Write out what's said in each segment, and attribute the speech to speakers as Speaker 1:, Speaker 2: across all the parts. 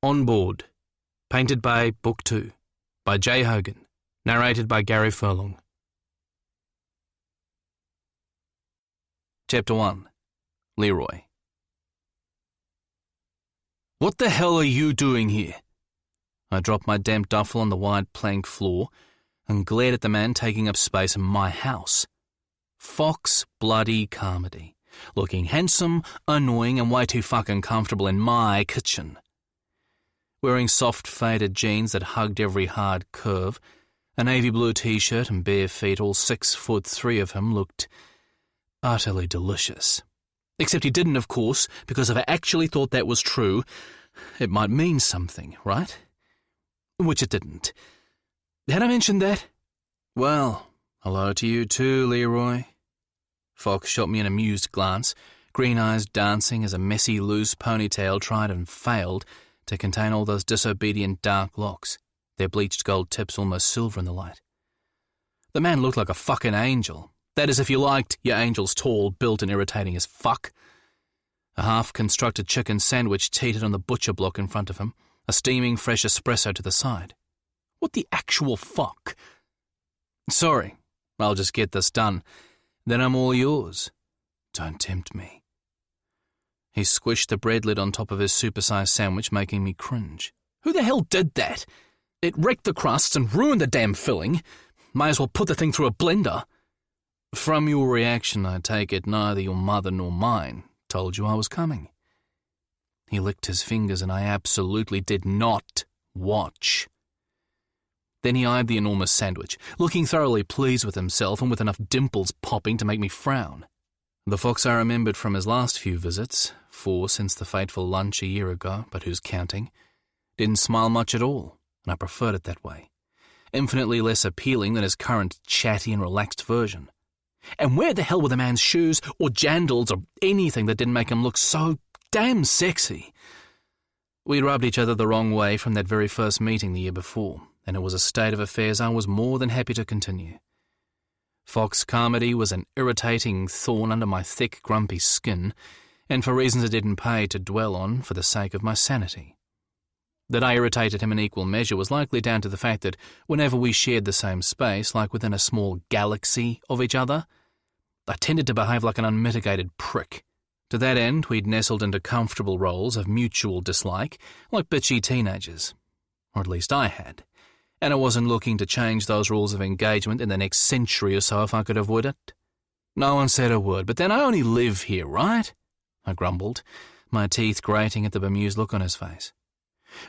Speaker 1: On Board, Painted by Book 2, by J. Hogan, narrated by Gary Furlong. Chapter 1. Leroy. "What the hell are you doing here?" I dropped my damp duffel on the wide plank floor and glared at the man taking up space in my house. Fox bloody Carmody, looking handsome, annoying, and way too fucking comfortable in my kitchen. Wearing soft faded jeans that hugged every hard curve, a navy blue t-shirt and bare feet, all 6'3" of him, looked utterly delicious. Except he didn't, of course, because if I actually thought that was true, it might mean something, right? Which it didn't. Had I mentioned that? Well, hello to you too, Leroy. Fox shot me an amused glance, green eyes dancing as a messy loose ponytail tried and failed to contain all those disobedient dark locks, their bleached gold tips almost silver in the light. The man looked like a fucking angel. That is, if you liked your angels tall, built, and irritating as fuck. A half-constructed chicken sandwich teetered on the butcher block in front of him, a steaming fresh espresso to the side. What the actual fuck? Sorry, I'll just get this done. Then I'm all yours. Don't tempt me. He squished the bread lid on top of his supersized sandwich, making me cringe. Who the hell did that? It wrecked the crusts and ruined the damn filling. Might as well put the thing through a blender. From your reaction, I take it neither your mother nor mine told you I was coming. He licked his fingers, and I absolutely did not watch. Then he eyed the enormous sandwich, looking thoroughly pleased with himself and with enough dimples popping to make me frown. The Fox I remembered from his last few visits, 4 since the fateful lunch a year ago, but who's counting, didn't smile much at all, and I preferred it that way. Infinitely less appealing than his current chatty and relaxed version. And where the hell were the man's shoes or jandals or anything that didn't make him look so damn sexy? We rubbed each other the wrong way from that very first meeting the year before, and it was a state of affairs I was more than happy to continue. Fox Carmody was an irritating thorn under my thick, grumpy skin, and for reasons it didn't pay to dwell on for the sake of my sanity. That I irritated him in equal measure was likely down to the fact that whenever we shared the same space, like within a small galaxy of each other, I tended to behave like an unmitigated prick. To that end, we'd nestled into comfortable roles of mutual dislike, like bitchy teenagers. Or at least I had. And I wasn't looking to change those rules of engagement in the next century or so if I could avoid it. No one said a word, but then I only live here, right? I grumbled, my teeth grating at the bemused look on his face.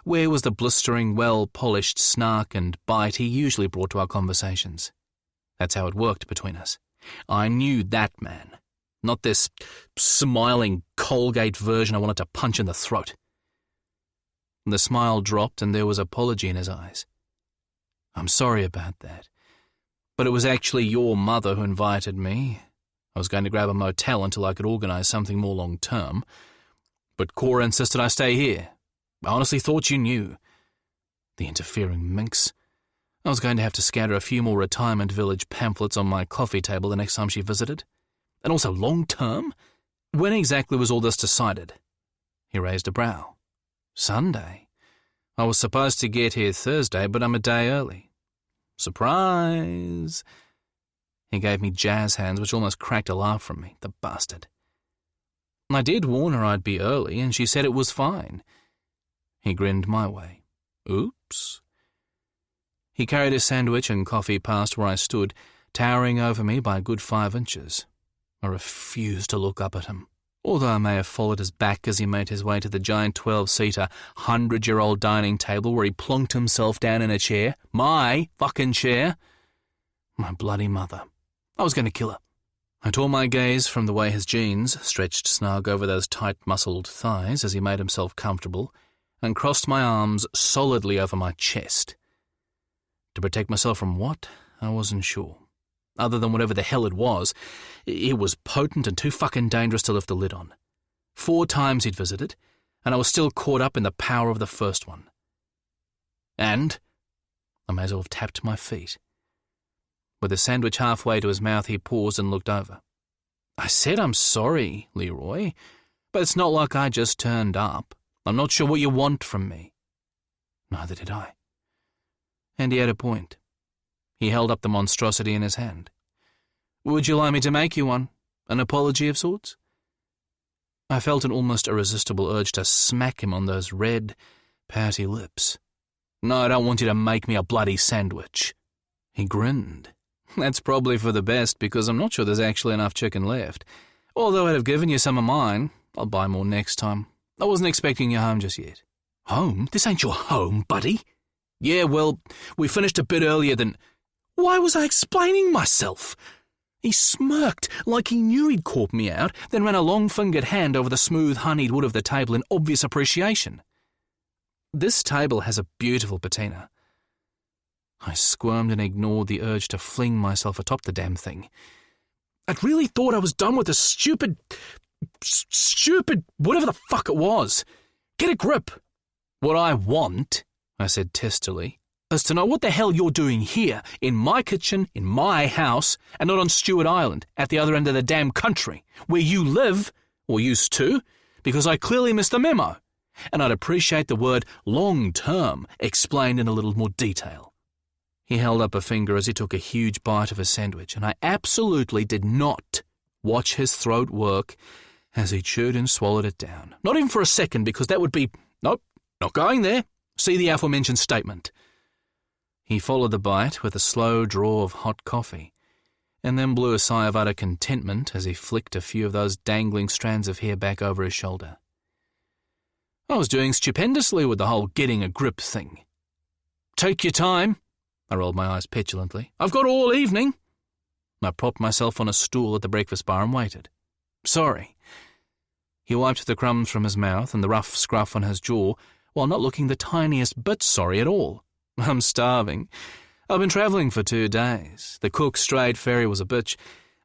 Speaker 1: Where was the blistering, well-polished snark and bite he usually brought to our conversations? That's how it worked between us. I knew that man, not this smiling Colgate version I wanted to punch in the throat. The smile dropped and there was apology in his eyes. I'm sorry about that, but it was actually your mother who invited me. I was going to grab a motel until I could organize something more long-term, but Cora insisted I stay here. I honestly thought you knew. The interfering minx. I was going to have to scatter a few more retirement village pamphlets on my coffee table the next time she visited. And also long-term? When exactly was all this decided? He raised a brow. Sunday. I was supposed to get here Thursday, but I'm a day early. Surprise! He gave me jazz hands, which almost cracked a laugh from me, the bastard. I did warn her I'd be early, and she said it was fine. He grinned my way. Oops. He carried his sandwich and coffee past where I stood, towering over me by a good 5 inches. I refused to look up at him, although I may have followed his back as he made his way to the giant 12-seater, 100-year-old dining table where he plonked himself down in a chair. My fucking chair. My bloody mother. I was going to kill her. I tore my gaze from the way his jeans stretched snug over those tight-muscled thighs as he made himself comfortable, and crossed my arms solidly over my chest. To protect myself from what? I wasn't sure. Other than whatever the hell it was potent and too fucking dangerous to lift the lid on. 4 times he'd visited, and I was still caught up in the power of the first one. And I may as well have tapped my feet. With the sandwich halfway to his mouth, he paused and looked over. I said I'm sorry, Leroy, but it's not like I just turned up. I'm not sure what you want from me. Neither did I. And he had a point. He held up the monstrosity in his hand. "Would you like me to make you one? An apology of sorts?" I felt an almost irresistible urge to smack him on those red, pouty lips. "No, I don't want you to make me a bloody sandwich." He grinned. "That's probably for the best, because I'm not sure there's actually enough chicken left. Although I'd have given you some of mine. I'll buy more next time. I wasn't expecting you home just yet." "Home? This ain't your home, buddy." "Yeah, well, we finished a bit earlier than—" Why was I explaining myself? He smirked like he knew he'd caught me out, then ran a long-fingered hand over the smooth, honeyed wood of the table in obvious appreciation. "This table has a beautiful patina." I squirmed and ignored the urge to fling myself atop the damn thing. I'd really thought I was done with this stupid, whatever the fuck it was. Get a grip. "What I want," I said testily, "is to know what the hell you're doing here, in my kitchen, in my house, and not on Stewart Island, at the other end of the damn country, where you live, or used to, because I clearly missed the memo, and I'd appreciate the word long-term explained in a little more detail." He held up a finger as he took a huge bite of his sandwich, and I absolutely did not watch his throat work as he chewed and swallowed it down. Not even for a second, because that would be, nope, not going there. See the aforementioned statement. He followed the bite with a slow draw of hot coffee, and then blew a sigh of utter contentment as he flicked a few of those dangling strands of hair back over his shoulder. I was doing stupendously with the whole getting a grip thing. "Take your time." I rolled my eyes petulantly. "I've got all evening." I propped myself on a stool at the breakfast bar and waited. "Sorry." He wiped the crumbs from his mouth and the rough scruff on his jaw while not looking the tiniest bit sorry at all. "I'm starving. I've been travelling for 2 days. The Cook Strait ferry was a bitch.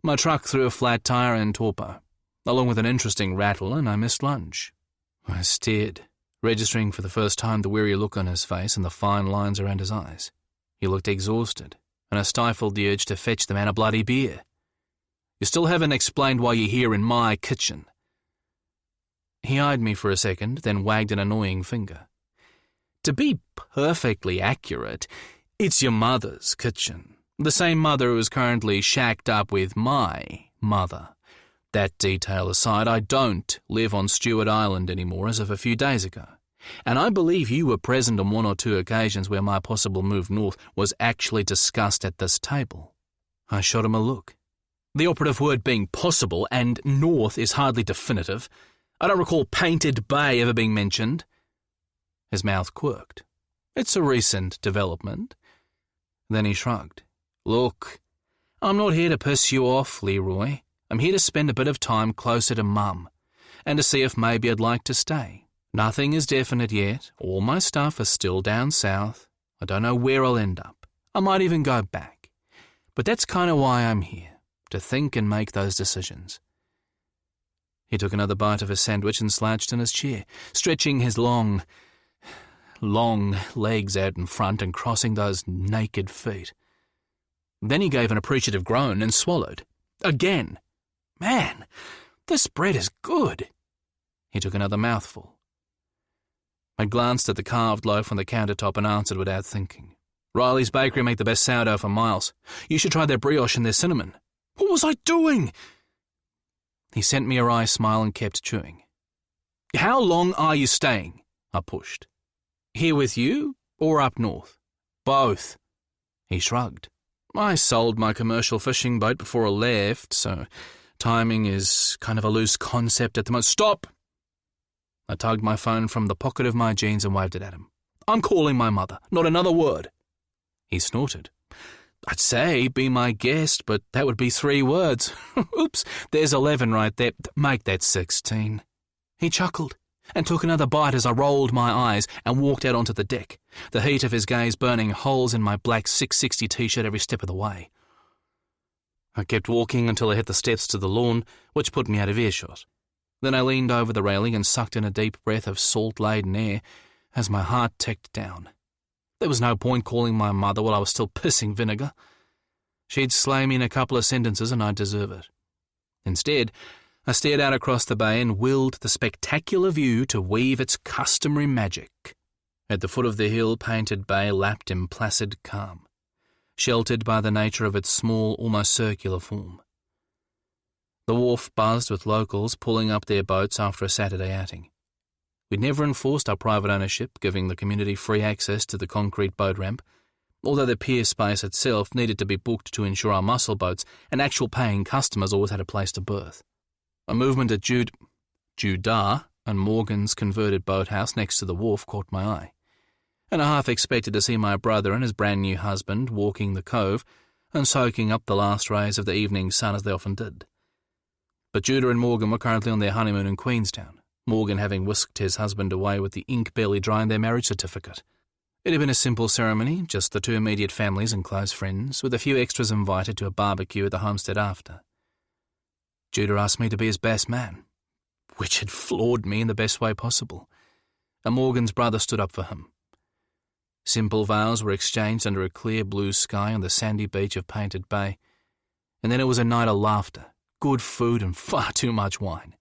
Speaker 1: My truck threw a flat tire in Taupo, along with an interesting rattle, and I missed lunch." I stared, registering for the first time the weary look on his face and the fine lines around his eyes. He looked exhausted, and I stifled the urge to fetch the man a bloody beer. "You still haven't explained why you're here in my kitchen." He eyed me for a second, then wagged an annoying finger. "To be perfectly accurate, it's your mother's kitchen. The same mother who is currently shacked up with my mother. That detail aside, I don't live on Stewart Island anymore as of a few days ago, and I believe you were present on 1 or 2 occasions where my possible move north was actually discussed at this table." I shot him a look. The operative word being possible, and north is hardly definitive. I don't recall Painted Bay ever being mentioned. His mouth quirked. "It's a recent development." Then he shrugged. "Look, I'm not here to piss you off, Leroy. I'm here to spend a bit of time closer to Mum, and to see if maybe I'd like to stay. Nothing is definite yet. All my stuff is still down south. I don't know where I'll end up. I might even go back. But that's kind of why I'm here, to think and make those decisions." He took another bite of his sandwich and slouched in his chair, stretching his long legs out in front and crossing those naked feet. Then he gave an appreciative groan and swallowed. Again. "Man, this bread is good." He took another mouthful. I glanced at the carved loaf on the countertop and answered without thinking. "Riley's Bakery make the best sourdough for miles. You should try their brioche and their cinnamon." What was I doing? He sent me a wry smile and kept chewing. "How long are you staying?" I pushed. "Here with you or up north?" "Both." He shrugged. "I sold my commercial fishing boat before I left, so timing is kind of a loose concept at the moment." "Stop!" I tugged my phone from the pocket of my jeans and waved it at him. "I'm calling my mother, not another word." He snorted. "I'd say be my guest, but that would be 3 words. Oops, there's 11 right there. Make that 16. He chuckled and took another bite as I rolled my eyes and walked out onto the deck, the heat of his gaze burning holes in my black 660 t-shirt every step of the way. I kept walking until I hit the steps to the lawn, which put me out of earshot. Then I leaned over the railing and sucked in a deep breath of salt-laden air as my heart ticked down. There was no point calling my mother while I was still pissing vinegar. She'd slay me in a couple of sentences and I'd deserve it. Instead, I stared out across the bay and willed the spectacular view to weave its customary magic. At the foot of the hill, Painted Bay lapped in placid calm, sheltered by the nature of its small, almost circular form. The wharf buzzed with locals pulling up their boats after a Saturday outing. We'd never enforced our private ownership, giving the community free access to the concrete boat ramp, although the pier space itself needed to be booked to ensure our muscle boats and actual paying customers always had a place to berth. A movement at Judah and Morgan's converted boathouse next to the wharf caught my eye, and I half expected to see my brother and his brand-new husband walking the cove and soaking up the last rays of the evening sun as they often did. But Judah and Morgan were currently on their honeymoon in Queenstown, Morgan having whisked his husband away with the ink barely drying their marriage certificate. It had been a simple ceremony, just the two immediate families and close friends, with a few extras invited to a barbecue at the homestead after. Judah asked me to be his best man, which had floored me in the best way possible, and Morgan's brother stood up for him. Simple vows were exchanged under a clear blue sky on the sandy beach of Painted Bay, and then it was a night of laughter, good food and far too much wine.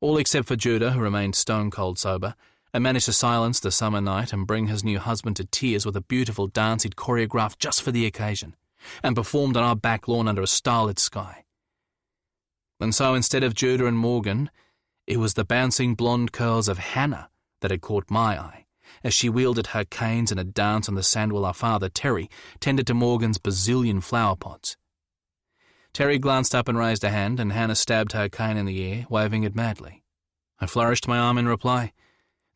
Speaker 1: All except for Judah, who remained stone-cold sober, and managed to silence the summer night and bring his new husband to tears with a beautiful dance he'd choreographed just for the occasion, and performed on our back lawn under a starlit sky. And so instead of Judah and Morgan, it was the bouncing blonde curls of Hannah that had caught my eye, as she wielded her canes in a dance on the sand while our father, Terry, tended to Morgan's bazillion flower pots. Terry glanced up and raised a hand, and Hannah stabbed her cane in the air, waving it madly. I flourished my arm in reply,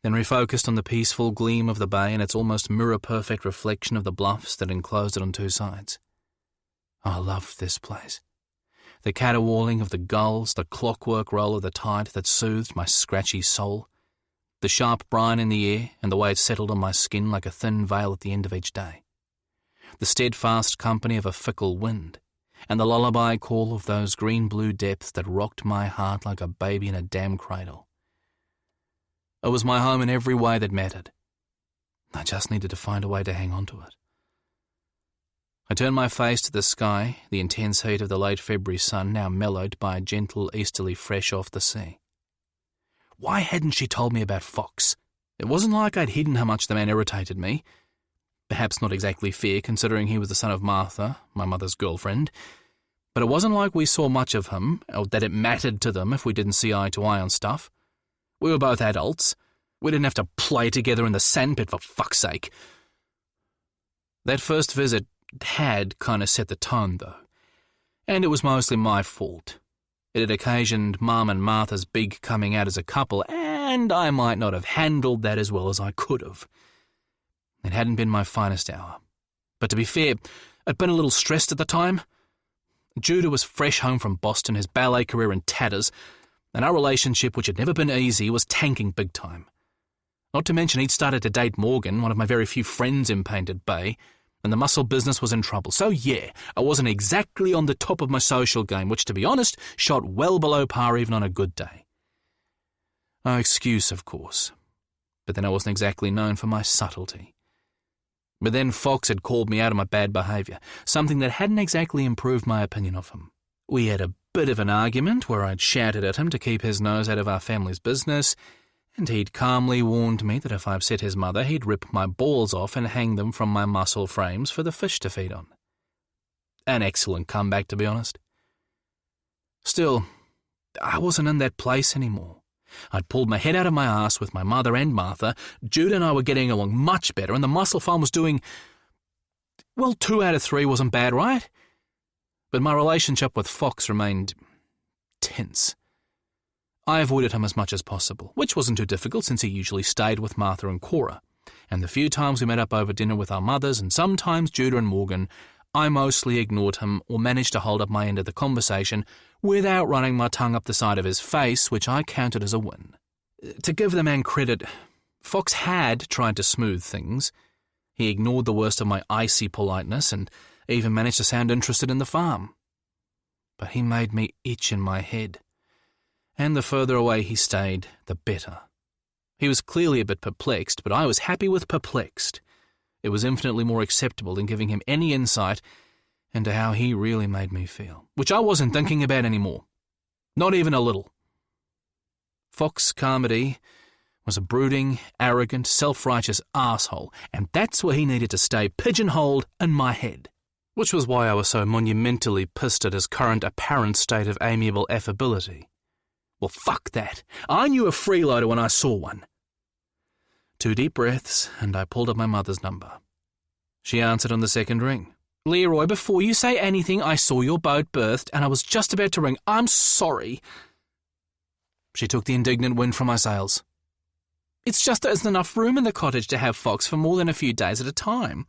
Speaker 1: then refocused on the peaceful gleam of the bay and its almost mirror-perfect reflection of the bluffs that enclosed it on two sides. I loved this place. The caterwauling of the gulls, the clockwork roll of the tide that soothed my scratchy soul, the sharp brine in the air and the way it settled on my skin like a thin veil at the end of each day, the steadfast company of a fickle wind, and the lullaby call of those green-blue depths that rocked my heart like a baby in a damn cradle. It was my home in every way that mattered. I just needed to find a way to hang on to it. I turned my face to the sky, the intense heat of the late February sun now mellowed by a gentle easterly fresh off the sea. Why hadn't she told me about Fox? It wasn't like I'd hidden how much the man irritated me. Perhaps not exactly fair, considering he was the son of Martha, my mother's girlfriend. But it wasn't like we saw much of him, or that it mattered to them if we didn't see eye to eye on stuff. We were both adults. We didn't have to play together in the sandpit, for fuck's sake. That first visit had kind of set the tone, though. And it was mostly my fault. It had occasioned Mum and Martha's big coming out as a couple, and I might not have handled that as well as I could have. It hadn't been my finest hour. But to be fair, I'd been a little stressed at the time. Judah was fresh home from Boston, his ballet career in tatters, and our relationship, which had never been easy, was tanking big time. Not to mention he'd started to date Morgan, one of my very few friends in Painted Bay, and the muscle business was in trouble. So yeah, I wasn't exactly on the top of my social game, which, to be honest, shot well below par even on a good day. No excuse, of course. But then I wasn't exactly known for my subtlety. But then Fox had called me out on my bad behaviour, something that hadn't exactly improved my opinion of him. We had a bit of an argument where I'd shouted at him to keep his nose out of our family's business, and he'd calmly warned me that if I upset his mother, he'd rip my balls off and hang them from my muscle frames for the fish to feed on. An excellent comeback, to be honest. Still, I wasn't in that place anymore. I'd pulled my head out of my arse with my mother and Martha. Judah and I were getting along much better, and the muscle farm was doing... well, 2 out of 3 wasn't bad, right? But my relationship with Fox remained tense. I avoided him as much as possible, which wasn't too difficult since he usually stayed with Martha and Cora, and the few times we met up over dinner with our mothers and sometimes Judah and Morgan, I mostly ignored him or managed to hold up my end of the conversation without running my tongue up the side of his face, which I counted as a win. To give the man credit, Fox had tried to smooth things. He ignored the worst of my icy politeness and even managed to sound interested in the farm. But he made me itch in my head, and the further away he stayed, the better. He was clearly a bit perplexed, but I was happy with perplexed. It was infinitely more acceptable than giving him any insight into how he really made me feel, which I wasn't thinking about anymore. Not even a little. Fox Carmody was a brooding, arrogant, self-righteous asshole, and that's where he needed to stay pigeonholed in my head. Which was why I was so monumentally pissed at his current apparent state of amiable affability. Well, fuck that. I knew a freeloader when I saw one. 2 deep breaths, and I pulled up my mother's number. She answered on the second ring. "Leroy, before you say anything, I saw your boat berthed, and I was just about to ring. I'm sorry." She took the indignant wind from my sails. "It's just there isn't enough room in the cottage to have Fox for more than a few days at a time.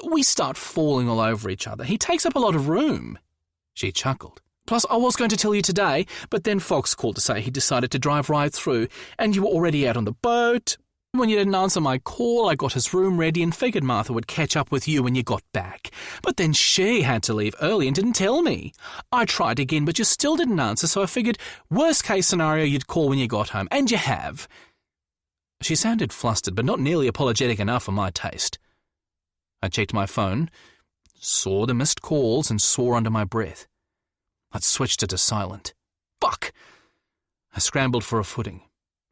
Speaker 1: We start falling all over each other. He takes up a lot of room." She chuckled. "Plus, I was going to tell you today, but then Fox called to say he decided to drive right through, and you were already out on the boat. When you didn't answer my call, I got his room ready and figured Martha would catch up with you when you got back. But then she had to leave early and didn't tell me. I tried again, but you still didn't answer, so I figured worst case scenario you'd call when you got home, and you have." She sounded flustered, but not nearly apologetic enough for my taste. I checked my phone, saw the missed calls, and swore under my breath. I'd switched it to silent. Fuck! I scrambled for a footing.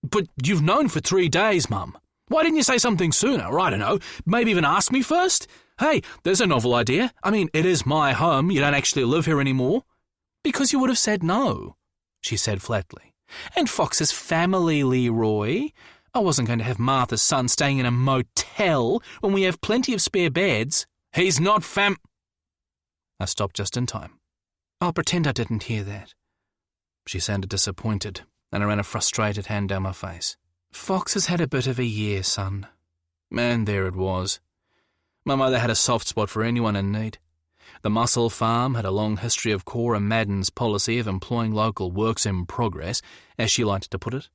Speaker 1: "But you've known for 3 days, Mum. Why didn't you say something sooner? Or I don't know, maybe even ask me first? Hey, there's a novel idea. I mean, it is my home. You don't actually live here anymore." "Because you would have said no," she said flatly. "And Fox's family, Leroy. I wasn't going to have Martha's son staying in a motel when we have plenty of spare beds." "He's not I stopped just in time. "I'll pretend I didn't hear that." She sounded disappointed, and I ran a frustrated hand down my face. "Fox has had a bit of a year, son." And there it was. My mother had a soft spot for anyone in need. The Muscle Farm had a long history of Cora Madden's policy of employing local works in progress, as she liked to put it.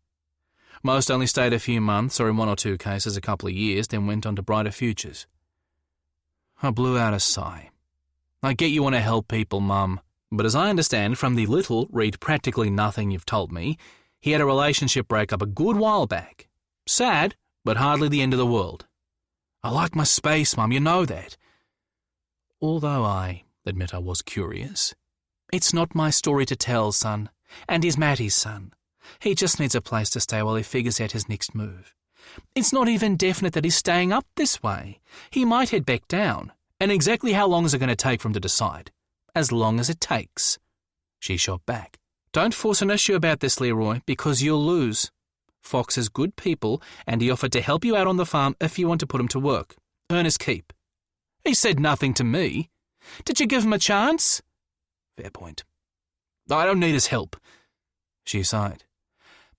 Speaker 1: Most only stayed a few months, or in 1 or 2 cases a couple of years, then went on to brighter futures. I blew out a sigh. "I get you want to help people, Mum, but as I understand from the little, read practically nothing you've told me, he had a relationship breakup a good while back. Sad, but hardly the end of the world. I like my space, Mum, you know that." Although I admit I was curious. "It's not my story to tell, son, and he's Matty's son. He just needs a place to stay while he figures out his next move. It's not even definite that he's staying up this way. He might head back down. And exactly how long is it going to take for him to decide? As long as it takes." She shot back. "Don't force an issue about this, Leroy, because you'll lose. Fox is good people, and he offered to help you out on the farm if you want to put him to work. Earn his keep." "He said nothing to me. Did you give him a chance?" "Fair point." "I don't need his help." She sighed.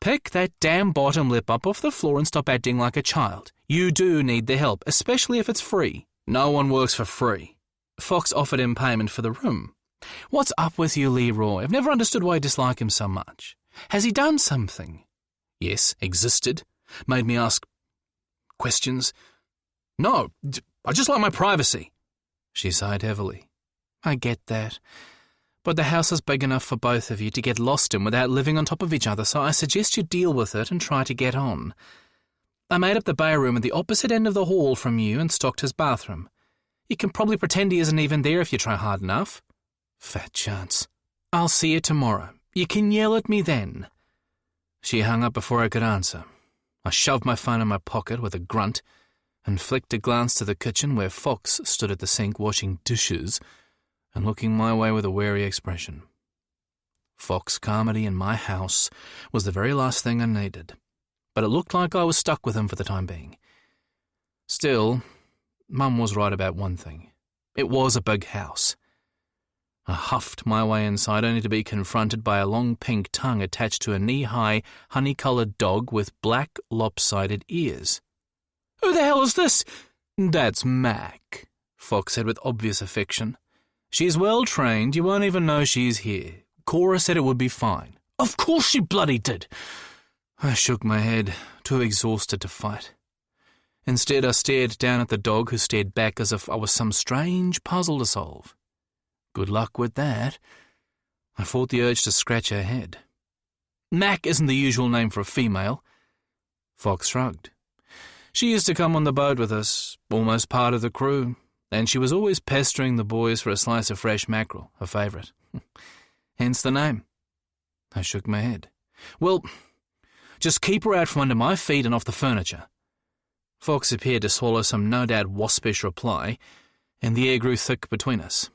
Speaker 1: "Pick that damn bottom lip up off the floor and stop acting like a child. You do need the help, especially if it's free. No one works for free." Fox offered him payment for the room. "What's up with you, Leroy? I've never understood why you dislike him so much. Has he done something?" "Yes, existed. Made me ask questions." "No, I just like my privacy." She sighed heavily. "I get that. But the house is big enough for both of you to get lost in without living on top of each other, so I suggest you deal with it and try to get on. I made up the bay room at the opposite end of the hall from you and stocked his bathroom. You can probably pretend he isn't even there if you try hard enough." "Fat chance." "I'll see you tomorrow. You can yell at me then." She hung up before I could answer. I shoved my phone in my pocket with a grunt and flicked a glance to the kitchen where Fox stood at the sink washing dishes and looking my way with a wary expression. Fox Carmody in my house was the very last thing I needed, but it looked like I was stuck with him for the time being. Still, Mum was right about one thing. It was a big house. I huffed my way inside only to be confronted by a long pink tongue attached to a knee-high, honey-coloured dog with black, lopsided ears. "Who the hell is this?" "That's Mac," Fox said with obvious affection. "She's well-trained, you won't even know she's here. Cora said it would be fine." "Of course she bloody did." I shook my head, too exhausted to fight. Instead, I stared down at the dog, who stared back as if I was some strange puzzle to solve. Good luck with that. I fought the urge to scratch her head. "Mac isn't the usual name for a female." Fox shrugged. "She used to come on the boat with us, almost part of the crew, and she was always pestering the boys for a slice of fresh mackerel, her favourite. Hence the name." I shook my head. "Well, Just keep her out from under my feet and off the furniture." Fox appeared to swallow some no doubt waspish reply, and the air grew thick between us.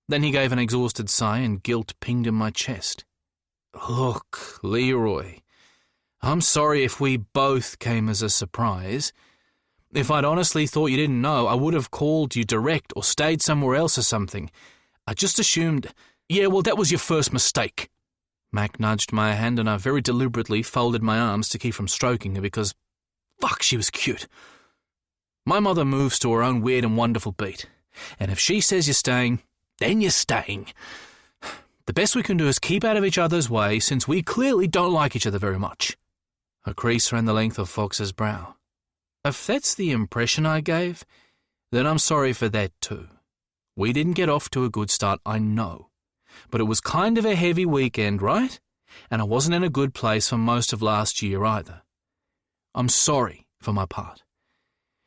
Speaker 1: Then he gave an exhausted sigh and guilt pinged in my chest. "Look, Leroy, I'm sorry if we both came as a surprise. If I'd honestly thought you didn't know, I would have called you direct or stayed somewhere else or something. I just assumed, yeah, well, that was your first mistake." Mac nudged my hand and I very deliberately folded my arms to keep from stroking her because, fuck, she was cute. My mother moves to her own weird and wonderful beat, and if she says you're staying, then you're staying. The best we can do is keep out of each other's way since we clearly don't like each other very much. A crease ran the length of Fox's brow. If that's the impression I gave, then I'm sorry for that too. We didn't get off to a good start, I know. But it was kind of a heavy weekend, right? And I wasn't in a good place for most of last year either. I'm sorry for my part.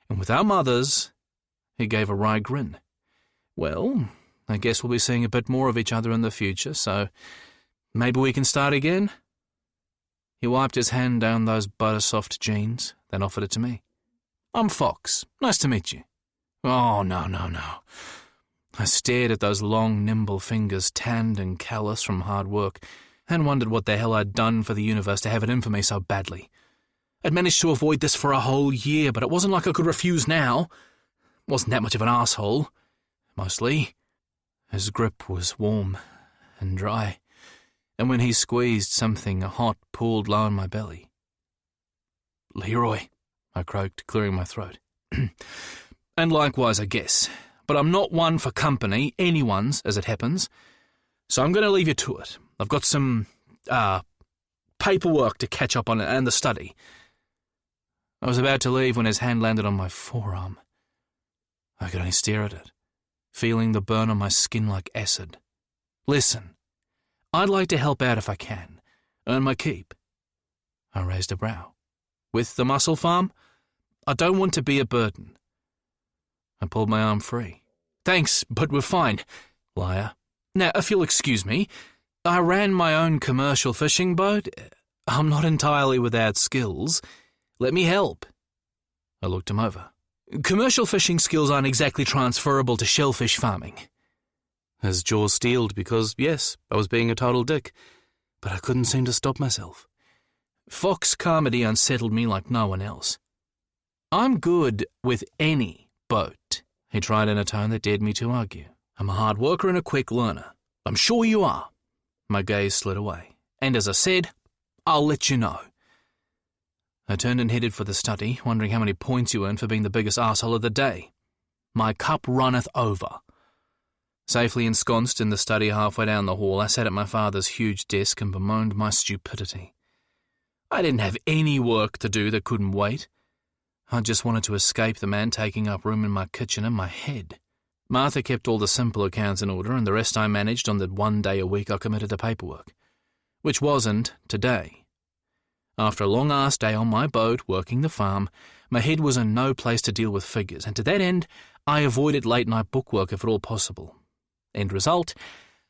Speaker 1: And with our mothers, he gave a wry grin. Well, I guess we'll be seeing a bit more of each other in the future, so maybe we can start again? He wiped his hand down those butter-soft jeans, then offered it to me. I'm Fox. Nice to meet you. Oh, no. I stared at those long, nimble fingers, tanned and callous from hard work, and wondered what the hell I'd done for the universe to have it in for me so badly. I'd managed to avoid this for a whole year, but it wasn't like I could refuse now. Wasn't that much of an asshole. Mostly. His grip was warm and dry, and when he squeezed, something hot pooled low in my belly. "Leroy," I croaked, clearing my throat. "And likewise, I guess. But I'm not one for company, anyone's, as it happens. So I'm going to leave you to it. I've got some, paperwork to catch up on and the study." I was about to leave when his hand landed on my forearm. I could only stare at it, feeling the burn on my skin like acid. "Listen, I'd like to help out if I can, earn my keep." I raised a brow. "With the mussel farm? I don't want to be a burden." I pulled my arm free. "Thanks, but we're fine." Liar. "Now, if you'll excuse me, I ran my own commercial fishing boat. I'm not entirely without skills. Let me help." I looked him over. "Commercial fishing skills aren't exactly transferable to shellfish farming." His jaw steeled because, yes, I was being a total dick, but I couldn't seem to stop myself. Fox comedy unsettled me like no one else. "I'm good with any boat," he tried in a tone that dared me to argue. "I'm a hard worker and a quick learner. I'm sure you are." My gaze slid away. "And as I said, I'll let you know." I turned and headed for the study, wondering how many points you earned for being the biggest arsehole of the day. My cup runneth over. Safely ensconced in the study halfway down the hall, I sat at my father's huge desk and bemoaned my stupidity. I didn't have any work to do that couldn't wait. I just wanted to escape the man taking up room in my kitchen and my head. Martha kept all the simple accounts in order, and the rest I managed on the 1 day a week I committed to paperwork. Which wasn't today. After a long-ass day on my boat working the farm, my head was in no place to deal with figures, and to that end, I avoided late-night bookwork if at all possible. End result,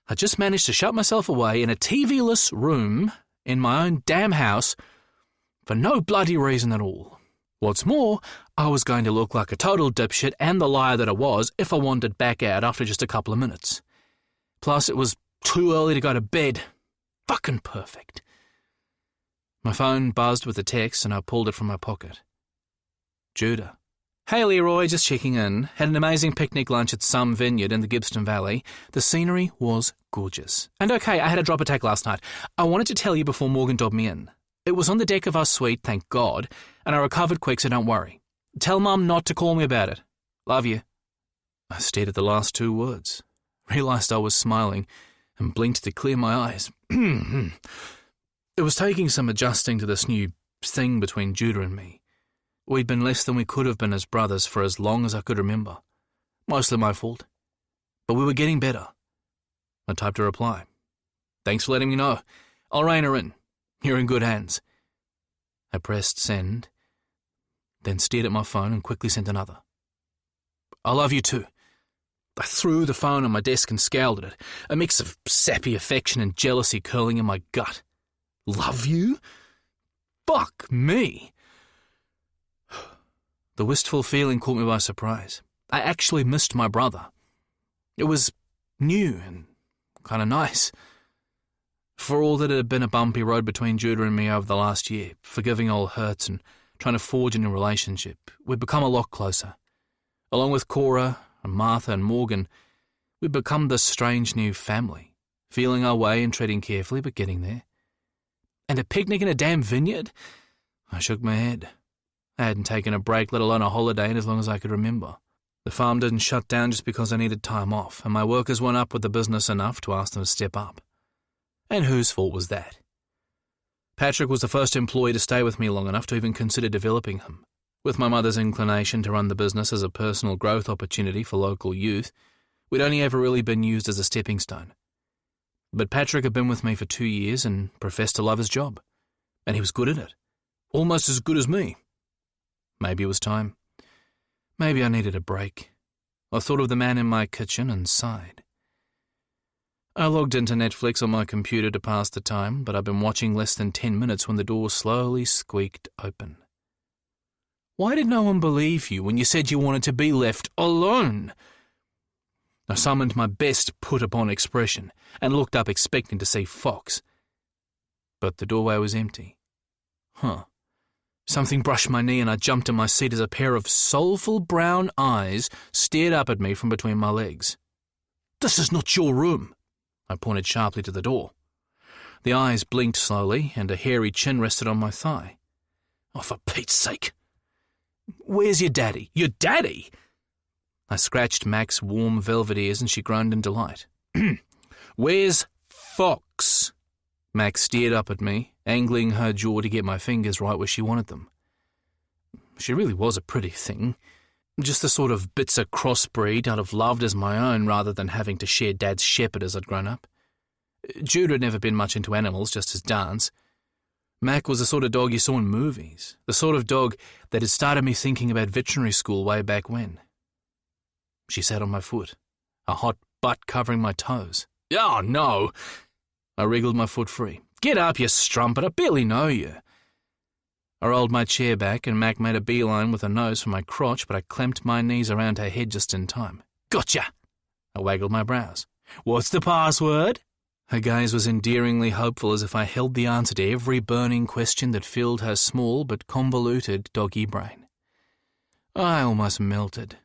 Speaker 1: I just managed to shut myself away in a TV-less room in my own damn house for no bloody reason at all. What's more, I was going to look like a total dipshit and the liar that I was if I wandered back out after just a couple of minutes. Plus, it was too early to go to bed. Fucking perfect. My phone buzzed with a text and I pulled it from my pocket. Judah. "Hey Leroy, just checking in. Had an amazing picnic lunch at some vineyard in the Gibbston Valley. The scenery was gorgeous. And okay, I had a drop attack last night. I wanted to tell you before Morgan dobbed me in. It was on the deck of our suite, thank God, and I recovered quick, so don't worry. Tell Mum not to call me about it. Love you." I stared at the last two words, realised I was smiling, and blinked to clear my eyes. It was taking some adjusting to this new thing between Judah and me. We'd been less than we could have been as brothers for as long as I could remember. Mostly my fault. But we were getting better. I typed a reply. "Thanks for letting me know. I'll rein her in. You're in good hands." I pressed send, then stared at my phone and quickly sent another. "I love you too." I threw the phone on my desk and scowled at it, a mix of sappy affection and jealousy curling in my gut. "Love you? Fuck me. The wistful feeling caught me by surprise. I actually missed my brother. It was new and kind of nice. For all that it had been a bumpy road between Judah and me over the last year, forgiving old hurts and trying to forge a new relationship, we'd become a lot closer. Along with Cora and Martha and Morgan, we'd become this strange new family, feeling our way and treading carefully, but getting there. And a picnic in a damn vineyard? I shook my head. I hadn't taken a break, let alone a holiday, in as long as I could remember. The farm didn't shut down just because I needed time off, and my workers weren't up with the business enough to ask them to step up. And whose fault was that? Patrick was the first employee to stay with me long enough to even consider developing him. With my mother's inclination to run the business as a personal growth opportunity for local youth, we'd only ever really been used as a stepping stone. But Patrick had been with me for 2 years and professed to love his job. And he was good at it. Almost as good as me. Maybe it was time. Maybe I needed a break. I thought of the man in my kitchen and sighed. I logged into Netflix on my computer to pass the time, but I'd been watching less than 10 minutes when the door slowly squeaked open. Why did no one believe you when you said you wanted to be left alone? I summoned my best put-upon expression and looked up expecting to see Fox. But the doorway was empty. Something brushed my knee and I jumped in my seat as a pair of soulful brown eyes stared up at me from between my legs. "This is not your room." I pointed sharply to the door. The eyes blinked slowly and a hairy chin rested on my thigh. "Oh, for Pete's sake. Where's your daddy? Your daddy?" I scratched Mac's warm velvet ears and she groaned in delight. "Where's Fox?" Mac stared up at me, angling her jaw to get my fingers right where she wanted them. She really was a pretty thing. Just the sort of Bitzer crossbreed I'd have loved as my own rather than having to share Dad's shepherd as I'd grown up. Judah had never been much into animals, just his dance. Mac was the sort of dog you saw in movies, the sort of dog that had started me thinking about veterinary school way back when. She sat on my foot, a hot butt covering my toes. "Oh, no!" I wriggled my foot free. "Get up, you strumpet, I barely know you." I rolled my chair back and Mac made a beeline with her nose for my crotch, but I clamped my knees around her head just in time. "Gotcha!" I waggled my brows. "What's the password?" Her gaze was endearingly hopeful, as if I held the answer to every burning question that filled her small but convoluted doggy brain. I almost melted.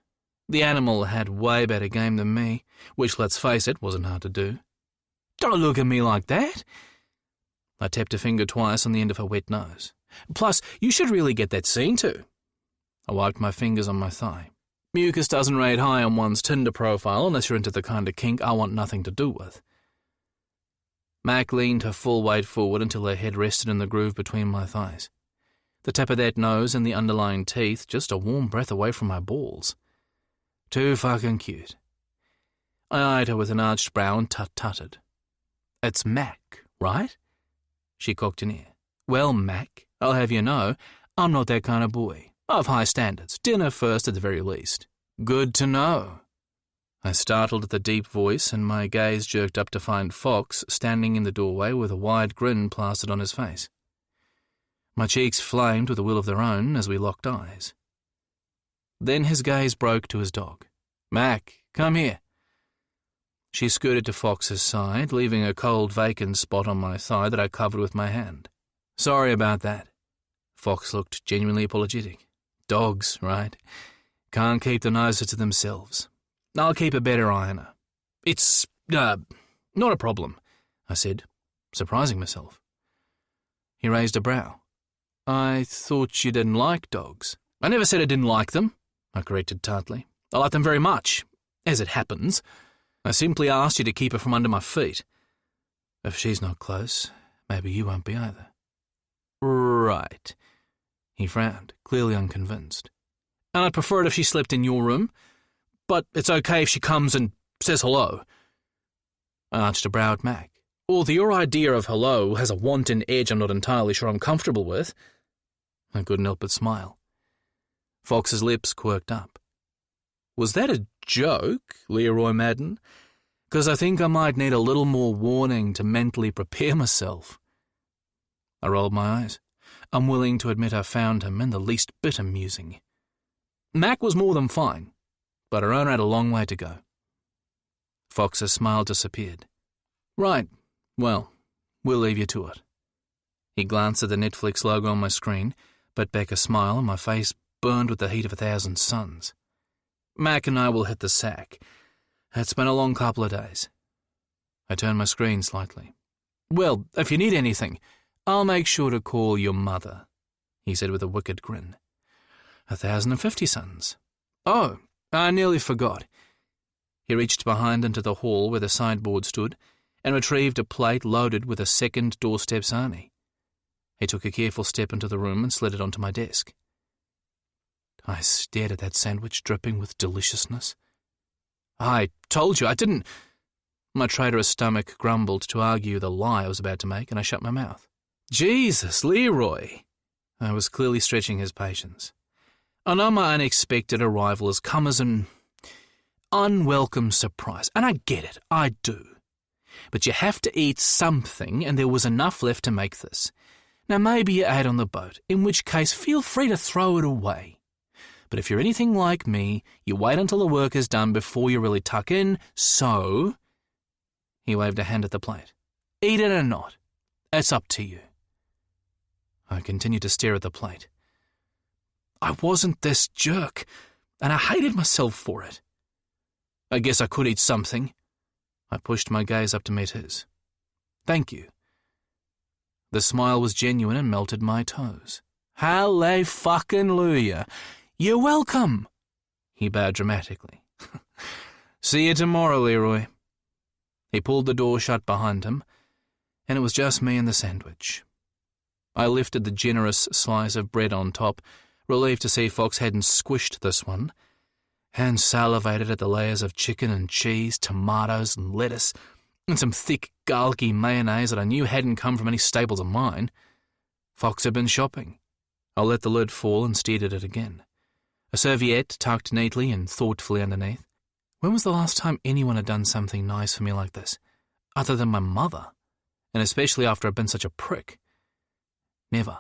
Speaker 1: The animal had way better game than me, which, let's face it, wasn't hard to do. "Don't look at me like that." I tapped a finger twice on the end of her wet nose. "Plus, you should really get that seen to." I wiped my fingers on my thigh. Mucus doesn't rate high on one's Tinder profile unless you're into the kind of kink I want nothing to do with. Mac leaned her full weight forward until her head rested in the groove between my thighs. The tip of that nose and the underlying teeth just a warm breath away from my balls. Too fucking cute. I eyed her with an arched brow and tut-tutted. "It's Mac, right?" She cocked an ear. "Well, Mac, I'll have you know, I'm not that kind of boy. I've high standards. Dinner first at the very least." "Good to know." I startled at the deep voice, and my gaze jerked up to find Fox standing in the doorway with a wide grin plastered on his face. My cheeks flamed with a will of their own as we locked eyes. Then his gaze broke to his dog. "Mac, come here." She scooted to Fox's side, leaving a cold, vacant spot on my thigh that I covered with my hand. "Sorry about that." Fox looked genuinely apologetic. Dogs, right? Can't keep the noses to themselves. I'll keep a better eye on her. "It's, not a problem," I said, surprising myself. He raised a brow. "I thought you didn't like dogs." "I never said I didn't like them," I corrected tartly. "I like them very much, as it happens. I simply asked you to keep her from under my feet. If she's not close, maybe you won't be either." "Right." He frowned, clearly unconvinced. "And I'd prefer it if she slept in your room, but it's okay if she comes and says hello." I arched a brow at Mac. "Although your idea of hello has a wanton edge I'm not entirely sure I'm comfortable with." I couldn't help but smile. Fox's lips quirked up. "Was that a joke, Leroy Madden? Because I think I might need a little more warning to mentally prepare myself." I rolled my eyes. unwilling to admit I found him in the least bit amusing. Mac was more than fine, but her owner had a long way to go. Fox's smile disappeared. Right, well, we'll leave you to it. He glanced at the Netflix logo on my screen, bit back a smile, and my face burned with the heat of 1,000 suns. Mac and I will hit the sack. It's been a long couple of days. I turned my screen slightly. Well, if you need anything, I'll make sure to call your mother, he said with a wicked grin. 1,050 suns. Oh, I nearly forgot. He reached behind into the hall where the sideboard stood and retrieved a plate loaded with a second doorstep sarnie. He took a careful step into the room and slid it onto my desk. I stared at that sandwich dripping with deliciousness. I told you I didn't... My traitorous stomach grumbled to argue the lie I was about to make, and I shut my mouth. Jesus, Leroy! I was clearly stretching his patience. I know my unexpected arrival has come as an unwelcome surprise, and I get it, I do. But you have to eat something, and there was enough left to make this. Now maybe you ate on the boat, in which case feel free to throw it away. But if you're anything like me, you wait until the work is done before you really tuck in, so... He waved a hand at the plate. Eat it or not. It's up to you. I continued to stare at the plate. I wasn't this jerk, and I hated myself for it. I guess I could eat something. I pushed my gaze up to meet his. Thank you. The smile was genuine and melted my toes. Hallelujah. You're welcome. He bowed dramatically. See you tomorrow, Leroy. He pulled the door shut behind him, and it was just me and the sandwich. I lifted the generous slice of bread on top, relieved to see Fox hadn't squished this one, and salivated at the layers of chicken and cheese, tomatoes and lettuce, and some thick, garlicky mayonnaise that I knew hadn't come from any stables of mine. Fox had been shopping. I let the lid fall and stared at it again. A serviette tucked neatly and thoughtfully underneath. When was the last time anyone had done something nice for me like this, other than my mother, and especially after I'd been such a prick? Never.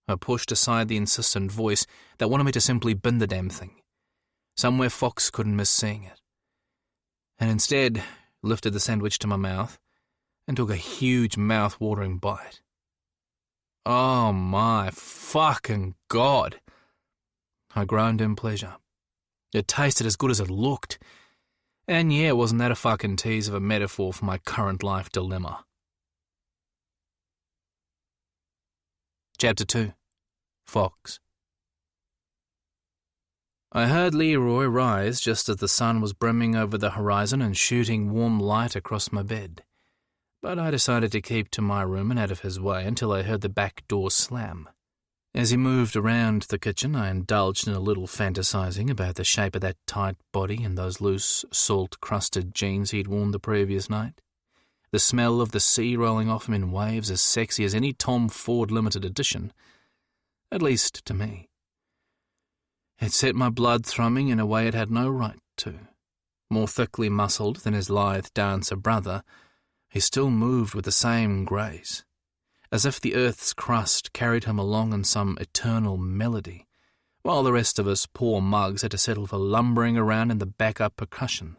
Speaker 1: I pushed aside the insistent voice that wanted me to simply bin the damn thing, somewhere Fox couldn't miss seeing it, and instead lifted the sandwich to my mouth and took a huge mouth-watering bite. Oh my fucking God! I groaned in pleasure. It tasted as good as it looked. And yeah, wasn't that a fucking tease of a metaphor for my current life dilemma? Chapter 2. Fox. I heard Leroy rise just as the sun was brimming over the horizon and shooting warm light across my bed. But I decided to keep to my room and out of his way until I heard the back door slam. As he moved around the kitchen, I indulged in a little fantasizing about the shape of that tight body and those loose, salt-crusted jeans he'd worn the previous night. The smell of the sea rolling off him in waves as sexy as any Tom Ford limited edition, at least to me. It set my blood thrumming in a way it had no right to. More thickly muscled than his lithe dancer brother, he still moved with the same grace, as if the earth's crust carried him along in some eternal melody, while the rest of us poor mugs had to settle for lumbering around in the backup percussion.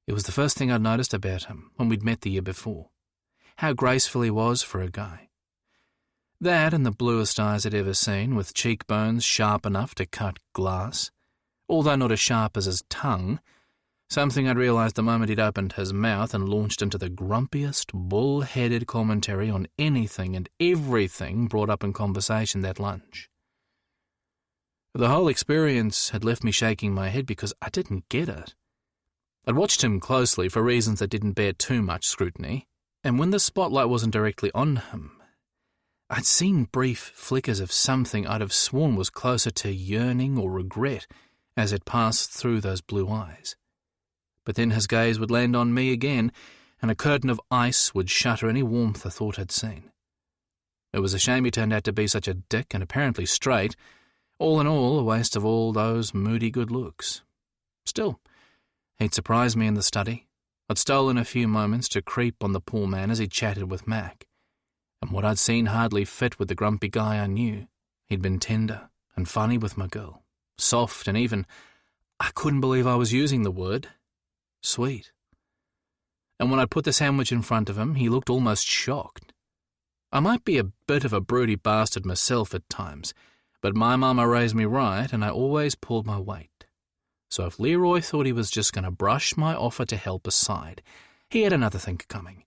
Speaker 1: It was the first thing I'd noticed about him when we'd met the year before, how graceful he was for a guy. That and the bluest eyes I'd ever seen, with cheekbones sharp enough to cut glass, although not as sharp as his tongue, something I'd realised the moment he'd opened his mouth and launched into the grumpiest, bull-headed commentary on anything and everything brought up in conversation that lunch. The whole experience had left me shaking my head because I didn't get it. I'd watched him closely for reasons that didn't bear too much scrutiny, and when the spotlight wasn't directly on him, I'd seen brief flickers of something I'd have sworn was closer to yearning or regret as it passed through those blue eyes. But then his gaze would land on me again, and a curtain of ice would shutter any warmth I thought I'd seen. It was a shame he turned out to be such a dick and apparently straight. All in all, a waste of all those moody good looks. Still, he'd surprised me in the study. I'd stolen a few moments to creep on the poor man as he chatted with Mac. and what I'd seen hardly fit with the grumpy guy I knew. He'd been tender and funny with my girl, soft and even, I couldn't believe I was using the word, sweet. And when I put the sandwich in front of him, he looked almost shocked. I might be a bit of a broody bastard myself at times, but my mama raised me right and I always pulled my weight. So if Leroy thought he was just going to brush my offer to help aside, he had another thing coming.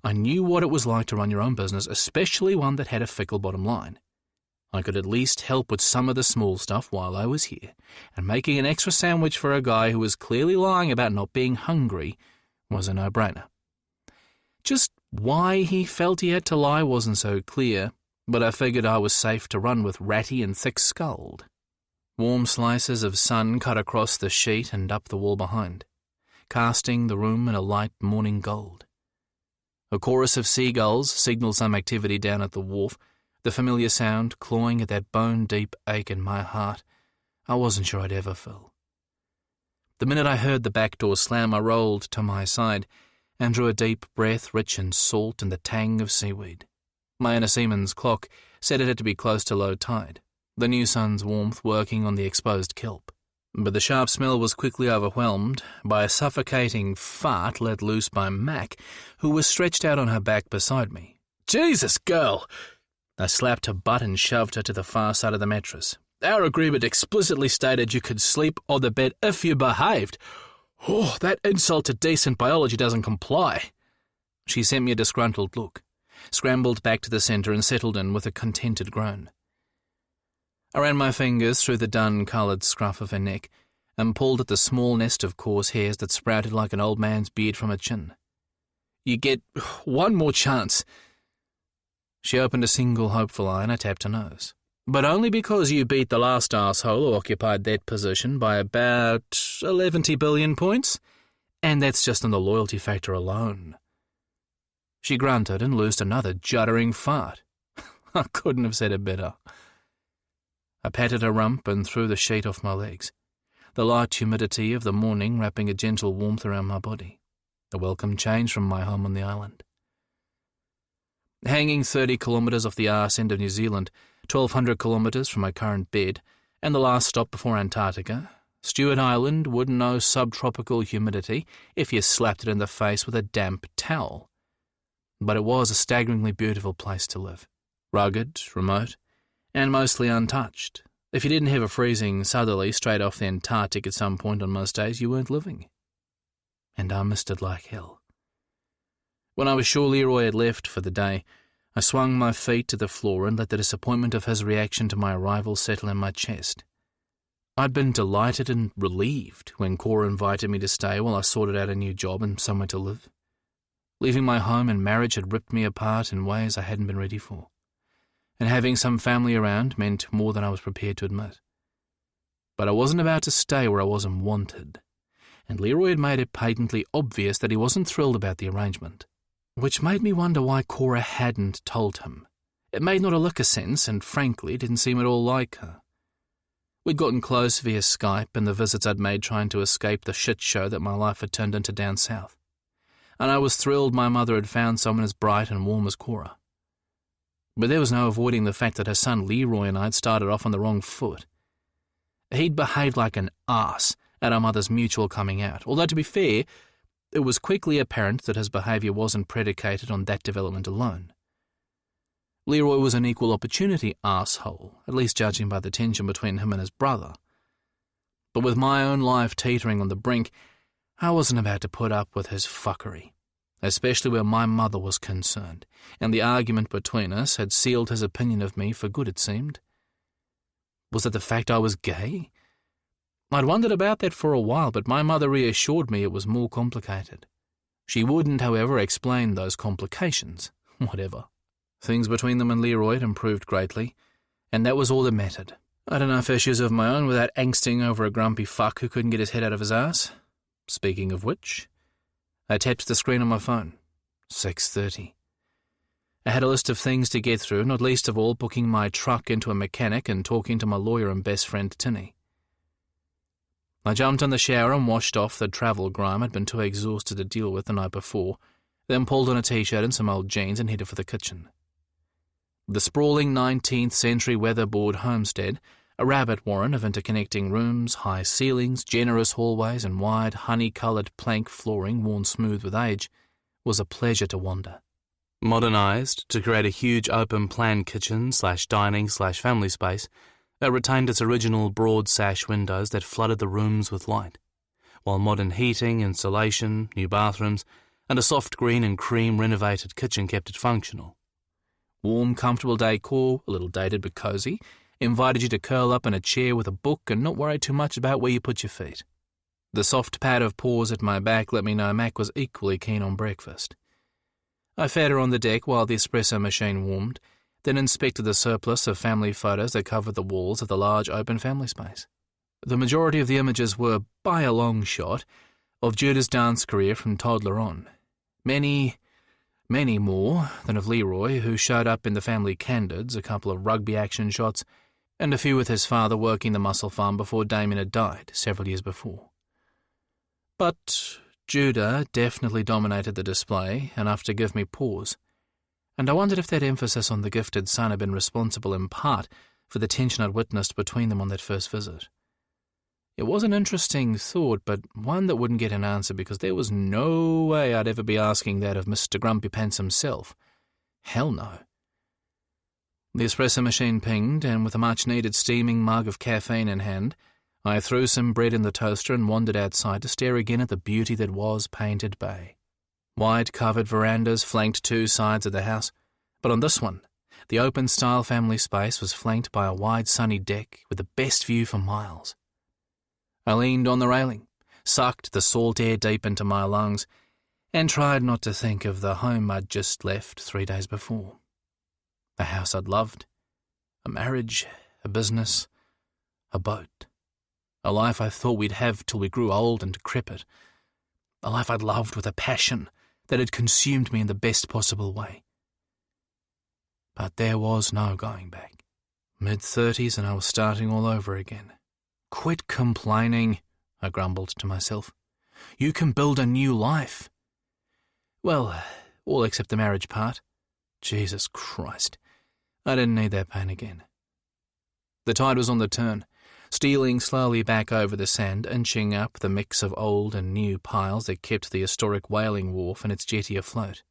Speaker 1: I knew what it was like to run your own business, especially one that had a fickle bottom line. I could at least help with some of the small stuff while I was here, and making an extra sandwich for a guy who was clearly lying about not being hungry was a no-brainer. Just why he felt he had to lie wasn't so clear, but I figured I was safe to run with Ratty and thick-skulled. Warm slices of sun cut across the sheet and up the wall behind, casting the room in a light morning gold. A chorus of seagulls signaled some activity down at the wharf, the familiar sound clawing at that bone-deep ache in my heart I wasn't sure I'd ever feel. The minute I heard the back door slam, I rolled to my side and drew a deep breath rich in salt and the tang of seaweed. My inner seaman's clock said it had to be close to low tide, the new sun's warmth working on the exposed kelp. But the sharp smell was quickly overwhelmed by a suffocating fart let loose by Mac, who was stretched out on her back beside me. "Jesus, girl!" I slapped her butt and shoved her to the far side of the mattress. "Our agreement explicitly stated you could sleep on the bed if you behaved. Oh, that insult to decent biology doesn't comply." She sent me a disgruntled look, scrambled back to the centre and settled in with a contented groan. I ran my fingers through the dun-coloured scruff of her neck and pulled at the small nest of coarse hairs that sprouted like an old man's beard from her chin. "You get one more chance." She opened a single hopeful eye and I tapped her nose. "But only because you beat the last arsehole who occupied that position by about 11 billion points, and that's just on the loyalty factor alone." She grunted and loosed another juddering fart. I couldn't have said it better. I patted her rump and threw the sheet off my legs, the light humidity of the morning wrapping a gentle warmth around my body, a welcome change from my home on the island. Hanging 30 kilometres off the arse end of New Zealand, 1,200 kilometres from my current bed, and the last stop before Antarctica, Stewart Island wouldn't know subtropical humidity if you slapped it in the face with a damp towel. But it was a staggeringly beautiful place to live, rugged, remote, and mostly untouched. If you didn't have a freezing southerly straight off the Antarctic at some point on most days, you weren't living. And I missed it like hell. When I was sure Leroy had left for the day, I swung my feet to the floor and let the disappointment of his reaction to my arrival settle in my chest. I'd been delighted and relieved when Cora invited me to stay while I sorted out a new job and somewhere to live. Leaving my home and marriage had ripped me apart in ways I hadn't been ready for, and having some family around meant more than I was prepared to admit. But I wasn't about to stay where I wasn't wanted, and Leroy had made it patently obvious that he wasn't thrilled about the arrangement, which made me wonder why Cora hadn't told him. It made not a lick of sense, and frankly didn't seem at all like her. We'd gotten close via Skype and the visits I'd made trying to escape the shit show that my life had turned into down south, and I was thrilled my mother had found someone as bright and warm as Cora. But there was no avoiding the fact that her son Leroy and I had started off on the wrong foot. He'd behaved like an arse at our mother's mutual coming out, although to be fair, it was quickly apparent that his behaviour wasn't predicated on that development alone. Leroy was an equal opportunity arsehole, at least judging by the tension between him and his brother. But with my own life teetering on the brink, I wasn't about to put up with his fuckery, especially where my mother was concerned, and the argument between us had sealed his opinion of me for good, it seemed. Was it the fact I was gay? I'd wondered about that for a while, but my mother reassured me it was more complicated. She wouldn't, however, explain those complications. Whatever. Things between them and Leroy had improved greatly, and that was all that mattered. I had enough issues of my own without angsting over a grumpy fuck who couldn't get his head out of his ass. Speaking of which, I tapped the screen on my phone. 6:30. I had a list of things to get through, not least of all booking my truck into a mechanic and talking to my lawyer and best friend Tinny. I jumped in the shower and washed off the travel grime I'd been too exhausted to deal with the night before, then pulled on a t-shirt and some old jeans and headed for the kitchen. The sprawling 19th century weatherboard homestead, a rabbit warren of interconnecting rooms, high ceilings, generous hallways, and wide, honey-coloured plank flooring worn smooth with age, was a pleasure to wander. Modernised to create a huge open-plan kitchen/dining/family space, it retained its original broad sash windows that flooded the rooms with light, while modern heating, insulation, new bathrooms, and a soft green and cream renovated kitchen kept it functional. Warm, comfortable decor, a little dated but cosy, invited you to curl up in a chair with a book and not worry too much about where you put your feet. The soft pad of paws at my back let me know Mac was equally keen on breakfast. I fed her on the deck while the espresso machine warmed, then inspected the surplus of family photos that covered the walls of the large open family space. The majority of the images were, by a long shot, of Judah's dance career from toddler on. Many more than of Leroy, who showed up in the family candids, a couple of rugby action shots, and a few with his father working the mussel farm before Damien had died several years before. But Judah definitely dominated the display, enough to give me pause, and I wondered if that emphasis on the gifted son had been responsible in part for the tension I'd witnessed between them on that first visit. It was an interesting thought, but one that wouldn't get an answer because there was no way I'd ever be asking that of Mr. Grumpy Pants himself. Hell no. The espresso machine pinged, and with a much-needed steaming mug of caffeine in hand, I threw some bread in the toaster and wandered outside to stare again at the beauty that was Painted Bay. Wide covered verandas flanked two sides of the house, but on this one, the open-style family space was flanked by a wide sunny deck with the best view for miles. I leaned on the railing, sucked the salt air deep into my lungs, and tried not to think of the home I'd just left 3 days before. A house I'd loved, a marriage, a business, a boat, a life I thought we'd have till we grew old and decrepit, a life I'd loved with a passion that had consumed me in the best possible way. But there was no going back. Mid-30s and I was starting all over again. "Quit complaining," I grumbled to myself. "You can build a new life." Well, all except the marriage part. Jesus Christ, I didn't need that pain again. The tide was on the turn, stealing slowly back over the sand, inching up the mix of old and new piles that kept the historic whaling wharf and its jetty afloat.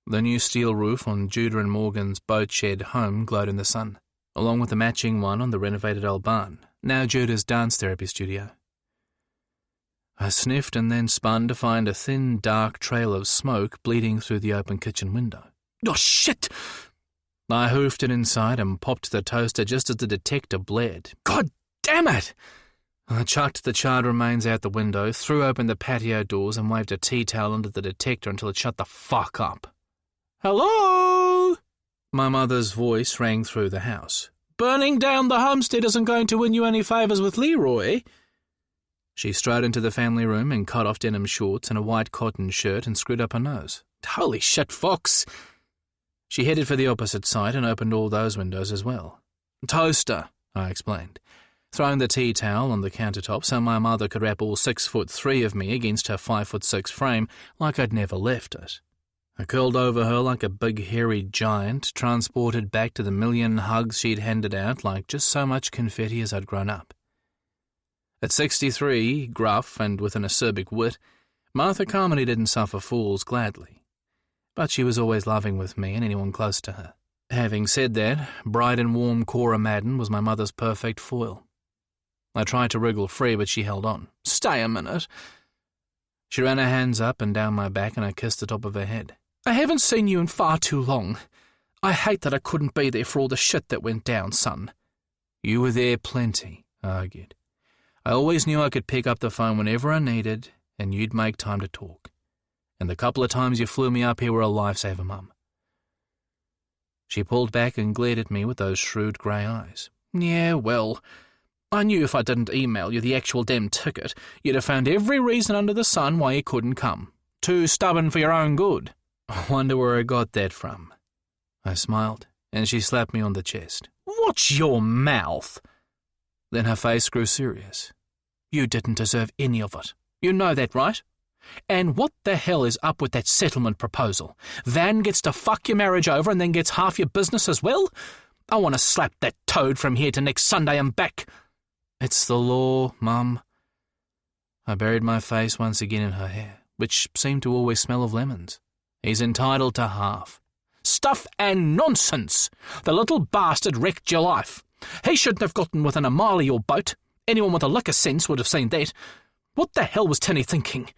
Speaker 1: The new steel roof on Judah and Morgan's boat shed home glowed in the sun, along with the matching one on the renovated old barn, now Judah's dance therapy studio. I sniffed and then spun to find a thin, dark trail of smoke bleeding through the open kitchen window. "Oh, shit!" I hoofed it inside and popped the toaster just as the detector blared. "God damn it!" I chucked the charred remains out the window, threw open the patio doors and waved a tea towel under the detector until it shut the fuck up. "Hello?" My mother's voice rang through the house. "Burning down the homestead isn't going to win you any favours with Leroy." She strode into the family room in cut-off denim shorts and a white cotton shirt and screwed up her nose. "Holy shit, Fox!" She headed for the opposite side and opened all those windows as well. "Toaster," I explained, throwing the tea towel on the countertop so my mother could wrap all 6'3" of me against her 5'6" frame like I'd never left it. I curled over her like a big hairy giant, transported back to the million hugs she'd handed out like just so much confetti as I'd grown up. At 63, gruff and with an acerbic wit, Martha Carmody didn't suffer fools gladly. But she was always loving with me and anyone close to her. Having said that, bright and warm Cora Madden was my mother's perfect foil. I tried to wriggle free, but she held on. "Stay a minute." She ran her hands up and down my back and I kissed the top of her head. "I haven't seen you in far too long. I hate that I couldn't be there for all the shit that went down, son." "You were there plenty," I argued. "I always knew I could pick up the phone whenever I needed, and you'd make time to talk. And the couple of times you flew me up here were a lifesaver, Mum." She pulled back and glared at me with those shrewd grey eyes. "Yeah, well, I knew if I didn't email you the actual damn ticket, you'd have found every reason under the sun why you couldn't come. Too stubborn for your own good." I wonder where I got that from. I smiled, and she slapped me on the chest. "Watch your mouth." Then her face grew serious. "You didn't deserve any of it. You know that, right? And what the hell is up with that settlement proposal? Van gets to fuck your marriage over and then gets half your business as well? I want to slap that toad from here to next Sunday and back. It's the law, Mum. I buried my face once again in her hair, which seemed to always smell of lemons. He's entitled to half. Stuff and nonsense! The little bastard wrecked your life. He shouldn't have gotten within a mile of your boat. Anyone with a lick of sense would have seen that. What the hell was Tinny thinking?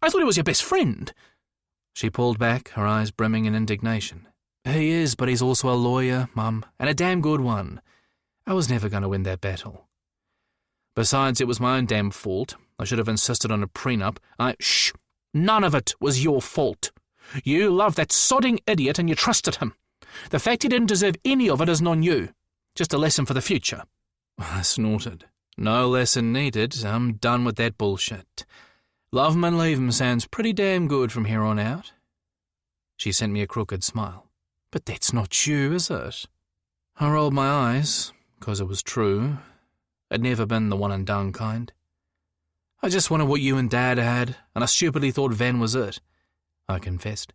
Speaker 1: I thought he was your best friend. She pulled back, her eyes brimming in indignation. He is, but he's also a lawyer, Mum, and a damn good one. I was never going to win that battle. Besides, it was my own damn fault. I should have insisted on a prenup. Shh! None of it was your fault. You loved that sodding idiot and you trusted him. The fact he didn't deserve any of it isn't on you. Just a lesson for the future. I snorted. No lesson needed. I'm done with that bullshit. Love 'em and leave 'em sounds pretty damn good from here on out. She sent me a crooked smile. But that's not you, is it? I rolled my eyes, 'cause it was true. I'd never been the one-and-done kind. I just wanted what you and Dad had, and I stupidly thought Van was it, I confessed,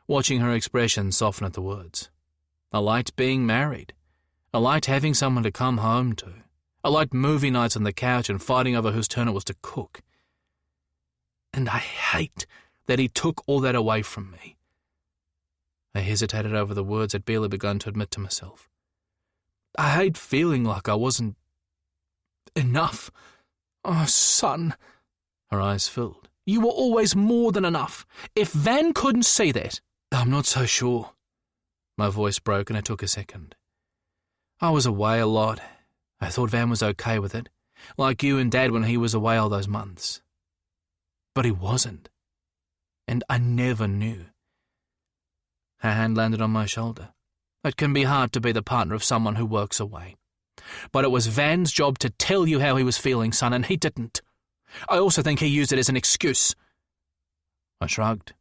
Speaker 1: watching her expression soften at the words. I liked being married. I liked having someone to come home to. I liked movie nights on the couch and fighting over whose turn it was to cook. And I hate that he took all that away from me. I hesitated over the words I'd barely begun to admit to myself. I hate feeling like I wasn't enough. Oh, son. Her eyes filled. You were always more than enough. If Van couldn't see that, I'm not so sure. My voice broke and it took a second. I was away a lot. I thought Van was okay with it, like you and Dad when he was away all those months. But he wasn't. And I never knew. Her hand landed on my shoulder. It can be hard to be the partner of someone who works away. But it was Van's job to tell you how he was feeling, son, and he didn't. I also think he used it as an excuse. I shrugged.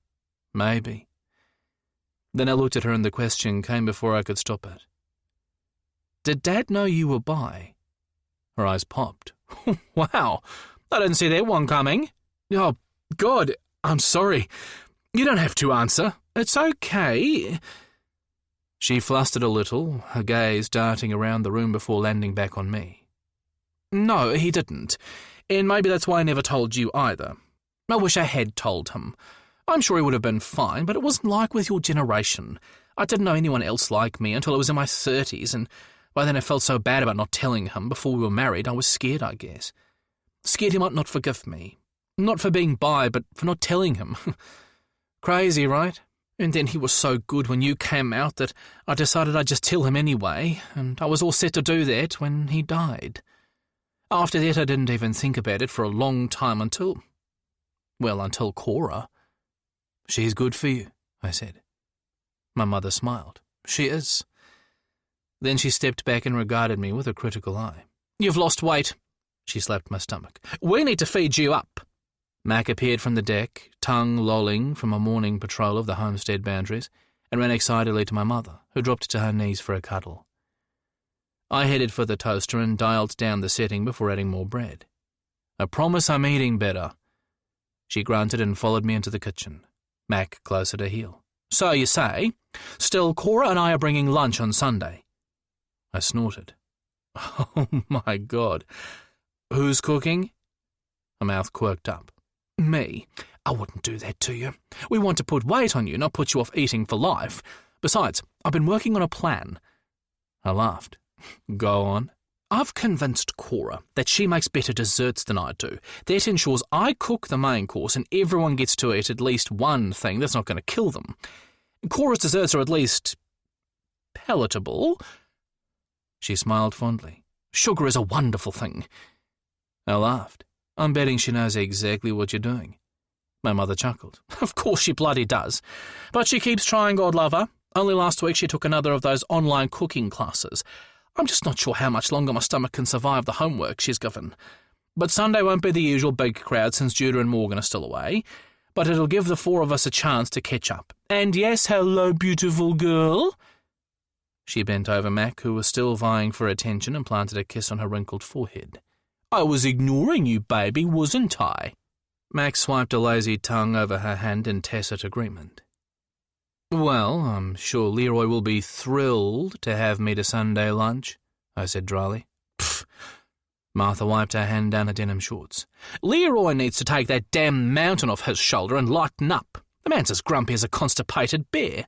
Speaker 1: Maybe. Then I looked at her and the question came before I could stop it. Did Dad know you were bi? Her eyes popped. Wow, I didn't see that one coming. Oh, God, I'm sorry. You don't have to answer. It's okay. She flustered a little, her gaze darting around the room before landing back on me. No, he didn't. And maybe that's why I never told you either. I wish I had told him. I'm sure he would have been fine, but it wasn't like with your generation. I didn't know anyone else like me until I was in my 30s, and by then I felt so bad about not telling him before we were married, I was scared, I guess. Scared he might not forgive me. Not for being bi, but for not telling him. Crazy, right? And then he was so good when you came out that I decided I'd just tell him anyway, and I was all set to do that when he died. After that, I didn't even think about it for a long time until Cora. She's good for you, I said. My mother smiled. She is. Then she stepped back and regarded me with a critical eye. You've lost weight. She slapped my stomach. We need to feed you up. Mac appeared from the deck, tongue lolling from a morning patrol of the homestead boundaries, and ran excitedly to my mother, who dropped to her knees for a cuddle. I headed for the toaster and dialed down the setting before adding more bread. I promise I'm eating better. She grunted and followed me into the kitchen, Mac close at her heel. So you say, still Cora and I are bringing lunch on Sunday. I snorted. Oh my God. Who's cooking? Her mouth quirked up. Me. I wouldn't do that to you. We want to put weight on you, not put you off eating for life. Besides, I've been working on a plan. I laughed. Go on. I've convinced Cora that she makes better desserts than I do. That ensures I cook the main course and everyone gets to eat at least one thing that's not going to kill them. Cora's desserts are at least palatable. She smiled fondly. Sugar is a wonderful thing. I laughed. I'm betting she knows exactly what you're doing. My mother chuckled. Of course she bloody does. But she keeps trying, God love her. Only last week she took another of those online cooking classes. I'm just not sure how much longer my stomach can survive the homework she's given. But Sunday won't be the usual big crowd since Judah and Morgan are still away. But it'll give the four of us a chance to catch up. And yes, hello, beautiful girl. She bent over Mac, who was still vying for attention, and planted a kiss on her wrinkled forehead. I was ignoring you, baby, wasn't I? Max swiped a lazy tongue over her hand in tacit agreement. "Well, I'm sure Leroy will be thrilled to have me to Sunday lunch," I said dryly. "Pfft." Martha wiped her hand down her denim shorts. "Leroy needs to take that damn mountain off his shoulder and lighten up. The man's as grumpy as a constipated bear."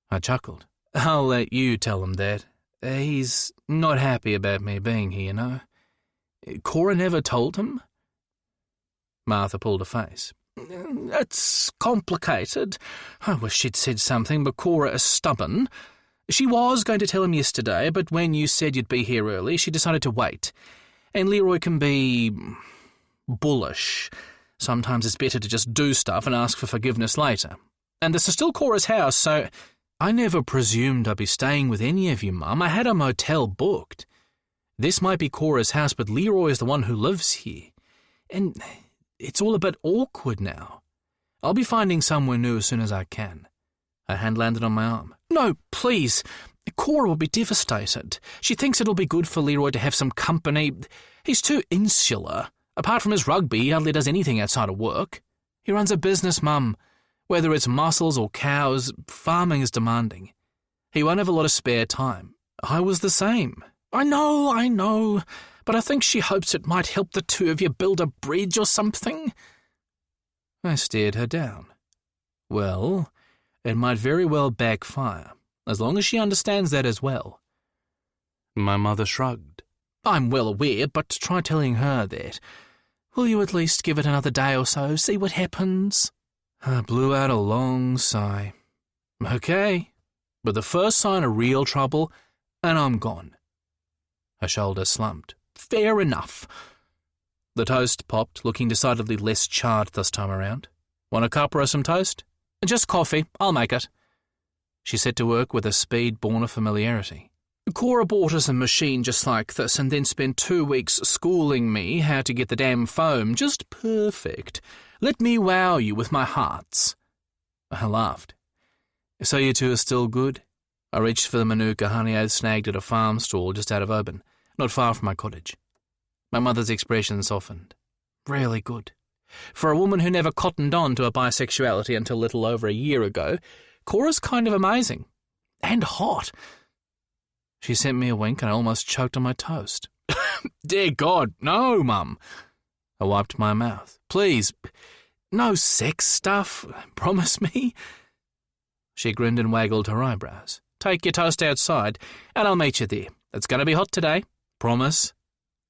Speaker 1: I chuckled. "I'll let you tell him that. He's not happy about me being here, you know. Cora never told him?" Martha pulled a face. "It's complicated. I wish she'd said something, but Cora is stubborn. She was going to tell him yesterday, but when you said you'd be here early, she decided to wait. And Leroy can be bullish. Sometimes it's better to just do stuff and ask for forgiveness later. And this is still Cora's house, so I never presumed I'd be staying with any of you, Mum. I had a motel booked. This might be Cora's house, but Leroy is the one who lives here. And it's all a bit awkward now. I'll be finding somewhere new as soon as I can." Her hand landed on my arm. "No, please. Cora will be devastated. She thinks it'll be good for Leroy to have some company. He's too insular. Apart from his rugby, he hardly does anything outside of work. He runs a business, Mum. Whether it's mussels or cows, farming is demanding. He won't have a lot of spare time. I was the same." I know, but I think she hopes it might help the two of you build a bridge or something." I stared her down. Well, it might very well backfire, as long as she understands that as well. My mother shrugged. "I'm well aware, but try telling her that. Will you at least give it another day or so, see what happens?" I blew out a long sigh. "Okay, but the first sign of real trouble, and I'm gone." Her shoulders slumped. "Fair enough." The toast popped, looking decidedly less charred this time around. "Want a cup or some toast?" "Just coffee. I'll make it." She set to work with a speed born of familiarity. "Cora bought us a machine just like this and then spent 2 weeks schooling me how to get the damn foam just perfect. Let me wow you with my hearts." I laughed. "So you two are still good?" I reached for the manuka honey I'd snagged at a farm stall just out of Oban, not far from my cottage. My mother's expression softened. "Really good. For a woman who never cottoned on to her bisexuality until a little over a year ago, Cora's kind of amazing. And hot." She sent me a wink and I almost choked on my toast. "Dear God, no, Mum." I wiped my mouth. "Please, no sex stuff. Promise me." She grinned and waggled her eyebrows. "Take your toast outside, and I'll meet you there. It's going to be hot today. Promise."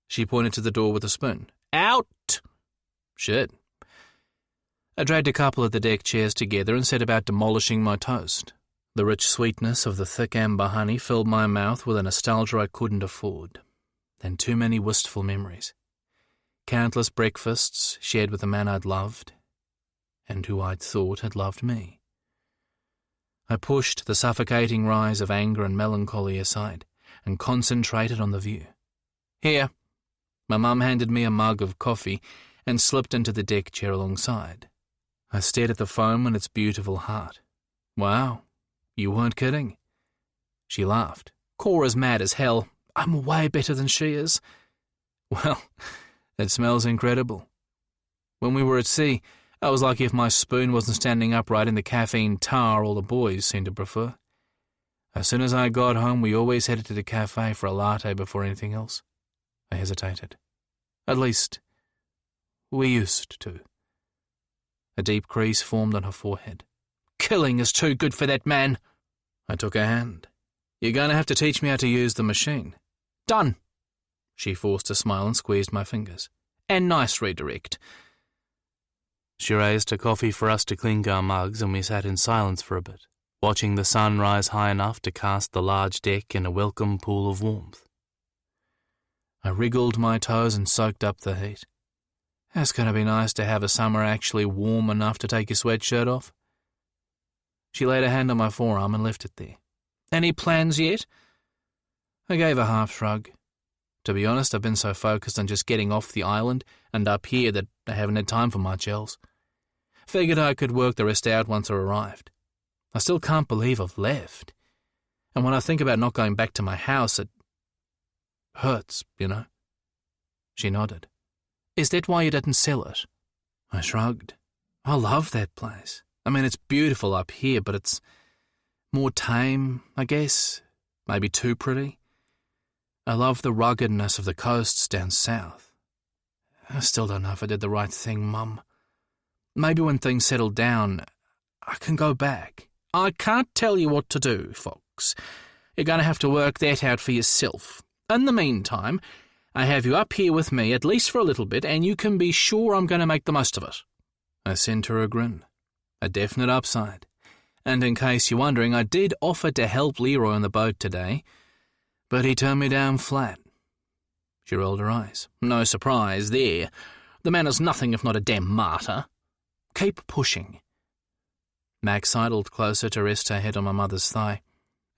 Speaker 1: She pointed to the door with a spoon. "Out!" Shit. I dragged a couple of the deck chairs together and set about demolishing my toast. The rich sweetness of the thick amber honey filled my mouth with a nostalgia I couldn't afford, and too many wistful memories. Countless breakfasts shared with the man I'd loved, and who I'd thought had loved me. I pushed the suffocating rise of anger and melancholy aside and concentrated on the view. "Here." My mum handed me a mug of coffee and slipped into the deck chair alongside. I stared at the foam and its beautiful heart. "Wow, you weren't kidding." She laughed. "Cora's mad as hell. I'm way better than she is." "Well, it smells incredible. When we were at sea, I was lucky if my spoon wasn't standing upright in the caffeine tar all the boys seemed to prefer. As soon as I got home, we always headed to the cafe for a latte before anything else." I hesitated. "At least, we used to." A deep crease formed on her forehead. "Killing is too good for that man." I took her hand. "You're going to have to teach me how to use the machine." "Done." She forced a smile and squeezed my fingers. "And nice redirect." She raised a coffee for us to clink our mugs, and we sat in silence for a bit, watching the sun rise high enough to cast the large deck in a welcome pool of warmth. I wriggled my toes and soaked up the heat. It's going to be nice to have a summer actually warm enough to take your sweatshirt off. She laid a hand on my forearm and left it there. "Any plans yet?" I gave a half shrug. To be honest, I've been so focused on just getting off the island and up here that I haven't had time for much else. Figured I could work the rest out once I arrived. I still can't believe I've left. And when I think about not going back to my house, it hurts, you know. She nodded. "Is that why you didn't sell it?" I shrugged. I love that place. I mean, it's beautiful up here, but it's more tame, I guess. Maybe too pretty. I love the ruggedness of the coasts down south. I still don't know if I did the right thing, Mum. Maybe when things settle down, I can go back. I can't tell you what to do, Fox. You're going to have to work that out for yourself. In the meantime, I have you up here with me, at least for a little bit, and you can be sure I'm going to make the most of it. I sent her a grin. A definite upside. And in case you're wondering, I did offer to help Leroy on the boat today, but he turned me down flat. She rolled her eyes. No surprise there. The man is nothing if not a damn martyr. Keep pushing. Max sidled closer to rest her head on my mother's thigh,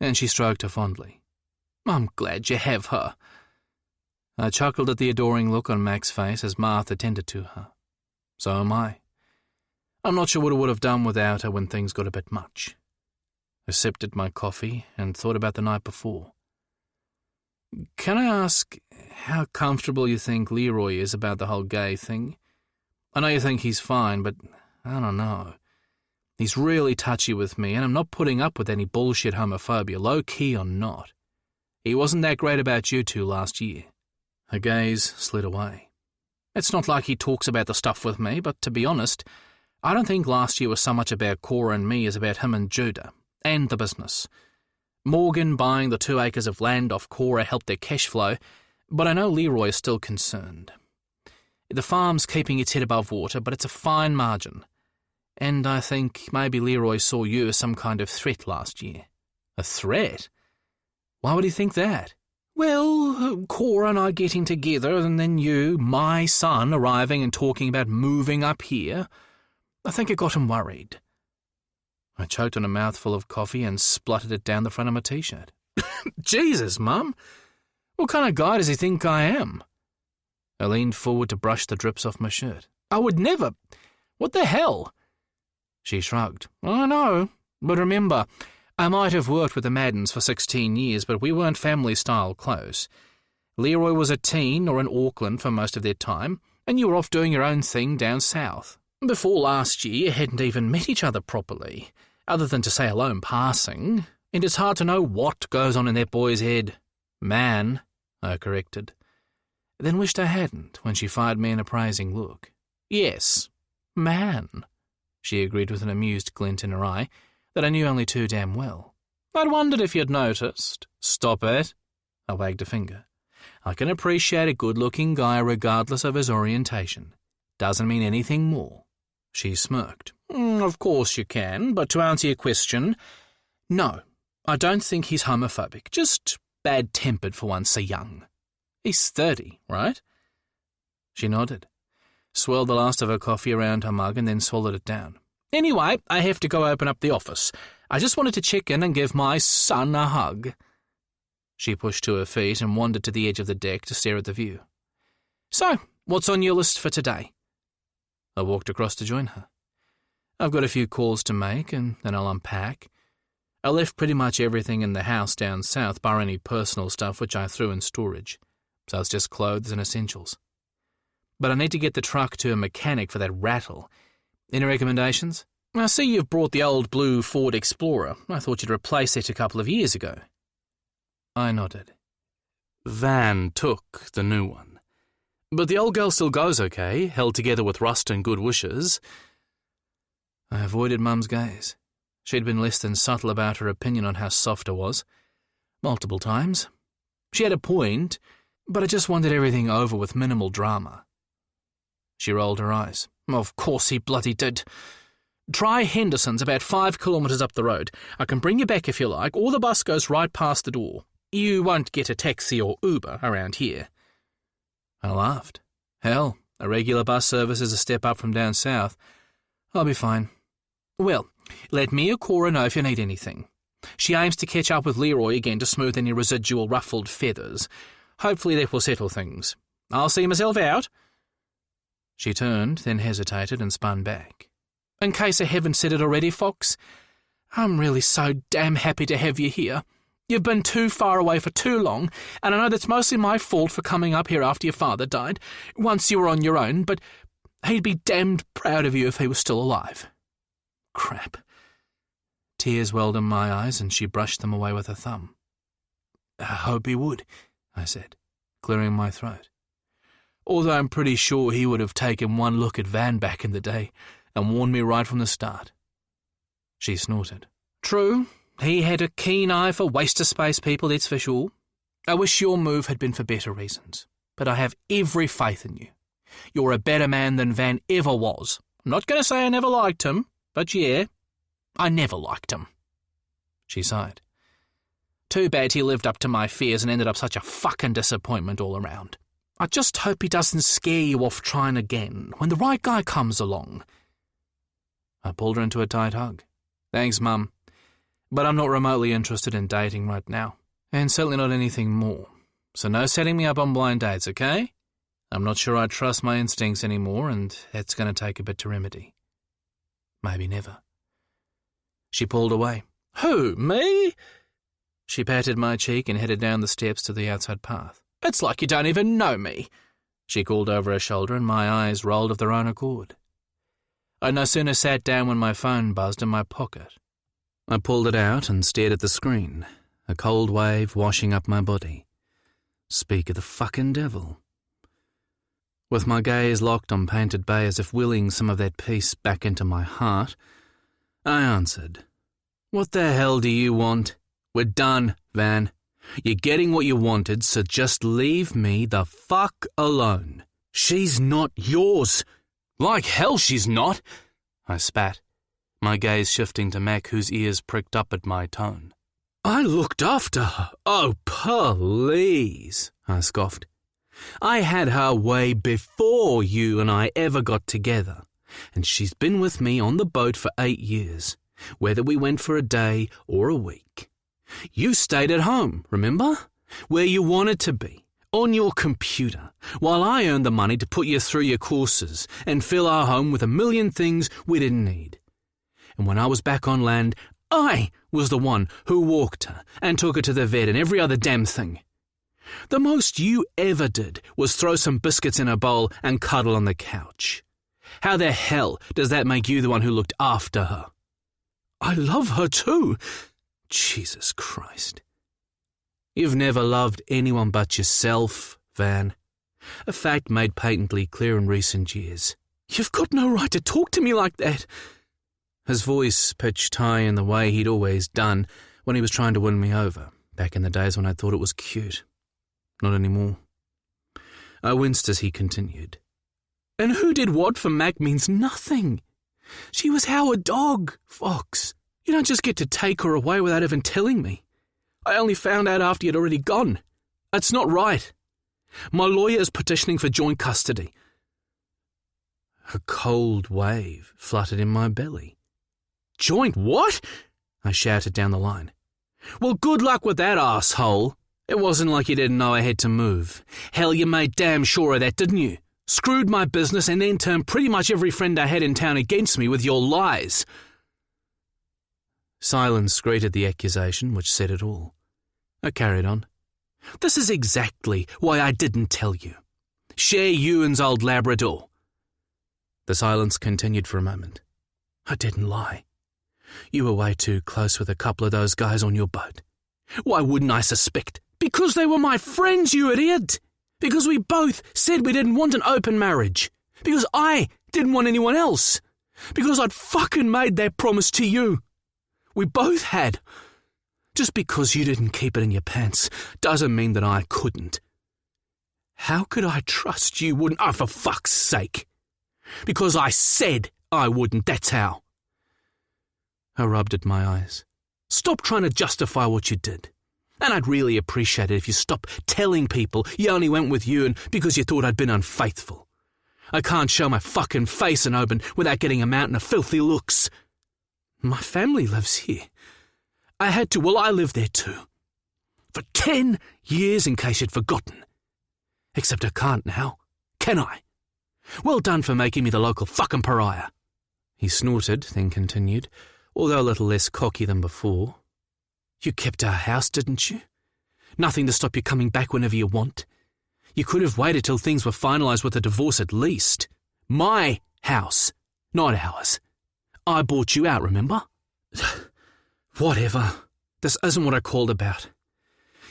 Speaker 1: and she stroked her fondly. I'm glad you have her. I chuckled at the adoring look on Mac's face as Martha tended to her. So am I. I'm not sure what I would have done without her when things got a bit much. I sipped at my coffee and thought about the night before. Can I ask how comfortable you think Leroy is about the whole gay thing? I know you think he's fine, but I don't know. He's really touchy with me, and I'm not putting up with any bullshit homophobia, low-key or not. He wasn't that great about you two last year. Her gaze slid away. It's not like he talks about the stuff with me, but to be honest, I don't think last year was so much about Cora and me as about him and Judah, and the business. Morgan buying the 2 acres of land off Cora helped their cash flow, but I know Leroy is still concerned. The farm's keeping its head above water, but it's a fine margin. And I think maybe Leroy saw you as some kind of threat last year. A threat? Why would he think that? Well, Cora and I getting together, and then you, my son, arriving and talking about moving up here. I think it got him worried. I choked on a mouthful of coffee and spluttered it down the front of my t-shirt. Jesus, Mum! What kind of guy does he think I am? I leaned forward to brush the drips off my shirt. I would never... What the hell? She shrugged. I know, but remember, I might have worked with the Maddens for 16 years, but we weren't family-style close. Leroy was a teen or in Auckland for most of their time, and you were off doing your own thing down south. Before last year, you hadn't even met each other properly, other than to say hello in passing, and it's hard to know what goes on in that boy's head. Man, I corrected. Then wished I hadn't when she fired me an appraising look. Yes, man, she agreed with an amused glint in her eye that I knew only too damn well. I'd wondered if you'd noticed. Stop it. I wagged a finger. I can appreciate a good-looking guy regardless of his orientation. Doesn't mean anything more. She smirked. Of course you can, but to answer your question, no, I don't think he's homophobic, just bad-tempered for one so young. He's 30, right? She nodded, swirled the last of her coffee around her mug and then swallowed it down. Anyway, I have to go open up the office. I just wanted to check in and give my son a hug. She pushed to her feet and wandered to the edge of the deck to stare at the view. So, what's on your list for today? I walked across to join her. I've got a few calls to make and then I'll unpack. I left pretty much everything in the house down south, bar any personal stuff which I threw in storage, so it's just clothes and essentials. But I need to get the truck to a mechanic for that rattle. Any recommendations? I see you've brought the old blue Ford Explorer. I thought you'd replace it a couple of years ago. I nodded. Van took the new one. But the old girl still goes okay, held together with rust and good wishes. I avoided Mum's gaze. She'd been less than subtle about her opinion on how soft I was. Multiple times. She had a point, but I just wanted everything over with minimal drama. She rolled her eyes. Of course he bloody did. Try Henderson's about 5 kilometres up the road. I can bring you back if you like, or the bus goes right past the door. You won't get a taxi or Uber around here. I laughed. Hell, a regular bus service is a step up from down south. I'll be fine. Well, let me or Cora know if you need anything. She aims to catch up with Leroy again to smooth any residual ruffled feathers. Hopefully that will settle things. I'll see myself out. She turned, then hesitated and spun back. In case I haven't said it already, Fox, I'm really so damn happy to have you here. You've been too far away for too long, and I know that's mostly my fault for coming up here after your father died, once you were on your own, but He'd be damned proud of you if he was still alive. Crap. Tears welled in my eyes and she brushed them away with her thumb. I hope he would, I said, clearing my throat. Although I'm pretty sure he would have taken one look at Van back in the day and warned me right from the start. She snorted. True, he had a keen eye for waste-of-space people, that's for sure. I wish your move had been for better reasons, but I have every faith in you. You're a better man than Van ever was. I'm not going to say I never liked him, but yeah, I never liked him. She sighed. Too bad he lived up to my fears and ended up such a fucking disappointment all around. I just hope he doesn't scare you off trying again when the right guy comes along. I pulled her into a tight hug. Thanks, Mum, but I'm not remotely interested in dating right now, and certainly not anything more. So no setting me up on blind dates, okay? I'm not sure I trust my instincts anymore, and that's going to take a bit to remedy. Maybe never. She pulled away. Who, me? She patted my cheek and headed down the steps to the outside path. It's like you don't even know me, she called over her shoulder, and my eyes rolled of their own accord. I no sooner sat down when my phone buzzed in my pocket. I pulled it out and stared at the screen, a cold wave washing up my body. Speak of the fucking devil. With my gaze locked on Painted Bay as if willing some of that peace back into my heart, I answered, What the hell do you want? We're done, Van. You're getting what you wanted, so just leave me the fuck alone. She's not yours. Like hell she's not, I spat, my gaze shifting to Mac, whose ears pricked up at my tone. I looked after her. Oh, please, I scoffed. I had her way before you and I ever got together, and she's been with me on the boat for 8 years, whether we went for a day or a week. You stayed at home, remember? Where you wanted to be, on your computer, while I earned the money to put you through your courses and fill our home with a million things we didn't need. And when I was back on land, I was the one who walked her and took her to the vet and every other damn thing. The most you ever did was throw some biscuits in a bowl and cuddle on the couch. How the hell does that make you the one who looked after her? I love her too. Jesus Christ. You've never loved anyone but yourself, Van. A fact made patently clear in recent years. You've got no right to talk to me like that. His voice pitched high in the way he'd always done when he was trying to win me over, back in the days when I thought it was cute. Not anymore. I winced as he continued. And who did what for Mac means nothing. She was our dog, Fox. You don't just get to take her away without even telling me. I only found out after you'd already gone. That's not right. My lawyer is petitioning for joint custody. A cold wave fluttered in my belly. Joint what? I shouted down the line. Well, good luck with that, asshole. It wasn't like you didn't know I had to move. Hell, you made damn sure of that, didn't you? Screwed my business and then turned pretty much every friend I had in town against me with your lies. Silence greeted the accusation, which said it all. I carried on. This is exactly why I didn't tell you. Share Ewan's old Labrador. The silence continued for a moment. I didn't lie. You were way too close with a couple of those guys on your boat. Why wouldn't I suspect? Because they were my friends, you idiot! Because we both said we didn't want an open marriage. Because I didn't want anyone else. Because I'd fucking made that promise to you. We both had. Just because you didn't keep it in your pants doesn't mean that I couldn't. How could I trust you wouldn't? Oh, for fuck's sake. Because I said I wouldn't, that's how. I rubbed at my eyes. Stop trying to justify what you did. And I'd really appreciate it if you stopped telling people you only went with Ewan because you thought I'd been unfaithful. I can't show my fucking face in open without getting a mountain of filthy looks. My family lives here. I had to, well, I live there too. For 10 years, in case you'd forgotten. Except I can't now, can I? Well done for making me the local fucking pariah. He snorted, then continued, although a little less cocky than before. You kept our house, didn't you? Nothing to stop you coming back whenever you want. You could have waited till things were finalised with a divorce at least. My house, not ours. I bought you out, remember? Whatever. This isn't what I called about.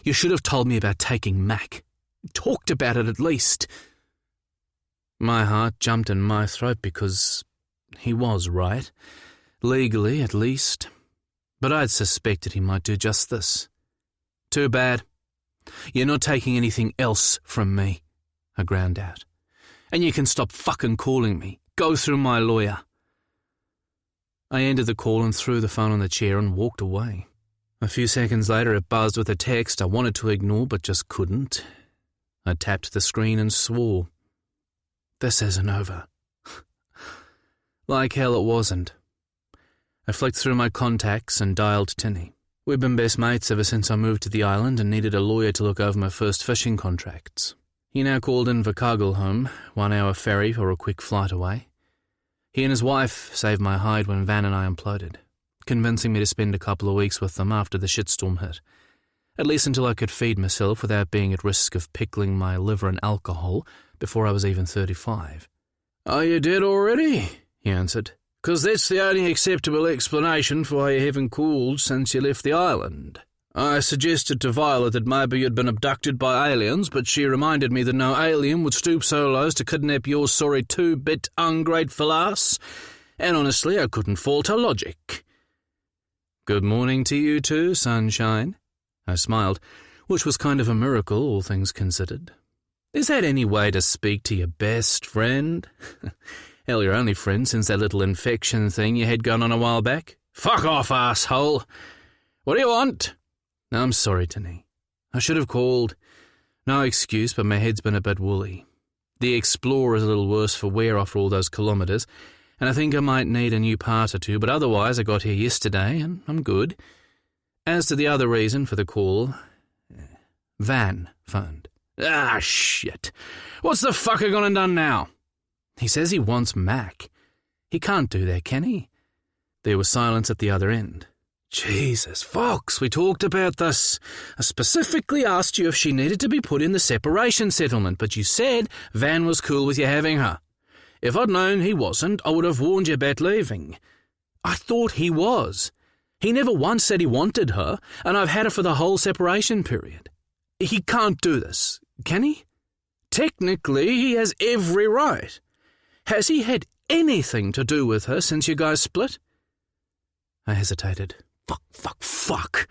Speaker 1: You should have told me about taking Mac. Talked about it at least. My heart jumped in my throat because he was right. Legally, at least. But I'd suspected he might do just this. Too bad. You're not taking anything else from me, I ground out. And you can stop fucking calling me. Go through my lawyer. I ended the call and threw the phone on the chair and walked away. A few seconds later it buzzed with a text I wanted to ignore but just couldn't. I tapped the screen and swore. This isn't over. Like hell it wasn't. I flicked through my contacts and dialed Tinny. We've been best mates ever since I moved to the island and needed a lawyer to look over my first fishing contracts. He now called in Invercargill 1-hour ferry for a quick flight away. He and his wife saved my hide when Van and I imploded, convincing me to spend a couple of weeks with them after the shitstorm hit, at least until I could feed myself without being at risk of pickling my liver in alcohol before I was even 35. "Are you dead already?" he answered. "'Cause that's the only acceptable explanation for why you haven't called since you left the island. I suggested to Violet that maybe you'd been abducted by aliens, but she reminded me that no alien would stoop so low as to kidnap your sorry two-bit ungrateful ass, and honestly I couldn't fault her logic." "Good morning to you too, sunshine," I smiled, which was kind of a miracle, all things considered. "Is that any way to speak to your best friend?" "Hell, your only friend since that little infection thing you had going on a while back." "Fuck off, asshole. What do you want?" "I'm sorry, Tinny. I should have called. No excuse, but my head's been a bit woolly. The Explorer's a little worse for wear after all those kilometres, and I think I might need a new part or two, but otherwise I got here yesterday, and I'm good. As to the other reason for the call, Van phoned." "Ah, shit. What's the fucker gone and done now?" "He says he wants Mac. He can't do that, can he?" There was silence at the other end. "Jesus, Fox, we talked about this. I specifically asked you if she needed to be put in the separation settlement, but you said Van was cool with you having her. If I'd known he wasn't, I would have warned you about leaving. I thought he was. He never once said he wanted her, and I've had her for the whole separation period. He can't do this, can he? Technically, he has every right. Has he had anything to do with her since you guys split?" I hesitated. Fuck.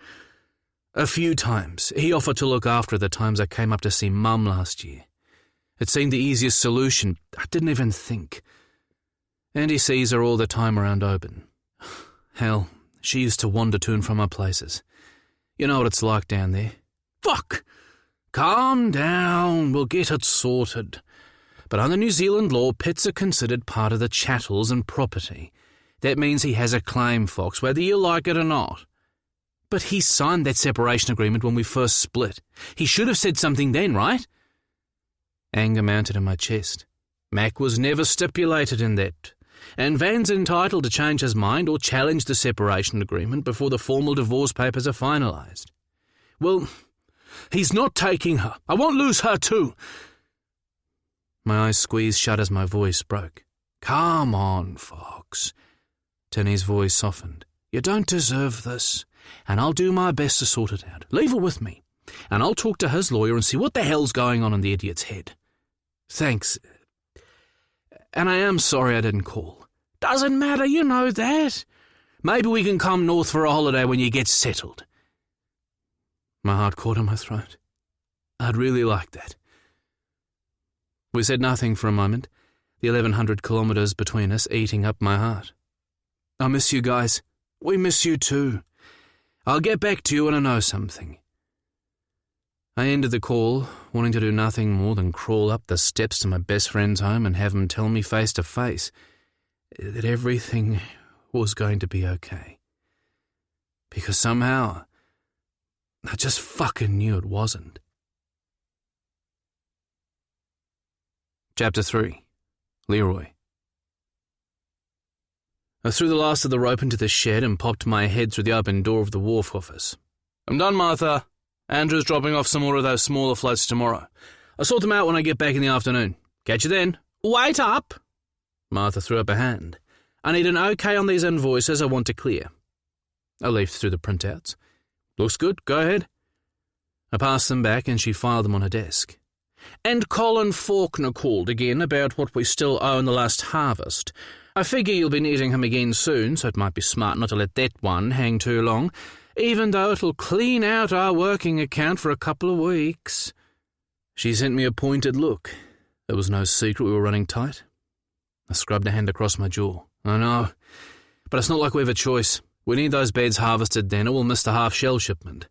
Speaker 1: "A few times. He offered to look after the times I came up to see Mum last year. It seemed the easiest solution. I didn't even think. And he sees her all the time around Oban. Hell, she used to wander to and from our places. You know what it's like down there." "Fuck! Calm down, we'll get it sorted. But under New Zealand law, pets are considered part of the chattels and property. That means he has a claim, Fox, whether you like it or not." "But he signed that separation agreement when we first split. He should have said something then, right?" Anger mounted in my chest. "Mac was never stipulated in that. And Van's entitled to change his mind or challenge the separation agreement before the formal divorce papers are finalised." "Well, he's not taking her. I won't lose her too." My eyes squeezed shut as my voice broke. "Come on, Fox." Tinny's voice softened. "You don't deserve this, and I'll do my best to sort it out. Leave it with me, and I'll talk to his lawyer and see what the hell's going on in the idiot's head." "Thanks. And I am sorry I didn't call." "Doesn't matter, you know that. Maybe we can come north for a holiday when you get settled." My heart caught in my throat. I'd really like that. We said nothing for a moment, the 1,100 kilometres between us eating up my heart. "I miss you guys." "We miss you too. I'll get back to you when I know something." I ended the call, wanting to do nothing more than crawl up the steps to my best friend's home and have him tell me face to face that everything was going to be okay. Because somehow, I just fucking knew it wasn't. Chapter 3. Leroy. I threw the last of the rope into the shed and popped my head through the open door of the wharf office. "I'm done, Martha. Andrew's dropping off some more of those smaller floats tomorrow. I'll sort them out when I get back in the afternoon. Catch you then." "Wait up!" Martha threw up a hand. I need an OK on these invoices I want to clear. I leafed through the printouts. Looks good, go ahead. I passed them back and she filed them on her desk. And Colin Faulkner called again about what we still owe in the last harvest. I figure you'll be needing him again soon, so it might be smart not to let that one hang too long, even though it'll clean out our working account for a couple of weeks. She sent me a pointed look. There was no secret we were running tight. I scrubbed a hand across my jaw. I know, but it's not like we have a choice. We need those beds harvested then, or we'll miss the half-shell shipment.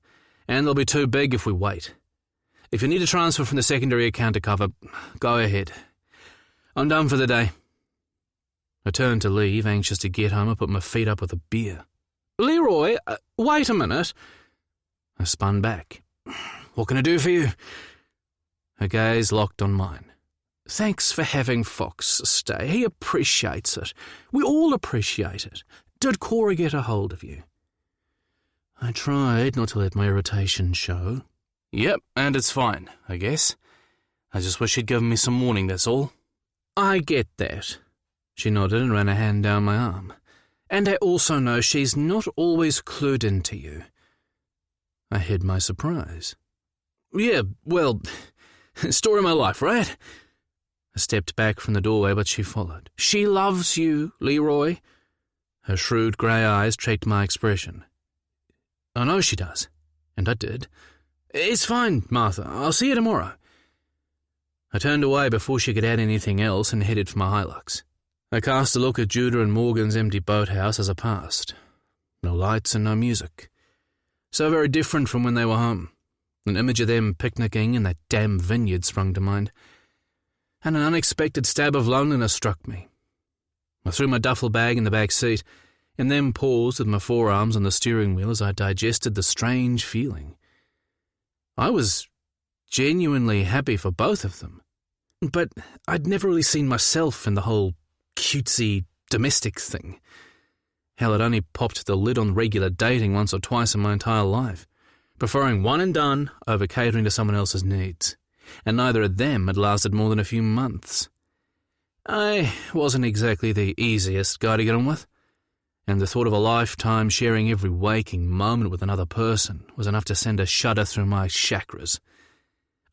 Speaker 1: And they'll be too big if we wait. If you need a transfer from the secondary account to cover, go ahead. I'm done for the day. I turned to leave, anxious to get home and put my feet up with a beer. Leroy, wait a minute. I spun back. What can I do for you? Her gaze locked on mine. Thanks for having Fox stay. He appreciates it. We all appreciate it. Did Cora get a hold of you? I tried not to let my irritation show. Yep, and it's fine, I guess. I just wish she'd given me some warning, that's all. I get that. She nodded and ran a hand down my arm. And I also know she's not always clued into you. I hid my surprise. Yeah, well, story of my life, right? I stepped back from the doorway, but she followed. She loves you, Leroy. Her shrewd grey eyes tracked my expression. I know she does. And I did. It's fine, Martha. I'll see you tomorrow. I turned away before she could add anything else and headed for my Hilux. I cast a look at Judah and Morgan's empty boathouse as I passed. No lights and no music. So very different from when they were home. An image of them picnicking in that damn vineyard sprung to mind. And an unexpected stab of loneliness struck me. I threw my duffel bag in the back seat, and then paused with my forearms on the steering wheel as I digested the strange feeling. I was genuinely happy for both of them, but I'd never really seen myself in the whole cutesy domestic thing. Hell, I'd only popped the lid on regular dating once or twice in my entire life, preferring one and done over catering to someone else's needs, and neither of them had lasted more than a few months. I wasn't exactly the easiest guy to get on with, and the thought of a lifetime sharing every waking moment with another person was enough to send a shudder through my chakras.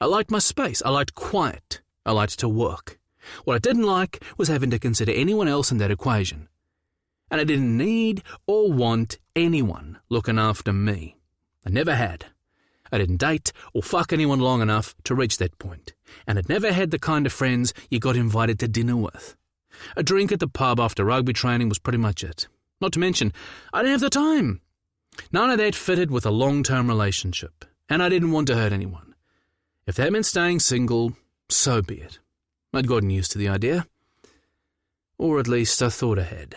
Speaker 1: I liked my space, I liked quiet, I liked to work. What I didn't like was having to consider anyone else in that equation. And I didn't need or want anyone looking after me. I never had. I didn't date or fuck anyone long enough to reach that point, and I'd never had the kind of friends you got invited to dinner with. A drink at the pub after rugby training was pretty much it. Not to mention, I didn't have the time. None of that fitted with a long-term relationship, and I didn't want to hurt anyone. If that meant staying single, so be it. I'd gotten used to the idea. Or at least I thought I had.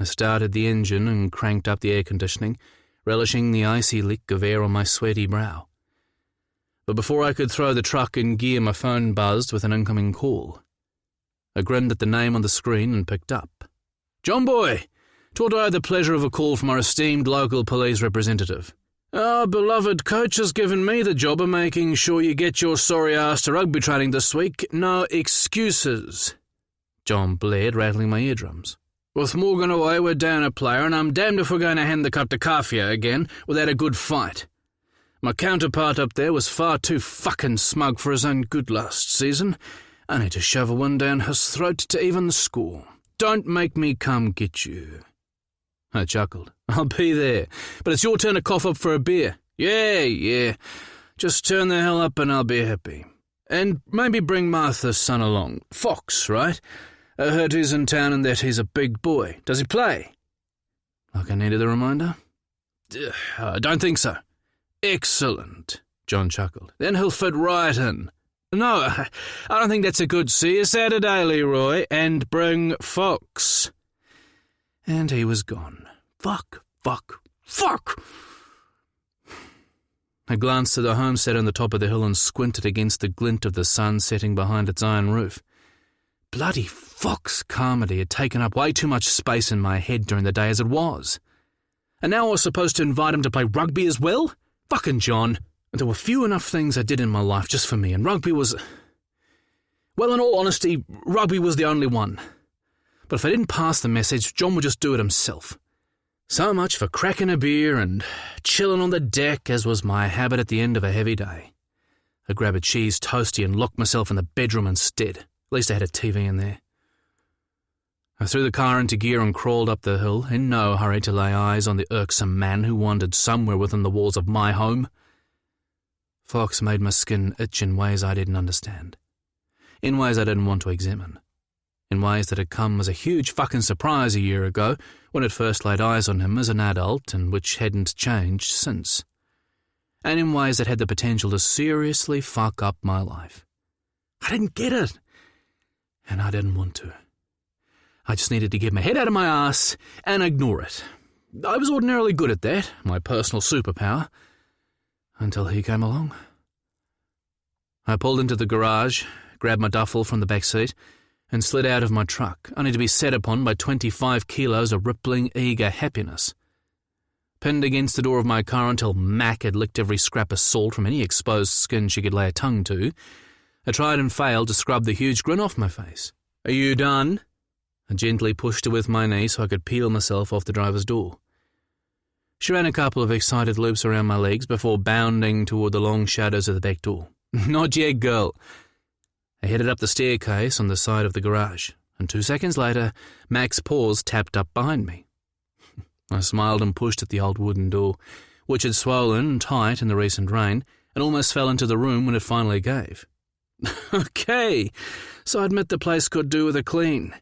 Speaker 1: I started the engine and cranked up the air conditioning, relishing the icy lick of air on my sweaty brow. But before I could throw the truck in gear, my phone buzzed with an incoming call. I grinned at the name on the screen and picked up. John Boy! Thought I had the pleasure of a call from our esteemed local police representative. Our beloved coach has given me the job of making sure you get your sorry ass to rugby training this week. No excuses. John blared, rattling my eardrums. With Morgan away, we're down a player, and I'm damned if we're going to hand the cup to Kafia again without a good fight. My counterpart up there was far too fucking smug for his own good last season. I need to shove one down his throat to even the score. Don't make me come get you. I chuckled. I'll be there, but it's your turn to cough up for a beer. Yeah. Just turn the hell up and I'll be happy. And maybe bring Martha's son along. Fox, right? I heard he's in town and that he's a big boy. Does he play? Like I needed a reminder? I don't think so. Excellent, John chuckled. Then he'll fit right in. No, I don't think that's a good see you Saturday, Leroy, and bring Fox. And he was gone. Fuck. I glanced to the homestead on the top of the hill and squinted against the glint of the sun setting behind its iron roof. Bloody Fox comedy had taken up way too much space in my head during the day as it was. And now I was supposed to invite him to play rugby as well? Fucking John. There were few enough things I did in my life just for me, and rugby was... Well, in all honesty, rugby was the only one. But if I didn't pass the message, John would just do it himself. So much for cracking a beer and chilling on the deck, as was my habit at the end of a heavy day. I'd grab a cheese toastie and lock myself in the bedroom instead. At least I had a TV in there. I threw the car into gear and crawled up the hill, in no hurry to lay eyes on the irksome man who wandered somewhere within the walls of my home. Fox made my skin itch in ways I didn't understand. In ways I didn't want to examine. In ways that had come as a huge fucking surprise a year ago when I'd first laid eyes on him as an adult and which hadn't changed since. And in ways that had the potential to seriously fuck up my life. I didn't get it. And I didn't want to. I just needed to get my head out of my ass and ignore it. I was ordinarily good at that, my personal superpower, until he came along. I pulled into the garage, grabbed my duffel from the back seat, and slid out of my truck, only to be set upon by 25 kilos of rippling, eager happiness. Pinned against the door of my car until Mac had licked every scrap of salt from any exposed skin she could lay a tongue to, I tried and failed to scrub the huge grin off my face. "Are you done?" I gently pushed her with my knee so I could peel myself off the driver's door. She ran a couple of excited loops around my legs before bounding toward the long shadows of the back door. "Not yet, girl." I headed up the staircase on the side of the garage, and 2 seconds later, Mac's paws tapped up behind me. I smiled and pushed at the old wooden door, which had swollen tight in the recent rain, and almost fell into the room when it finally gave. "Okay, so I admit the place could do with a clean."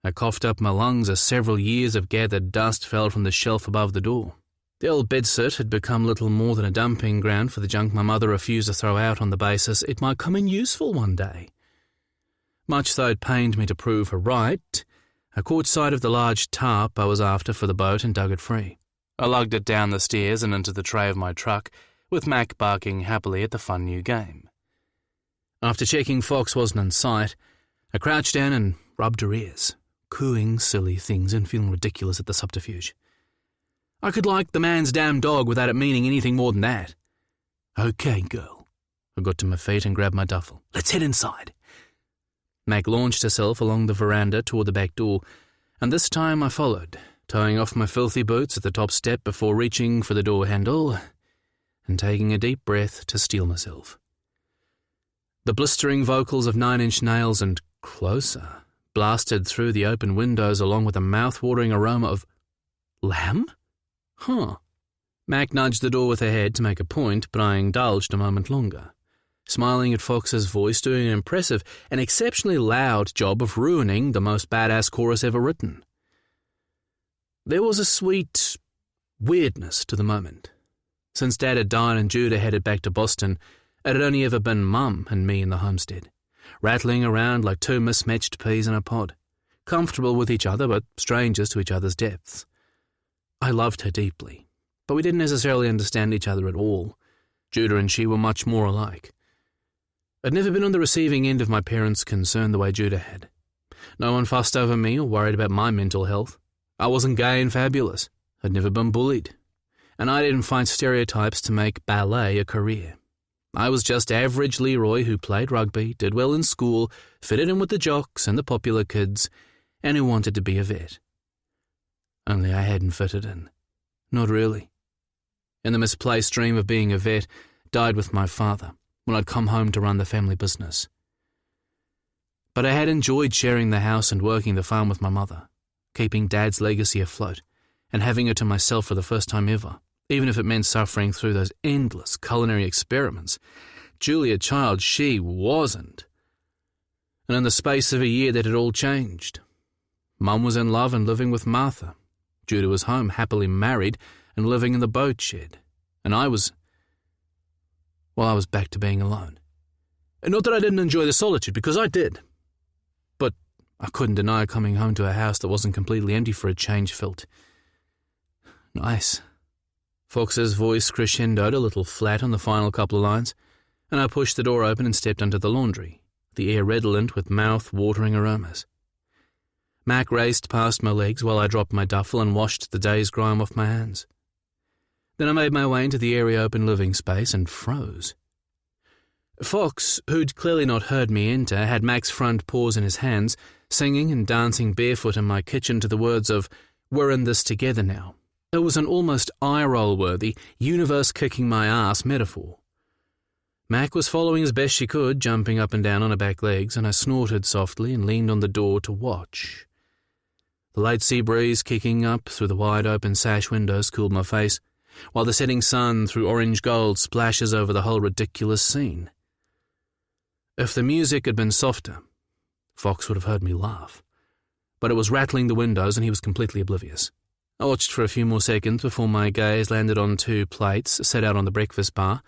Speaker 1: I coughed up my lungs as several years of gathered dust fell from the shelf above the door. The old bedsit had become little more than a dumping ground for the junk my mother refused to throw out on the basis it might come in useful one day. Much though it pained me to prove her right, I caught sight of the large tarp I was after for the boat and dug it free. I lugged it down the stairs and into the tray of my truck, with Mac barking happily at the fun new game. After checking Fox wasn't in sight, I crouched down and rubbed her ears, cooing silly things and feeling ridiculous at the subterfuge. I could like the man's damn dog without it meaning anything more than that. "Okay, girl." I got to my feet and grabbed my duffel. "Let's head inside." Mac launched herself along the veranda toward the back door, and this time I followed, tying off my filthy boots at the top step before reaching for the door handle and taking a deep breath to steel myself. The blistering vocals of 9 Inch Nails and "Closer" blasted through the open windows along with a mouth-watering aroma of lamb? Huh. Mac nudged the door with her head to make a point, but I indulged a moment longer, smiling at Fox's voice doing an impressive and exceptionally loud job of ruining the most badass chorus ever written. There was a sweet weirdness to the moment. Since Dad had died and Judah headed back to Boston, it had only ever been Mum and me in the homestead, rattling around like two mismatched peas in a pod, comfortable with each other but strangers to each other's depths. I loved her deeply, but we didn't necessarily understand each other at all. Judah and she were much more alike. I'd never been on the receiving end of my parents' concern the way Judah had. No one fussed over me or worried about my mental health. I wasn't gay and fabulous. I'd never been bullied. And I didn't find stereotypes to make ballet a career. I was just average Leroy who played rugby, did well in school, fitted in with the jocks and the popular kids, and who wanted to be a vet. Only I hadn't fitted in. Not really. And the misplaced dream of being a vet died with my father when I'd come home to run the family business. But I had enjoyed sharing the house and working the farm with my mother, keeping Dad's legacy afloat, and having her to myself for the first time ever, even if it meant suffering through those endless culinary experiments. Julia Child, she wasn't. And in the space of a year that had all changed. Mum was in love and living with Martha. Judah was home, happily married, and living in the boat shed. And I was back to being alone. And not that I didn't enjoy the solitude, because I did. But I couldn't deny coming home to a house that wasn't completely empty for a change felt nice. Fox's voice crescendoed a little flat on the final couple of lines, and I pushed the door open and stepped into the laundry, the air redolent with mouth-watering aromas. Mac raced past my legs while I dropped my duffel and washed the day's grime off my hands. Then I made my way into the airy open living space and froze. Fox, who'd clearly not heard me enter, had Mac's front paws in his hands, singing and dancing barefoot in my kitchen to the words of "We're in this together now." It was an almost eye-roll-worthy, universe-kicking-my-ass metaphor. Mac was following as best she could, jumping up and down on her back legs, and I snorted softly and leaned on the door to watch. The late sea breeze kicking up through the wide-open sash windows cooled my face, while the setting sun threw orange gold splashes over the whole ridiculous scene. If the music had been softer, Fox would have heard me laugh, but it was rattling the windows and he was completely oblivious. I watched for a few more seconds before my gaze landed on 2 plates set out on the breakfast bar,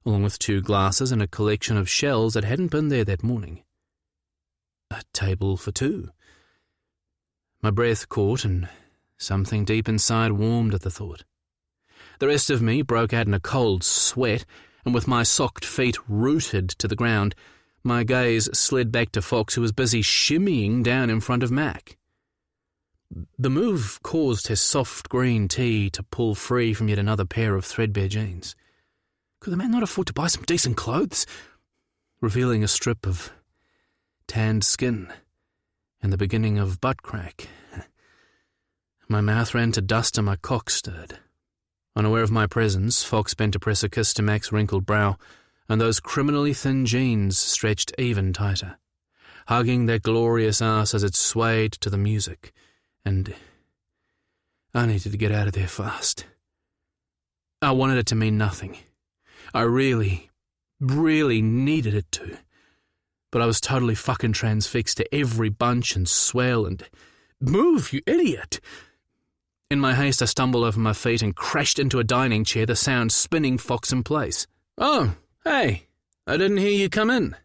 Speaker 1: along with 2 glasses and a collection of shells that hadn't been there that morning. A table for 2. My breath caught and something deep inside warmed at the thought. The rest of me broke out in a cold sweat, and with my socked feet rooted to the ground, my gaze slid back to Fox, who was busy shimmying down in front of Mac. The move caused his soft green tea to pull free from yet another pair of threadbare jeans. Could the man not afford to buy some decent clothes? Revealing a strip of tanned skin and the beginning of butt crack. My mouth ran to dust and my cock stirred. Unaware of my presence, Fox bent to press a kiss to Mac's wrinkled brow, and those criminally thin jeans stretched even tighter, hugging that glorious ass as it swayed to the music, and I needed to get out of there fast. I wanted it to mean nothing. I really, really needed it to. But I was totally fucking transfixed to every bunch and swell and "Move, you idiot!" In my haste, I stumbled over my feet and crashed into a dining chair, the sound spinning Fox in place. "Oh, hey, I didn't hear you come in."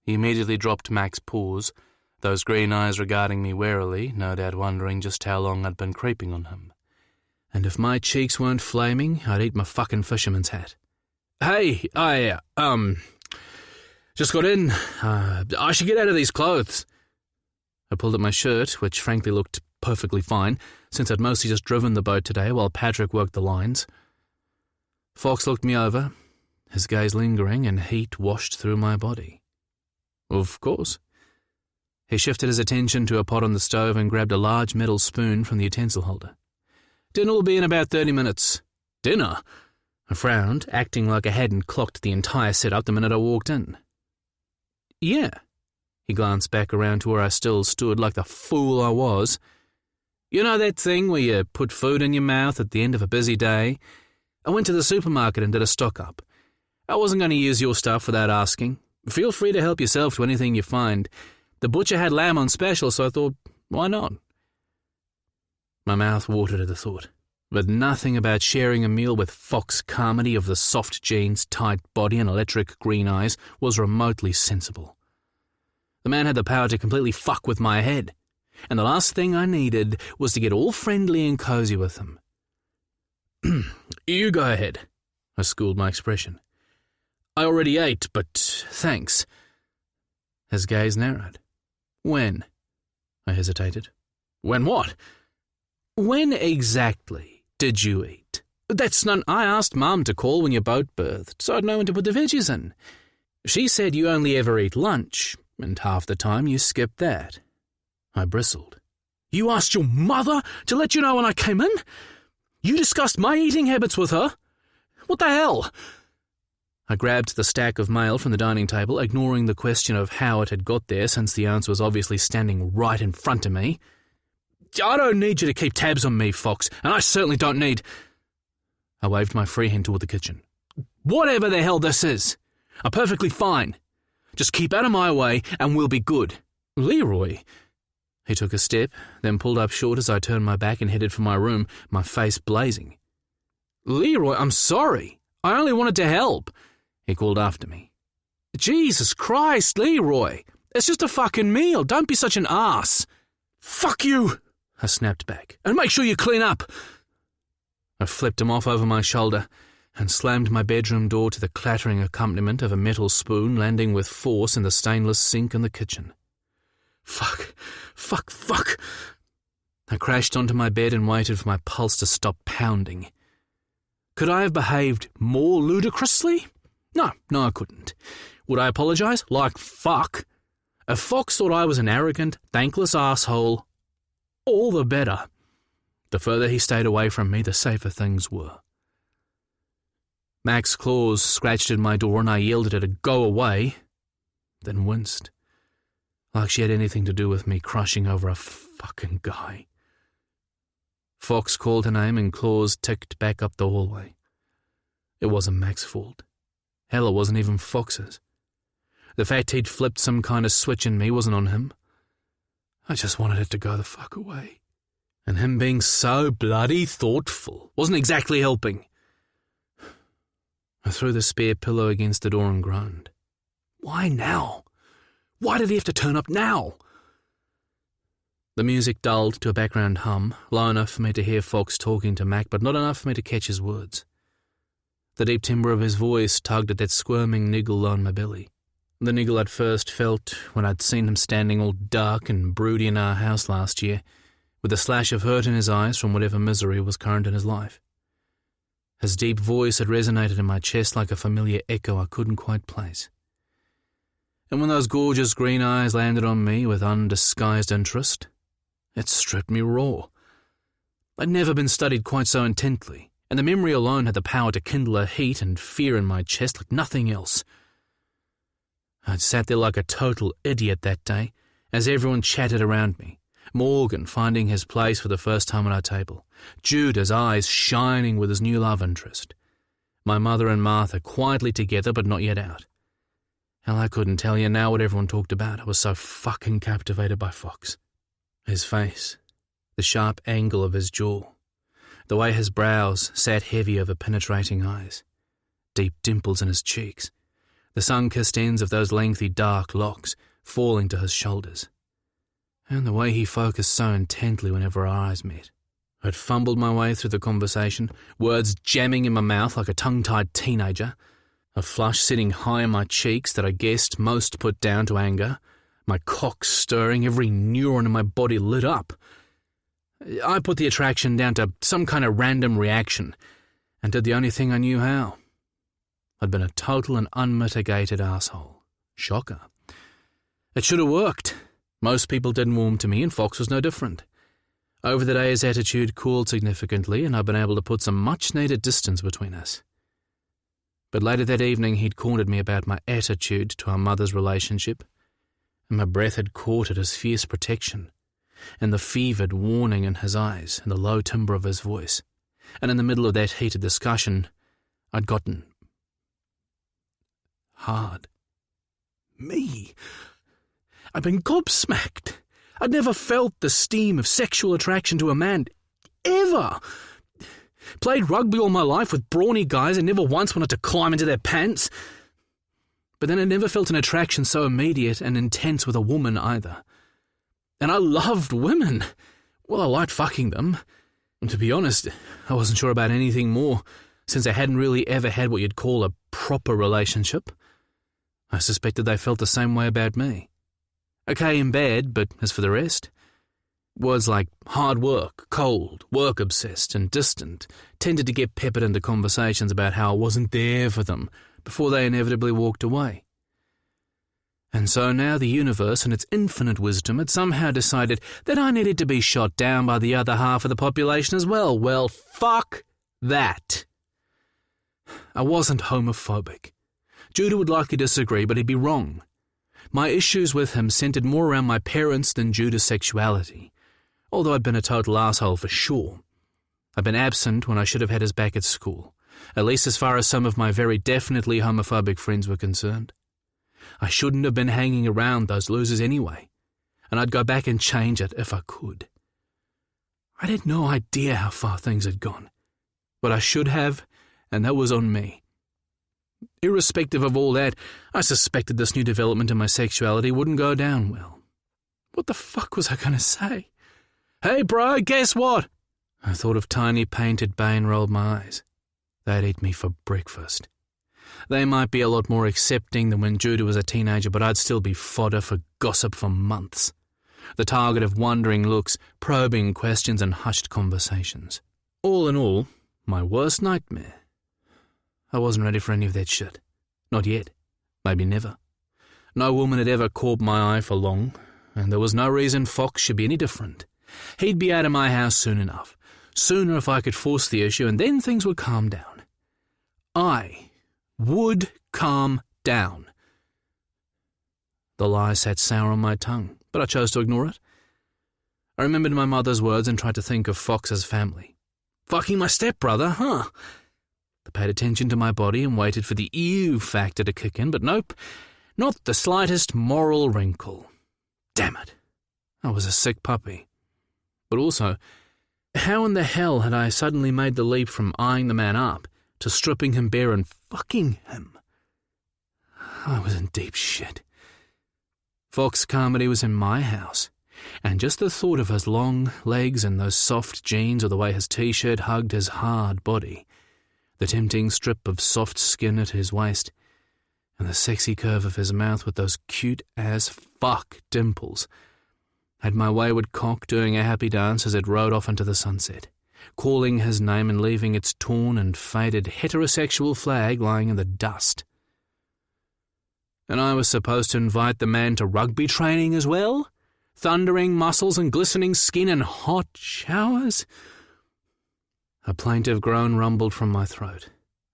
Speaker 1: He immediately dropped Mac's paws, those green eyes regarding me warily, no doubt wondering just how long I'd been creeping on him. And if my cheeks weren't flaming, I'd eat my fucking fisherman's hat. "Hey, I just got in. I should get out of these clothes." I pulled at my shirt, which frankly looked perfectly fine, since I'd mostly just driven the boat today while Patrick worked the lines. Fox looked me over, his gaze lingering, and heat washed through my body. Of course. He shifted his attention to a pot on the stove and grabbed a large metal spoon from the utensil holder. "Dinner will be in about 30 minutes. "Dinner?" I frowned, acting like I hadn't clocked the entire setup the minute I walked in. "Yeah." He glanced back around to where I still stood like the fool I was. "You know that thing where you put food in your mouth at the end of a busy day? I went to the supermarket and did a stock-up. I wasn't going to use your stuff without asking. Feel free to help yourself to anything you find. The butcher had lamb on special, so I thought, why not?" My mouth watered at the thought, but nothing about sharing a meal with Fox Carmody of the soft jeans, tight body, and electric green eyes was remotely sensible. The man had the power to completely fuck with my head, and the last thing I needed was to get all friendly and cozy with him. "You go ahead," I schooled my expression. "I already ate, but thanks." His gaze narrowed. "When?" I hesitated. "When what?" "When exactly did you eat?" "That's none. I asked Mum to call when your boat berthed, so I'd know when to put the veggies in. She said you only ever eat lunch, and half the time you skip that." I bristled. "You asked your mother to let you know when I came in? You discussed my eating habits with her? What the hell?" I grabbed the stack of mail from the dining table, ignoring the question of how it had got there since the answer was obviously standing right in front of me. "I don't need you to keep tabs on me, Fox, and I certainly don't need—" I waved my free hand toward the kitchen. "Whatever the hell this is, I'm perfectly fine. Just keep out of my way and we'll be good." "Leroy." He took a step, then pulled up short as I turned my back and headed for my room, my face blazing. "Leroy, I'm sorry. I only wanted to help," he called after me. "Jesus Christ, Leroy. It's just a fucking meal. Don't be such an ass." "Fuck you," I snapped back. "And make sure you clean up." I flipped him off over my shoulder and slammed my bedroom door to the clattering accompaniment of a metal spoon landing with force in the stainless sink in the kitchen. Fuck. I crashed onto my bed and waited for my pulse to stop pounding. Could I have behaved more ludicrously? No, I couldn't. Would I apologize? Like fuck. If Fox thought I was an arrogant, thankless asshole, all the better. The further he stayed away from me, the safer things were. Mac's claws scratched at my door and I yelled at her to go away, then winced, like she had anything to do with me crushing over a fucking guy. Fox called her name and claws ticked back up the hallway. It wasn't Mac's fault. Hell, it wasn't even Fox's. The fact he'd flipped some kind of switch in me wasn't on him. I just wanted it to go the fuck away. And him being so bloody thoughtful wasn't exactly helping. I threw the spare pillow against the door and groaned. Why now? Why did he have to turn up now? The music dulled to a background hum, low enough for me to hear Fox talking to Mac, but not enough for me to catch his words. The deep timbre of his voice tugged at that squirming niggle on my belly. The niggle I'd first felt when I'd seen him standing all dark and broody in our house last year, with a slash of hurt in his eyes from whatever misery was current in his life. His deep voice had resonated in my chest like a familiar echo I couldn't quite place. And when those gorgeous green eyes landed on me with undisguised interest, it stripped me raw. I'd never been studied quite so intently, and the memory alone had the power to kindle a heat and fear in my chest like nothing else. I'd sat there like a total idiot that day, as everyone chatted around me. Morgan finding his place for the first time at our table. Judah's eyes shining with his new love interest. My mother and Martha quietly together but not yet out. Hell, I couldn't tell you now what everyone talked about. I was so fucking captivated by Fox. His face, the sharp angle of his jaw, the way his brows sat heavy over penetrating eyes, deep dimples in his cheeks, the sun-kissed ends of those lengthy dark locks falling to his shoulders, and the way he focused so intently whenever our eyes met. I'd fumbled my way through the conversation, words jamming in my mouth like a tongue-tied teenager, a flush sitting high in my cheeks that I guessed most put down to anger, my cock stirring, every neuron in my body lit up. I put the attraction down to some kind of random reaction, and did the only thing I knew how. I'd been a total and unmitigated asshole. Shocker. It should have worked. Most people didn't warm to me, and Fox was no different. Over the day, his attitude cooled significantly, and I'd been able to put some much-needed distance between us. But later that evening, he'd cornered me about my attitude to our mother's relationship, and my breath had caught at his fierce protection, and the fevered warning in his eyes, and the low timbre of his voice. And in the middle of that heated discussion, I'd gotten hard. Me? I'd been gobsmacked. I'd never felt the steam of sexual attraction to a man, ever. Played rugby all my life with brawny guys and never once wanted to climb into their pants. But then I never felt an attraction so immediate and intense with a woman either. And I loved women. Well, I liked fucking them. And to be honest, I wasn't sure about anything more, since I hadn't really ever had what you'd call a proper relationship. I suspected they felt the same way about me. Okay in bed, but as for the rest, words like hard work, cold, work-obsessed, and distant tended to get peppered into conversations about how I wasn't there for them before they inevitably walked away. And so now the universe, in its infinite wisdom, had somehow decided that I needed to be shot down by the other half of the population as well. Well, fuck that. I wasn't homophobic. Judah would likely disagree, but he'd be wrong. My issues with him centered more around my parents than Judah's sexuality, although I'd been a total asshole for sure. I'd been absent when I should have had his back at school, at least as far as some of my very definitely homophobic friends were concerned. I shouldn't have been hanging around those losers anyway, and I'd go back and change it if I could. I had no idea how far things had gone, but I should have, and that was on me. Irrespective of all that, I suspected this new development in my sexuality wouldn't go down well. What the fuck was I going to say? Hey bro, guess what? I thought of Tiny Painted Bay and rolled my eyes. They'd eat me for breakfast. They might be a lot more accepting than when Judah was a teenager, but I'd still be fodder for gossip for months. The target of wondering looks, probing questions, and hushed conversations. All in all, my worst nightmare. I wasn't ready for any of that shit. Not yet. Maybe never. No woman had ever caught my eye for long, and there was no reason Fox should be any different. He'd be out of my house soon enough. Sooner if I could force the issue, and then things would calm down. I would calm down. The lie sat sour on my tongue, but I chose to ignore it. I remembered my mother's words and tried to think of Fox's family. Fucking my stepbrother, huh? I paid attention to my body and waited for the ew factor to kick in, but nope, not the slightest moral wrinkle. Damn it. I was a sick puppy. But also, how in the hell had I suddenly made the leap from eyeing the man up to stripping him bare and fucking him? I was in deep shit. Fox Carmody was in my house, and just the thought of his long legs and those soft jeans or the way his t-shirt hugged his hard body, the tempting strip of soft skin at his waist, and the sexy curve of his mouth with those cute-as-fuck dimples, had my wayward cock doing a happy dance as it rode off into the sunset, calling his name and leaving its torn and faded heterosexual flag lying in the dust. And I was supposed to invite the man to rugby training as well? Thundering muscles and glistening skin and hot showers? A plaintive groan rumbled from my throat.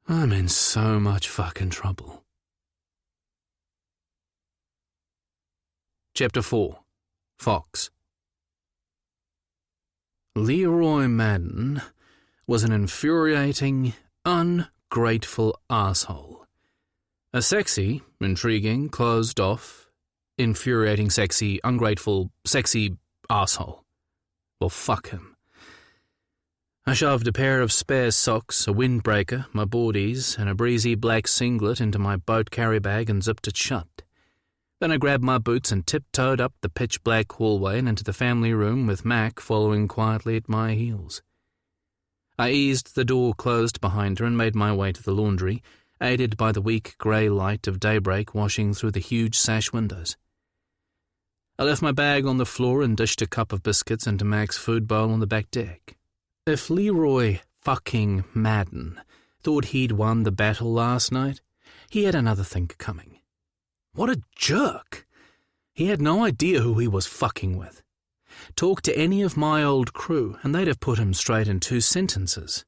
Speaker 1: I'm in so much fucking trouble. Chapter 4. Fox. Leroy Madden was an infuriating, ungrateful asshole. A sexy, intriguing, closed-off, infuriating, sexy, ungrateful, sexy asshole. Well, fuck him. I shoved a pair of spare socks, a windbreaker, my boardies, and a breezy black singlet into my boat carry bag and zipped it shut. Then I grabbed my boots and tiptoed up the pitch-black hallway and into the family room with Mac following quietly at my heels. I eased the door closed behind her and made my way to the laundry, aided by the weak grey light of daybreak washing through the huge sash windows. I left my bag on the floor and dished a cup of biscuits into Mac's food bowl on the back deck. If Leroy fucking Madden thought he'd won the battle last night, he had another thing coming. What a jerk! He had no idea who he was fucking with. Talk to any of my old crew, and they'd have put him straight in 2 sentences.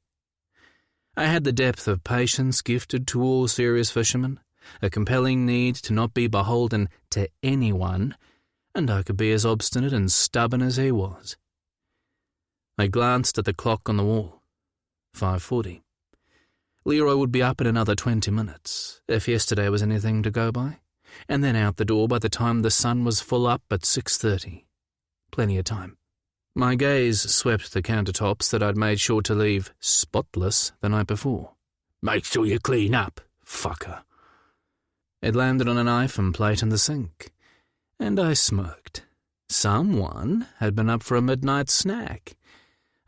Speaker 1: I had the depth of patience gifted to all serious fishermen, a compelling need to not be beholden to anyone, and I could be as obstinate and stubborn as he was. I glanced at the clock on the wall. 5:40. Leroy would be up in another 20 minutes, if yesterday was anything to go by, and then out the door by the time the sun was full up at 6:30. Plenty of time. My gaze swept the countertops that I'd made sure to leave spotless the night before. Make sure you clean up, fucker. It landed on a knife and plate in the sink, and I smirked. Someone had been up for a midnight snack.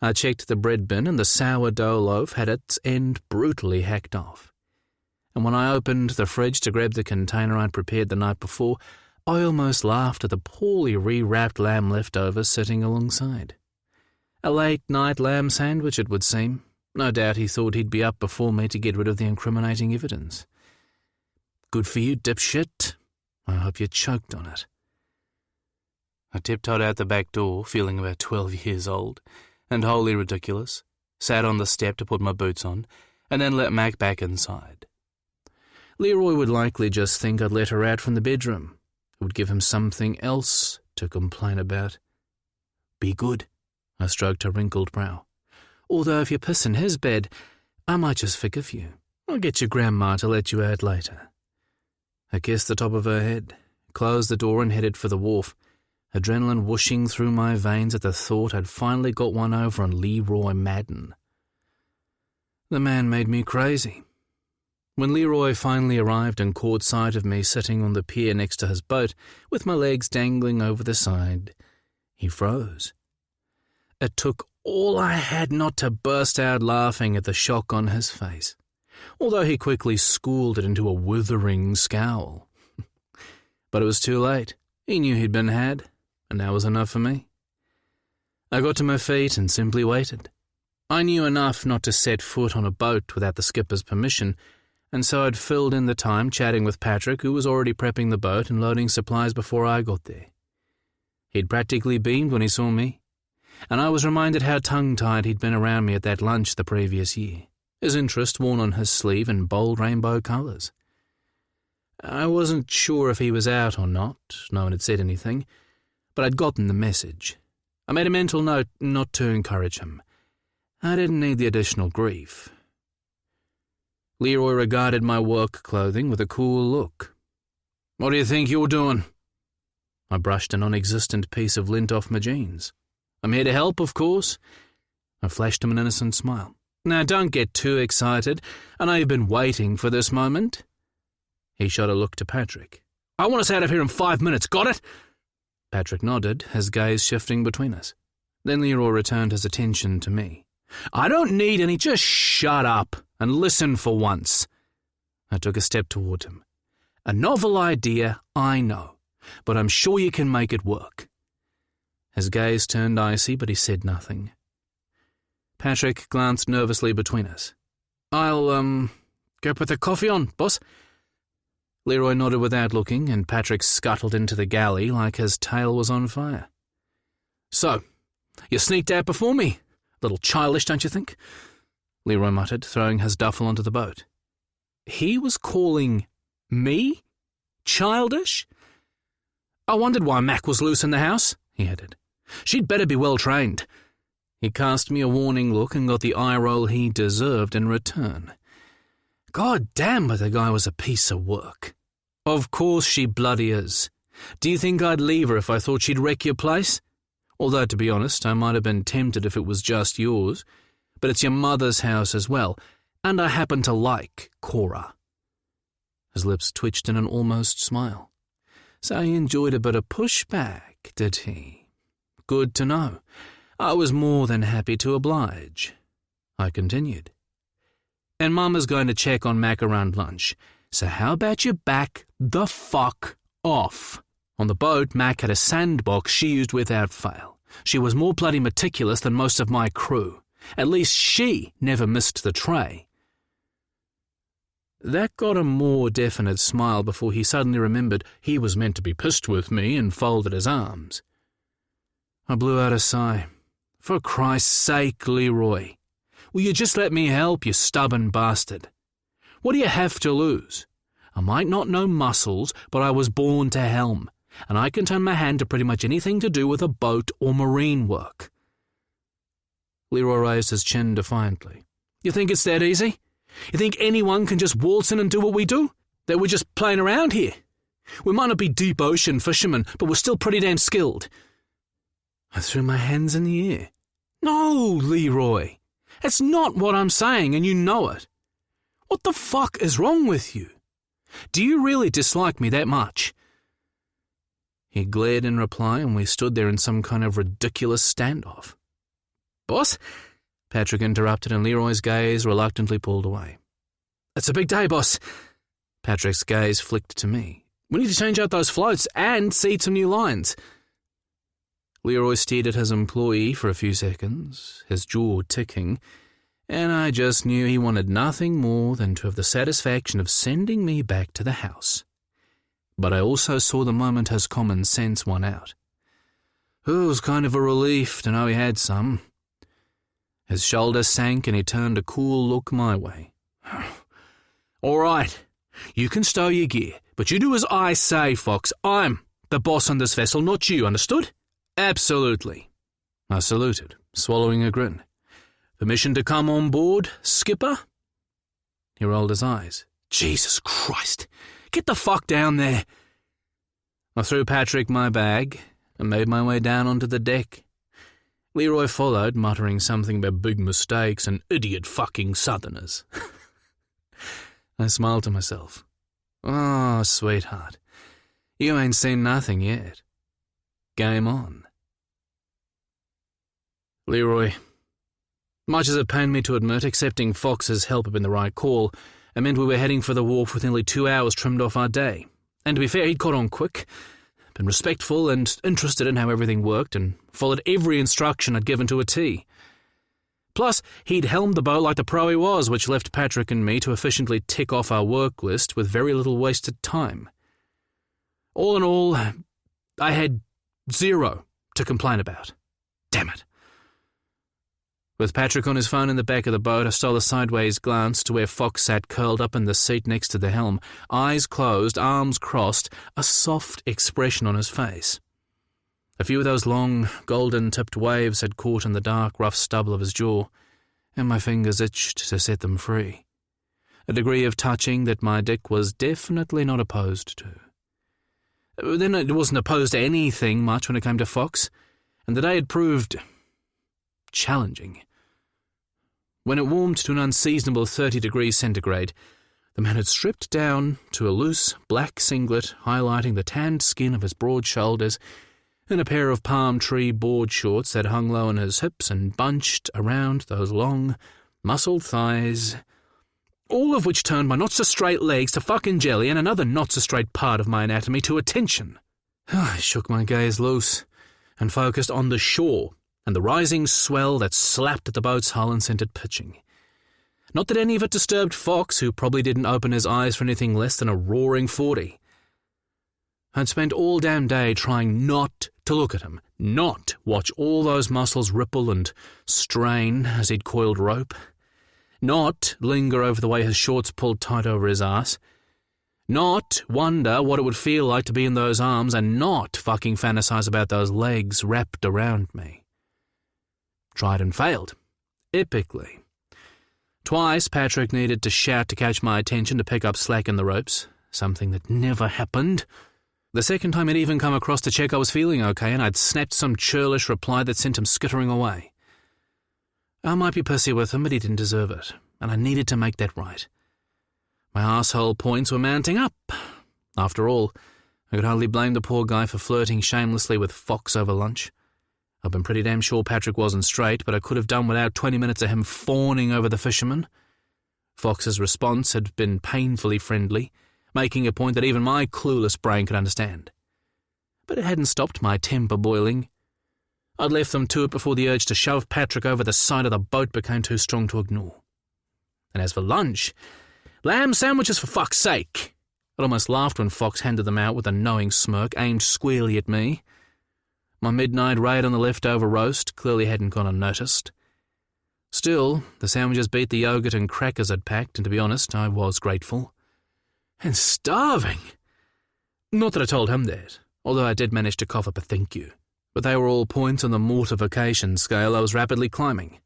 Speaker 1: I checked the bread bin, and the sourdough loaf had its end brutally hacked off. And when I opened the fridge to grab the container I'd prepared the night before, I almost laughed at the poorly re-wrapped lamb leftovers sitting alongside. A late-night lamb sandwich, it would seem. No doubt he thought he'd be up before me to get rid of the incriminating evidence. Good for you, dipshit. I hope you choked on it. I tiptoed out the back door, feeling about 12 years old, and wholly ridiculous, sat on the step to put my boots on, and then let Mac back inside. Leroy would likely just think I'd let her out from the bedroom. It would give him something else to complain about. Be good, I stroked her wrinkled brow. Although if you piss in his bed, I might just forgive you. I'll get your grandma to let you out later. I kissed the top of her head, closed the door and headed for the wharf, adrenaline whooshing through my veins at the thought I'd finally got one over on Leroy Madden. The man made me crazy. When Leroy finally arrived and caught sight of me sitting on the pier next to his boat, with my legs dangling over the side, he froze. It took all I had not to burst out laughing at the shock on his face, although he quickly schooled it into a withering scowl. But it was too late. He knew he'd been had, and that was enough for me. I got to my feet and simply waited. I knew enough not to set foot on a boat without the skipper's permission, and so I'd filled in the time chatting with Patrick, who was already prepping the boat and loading supplies before I got there. He'd practically beamed when he saw me, and I was reminded how tongue-tied he'd been around me at that lunch the previous year, his interest worn on his sleeve in bold rainbow colours. I wasn't sure if he was out or not, no one had said anything, but I'd gotten the message. I made a mental note not to encourage him. I didn't need the additional grief. Leroy regarded my work clothing with a cool look. "What do you think you're doing?" I brushed a non-existent piece of lint off my jeans. "I'm here to help, of course." I flashed him an innocent smile. "Now, don't get too excited. I know you've been waiting for this moment." He shot a look to Patrick. "I want us out of here in 5 minutes, got it?" Patrick nodded, his gaze shifting between us. Then Leroy returned his attention to me. "I don't need any, just shut up and listen for once." I took a step toward him. "A novel idea, I know, but I'm sure you can make it work." His gaze turned icy, but he said nothing. Patrick glanced nervously between us. "I'll, go put the coffee on, boss." Leroy nodded without looking, and Patrick scuttled into the galley like his tail was on fire. "So, you sneaked out before me? Little childish, don't you think?" Leroy muttered, throwing his duffel onto the boat. He was calling me childish? "I wondered why Mac was loose in the house," he added. "She'd better be well trained." He cast me a warning look and got the eye roll he deserved in return. God damn, but the guy was a piece of work. "Of course she bloody is. Do you think I'd leave her if I thought she'd wreck your place? Although, to be honest, I might have been tempted if it was just yours. But it's your mother's house as well, and I happen to like Cora." His lips twitched in an almost smile. So he enjoyed a bit of pushback, did he? Good to know. I was more than happy to oblige. I continued. "And Mama's going to check on Mac around lunch, so how about you back the fuck off?" On the boat, Mac had a sandbox she used without fail. She was more bloody meticulous than most of my crew. At least she never missed the tray. That got a more definite smile before he suddenly remembered he was meant to be pissed with me and folded his arms. I blew out a sigh. "For Christ's sake, Leroy. Will you just let me help, you stubborn bastard? What do you have to lose? I might not know muscles, but I was born to helm, and I can turn my hand to pretty much anything to do with a boat or marine work." Leroy raised his chin defiantly. "You think it's that easy? You think anyone can just waltz in and do what we do? That we're just playing around here? We might not be deep ocean fishermen, but we're still pretty damn skilled." I threw my hands in the air. "No, Leroy. That's not what I'm saying, and you know it. What the fuck is wrong with you? Do you really dislike me that much?" He glared in reply, and we stood there in some kind of ridiculous standoff. "Boss?" Patrick interrupted, and Leroy's gaze reluctantly pulled away. "It's a big day, boss." Patrick's gaze flicked to me. "We need to change out those floats and seed some new lines." Leroy stared at his employee for a few seconds, his jaw ticking, and I just knew he wanted nothing more than to have the satisfaction of sending me back to the house. But I also saw the moment his common sense won out. It was kind of a relief to know he had some. His shoulders sank and he turned a cool look my way. "All right, you can stow your gear, but you do as I say, Fox. I'm the boss on this vessel, not you, understood?" "Absolutely." I saluted, swallowing a grin. "Permission to come on board, skipper?" He rolled his eyes. "Jesus Christ, get the fuck down there." I threw Patrick my bag and made my way down onto the deck. Leroy followed, muttering something about big mistakes and idiot fucking southerners. I smiled to myself. "Oh, sweetheart, you ain't seen nothing yet. Game on." Leroy. Much as it pained me to admit, accepting Fox's help had been the right call. It meant we were heading for the wharf with nearly 2 hours trimmed off our day. And to be fair, he'd caught on quick, been respectful and interested in how everything worked, and followed every instruction I'd given to a T. Plus, he'd helmed the boat like the pro he was, which left Patrick and me to efficiently tick off our work list with very little wasted time. All in all, I had 0 to complain about. Damn it. With Patrick on his phone in the back of the boat, I stole a sideways glance to where Fox sat curled up in the seat next to the helm, eyes closed, arms crossed, a soft expression on his face. A few of those long, golden-tipped waves had caught in the dark, rough stubble of his jaw, and my fingers itched to set them free. A degree of touching that my dick was definitely not opposed to. Then it wasn't opposed to anything much when it came to Fox, and the day had proved challenging. When it warmed to an unseasonable 30 degrees centigrade, the man had stripped down to a loose black singlet highlighting the tanned skin of his broad shoulders and a pair of palm tree board shorts that hung low on his hips and bunched around those long, muscled thighs, all of which turned my not-so-straight legs to fucking jelly and another not-so-straight part of my anatomy to attention. I shook my gaze loose and focused on the shore and the rising swell that slapped at the boat's hull and sent it pitching. Not that any of it disturbed Fox, who probably didn't open his eyes for anything less than a roaring 40. I'd spent all damn day trying not to look at him, not watch all those muscles ripple and strain as he'd coiled rope, not linger over the way his shorts pulled tight over his ass, not wonder what it would feel like to be in those arms, and not fucking fantasize about those legs wrapped around me. Tried and failed. Epically. Twice Patrick needed to shout to catch my attention to pick up slack in the ropes, something that never happened. The second time he'd even come across to check I was feeling okay, and I'd snapped some churlish reply that sent him skittering away. I might be pissy with him, but he didn't deserve it, and I needed to make that right. My asshole points were mounting up. After all, I could hardly blame the poor guy for flirting shamelessly with Fox over lunch. I've been pretty damn sure Patrick wasn't straight, but I could have done without 20 minutes of him fawning over the fisherman. Fox's response had been painfully friendly, making a point that even my clueless brain could understand. But it hadn't stopped my temper boiling. I'd left them to it before the urge to shove Patrick over the side of the boat became too strong to ignore. And as for lunch, lamb sandwiches for fuck's sake. I almost laughed when Fox handed them out with a knowing smirk aimed squarely at me. My midnight raid on the leftover roast clearly hadn't gone unnoticed. Still, the sandwiches beat the yogurt and crackers I'd packed, and to be honest, I was grateful. And starving! Not that I told him that, although I did manage to cough up a thank you. But they were all points on the mortification scale I was rapidly climbing.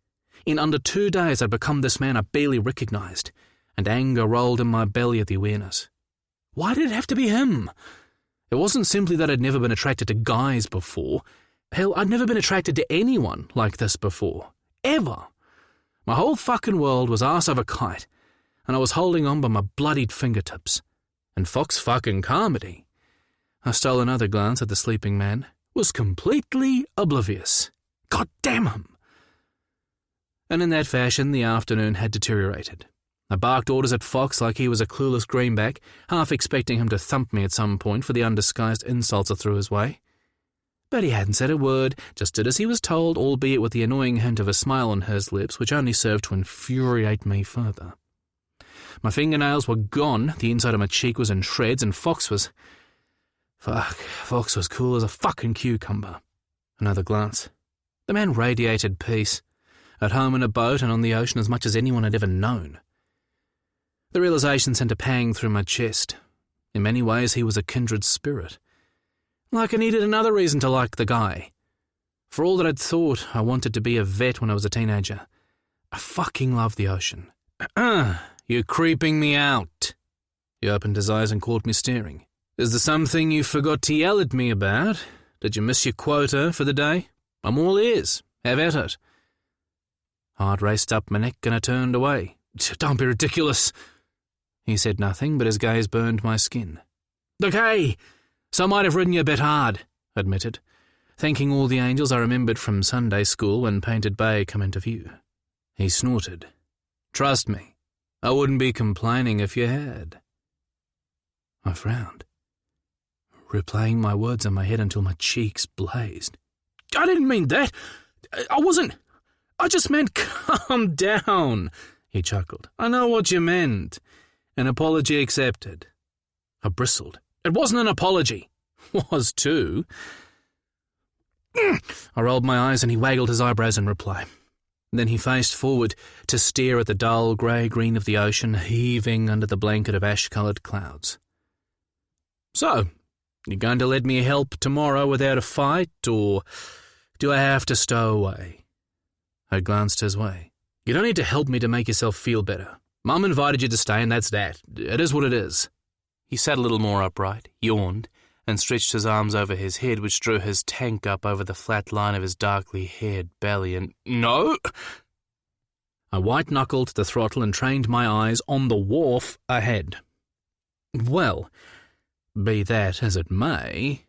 Speaker 1: In under 2 days I'd become this man I barely recognised, and anger rolled in my belly at the awareness. Why did it have to be him? It wasn't simply that I'd never been attracted to guys before. Hell, I'd never been attracted to anyone like this before. Ever. My whole fucking world was arse over kite, and I was holding on by my bloodied fingertips. And Fox fucking Carmody, I stole another glance at the sleeping man, was completely oblivious. God damn him! And in that fashion the afternoon had deteriorated. I barked orders at Fox like he was a clueless greenback, half expecting him to thump me at some point for the undisguised insults I threw his way. But he hadn't said a word, just did as he was told, albeit with the annoying hint of a smile on his lips, which only served to infuriate me further. My fingernails were gone, the inside of my cheek was in shreds, and Fox was cool as a fucking cucumber. Another glance. The man radiated peace, at home in a boat and on the ocean as much as anyone had ever known. The realization sent a pang through my chest. In many ways he was a kindred spirit. Like I needed another reason to like the guy. For all that I'd thought I wanted to be a vet when I was a teenager, I fucking love the ocean. You're creeping me out. He opened his eyes and caught me staring. Is there something you forgot to yell at me about? Did you miss your quota for the day? I'm all ears. Have at it. Heart raced up my neck and I turned away. Don't be ridiculous. He said nothing, but his gaze burned my skin. Okay, so I might have ridden you a bit hard, I admitted, thanking all the angels I remembered from Sunday school when Painted Bay come into view. He snorted. Trust me, I wouldn't be complaining if you had. I frowned, replaying my words in my head until my cheeks blazed. I didn't mean that. I wasn't... I just meant calm down, he chuckled. I know what you meant. An apology accepted. I bristled. It wasn't an apology. Was too. I rolled my eyes and he waggled his eyebrows in reply. Then he faced forward to stare at the dull grey-green of the ocean heaving under the blanket of ash-coloured clouds. So, you going to let me help tomorrow without a fight, or do I have to stow away? I glanced his way. You don't need to help me to make yourself feel better. Mum invited you to stay and that's that. It is what it is. He sat a little more upright, yawned, and stretched his arms over his head, which drew his tank up over the flat line of his darkly haired belly, and no! I white-knuckled the throttle and trained my eyes on the wharf ahead. Well, be that as it may,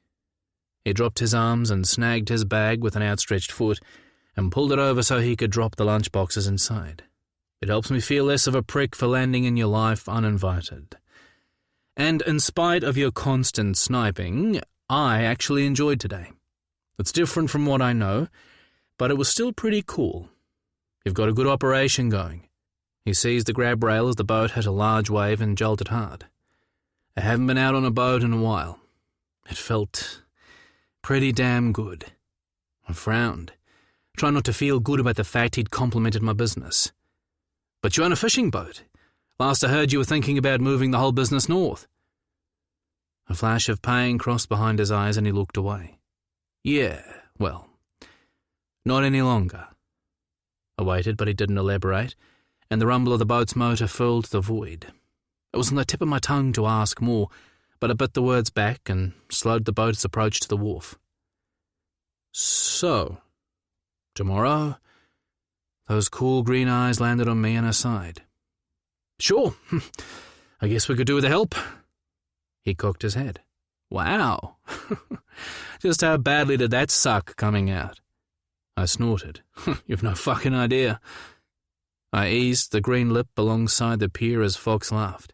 Speaker 1: he dropped his arms and snagged his bag with an outstretched foot and pulled it over so he could drop the lunchboxes inside. It helps me feel less of a prick for landing in your life uninvited. And in spite of your constant sniping, I actually enjoyed today. It's different from what I know, but it was still pretty cool. You've got a good operation going. He seized the grab rail as the boat hit a large wave and jolted hard. I haven't been out on a boat in a while. It felt pretty damn good. I frowned, trying not to feel good about the fact he'd complimented my business. But you own a fishing boat. Last I heard you were thinking about moving the whole business north. A flash of pain crossed behind his eyes and he looked away. Yeah, well, not any longer. I waited, but he didn't elaborate, and the rumble of the boat's motor filled the void. It was on the tip of my tongue to ask more, but I bit the words back and slowed the boat's approach to the wharf. So, tomorrow, those cool green eyes landed on me and I sighed. Sure, I guess we could do with the help. He cocked his head. Wow, just how badly did that suck coming out? I snorted. You've no fucking idea. I eased the green lip alongside the pier as Fox laughed.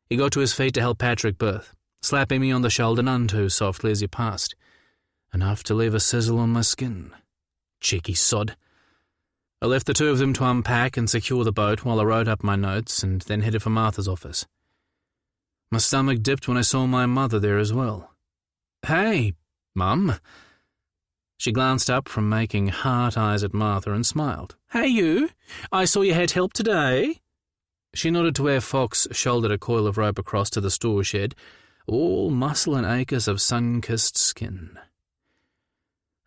Speaker 1: He got to his feet to help Patrick berth, slapping me on the shoulder none too softly as he passed, enough to leave a sizzle on my skin. Cheeky sod. I left the two of them to unpack and secure the boat while I wrote up my notes and then headed for Martha's office. My stomach dipped when I saw my mother there as well. Hey, Mum. She glanced up from making heart eyes at Martha and smiled. Hey, you. I saw you had help today. She nodded to where Fox shouldered a coil of rope across to the store shed, all muscle and acres of sun-kissed skin.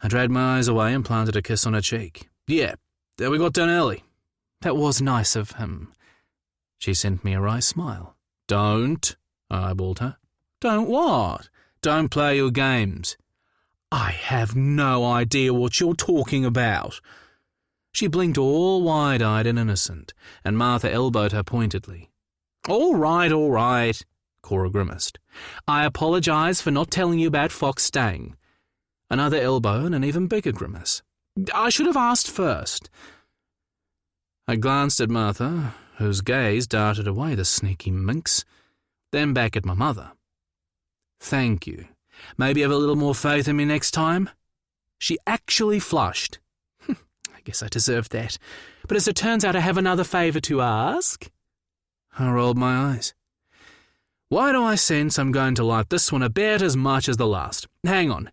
Speaker 1: I dragged my eyes away and planted a kiss on her cheek. Yeah, we got done early. That was nice of him. She sent me a wry smile. Don't, I eyeballed her. Don't what? Don't play your games. I have no idea what you're talking about. She blinked all wide-eyed and innocent, and Martha elbowed her pointedly. All right, Cora grimaced. I apologize for not telling you about Fox staying. Another elbow and an even bigger grimace. I should have asked first. I glanced at Martha, whose gaze darted away, the sneaky minx, then back at my mother. Thank you. Maybe have a little more faith in me next time? She actually flushed. I guess I deserved that. But as it turns out, I have another favour to ask. I rolled my eyes. Why do I sense I'm going to like this one about as much as the last? Hang on.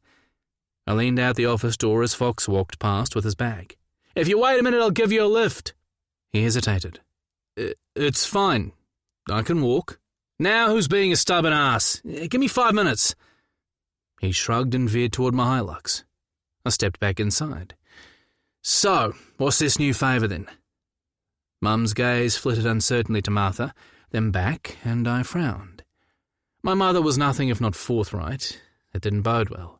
Speaker 1: I leaned out the office door as Fox walked past with his bag. If you wait a minute, I'll give you a lift. He hesitated. It's fine. I can walk. Now who's being a stubborn ass? Give me 5 minutes. He shrugged and veered toward my Hilux. I stepped back inside. So, what's this new favour then? Mum's gaze flitted uncertainly to Martha, then back, and I frowned. My mother was nothing if not forthright. It didn't bode well.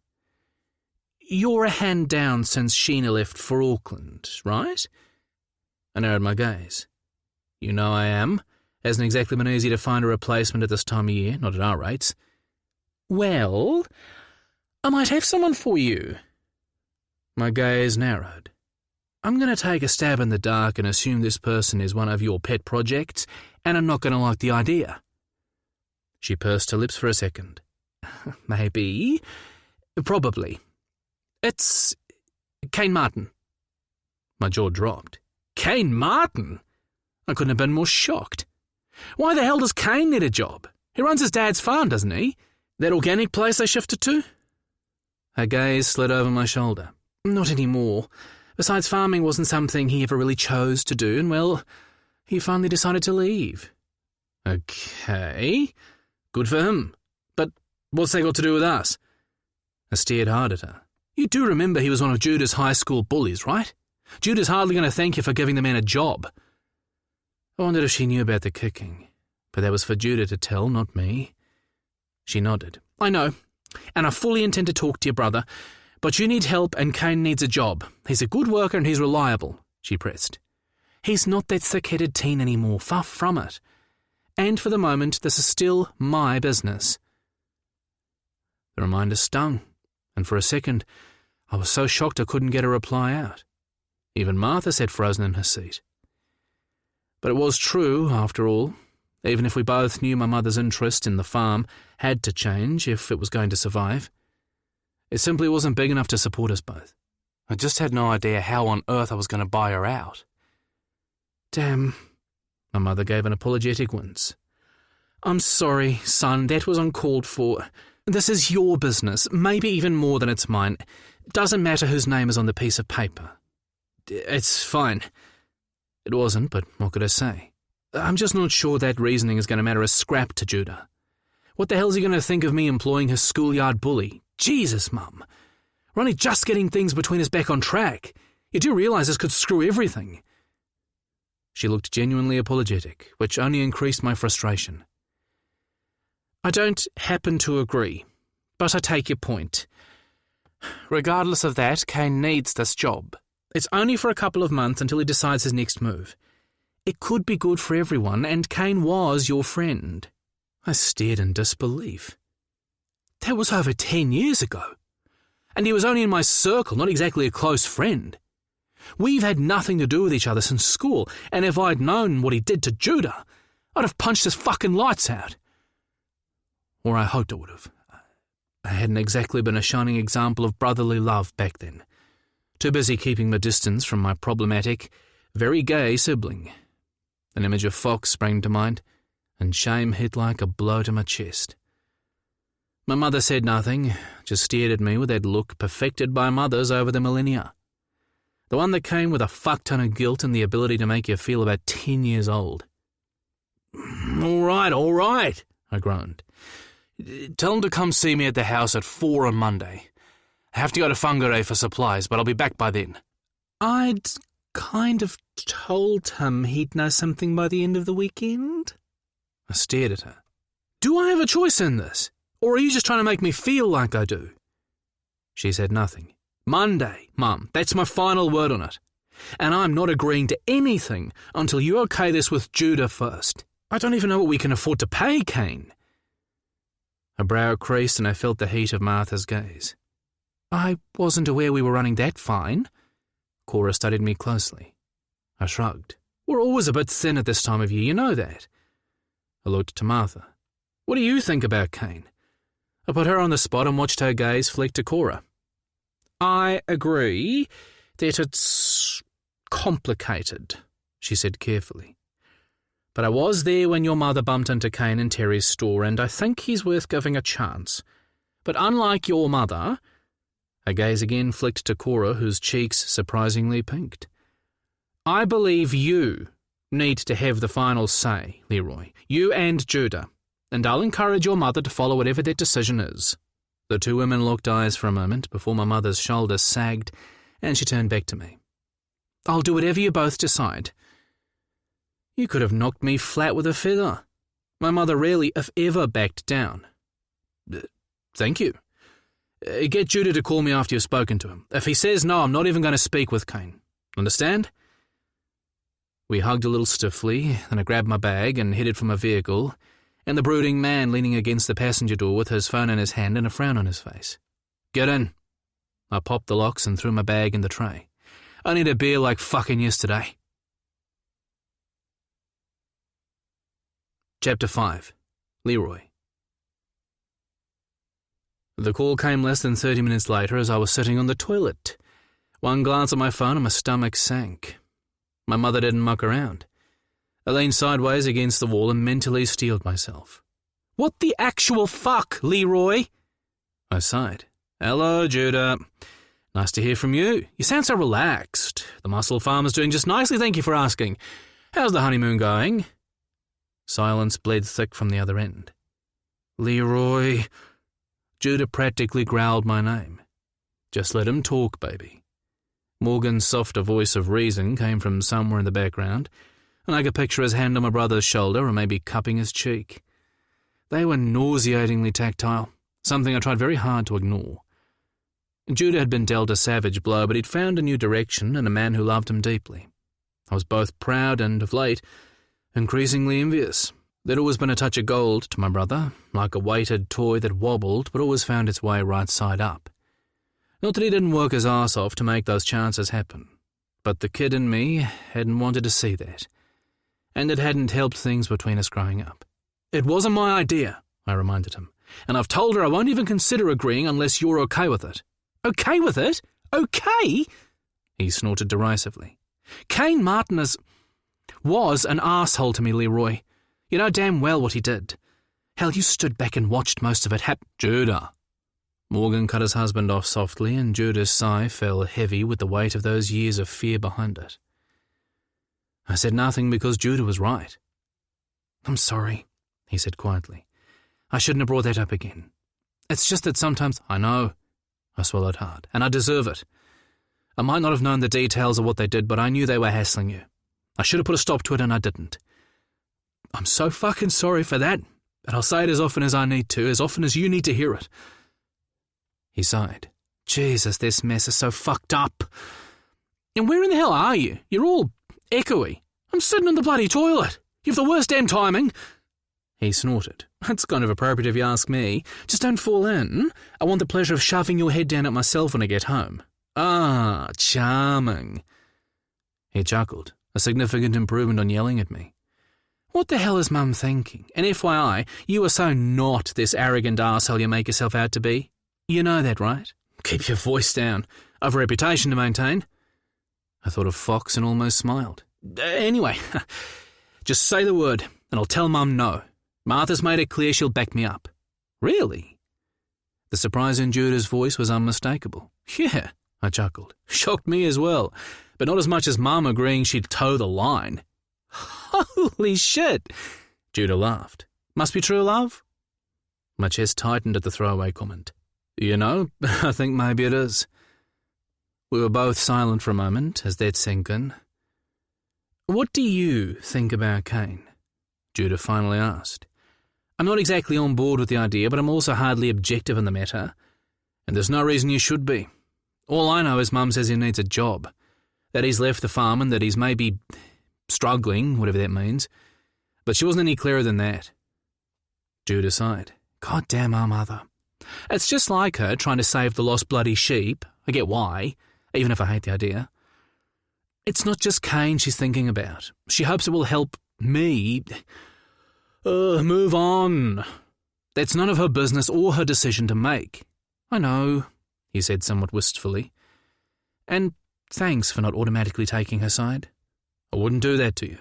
Speaker 1: You're a hand down since Sheena left for Auckland, right? I narrowed my gaze. You know I am. Hasn't exactly been easy to find a replacement at this time of year, not at our rates. Well, I might have someone for you. My gaze narrowed. I'm going to take a stab in the dark and assume this person is one of your pet projects, and I'm not going to like the idea. She pursed her lips for a second. Maybe. Probably. It's Kane Martin. My jaw dropped. Kane Martin? I couldn't have been more shocked. Why the hell does Kane need a job? He runs his dad's farm, doesn't he? That organic place they shifted to? Her gaze slid over my shoulder. Not anymore. Besides, farming wasn't something he ever really chose to do, and, well, he finally decided to leave. Okay. Good for him. But what's that got to do with us? I stared hard at her. You do remember he was one of Judah's high school bullies, right? Judah's hardly going to thank you for giving the man a job. I wondered if she knew about the kicking, but that was for Judah to tell, not me. She nodded. I know, and I fully intend to talk to your brother, but you need help and Kane needs a job. He's a good worker and he's reliable, she pressed. He's not that thick-headed teen anymore, far from it. And for the moment, this is still my business. The reminder stung, and for a second, I was so shocked I couldn't get a reply out. Even Martha sat frozen in her seat. But it was true, after all. Even if we both knew my mother's interest in the farm had to change if it was going to survive. It simply wasn't big enough to support us both. I just had no idea how on earth I was going to buy her out. Damn. My mother gave an apologetic wince. I'm sorry, son, that was uncalled for. This is your business, maybe even more than it's mine. Doesn't matter whose name is on the piece of paper. It's fine. It wasn't, but what could I say? I'm just not sure that reasoning is going to matter a scrap to Judah. What the hell's he going to think of me employing his schoolyard bully? Jesus, Mum. We're only just getting things between us back on track. You do realise this could screw everything. She looked genuinely apologetic, which only increased my frustration. I don't happen to agree, but I take your point. Regardless of that, Kane needs this job. It's only for a couple of months until he decides his next move. It could be good for everyone, and Kane was your friend. I stared in disbelief. That was over 10 years ago. And he was only in my circle, not exactly a close friend. We've had nothing to do with each other since school, and if I'd known what he did to Judah, I'd have punched his fucking lights out. Or I hoped I would have. I hadn't exactly been a shining example of brotherly love back then. Too busy keeping my distance from my problematic, very gay sibling. An image of Fox sprang to mind, and shame hit like a blow to my chest. My mother said nothing, just stared at me with that look perfected by mothers over the millennia. The one that came with a fuck-ton of guilt and the ability to make you feel about 10 years old. All right, I groaned. Tell him to come see me at the house at 4 on Monday. I have to go to Whangarei for supplies, but I'll be back by then. I'd kind of told him he'd know something by the end of the weekend. I stared at her. Do I have a choice in this? Or are you just trying to make me feel like I do? She said nothing. Monday, Mum, that's my final word on it. And I'm not agreeing to anything until you okay this with Judah first. I don't even know what we can afford to pay Kane. Her brow creased and I felt the heat of Martha's gaze. I wasn't aware we were running that fine. Cora studied me closely. I shrugged. We're always a bit thin at this time of year, you know that. I looked to Martha. What do you think about Kane? I put her on the spot and watched her gaze flick to Cora. I agree that it's complicated, she said carefully. But I was there when your mother bumped into Kane in Terry's store, and I think he's worth giving a chance. But unlike your mother, her gaze again flicked to Cora, whose cheeks surprisingly pinked. I believe you need to have the final say, Leroy. You and Judah. And I'll encourage your mother to follow whatever that decision is. The two women locked eyes for a moment before my mother's shoulders sagged, and she turned back to me. I'll do whatever you both decide. You could have knocked me flat with a feather. My mother rarely, if ever, backed down. Thank you. Get Judah to call me after you've spoken to him. If he says no, I'm not even going to speak with Kane. Understand? We hugged a little stiffly, then I grabbed my bag and headed for my vehicle, and the brooding man leaning against the passenger door with his phone in his hand and a frown on his face. Get in. I popped the locks and threw my bag in the tray. I need a beer like fucking yesterday. Chapter 5. Leroy. The call came less than 30 minutes later as I was sitting on the toilet, One glance at my phone and my stomach sank. My mother didn't muck around. I leaned sideways against the wall and mentally steeled myself. "What the actual fuck, Leroy?" I sighed. "Hello, Judah. Nice to hear from you. You sound so relaxed. The mussel farmer's doing just nicely, thank you for asking. How's the honeymoon going?" Silence bled thick from the other end. "Leroy." Judah practically growled my name. "Just let him talk, baby." Morgan's softer voice of reason came from somewhere in the background, and I could picture his hand on my brother's shoulder or maybe cupping his cheek. They were nauseatingly tactile, something I tried very hard to ignore. Judah had been dealt a savage blow, but he'd found a new direction and a man who loved him deeply. I was both proud and, of late, increasingly envious. There'd always been a touch of gold to my brother, like a weighted toy that wobbled but always found its way right side up. Not that he didn't work his arse off to make those chances happen, but the kid in me hadn't wanted to see that, and it hadn't helped things between us growing up. "It wasn't my idea," I reminded him, "and I've told her I won't even consider agreeing unless you're okay with it." "Okay with it? Okay?" he snorted derisively. "Kane Martin was an arsehole to me, Leroy. You know damn well what he did. Hell, you stood back and watched most of it happen." "Judah." Morgan cut his husband off softly, and Judah's sigh fell heavy with the weight of those years of fear behind it. I said nothing because Judah was right. "I'm sorry," he said quietly. "I shouldn't have brought that up again. It's just that sometimes—" "I know." I swallowed hard. "And I deserve it. I might not have known the details of what they did, but I knew they were hassling you. I should have put a stop to it, and I didn't. I'm so fucking sorry for that, and I'll say it as often as I need to, as often as you need to hear it." He sighed. "Jesus, this mess is so fucked up. And where in the hell are you? You're all echoey. I'm sitting in the bloody toilet. You've the worst damn timing." He snorted. "That's kind of appropriate if you ask me. Just don't fall in. I want the pleasure of shoving your head down at myself when I get home." "Ah, charming." He chuckled, a significant improvement on yelling at me. "What the hell is Mum thinking? And FYI, you are so not this arrogant arsehole you make yourself out to be. You know that, right? Keep your voice down. I've a reputation to maintain." I thought of Fox and almost smiled. "Anyway, just say the word, and I'll tell Mum no. Martha's made it clear she'll back me up." "Really?" The surprise in Judah's voice was unmistakable. "Yeah," I chuckled. "Shocked me as well, but not as much as Mum agreeing she'd toe the line." "Holy shit!" Judah laughed. "Must be true love?" My chest tightened at the throwaway comment. "You know, I think maybe it is." We were both silent for a moment as that sank in. "What do you think about Kane?" Judah finally asked. "I'm not exactly on board with the idea, but I'm also hardly objective in the matter, and there's no reason you should be. All I know is Mum says he needs a job, that he's left the farm and that he's maybe struggling, whatever that means, but she wasn't any clearer than that." Judah sighed. "God damn our mother. It's just like her trying to save the lost bloody sheep. I get why, even if I hate the idea. It's not just Kane she's thinking about. She hopes it will help me move on. That's none of her business or her decision to make." "I know," he said somewhat wistfully. "And thanks for not automatically taking her side. I wouldn't do that to you."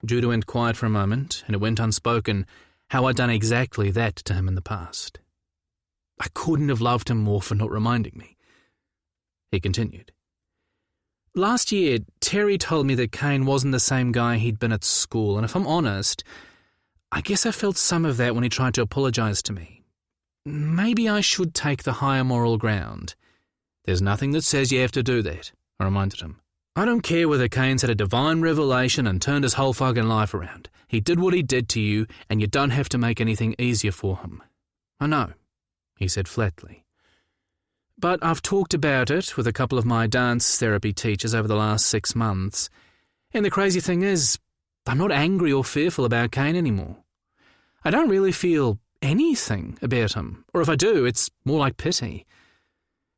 Speaker 1: Judah went quiet for a moment, and it went unspoken how I'd done exactly that to him in the past. I couldn't have loved him more for not reminding me. He continued. "Last year, Terry told me that Kane wasn't the same guy he'd been at school, and if I'm honest, I guess I felt some of that when he tried to apologize to me. Maybe I should take the higher moral ground. There's nothing that says you have to do that," I reminded him. "I don't care whether Kane's had a divine revelation and turned his whole fucking life around. He did what he did to you, and you don't have to make anything easier for him." "I know," he said flatly. "But I've talked about it with a couple of my dance therapy teachers over the last 6 months, and the crazy thing is, I'm not angry or fearful about Kane anymore. I don't really feel anything about him, or if I do, it's more like pity.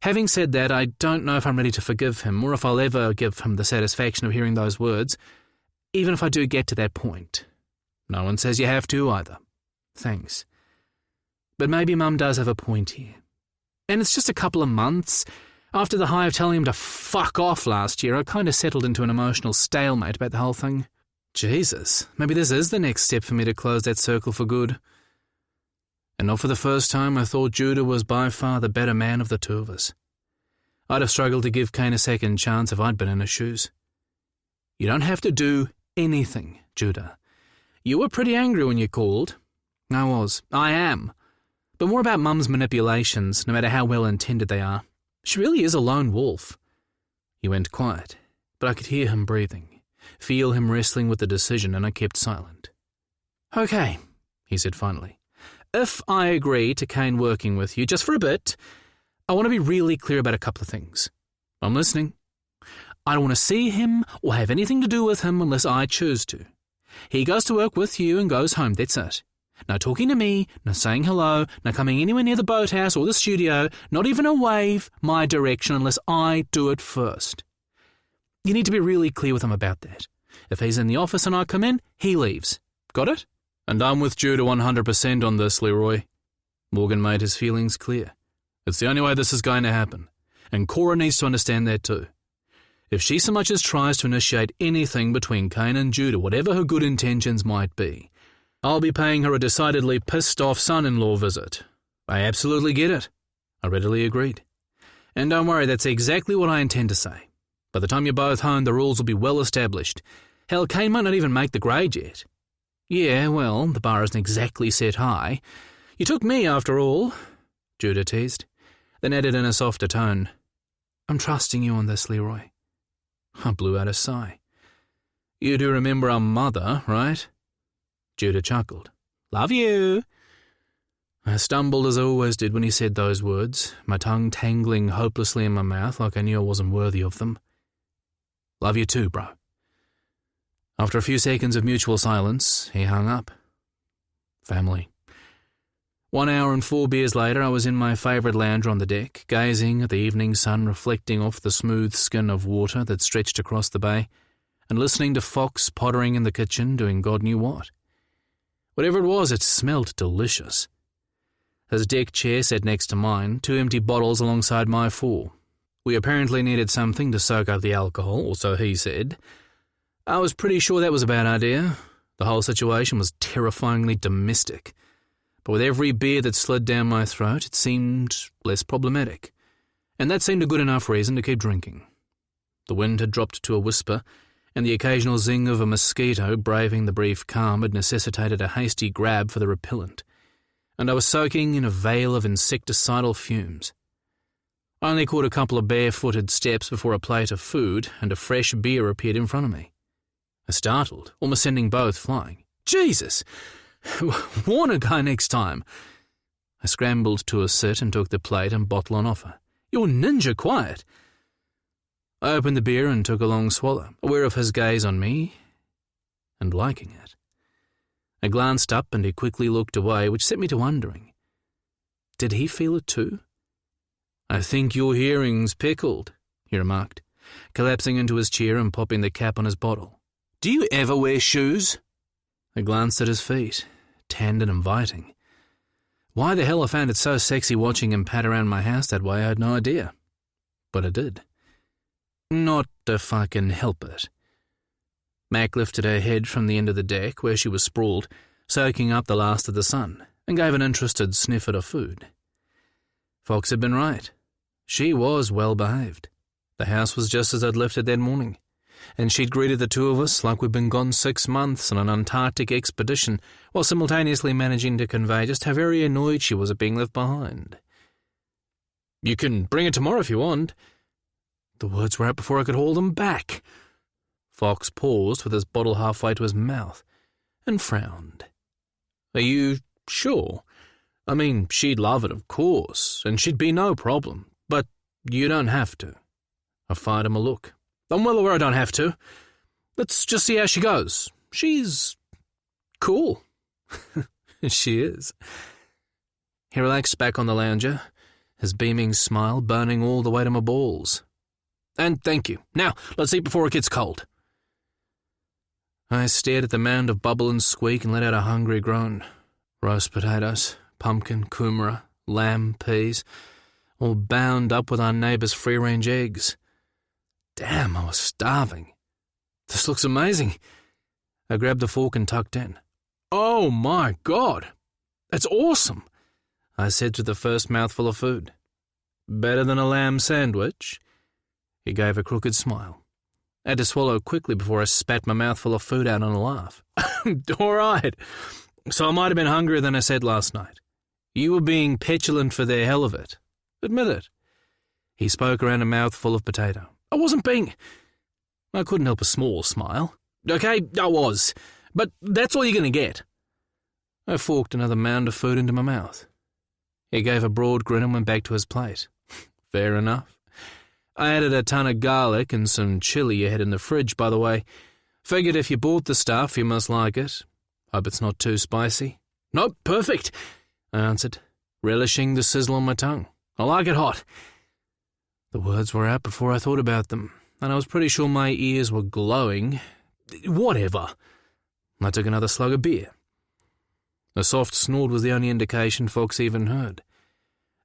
Speaker 1: Having said that, I don't know if I'm ready to forgive him, or if I'll ever give him the satisfaction of hearing those words, even if I do get to that point. No one says you have to either. Thanks. But maybe Mum does have a point here. And it's just a couple of months. After the high of telling him to fuck off last year, I kind of settled into an emotional stalemate about the whole thing. Jesus, maybe this is the next step for me to close that circle for good. And not for the first time, I thought Judah was by far the better man of the two of us. I'd have struggled to give Kane a second chance if I'd been in his shoes. You don't have to do anything, Judah. You were pretty angry when you called. I was. I am. But more about Mum's manipulations, no matter how well-intended they are. She really is a lone wolf. He went quiet, but I could hear him breathing, feel him wrestling with the decision, and I kept silent. Okay, he said finally. If I agree to Kane working with you just for a bit, I want to be really clear about a couple of things. I'm listening. I don't want to see him or have anything to do with him unless I choose to. He goes to work with you and goes home, that's it. No talking to me, no saying hello, no coming anywhere near the boathouse or the studio, not even a wave my direction unless I do it first. You need to be really clear with him about that. If he's in the office and I come in, he leaves. Got it? And I'm with Judah 100% on this, Leroy. Morgan made his feelings clear. It's the only way this is going to happen, and Cora needs to understand that too. If she so much as tries to initiate anything between Kane and Judah, whatever her good intentions might be, I'll be paying her a decidedly pissed-off son-in-law visit. I absolutely get it. I readily agreed. And don't worry, that's exactly what I intend to say. By the time you're both home, the rules will be well established. Hell, Kane might not even make the grade yet. Yeah, well, the bar isn't exactly set high. You took me, after all, Judah teased, then added in a softer tone, I'm trusting you on this, Leroy. I blew out a sigh. You do remember our mother, right? Judah chuckled. Love you. I stumbled as I always did when he said those words, my tongue tangling hopelessly in my mouth like I knew I wasn't worthy of them. Love you too, bro. After a few seconds of mutual silence, he hung up. Family. 1 hour and 4 beers later, I was in my favourite lounger on the deck, gazing at the evening sun reflecting off the smooth skin of water that stretched across the bay, and listening to Fox pottering in the kitchen doing God knew what. Whatever it was, it smelled delicious. His deck chair sat next to mine, 2 empty bottles alongside my 4. We apparently needed something to soak up the alcohol, or so he said. I was pretty sure that was a bad idea. The whole situation was terrifyingly domestic. But with every beer that slid down my throat, it seemed less problematic. And that seemed a good enough reason to keep drinking. The wind had dropped to a whisper, and the occasional zing of a mosquito braving the brief calm had necessitated a hasty grab for the repellent, and I was soaking in a veil of insecticidal fumes. I only caught a couple of barefooted steps before a plate of food and a fresh beer appeared in front of me. I startled, almost sending both flying. Jesus! Warn a guy next time. I scrambled to a sit and took the plate and bottle on offer. You're ninja quiet. I opened the beer and took a long swallow, aware of his gaze on me and liking it. I glanced up and he quickly looked away, which set me to wondering. Did he feel it too? I think your hearing's pickled, he remarked, collapsing into his chair and popping the cap on his bottle. Do you ever wear shoes? I glanced at his feet, tanned and inviting. Why the hell I found it so sexy watching him pat around my house that way, I had no idea. But I did. Not if I can help it. Mac lifted her head from the end of the deck where she was sprawled, soaking up the last of the sun, and gave an interested sniff at her food. Fox had been right. She was well behaved. The house was just as I'd left it that morning, and she'd greeted the two of us like we'd been gone 6 months on an Antarctic expedition, while simultaneously managing to convey just how very annoyed she was at being left behind. You can bring it tomorrow if you want. The words were out before I could haul them back. Fox paused with his bottle halfway to his mouth and frowned. Are you sure? I mean, she'd love it, of course, and she'd be no problem, but you don't have to. I fired him a look. I'm well aware I don't have to. Let's just see how she goes. She's cool. She is. He relaxed back on the lounger, his beaming smile burning all the way to my balls. And thank you. Now, let's eat before it gets cold. I stared at the mound of bubble and squeak and let out a hungry groan. Roast potatoes, pumpkin, kumara, lamb, peas, all bound up with our neighbour's free-range eggs. Damn, I was starving. This looks amazing. I grabbed the fork and tucked in. Oh my God, that's awesome, I said to the first mouthful of food. Better than a lamb sandwich? He gave a crooked smile. I had to swallow quickly before I spat my mouthful of food out on a laugh. All right, so I might have been hungrier than I said last night. You were being petulant for the hell of it. Admit it. He spoke around a mouthful of potato. I wasn't being... I couldn't help a small smile. Okay, I was. But that's all you're going to get. I forked another mound of food into my mouth. He gave a broad grin and went back to his plate. Fair enough. I added a ton of garlic and some chili you had in the fridge, by the way. Figured if you bought the stuff, you must like it. Hope it's not too spicy. Nope, perfect, I answered, relishing the sizzle on my tongue. I like it hot. The words were out before I thought about them, and I was pretty sure my ears were glowing. Whatever. I took another slug of beer. A soft snort was the only indication Fox even heard.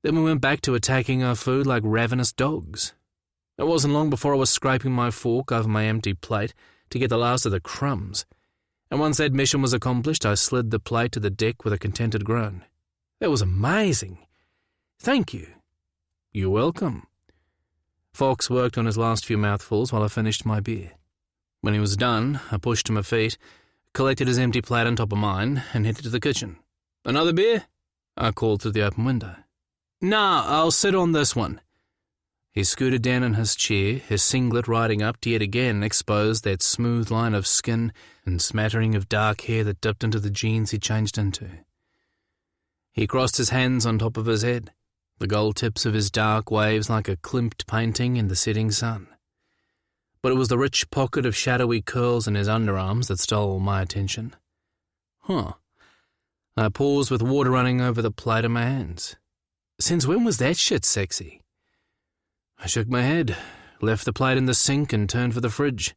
Speaker 1: Then we went back to attacking our food like ravenous dogs. It wasn't long before I was scraping my fork over my empty plate to get the last of the crumbs, and once that mission was accomplished, I slid the plate to the deck with a contented groan. That was amazing. Thank you. You're welcome. Fox worked on his last few mouthfuls while I finished my beer. When he was done, I pushed to my feet, collected his empty plate on top of mine, and headed to the kitchen. Another beer? I called through the open window. Nah, I'll sit on this one. He scooted down in his chair, his singlet riding up to yet again expose that smooth line of skin and smattering of dark hair that dipped into the jeans he changed into. He crossed his hands on top of his head, the gold tips of his dark waves like a Klimt painting in the setting sun. But it was the rich pocket of shadowy curls in his underarms that stole my attention. Huh. I paused with water running over the plate in my hands. Since when was that shit sexy? I shook my head, left the plate in the sink and turned for the fridge.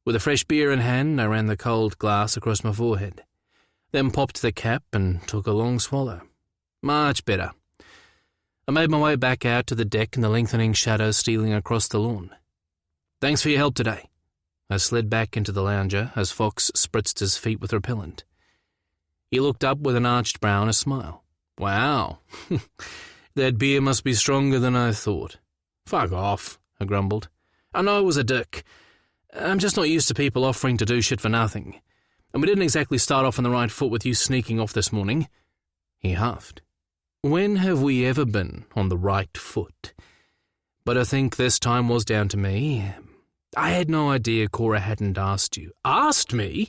Speaker 1: With a fresh beer in hand, I ran the cold glass across my forehead, then popped the cap and took a long swallow. Much better. I made my way back out to the deck in the lengthening shadows stealing across the lawn. Thanks for your help today. I slid back into the lounger as Fox spritzed his feet with repellent. He looked up with an arched brow and a smile. Wow, that beer must be stronger than I thought. Fuck off, I grumbled. I know I was a dick. I'm just not used to people offering to do shit for nothing. And we didn't exactly start off on the right foot with you sneaking off this morning. He huffed. When have we ever been on the right foot? But I think this time was down to me. I had no idea Cora hadn't asked you. Asked me?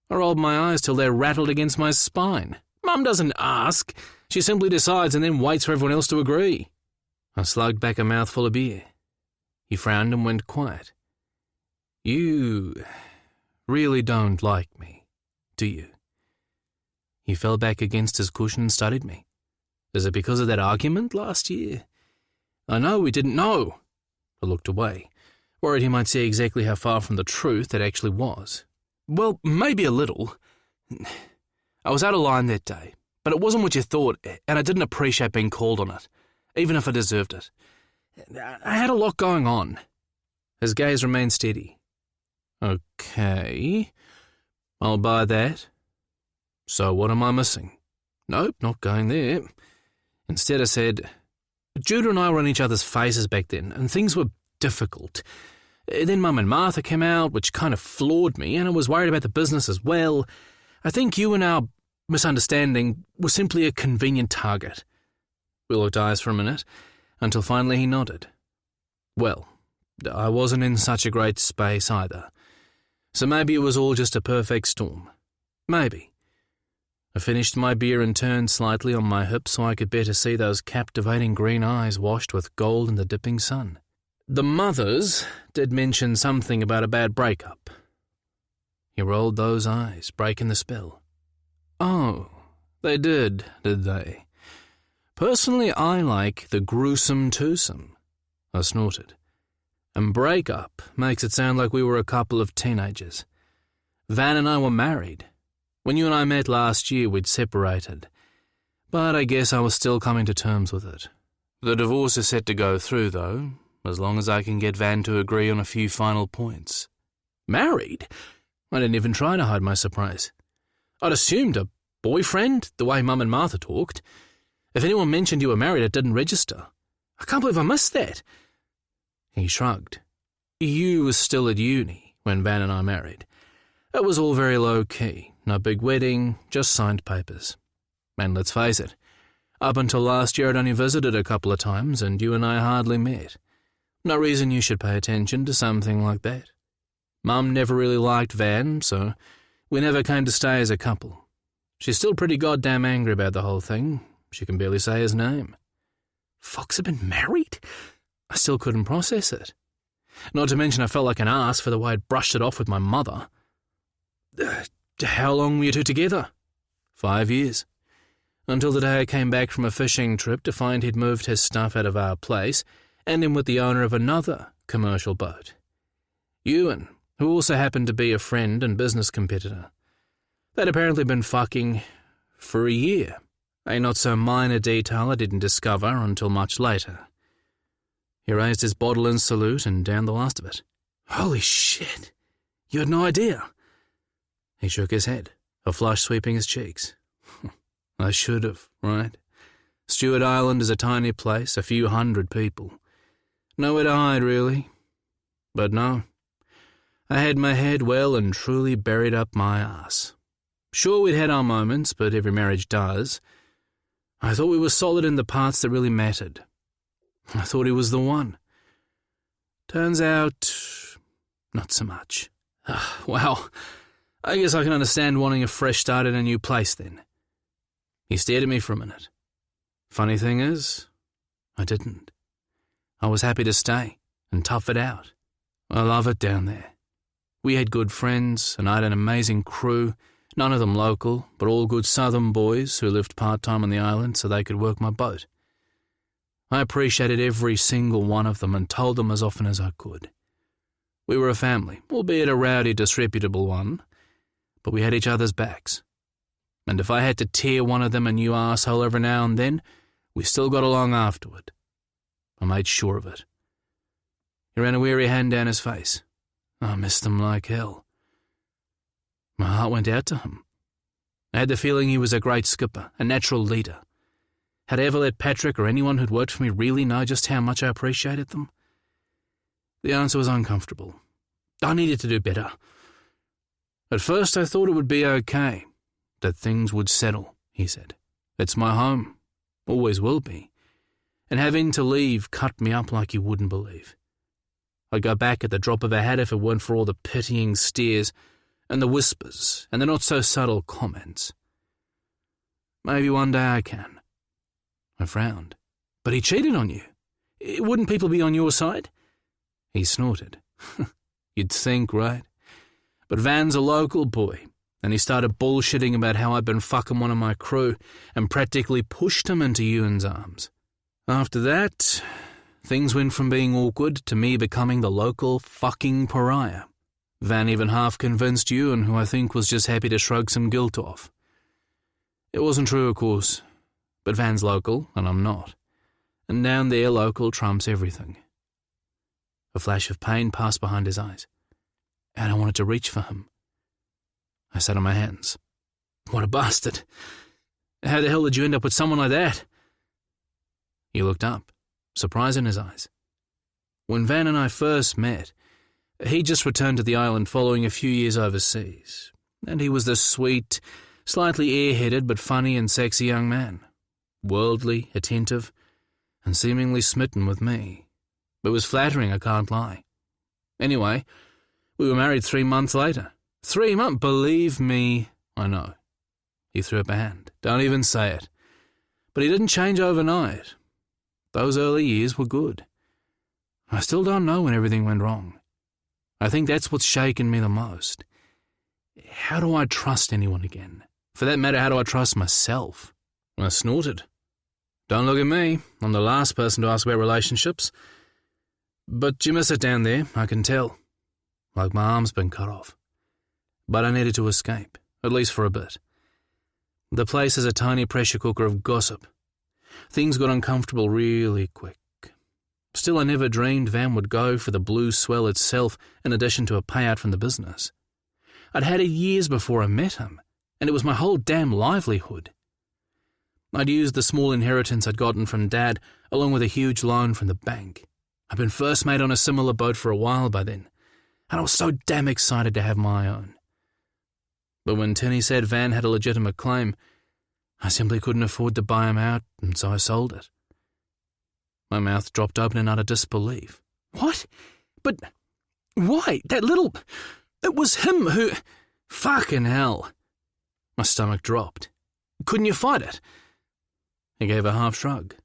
Speaker 1: I rolled my eyes till they rattled against my spine. Mum doesn't ask. She simply decides and then waits for everyone else to agree. I slugged back a mouthful of beer. He frowned and went quiet. You really don't like me, do you? He fell back against his cushion and studied me. Is it because of that argument last year? I know we didn't know. I looked away, worried he might see exactly how far from the truth it actually was. Well, maybe a little. I was out of line that day, but it wasn't what you thought, and I didn't appreciate being called on it, even if I deserved it. I had a lot going on. His gaze remained steady. Okay, I'll buy that. So what am I missing? Nope, not going there. Instead I said, Judah and I were on each other's faces back then, and things were difficult. Then Mum and Martha came out, which kind of floored me, and I was worried about the business as well. I think you and our misunderstanding were simply a convenient target. We looked eyes for a minute, until finally he nodded. Well, I wasn't in such a great space either. So maybe it was all just a perfect storm. Maybe. I finished my beer and turned slightly on my hip so I could better see those captivating green eyes washed with gold in the dipping sun. The mothers did mention something about a bad breakup. He rolled those eyes, breaking the spell. Oh, they did they? Personally, I like the gruesome twosome. I snorted. And breakup makes it sound like we were a couple of teenagers. Van and I were married. When you and I met last year, we'd separated. But I guess I was still coming to terms with it. The divorce is set to go through, though, as long as I can get Van to agree on a few final points. Married? I didn't even try to hide my surprise. I'd assumed a boyfriend, the way Mum and Martha talked. If anyone mentioned you were married, it didn't register. I can't believe I missed that. He shrugged. You were still at uni when Van and I married. It was all very low-key, no big wedding, just signed papers. And let's face it, up until last year I'd only visited a couple of times and you and I hardly met. No reason you should pay attention to something like that. Mum never really liked Van, so we never came to stay as a couple. She's still pretty goddamn angry about the whole thing. She can barely say his name. Fox had been married? I still couldn't process it. Not to mention I felt like an ass for the way I'd brushed it off with my mother. How long were you two together? 5 years. Until the day I came back from a fishing trip to find he'd moved his stuff out of our place and in with the owner of another commercial boat. Ewan, who also happened to be a friend and business competitor. They'd apparently been fucking for a year, a not-so-minor detail I didn't discover until much later. He raised his bottle in salute and downed the last of it. Holy shit! You had no idea? He shook his head, a flush sweeping his cheeks. I should have, right? Stewart Island is a tiny place, a few hundred people. Nowhere to hide, really. But no. I had my head well and truly buried up my ass. Sure, we'd had our moments, but every marriage does. I thought we were solid in the parts that really mattered. I thought he was the one. Turns out, not so much. Well, I guess I can understand wanting a fresh start in a new place then. He stared at me for a minute. Funny thing is, I didn't. I was happy to stay and tough it out. I love it down there. We had good friends, and I had an amazing crew, none of them local, but all good southern boys who lived part-time on the island so they could work my boat. I appreciated every single one of them and told them as often as I could. We were a family, albeit a rowdy, disreputable one, but we had each other's backs. And if I had to tear one of them a new arsehole every now and then, we still got along afterward. I made sure of it. He ran a weary hand down his face. I missed him like hell. My heart went out to him. I had the feeling he was a great skipper, a natural leader. Had I ever let Patrick or anyone who'd worked for me really know just how much I appreciated them? The answer was uncomfortable. I needed to do better. At first I thought it would be okay, that things would settle, he said. It's my home. Always will be. And having to leave cut me up like you wouldn't believe. I'd go back at the drop of a hat if it weren't for all the pitying stares and the whispers and the not-so-subtle comments. Maybe one day I can. I frowned. But he cheated on you. Wouldn't people be on your side? He snorted. You'd think, right? But Van's a local boy, and he started bullshitting about how I'd been fucking one of my crew and practically pushed him into Ewan's arms. After that, things went from being awkward to me becoming the local fucking pariah. Van even half convinced Ewan, who I think was just happy to shrug some guilt off. It wasn't true, of course, but Van's local, and I'm not. And down there, local trumps everything. A flash of pain passed behind his eyes, and I wanted to reach for him. I sat on my hands. What a bastard. How the hell did you end up with someone like that? He looked up, surprise in his eyes. When Van and I first met, he just returned to the island following a few years overseas, and he was this sweet, slightly airheaded but funny and sexy young man, worldly, attentive, and seemingly smitten with me. It was flattering, I can't lie. Anyway, we were married 3 months later. 3 months? Believe me, I know. He threw up a hand. Don't even say it. But he didn't change overnight. Those early years were good. I still don't know when everything went wrong. I think that's what's shaken me the most. How do I trust anyone again? For that matter, how do I trust myself? I snorted. Don't look at me. I'm the last person to ask about relationships. But you miss it down there, I can tell. Like my arm's been cut off. But I needed to escape, at least for a bit. The place is a tiny pressure cooker of gossip. Things got uncomfortable really quick. Still, I never dreamed Van would go for the blue swell itself in addition to a payout from the business. I'd had it years before I met him, and it was my whole damn livelihood. I'd used the small inheritance I'd gotten from Dad, along with a huge loan from the bank. I'd been first mate on a similar boat for a while by then, and I was so damn excited to have my own. But when Tinny said Van had a legitimate claim, I simply couldn't afford to buy him out, and so I sold it. My mouth dropped open in utter disbelief. What? But why? It was him who... Fucking hell. My stomach dropped. Couldn't you fight it? He gave a half shrug.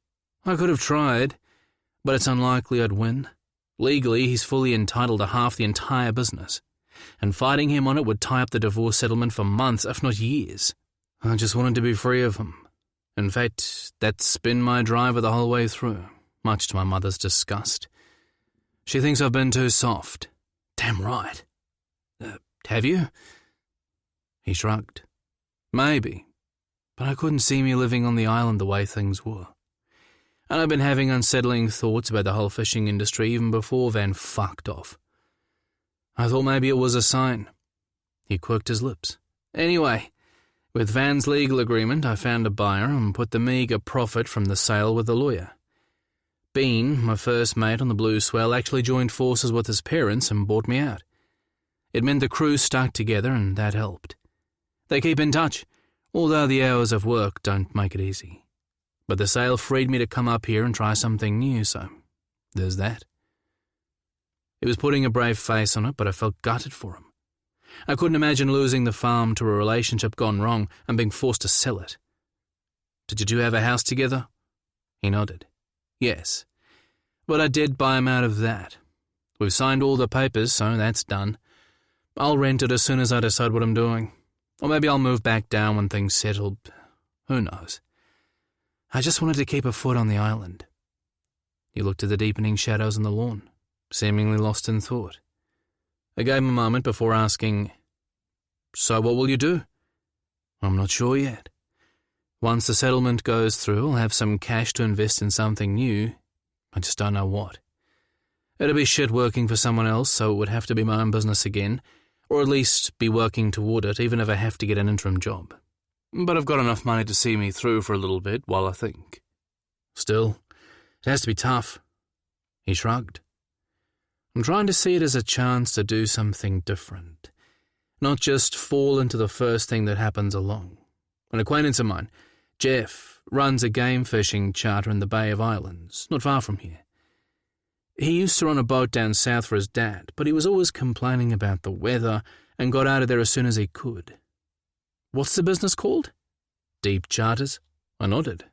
Speaker 1: I could have tried, but it's unlikely I'd win. Legally, he's fully entitled to half the entire business, and fighting him on it would tie up the divorce settlement for months, if not years. I just wanted to be free of him. In fact, that's been my driver the whole way through, much to my mother's disgust. She thinks I've been too soft. Damn right. Have you? He shrugged. Maybe, but I couldn't see me living on the island the way things were. And I've been having unsettling thoughts about the whole fishing industry even before Van fucked off. I thought maybe it was a sign. He quirked his lips. Anyway, with Van's legal agreement, I found a buyer and put the meagre profit from the sale with the lawyer. Bean, my first mate on the Blue Swell, actually joined forces with his parents and bought me out. It meant the crew stuck together, and that helped. They keep in touch, although the hours of work don't make it easy. But the sale freed me to come up here and try something new, so there's that. He was putting a brave face on it, but I felt gutted for him. I couldn't imagine losing the farm to a relationship gone wrong and being forced to sell it. Did you two have a house together? He nodded. Yes, but I did buy him out of that. We've signed all the papers, so that's done. I'll rent it as soon as I decide what I'm doing. Or maybe I'll move back down when things settle. Who knows? I just wanted to keep a foot on the island. He looked at the deepening shadows on the lawn, seemingly lost in thought. I gave him a moment before asking, So what will you do? I'm not sure yet. Once the settlement goes through, I'll have some cash to invest in something new. I just don't know what. It'll be shit working for someone else, so it would have to be my own business again, or at least be working toward it, even if I have to get an interim job. But I've got enough money to see me through for a little bit while I think. Still, it has to be tough. He shrugged. I'm trying to see it as a chance to do something different, not just fall into the first thing that happens along. An acquaintance of mine, Jeff, runs a game fishing charter in the Bay of Islands, not far from here. He used to run a boat down south for his dad, but he was always complaining about the weather and got out of there as soon as he could. What's the business called? Deep Charters? I nodded.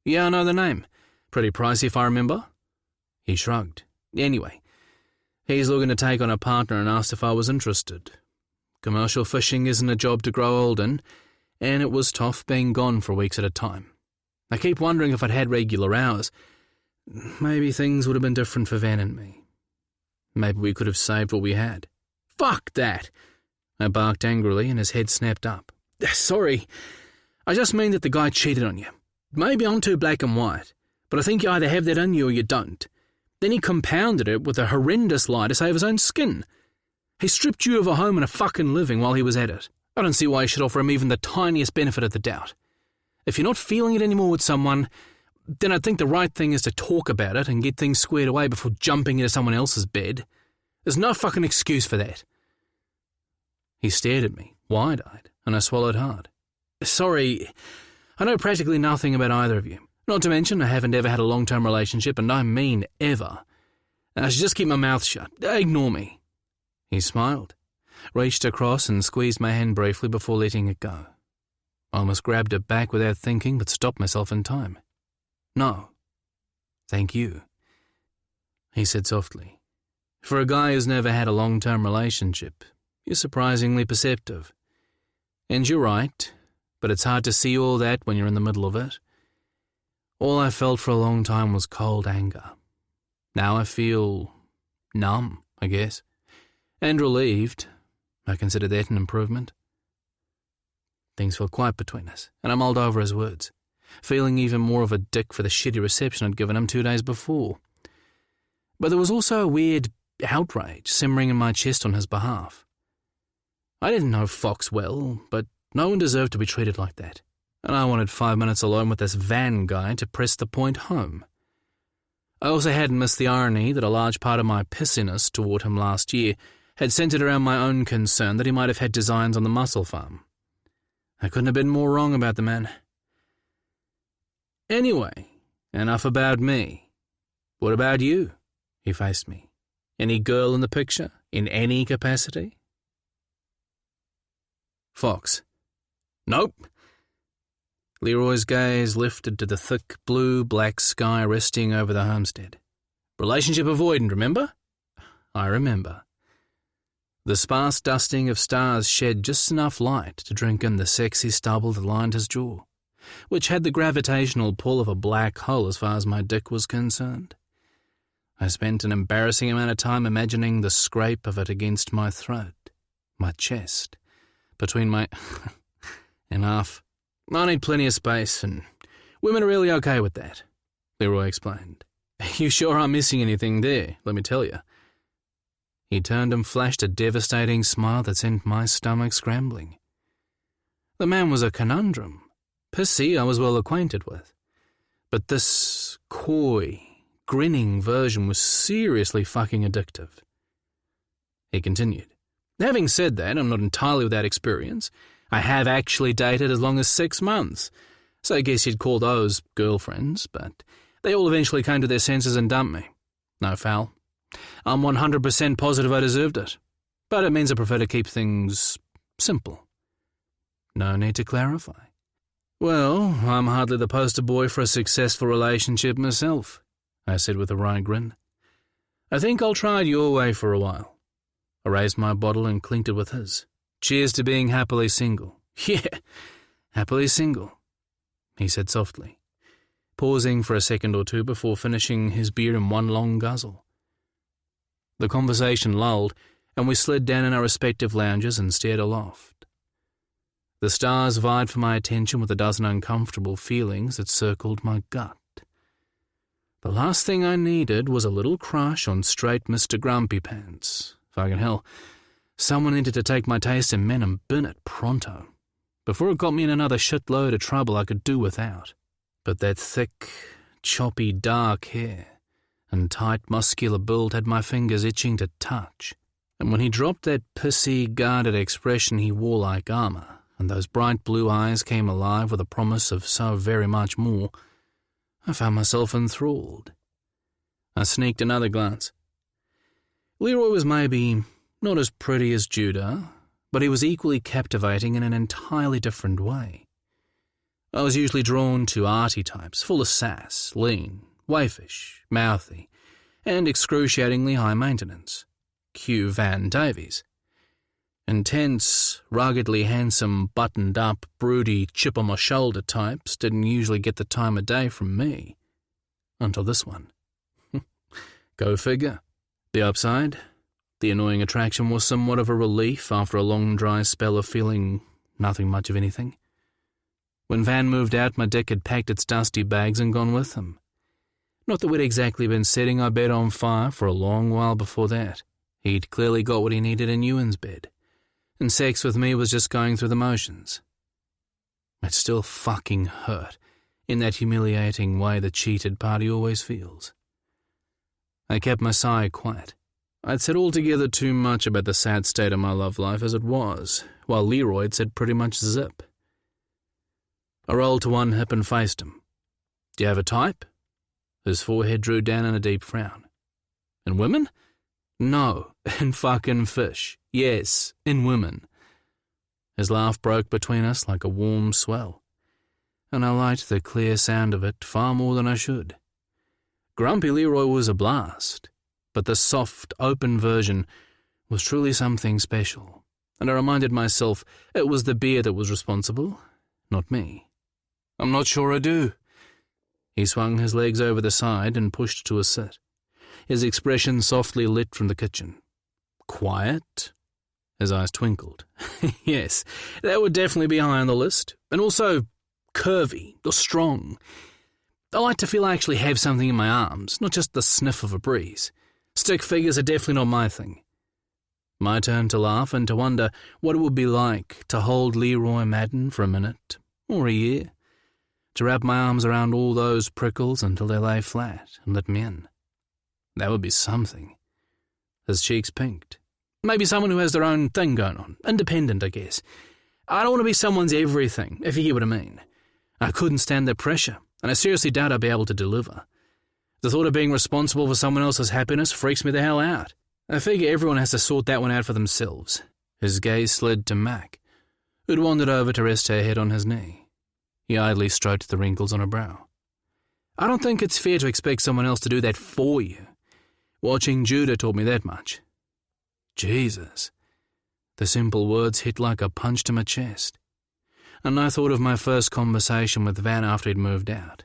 Speaker 1: Yeah, I know the name. Pretty pricey if I remember. He shrugged. Anyway, he's looking to take on a partner and asked if I was interested. Commercial fishing isn't a job to grow old in, and it was tough being gone for weeks at a time. I keep wondering if I'd had regular hours. Maybe things would have been different for Van and me. Maybe we could have saved what we had. Fuck that! I barked angrily and his head snapped up. Sorry, I just mean that the guy cheated on you. Maybe I'm too black and white, but I think you either have that in you or you don't. Then he compounded it with a horrendous lie to save his own skin. He stripped you of a home and a fucking living while he was at it. I don't see why you should offer him even the tiniest benefit of the doubt. If you're not feeling it anymore with someone, then I think the right thing is to talk about it and get things squared away before jumping into someone else's bed. There's no fucking excuse for that. He stared at me, wide-eyed, and I swallowed hard. Sorry, I know practically nothing about either of you. Not to mention I haven't ever had a long-term relationship, and I mean ever. I should just keep my mouth shut. Ignore me. He smiled, reached across and squeezed my hand briefly before letting it go. I almost grabbed it back without thinking, but stopped myself in time. No. Thank you, he said softly. For a guy who's never had a long-term relationship, you're surprisingly perceptive. And you're right, but it's hard to see all that when you're in the middle of it. All I felt for a long time was cold anger. Now I feel numb, I guess, and relieved. I consider that an improvement. Things felt quiet between us, and I mulled over his words. feeling even more of a dick for the shitty reception I'd given him 2 days before. But there was also a weird outrage simmering in my chest on his behalf. I didn't know Fox well, but no one deserved to be treated like that, and I wanted 5 minutes alone with this van guy to press the point home. I also hadn't missed the irony that a large part of my pissiness toward him last year had centered around my own concern that he might have had designs on the mussel farm. I couldn't have been more wrong about the man. Anyway, enough about me. What about you? He faced me. Any girl in the picture, in any capacity? Fox. Nope. Leroy's gaze lifted to the thick blue-black sky resting over the homestead. Relationship avoidant, remember? I remember. The sparse dusting of stars shed just enough light to drink in the sexy stubble that lined his jaw, which had the gravitational pull of a black hole as far as my dick was concerned. I spent an embarrassing amount of time imagining the scrape of it against my throat, my chest, between my and half. I need plenty of space, and women are really okay with that, Leroy explained. You sure aren't missing anything there, let me tell you. He turned and flashed a devastating smile that sent my stomach scrambling. The man was a conundrum. Pissy I was well acquainted with, but this coy, grinning version was seriously fucking addictive. He continued. Having said that, I'm not entirely without experience. I have actually dated as long as 6 months, so I guess you'd call those girlfriends, but they all eventually came to their senses and dumped me. No foul. I'm 100% positive I deserved it, but it means I prefer to keep things simple. No need to clarify. Well, I'm hardly the poster boy for a successful relationship myself, I said with a wry grin. I think I'll try it your way for a while. I raised my bottle and clinked it with his. Cheers to being happily single. Yeah, happily single, he said softly, pausing for a second or two before finishing his beer in one long guzzle. The conversation lulled, and we slid down in our respective lounges and stared aloft. The stars vied for my attention with a dozen uncomfortable feelings that circled my gut. The last thing I needed was a little crush on straight Mr. Grumpy Pants. Fucking hell. Someone needed to take my taste in men and burn it pronto, before it got me in another shitload of trouble I could do without. But that thick, choppy, dark hair and tight, muscular build had my fingers itching to touch, and when he dropped that pissy, guarded expression he wore like armor, and those bright blue eyes came alive with a promise of so very much more, I found myself enthralled. I sneaked another glance. Leroy was maybe not as pretty as Judah, but he was equally captivating in an entirely different way. I was usually drawn to arty types, full of sass, lean, waifish, mouthy, and excruciatingly high maintenance. Cue Van Davies. Intense, ruggedly handsome, buttoned-up, broody, chip-on-my-shoulder types didn't usually get the time of day from me. Until this one. Go figure. The upside? The annoying attraction was somewhat of a relief after a long dry spell of feeling nothing much of anything. When Van moved out, my dick had packed its dusty bags and gone with him. Not that we'd exactly been setting our bed on fire for a long while before that. He'd clearly got what he needed in Ewan's bed, and sex with me was just going through the motions. It still fucking hurt, in that humiliating way the cheated party always feels. I kept my sigh quiet. I'd said altogether too much about the sad state of my love life as it was, while Leroy had said pretty much zip. I rolled to one hip and faced him. Do you have a type? His forehead drew down in a deep frown. In women? No, in fucking fish. Yes, in women. His laugh broke between us like a warm swell, and I liked the clear sound of it far more than I should. Grumpy Leroy was a blast, but the soft, open version was truly something special, and I reminded myself it was the beer that was responsible, not me. I'm not sure I do. He swung his legs over the side and pushed to a sit, his expression softly lit from the kitchen. Quiet? His eyes twinkled. Yes, that would definitely be high on the list, and also curvy or strong. I like to feel I actually have something in my arms, not just the sniff of a breeze. Stick figures are definitely not my thing. My turn to laugh and to wonder what it would be like to hold Leroy Madden for a minute, or a year, to wrap my arms around all those prickles until they lay flat and let me in. That would be something. His cheeks pinked. Maybe someone who has their own thing going on, independent, I guess. I don't want to be someone's everything, if you get what I mean. I couldn't stand the pressure, and I seriously doubt I'd be able to deliver. The thought of being responsible for someone else's happiness freaks me the hell out. I figure everyone has to sort that one out for themselves. His gaze slid to Mac, who'd wandered over to rest her head on his knee. He idly stroked the wrinkles on her brow. I don't think it's fair to expect someone else to do that for you. Watching Judah taught me that much. Jesus. The simple words hit like a punch to my chest. And I thought of my first conversation with Van after he'd moved out.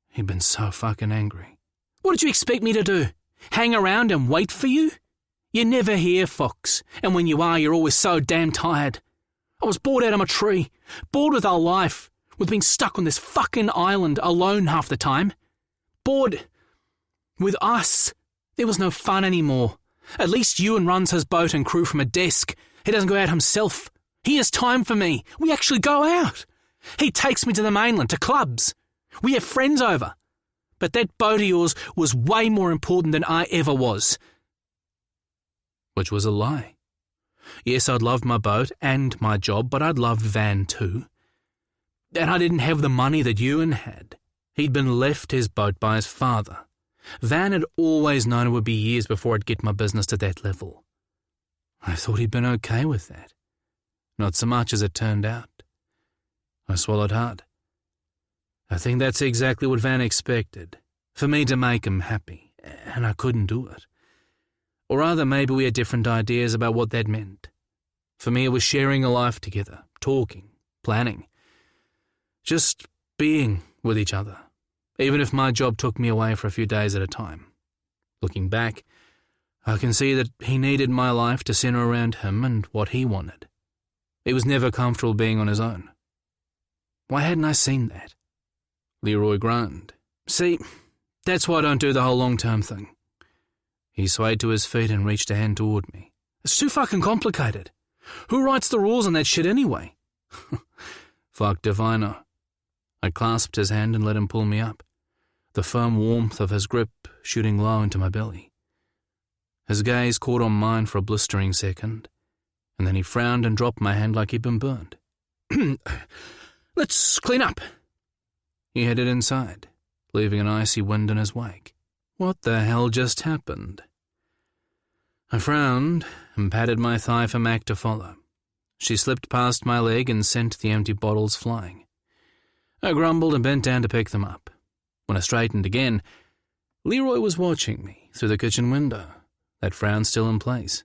Speaker 1: He'd been so fucking angry. What did you expect me to do? Hang around and wait for you? You're never here, Fox, and when you are, you're always so damn tired. I was bored out of my tree, bored with our life, with being stuck on this fucking island alone half the time. Bored with us. There was no fun anymore. At least Ewan runs his boat and crew from a desk. He doesn't go out himself. He has time for me. We actually go out. He takes me to the mainland, to clubs. We have friends over. But that boat of yours was way more important than I ever was. Which was a lie. Yes, I'd loved my boat and my job, but I'd loved Van too. And I didn't have the money that Ewan had. He'd been left his boat by his father. Van had always known it would be years before I'd get my business to that level. I thought he'd been okay with that. Not so much as it turned out. I swallowed hard. I think that's exactly what Van expected, for me to make him happy, and I couldn't do it. Or rather, maybe we had different ideas about what that meant. For me, it was sharing a life together, talking, planning, just being with each other, even if my job took me away for a few days at a time. Looking back, I can see that he needed my life to center around him and what he wanted. He was never comfortable being on his own. Why hadn't I seen that? Leroy groaned. See, that's why I don't do the whole long-term thing. He swayed to his feet and reached a hand toward me. It's too fucking complicated. Who writes the rules on that shit anyway? Fuck if I know. I clasped his hand and let him pull me up, the firm warmth of his grip shooting low into my belly. His gaze caught on mine for a blistering second, and then he frowned and dropped my hand like he'd been burned. Let's clean up. He headed inside, leaving an icy wind in his wake. What the hell just happened? I frowned and patted my thigh for Mac to follow. She slipped past my leg and sent the empty bottles flying. I grumbled and bent down to pick them up. When I straightened again, Leroy was watching me through the kitchen window, that frown still in place.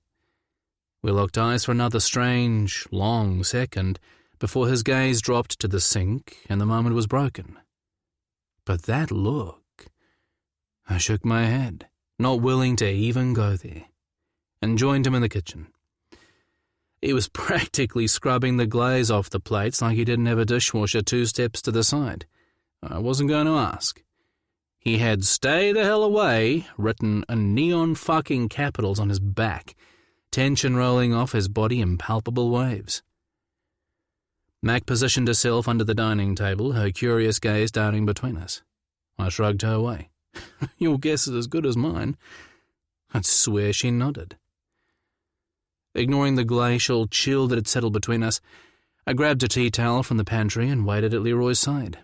Speaker 1: We locked eyes for another strange, long second before his gaze dropped to the sink and the moment was broken. But that look... I shook my head, not willing to even go there, and joined him in the kitchen. He was practically scrubbing the glaze off the plates like he didn't have a dishwasher 2 steps to the side. I wasn't going to ask. He had "Stay the hell away" written in neon fucking capitals on his back, tension rolling off his body in palpable waves. Mac positioned herself under the dining table, her curious gaze darting between us. I shrugged her away. Your guess is as good as mine. I'd swear she nodded. Ignoring the glacial chill that had settled between us, I grabbed a tea towel from the pantry and waited at Leroy's side.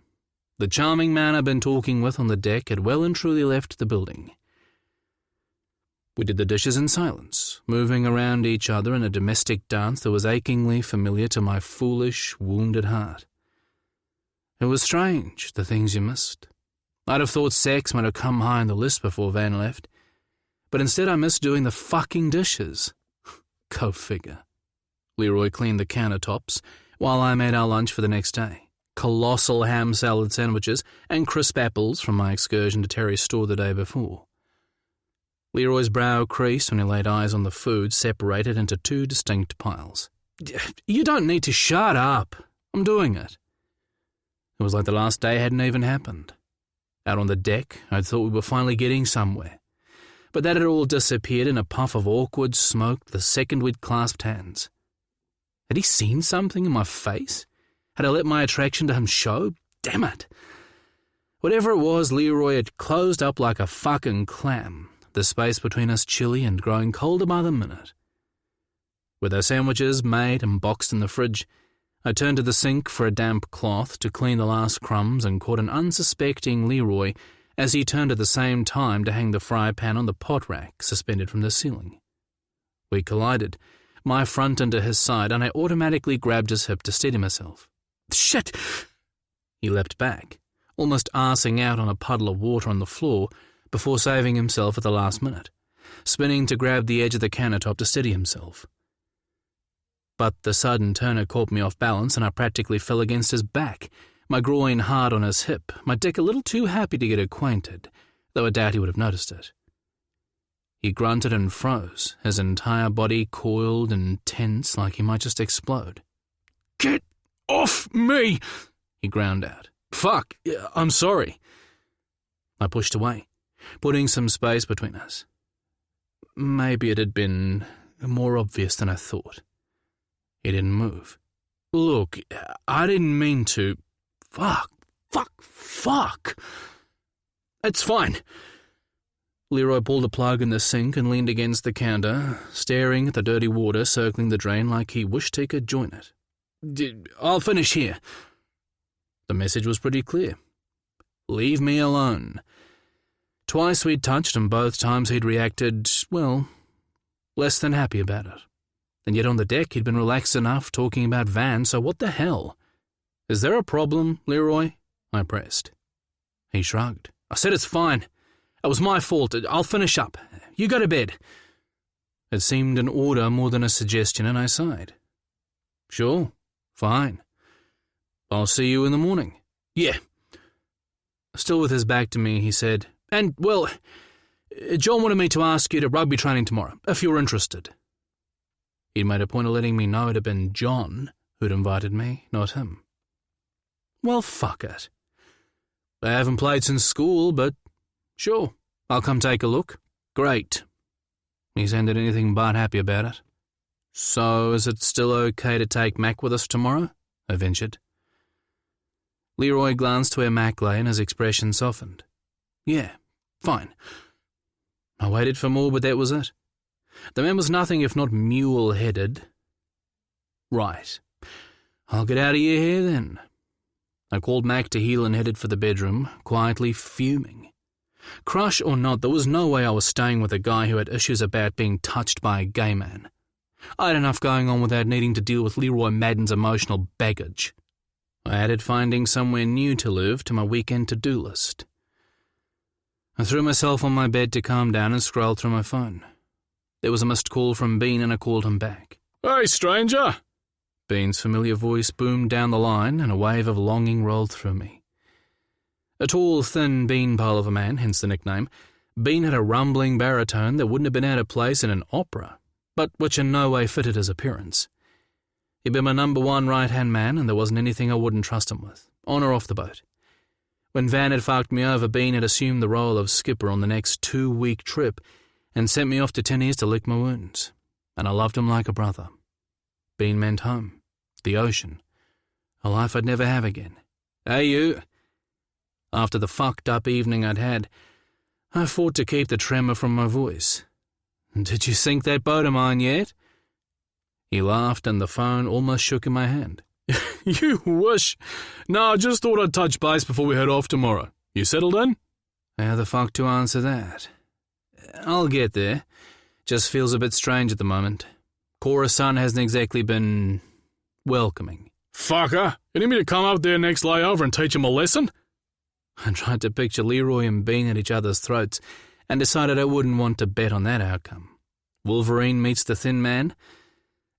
Speaker 1: The charming man I'd been talking with on the deck had well and truly left the building. We did the dishes in silence, moving around each other in a domestic dance that was achingly familiar to my foolish, wounded heart. It was strange, the things you missed. I'd have thought sex might have come high on the list before Van left, but instead I missed doing the fucking dishes. Go figure. Leroy cleaned the countertops while I made our lunch for the next day. Colossal ham salad sandwiches and crisp apples from my excursion to Terry's store the day before. Leroy's brow creased when he laid eyes on the food separated into 2 distinct piles. You don't need to shut up. I'm doing it. It was like the last day hadn't even happened. Out on the deck, I thought we were finally getting somewhere, but that had all disappeared in a puff of awkward smoke the second we'd clasped hands. Had he seen something in my face? Had I let my attraction to him show? Damn it! Whatever it was, Leroy had closed up like a fucking clam, the space between us chilly and growing colder by the minute. With our sandwiches made and boxed in the fridge, I turned to the sink for a damp cloth to clean the last crumbs and caught an unsuspecting Leroy as he turned at the same time to hang the fry pan on the pot rack suspended from the ceiling. We collided, my front into his side, and I automatically grabbed his hip to steady myself. Shit! He leapt back, almost arsing out on a puddle of water on the floor before saving himself at the last minute, spinning to grab the edge of the countertop to steady himself. But the sudden turner caught me off balance and I practically fell against his back, my groin hard on his hip, my dick a little too happy to get acquainted, though I doubt he would have noticed it. He grunted and froze, his entire body coiled and tense like he might just explode. "Get off me!" he ground out. "Fuck, I'm sorry." I pushed away, putting some space between us. Maybe it had been more obvious than I thought. He didn't move. "Look, I didn't mean to. Fuck. It's fine." Leroy pulled a plug in the sink and leaned against the counter, staring at the dirty water circling the drain like he wished he could join it. "I'll finish here." The message was pretty clear. Leave me alone. Twice we'd touched and both times he'd reacted, well, less than happy about it. And yet on the deck he'd been relaxed enough talking about Van, so what the hell? "Is there a problem, Leroy?" I pressed. He shrugged. "I said it's fine. It was my fault. I'll finish up. You go to bed." It seemed an order more than a suggestion, and I sighed. "Sure, fine. I'll see you in the morning." "Yeah." Still with his back to me, he said, "And, well, John wanted me to ask you to rugby training tomorrow, if you're interested." He made a point of letting me know it had been John who'd invited me, not him. Well, fuck it. I haven't played since school, but sure, I'll come take a look. Great. He sounded anything but happy about it. "So is it still okay to take Mac with us tomorrow?" I ventured. Leroy glanced to where Mac lay and his expression softened. "Yeah, fine." I waited for more, but that was it. The man was nothing if not mule-headed. Right. I'll get out of your hair then. I called Mac to heel and headed for the bedroom, quietly fuming. Crush or not, there was no way I was staying with a guy who had issues about being touched by a gay man. I had enough going on without needing to deal with Leroy Madden's emotional baggage. I added finding somewhere new to live to my weekend to-do list. I threw myself on my bed to calm down and scrolled through my phone. There was a missed call from Bean and I called him back. "Hey, stranger!" Bean's familiar voice boomed down the line and a wave of longing rolled through me. A tall, thin beanpole of a man, hence the nickname, Bean had a rumbling baritone that wouldn't have been out of place in an opera, but which in no way fitted his appearance. He'd been my number one right-hand man and there wasn't anything I wouldn't trust him with, on or off the boat. When Van had fucked me over, Bean had assumed the role of skipper on the next 2-week trip and sent me off to Tinnies to lick my wounds, and I loved him like a brother. Bean meant home, the ocean, a life I'd never have again. "Hey, you!" After the fucked-up evening I'd had, I fought to keep the tremor from my voice. "Did you sink that boat of mine yet?" He laughed and the phone almost shook in my hand. "You wish. No, I just thought I'd touch base before we head off tomorrow. You settled in?" How the fuck to answer that? I'll get there. Just feels a bit strange at the moment. Coruscant hasn't exactly been welcoming. "Fucker, you need me to come up there next layover and teach him a lesson?" I tried to picture Leroy and Bean at each other's throats and decided I wouldn't want to bet on that outcome. Wolverine meets the Thin Man.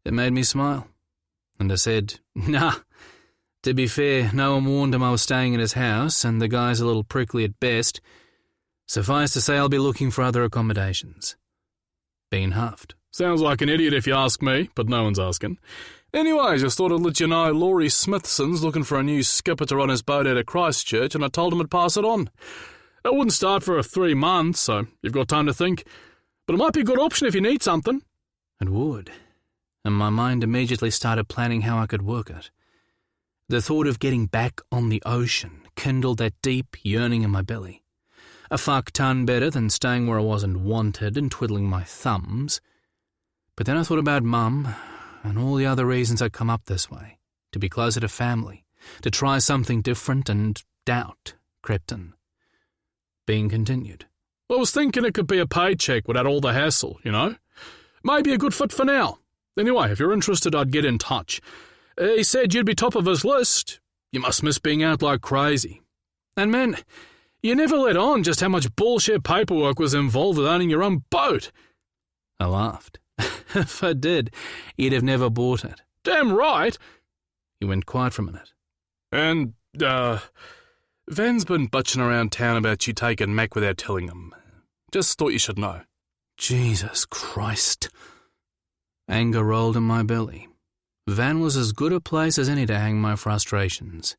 Speaker 1: It made me smile. And I said, "Nah. To be fair, no one warned him I was staying at his house, and the guy's a little prickly at best. Suffice to say I'll be looking for other accommodations." Bean huffed.
Speaker 2: Sounds like an idiot if you ask me, but no one's asking. Anyway, just thought I'd let you know Laurie Smithson's looking for a new skipper to run his boat out of Christchurch, and I told him I'd pass it on. It wouldn't start for 3 months, so you've got time to think. But it might be a good option if you need something.
Speaker 1: It would. And my mind immediately started planning how I could work it. The thought of getting back on the ocean kindled that deep yearning in my belly. A fuck-ton better than staying where I wasn't wanted and twiddling my thumbs. But then I thought about Mum and all the other reasons I'd come up this way, to be closer to family, to try something different, and doubt crept in. Being continued.
Speaker 2: I was thinking it could be a paycheck without all the hassle, you know? Maybe a good fit for now. Anyway, if you're interested, I'd get in touch. He said you'd be top of his list. You must miss being out like crazy. And man, you never let on just how much bullshit paperwork was involved with owning your own boat.
Speaker 1: I laughed. If I did, you'd have never bought it.
Speaker 2: Damn right.
Speaker 1: He went quiet for a minute.
Speaker 2: And, Van's been bitching around town about you taking Mac without telling him. Just thought you should know.
Speaker 1: Jesus Christ. Anger rolled in my belly. Van was as good a place as any to hang my frustrations.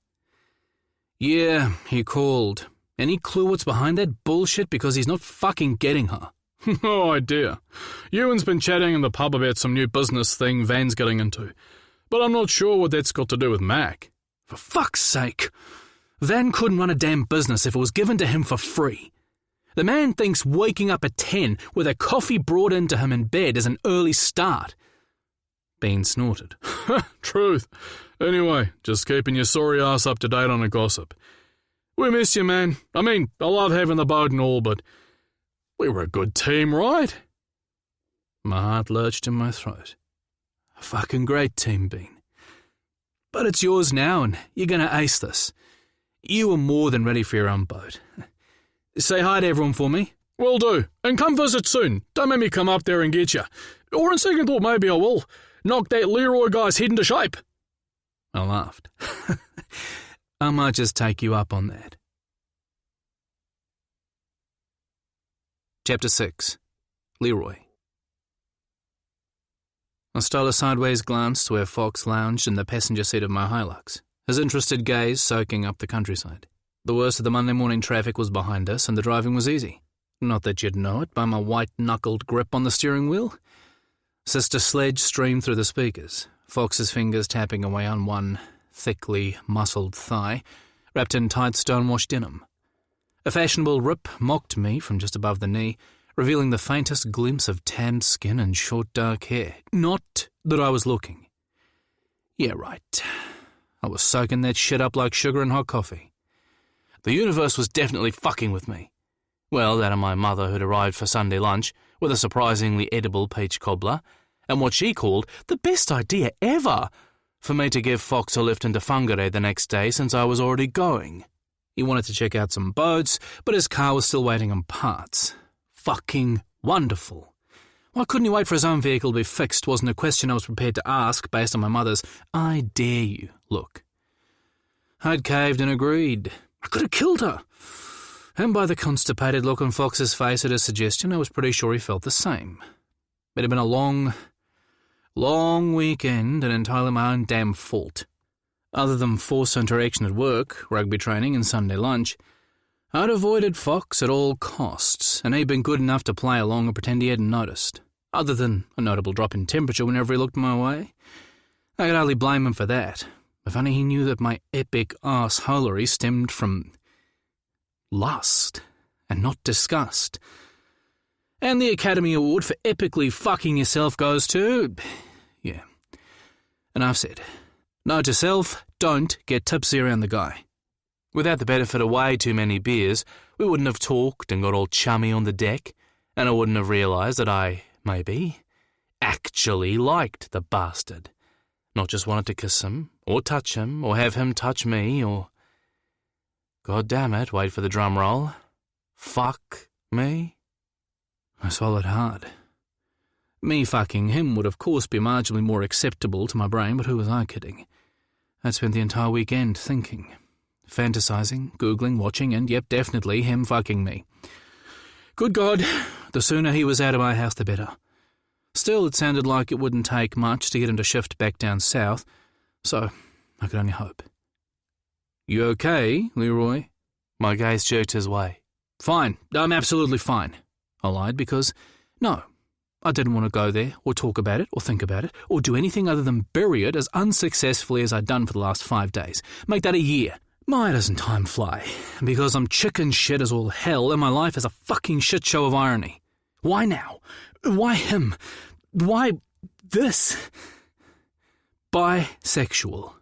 Speaker 1: Yeah, he called. Any clue what's behind that bullshit because he's not fucking getting her?
Speaker 2: No idea. Ewan's been chatting in the pub about some new business thing Van's getting into, but I'm not sure what that's got to do with Mac.
Speaker 1: For fuck's sake. Van couldn't run a damn business if it was given to him for free. The man thinks waking up at 10 with a coffee brought into him in bed is an early start. Bean snorted.
Speaker 2: Truth. Anyway, just keeping your sorry ass up to date on the gossip. We miss you, man. I mean, I love having the boat and all, but we were a good team, right?
Speaker 1: My heart lurched in my throat. A fucking great team, Bean. But it's yours now, and you're going to ace this. You were more than ready for your own boat. Say hi to everyone for me.
Speaker 2: Will do. And come visit soon. Don't make me come up there and get you. Or in second thought, maybe I will. Knock that Leroy guy's head into shape.
Speaker 1: I laughed. I might just take you up on that. Chapter 6. Leroy. I stole a sideways glance to where Fox lounged in the passenger seat of my Hilux, his interested gaze soaking up the countryside. The worst of the Monday morning traffic was behind us, and the driving was easy. Not that you'd know it by my white-knuckled grip on the steering wheel. Sister Sledge streamed through the speakers, Fox's fingers tapping away on one thickly muscled thigh, wrapped in tight stone-washed denim. A fashionable rip mocked me from just above the knee, revealing the faintest glimpse of tanned skin and short dark hair. Not that I was looking. Yeah, right. I was soaking that shit up like sugar in hot coffee. The universe was definitely fucking with me. Well, that and my mother who'd arrived for Sunday lunch with a surprisingly edible peach cobbler, and what she called the best idea ever for me to give Fox a lift into Whangarei the next day since I was already going. He wanted to check out some boats, but his car was still waiting on parts. Fucking wonderful. Why couldn't he wait for his own vehicle to be fixed wasn't a question I was prepared to ask based on my mother's "I dare you" look. I'd caved and agreed. I could have killed her. And by the constipated look on Fox's face at his suggestion, I was pretty sure he felt the same. It had been a long weekend and entirely my own damn fault. Other than forced interaction at work, rugby training and Sunday lunch, I'd avoided Fox at all costs, and he'd been good enough to play along and pretend he hadn't noticed, other than a notable drop in temperature whenever he looked my way. I could hardly blame him for that, if only he knew that my epic arseholery stemmed from lust and not disgust. And the Academy Award for epically fucking yourself goes to... yeah. Enough said. Note to self, don't get tipsy around the guy. Without the benefit of way too many beers, we wouldn't have talked and got all chummy on the deck, and I wouldn't have realised that I, maybe, actually liked the bastard. Not just wanted to kiss him, or touch him, or have him touch me, or... God damn it, wait for the drum roll. Fuck me? I swallowed hard. Me fucking him would of course be marginally more acceptable to my brain, but who was I kidding? I'd spent the entire weekend thinking, fantasizing, Googling, watching, and yep, definitely him fucking me. Good God, the sooner he was out of my house the better. Still, it sounded like it wouldn't take much to get him to shift back down south, so I could only hope. "You okay, Leroy?" My gaze jerked his way. "Fine, I'm absolutely fine," I lied, because, no, I didn't want to go there, or talk about it, or think about it, or do anything other than bury it as unsuccessfully as I'd done for the last 5 days. Make that a year. My, doesn't time fly? Because I'm chicken shit as all hell, and my life is a fucking shit show of irony. Why now? Why him? Why this? Bisexual.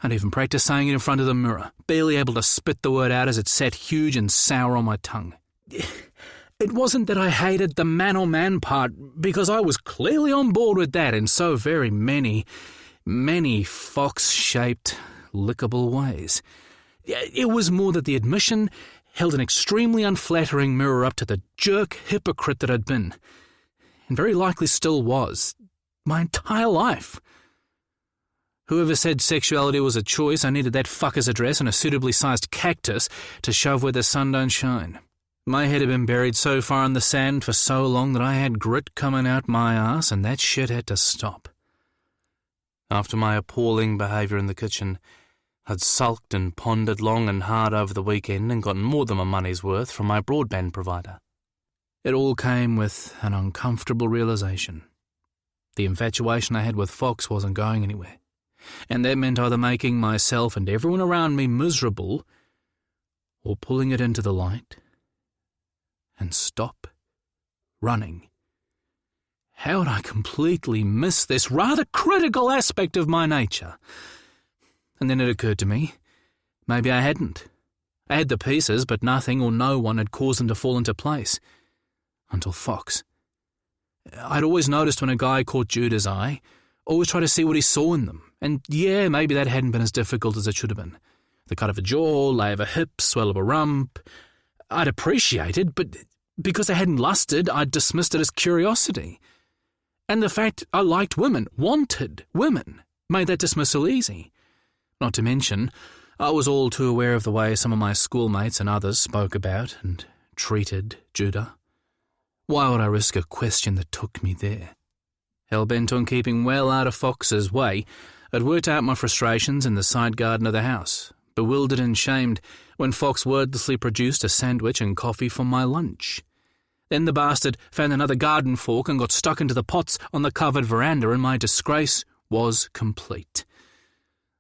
Speaker 1: I'd even practiced saying it in front of the mirror, barely able to spit the word out as it sat huge and sour on my tongue. It wasn't that I hated the man-on-man part, because I was clearly on board with that in so very many fox-shaped, lickable ways. It was more that the admission held an extremely unflattering mirror up to the jerk hypocrite that I'd been, and very likely still was, my entire life. Whoever said sexuality was a choice, I needed that fucker's address and a suitably sized cactus to shove where the sun don't shine. My head had been buried so far in the sand for so long that I had grit coming out my arse, and that shit had to stop. After my appalling behaviour in the kitchen, I'd sulked and pondered long and hard over the weekend and gotten more than my money's worth from my broadband provider. It all came with an uncomfortable realisation. The infatuation I had with Fox wasn't going anywhere, and that meant either making myself and everyone around me miserable or pulling it into the light and stop running. How had I completely missed this rather critical aspect of my nature? And then it occurred to me, maybe I hadn't. I had the pieces, but nothing or no one had caused them to fall into place. Until Fox. I'd always noticed when a guy caught Judah's eye, always try to see what he saw in them. And yeah, maybe that hadn't been as difficult as it should have been. The cut of a jaw, lay of a hip, swell of a rump. I'd appreciated, but because I hadn't lusted, I'd dismissed it as curiosity. And the fact I liked women, wanted women, made that dismissal easy. Not to mention, I was all too aware of the way some of my schoolmates and others spoke about and treated Judah. Why would I risk a question that took me there? Hell-bent on keeping well out of Fox's way, I'd worked out my frustrations in the side garden of the house, bewildered and shamed when Fox wordlessly produced a sandwich and coffee for my lunch. Then the bastard found another garden fork and got stuck into the pots on the covered veranda, and my disgrace was complete.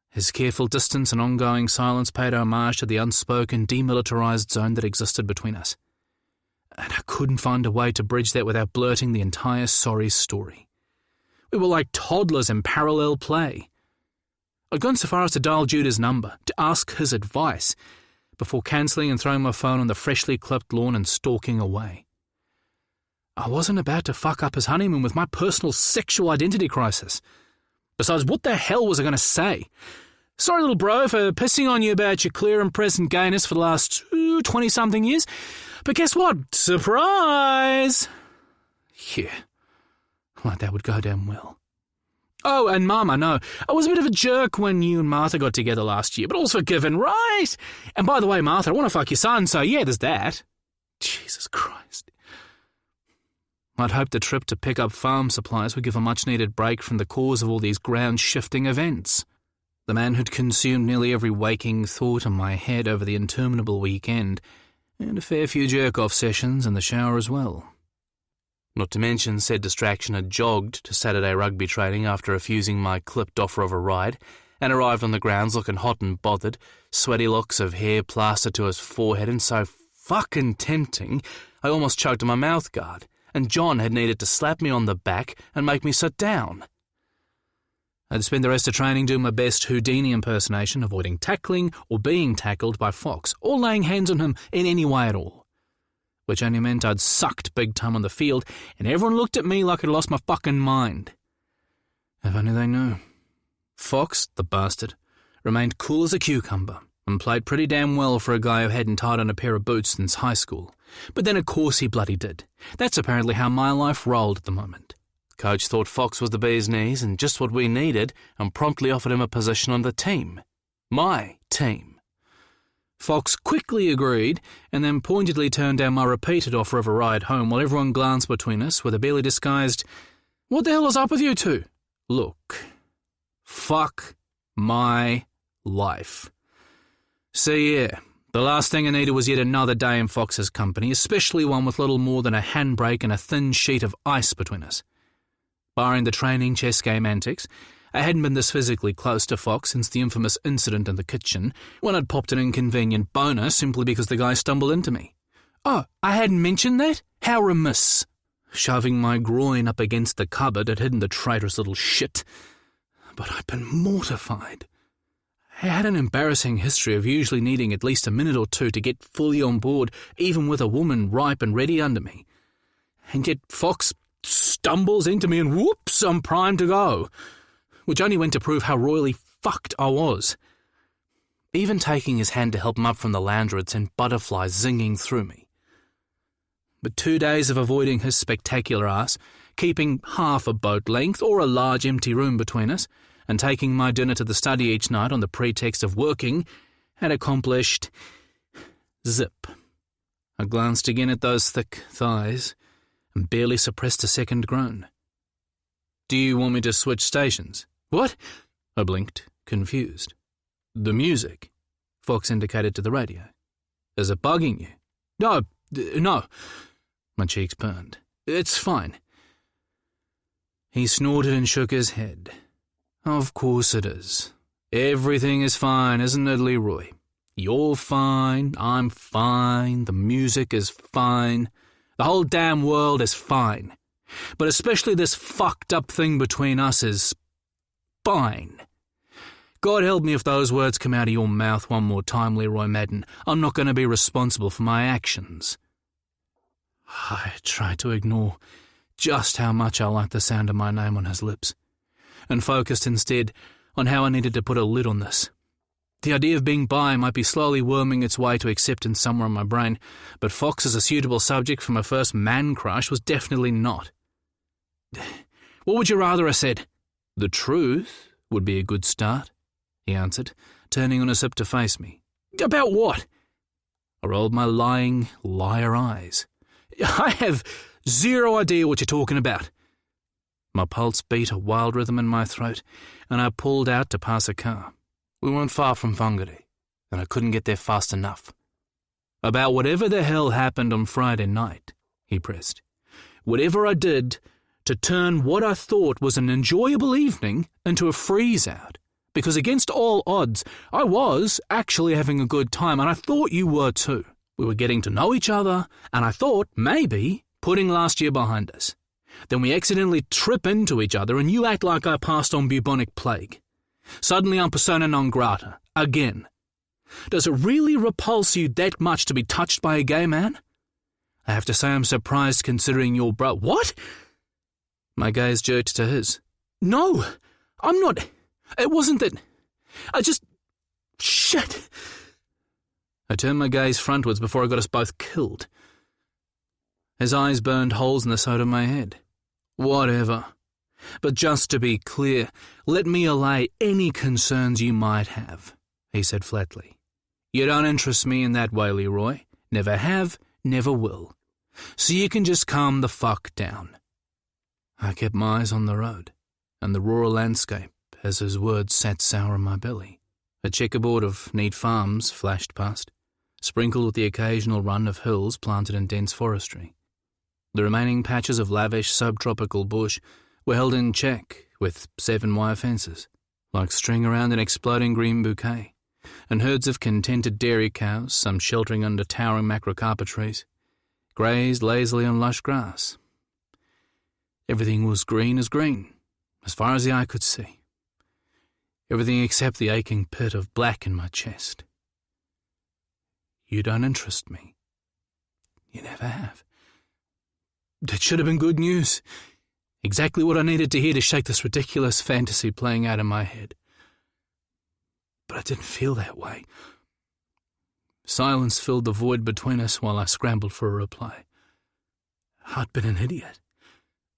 Speaker 1: His careful distance and ongoing silence paid homage to the unspoken, demilitarized zone that existed between us. And I couldn't find a way to bridge that without blurting the entire sorry story. We were like toddlers in parallel play. I'd gone so far as to dial Judah's number, to ask his advice, before cancelling and throwing my phone on the freshly clipped lawn and stalking away. I wasn't about to fuck up his honeymoon with my personal sexual identity crisis. Besides, what the hell was I going to say? Sorry, little bro, for pissing on you about your clear and present gayness for the last 20-something years. But guess what? Surprise! Yeah, like that would go down well. Oh, and Mum, I know, I was a bit of a jerk when you and Martha got together last year, but all's forgiven, right? And by the way, Martha, I want to fuck your son, so yeah, there's that. Jesus Christ. I'd hoped the trip to pick up farm supplies would give a much-needed break from the cause of all these ground-shifting events. The man who'd consumed nearly every waking thought in my head over the interminable weekend, and a fair few jerk-off sessions in the shower as well. Not to mention said distraction had jogged to Saturday rugby training after refusing my clipped offer of a ride, and arrived on the grounds looking hot and bothered, sweaty locks of hair plastered to his forehead and so fucking tempting I almost choked on my mouth guard, and John had needed to slap me on the back and make me sit down. I'd spent the rest of training doing my best Houdini impersonation, avoiding tackling or being tackled by Fox, or laying hands on him in any way at all. Which only meant I'd sucked big time on the field, and everyone looked at me like I'd lost my fucking mind. If only they knew. Fox, the bastard, remained cool as a cucumber, and played pretty damn well for a guy who hadn't tied on a pair of boots since high school. But then of course he bloody did. That's apparently how my life rolled at the moment. Coach thought Fox was the bee's knees and just what we needed, and promptly offered him a position on the team. My team. Fox quickly agreed, and then pointedly turned down my repeated offer of a ride home while everyone glanced between us with a barely disguised,
Speaker 2: What the hell is up with you two?
Speaker 1: Look, fuck my life. See, yeah, the last thing I needed was yet another day in Fox's company, especially one with little more than a handbrake and a thin sheet of ice between us. Barring the training chess game antics, I hadn't been this physically close to Fox since the infamous incident in the kitchen, when I'd popped an inconvenient boner simply because the guy stumbled into me. Oh, I hadn't mentioned that? How remiss. Shoving my groin up against the cupboard had hidden the traitorous little shit. But I'd been mortified. I had an embarrassing history of usually needing at least a minute or two to get fully on board, even with a woman ripe and ready under me. And yet Fox stumbles into me and whoops, I'm primed to go. Which only went to prove how royally fucked I was. Even taking his hand to help him up from the lounger had sent butterflies zinging through me. But 2 days of avoiding his spectacular ass, keeping half a boat length or a large empty room between us, and taking my dinner to the study each night on the pretext of working, had accomplished zip. I glanced again at those thick thighs and barely suppressed a second groan. Do you want me to switch stations? What? I blinked, confused. The music, Fox indicated to the radio. Is it bugging you? No. My cheeks burned. It's fine. He snorted and shook his head. Of course it is. Everything is fine, isn't it, Leroy? You're fine, I'm fine, the music is fine, the whole damn world is fine. But especially this fucked up thing between us is fine. God help me if those words come out of your mouth one more time, Leroy Madden. I'm not going to be responsible for my actions. I tried to ignore just how much I liked the sound of my name on his lips, and focused instead on how I needed to put a lid on this. The idea of being bi might be slowly worming its way to acceptance somewhere in my brain, but Fox as a suitable subject for my first man crush was definitely not. What would you rather I said? The truth would be a good start, he answered, turning on his hip to face me. About what? I rolled my lying liar eyes. I have zero idea what you're talking about. My pulse beat a wild rhythm in my throat, and I pulled out to pass a car. We weren't far from Whangarei, and I couldn't get there fast enough. About whatever the hell happened on Friday night, he pressed. Whatever I did to turn what I thought was an enjoyable evening into a freeze-out, because against all odds, I was actually having a good time, and I thought you were too. We were getting to know each other, and I thought, maybe, putting last year behind us. Then we accidentally trip into each other, and you act like I passed on bubonic plague. Suddenly I'm persona non grata, again. Does it really repulse you that much to be touched by a gay man? I have to say I'm surprised considering your What? My gaze jerked to his. No, I'm not. It wasn't that. Shit. I turned my gaze frontwards before I got us both killed. His eyes burned holes in the side of my head. Whatever. But just to be clear, let me allay any concerns you might have, he said flatly. You don't interest me in that way, Leroy. Never have, never will. So you can just calm the fuck down. I kept my eyes on the road, and the rural landscape as his words sat sour in my belly. A checkerboard of neat farms flashed past, sprinkled with the occasional run of hills planted in dense forestry. The remaining patches of lavish subtropical bush were held in check with 7-wire fences, like string around an exploding green bouquet, and herds of contented dairy cows, some sheltering under towering macrocarpa trees, grazed lazily on lush grass. Everything was green, as far as the eye could see. Everything except the aching pit of black in my chest. You don't interest me. You never have. That should have been good news. Exactly what I needed to hear to shake this ridiculous fantasy playing out in my head. But I didn't feel that way. Silence filled the void between us while I scrambled for a reply. I'd been an idiot,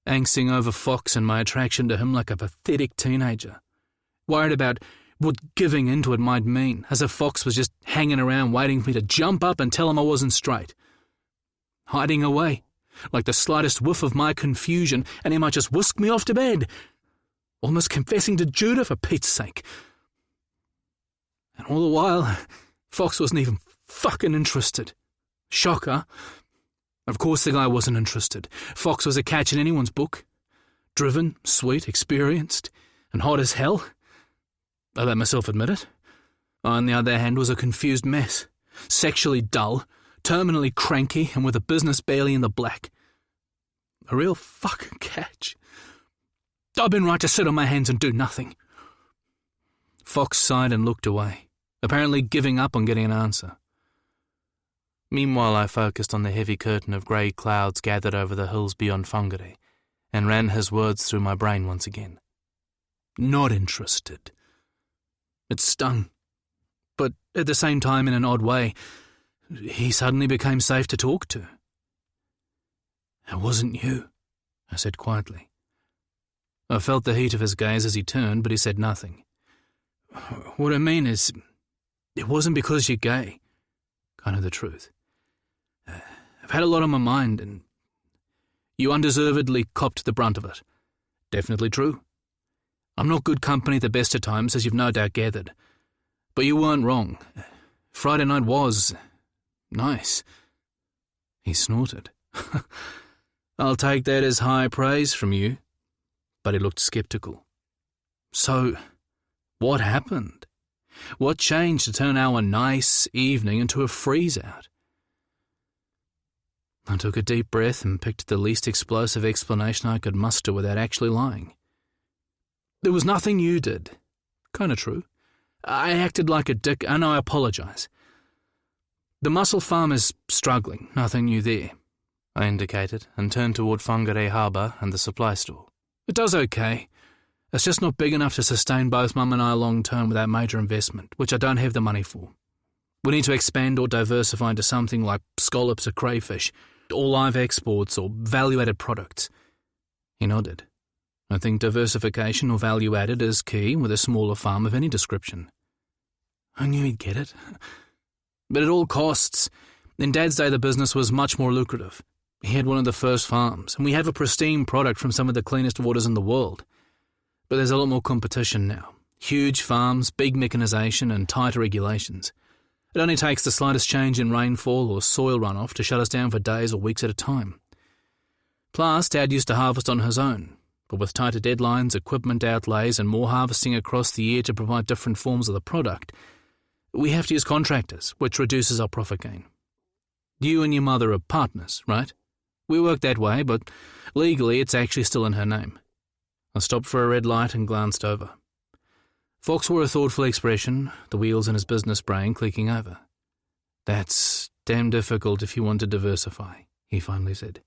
Speaker 1: angsting over Fox and my attraction to him like a pathetic teenager, worried about what giving into it might mean, as if Fox was just hanging around waiting for me to jump up and tell him I wasn't straight. Hiding away, like the slightest whiff of my confusion, and he might just whisk me off to bed, almost confessing to Judah for Pete's sake. And all the while, Fox wasn't even fucking interested. Shocker. Of course the guy wasn't interested. Fox was a catch in anyone's book. Driven, sweet, experienced, and hot as hell. I let myself admit it. I, on the other hand, was a confused mess. Sexually dull, terminally cranky, and with a business barely in the black. A real fucking catch. I've been right to sit on my hands and do nothing. Fox sighed and looked away, apparently giving up on getting an answer. Meanwhile, I focused on the heavy curtain of grey clouds gathered over the hills beyond Whangarei, and ran his words through my brain once again. Not interested. It stung. But at the same time, in an odd way, he suddenly became safe to talk to. It wasn't you, I said quietly. I felt the heat of his gaze as he turned, but he said nothing. What I mean is, it wasn't because you're gay. Kind of the truth. I've had a lot on my mind, and you undeservedly copped the brunt of it. Definitely true. I'm not good company at the best of times, as you've no doubt gathered. But you weren't wrong. Friday night was nice. He snorted. I'll take that as high praise from you. But he looked sceptical. So, what happened? What changed to turn our nice evening into a freeze-out? I took a deep breath and picked the least explosive explanation I could muster without actually lying. There was nothing you did. Kinda true. I acted like a dick, and I apologise. The mussel farm is struggling, nothing new there. I indicated, and turned toward Whangarei Harbour and the supply store. It does okay. It's just not big enough to sustain both Mum and I long-term without major investment, which I don't have the money for. We need to expand or diversify into something like scallops or crayfish, or live exports or value-added products. He nodded. I think diversification or value-added is key with a smaller farm of any description. I knew he'd get it. But at all costs, in Dad's day the business was much more lucrative. He had one of the first farms, and we have a pristine product from some of the cleanest waters in the world. But there's a lot more competition now. Huge farms, big mechanisation, and tighter regulations. It only takes the slightest change in rainfall or soil runoff to shut us down for days or weeks at a time. Plus, Dad used to harvest on his own, but with tighter deadlines, equipment outlays, and more harvesting across the year to provide different forms of the product, we have to use contractors, which reduces our profit gain. You and your mother are partners, right? We work that way, but legally it's actually still in her name. I stopped for a red light and glanced over. Fox wore a thoughtful expression, the wheels in his business brain clicking over. That's damn difficult if you want to diversify, he finally said.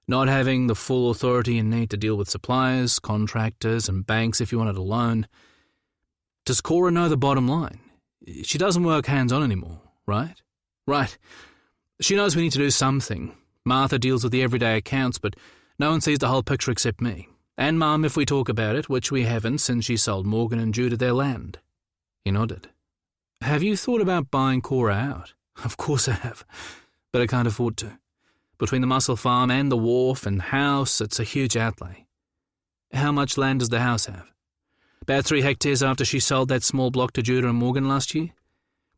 Speaker 1: Not having the full authority and need to deal with suppliers, contractors, and banks if you wanted a loan. Does Cora know the bottom line? She doesn't work hands-on anymore, right? Right. She knows we need to do something. Martha deals with the everyday accounts, but no one sees the whole picture except me. And Mum, if we talk about it, which we haven't since she sold Morgan and Judah their land. He nodded. Have you thought about buying Cora out? Of course I have, but I can't afford to. Between the mussel farm and the wharf and house, it's a huge outlay. How much land does the house have? About 3 hectares after she sold that small block to Judah and Morgan last year.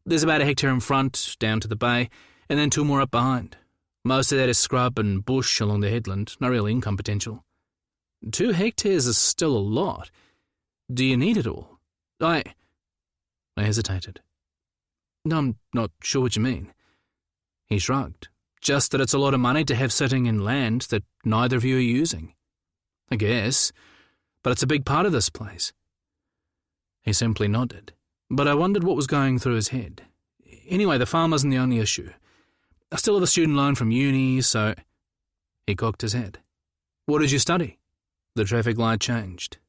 Speaker 1: There's about 1 hectare in front, down to the bay, and then 2 more up behind. Most of that is scrub and bush along the headland, no real income potential. 2 hectares is still a lot. Do you need it all? I hesitated. I'm not sure what you mean. He shrugged. Just that it's a lot of money to have sitting in land that neither of you are using. I guess, but it's a big part of this place. He simply nodded, but I wondered what was going through his head. Anyway, the farm wasn't the only issue. I still have a student loan from uni, so... He cocked his head. What did you study? The traffic light changed,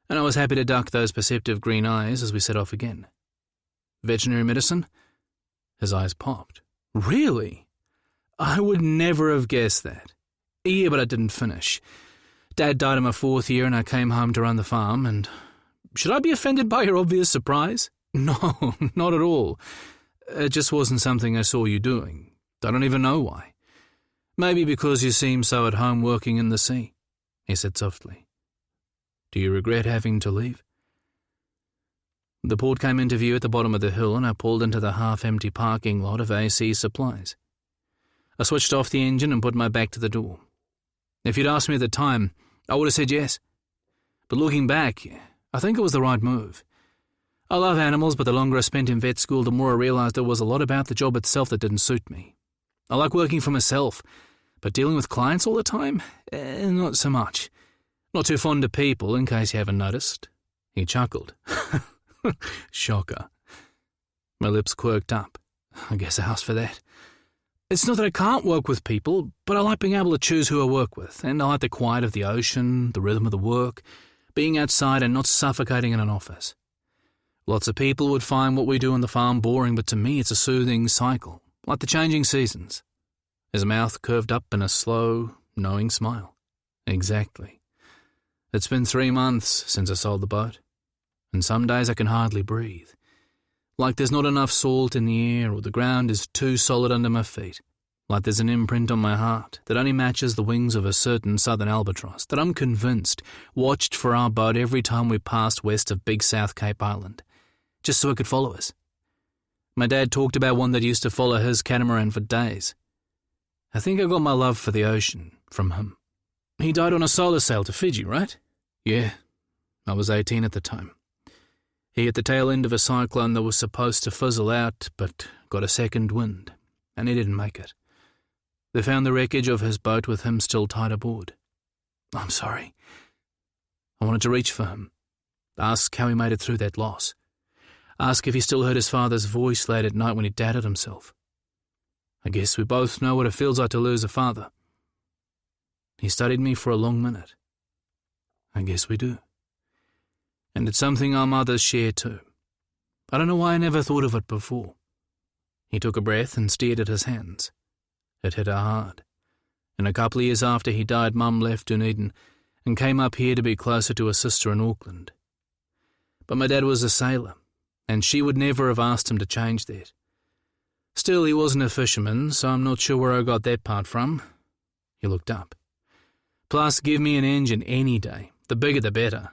Speaker 1: and I was happy to duck those perceptive green eyes as we set off again. Veterinary medicine? His eyes popped. Really? I would never have guessed that. Yeah, but I didn't finish. Dad died in my 4th year and I came home to run the farm, and... Should I be offended by your obvious surprise? No, not at all. It just wasn't something I saw you doing. I don't even know why. Maybe because you seem so at home working in the sea, he said softly. Do you regret having to leave? The port came into view at the bottom of the hill and I pulled into the half-empty parking lot of AC Supplies. I switched off the engine and put my back to the door. If you'd asked me at the time, I would have said yes. But looking back, I think it was the right move. I love animals, but the longer I spent in vet school, the more I realised there was a lot about the job itself that didn't suit me. I like working for myself, but dealing with clients all the time? Not so much. Not too fond of people, in case you haven't noticed. He chuckled. Shocker. My lips quirked up. I guess I asked for that. It's not that I can't work with people, but I like being able to choose who I work with, and I like the quiet of the ocean, the rhythm of the work, being outside and not suffocating in an office. Lots of people would find what we do on the farm boring, but to me it's a soothing cycle, like the changing seasons. His mouth curved up in a slow, knowing smile. Exactly. It's been 3 months since I sold the boat, and some days I can hardly breathe. Like there's not enough salt in the air or the ground is too solid under my feet. Like there's an imprint on my heart that only matches the wings of a certain southern albatross that I'm convinced watched for our boat every time we passed west of Big South Cape Island, just so it could follow us. My dad talked about one that used to follow his catamaran for days. I think I got my love for the ocean from him. He died on a solar sail to Fiji, right? Yeah, I was 18 at the time. He hit the tail end of a cyclone that was supposed to fizzle out, but got a second wind, and he didn't make it. They found the wreckage of his boat with him still tied aboard. I'm sorry. I wanted to reach for him, ask how he made it through that loss, ask if he still heard his father's voice late at night when he doubted himself. I guess we both know what it feels like to lose a father. He studied me for a long minute. I guess we do. And it's something our mothers share too. I don't know why I never thought of it before. He took a breath and stared at his hands. It hit her hard. And a couple of years after he died, Mum left Dunedin and came up here to be closer to her sister in Auckland. But my dad was a sailor, and she would never have asked him to change that. Still, he wasn't a fisherman, so I'm not sure where I got that part from. He looked up. Plus, give me an engine any day. The bigger the better.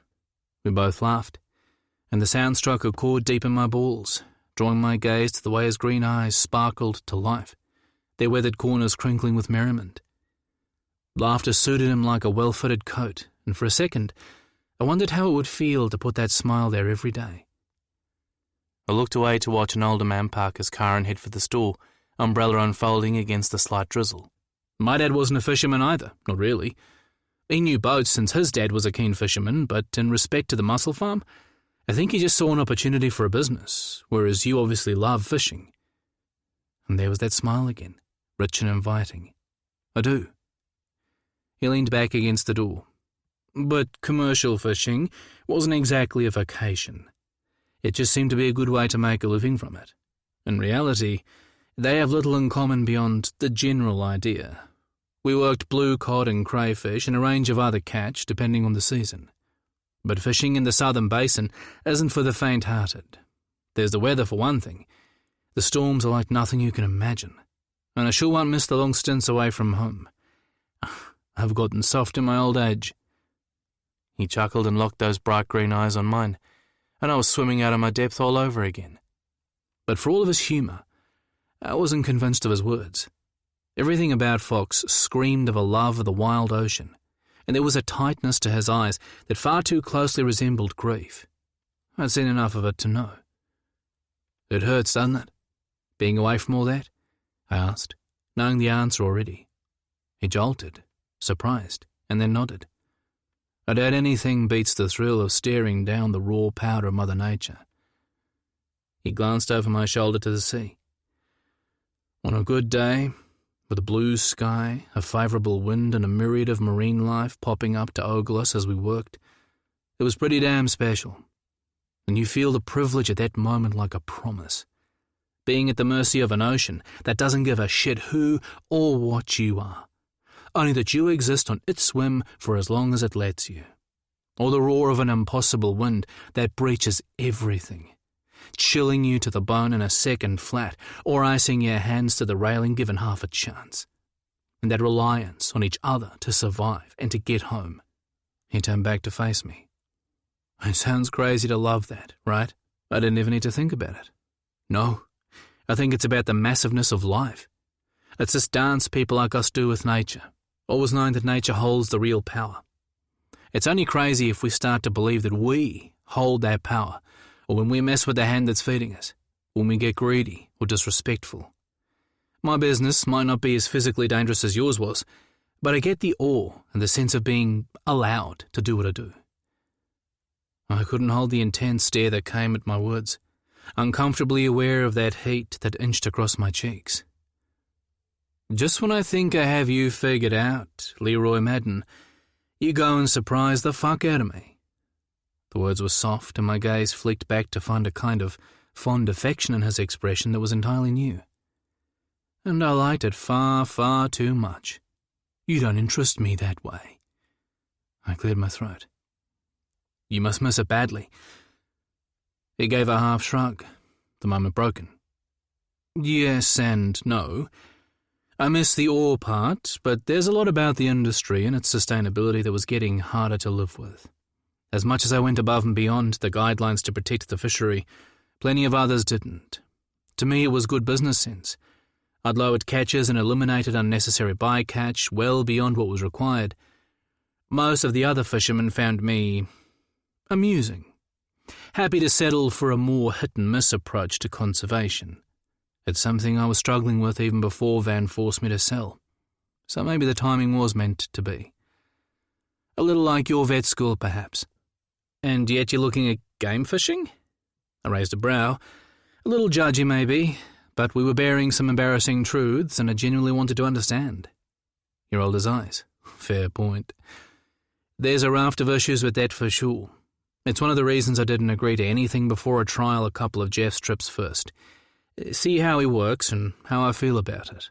Speaker 1: We both laughed, and the sound struck a chord deep in my balls, drawing my gaze to the way his green eyes sparkled to life, their weathered corners crinkling with merriment. Laughter suited him like a well-fitted coat, and for a second, I wondered how it would feel to put that smile there every day. I looked away to watch an older man park his car and head for the store, umbrella unfolding against the slight drizzle. My dad wasn't a fisherman either, not really. He knew boats since his dad was a keen fisherman, but in respect to the mussel farm, I think he just saw an opportunity for a business, whereas you obviously love fishing. And there was that smile again, rich and inviting. I do. He leaned back against the door. But commercial fishing wasn't exactly a vocation. It just seemed to be a good way to make a living from it. In reality, they have little in common beyond the general idea. We worked blue cod and crayfish and a range of other catch, depending on the season. But fishing in the southern basin isn't for the faint-hearted. There's the weather for one thing. The storms are like nothing you can imagine. And I sure won't miss the long stints away from home. I've gotten soft in my old age. He chuckled and locked those bright green eyes on mine, and I was swimming out of my depth all over again. But for all of his humour, I wasn't convinced of his words. Everything about Fox screamed of a love of the wild ocean, and there was a tightness to his eyes that far too closely resembled grief. I'd seen enough of it to know. It hurts, doesn't it? Being away from all that? I asked, knowing the answer already. He jolted, surprised, and then nodded. I doubt anything beats the thrill of staring down the raw powder of Mother Nature. He glanced over my shoulder to the sea. On a good day, with a blue sky, a favourable wind, and a myriad of marine life popping up to ogle us as we worked, it was pretty damn special. And you feel the privilege at that moment like a promise. Being at the mercy of an ocean that doesn't give a shit who or what you are, only that you exist on its whim for as long as it lets you. Or the roar of an impossible wind that breaches everything, chilling you to the bone in a second flat, or icing your hands to the railing given half a chance. and that reliance on each other to survive and to get home. He turned back to face me. It sounds crazy to love that, right? I didn't even need to think about it. No, I think it's about the massiveness of life. It's this dance people like us do with nature, always knowing that nature holds the real power. It's only crazy if we start to believe that we hold that power, or when we mess with the hand that's feeding us, when we get greedy or disrespectful. My business might not be as physically dangerous as yours was, but I get the awe and the sense of being allowed to do what I do. I couldn't hold the intense stare that came at my words, uncomfortably aware of that heat that inched across my cheeks. Just when I think I have you figured out, Leroy Madden, you go and surprise the fuck out of me. The words were soft, and my gaze flicked back to find a kind of fond affection in his expression that was entirely new. And I liked it far, far too much. You don't interest me that way. I cleared my throat. You must miss it badly. He gave a half shrug, the moment broken. Yes and no. I miss the awe part, but there's a lot about the industry and its sustainability that was getting harder to live with. As much as I went above and beyond the guidelines to protect the fishery, plenty of others didn't. To me, it was good business sense. I'd lowered catches and eliminated unnecessary bycatch well beyond what was required. Most of the other fishermen found me amusing, happy to settle for a more hit-and-miss approach to conservation. It's something I was struggling with even before Van forced me to sell, so maybe the timing was meant to be. A little like your vet school, perhaps. And yet you're looking at game fishing? I raised a brow, a little judgy maybe, but we were bearing some embarrassing truths and I genuinely wanted to understand. He rolled his eyes. Fair point. There's a raft of issues with that for sure. It's one of the reasons I didn't agree to anything before I trial a couple of Jeff's trips first. See how he works and how I feel about it.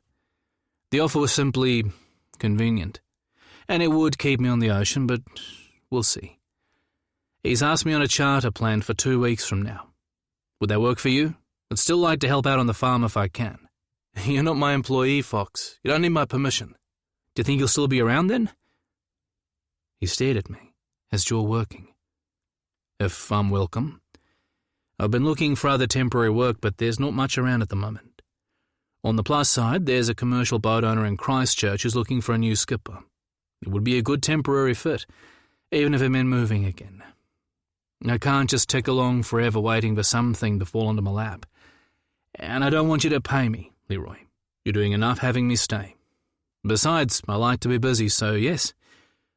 Speaker 1: The offer was simply convenient, and it would keep me on the ocean, but we'll see. He's asked me on a charter plan for 2 weeks from now. Would that work for you? I'd still like to help out on the farm if I can. You're not my employee, Fox. You don't need my permission. Do you think you'll still be around then? He stared at me, his jaw working. If I'm welcome. I've been looking for other temporary work, but there's not much around at the moment. On the plus side, there's a commercial boat owner in Christchurch who's looking for a new skipper. It would be a good temporary fit, even if it meant moving again. I can't just tick along forever waiting for something to fall onto my lap. And I don't want you to pay me, Leroy. You're doing enough having me stay. Besides, I like to be busy, so yes,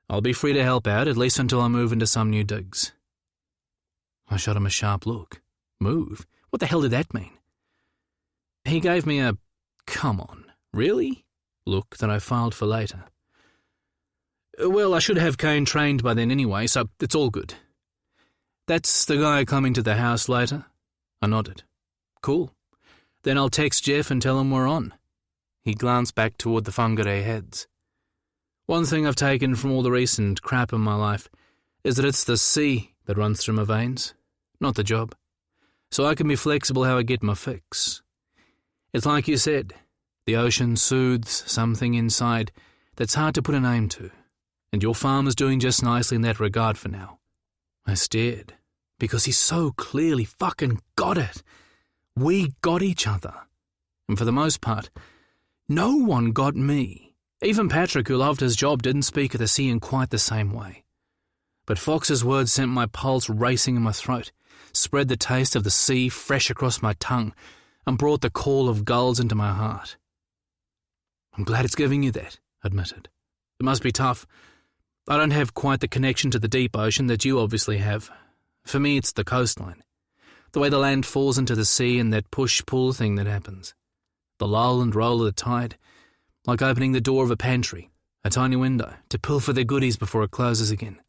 Speaker 1: I'll be free to help out, at least until I move into some new digs. I shot him a sharp look. Move? What the hell did that mean? He gave me a, come on, really? Look that I filed for later. Well, I should have Kane trained by then anyway, so it's all good. That's the guy coming to the house later? I nodded. Cool. Then I'll text Jeff and tell him we're on. He glanced back toward the Whangarei heads. One thing I've taken from all the recent crap in my life is that it's the sea that runs through my veins, not the job. So I can be flexible how I get my fix. It's like you said, the ocean soothes something inside that's hard to put a name to, and your farm is doing just nicely in that regard for now. I stared, because he so clearly fucking got it. We got each other. And for the most part, no one got me. Even Patrick, who loved his job, didn't speak of the sea in quite the same way. But Fox's words sent my pulse racing in my throat, spread the taste of the sea fresh across my tongue, and brought the call of gulls into my heart. I'm glad it's giving you that, I admitted. It must be tough. I don't have quite the connection to the deep ocean that you obviously have. For me, it's the coastline. The way the land falls into the sea and that push-pull thing that happens. The lull and roll of the tide, like opening the door of a pantry, a tiny window, to pilfer their goodies before it closes again.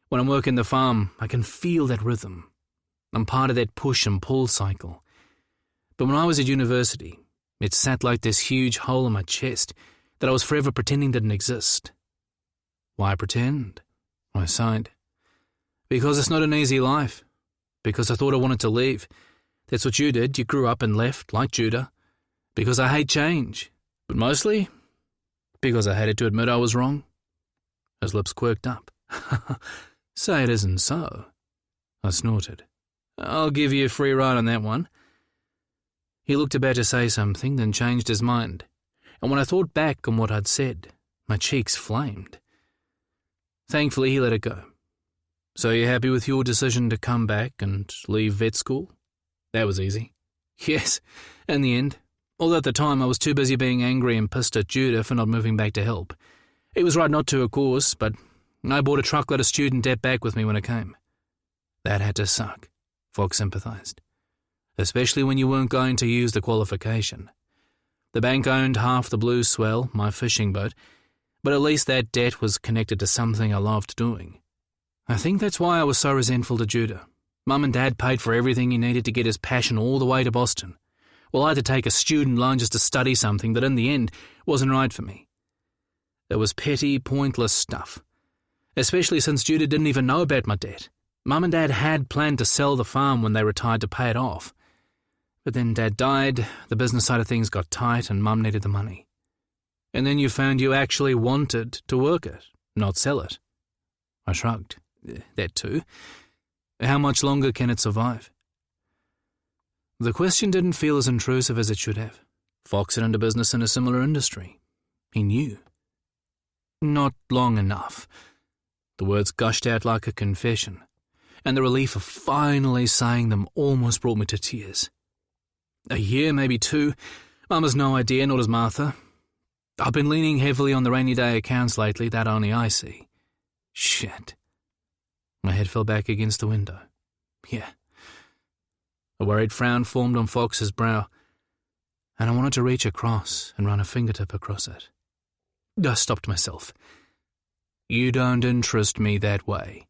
Speaker 1: When I'm working the farm, I can feel that rhythm. I'm part of that push and pull cycle. But when I was at university, it sat like this huge hole in my chest that I was forever pretending didn't exist. Why pretend? I sighed. Because it's not an easy life. Because I thought I wanted to leave. That's what you did. You grew up and left, like Judah. Because I hate change. But mostly, Because I hated to admit I was wrong? His lips quirked up. Say it isn't so. I snorted. I'll give you a free ride on that one. He looked about to say something, then changed his mind. And when I thought back on what I'd said, my cheeks flamed. Thankfully, he let it go. So you're happy with your decision to come back and leave vet school? That was easy. Yes, in the end. Although at the time I was too busy being angry and pissed at Judah for not moving back to help. He was right not to, of course, but I brought a truckload of student debt back with me when it came. That had to suck, Fox sympathized. Especially when you weren't going to use the qualification. The bank owned half the Blue Swell, my fishing boat, but at least that debt was connected to something I loved doing. I think that's why I was so resentful to Judah. Mum and Dad paid for everything he needed to get his passion all the way to Boston. Well, I had to take a student loan just to study something that in the end wasn't right for me. It was petty, pointless stuff. Especially since Judah didn't even know about my debt. Mum and Dad had planned to sell the farm when they retired to pay it off. But then Dad died, the business side of things got tight, and Mum needed the money. And then you found you actually wanted to work it, not sell it. I shrugged. That too. How much longer can it survive? The question didn't feel as intrusive as it should have. Fox had into business in a similar industry. He knew. Not long enough. The words gushed out like a confession, and the relief of finally saying them almost brought me to tears. A year, maybe 2. Mum has no idea, nor does Martha. I've been leaning heavily on the rainy day accounts lately, that only I see. Shit. My head fell back against the window. Yeah. A worried frown formed on Fox's brow, and I wanted to reach across and run a fingertip across it. I stopped myself. You don't interest me that way.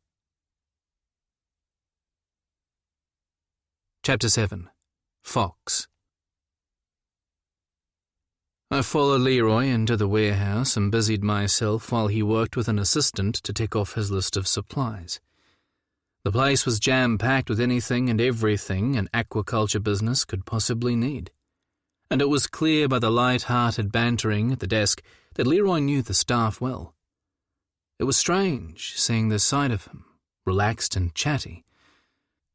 Speaker 1: Chapter 7. Fox. I followed Leroy into the warehouse and busied myself while he worked with an assistant to tick off his list of supplies. The place was jam-packed with anything and everything an aquaculture business could possibly need. And it was clear by the light-hearted bantering at the desk that Leroy knew the staff well. It was strange seeing this side of him, relaxed and chatty,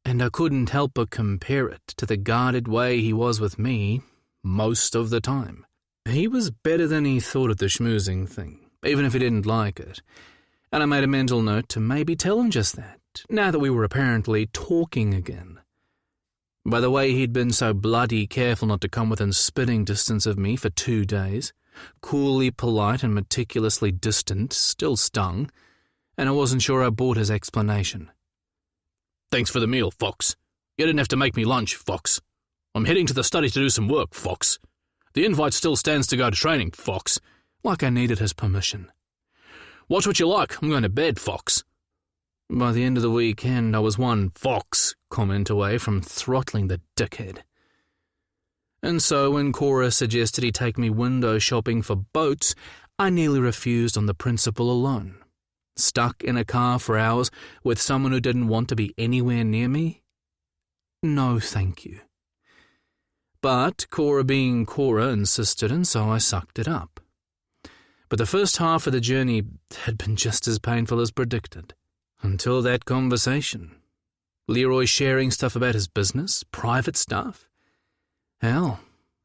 Speaker 1: and I couldn't help but compare it to the guarded way he was with me most of the time. He was better than he thought at the schmoozing thing, even if he didn't like it, and I made a mental note to maybe tell him just that, now that we were apparently talking again. By the way, he'd been so bloody careful not to come within spitting distance of me for 2 days, coolly polite and meticulously distant, still stung, and I wasn't sure I bought his explanation. Thanks for the meal, Fox. You didn't have to make me lunch, Fox. I'm heading to the study to do some work, Fox. The invite still stands to go to training, Fox. Like I needed his permission. Watch what you like. I'm going to bed, Fox. By the end of the weekend, I was one Fox comment away from throttling the dickhead. And so when Cora suggested he take me window shopping for boats, I nearly refused on the principle alone. Stuck in a car for hours with someone who didn't want to be anywhere near me? No, thank you. But Cora being Cora insisted, and so I sucked it up. But the first half of the journey had been just as painful as predicted. Until that conversation. Leroy sharing stuff about his business, private stuff. Hell,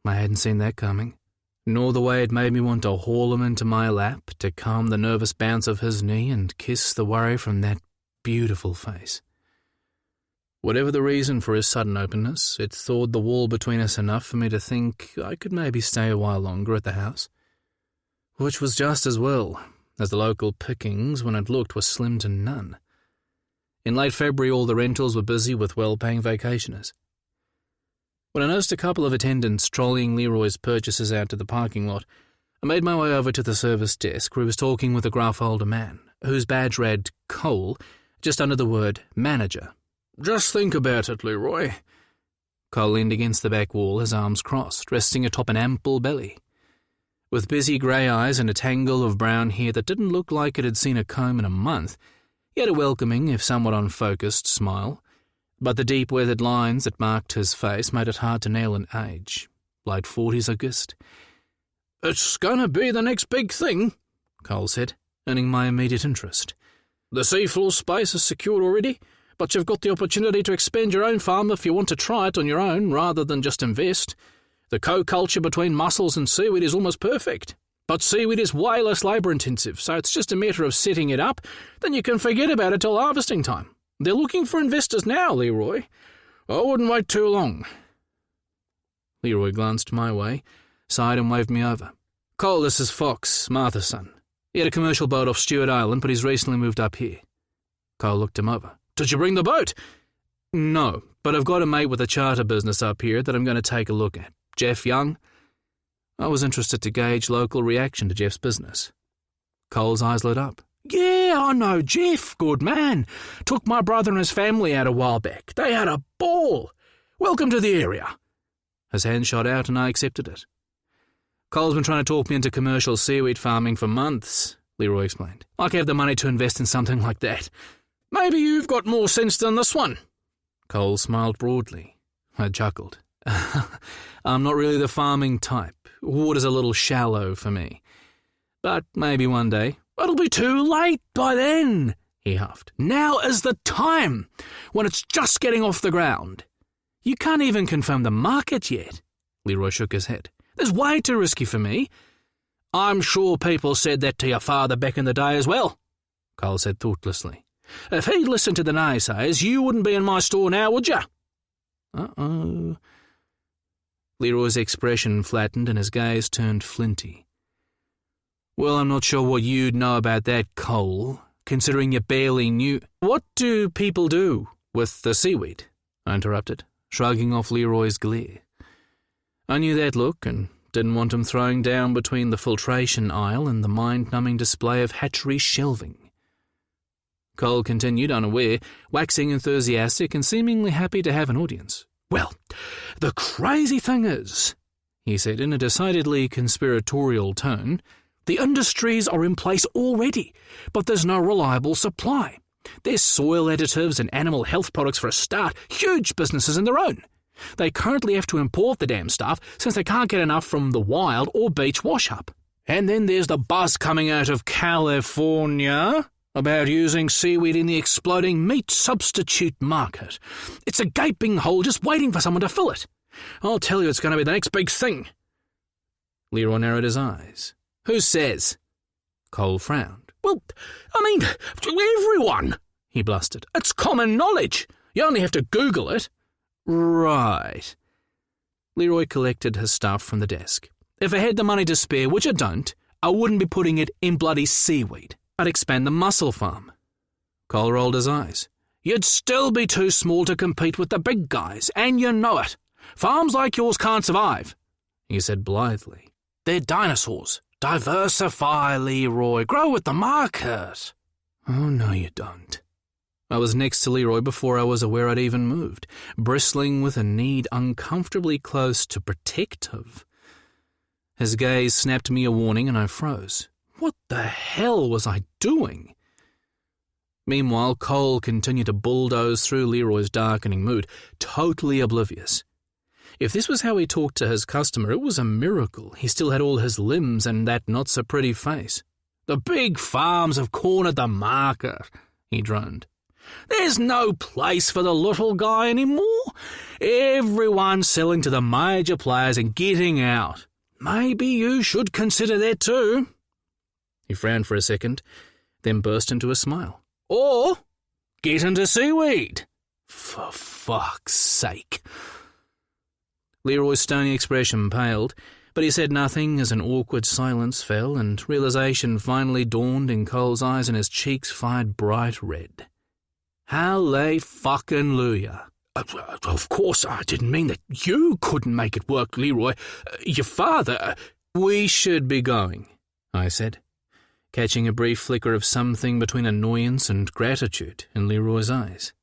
Speaker 1: I hadn't seen that coming. Nor the way it made me want to haul him into my lap to calm the nervous bounce of his knee and kiss the worry from that beautiful face. Whatever the reason for his sudden openness, it thawed the wall between us enough for me to think I could maybe stay a while longer at the house. Which was just as well, as the local pickings, when it looked, were slim to none. In late February, all the rentals were busy with well-paying vacationers. When I noticed a couple of attendants trolling Leroy's purchases out to the parking lot, I made my way over to the service desk where he was talking with a gruff older man, whose badge read Cole, just under the word manager. Just think about it, Leroy. Cole leaned against the back wall, his arms crossed, resting atop an ample belly. With busy grey eyes and a tangle of brown hair that didn't look like it had seen a comb in a month, he had a welcoming, if somewhat unfocused, smile, but the deep weathered lines that marked his face made it hard to nail an age. Late 40s, I guessed.
Speaker 2: It's going to be the next big thing, Cole said, earning my immediate interest. The seafloor space is secured already, but you've got the opportunity to expand your own farm if you want to try it on your own rather than just invest. The co-culture between mussels and seaweed is almost perfect. But seaweed is way less labour-intensive, so it's just a matter of setting it up, then you can forget about it till harvesting time. They're looking for investors now, Leroy. I wouldn't wait too long. Leroy glanced my way, sighed and waved me over. Cole, this is Fox, Martha's son. He had a commercial boat off Stewart Island, but he's recently moved up here. Cole looked him over. Did you bring the boat? No, but I've got a mate with a charter business up here that I'm going to take a look at. Jeff Young. I was interested to gauge local reaction to Jeff's business. Cole's eyes lit up. Yeah, I know Jeff, good man. Took my brother and his family out a while back. They had a ball. Welcome to the area. His hand shot out and I accepted it. Cole's been trying to talk me into commercial seaweed farming for months, Leroy explained. I could have the money to invest in something like that. Maybe you've got more sense than this one. Cole smiled broadly. I chuckled. I'm not really the farming type. Water's a little shallow for me. But maybe one day. It'll be too late by then, he huffed. Now is the time, when it's just getting off the ground. You can't even confirm the market yet. Leroy shook his head. There's way too risky for me. I'm sure people said that to your father back in the day as well, Cole said thoughtlessly. If he'd listened to the naysayers, you wouldn't be in my store now, would you? Uh-oh. Leroy's expression flattened and his gaze turned flinty. Well, I'm not sure what you'd know about that, Cole, considering you barely knew. What do people do with the seaweed? I interrupted, shrugging off Leroy's glare. I knew that look and didn't want him throwing down between the filtration aisle and the mind-numbing display of hatchery shelving. Cole continued, unaware, waxing enthusiastic and seemingly happy to have an audience. Well, the crazy thing is, he said in a decidedly conspiratorial tone, the industries are in place already, but there's no reliable supply. There's soil additives and animal health products for a start, huge businesses in their own. They currently have to import the damn stuff since they can't get enough from the wild or beach wash-up. And then there's the buzz coming out of California about using seaweed in the exploding meat substitute market. It's a gaping hole just waiting for someone to fill it. I'll tell you it's going to be the next big thing. Leroy narrowed his eyes. Who says? Cole frowned. Well, I mean, everyone, he blustered. It's common knowledge. You only have to Google it. Right. Leroy collected his stuff from the desk. If I had the money to spare, which I don't, I wouldn't be putting it in bloody seaweed. I'd expand the mussel farm. Cole rolled his eyes. You'd still be too small to compete with the big guys, and you know it. Farms like yours can't survive, he said blithely. They're dinosaurs. Diversify, Leroy. Grow with the market. Oh, no, you don't. I was next to Leroy before I was aware I'd even moved, bristling with a need uncomfortably close to protective. His gaze snapped me a warning and I froze. What the hell was I doing? Meanwhile, Cole continued to bulldoze through Leroy's darkening mood, totally oblivious. If this was how he talked to his customer, it was a miracle. He still had all his limbs and that not-so-pretty face. The big farms have cornered the market, he droned. There's no place for the little guy anymore. Everyone's selling to the major players and getting out. Maybe you should consider that too. He frowned for a second, then burst into a smile. Or get into seaweed. For fuck's sake. Leroy's stony expression paled, but he said nothing as an awkward silence fell and realization finally dawned in Cole's eyes and his cheeks fired bright red. Hallelujah. Of course, I didn't mean that you couldn't make it work, Leroy. Your father... We should be going, I said, catching a brief flicker of something between annoyance and gratitude in Leroy's eyes.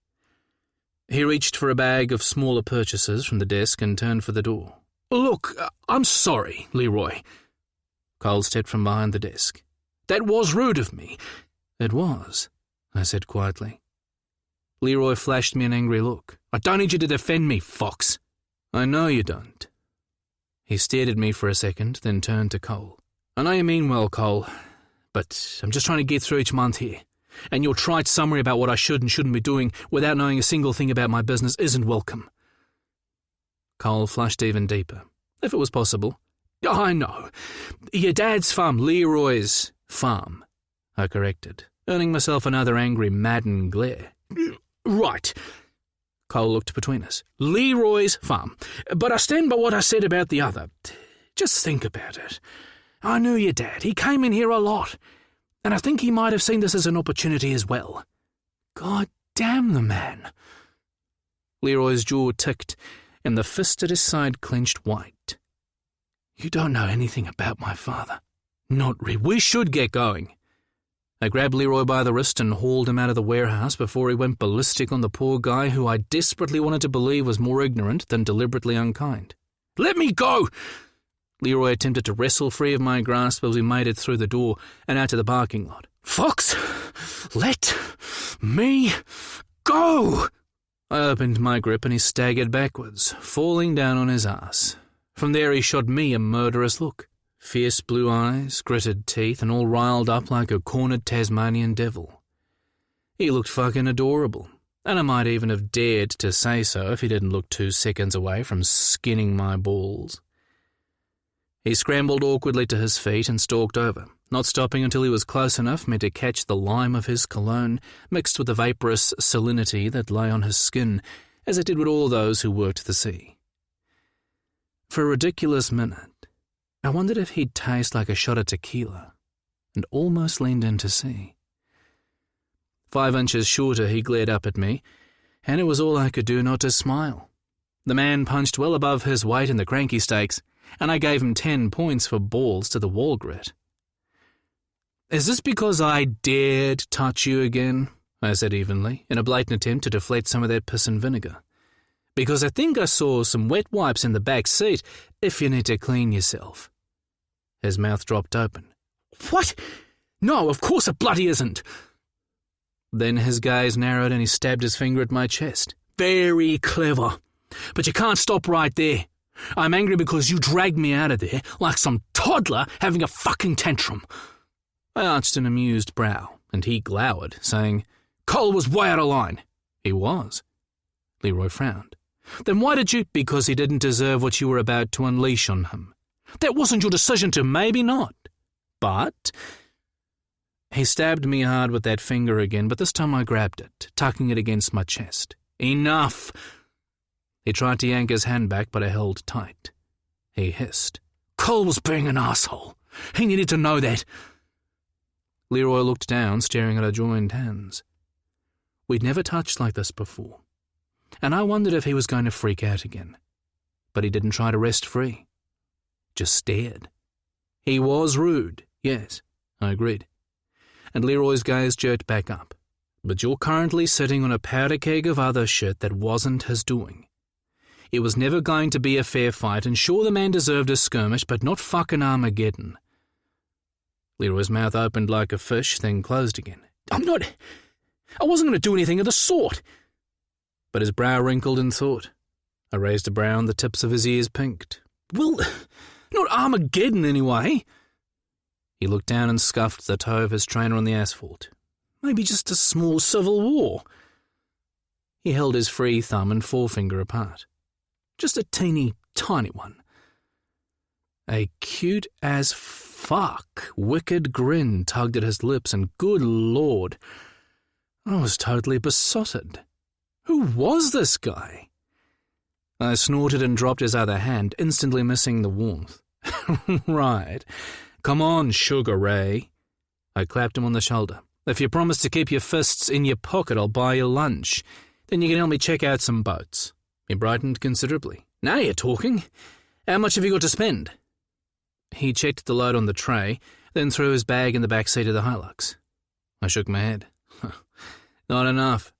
Speaker 2: He reached for a bag of smaller purchases from the desk and turned for the door. Look, I'm sorry, Leroy. Cole stepped from behind the desk. That was rude of me. It was, I said quietly. Leroy flashed me an angry look. I don't need you to defend me, Fox. I know you don't.
Speaker 1: He stared at me for a second, then turned to Cole. I know you mean well, Cole, but I'm just trying to get through each month here. And your trite summary about what I should and shouldn't be doing without knowing a single thing about my business isn't welcome. Cole flushed even deeper, if it was possible. I know. Your dad's farm, Leroy's farm, I corrected, earning myself another angry, maddened glare. Right. Cole looked between us. Leroy's farm. But I stand by what I said about the other. Just think about it. I knew your dad. He came in here a lot. And I think he might have seen this as an opportunity as well. God damn the man. Leroy's jaw ticked, and the fist at his side clenched white. You don't know anything about my father. Not really. We should get going. I grabbed Leroy by the wrist and hauled him out of the warehouse before he went ballistic on the poor guy who I desperately wanted to believe was more ignorant than deliberately unkind. Let me go! Leroy attempted to wrestle free of my grasp as we made it through the door and out to the parking lot. Fox, let me go! I opened my grip and he staggered backwards, falling down on his ass. From there he shot me a murderous look. Fierce blue eyes, gritted teeth, and all riled up like a cornered Tasmanian devil. He looked fucking adorable, and I might even have dared to say so if he didn't look 2 seconds away from skinning my balls. He scrambled awkwardly to his feet and stalked over, not stopping until he was close enough for me to catch the lime of his cologne mixed with the vaporous salinity that lay on his skin, as it did with all those who worked the sea. For a ridiculous minute, I wondered if he'd taste like a shot of tequila, and almost leaned in to see. 5 inches shorter, he glared up at me, and it was all I could do not to smile. The man punched well above his weight in the cranky stakes, and I gave him 10 points for balls to the wall grit. Is this because I dared touch you again? I said evenly, in a blatant attempt to deflect some of that piss and vinegar. Because I think I saw some wet wipes in the back seat if you need to clean yourself. His mouth dropped open. What? No, of course it bloody isn't. Then his gaze narrowed and he stabbed his finger at my chest. Very clever. But you can't stop right there. I'm angry because you dragged me out of there like some toddler having a fucking tantrum. I arched an amused brow, and he glowered, saying, Cole was way out of line. He was. Leroy frowned. Then why did you? Because he didn't deserve what you were about to unleash on him. That wasn't your decision to, maybe not. But... He stabbed me hard with that finger again, but this time I grabbed it, tucking it against my chest. Enough! He tried to yank his hand back, but I held tight. He hissed. Cole was being an asshole. He needed to know that. Leroy looked down, staring at our joined hands. We'd never touched like this before, and I wondered if he was going to freak out again. But he didn't try to rest free. Just stared. He was rude, yes, I agreed. And Leroy's gaze jerked back up. But you're currently sitting on a powder keg of other shit that wasn't his doing. It was never going to be a fair fight, and sure the man deserved a skirmish, but not fucking Armageddon. Leroy's mouth opened like a fish, then closed again. I wasn't going to do anything of the sort. But his brow wrinkled in thought. I raised a brow and the tips of his ears pinked. Well, not Armageddon anyway. He looked down and scuffed the toe of his trainer on the asphalt. Maybe just a small civil war. He held his free thumb and forefinger apart. Just a teeny, tiny one. A cute-as-fuck wicked grin tugged at his lips, and good Lord, I was totally besotted. Who was this guy? I snorted and dropped his other hand, instantly missing the warmth. Right. Come on, Sugar Ray. I clapped him on the shoulder. If you promise to keep your fists in your pocket, I'll buy you lunch. Then you can help me check out some boats. He brightened considerably. Now you're talking. How much have you got to spend? He checked the load on the tray, then threw his bag in the back seat of the Hilux. I shook my head. Not enough.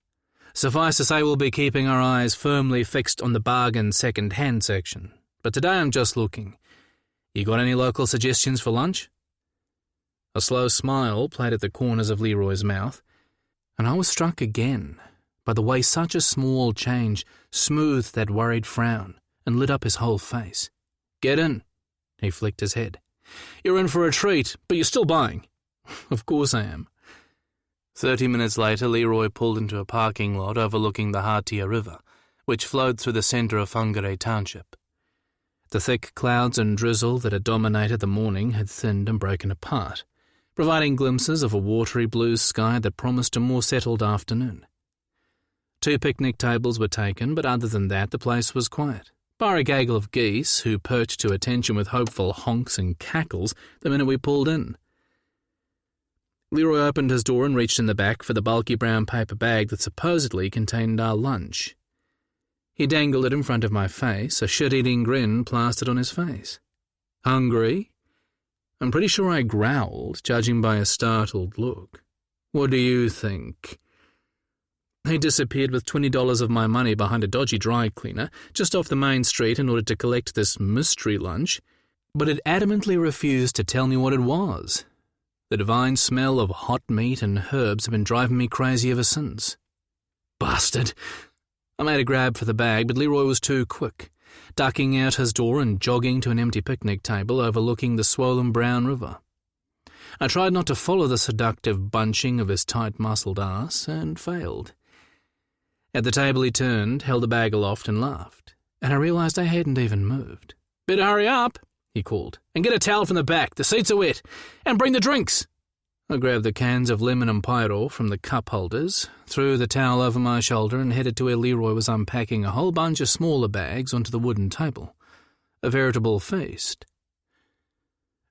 Speaker 1: Suffice to say, we'll be keeping our eyes firmly fixed on the bargain second-hand section. But today I'm just looking. You got any local suggestions for lunch? A slow smile played at the corners of Leroy's mouth, and I was struck again by the way such a small change smoothed that worried frown and lit up his whole face. Get in. He flicked his head. You're in for a treat, but you're still buying. Of course I am. 30 minutes later, Leroy pulled into a parking lot overlooking the Hatia River, which flowed through the centre of Whangarei Township. The thick clouds and drizzle that had dominated the morning had thinned and broken apart, providing glimpses of a watery blue sky that promised a more settled afternoon. 2 picnic tables were taken, but other than that the place was quiet, bar a gaggle of geese who perched to attention with hopeful honks and cackles the minute we pulled in. Leroy opened his door and reached in the back for the bulky brown paper bag that supposedly contained our lunch. He dangled it in front of my face, a shit-eating grin plastered on his face. Hungry? I'm pretty sure I growled, judging by a startled look. What do you think? He disappeared with $20 of my money behind a dodgy dry cleaner just off the main street in order to collect this mystery lunch, but had adamantly refused to tell me what it was. The divine smell of hot meat and herbs had been driving me crazy ever since. Bastard! I made a grab for the bag, but Leroy was too quick, ducking out his door and jogging to an empty picnic table overlooking the swollen brown river. I tried not to follow the seductive bunching of his tight-muscled ass, and failed. At the table he turned, held the bag aloft and laughed, and I realised I hadn't even moved. "Better hurry up," he called, "and get a towel from the back. The seats are wet. And bring the drinks." I grabbed the cans of lemon and pyro from the cup holders, threw the towel over my shoulder and headed to where Leroy was unpacking a whole bunch of smaller bags onto the wooden table. A veritable feast.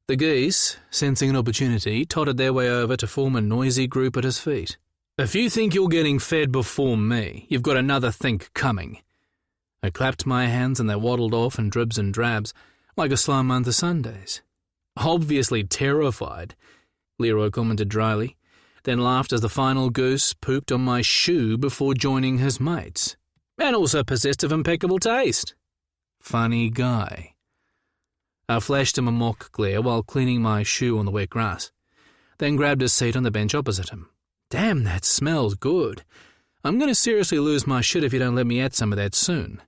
Speaker 1: The geese, sensing an opportunity, tottered their way over to form a noisy group at his feet. "If you think you're getting fed before me, you've got another think coming." I clapped my hands and they waddled off in dribs and drabs, like a slow month of Sundays. "Obviously terrified," Leroy commented dryly, then laughed as the final goose pooped on my shoe before joining his mates. "And also possessed of impeccable taste." Funny guy. I flashed him a mock glare while cleaning my shoe on the wet grass, then grabbed a seat on the bench opposite him. "Damn, that smells good. I'm going to seriously lose my shit if you don't let me at some of that soon."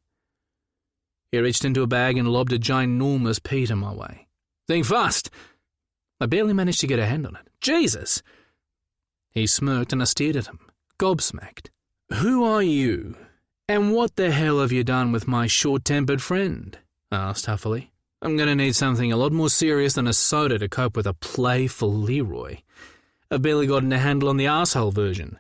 Speaker 1: He reached into a bag and lobbed a ginormous Peter my way. "Think fast." I barely managed to get a hand on it. "Jesus!" He smirked and I stared at him, gobsmacked. "Who are you? And what the hell have you done with my short-tempered friend?" I asked huffily. "I'm going to need something a lot more serious than a soda to cope with a playful Leroy. I've barely gotten a handle on the arsehole version."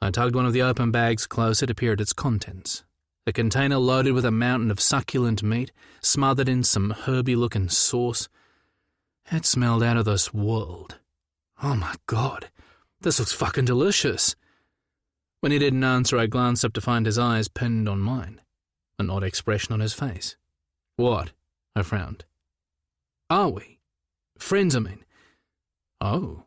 Speaker 1: I tugged one of the open bags closer to peer at its contents. A container loaded with a mountain of succulent meat, smothered in some herby-looking sauce. It smelled out of this world. Oh my God, this looks fucking delicious. When he didn't answer, I glanced up to find his eyes pinned on mine, an odd expression on his face. "What?" I frowned. "Are we? Friends, I mean." "Oh."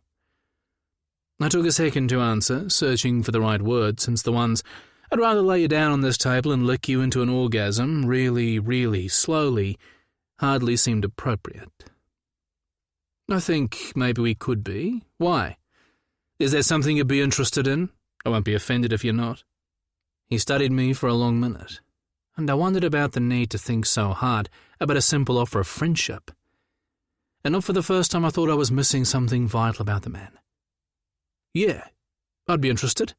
Speaker 1: I took a second to answer, searching for the right word, since the ones, "I'd rather lay you down on this table and lick you into an orgasm really, really slowly," hardly seemed appropriate. "I think maybe we could be. Why? Is there something you'd be interested in? I won't be offended if you're not." He studied me for a long minute, and I wondered about the need to think so hard about a simple offer of friendship. And not for the first time I thought I was missing something vital about the man. "Yeah, I'd be interested,"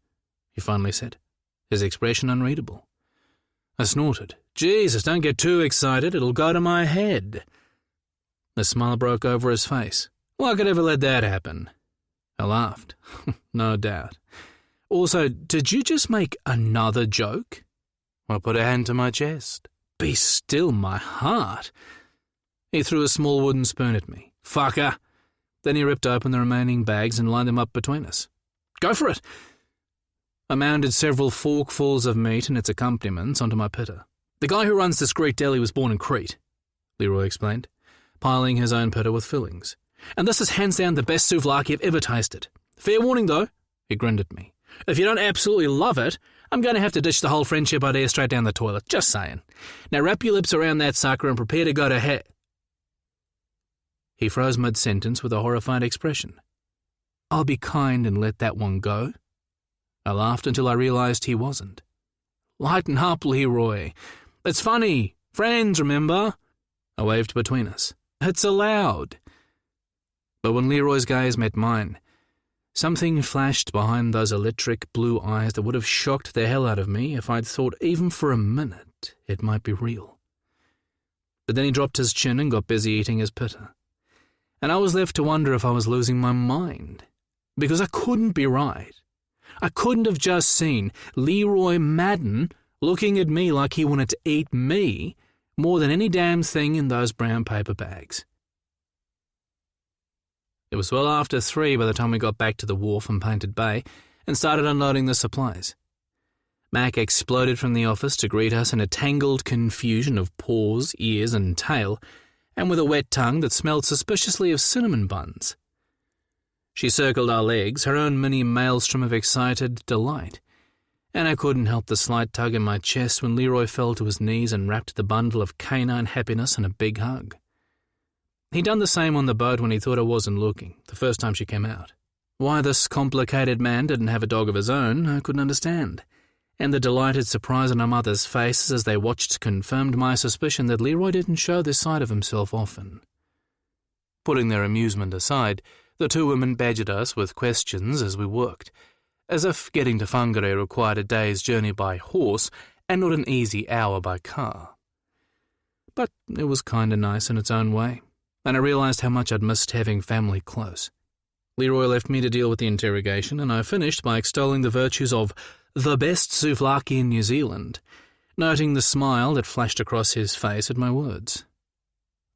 Speaker 1: he finally said, his expression unreadable. I snorted. "Jesus, don't get too excited, it'll go to my head." The smile broke over his face. "Well, I could ever let that happen." I laughed. "No doubt. Also, did you just make another joke?" I put a hand to my chest. "Be still, my heart." He threw a small wooden spoon at me. "Fucker." Then he ripped open the remaining bags and lined them up between us. "Go for it." I mounted several forkfuls of meat and its accompaniments onto my pitta. "The guy who runs this Greek deli was born in Crete," Leroy explained, piling his own pitta with fillings. "And this is hands down the best souvlaki I've ever tasted. Fair warning, though," he grinned at me. "If you don't absolutely love it, I'm going to have to ditch the whole friendship idea straight down the toilet. Just saying. Now wrap your lips around that sucker and prepare to go to hell." He froze mid-sentence with a horrified expression. "I'll be kind and let that one go." I laughed until I realised he wasn't. "Lighten up, Leroy. It's funny. Friends, remember?" I waved between us. It's allowed. But when Leroy's gaze met mine, something flashed behind those electric blue eyes that would have shocked the hell out of me if I'd thought even for a minute it might be real. But then he dropped his chin and got busy eating his pitta. And I was left to wonder if I was losing my mind. Because I couldn't be right. I couldn't have just seen Leroy Madden looking at me like he wanted to eat me more than any damn thing in those brown paper bags. It was well after 3 by the time we got back to the wharf in Painted Bay and started unloading the supplies. Mac exploded from the office to greet us in a tangled confusion of paws, ears, and tail, and with a wet tongue that smelled suspiciously of cinnamon buns. She circled our legs, her own mini maelstrom of excited delight, and I couldn't help the slight tug in my chest when Leroy fell to his knees and wrapped the bundle of canine happiness in a big hug. He'd done the same on the boat when he thought I wasn't looking, the first time she came out. Why this complicated man didn't have a dog of his own, I couldn't understand, and the delighted surprise on our mother's faces as they watched confirmed my suspicion that Leroy didn't show this side of himself often. Putting their amusement aside, the 2 women badgered us with questions as we worked, as if getting to Whangarei required a day's journey by horse and not an easy hour by car. But it was kinda nice in its own way, and I realised how much I'd missed having family close. Leroy left me to deal with the interrogation, and I finished by extolling the virtues of the best souvlaki in New Zealand, noting the smile that flashed across his face at my words.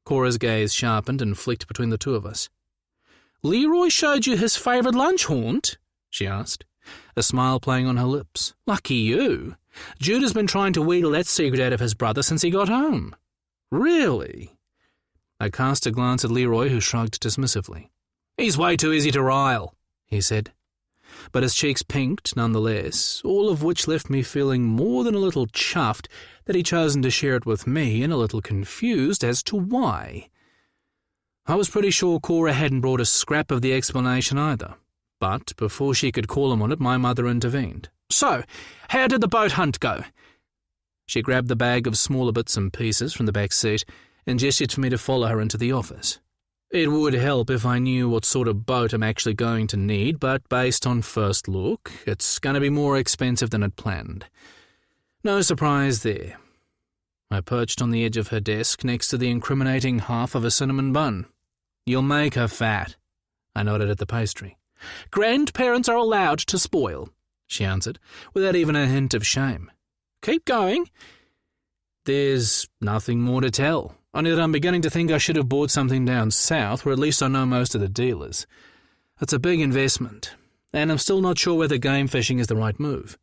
Speaker 1: Cora's gaze sharpened and flicked between the 2 of us. "Leroy showed you his favourite lunch haunt?" she asked, a smile playing on her lips. "Lucky you. Judah's been trying to wheedle that secret out of his brother since he got home." "Really?" I cast a glance at Leroy, who shrugged dismissively. "He's way too easy to rile," he said. But his cheeks pinked nonetheless, all of which left me feeling more than a little chuffed that he'd chosen to share it with me and a little confused as to why. I was pretty sure Cora hadn't brought a scrap of the explanation either, but before she could call him on it, my mother intervened. "So, how did the boat hunt go?" She grabbed the bag of smaller bits and pieces from the back seat and gestured for me to follow her into the office. It would help if I knew what sort of boat I'm actually going to need, but based on first look, it's going to be more expensive than I'd planned. No surprise there. I perched on the edge of her desk next to the incriminating half of a cinnamon bun. "You'll make her fat," I nodded at the pastry. "Grandparents are allowed to spoil," she answered, without even a hint of shame. "Keep going." "There's nothing more to tell, only that I'm beginning to think I should have bought something down south where at least I know most of the dealers. It's a big investment, and I'm still not sure whether game fishing is the right move.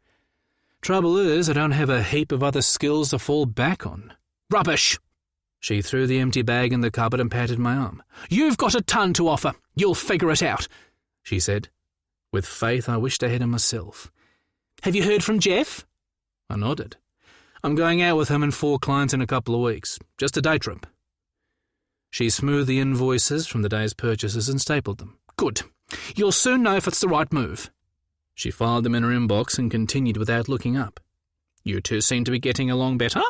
Speaker 1: Trouble is, I don't have a heap of other skills to fall back on." "Rubbish!" She threw the empty bag in the cupboard and patted my arm. "You've got a ton to offer. You'll figure it out," she said. With faith I wished I had him myself. "Have you heard from Jeff?" I nodded. "I'm going out with him and 4 clients in a couple of weeks. Just a day trip." She smoothed the invoices from the day's purchases and stapled them. "Good. You'll soon know if it's the right move." She filed them in her inbox and continued without looking up. "You 2 seem to be getting along better."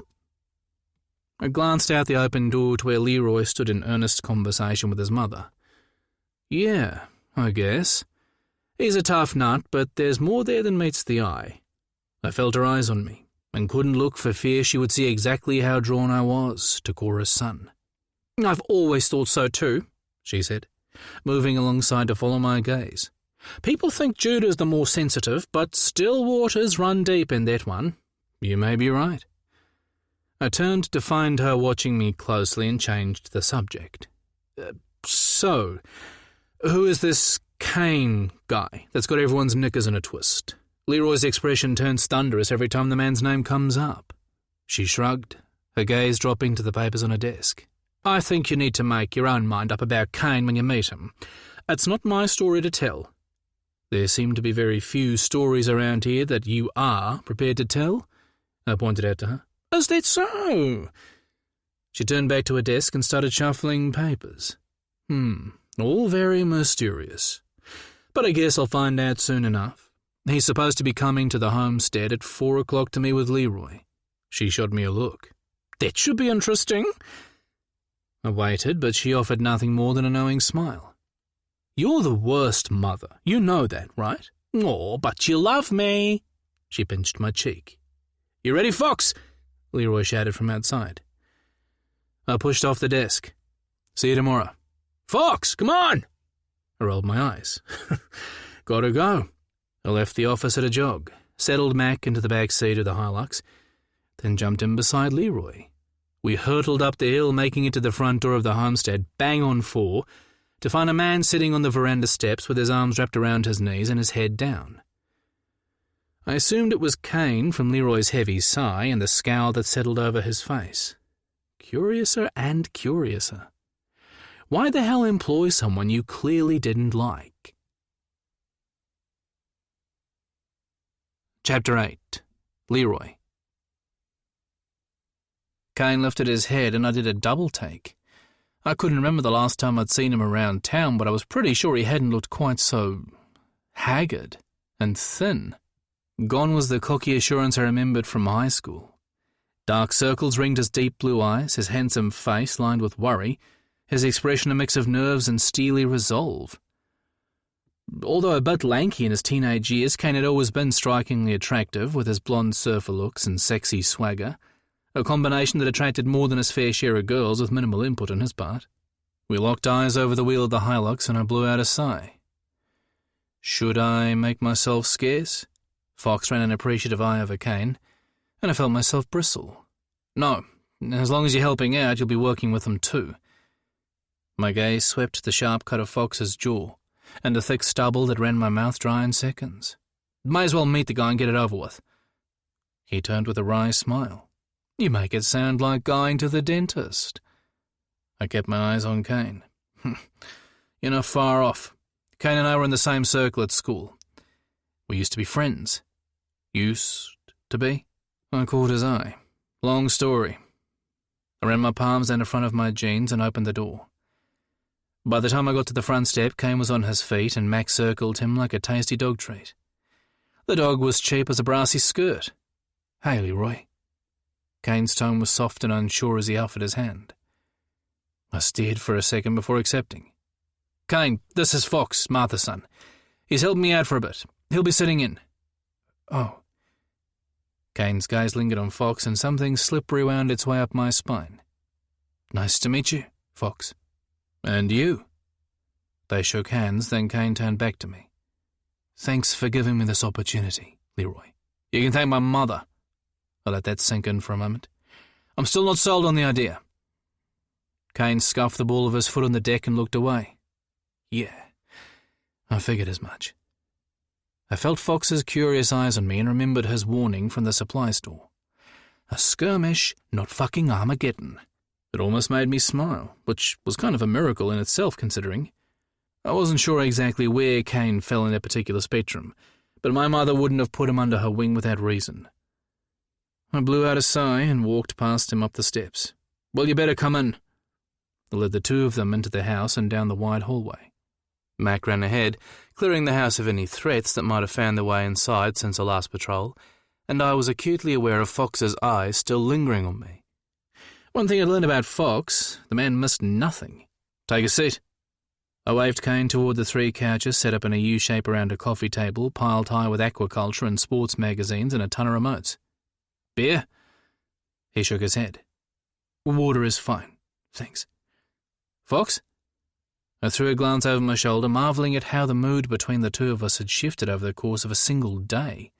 Speaker 1: I glanced out the open door to where Leroy stood in earnest conversation with his mother. "Yeah, I guess. He's a tough nut, but there's more there than meets the eye." I felt her eyes on me, and couldn't look for fear she would see exactly how drawn I was to Cora's son. "I've always thought so too," she said, moving alongside to follow my gaze. "People think Judah's the more sensitive, but still waters run deep in that one." "You may be right." I turned to find her watching me closely and changed the subject. So, who is this Kane guy that's got everyone's knickers in a twist?" Leroy's expression turns thunderous every time the man's name comes up. She shrugged, her gaze dropping to the papers on her desk. "I think you need to make your own mind up about Kane when you meet him. It's not my story to tell." "There seem to be very few stories around here that you are prepared to tell," I pointed out to her. "Is that so?" She turned back to her desk and started shuffling papers. All very mysterious. But I guess I'll find out soon enough. He's supposed to be coming to the homestead at 4 o'clock to meet with Leroy. She shot me a look. "That should be interesting." I waited, but she offered nothing more than a knowing smile. "You're the worst mother. You know that, right?" "Oh, but you love me." She pinched my cheek. "You ready, Fox?" Leroy shouted from outside. I pushed off the desk. "See you tomorrow." "Fox, come on!" I rolled my eyes. Gotta go. I left the office at a jog, settled Mac into the back seat of the Hilux, then jumped in beside Leroy. We hurtled up the hill, making it to the front door of the homestead, bang on 4, to find a man sitting on the veranda steps with his arms wrapped around his knees and his head down. I assumed it was Kane from Leroy's heavy sigh and the scowl that settled over his face. Curiouser and curiouser. Why the hell employ someone you clearly didn't like? Chapter 8. Leroy. Kane lifted his head and I did a double take. I couldn't remember the last time I'd seen him around town, but I was pretty sure he hadn't looked quite so haggard and thin. Gone was the cocky assurance I remembered from high school. Dark circles ringed his deep blue eyes, his handsome face lined with worry, his expression a mix of nerves and steely resolve. Although a bit lanky in his teenage years, Kane had always been strikingly attractive with his blonde surfer looks and sexy swagger, a combination that attracted more than his fair share of girls with minimal input on his part. We locked eyes over the wheel of the Hilux and I blew out a sigh. Should I make myself scarce? Fox ran an appreciative eye over Kane, and I felt myself bristle. No, as long as you're helping out, you'll be working with them too. My gaze swept the sharp cut of Fox's jaw, and the thick stubble that ran my mouth dry in seconds. May as well meet the guy and get it over with. He turned with a wry smile. You make it sound like going to the dentist. I kept my eyes on Kane. You're not far off. Kane and I were in the same circle at school. We used to be friends. Used to be? I caught his eye. Long story. I ran my palms down the front of my jeans and opened the door. By the time I got to the front step, Kane was on his feet and Mac circled him like a tasty dog treat. The dog was cheap as a brassy skirt. Hey, Leroy. Kane's tone was soft and unsure as he offered his hand. I stared for a second before accepting. Kane, this is Fox, Martha's son. He's helping me out for a bit. He'll be sitting in. Oh. Kane's gaze lingered on Fox and something slippery wound its way up my spine. Nice to meet you, Fox. And you. They shook hands, then Kane turned back to me. Thanks for giving me this opportunity, Leroy. You can thank my mother. I let that sink in for a moment. I'm still not sold on the idea. Kane scuffed the ball of his foot on the deck and looked away. Yeah, I figured as much. I felt Fox's curious eyes on me and remembered his warning from the supply store. A skirmish, not fucking Armageddon. It almost made me smile, which was kind of a miracle in itself considering. I wasn't sure exactly where Kane fell in that particular spectrum, but my mother wouldn't have put him under her wing without reason. I blew out a sigh and walked past him up the steps. Well, you better come in. I led the two of them into the house and down the wide hallway. Mac ran ahead, clearing the house of any threats that might have found their way inside since the last patrol, and I was acutely aware of Fox's eyes still lingering on me. One thing I learned about Fox, the man missed nothing. Take a seat. I waved Kane toward the 3 couches set up in a U-shape around a coffee table, piled high with aquaculture and sports magazines and a ton of remotes. Beer? He shook his head. Water is fine, thanks. Fox? I threw a glance over my shoulder, marvelling at how the mood between the two of us had shifted over the course of a single day.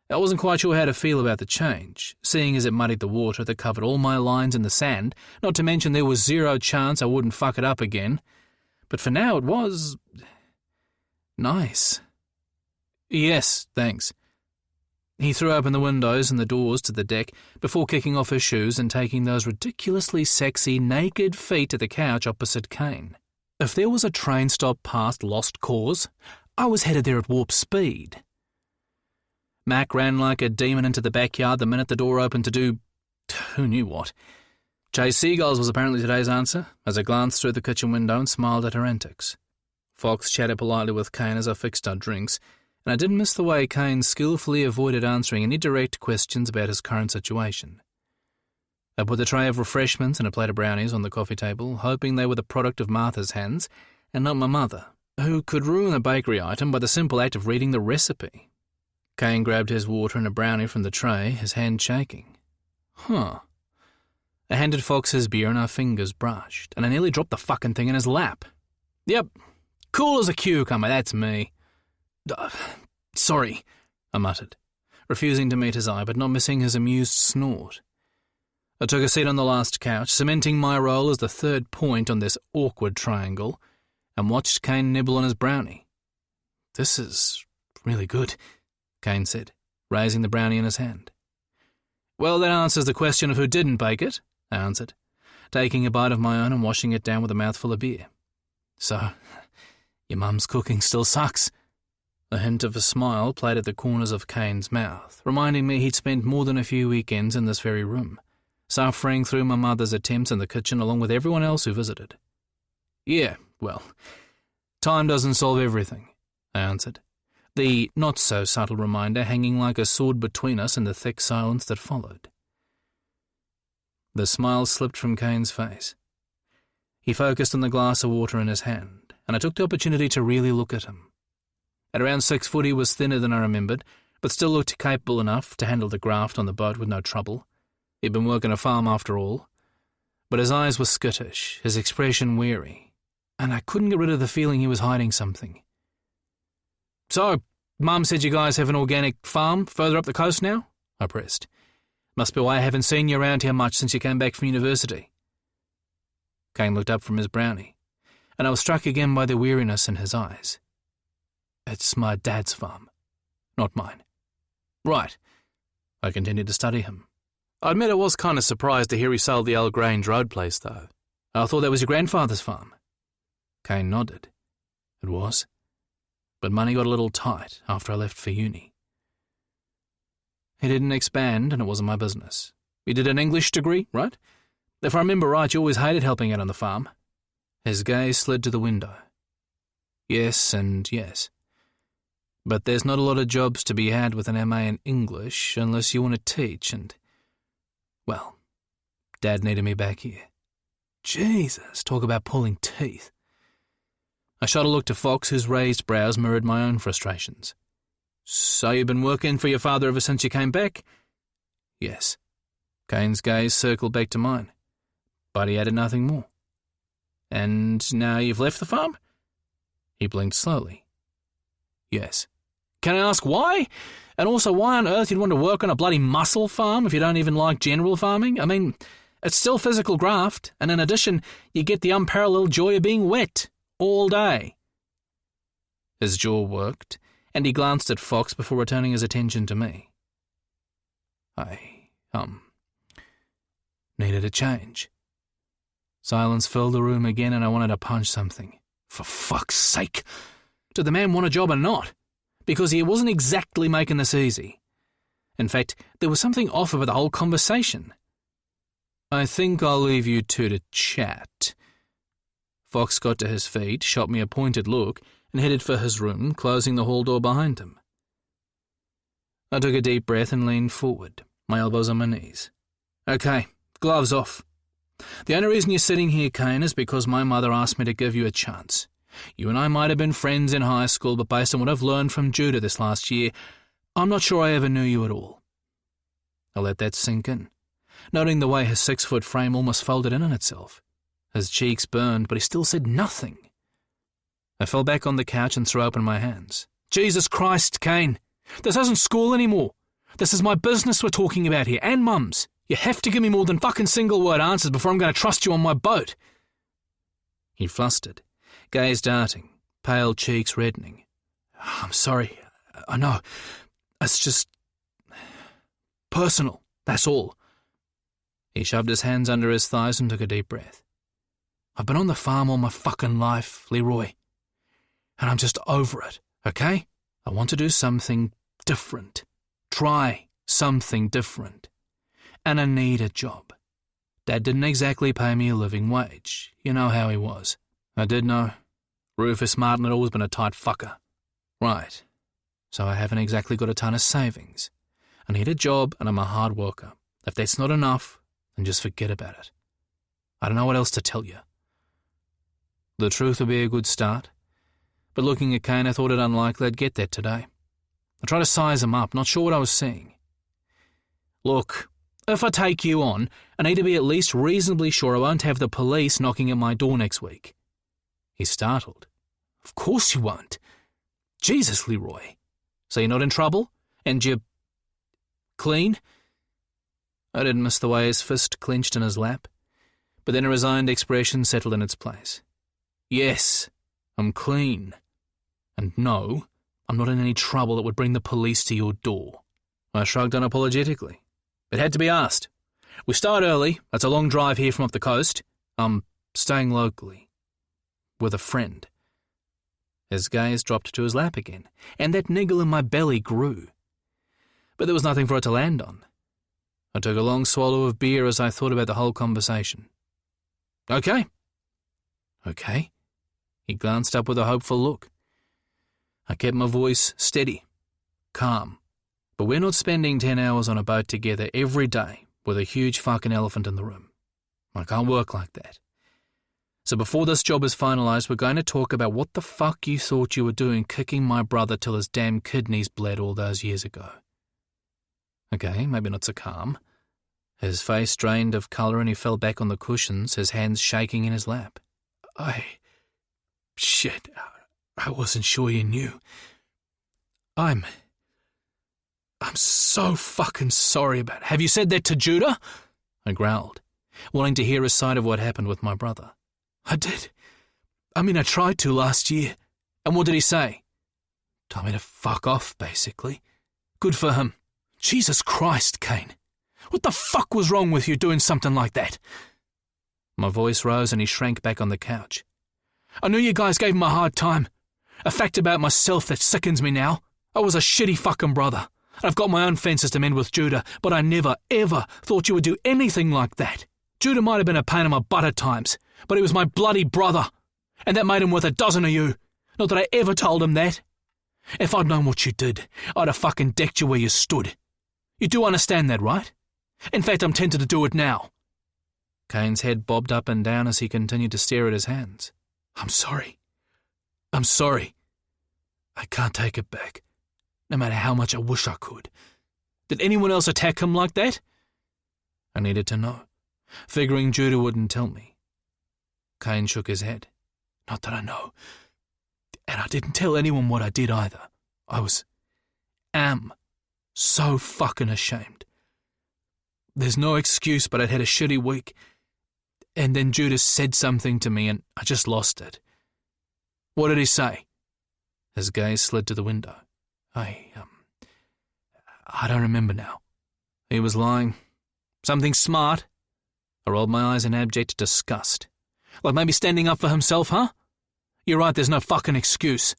Speaker 1: I wasn't quite sure how to feel about the change, seeing as it muddied the water that covered all my lines in the sand, not to mention there was zero chance I wouldn't fuck it up again. But for now it was... nice. Yes, thanks. He threw open the windows and the doors to the deck before kicking off his shoes and taking those ridiculously sexy, naked feet to the couch opposite Kane. If there was a train stop past Lost Cause, I was headed there at warp speed. Mac ran like a demon into the backyard the minute the door opened to do... who knew what. Chase seagulls was apparently today's answer, as I glanced through the kitchen window and smiled at her antics. Fox chatted politely with Kane as I fixed our drinks, and I didn't miss the way Kane skillfully avoided answering any direct questions about his current situation. I put the tray of refreshments and a plate of brownies on the coffee table, hoping they were the product of Martha's hands and not my mother, who could ruin a bakery item by the simple act of reading the recipe. Kane grabbed his water and a brownie from the tray, his hand shaking. I handed Fox his beer and our fingers brushed, and I nearly dropped the fucking thing in his lap. Yep, cool as a cucumber, that's me. Sorry, I muttered, refusing to meet his eye but not missing his amused snort. I took a seat on the last couch, cementing my role as the third point on this awkward triangle, and watched Kane nibble on his brownie. This is really good, Kane said, raising the brownie in his hand. Well, that answers the question of who didn't bake it, I answered, taking a bite of my own and washing it down with a mouthful of beer. So, your mum's cooking still sucks. A hint of a smile played at the corners of Kane's mouth, reminding me he'd spent more than a few weekends in this very room, suffering through my mother's attempts in the kitchen along with everyone else who visited. Yeah, well, time doesn't solve everything, I answered, the not-so-subtle reminder hanging like a sword between us in the thick silence that followed. The smile slipped from Kane's face. He focused on the glass of water in his hand, and I took the opportunity to really look at him. At around 6 foot he was thinner than I remembered, but still looked capable enough to handle the graft on the boat with no trouble. He'd been working a farm after all. But his eyes were skittish, his expression weary, and I couldn't get rid of the feeling he was hiding something. So, Mum said you guys have an organic farm further up the coast now? I pressed. Must be why I haven't seen you around here much since you came back from university. Kane looked up from his brownie, and I was struck again by the weariness in his eyes. It's my dad's farm, not mine. Right. I continued to study him. I admit I was kind of surprised to hear he sold the old Grange Road place, though. I thought that was your grandfather's farm. Kane nodded. It was. But money got a little tight after I left for uni. He didn't expand, and it wasn't my business. You did an English degree, right? If I remember right, you always hated helping out on the farm. His gaze slid to the window. Yes and yes. But there's not a lot of jobs to be had with an MA in English unless you want to teach, and, well, Dad needed me back here. Jesus, talk about pulling teeth. I shot a look to Fox, whose raised brows mirrored my own frustrations. So you've been working for your father ever since you came back? Yes. Kane's gaze circled back to mine, but he added nothing more. And now you've left the farm? He blinked slowly. Yes. Can I ask why? And also why on earth you'd want to work on a bloody mussel farm if you don't even like general farming? I mean, it's still physical graft, and in addition, you get the unparalleled joy of being wet all day. His jaw worked, and he glanced at Fox before returning his attention to me. I, needed a change. Silence filled the room again, and I wanted to punch something. For fuck's sake! Did the man want a job or not? Because he wasn't exactly making this easy. In fact, there was something off about the whole conversation. I think I'll leave you two to chat. Fox got to his feet, shot me a pointed look, and headed for his room, closing the hall door behind him. I took a deep breath and leaned forward, my elbows on my knees. Okay, gloves off. The only reason you're sitting here, Kane, is because my mother asked me to give you a chance. You and I might have been friends in high school, but based on what I've learned from Judah this last year, I'm not sure I ever knew you at all. I let that sink in, noting the way his 6-foot frame almost folded in on itself. His cheeks burned, but he still said nothing. I fell back on the couch and threw open my hands. Jesus Christ, Kane! This isn't school anymore. This is my business we're talking about here, and Mum's. You have to give me more than fucking single-word answers before I'm going to trust you on my boat. He flustered, gaze darting, pale cheeks reddening. I'm sorry. I know. It's just personal, that's all. He shoved his hands under his thighs and took a deep breath. I've been on the farm all my fucking life, Leroy. And I'm just over it, okay? I want to do something different. Try something different. And I need a job. Dad didn't exactly pay me a living wage. You know how he was. I did know. Rufus Martin had always been a tight fucker. Right. So I haven't exactly got a ton of savings. I need a job and I'm a hard worker. If that's not enough, and just forget about it. I don't know what else to tell you. The truth would be a good start, but looking at Kane, I thought it unlikely I'd get that today. I tried to size him up, not sure what I was seeing. Look, if I take you on, I need to be at least reasonably sure I won't have the police knocking at my door next week. He's startled. Of course you won't. Jesus, Leroy. So you're not in trouble? And you're clean? I didn't miss the way his fist clenched in his lap, but then a resigned expression settled in its place. Yes, I'm clean. And no, I'm not in any trouble that would bring the police to your door. I shrugged unapologetically. It had to be asked. We start early. That's a long drive here from up the coast. I'm staying locally. With a friend. His gaze dropped to his lap again, and that niggle in my belly grew. But there was nothing for it to land on. I took a long swallow of beer as I thought about the whole conversation. Okay. Okay. He glanced up with a hopeful look. I kept my voice steady, calm. But we're not spending 10 hours on a boat together every day with a huge fucking elephant in the room. I can't work like that. So before this job is finalised, we're going to talk about what the fuck you thought you were doing kicking my brother till his damn kidneys bled all those years ago. Okay, maybe not so calm. His face drained of colour and he fell back on the cushions, his hands shaking in his lap. Shit, I wasn't sure you knew. I'm so fucking sorry about it. Have you said that to Judah? I growled, wanting to hear a side of what happened with my brother. I did. I tried to last year. And what did he say? Told me to fuck off, basically. Good for him. Jesus Christ, Kane. What the fuck was wrong with you doing something like that? My voice rose and he shrank back on the couch. I knew you guys gave him a hard time. A fact about myself that sickens me now. I was a shitty fucking brother. I've got my own fences to mend with Judah, but I never, ever thought you would do anything like that. Judah might have been a pain in my butt at times, but he was my bloody brother, and that made him worth a dozen of you. Not that I ever told him that. If I'd known what you did, I'd have fucking decked you where you stood. You do understand that, right? In fact, I'm tempted to do it now. Kane's head bobbed up and down as he continued to stare at his hands. I'm sorry. I'm sorry. I can't take it back, no matter how much I wish I could. Did anyone else attack him like that? I needed to know, figuring Judah wouldn't tell me. Kane shook his head. Not that I know. And I didn't tell anyone what I did either. I am so fucking ashamed. There's no excuse, but I'd had a shitty week. And then Judah said something to me and I just lost it. What did he say? His gaze slid to the window. I don't remember now. He was lying. Something smart. I rolled my eyes in abject disgust. Like maybe standing up for himself, huh? You're right, there's no fucking excuse.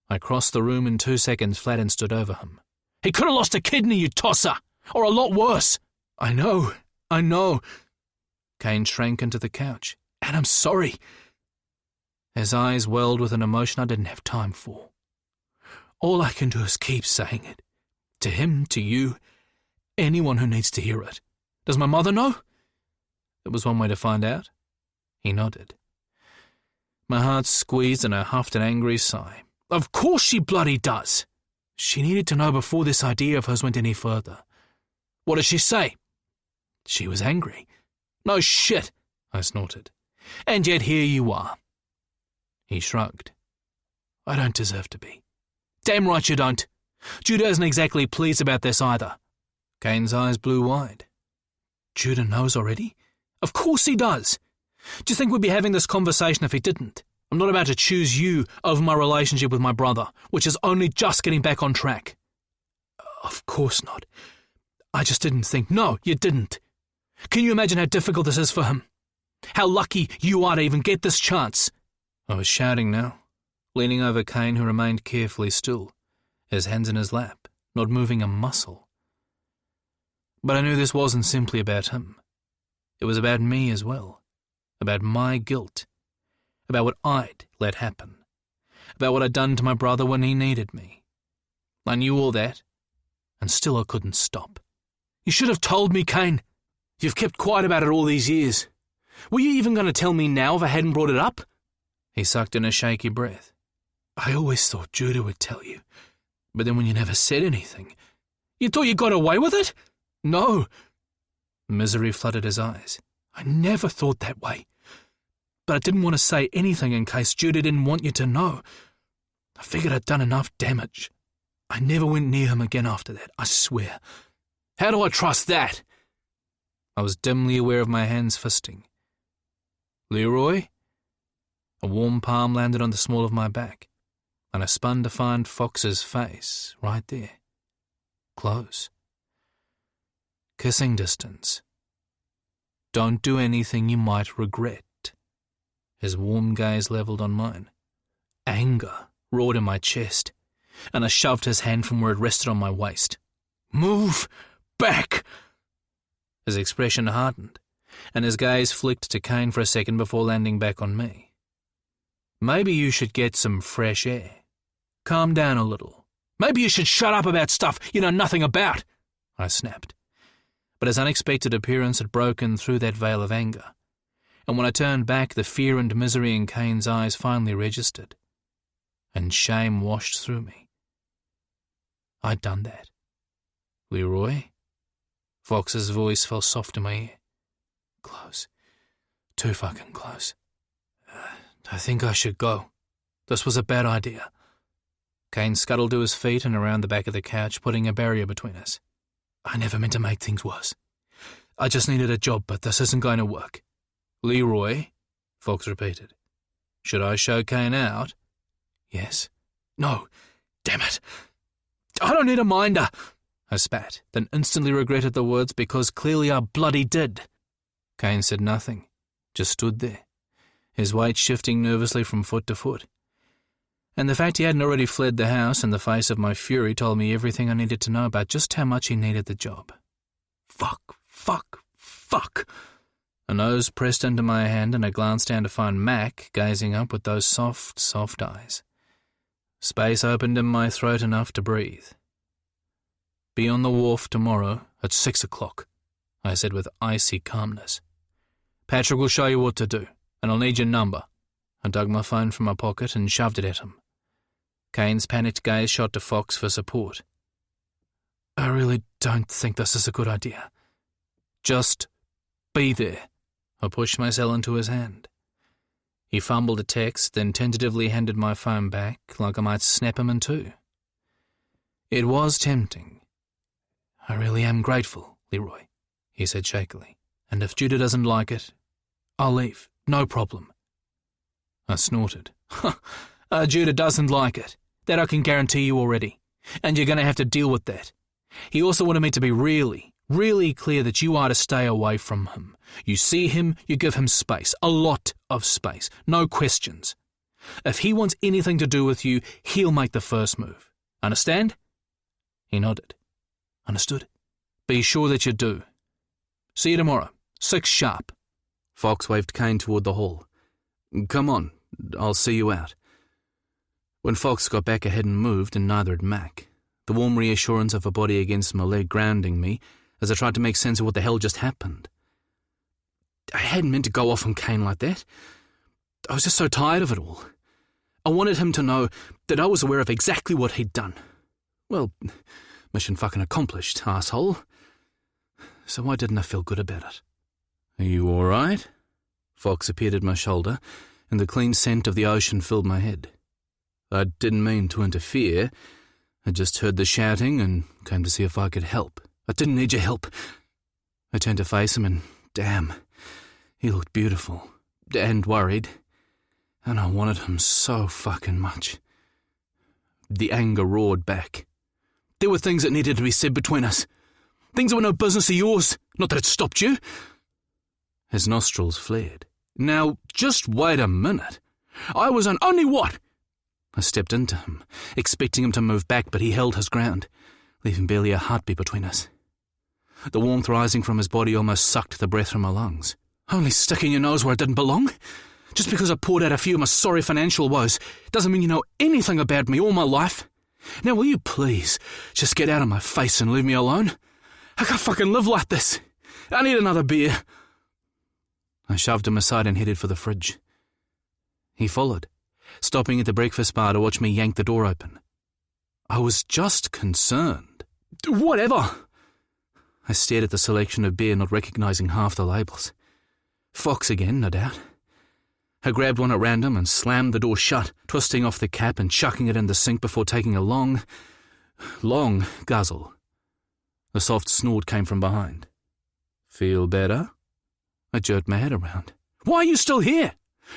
Speaker 1: I crossed the room in 2 seconds flat and stood over him. He could have lost a kidney, you tosser! Or a lot worse! I know. Kane shrank into the couch. And I'm sorry. His eyes welled with an emotion I didn't have time for. All I can do is keep saying it. To him, to you, anyone who needs to hear it. Does my mother know? It was one way to find out. He nodded. My heart squeezed and I huffed an angry sigh. Of course she bloody does. She needed to know before this idea of hers went any further. What did she say? She was angry. No shit, I snorted. And yet here you are. He shrugged. I don't deserve to be. Damn right you don't. Judah isn't exactly pleased about this either. Kane's eyes blew wide. Judah knows already? Of course he does. Do you think we'd be having this conversation if he didn't? I'm not about to choose you over my relationship with my brother, which is only just getting back on track. Of course not. I just didn't think. No, you didn't. Can you imagine how difficult this is for him? How lucky you are to even get this chance? I was shouting now, leaning over Kane, who remained carefully still, his hands in his lap, not moving a muscle. But I knew this wasn't simply about him. It was about me as well, about my guilt, about what I'd let happen, about what I'd done to my brother when he needed me. I knew all that, and still I couldn't stop. You should have told me, Kane. You've kept quiet about it all these years. Were you even going to tell me now if I hadn't brought it up? He sucked in a shaky breath. I always thought Judah would tell you. But then when you never said anything, you thought you got away with it? No. Misery flooded his eyes. I never thought that way. But I didn't want to say anything in case Judah didn't want you to know. I figured I'd done enough damage. I never went near him again after that, I swear. How do I trust that? I was dimly aware of my hands fisting. Leroy? A warm palm landed on the small of my back, and I spun to find Fox's face right there. Close. Kissing distance. Don't do anything you might regret. His warm gaze levelled on mine. Anger roared in my chest, and I shoved his hand from where it rested on my waist. Move back! His expression hardened, and his gaze flicked to Kane for a second before landing back on me. Maybe you should get some fresh air. Calm down a little. Maybe you should shut up about stuff you know nothing about, I snapped. But his unexpected appearance had broken through that veil of anger, and when I turned back, the fear and misery in Kane's eyes finally registered, and shame washed through me. I'd done that. Leroy? Fox's voice fell soft in my ear. Close. Too fucking close. I think I should go. This was a bad idea. Kane scuttled to his feet and around the back of the couch, putting a barrier between us. I never meant to make things worse. I just needed a job, but this isn't going to work. Leroy? Fox repeated. Should I show Kane out? Yes. No. Damn it. I don't need a minder. I spat, then instantly regretted the words because clearly I bloody did. Kane said nothing, just stood there, his weight shifting nervously from foot to foot. And the fact he hadn't already fled the house in the face of my fury told me everything I needed to know about just how much he needed the job. Fuck. A nose pressed into my hand and I glanced down to find Mac gazing up with those soft, soft eyes. Space opened in my throat enough to breathe. Be on the wharf tomorrow at 6 o'clock, I said with icy calmness. Patrick will show you what to do, and I'll need your number. I dug my phone from my pocket and shoved it at him. Kane's panicked gaze shot to Fox for support. I really don't think this is a good idea. Just be there. I pushed my cell into his hand. He fumbled a text, then tentatively handed my phone back like I might snap him in two. It was tempting. I really am grateful, Leroy, he said shakily. And if Judah doesn't like it, I'll leave. No problem. I snorted. Judah doesn't like it. That I can guarantee you already. And you're going to have to deal with that. He also wanted me to be really clear that you are to stay away from him. You see him, you give him space. A lot of space. No questions. If he wants anything to do with you, he'll make the first move. Understand? He nodded. Understood. Be sure that you do. See you tomorrow. 6 sharp. Fox waved Kane toward the hall. Come on, I'll see you out. When Fox got back, I hadn't moved, and neither had Mac. The warm reassurance of a body against my leg grounding me as I tried to make sense of what the hell just happened. I hadn't meant to go off on Kane like that. I was just so tired of it all. I wanted him to know that I was aware of exactly what he'd done. Well, mission fucking accomplished, asshole. So why didn't I feel good about it? Are you all right? Fox appeared at my shoulder, and the clean scent of the ocean filled my head. I didn't mean to interfere. I just heard the shouting and came to see if I could help. I didn't need your help. I turned to face him and, damn, he looked beautiful and worried, and I wanted him so fucking much. The anger roared back. There were things that needed to be said between us. Things that were no business of yours. Not that it stopped you. His nostrils flared. Now, just wait a minute. I was on only what? I stepped into him, expecting him to move back, but he held his ground, leaving barely a heartbeat between us. The warmth rising from his body almost sucked the breath from my lungs. Only sticking your nose where it didn't belong? Just because I poured out a few of my sorry financial woes doesn't mean you know anything about me all my life. Now will you please just get out of my face and leave me alone? I can't fucking live like this. I need another beer." I shoved him aside and headed for the fridge. He followed, stopping at the breakfast bar to watch me yank the door open. I was just concerned. "Whatever." I stared at the selection of beer, not recognizing half the labels. Fox again, no doubt. I grabbed one at random and slammed the door shut, twisting off the cap and chucking it in the sink before taking a long guzzle. A soft snort came from behind. "Feel better?" I jerked my head around. "Why are you still here?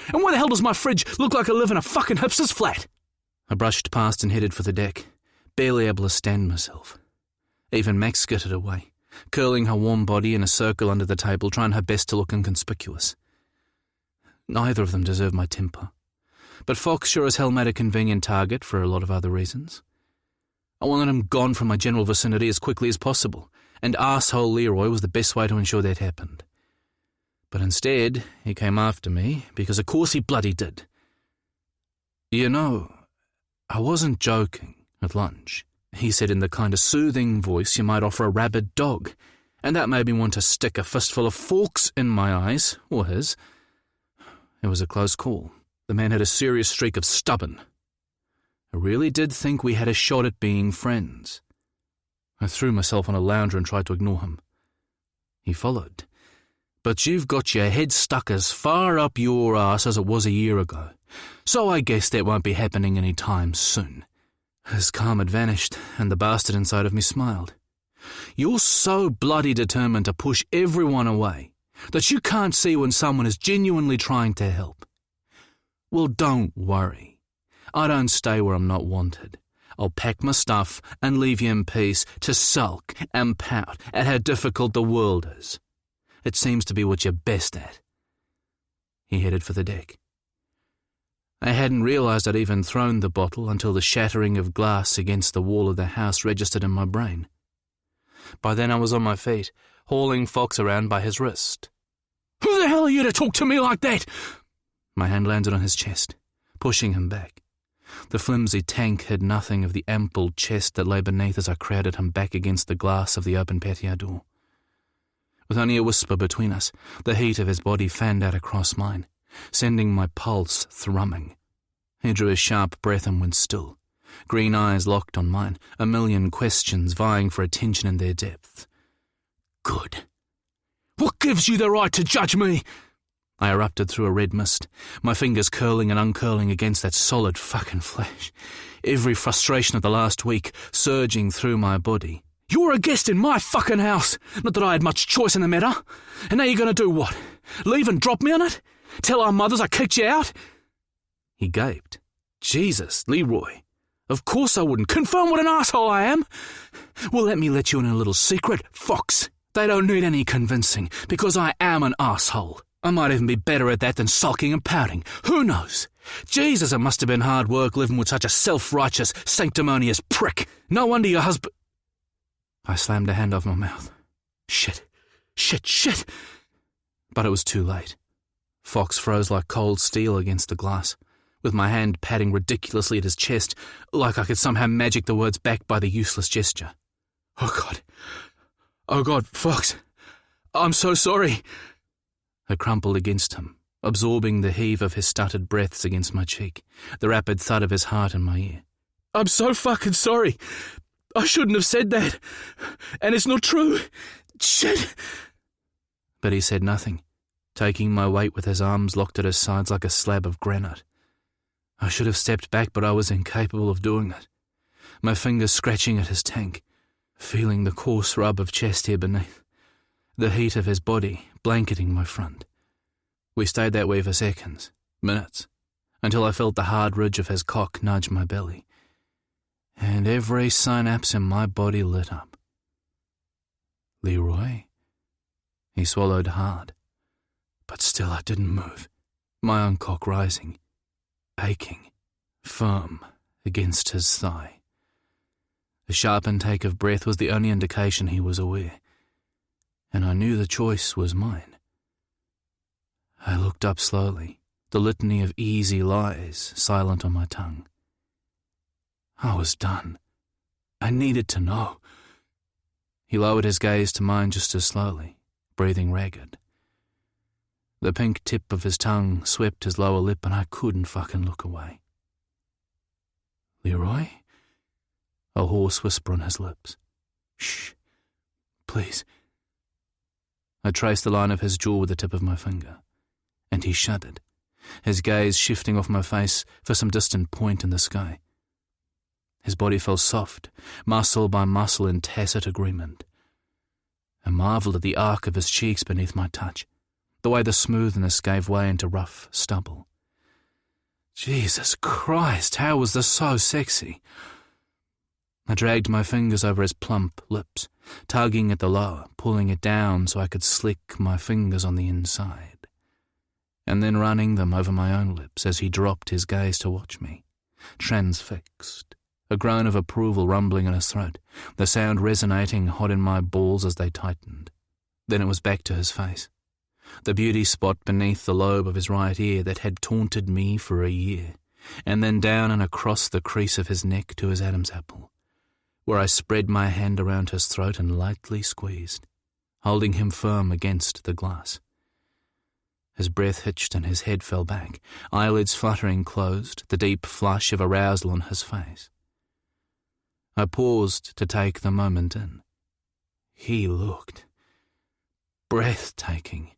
Speaker 1: And why the hell does my fridge look like I live in a fucking hipster's flat?" I brushed past and headed for the deck, barely able to stand myself. Even Max skittered away, curling her warm body in a circle under the table, trying her best to look inconspicuous. Neither of them deserved my temper, but Fox sure as hell made a convenient target for a lot of other reasons. I wanted him gone from my general vicinity as quickly as possible, and arsehole Leroy was the best way to ensure that happened. But instead, he came after me, because of course he bloody did. "You know, I wasn't joking at lunch," he said in the kind of soothing voice you might offer a rabid dog, and that made me want to stick a fistful of forks in my eyes, or his. It was a close call. The man had a serious streak of stubborn. I really did think we had a shot at being friends. I threw myself on a lounger and tried to ignore him. He followed. "But you've got your head stuck as far up your arse as it was a year ago, so I guess that won't be happening any time soon." His calm had vanished, and the bastard inside of me smiled. "You're so bloody determined to push everyone away that you can't see when someone is genuinely trying to help. Well, don't worry. I don't stay where I'm not wanted. I'll pack my stuff and leave you in peace to sulk and pout at how difficult the world is. It seems to be what you're best at." He headed for the deck. I hadn't realized I'd even thrown the bottle until the shattering of glass against the wall of the house registered in my brain. By then I was on my feet, hauling Fox around by his wrist. "Who the hell are you to talk to me like that?" My hand landed on his chest, pushing him back. The flimsy tank hid nothing of the ample chest that lay beneath as I crowded him back against the glass of the open patio door. With only a whisper between us, the heat of his body fanned out across mine, sending my pulse thrumming. He drew a sharp breath and went still, green eyes locked on mine, a million questions vying for attention in their depth. "Good. What gives you the right to judge me?" I erupted through a red mist, my fingers curling and uncurling against that solid fucking flesh, every frustration of the last week surging through my body. "You're a guest in my fucking house. Not that I had much choice in the matter. And now you're going to do what? Leave and drop me on it? Tell our mothers I kicked you out?" He gaped. "Jesus, Leroy. Of course I wouldn't. Confirm what an asshole I am. Well, let me let you in a little secret, Fox. They don't need any convincing, because I am an asshole. I might even be better at that than sulking and pouting. Who knows? Jesus, it must have been hard work living with such a self-righteous, sanctimonious prick. No wonder your husband—" I slammed a hand over my mouth. Shit. But it was too late. Fox froze like cold steel against the glass, with my hand patting ridiculously at his chest, like I could somehow magic the words back by the useless gesture. Oh God, Fox. I'm so sorry." I crumpled against him, absorbing the heave of his stuttered breaths against my cheek, the rapid thud of his heart in my ear. "I'm so fucking sorry. I shouldn't have said that. And it's not true. Shit." But he said nothing, taking my weight with his arms locked at his sides like a slab of granite. I should have stepped back, but I was incapable of doing it, my fingers scratching at his tank, feeling the coarse rub of chest hair beneath, the heat of his body blanketing my front. We stayed that way for seconds, minutes, until I felt the hard ridge of his cock nudge my belly, and every synapse in my body lit up. "Leroy?" He swallowed hard, but still I didn't move, my own cock rising, aching, firm against his thigh. The sharp intake of breath was the only indication he was aware, and I knew the choice was mine. I looked up slowly, the litany of easy lies silent on my tongue. I was done. I needed to know. He lowered his gaze to mine just as slowly, breathing ragged. The pink tip of his tongue swept his lower lip and I couldn't fucking look away. "Leroy?" A hoarse whisper on his lips. "Shh. Please." I traced the line of his jaw with the tip of my finger, and he shuddered, his gaze shifting off my face for some distant point in the sky. His body felt soft, muscle by muscle in tacit agreement. I marvelled at the arc of his cheeks beneath my touch, the way the smoothness gave way into rough stubble. Jesus Christ, how was this so sexy? I dragged my fingers over his plump lips, tugging at the lower, pulling it down so I could slick my fingers on the inside, and then running them over my own lips as he dropped his gaze to watch me, transfixed, a groan of approval rumbling in his throat, the sound resonating hot in my balls as they tightened. Then it was back to his face, the beauty spot beneath the lobe of his right ear that had taunted me for a year, and then down and across the crease of his neck to his Adam's apple, where I spread my hand around his throat and lightly squeezed, holding him firm against the glass. His breath hitched and his head fell back, eyelids fluttering closed, the deep flush of arousal on his face. I paused to take the moment in. He looked breathtaking,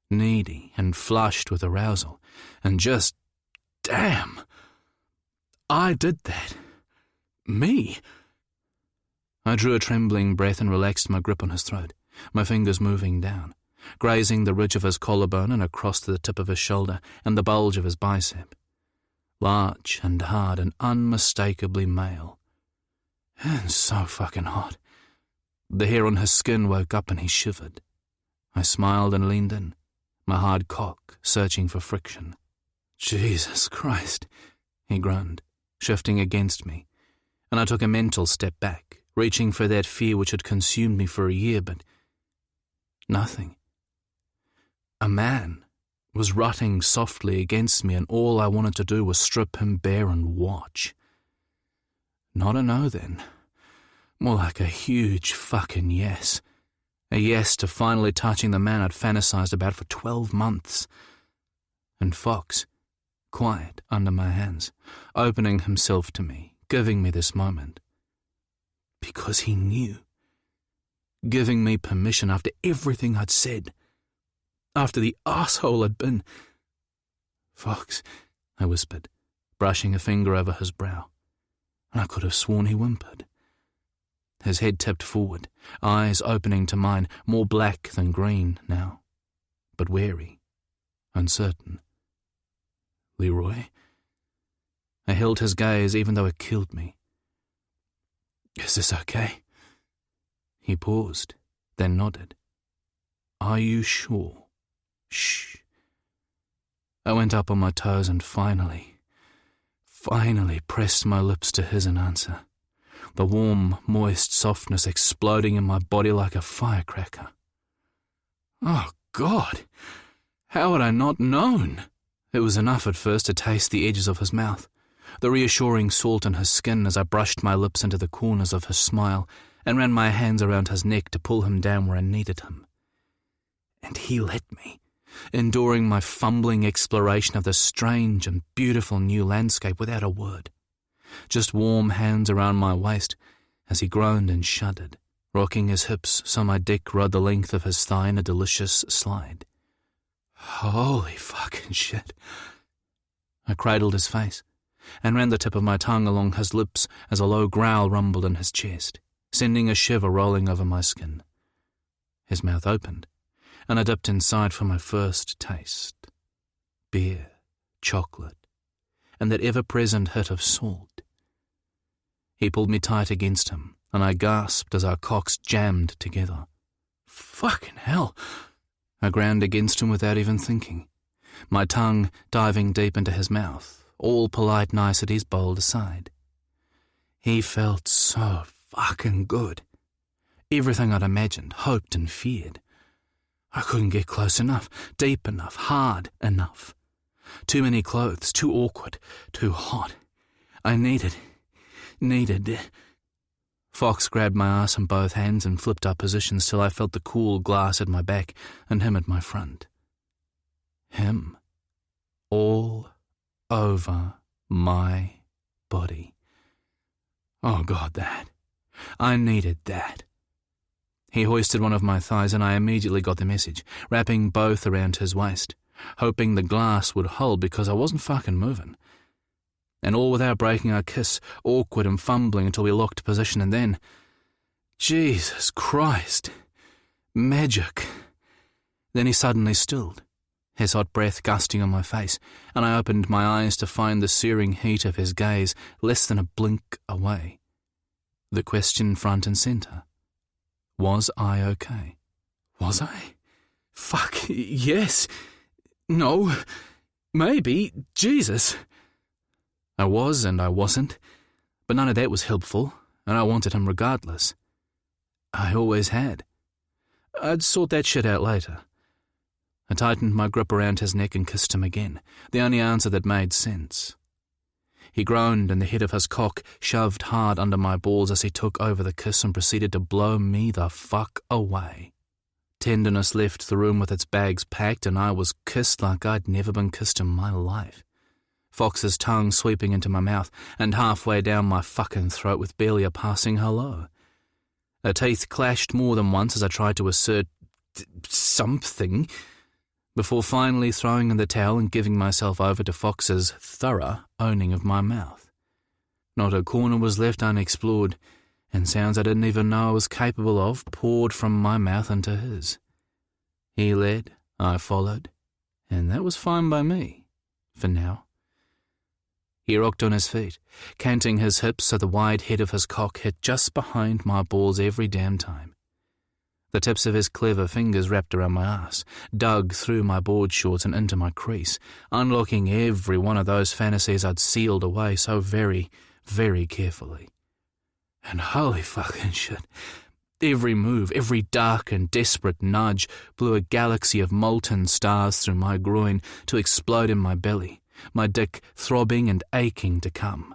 Speaker 1: needy and flushed with arousal, and just, damn! I did that. Me! I drew a trembling breath and relaxed my grip on his throat, my fingers moving down, grazing the ridge of his collarbone and across to the tip of his shoulder and the bulge of his bicep. Large and hard and unmistakably male. And so fucking hot. The hair on his skin woke up and he shivered. I smiled and leaned in, my hard cock searching for friction. "Jesus Christ," he groaned, shifting against me, and I took a mental step back, reaching for that fear which had consumed me for a year, but nothing. A man was rotting softly against me, and all I wanted to do was strip him bare and watch. Not a no, then. More like a huge fucking yes. A yes to finally touching the man I'd fantasized about for 12 months. And Fox, quiet under my hands, opening himself to me, giving me this moment. Because he knew. Giving me permission after everything I'd said. After the asshole I'd been. "Fox," I whispered, brushing a finger over his brow. And I could have sworn he whimpered. His head tipped forward, eyes opening to mine, more black than green now, but wary, uncertain. "Leroy?" I held his gaze even though it killed me. "Is this okay?" He paused, then nodded. "Are you sure?" "Shh." I went up on my toes and finally pressed my lips to his in answer, the warm, moist softness exploding in my body like a firecracker. Oh, God! How had I not known? It was enough at first to taste the edges of his mouth, the reassuring salt in his skin as I brushed my lips into the corners of his smile and ran my hands around his neck to pull him down where I needed him. And he let me, enduring my fumbling exploration of this strange and beautiful new landscape without a word. Just warm hands around my waist as he groaned and shuddered, rocking his hips so my dick rode the length of his thigh in a delicious slide. Holy fucking shit. I cradled his face and ran the tip of my tongue along his lips as a low growl rumbled in his chest, sending a shiver rolling over my skin. His mouth opened, and I dipped inside for my first taste. Beer, chocolate, and that ever-present hit of salt. He pulled me tight against him, and I gasped as our cocks jammed together. Fucking hell! I ground against him without even thinking, my tongue diving deep into his mouth, all polite niceties bowled aside. He felt so fucking good. Everything I'd imagined, hoped and feared. I couldn't get close enough, deep enough, hard enough. Too many clothes, too awkward, too hot. I needed... Fox grabbed my ass in both hands and flipped up positions till I felt the cool glass at my back and him at my front. Him. All over my body. Oh God, that. I needed that. He hoisted one of my thighs and I immediately got the message, wrapping both around his waist, hoping the glass would hold because I wasn't fucking moving. And all without breaking our kiss, awkward and fumbling until we locked position, and then... Jesus Christ. Magic. Then he suddenly stilled, his hot breath gusting on my face, and I opened my eyes to find the searing heat of his gaze less than a blink away. The question front and centre. Was I okay? Was I? Fuck, yes. No. Maybe. Jesus. I was and I wasn't, but none of that was helpful, and I wanted him regardless. I always had. I'd sort that shit out later. I tightened my grip around his neck and kissed him again, the only answer that made sense. He groaned and the head of his cock shoved hard under my balls as he took over the kiss and proceeded to blow me the fuck away. Tenderness left the room with its bags packed and I was kissed like I'd never been kissed in my life. Fox's tongue sweeping into my mouth and halfway down my fucking throat with barely a passing hello. Our teeth clashed more than once as I tried to assert something before finally throwing in the towel and giving myself over to Fox's thorough owning of my mouth. Not a corner was left unexplored, and sounds I didn't even know I was capable of poured from my mouth into his. He led, I followed, and that was fine by me, for now. He rocked on his feet, canting his hips so the wide head of his cock hit just behind my balls every damn time. The tips of his clever fingers wrapped around my ass, dug through my board shorts and into my crease, unlocking every one of those fantasies I'd sealed away so very, very carefully. And holy fucking shit, every move, every dark and desperate nudge blew a galaxy of molten stars through my groin to explode in my belly, my dick throbbing and aching to come.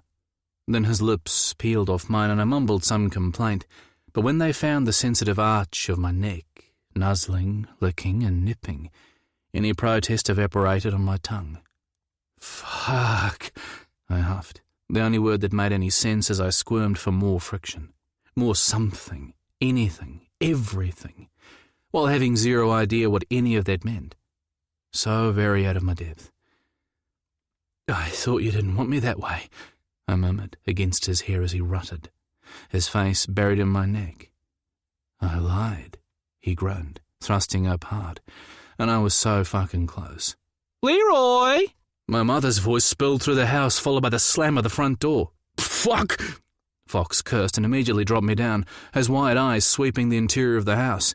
Speaker 1: Then his lips peeled off mine and I mumbled some complaint, but when they found the sensitive arch of my neck, nuzzling, licking and nipping, any protest evaporated on my tongue. Fuck, I huffed, the only word that made any sense as I squirmed for more friction, more something, anything, everything, while having zero idea what any of that meant. So very out of my depth. I thought you didn't want me that way, I murmured against his hair as he rutted, his face buried in my neck. I lied, he groaned, thrusting up hard, and I was so fucking close. Leroy! My mother's voice spilled through the house, followed by the slam of the front door. Fuck! Fox cursed and immediately dropped me down, his wide eyes sweeping the interior of the house.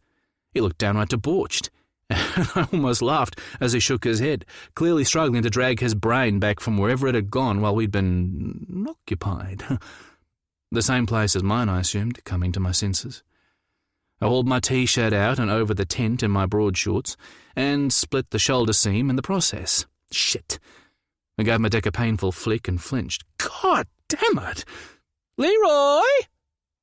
Speaker 1: He looked downright debauched, and I almost laughed as he shook his head, clearly struggling to drag his brain back from wherever it had gone while we'd been occupied. The same place as mine, I assumed, coming to my senses. I hauled my T-shirt out and over the tent in my broad shorts, and split the shoulder seam in the process. Shit. I gave my dick a painful flick and flinched. God damn it! Leroy!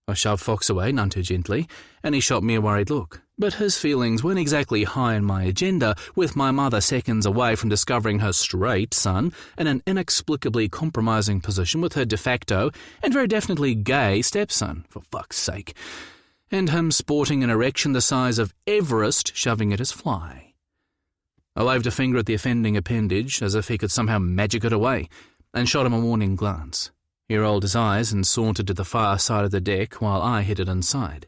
Speaker 1: I shoved Fox away, none too gently, and he shot me a worried look. But his feelings weren't exactly high on my agenda, with my mother seconds away from discovering her straight son in an inexplicably compromising position with her de facto and very definitely gay stepson, for fuck's sake, and him sporting an erection the size of Everest shoving at his fly. I waved a finger at the offending appendage as if he could somehow magic it away, and shot him a warning glance. He rolled his eyes and sauntered to the far side of the deck while I headed inside,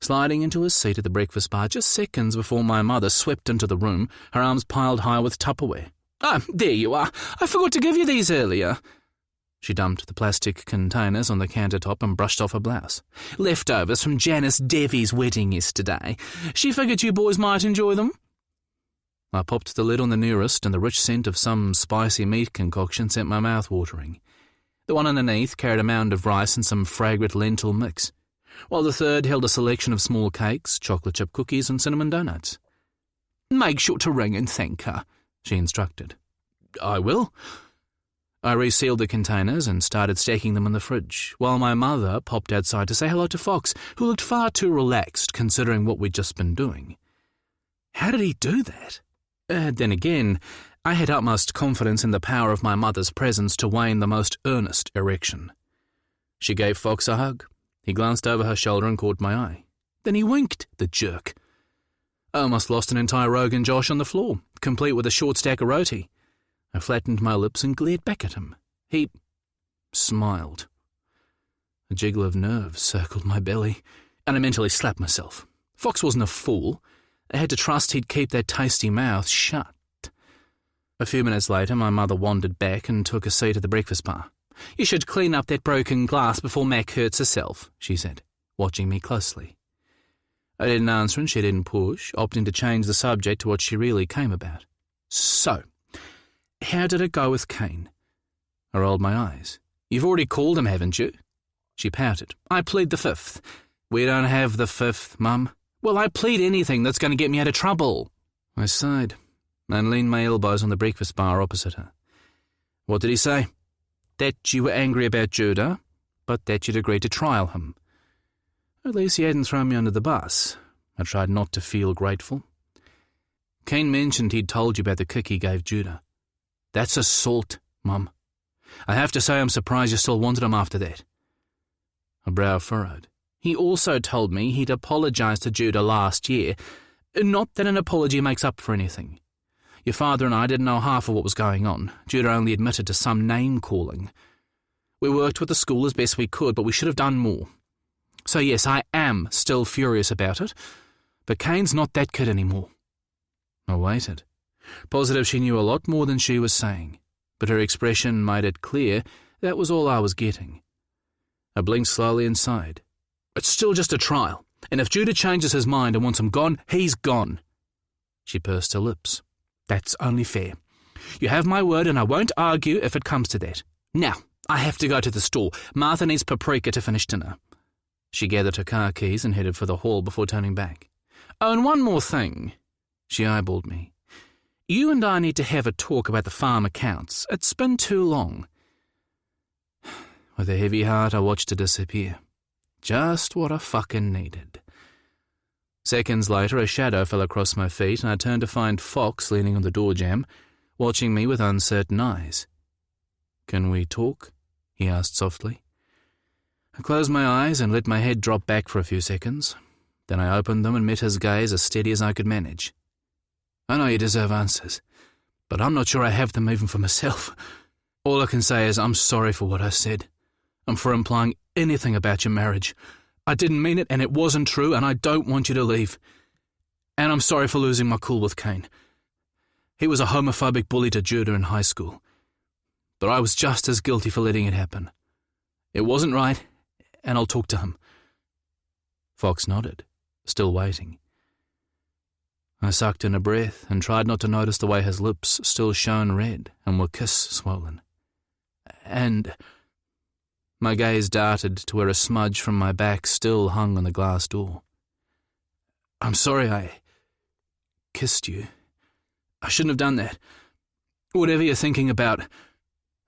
Speaker 1: sliding into his seat at the breakfast bar just seconds before my mother swept into the room, her arms piled high with Tupperware. "Ah, there you are. I forgot to give you these earlier." She dumped the plastic containers on the countertop and brushed off her blouse. "Leftovers from Janice Devy's wedding yesterday. She figured you boys might enjoy them." I popped the lid on the nearest, and the rich scent of some spicy meat concoction sent my mouth watering. The one underneath carried a mound of rice and some fragrant lentil mix, while the third held a selection of small cakes, chocolate chip cookies, and cinnamon donuts. "Make sure to ring and thank her," she instructed. "I will." I resealed the containers and started stacking them in the fridge, while my mother popped outside to say hello to Fox, who looked far too relaxed considering what we'd just been doing. How did he do that? Then again, I had utmost confidence in the power of my mother's presence to wane the most earnest erection. She gave Fox a hug. He glanced over her shoulder and caught my eye. Then he winked, the jerk. I almost lost an entire Rogan Josh on the floor, complete with a short stack of roti. I flattened my lips and glared back at him. He smiled. A jiggle of nerves circled my belly, and I mentally slapped myself. Fox wasn't a fool. I had to trust he'd keep that tasty mouth shut. A few minutes later, my mother wandered back and took a seat at the breakfast bar. "You should clean up that broken glass before Mac hurts herself," she said, watching me closely. I didn't answer and she didn't push, opting to change the subject to what she really came about. "So, how did it go with Kane?" I rolled my eyes. "You've already called him, haven't you?" She pouted. "I plead the fifth." "We don't have the fifth, Mum." "Well, I plead anything that's going to get me out of trouble." I sighed and leaned my elbows on the breakfast bar opposite her. "What did he say?" "That you were angry about Judah, but that you'd agreed to trial him." At least he hadn't thrown me under the bus. I tried not to feel grateful. "Kane mentioned he'd told you about the kick he gave Judah." "That's assault, Mum. I have to say I'm surprised you still wanted him after that." Her brow furrowed. "He also told me he'd apologised to Judah last year. Not that an apology makes up for anything. Your father and I didn't know half of what was going on. Judah only admitted to some name-calling. We worked with the school as best we could, but we should have done more. So yes, I am still furious about it, but Kane's not that kid anymore." I waited, positive she knew a lot more than she was saying, but her expression made it clear that was all I was getting. I blinked slowly and sighed. "It's still just a trial, and if Judah changes his mind and wants him gone, he's gone." She pursed her lips. "That's only fair. You have my word and I won't argue if it comes to that. Now, I have to go to the store. Martha needs paprika to finish dinner." She gathered her car keys and headed for the hall before turning back. "Oh, and one more thing." She eyeballed me. "You and I need to have a talk about the farm accounts. It's been too long." With a heavy heart, I watched her disappear. Just what I fucking needed. Seconds later, a shadow fell across my feet and I turned to find Fox leaning on the door jamb, watching me with uncertain eyes. "Can we talk?" he asked softly. I closed my eyes and let my head drop back for a few seconds. Then I opened them and met his gaze as steady as I could manage. "I know you deserve answers, but I'm not sure I have them even for myself. All I can say is I'm sorry for what I said. I'm for implying anything about your marriage. I didn't mean it and it wasn't true and I don't want you to leave. And I'm sorry for losing my cool with Kane. He was a homophobic bully to Judah in high school. But I was just as guilty for letting it happen. It wasn't right, and I'll talk to him." Fox nodded, still waiting. I sucked in a breath and tried not to notice the way his lips still shone red and were kiss-swollen. "And—" My gaze darted to where a smudge from my back still hung on the glass door. "I'm sorry I kissed you. I shouldn't have done that. Whatever you're thinking about—"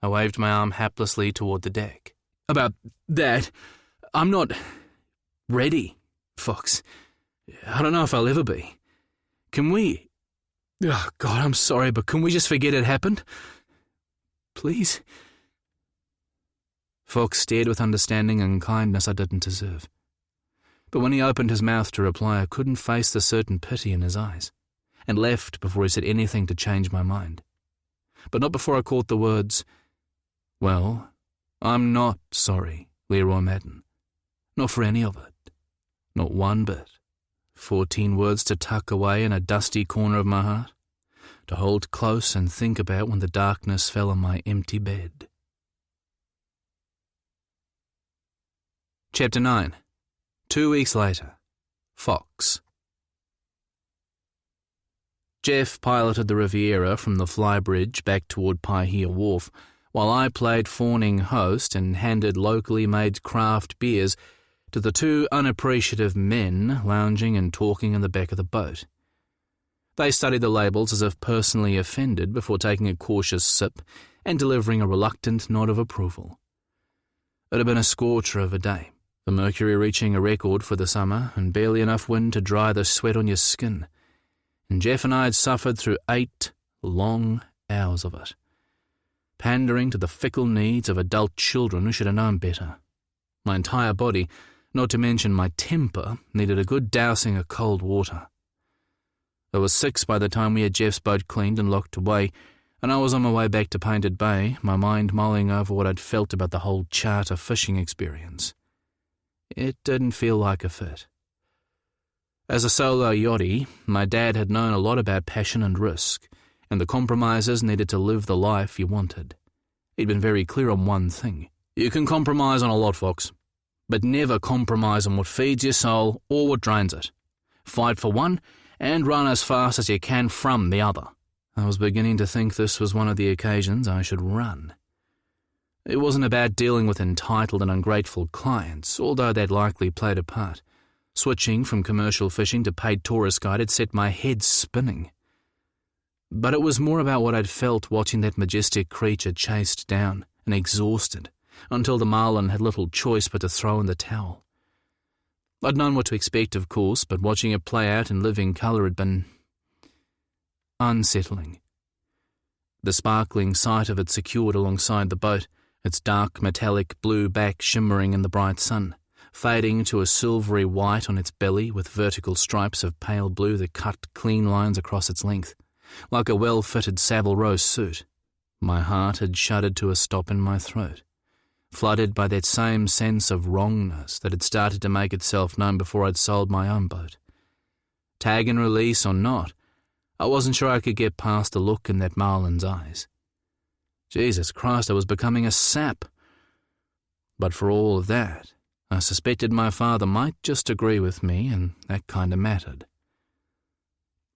Speaker 1: I waved my arm haplessly toward the deck. "About that, I'm not ready, Fox. I don't know if I'll ever be. Can we— Oh, God, I'm sorry, but can we just forget it happened? Please?" Fox stared with understanding and kindness I didn't deserve. But when he opened his mouth to reply, I couldn't face the certain pity in his eyes, and left before he said anything to change my mind. But not before I caught the words, "Well, I'm not sorry, Leroy Madden. Not for any of it. Not one bit. 14 words to tuck away in a dusty corner of my heart, to hold close and think about when the darkness fell on my empty bed." Chapter 9. 2 weeks later. Fox. Jeff piloted the Riviera from the flybridge back toward Paihia Wharf, while I played fawning host and handed locally made craft beers to the 2 unappreciative men lounging and talking in the back of the boat. They studied the labels as if personally offended before taking a cautious sip and delivering a reluctant nod of approval. It had been a scorcher of a day, the mercury reaching a record for the summer and barely enough wind to dry the sweat on your skin, and Jeff and I had suffered through 8 long hours of it, pandering to the fickle needs of adult children who should have known better. My entire body, not to mention my temper, needed a good dousing of cold water. I was 6 by the time we had Jeff's boat cleaned and locked away, and I was on my way back to Painted Bay, my mind mulling over what I'd felt about the whole charter fishing experience. It didn't feel like a fit. As a solo yachty, my dad had known a lot about passion and risk, and the compromises needed to live the life you wanted. He'd been very clear on one thing. You can compromise on a lot, Fox, but never compromise on what feeds your soul or what drains it. Fight for one, and run as fast as you can from the other. I was beginning to think this was one of the occasions I should run. It wasn't about dealing with entitled and ungrateful clients, although that likely played a part. Switching from commercial fishing to paid tourist guide had set my head spinning. But it was more about what I'd felt watching that majestic creature chased down and exhausted, until the marlin had little choice but to throw in the towel. I'd known what to expect, of course, but watching it play out in living colour had been unsettling. The sparkling sight of it secured alongside the boat, its dark metallic blue back shimmering in the bright sun, fading to a silvery white on its belly with vertical stripes of pale blue that cut clean lines across its length, like a well-fitted Savile Row suit. My heart had shuddered to a stop in my throat, flooded by that same sense of wrongness that had started to make itself known before I'd sold my own boat. Tag and release or not, I wasn't sure I could get past the look in that marlin's eyes. Jesus Christ, I was becoming a sap. But for all of that, I suspected my father might just agree with me, and that kind of mattered.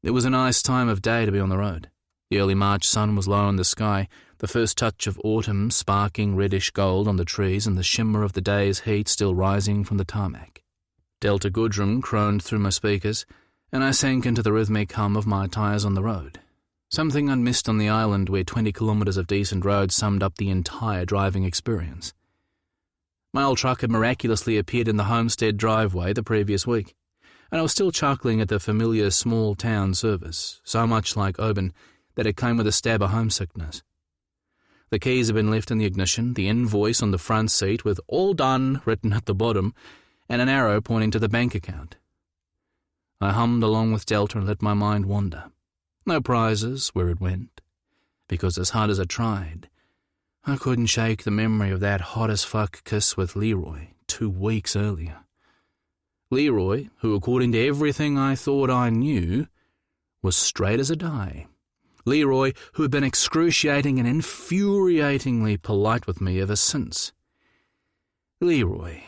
Speaker 1: It was a nice time of day to be on the road. The early March sun was low in the sky, the first touch of autumn sparking reddish gold on the trees and the shimmer of the day's heat still rising from the tarmac. Delta Goodrum croned through my speakers, and I sank into the rhythmic hum of my tyres on the road, something I'd missed on the island where 20 kilometres of decent road summed up the entire driving experience. My old truck had miraculously appeared in the homestead driveway the previous week, and I was still chuckling at the familiar small-town service, so much like Oban, that it came with a stab of homesickness. The keys had been left in the ignition, the invoice on the front seat with "all done" written at the bottom, and an arrow pointing to the bank account. I hummed along with Delta and let my mind wander. No prizes where it went, because as hard as I tried, I couldn't shake the memory of that hot-as-fuck kiss with Leroy 2 weeks earlier. Leroy, who according to everything I thought I knew, was straight as a die. Leroy, who had been excruciating and infuriatingly polite with me ever since. Leroy,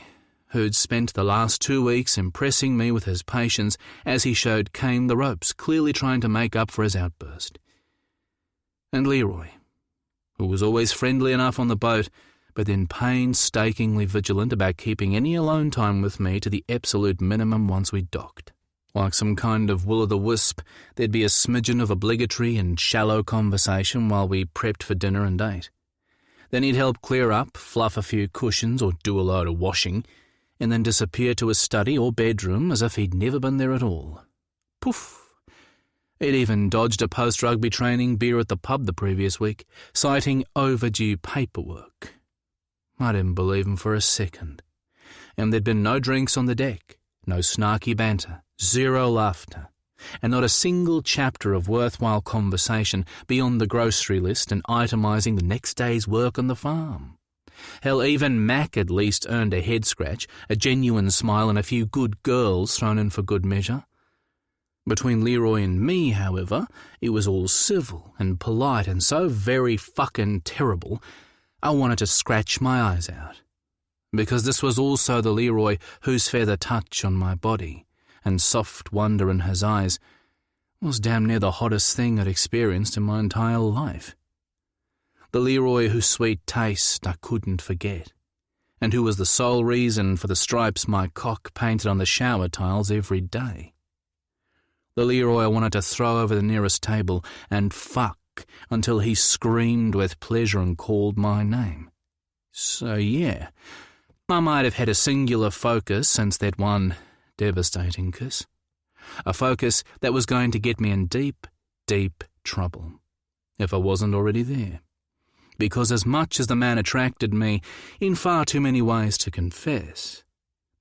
Speaker 1: who'd spent the last 2 weeks impressing me with his patience as he showed Kane the ropes, clearly trying to make up for his outburst. And Leroy, who was always friendly enough on the boat, but then painstakingly vigilant about keeping any alone time with me to the absolute minimum once we docked. Like some kind of will-o'-the-wisp, there'd be a smidgen of obligatory and shallow conversation while we prepped for dinner and date. Then he'd help clear up, fluff a few cushions or do a load of washing, and then disappear to his study or bedroom as if he'd never been there at all. Poof! He'd even dodged a post-rugby training beer at the pub the previous week, citing overdue paperwork. I didn't believe him for a second. And there'd been no drinks on the deck, no snarky banter, 0 laughter, and not a single chapter of worthwhile conversation beyond the grocery list and itemising the next day's work on the farm. Hell, even Mac at least earned a head-scratch, a genuine smile and a few good girls thrown in for good measure. Between Leroy and me, however, it was all civil and polite and so very fucking terrible, I wanted to scratch my eyes out. Because this was also the Leroy whose feather touch on my body and soft wonder in his eyes was damn near the hottest thing I'd experienced in my entire life. The Leroy whose sweet taste I couldn't forget, and who was the sole reason for the stripes my cock painted on the shower tiles every day. The Leroy I wanted to throw over the nearest table and fuck shock until he screamed with pleasure and called my name. So yeah, I might have had a singular focus since that one devastating kiss. A focus that was going to get me in deep, deep trouble, if I wasn't already there. Because as much as the man attracted me in far too many ways to confess,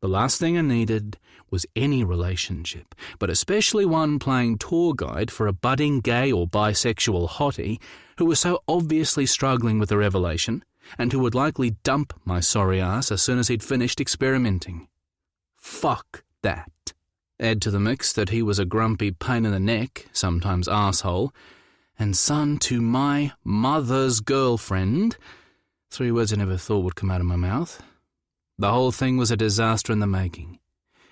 Speaker 1: the last thing I needed was any relationship, but especially one playing tour guide for a budding gay or bisexual hottie who was so obviously struggling with the revelation and who would likely dump my sorry ass as soon as he'd finished experimenting. Fuck that. Add to the mix that he was a grumpy pain in the neck, sometimes asshole, and son to my mother's girlfriend, 3 words I never thought would come out of my mouth. The whole thing was a disaster in the making,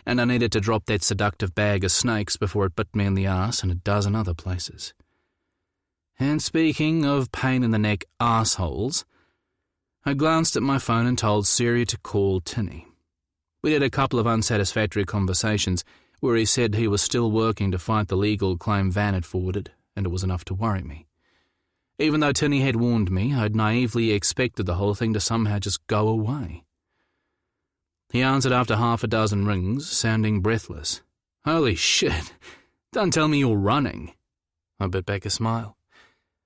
Speaker 1: and I needed to drop that seductive bag of snakes before it bit me in the arse and a dozen other places. And speaking of pain-in-the-neck assholes, I glanced at my phone and told Siri to call Tinny. We had a couple of unsatisfactory conversations where he said he was still working to fight the legal claim Van had forwarded, and it was enough to worry me. Even though Tinny had warned me, I'd naively expected the whole thing to somehow just go away. He answered after half a dozen rings, sounding breathless. Holy shit, don't tell me you're running. I bit back a smile.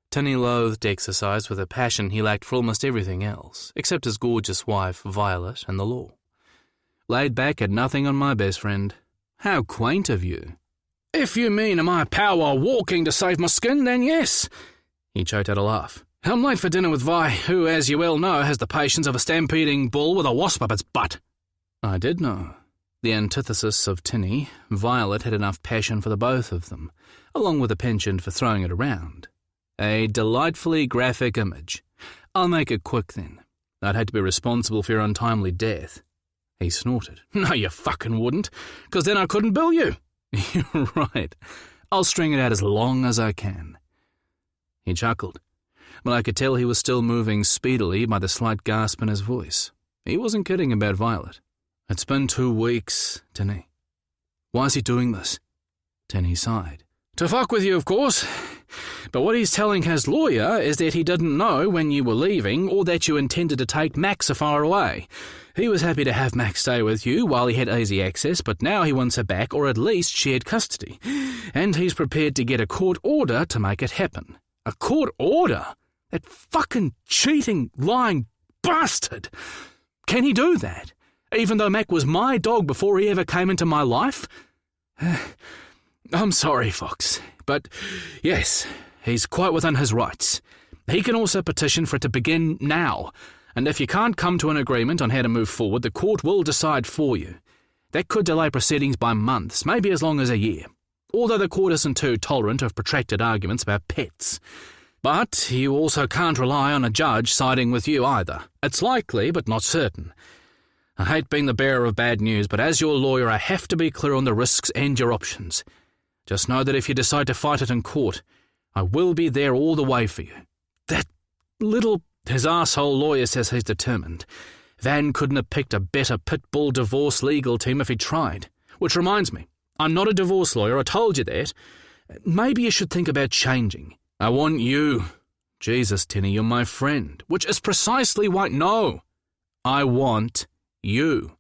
Speaker 1: Tinny loathed exercise with a passion he lacked for almost everything else, except his gorgeous wife, Violet, and the law. Laid back had nothing on my best friend. How quaint of you. If you mean am I power walking to save my skin, then yes. He choked out a laugh. I'm late for dinner with Vi, who, as you well know, has the patience of a stampeding bull with a wasp up its butt. I did know. The antithesis of Tinny, Violet had enough passion for the both of them, along with a penchant for throwing it around. A delightfully graphic image. I'll make it quick then. I'd hate to be responsible for your untimely death. He snorted. No, you fucking wouldn't, because then I couldn't bill you. You're right. I'll string it out as long as I can. He chuckled, but I could tell he was still moving speedily by the slight gasp in his voice. He wasn't kidding about Violet. It's been 2 weeks, Tinny. Why is he doing this? Tinny sighed. To fuck with you, of course. But what he's telling his lawyer is that he didn't know when you were leaving or that you intended to take Max so far away. He was happy to have Max stay with you while he had easy access, but now he wants her back or at least shared custody. And he's prepared to get a court order to make it happen. A court order? That fucking cheating, lying bastard! Can he do that? Even though Mac was my dog before he ever came into my life? I'm sorry, Fox, but yes, he's quite within his rights. He can also petition for it to begin now, and if you can't come to an agreement on how to move forward, the court will decide for you. That could delay proceedings by months, maybe as long as a year, although the court isn't too tolerant of protracted arguments about pets. But you also can't rely on a judge siding with you either. It's likely, but not certain. I hate being the bearer of bad news, but as your lawyer, I have to be clear on the risks and your options. Just know that if you decide to fight it in court, I will be there all the way for you. That little... His arsehole lawyer says he's determined. Van couldn't have picked a better pit bull divorce legal team if he tried. Which reminds me, I'm not a divorce lawyer, I told you that. Maybe you should think about changing. I want you. Jesus, Tinny, you're my friend. Which is precisely why... No. I want you.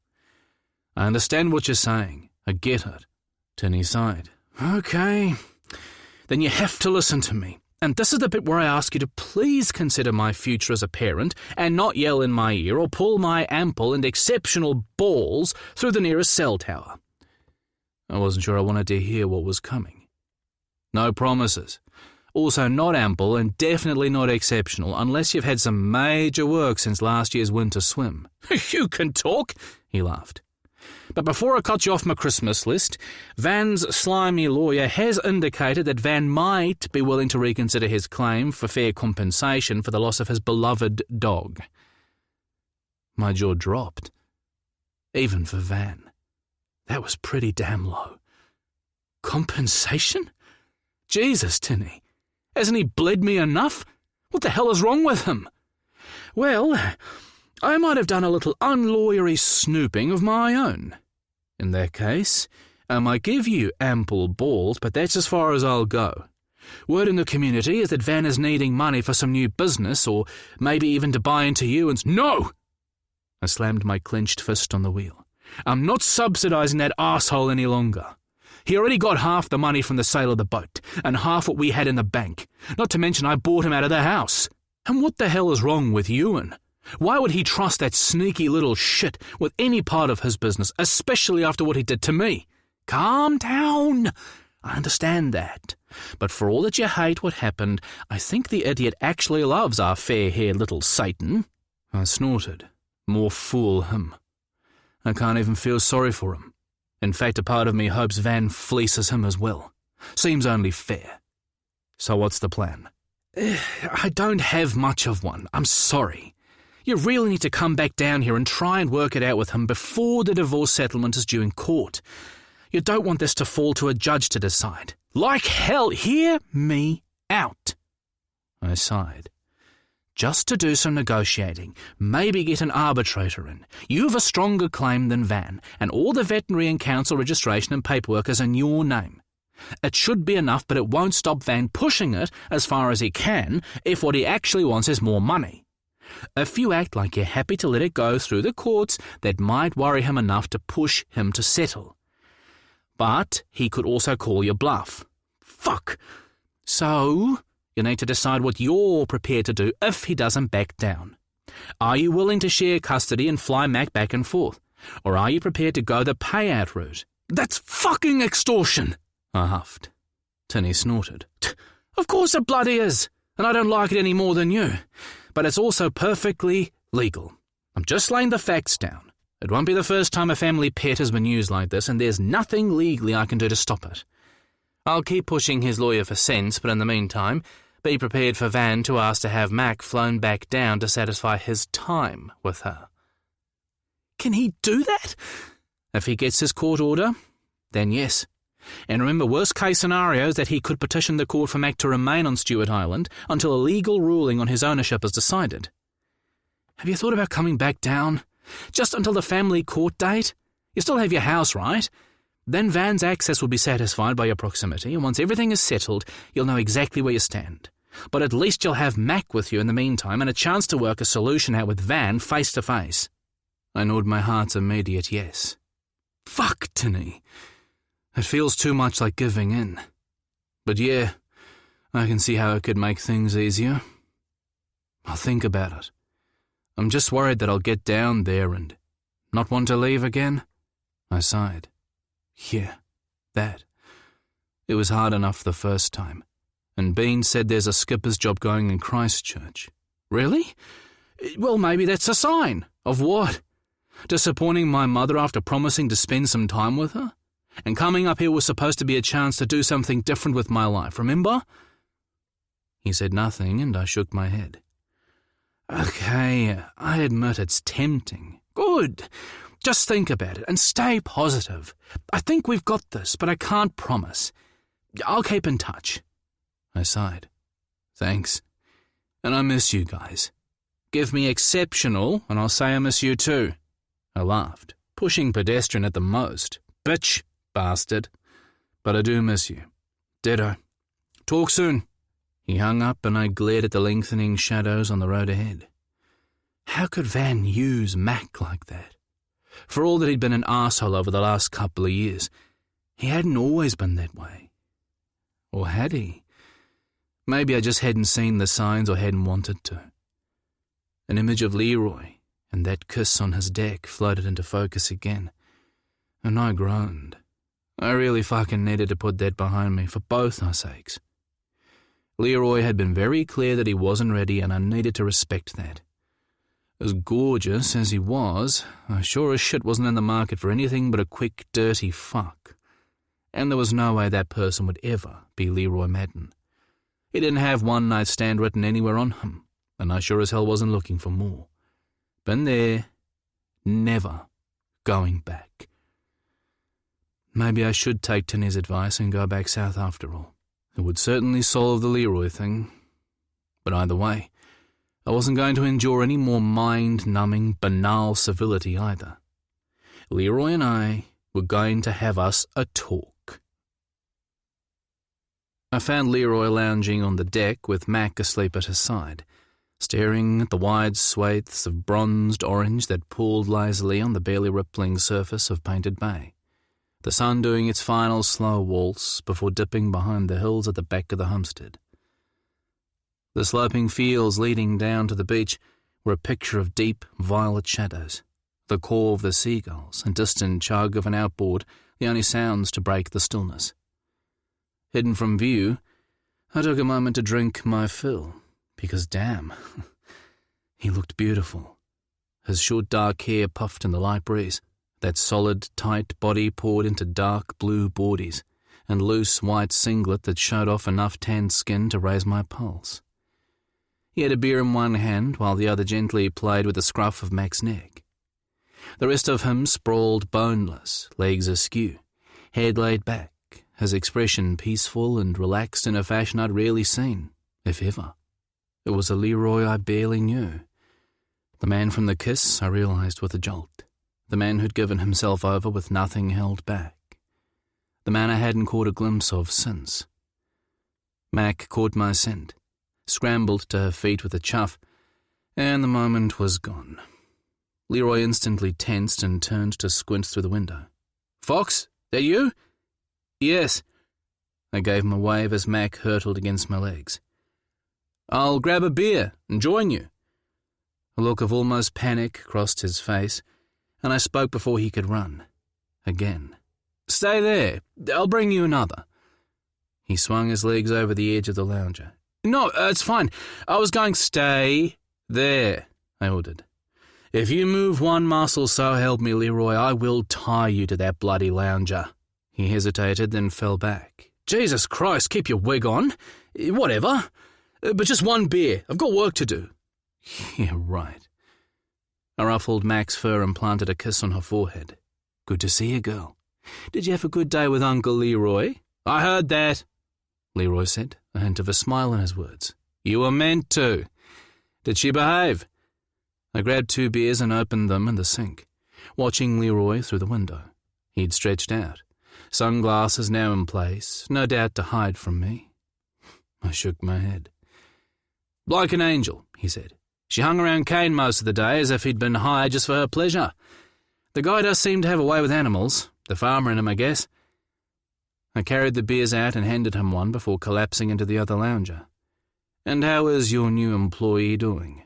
Speaker 1: I understand what you're saying. I get it. Tinny sighed. Okay. Then you have to listen to me. And this is the bit where I ask you to please consider my future as a parent and not yell in my ear or pull my ample and exceptional balls through the nearest cell tower. I wasn't sure I wanted to hear what was coming. No promises. Also not ample and definitely not exceptional unless you've had some major work since last year's winter swim. You can talk, he laughed. But before I cut you off my Christmas list, Van's slimy lawyer has indicated that Van might be willing to reconsider his claim for fair compensation for the loss of his beloved dog. My jaw dropped. Even for Van. That was pretty damn low. Compensation? Jesus, Tinny. Hasn't he bled me enough? What the hell is wrong with him? Well, I might have done a little unlawyery snooping of my own. In that case, I might give you ample balls, but that's as far as I'll go. Word in the community is that Van is needing money for some new business, or maybe even to buy into you and—
Speaker 2: No!
Speaker 1: I slammed my clenched fist on the wheel. I'm not subsidising that arsehole any longer. He already got half the money from the sale of the boat, and half what we had in the bank. Not to mention I bought him out of the house. And what the hell is wrong with Ewan? Why would he trust that sneaky little shit with any part of his business, especially after what he did to me? Calm down. I understand that. But for all that you hate what happened, I think the idiot actually loves our fair-haired little Satan. I snorted. More fool him. I can't even feel sorry for him. In fact, a part of me hopes Van fleeces him as well. Seems only fair. So what's the plan? I don't have much of one. I'm sorry. You really need to come back down here and try and work it out with him before the divorce settlement is due in court. You don't want this to fall to a judge to decide. Like hell, hear me out. I sighed. Just to do some negotiating, maybe get an arbitrator in. You've a stronger claim than Van, and all the veterinary and council registration and paperwork is in your name. It should be enough, but it won't stop Van pushing it as far as he can if what he actually wants is more money. If you act like you're happy to let it go through the courts, that might worry him enough to push him to settle. But he could also call your bluff. Fuck. So you need to decide what you're prepared to do if he doesn't back down. Are you willing to share custody and fly Mac back and forth? Or are you prepared to go the payout route? That's fucking extortion, I huffed. Tinny snorted. Of course it bloody is, and I don't like it any more than you. But it's also perfectly legal. I'm just laying the facts down. It won't be the first time a family pet has been used like this, and there's nothing legally I can do to stop it. I'll keep pushing his lawyer for sense, but in the meantime, be prepared for Van to ask to have Mac flown back down to satisfy his time with her. Can he do that? If he gets his court order, then yes. And remember, worst-case scenario is that he could petition the court for Mac to remain on Stewart Island until a legal ruling on his ownership is decided. Have you thought about coming back down? Just until the family court date? You still have your house, right? Then Van's access will be satisfied by your proximity, and once everything is settled, you'll know exactly where you stand. But at least you'll have Mac with you in the meantime and a chance to work a solution out with Van face to face. I gnawed my heart's immediate yes. Fuck, Tinny. It feels too much like giving in. But yeah, I can see how it could make things easier. I'll think about it. I'm just worried that I'll get down there and not want to leave again. I sighed. Yeah, that. It was hard enough the first time. And Bean said there's a skipper's job going in Christchurch. Really? Well, maybe that's a sign. Of what? Disappointing my mother after promising to spend some time with her? And coming up here was supposed to be a chance to do something different with my life, remember? He said nothing, and I shook my head. Okay, I admit it's tempting. Good. Just think about it and stay positive. I think we've got this, but I can't promise. I'll keep in touch. I sighed. Thanks. And I miss you guys. Give me exceptional, and I'll say I miss you too. I laughed, pushing pedestrian at the most. Bitch, bastard. But I do miss you. Ditto. Talk soon. He hung up, and I glared at the lengthening shadows on the road ahead. How could Van use Mac like that? For all that he'd been an arsehole over the last couple of years, he hadn't always been that way. Or had he? Maybe I just hadn't seen the signs or hadn't wanted to. An image of Leroy and that kiss on his deck floated into focus again, and I groaned. I really fucking needed to put that behind me for both our sakes. Leroy had been very clear that he wasn't ready, and I needed to respect that. As gorgeous as he was, I sure as shit wasn't in the market for anything but a quick, dirty fuck. And there was no way that person would ever be Leroy Madden. He didn't have one night stand written anywhere on him, and I sure as hell wasn't looking for more. Been there, never going back. Maybe I should take Tinny's advice and go back south after all. It would certainly solve the Leroy thing. But either way, I wasn't going to endure any more mind-numbing, banal civility either. Leroy and I were going to have us a talk. I found Leroy lounging on the deck with Mac asleep at his side, staring at the wide swathes of bronzed orange that pooled lazily on the barely rippling surface of Painted Bay, the sun doing its final slow waltz before dipping behind the hills at the back of the homestead. The sloping fields leading down to the beach were a picture of deep violet shadows, the call of the seagulls and distant chug of an outboard the only sounds to break the stillness. Hidden from view, I took a moment to drink my fill, because damn, he looked beautiful. His short dark hair puffed in the light breeze, that solid, tight body poured into dark blue boardies, and loose white singlet that showed off enough tanned skin to raise my pulse. He had a beer in one hand while the other gently played with the scruff of Mac's neck. The rest of him sprawled boneless, legs askew, head laid back, his expression peaceful and relaxed in a fashion I'd rarely seen, if ever. It was a Leroy I barely knew. The man from the kiss, I realized with a jolt. The man who'd given himself over with nothing held back. The man I hadn't caught a glimpse of since. Mac caught my scent, scrambled to her feet with a chuff, and the moment was gone. Leroy instantly tensed and turned to squint through the window. "Fox, that you?" "Yes." I gave him a wave as Mac hurtled against my legs. "I'll grab a beer and join you." A look of almost panic crossed his face, and I spoke before he could run. Again. "Stay there. I'll bring you another." He swung his legs over the edge of the lounger. "No, it's fine. I was going..." "Stay there," I ordered. "If you move one muscle, so help me, Leroy, I will tie you to that bloody lounger." He hesitated, then fell back. "Jesus Christ, keep your wig on. Whatever. But just one beer. I've got work to do." "Yeah, right." I ruffled Mac's fur and planted a kiss on her forehead. "Good to see you, girl. Did you have a good day with Uncle Leroy?" "I heard that," Leroy said, a hint of a smile in his words. "You were meant to. Did she behave?" I grabbed 2 beers and opened them in the sink, watching Leroy through the window. He'd stretched out, sunglasses now in place, no doubt to hide from me. I shook my head. "Like an angel," he said. "She hung around Kane most of the day as if he'd been hired just for her pleasure. The guy does seem to have a way with animals, the farmer in him, I guess." I carried the beers out and handed him one before collapsing into the other lounger. "And how is your new employee doing?"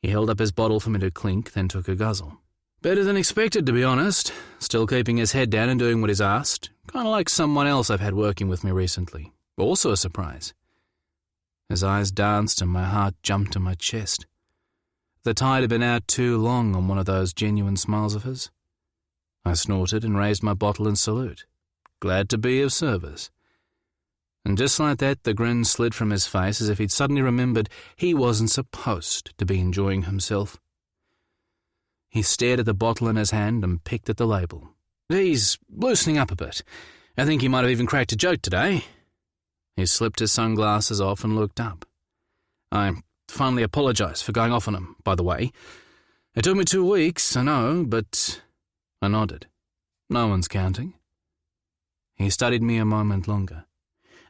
Speaker 1: He held up his bottle for me to clink, then took a guzzle. "Better than expected, to be honest. Still keeping his head down and doing what he's asked. Kind of like someone else I've had working with me recently. Also a surprise." His eyes danced and my heart jumped in my chest. The tide had been out too long on one of those genuine smiles of his. I snorted and raised my bottle in salute. Glad to be of service. And just like that, the grin slid from his face as if he'd suddenly remembered he wasn't supposed to be enjoying himself. He stared at the bottle in his hand and picked at the label. "He's loosening up a bit. I think he might have even cracked a joke today." He slipped his sunglasses off and looked up. "I finally apologise for going off on him, by the way. It took me 2 weeks, I know, but..." I nodded. "No one's counting." He studied me a moment longer,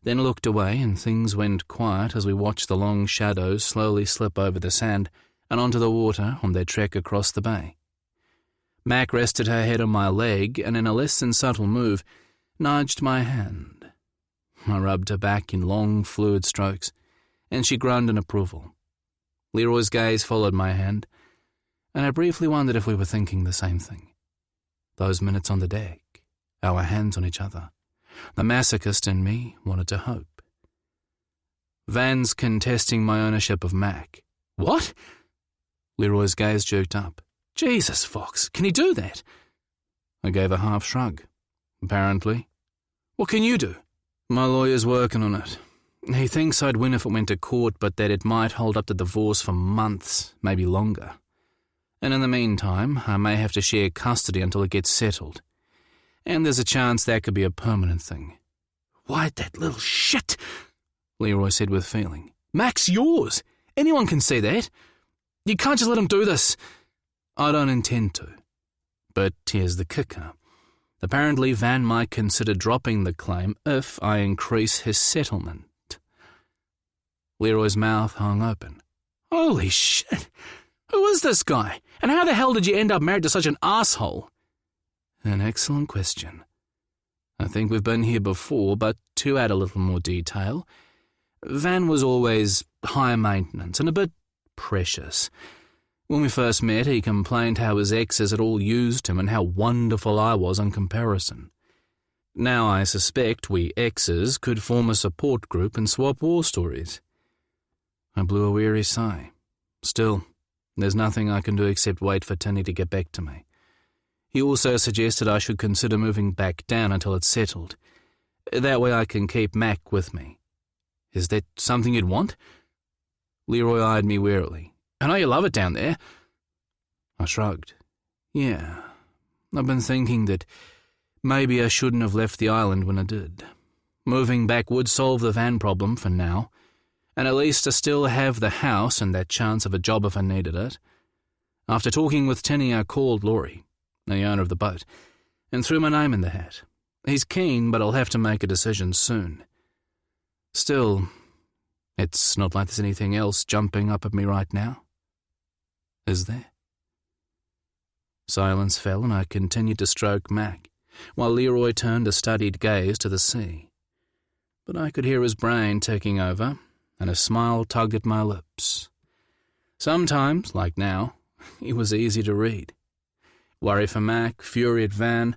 Speaker 1: then looked away, and things went quiet as we watched the long shadows slowly slip over the sand and onto the water on their trek across the bay. Mac rested her head on my leg and, in a less than subtle move, nudged my hand. I rubbed her back in long, fluid strokes, and she groaned in approval. Leroy's gaze followed my hand, and I briefly wondered if we were thinking the same thing. Those minutes on the deck, our hands on each other, the masochist in me wanted to hope. Van's contesting my ownership of Mac. "What?" Leroy's gaze jerked up. "Jesus, Fox, can he do that?" I gave a half shrug. "Apparently." "What can you do?" "My lawyer's working on it. He thinks I'd win if it went to court, but that it might hold up the divorce for months, maybe longer. And in the meantime, I may have to share custody until it gets settled. And there's a chance that could be a permanent thing." "Why, that little shit," Leroy said with feeling. "Mac's yours. Anyone can see that. You can't just let him do this." "I don't intend to. But here's the kicker. Apparently, Van might consider dropping the claim if I increase his settlement. Leroy's mouth hung open. Holy shit! Who is this guy? And how the hell did you end up married to such an asshole? An excellent question. I think we've been here before, but to add a little more detail, Van was always high maintenance and a bit precious. When we first met, he complained how his exes had all used him and how wonderful I was in comparison. Now I suspect we exes could form a support group and swap war stories. I blew a weary sigh. Still, there's nothing I can do except wait for Tinny to get back to me. He also suggested I should consider moving back down until it's settled. That way I can keep Mac with me. Is that something you'd want? Leroy eyed me wearily. I know you love it down there. I shrugged. Yeah, I've been thinking that maybe I shouldn't have left the island when I did. Moving back would solve the Van problem for now, and at least I still have the house and that chance of a job if I needed it. After talking with Tinny, I called Laurie, the owner of the boat, and threw my name in the hat. He's keen, but I'll have to make a decision soon. Still, it's not like there's anything else jumping up at me right now. Is there? Silence fell, and I continued to stroke Mac, while Leroy turned a studied gaze to the sea. But I could hear his brain taking over, and a smile tugged at my lips. Sometimes, like now, he was easy to read. Worry for Mac, fury at Van,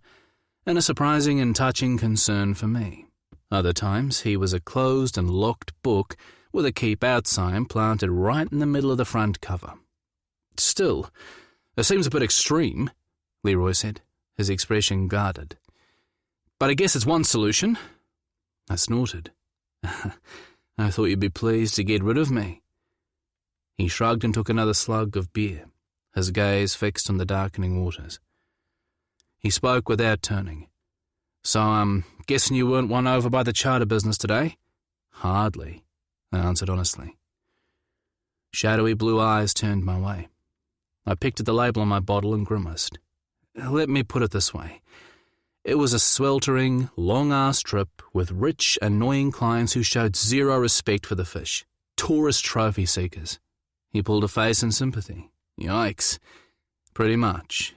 Speaker 1: and a surprising and touching concern for me. Other times, he was a closed and locked book with a keep out sign planted right in the middle of the front cover. Still, it seems a bit extreme, Leroy said, his expression guarded. But I guess it's one solution. I snorted. I thought you'd be pleased to get rid of me. He shrugged and took another slug of beer, his gaze fixed on the darkening waters. He spoke without turning. So I'm guessing you weren't won over by the charter business today? Hardly, I answered honestly. Shadowy blue eyes turned my way. I picked at the label on my bottle and grimaced. Let me put it this way. It was a sweltering, long-ass trip with rich, annoying clients who showed zero respect for the fish. Tourist trophy seekers. He pulled a face in sympathy. Yikes. Pretty much.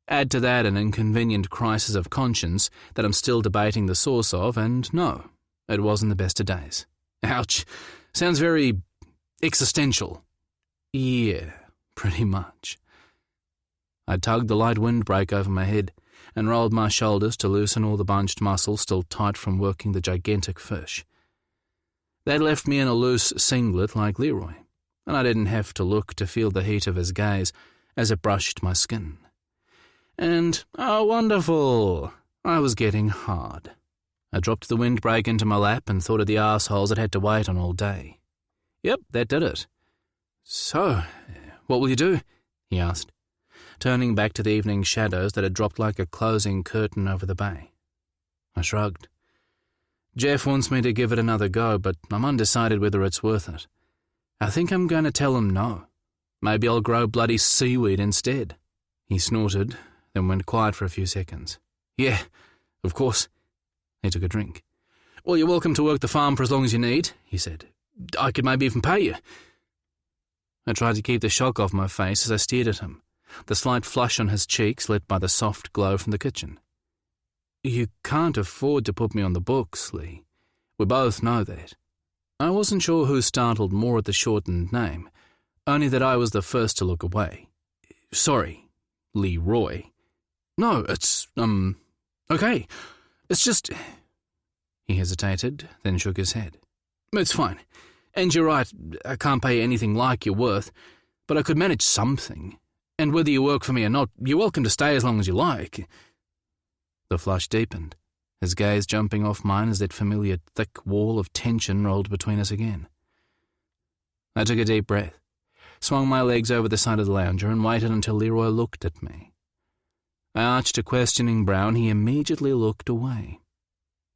Speaker 1: Add to that an inconvenient crisis of conscience that I'm still debating the source of, and no, it wasn't the best of days. Ouch. Sounds very existential. Yeah, pretty much. I tugged the light windbreak over my head and rolled my shoulders to loosen all the bunched muscles still tight from working the gigantic fish. That left me in a loose singlet like Leroy, and I didn't have to look to feel the heat of his gaze as it brushed my skin. And, oh wonderful, I was getting hard. I dropped the windbreak into my lap and thought of the arseholes I'd had to wait on all day. Yep, that did it. So, what will you do? He asked, turning back to the evening shadows that had dropped like a closing curtain over the bay. I shrugged. Jeff wants me to give it another go, but I'm undecided whether it's worth it. I think I'm going to tell him no. Maybe I'll grow bloody seaweed instead. He snorted, then went quiet for a few seconds. Yeah, of course. He took a drink. Well, you're welcome to work the farm for as long as you need, he said. I could maybe even pay you. I tried to keep the shock off my face as I stared at him, the slight flush on his cheeks lit by the soft glow from the kitchen. You can't afford to put me on the books, Lee. We both know that. I wasn't sure who startled more at the shortened name, only that I was the first to look away. Sorry, Leroy. No, it's, okay. It's just... He hesitated, then shook his head. It's fine. And you're right, I can't pay anything like you're worth, but I could manage something. And whether you work for me or not, you're welcome to stay as long as you like. The flush deepened, his gaze jumping off mine as that familiar thick wall of tension rolled between us again. I took a deep breath, swung my legs over the side of the lounger and waited until Leroy looked at me. I arched a questioning brow and he immediately looked away.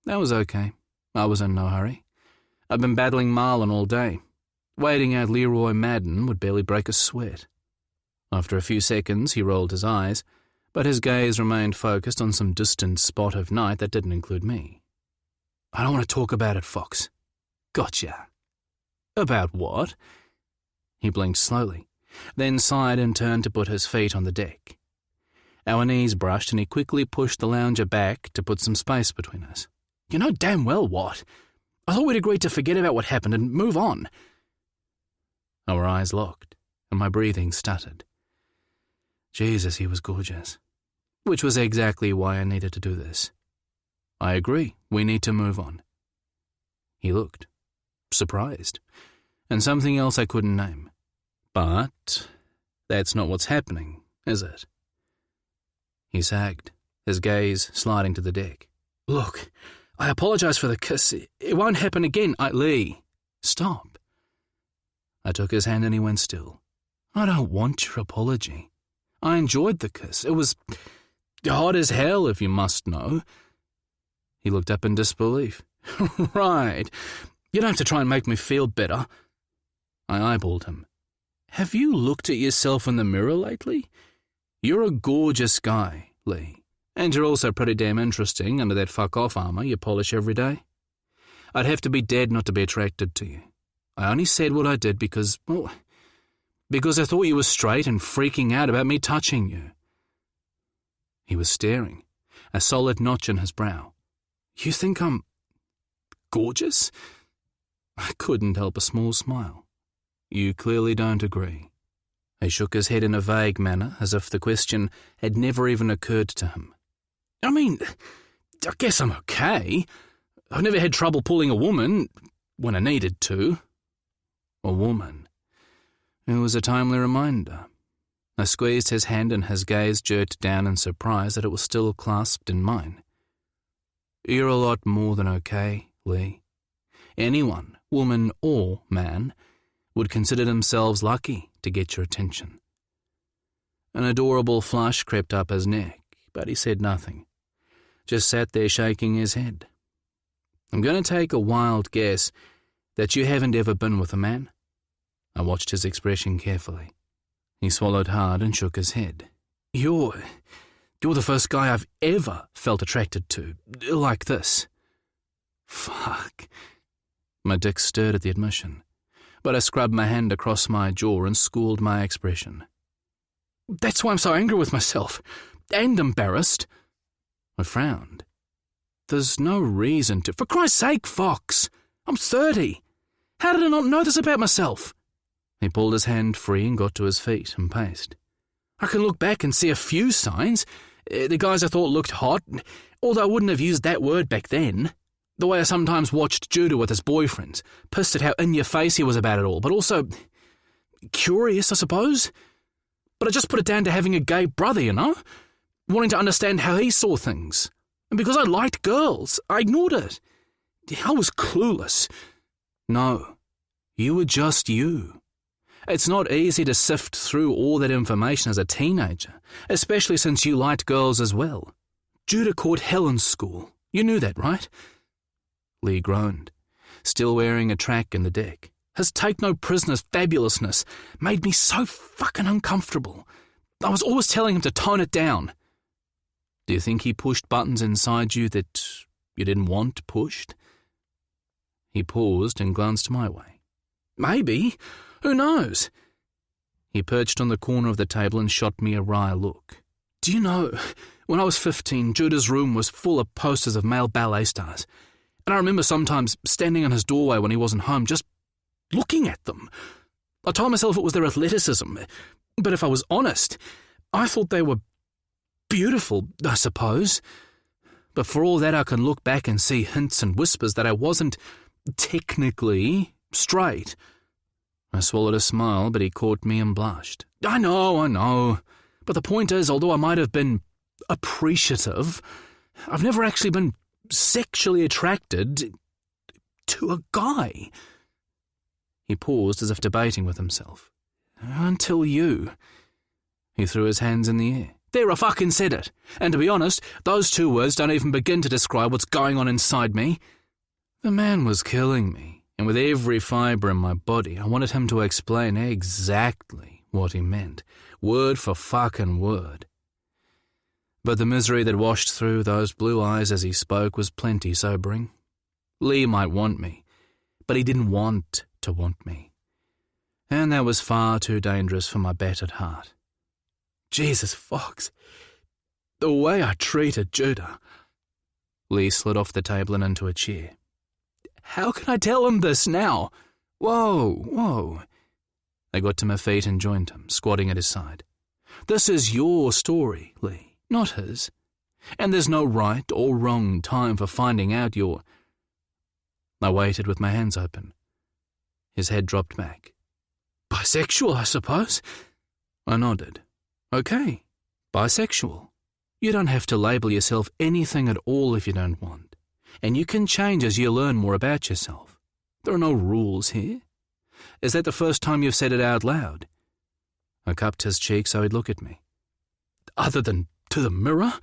Speaker 1: That was okay. I was in no hurry. I'd been battling Marlin all day. Waiting out Leroy Madden would barely break a sweat. After a few seconds, he rolled his eyes, but his gaze remained focused on some distant spot of night that didn't include me. I don't want to talk about it, Fox. Gotcha. About what? He blinked slowly, then sighed and turned to put his feet on the deck. Our knees brushed and he quickly pushed the lounger back to put some space between us. You know damn well what. I thought we'd agreed to forget about what happened and move on. Our eyes locked, and my breathing stuttered. Jesus, he was gorgeous. Which was exactly why I needed to do this. I agree, we need to move on. He looked surprised, and something else I couldn't name. But that's not what's happening, is it? He sagged, his gaze sliding to the deck. Look, I apologize for the kiss. It won't happen again. Lee, stop. I took his hand and he went still. I don't want your apology. I enjoyed the kiss. It was hot as hell, if you must know. He looked up in disbelief. Right. You don't have to try and make me feel better. I eyeballed him. Have you looked at yourself in the mirror lately? You're a gorgeous guy, Lee. And you're also pretty damn interesting under that fuck-off armor you polish every day. I'd have to be dead not to be attracted to you. I only said what I did because I thought you were straight and freaking out about me touching you. He was staring, a solid notch in his brow. You think I'm gorgeous? I couldn't help a small smile. You clearly don't agree. He shook his head in a vague manner, as if the question had never even occurred to him. I mean, I guess I'm okay. I've never had trouble pulling a woman when I needed to. A woman. It was a timely reminder. I squeezed his hand and his gaze jerked down in surprise that it was still clasped in mine. You're a lot more than okay, Lee. Anyone, woman or man, would consider themselves lucky to get your attention. An adorable flush crept up his neck, but he said nothing, just sat there shaking his head. I'm going to take a wild guess that you haven't ever been with a man. I watched his expression carefully. He swallowed hard and shook his head. You're the first guy I've ever felt attracted to, like this. Fuck. My dick stirred at the admission, but I scrubbed my hand across my jaw and schooled my expression. That's why I'm so angry with myself, and embarrassed. I frowned. There's no reason to. For Christ's sake, Fox! I'm 30. How did I not know this about myself? He pulled his hand free and got to his feet and paced. I can look back and see a few signs. The guys I thought looked hot, although I wouldn't have used that word back then. The way I sometimes watched Judah with his boyfriends, pissed at how in-your-face he was about it all, but also curious, I suppose. But I just put it down to having a gay brother, you know? Wanting to understand how he saw things. And because I liked girls, I ignored it. I was clueless. No, you were just you. It's not easy to sift through all that information as a teenager, especially since you liked girls as well. Judah caught hell in school. You knew that, right? Lee groaned, still wearing a track in the deck. His take-no-prisoners fabulousness made me so fucking uncomfortable. I was always telling him to tone it down. Do you think he pushed buttons inside you that you didn't want pushed? He paused and glanced my way. Maybe. Who knows? He perched on the corner of the table and shot me a wry look. Do you know, when I was 15, Judah's room was full of posters of male ballet stars. And I remember sometimes standing in his doorway when he wasn't home, just looking at them. I told myself it was their athleticism, but if I was honest, I thought they were beautiful, I suppose. But for all that, I can look back and see hints and whispers that I wasn't technically straight. I swallowed a smile, but he caught me and blushed. I know. But the point is, although I might have been appreciative, I've never actually been sexually attracted to a guy. He paused as if debating with himself. Until you. He threw his hands in the air. There, I fucking said it. And to be honest, those two words don't even begin to describe what's going on inside me. The man was killing me, and with every fibre in my body, I wanted him to explain exactly what he meant, word for fucking word. But the misery that washed through those blue eyes as he spoke was plenty sobering. Lee might want me, but he didn't want to want me. And that was far too dangerous for my battered heart. Jesus, Fox. The way I treated Judah. Lee slid off the table and into a chair. How can I tell him this now? Whoa. I got to my feet and joined him, squatting at his side. This is your story, Lee, not his. And there's no right or wrong time for finding out your... I waited with my hands open. His head dropped back. Bisexual, I suppose? I nodded. Okay, bisexual. You don't have to label yourself anything at all if you don't want. And you can change as you learn more about yourself. There are no rules here. Is that the first time you've said it out loud? I cupped his cheek so he'd look at me. Other than to the mirror,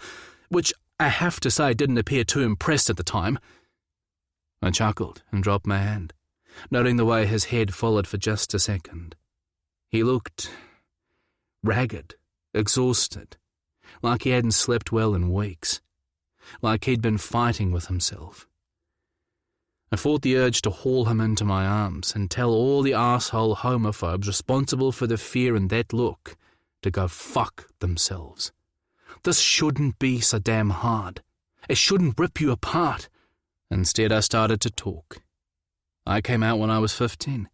Speaker 1: which I have to say didn't appear too impressed at the time. I chuckled and dropped my hand, noting the way his head followed for just a second. He looked ragged, exhausted, like he hadn't slept well in weeks, like he'd been fighting with himself. I fought the urge to haul him into my arms and tell all the arsehole homophobes responsible for the fear in that look to go fuck themselves. This shouldn't be so damn hard. It shouldn't rip you apart. Instead, I started to talk. I came out when I was 15.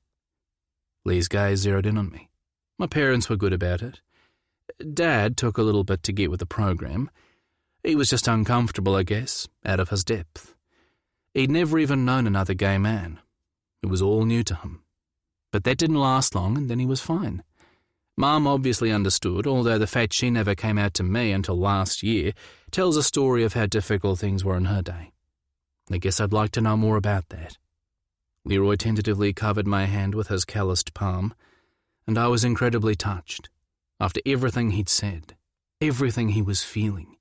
Speaker 1: Lee's gaze zeroed in on me. My parents were good about it. Dad took a little bit to get with the program. He was just uncomfortable, I guess, out of his depth. He'd never even known another gay man. It was all new to him. But that didn't last long, and then he was fine. Mum obviously understood, although the fact she never came out to me until last year tells a story of how difficult things were in her day. I guess I'd like to know more about that. Leroy tentatively covered my hand with his calloused palm, and I was incredibly touched. After everything he'd said, everything he was feeling,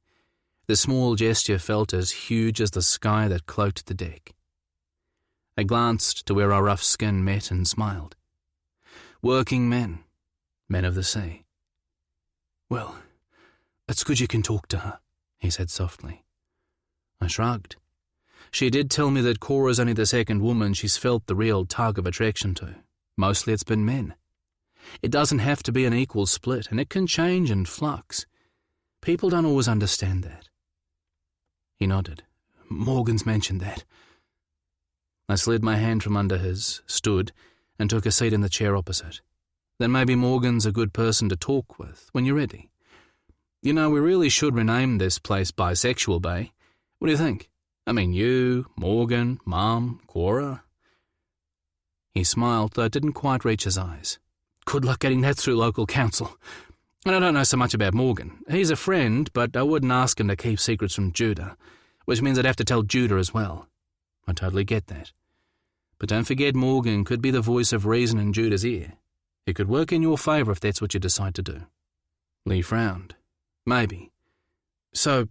Speaker 1: the small gesture felt as huge as the sky that cloaked the deck. I glanced to where our rough skin met and smiled. Working men, men of the sea. Well, it's good you can talk to her, he said softly. I shrugged. She did tell me that Cora's only the second woman she's felt the real tug of attraction to. Mostly it's been men. It doesn't have to be an equal split, and it can change and flux. People don't always understand that. He nodded. Morgan's mentioned that. I slid my hand from under his, stood, and took a seat in the chair opposite. Then maybe Morgan's a good person to talk with when you're ready. You know, we really should rename this place Bisexual Bay. What do you think? I mean, you, Morgan, Mum, Cora. He smiled, though it didn't quite reach his eyes. Good luck getting that through local council. And I don't know so much about Morgan. He's a friend, but I wouldn't ask him to keep secrets from Judah, which means I'd have to tell Judah as well. I totally get that. But don't forget Morgan could be the voice of reason in Judah's ear. It could work in your favour if that's what you decide to do. Lee frowned. Maybe. So,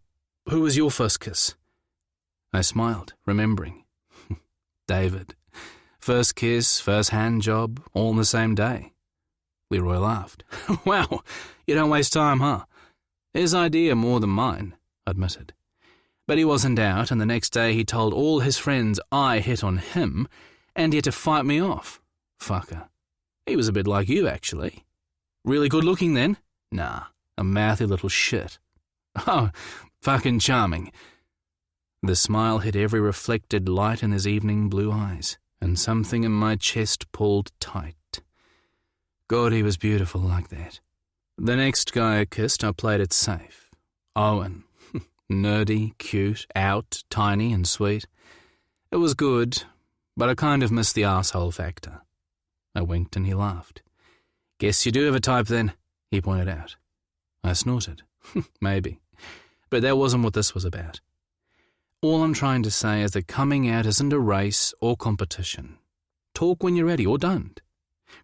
Speaker 1: who was your first kiss? I smiled, remembering. David. First kiss, first hand job, all on the same day. Leroy laughed. Wow, you don't waste time, huh? His idea more than mine, I admitted. But he wasn't out, and the next day he told all his friends I hit on him, and he had to fight me off. Fucker. He was a bit like you, actually. Really good looking, then? Nah, a mouthy little shit. Oh, fucking charming. The smile hit every reflected light in his evening blue eyes, and something in my chest pulled tight. God, he was beautiful like that. The next guy I kissed, I played it safe. Owen. Nerdy, cute, out, tiny and sweet. It was good, but I kind of missed the arsehole factor. I winked and he laughed. Guess you do have a type then, he pointed out. I snorted. Maybe. But that wasn't what this was about. All I'm trying to say is that coming out isn't a race or competition. Talk when you're ready, or don't.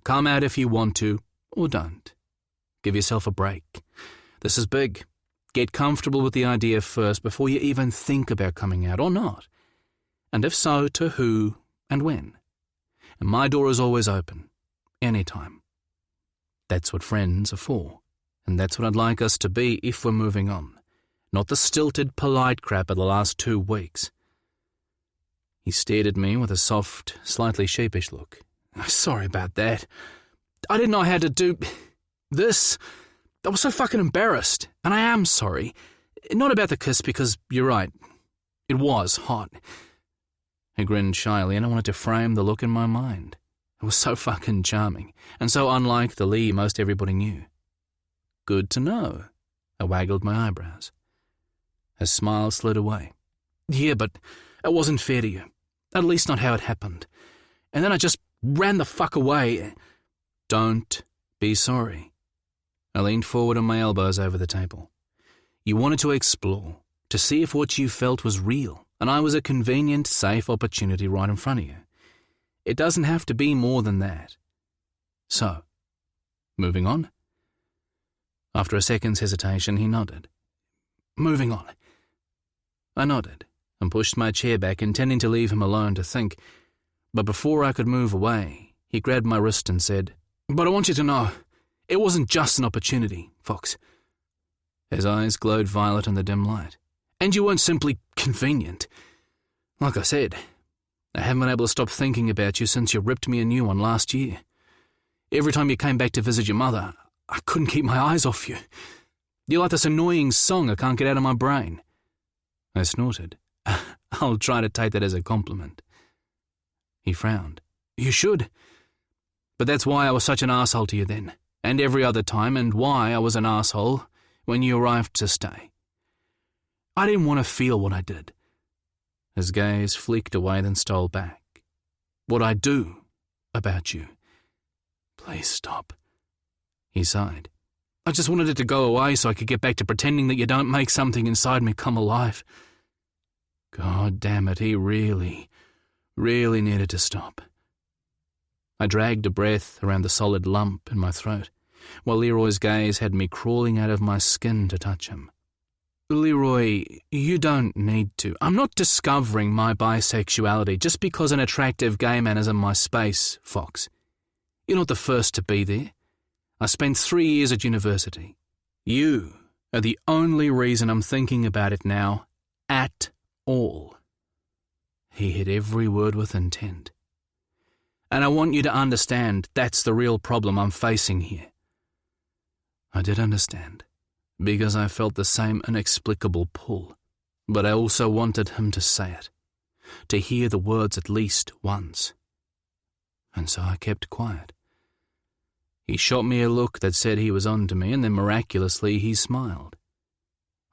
Speaker 1: Come out if you want to, or don't. Give yourself a break. This is big. Get comfortable with the idea first before you even think about coming out, or not. And if so, to who and when. And my door is always open. Anytime. That's what friends are for. And that's what I'd like us to be if we're moving on. not the stilted, polite crap of the last 2 weeks. He stared at me with a soft, slightly sheepish look. Sorry about that. I didn't know how to do this. I was so fucking embarrassed, and I am sorry. Not about the kiss, because you're right. It was hot. He grinned shyly, and I wanted to frame the look in my mind. It was so fucking charming, and so unlike the Lee most everybody knew. Good to know. I waggled my eyebrows. His smile slid away. Yeah, but it wasn't fair to you. At least not how it happened. And then I just ran the fuck away. Don't be sorry. I leaned forward on my elbows over the table. You wanted to explore, to see if what you felt was real, and I was a convenient, safe opportunity right in front of you. It doesn't have to be more than that. So, moving on? After a second's hesitation, he nodded. Moving on. I nodded and pushed my chair back, intending to leave him alone to think, but before I could move away, he grabbed my wrist and said, But I want you to know, it wasn't just an opportunity, Fox. His eyes glowed violet in the dim light. And you weren't simply convenient. Like I said, I haven't been able to stop thinking about you since you ripped me a new one last year. Every time you came back to visit your mother, I couldn't keep my eyes off you. You're like this annoying song I can't get out of my brain. I snorted. I'll try to take that as a compliment. He frowned. You should. But that's why I was such an asshole to you then, and every other time, and why I was an asshole when you arrived to stay. I didn't want to feel what I did. His gaze flicked away, then stole back. What I do about you. Please stop. He sighed. I just wanted it to go away so I could get back to pretending that you don't make something inside me come alive. God damn it, he really needed to stop. I dragged a breath around the solid lump in my throat, while Leroy's gaze had me crawling out of my skin to touch him. Leroy, you don't need to. I'm not discovering my bisexuality just because an attractive gay man is in my space, Fox. You're not the first to be there. I spent 3 years at university. You are the only reason I'm thinking about it now, at all. He hit every word with intent. And I want you to understand that's the real problem I'm facing here. I did understand, because I felt the same inexplicable pull, but I also wanted him to say it, to hear the words at least once. And so I kept quiet. He shot me a look that said he was on to me, and then miraculously he smiled.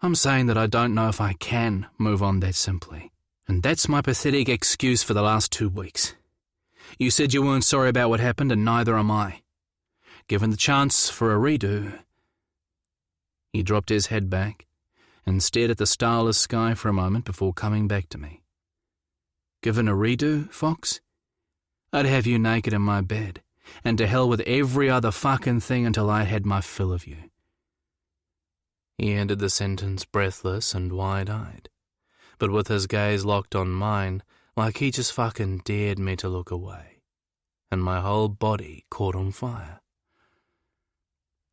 Speaker 1: I'm saying that I don't know if I can move on that simply, and that's my pathetic excuse for the last 2 weeks. You said you weren't sorry about what happened, and neither am I. Given the chance for a redo... He dropped his head back and stared at the starless sky for a moment before coming back to me. Given a redo, Fox? I'd have you naked in my bed, and to hell with every other fucking thing until I'd had my fill of you. He ended the sentence breathless and wide-eyed, but with his gaze locked on mine, like he just fucking dared me to look away, and my whole body caught on fire.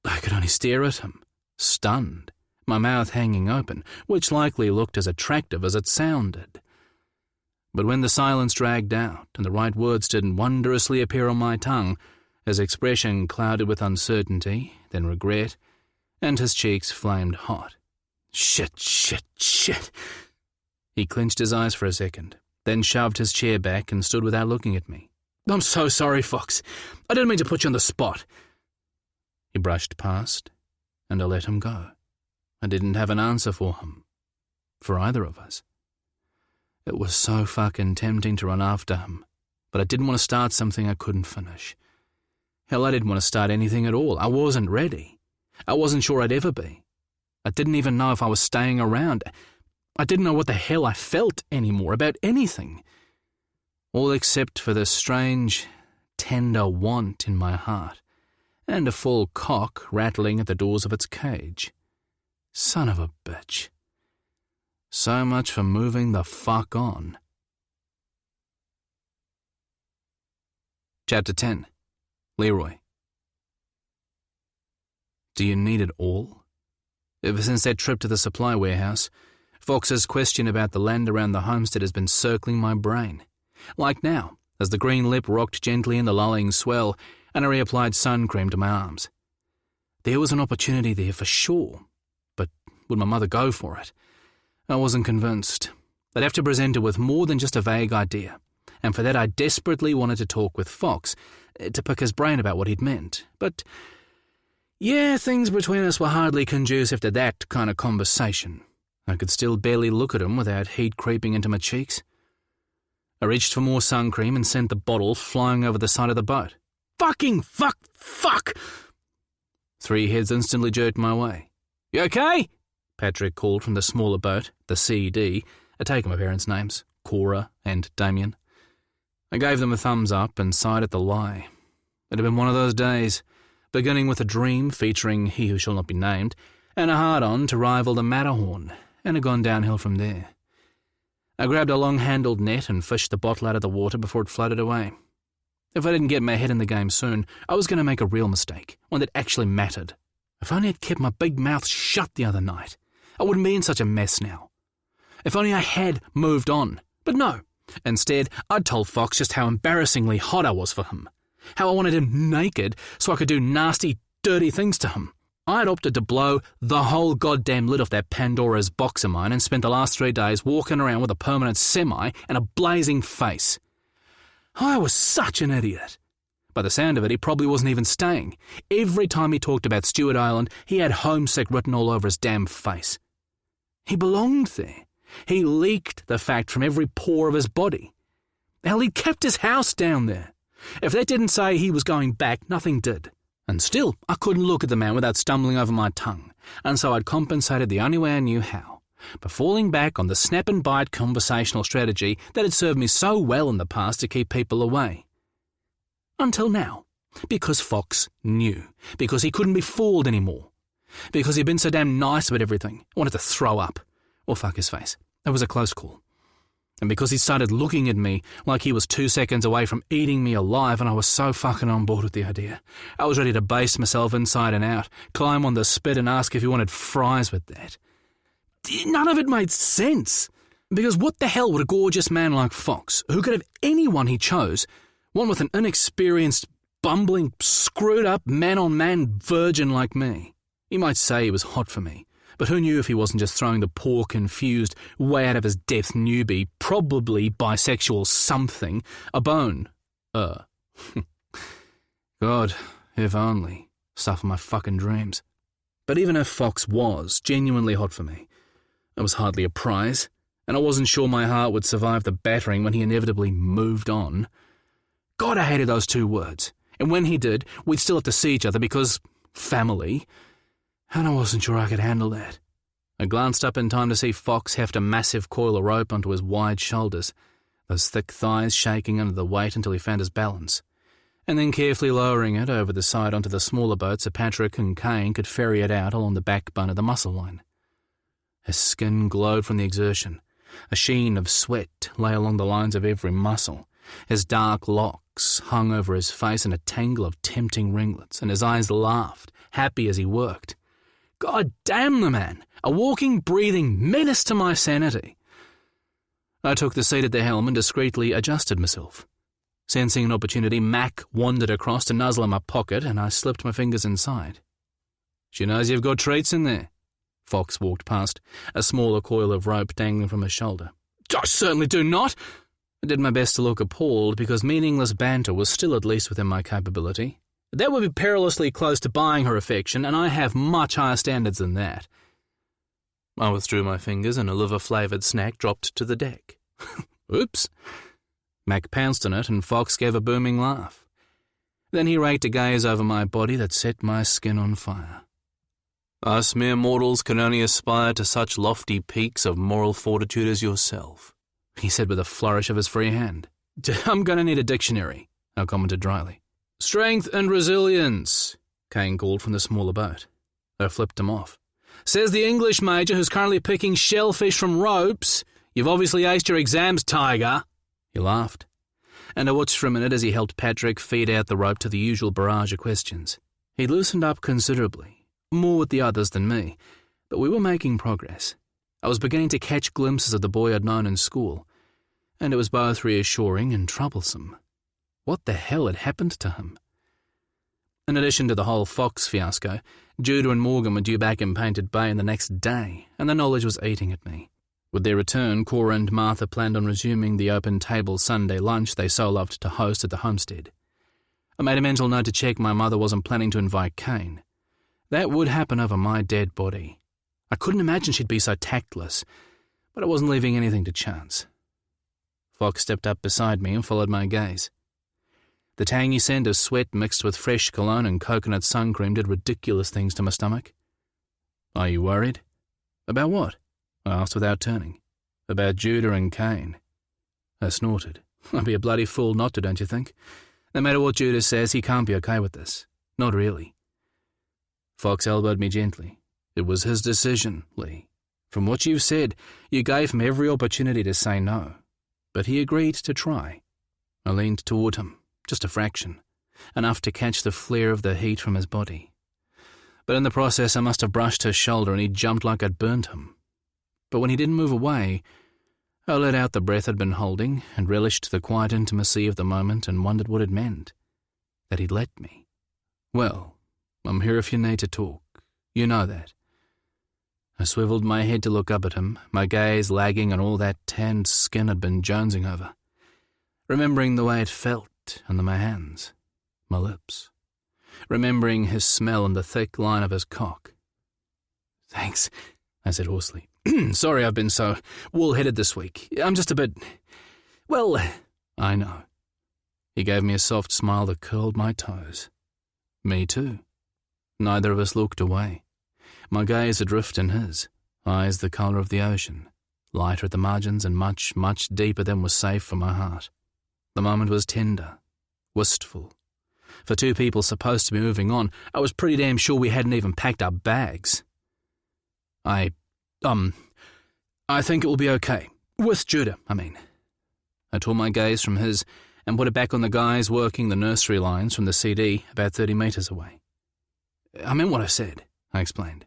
Speaker 1: I could only stare at him, stunned, my mouth hanging open, which likely looked as attractive as it sounded. But when the silence dragged out and the right words didn't wondrously appear on my tongue, his expression clouded with uncertainty, then regret, and his cheeks flamed hot. Shit. He clenched his eyes for a second, then shoved his chair back and stood without looking at me. I'm so sorry, Fox. I didn't mean to put you on the spot. He brushed past, and I let him go. I didn't have an answer for him, for either of us. It was so fucking tempting to run after him, but I didn't want to start something I couldn't finish. Hell, I didn't want to start anything at all. I wasn't ready. I wasn't sure I'd ever be. I didn't even know if I was staying around. I didn't know what the hell I felt anymore about anything, all except for this strange, tender want in my heart, and a full cock rattling at the doors of its cage. Son of a bitch. So much for moving the fuck on. Chapter 10. Leroy. Do you need it all? Ever since that trip to the supply warehouse, Fox's question about the land around the homestead has been circling my brain. Like now, as the green lip rocked gently in the lulling swell and I reapplied sun cream to my arms. There was an opportunity there for sure, but would my mother go for it? I wasn't convinced. They'd have to present her with more than just a vague idea, and for that I desperately wanted to talk with Fox, to pick his brain about what he'd meant. But, yeah, things between us were hardly conducive to that kind of conversation. I could still barely look at him without heat creeping into my cheeks. I reached for more sun cream and sent the bottle flying over the side of the boat. Fucking fuck! 3 heads instantly jerked my way. You okay? Patrick called from the smaller boat, the CD. I'd taken my parents' names, Cora and Damien. I gave them a thumbs up and sighed at the lie. It had been one of those days, beginning with a dream featuring He Who Shall Not Be Named, and a hard-on to rival the Matterhorn, and had gone downhill from there. I grabbed a long-handled net and fished the bottle out of the water before it floated away. If I didn't get my head in the game soon, I was going to make a real mistake, one that actually mattered. If only I'd kept my big mouth shut the other night, I wouldn't be in such a mess now. If only I had moved on. But no. Instead, I'd told Fox just how embarrassingly hot I was for him. How I wanted him naked so I could do nasty, dirty things to him. I'd opted to blow the whole goddamn lid off that Pandora's box of mine and spent the last 3 days walking around with a permanent semi and a blazing face. I was such an idiot. By the sound of it, he probably wasn't even staying. Every time he talked about Stewart Island, he had homesick written all over his damn face. He belonged there. He leaked the fact from every pore of his body. Hell, he'd kept his house down there. If that didn't say he was going back, nothing did. And still, I couldn't look at the man without stumbling over my tongue, and so I'd compensated the only way I knew how, by falling back on the snap-and-bite conversational strategy that had served me so well in the past to keep people away. Until now. Because Fox knew. Because he couldn't be fooled anymore. Because he'd been so damn nice about everything. I wanted to throw up. Or fuck his face. That was a close call. And because he started looking at me like he was 2 seconds away from eating me alive, and I was so fucking on board with the idea. I was ready to baste myself inside and out, climb on the spit and ask if he wanted fries with that. None of it made sense. Because what the hell would a gorgeous man like Fox, who could have anyone he chose, want with an inexperienced, bumbling, screwed-up, man-on-man virgin like me? He might say he was hot for me, but who knew if he wasn't just throwing the poor, confused, way out of his depth newbie, probably bisexual something, a bone. God, if only. Stuff of my fucking dreams. But even if Fox was genuinely hot for me, it was hardly a prize, and I wasn't sure my heart would survive the battering when he inevitably moved on. God, I hated those 2 words. And when he did, we'd still have to see each other because family, and I wasn't sure I could handle that. I glanced up in time to see Fox heft a massive coil of rope onto his wide shoulders, those thick thighs shaking under the weight until he found his balance, and then carefully lowering it over the side onto the smaller boat so Patrick and Kane could ferry it out along the backbone of the muscle line. His skin glowed from the exertion. A sheen of sweat lay along the lines of every muscle. His dark locks hung over his face in a tangle of tempting ringlets, and his eyes laughed, happy as he worked. God damn the man! A walking, breathing menace to my sanity. I took the seat at the helm and discreetly adjusted myself. Sensing an opportunity, Mac wandered across to nuzzle in my pocket, and I slipped my fingers inside. She knows you've got treats in there. Fox walked past, a smaller coil of rope dangling from his shoulder. I certainly do not! I did my best to look appalled because meaningless banter was still at least within my capability. That would be perilously close to buying her affection, and I have much higher standards than that. I withdrew my fingers and a liver-flavoured snack dropped to the deck. Oops. Mac pounced on it and Fox gave a booming laugh. Then he raked a gaze over my body that set my skin on fire. Us mere mortals can only aspire to such lofty peaks of moral fortitude as yourself, he said with a flourish of his free hand. I'm going to need a dictionary, I commented dryly. Strength and resilience, Kane called from the smaller boat. I flipped him off. Says the English major who's currently picking shellfish from ropes. You've obviously aced your exams, Tiger. He laughed, and I watched for a minute as he helped Patrick feed out the rope to the usual barrage of questions. He'd loosened up considerably, more with the others than me, But we were making progress. I was beginning to catch glimpses of the boy I'd known in school, and it was both reassuring and troublesome. What the hell had happened to him? In addition to the whole Fox fiasco, Judah and Morgan were due back in Painted Bay the next day, and the knowledge was eating at me. With their return, Cora and Martha planned on resuming the open-table Sunday lunch they so loved to host at the homestead. I made a mental note to check my mother wasn't planning to invite Kane. That would happen over my dead body. I couldn't imagine she'd be so tactless, but I wasn't leaving anything to chance. Fox stepped up beside me and followed my gaze. The tangy scent of sweat mixed with fresh cologne and coconut sun cream did ridiculous things to my stomach. "Are you worried?" "About what?" I asked without turning. "About Judah and Kane." I snorted. "I'd be a bloody fool not to, don't you think? No matter what Judah says, he can't be okay with this. Not really." Fox elbowed me gently. "It was his decision, Lee. From what you've said, you gave him every opportunity to say no. But he agreed to try." I leaned toward him, just a fraction, enough to catch the flare of the heat from his body. But in the process, I must have brushed his shoulder and he jumped like I'd burned him. But when he didn't move away, I let out the breath I'd been holding and relished the quiet intimacy of the moment and wondered what it meant. That he'd let me. "Well, I'm here if you need to talk. You know that." I swiveled my head to look up at him, my gaze lagging on all that tanned skin I'd been jonesing over, remembering the way it felt under my hands, my lips, remembering his smell and the thick line of his cock. "Thanks," I said hoarsely. "Sorry I've been so wool-headed this week. I'm just a bit... well, I know." He gave me a soft smile that curled my toes. Me too. Neither of us looked away. My gaze adrift in his, eyes the colour of the ocean, lighter at the margins and much, much deeper than was safe for my heart. The moment was tender, wistful. For two people supposed to be moving on, I was pretty damn sure we hadn't even packed our bags. I think it will be okay. With Judah, I mean." I tore my gaze from his and put it back on the guys working the nursery lines from the CD about 30 metres away. "I meant what I said," I explained.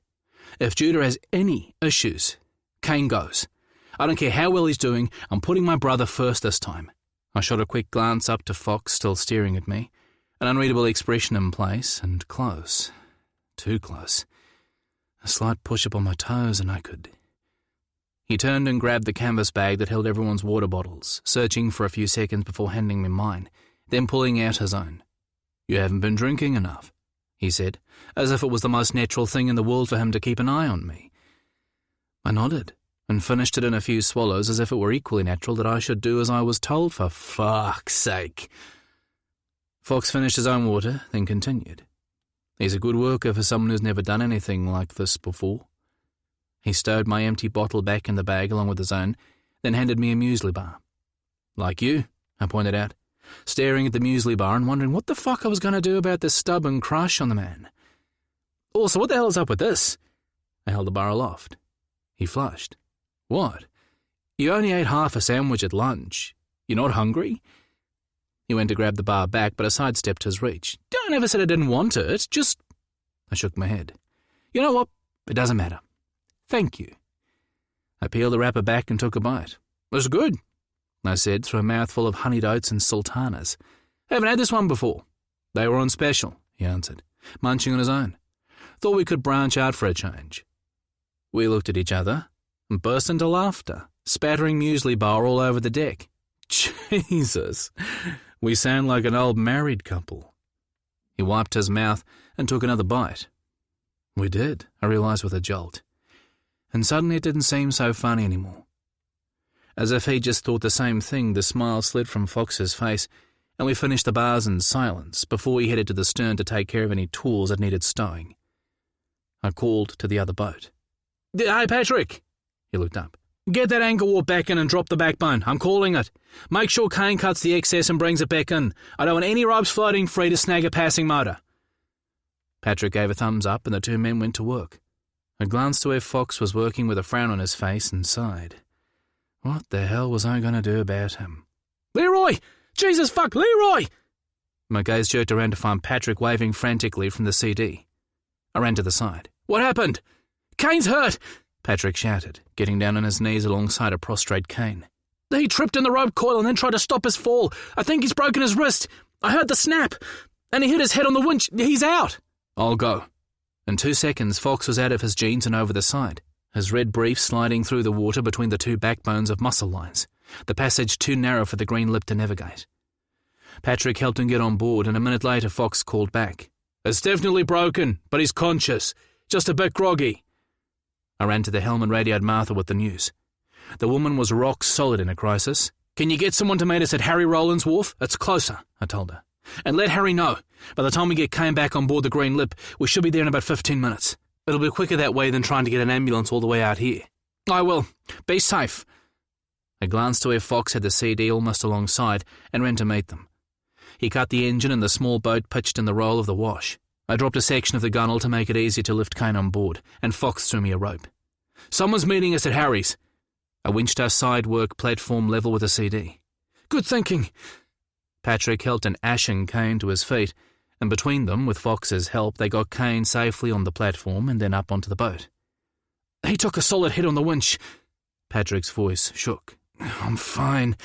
Speaker 1: "If Judah has any issues, Kane goes. I don't care how well he's doing, I'm putting my brother first this time." I shot a quick glance up to Fox, still staring at me, an unreadable expression in place, and close. Too close. A slight push up on my toes and I could... He turned and grabbed the canvas bag that held everyone's water bottles, searching for a few seconds before handing me mine, then pulling out his own. "You haven't been drinking enough," he said, as if it was the most natural thing in the world for him to keep an eye on me. I nodded, and finished it in a few swallows as if it were equally natural that I should do as I was told, for fuck's sake. Fox finished his own water, then continued. He's a good worker for someone who's never done anything like this before. He stowed my empty bottle back in the bag along with his own, then handed me a muesli bar. "Like you," I pointed out, staring at the muesli bar and wondering what the fuck I was going to do about this stubborn crush on the man. "Also, what the hell is up with this?" I held the bar aloft. He flushed. "What? You only ate half a sandwich at lunch. You're not hungry?" He went to grab the bar back, but I sidestepped his reach. "I never said I didn't want it, just..." I shook my head. "You know what? It doesn't matter. Thank you." I peeled the wrapper back and took a bite. "It's good," I said through a mouthful of honeyed oats and sultanas. "Haven't had this one before." "They were on special," he answered, munching on his own. "Thought we could branch out for a change." We looked at each other and burst into laughter, spattering muesli bar all over the deck. Jesus, we sound like an old married couple. He wiped his mouth and took another bite. We did, I realised with a jolt. And suddenly it didn't seem so funny anymore. As if he just thought the same thing, the smile slid from Fox's face, and we finished the bars in silence before he headed to the stern to take care of any tools that needed stowing. I called to the other boat. "Hey, Patrick!" He looked up. "Get that anchor warp back in and drop the backbone. I'm calling it. Make sure Kane cuts the excess and brings it back in. I don't want any ropes floating free to snag a passing motor." Patrick gave a thumbs up and the two men went to work. I glanced to where Fox was working with a frown on his face and sighed. What the hell was I going to do about him? "Leroy! Jesus fuck, Leroy!" My gaze jerked around to find Patrick waving frantically from the CD. I ran to the side. "What happened?"
Speaker 2: Kane's hurt!"
Speaker 1: Patrick shouted, getting down on his knees alongside a prostrate Kane.
Speaker 2: "He tripped in the rope coil and then tried to stop his fall. I think he's broken his wrist. I heard the snap. And he hit his head on the winch. He's out."
Speaker 1: "I'll go." In 2 seconds, Fox was out of his jeans and over the side, his red brief sliding through the water between the two backbones of muscle lines, the passage too narrow for the green lip to navigate. Patrick helped him get on board, and a minute later Fox called back.
Speaker 2: "It's definitely broken, but he's conscious. Just a bit groggy."
Speaker 1: I ran to the helm and radioed Martha with the news. The woman was rock solid in a crisis.
Speaker 2: "Can you get someone to meet us at Harry Rowland's wharf? It's closer," I told her. "And let Harry know. By the time we get Kane back on board the Green Lip, we should be there in about 15 minutes.
Speaker 1: It'll be quicker that way than trying to get an ambulance all the way out here."
Speaker 2: "I will. Be safe."
Speaker 1: I glanced to where Fox had the CD almost alongside and ran to meet them. He cut the engine and the small boat pitched in the roll of the wash. I dropped a section of the gunwale to make it easier to lift Kane on board, and Fox threw me a rope.
Speaker 2: "Someone's meeting us at Harry's."
Speaker 1: I winched our side work platform level with a CD.
Speaker 2: "Good thinking."
Speaker 1: Patrick helped an ashen Kane to his feet, and between them, with Fox's help, they got Kane safely on the platform and then up onto the boat.
Speaker 2: "He took a solid hit on the winch."
Speaker 1: Patrick's voice shook.
Speaker 2: "I'm fine,"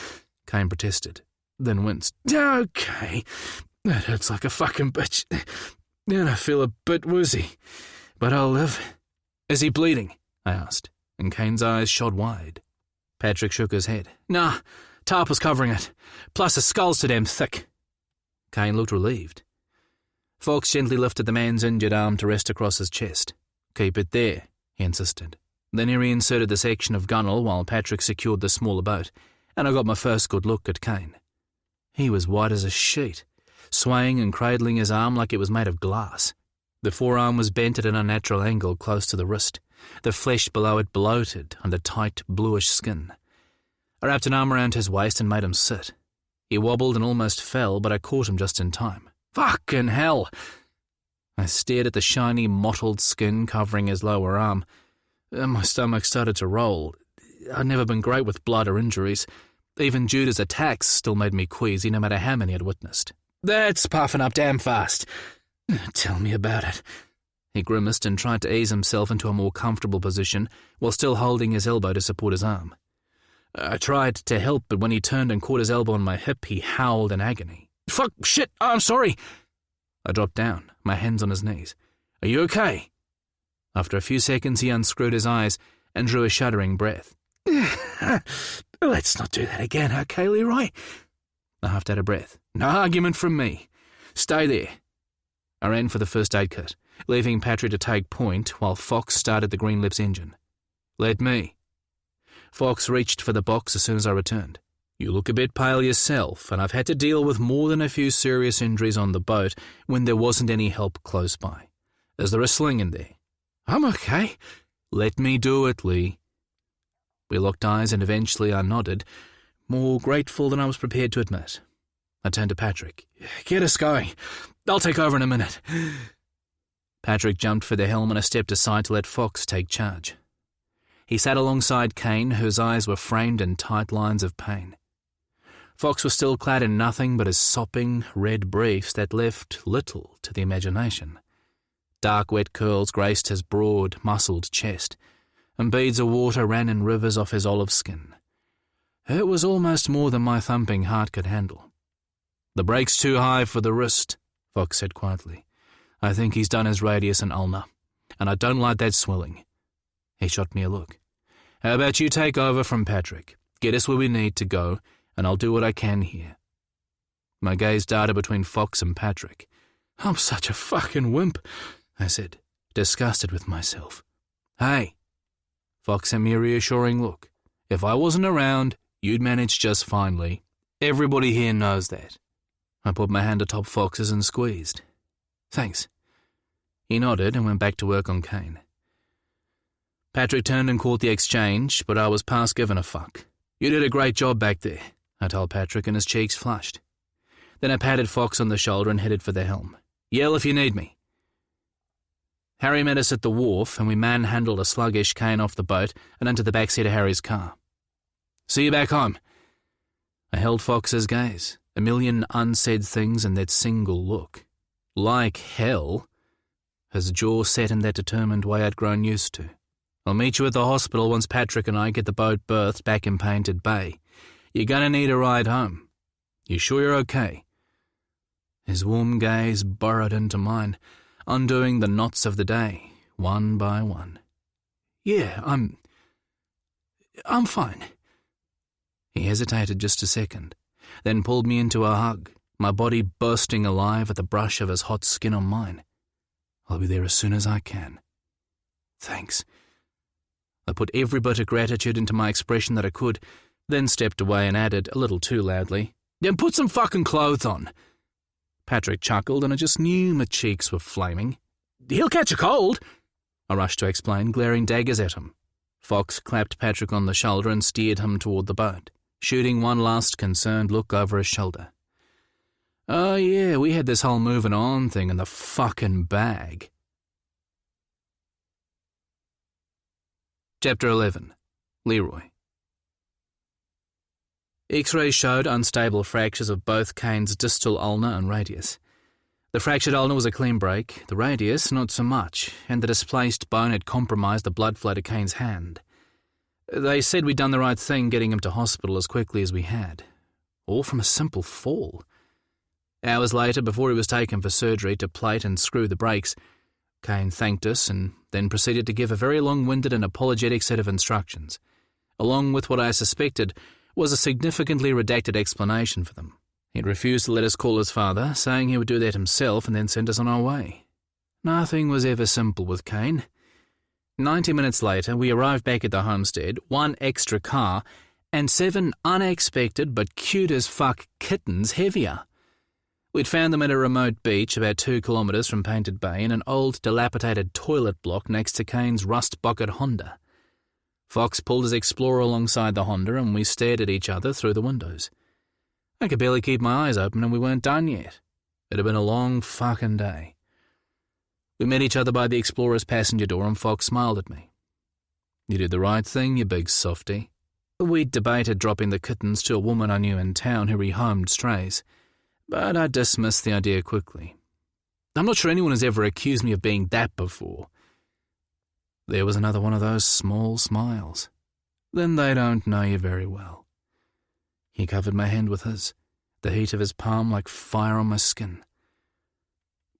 Speaker 1: Kane protested, then winced.
Speaker 2: "Okay, that hurts like a fucking bitch. And I feel a bit woozy, but I'll live."
Speaker 1: "Is he bleeding?" I asked, and Kane's eyes shot wide. Patrick shook his head.
Speaker 2: "Nah, tarp was covering it. Plus his skull's too damn thick."
Speaker 1: Kane looked relieved. Fox gently lifted the man's injured arm to rest across his chest. "Keep it there," he insisted. Then he reinserted the section of gunwale while Patrick secured the smaller boat, and I got my first good look at Kane. He was white as a sheet, swaying and cradling his arm like it was made of glass. The forearm was bent at an unnatural angle close to the wrist, the flesh below it bloated under tight, bluish skin. I wrapped an arm around his waist and made him sit. He wobbled and almost fell, but I caught him just in time.
Speaker 2: "Fucking hell!"
Speaker 1: I stared at the shiny, mottled skin covering his lower arm. My stomach started to roll. I'd never been great with blood or injuries. Even Judah's attacks still made me queasy, no matter how many I'd witnessed.
Speaker 2: "That's puffing up damn fast. Tell me about it."
Speaker 1: He grimaced and tried to ease himself into a more comfortable position while still holding his elbow to support his arm. I tried to help, but when he turned and caught his elbow on my hip, he howled in agony.
Speaker 2: "Fuck, shit, I'm sorry."
Speaker 1: I dropped down, my hands on his knees. "Are you okay?" After a few seconds, he unscrewed his eyes and drew a shuddering breath.
Speaker 2: "Let's not do that again, okay, Leroy?"
Speaker 1: I huffed out of breath. "No argument from me. Stay there." I ran for the first aid kit, leaving Patrick to take point while Fox started the Green Lip's engine. "Let me." Fox reached for the box as soon as I returned. "You look a bit pale yourself, and I've had to deal with more than a few serious injuries on the boat when there wasn't any help close by. Is there a sling in there?"
Speaker 2: "I'm okay."
Speaker 1: "Let me do it, Lee." We locked eyes and eventually I nodded, more grateful than I was prepared to admit. I turned to Patrick.
Speaker 2: "Get us going. I'll take over in a minute."
Speaker 1: Patrick jumped for the helm and I stepped aside to let Fox take charge. He sat alongside Kane, whose eyes were framed in tight lines of pain. Fox was still clad in nothing but his sopping red briefs that left little to the imagination. Dark wet curls graced his broad, muscled chest, and beads of water ran in rivers off his olive skin. It was almost more than my thumping heart could handle. "The brake's too high for the wrist," Fox said quietly. "I think he's done his radius and ulnar, and I don't like that swelling." He shot me a look. "How about you take over from Patrick? Get us where we need to go, and I'll do what I can here." My gaze darted between Fox and Patrick.
Speaker 2: "I'm such a fucking wimp,"
Speaker 1: I said, disgusted with myself. "Hey." Fox sent me a reassuring look. "If I wasn't around, you'd manage just fine, Lee. Everybody here knows that." I put my hand atop Fox's and squeezed. "Thanks." He nodded and went back to work on Kane. Patrick turned and caught the exchange, but I was past giving a fuck. "You did a great job back there," I told Patrick, and his cheeks flushed. Then I patted Fox on the shoulder and headed for the helm. "Yell if you need me." Harry met us at the wharf, and we manhandled a sluggish Kane off the boat and into the backseat of Harry's car. "See you back home." I held Fox's gaze, a million unsaid things in that single look. Like hell, his jaw set in that determined way I'd grown used to. I'll meet you at the hospital once Patrick and I get the boat berthed back in Painted Bay. You're gonna need a ride home. You sure you're okay?" His warm gaze burrowed into mine, undoing the knots of the day, one by one. "Yeah, I'm fine." He hesitated just a second, then pulled me into a hug, my body bursting alive at the brush of his hot skin on mine. "I'll be there as soon as I can." "Thanks." I put every bit of gratitude into my expression that I could, then stepped away and added, a little too loudly, "Then put some fucking clothes on." Patrick chuckled, and I just knew my cheeks were flaming. "He'll catch a cold," I rushed to explain, glaring daggers at him. Fox clapped Patrick on the shoulder and steered him toward the boat, shooting one last concerned look over his shoulder. "Oh yeah, we had this whole moving on thing in the fucking bag." Chapter 11. Leroy. X-rays showed unstable fractures of both Kane's distal ulna and radius. The fractured ulna was a clean break, the radius not so much, and the displaced bone had compromised the blood flow to Kane's hand. They said we'd done the right thing getting him to hospital as quickly as we had. All from a simple fall. Hours later, before he was taken for surgery to plate and screw the brakes, Kane thanked us and then proceeded to give a very long-winded and apologetic set of instructions, along with what I suspected was a significantly redacted explanation for them. He'd refused to let us call his father, saying he would do that himself and then send us on our way. Nothing was ever simple with Kane. 90 minutes later, we arrived back at the homestead, one extra car, and 7 unexpected but cute-as-fuck kittens heavier. We'd found them at a remote beach about 2 kilometres from Painted Bay in an old, dilapidated toilet block next to Kane's rust-bucket Honda. Fox pulled his Explorer alongside the Honda and we stared at each other through the windows. I could barely keep my eyes open and we weren't done yet. It had been a long fucking day. We met each other by the Explorer's passenger door and Fox smiled at me. "You did the right thing, you big softy." We'd debated dropping the kittens to a woman I knew in town who rehomed strays, but I dismissed the idea quickly. I'm not sure anyone has ever accused me of being that before. There was another one of those small smiles. Then they don't know you very well. He covered my hand with his, the heat of his palm like fire on my skin.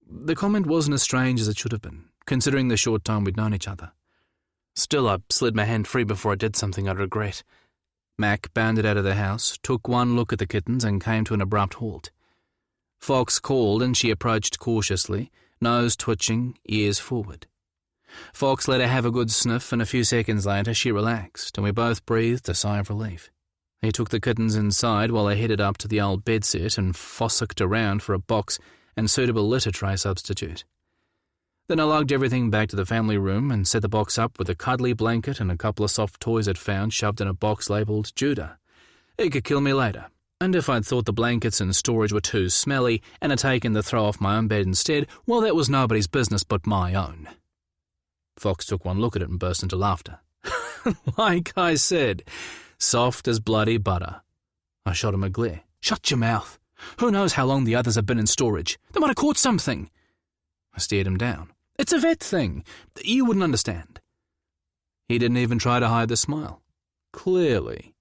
Speaker 1: The comment wasn't as strange as it should have been, considering the short time we'd known each other. Still, I slid my hand free before I did something I'd regret. Mac bounded out of the house, took one look at the kittens and came to an abrupt halt. Fox called and she approached cautiously, nose twitching, ears forward. Fox let her have a good sniff and a few seconds later she relaxed and we both breathed a sigh of relief. He took the kittens inside while I headed up to the old bedsit and fossicked around for a box and suitable litter tray substitute. Then I lugged everything back to the family room and set the box up with a cuddly blanket and a couple of soft toys I'd found shoved in a box labelled Judah. It could kill me later. And if I'd thought the blankets in storage were too smelly and had taken the throw off my own bed instead, well, that was nobody's business but my own. Fox took one look at it and burst into laughter. Like I said, soft as bloody butter. I shot him a glare. "Shut your mouth. Who knows how long the others have been in storage? They might have caught something." I stared him down. "It's a vet thing. You wouldn't understand." He didn't even try to hide the smile. Clearly.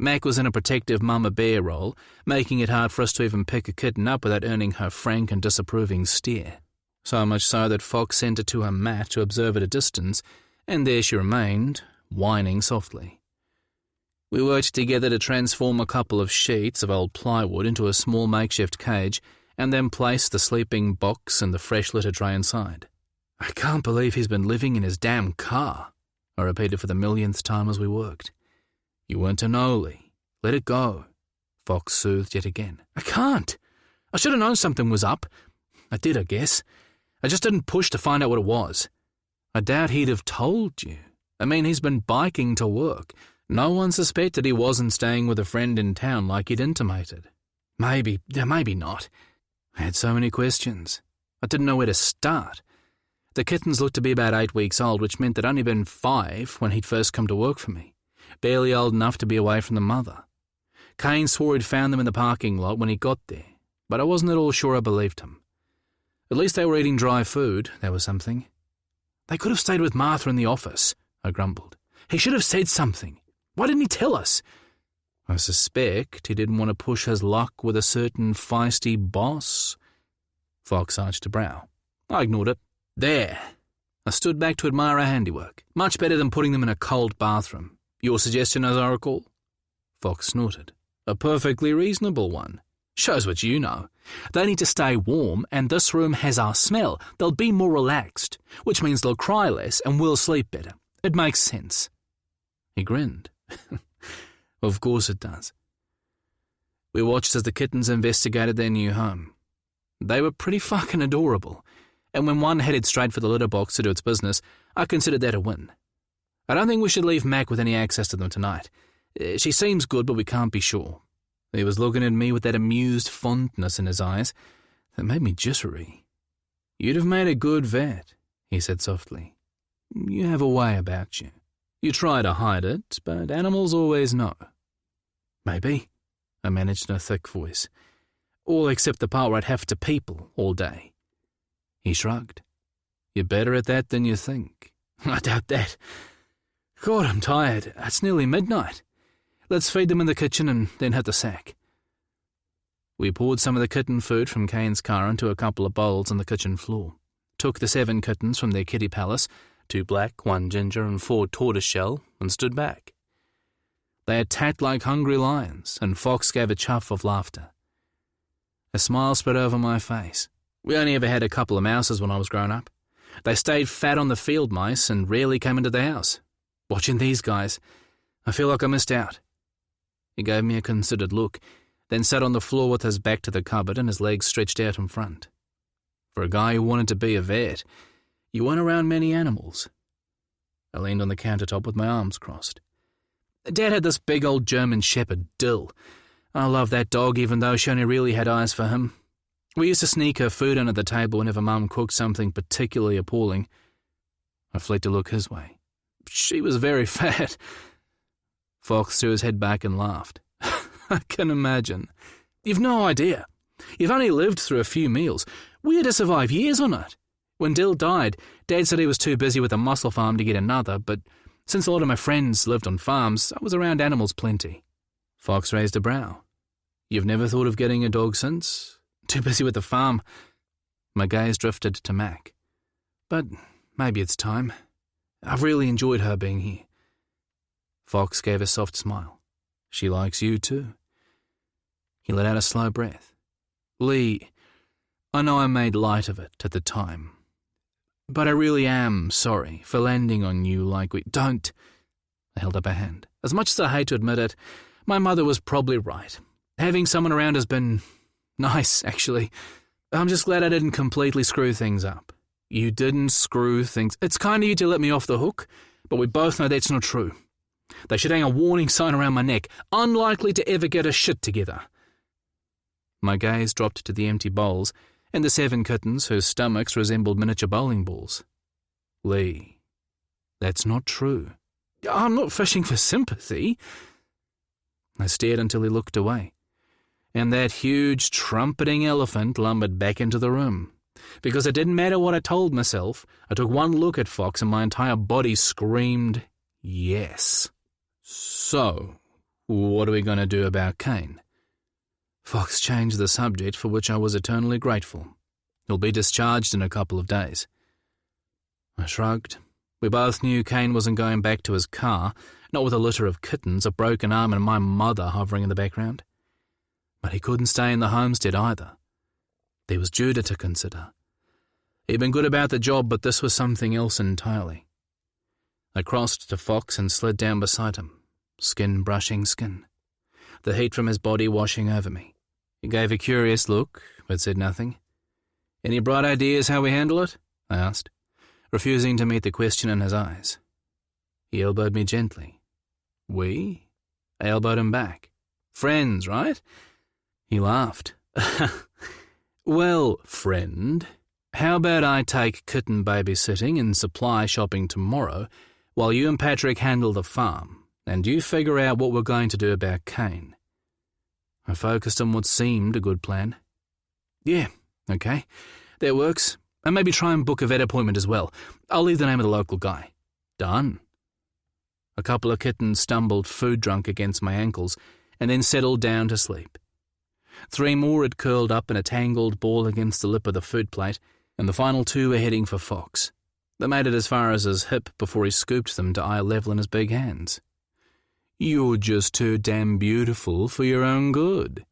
Speaker 1: Mac was in a protective mama bear role, making it hard for us to even pick a kitten up without earning her frank and disapproving stare. So much so that Fox sent her to her mat to observe at a distance, and there she remained, whining softly. We worked together to transform a couple of sheets of old plywood into a small makeshift cage and then placed the sleeping box and the fresh litter tray inside. "I can't believe he's been living in his damn car," I repeated for the millionth time as we worked. "You weren't an Oli. Let it go," Fox soothed yet again. "I can't. I should have known something was up. I did, I guess. I just didn't push to find out what it was. I doubt he'd have told you. I mean, he's been biking to work. No one suspected he wasn't staying with a friend in town like he'd intimated. Maybe not. I had so many questions. I didn't know where to start. The kittens looked to be about 8 weeks old, which meant they'd only been 5 when he'd first come to work for me. Barely old enough to be away from the mother. Kane swore he'd found them in the parking lot when he got there, but I wasn't at all sure I believed him. At least they were eating dry food, that was something. They could have stayed with Martha in the office, I grumbled. He should have said something. Why didn't he tell us? I suspect he didn't want to push his luck with a certain feisty boss. Fox arched a brow. I ignored it. There. I stood back to admire her handiwork. Much better than putting them in a cold bathroom. Your suggestion, as I recall? Fox snorted. A perfectly reasonable one. Shows what you know. They need to stay warm, and this room has our smell. They'll be more relaxed, which means they'll cry less and we'll sleep better. It makes sense. He grinned. Of course it does. We watched as the kittens investigated their new home. They were pretty fucking adorable, and when one headed straight for the litter box to do its business, I considered that a win. I don't think we should leave Mac with any access to them tonight. She seems good, but we can't be sure. He was looking at me with that amused fondness in his eyes that made me jittery. You'd have made a good vet, he said softly. You have a way about you. You try to hide it, but animals always know. Maybe, I managed in a thick voice. All except the part where I'd have to people all day. He shrugged. You're better at that than you think. I doubt that. God, I'm tired. It's nearly midnight. Let's feed them in the kitchen and then hit the sack. We poured some of the kitten food from Kane's car into a couple of bowls on the kitchen floor, took the 7 kittens from their kitty palace, 2 black, 1 ginger, and 4 tortoiseshell, and stood back. They attacked like hungry lions, and Fox gave a chuff of laughter. A smile spread over my face. We only ever had a couple of mouses when I was growing up. They stayed fat on the field mice and rarely came into the house. Watching these guys, I feel like I missed out. He gave me a considered look, then sat on the floor with his back to the cupboard and his legs stretched out in front. For a guy who wanted to be a vet, you weren't around many animals. I leaned on the countertop with my arms crossed. Dad had this big old German shepherd, Dill. I loved that dog even though she only really had eyes for him. We used to sneak her food under the table whenever Mum cooked something particularly appalling. I flicked a look his way. She was very fat. Fox threw his head back and laughed. I can imagine. You've no idea. You've only lived through a few meals. We had to survive years on it. When Dill died, Dad said he was too busy with a mussel farm to get another, but since a lot of my friends lived on farms, I was around animals plenty. Fox raised a brow. You've never thought of getting a dog since? Too busy with the farm. My gaze drifted to Mac. But maybe it's time. I've really enjoyed her being here. Fox gave a soft smile. She likes you too. He let out a slow breath. Lee, I know I made light of it at the time, but I really am sorry for landing on you like we... Don't. I held up a hand. As much as I hate to admit it, my mother was probably right. Having someone around has been nice, actually. I'm just glad I didn't completely screw things up. You didn't screw things... It's kind of you to let me off the hook, but we both know that's not true. They should hang a warning sign around my neck. Unlikely to ever get a shit together. My gaze dropped to the empty bowls and the 7 kittens whose stomachs resembled miniature bowling balls. Lee, that's not true. I'm not fishing for sympathy. I stared until he looked away, and that huge trumpeting elephant lumbered back into the room. Because it didn't matter what I told myself, I took one look at Fox and my entire body screamed, yes. So, what are we going to do about Kane? Fox changed the subject, for which I was eternally grateful. He'll be discharged in a couple of days. I shrugged. We both knew Kane wasn't going back to his car, not with a litter of kittens, a broken arm, and my mother hovering in the background. But he couldn't stay in the homestead either. There was Judah to consider. He'd been good about the job, but this was something else entirely. I crossed to Fox and slid down beside him, skin brushing skin, the heat from his body washing over me. He gave a curious look, but said nothing. Any bright ideas how we handle it? I asked, refusing to meet the question in his eyes. He elbowed me gently. We? I elbowed him back. Friends, right? He laughed. Well, friend, how about I take kitten babysitting and supply shopping tomorrow while you and Patrick handle the farm, and you figure out what we're going to do about Kane? I focused on what seemed a good plan. Yeah, okay, that works. And maybe try and book a vet appointment as well. I'll leave the name of the local guy. Done. A couple of kittens stumbled food drunk against my ankles and then settled down to sleep. 3 more had curled up in a tangled ball against the lip of the food plate, and the final 2 were heading for Fox. They made it as far as his hip before he scooped them to eye level in his big hands. "You're just too damn beautiful for your own good."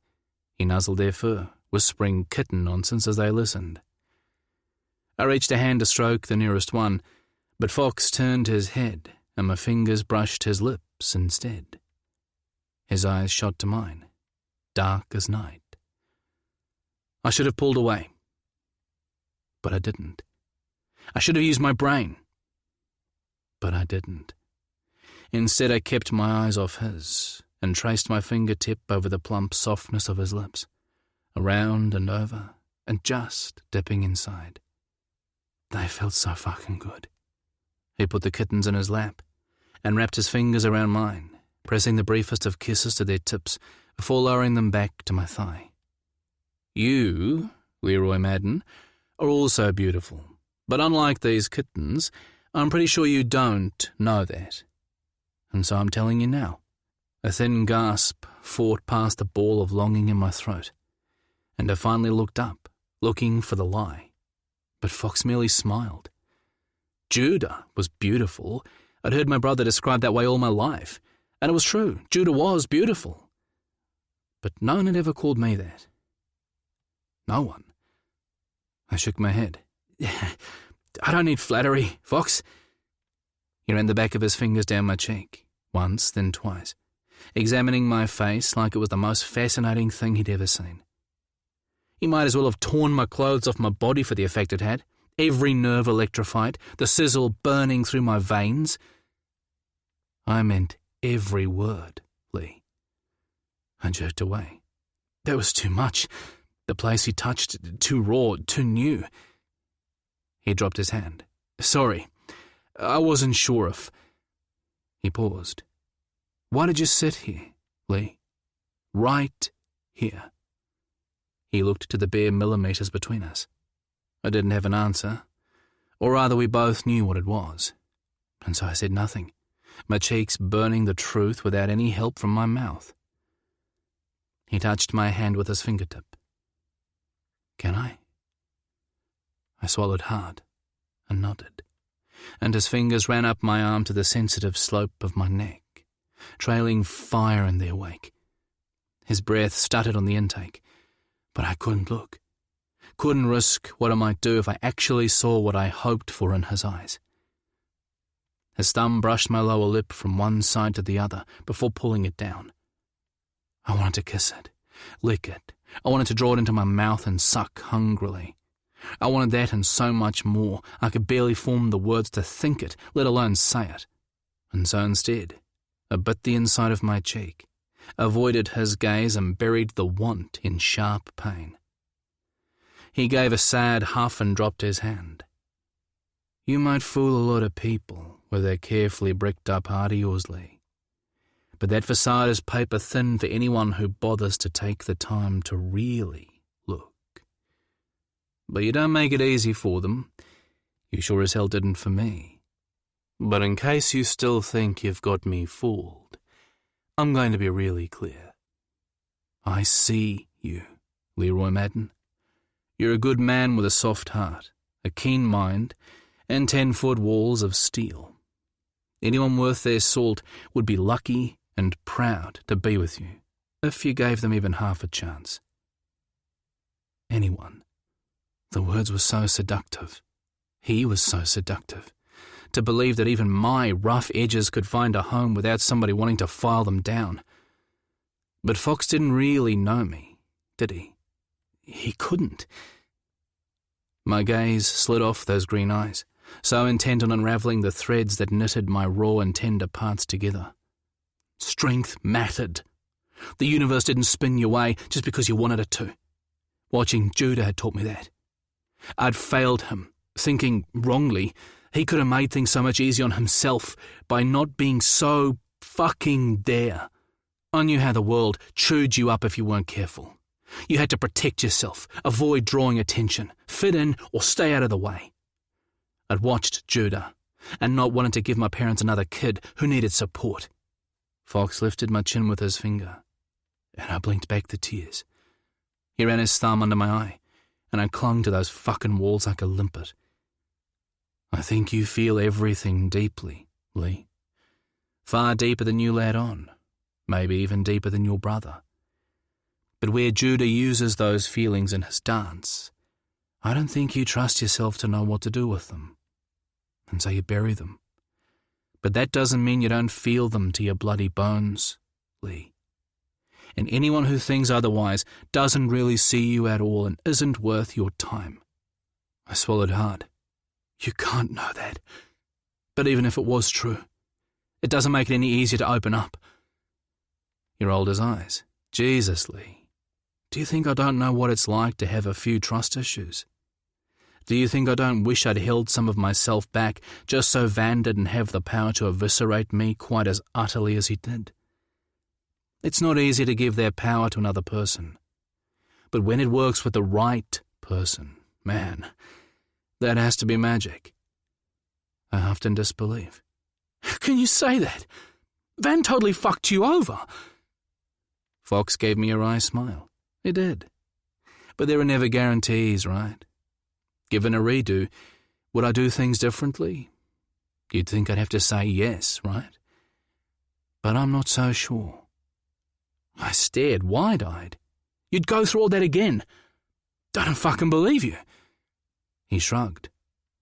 Speaker 1: He nuzzled their fur, whispering kitten nonsense as they listened. I reached a hand to stroke the nearest one, but Fox turned his head and my fingers brushed his lips instead. His eyes shot to mine, dark as night. I should have pulled away, but I didn't. I should have used my brain, but I didn't. Instead, I kept my eyes off his and traced my fingertip over the plump softness of his lips, around and over, and just dipping inside. They felt so fucking good. He put the kittens in his lap and wrapped his fingers around mine, pressing the briefest of kisses to their tips before lowering them back to my thigh. "You, Leroy Madden, are also beautiful, but unlike these kittens, I'm pretty sure you don't know that. And so I'm telling you now." A thin gasp fought past the ball of longing in my throat, and I finally looked up, looking for the lie. But Fox merely smiled. Judah was beautiful. I'd heard my brother described that way all my life, and it was true. Judah was beautiful. But no one had ever called me that. No one. I shook my head. "I don't need flattery, Fox." He ran the back of his fingers down my cheek, once, then twice, examining my face like it was the most fascinating thing he'd ever seen. He might as well have torn my clothes off my body for the effect it had, every nerve electrified, the sizzle burning through my veins. I meant every word, Lee. I jerked away. That was too much. The place he touched, too raw, too new. He dropped his hand. "Sorry, I wasn't sure if..." He paused. "Why did you sit here, Lee? Right here." He looked to the bare millimeters between us. I didn't have an answer, or rather we both knew what it was, and so I said nothing, my cheeks burning the truth without any help from my mouth. He touched my hand with his fingertip. "Can I?" I swallowed hard and nodded, and his fingers ran up my arm to the sensitive slope of my neck, trailing fire in their wake. His breath stuttered on the intake, but I couldn't look. Couldn't risk what I might do if I actually saw what I hoped for in his eyes. His thumb brushed my lower lip from one side to the other before pulling it down. I wanted to kiss it, lick it. I wanted to draw it into my mouth and suck hungrily. I wanted that and so much more. I could barely form the words to think it, let alone say it. And so instead, I bit the inside of my cheek, avoided his gaze and buried the want in sharp pain. He gave a sad huff and dropped his hand. "You might fool a lot of people with that carefully bricked up heart of yours, Lee. But that facade is paper thin for anyone who bothers to take the time to really look. But you don't make it easy for them. You sure as hell didn't for me. But in case you still think you've got me fooled, I'm going to be really clear. I see you, Leroy Madden. You're a good man with a soft heart, a keen mind, and 10-foot walls of steel. Anyone worth their salt would be lucky and proud to be with you, if you gave them even half a chance. Anyone. The words were so seductive. He was so seductive. To believe that even my rough edges could find a home without somebody wanting to file them down. But Fox didn't really know me, did he? He couldn't. My gaze slid off those green eyes, so intent on unraveling the threads that knitted my raw and tender parts together. Strength mattered. The universe didn't spin your way just because you wanted it to. Watching Judah had taught me that. I'd failed him, thinking wrongly he could have made things so much easier on himself by not being so fucking there. I knew how the world chewed you up if you weren't careful. You had to protect yourself, avoid drawing attention, fit in or stay out of the way. I'd watched Judah and not wanted to give my parents another kid who needed support. Fox lifted my chin with his finger, and I blinked back the tears. He ran his thumb under my eye, and I clung to those fucking walls like a limpet. I think you feel everything deeply, Lee. Far deeper than you let on, maybe even deeper than your brother. But where Judah uses those feelings in his dance, I don't think you trust yourself to know what to do with them. And so you bury them. But that doesn't mean you don't feel them to your bloody bones, Lee. And anyone who thinks otherwise doesn't really see you at all and isn't worth your time. I swallowed hard. You can't know that. But even if it was true, it doesn't make it any easier to open up. He rolled his eyes. Jesus, Lee. Do you think I don't know what it's like to have a few trust issues? Do you think I don't wish I'd held some of myself back just so Van didn't have the power to eviscerate me quite as utterly as he did? It's not easy to give their power to another person. But when it works with the right person, man, that has to be magic. I huffed in disbelief. How can you say that? Van totally fucked you over. Fox gave me a wry smile. He did. But there are never guarantees, right? Given a redo, would I do things differently? You'd think I'd have to say yes, right? But I'm not so sure. I stared wide-eyed. You'd go through all that again. I don't fucking believe you. He shrugged.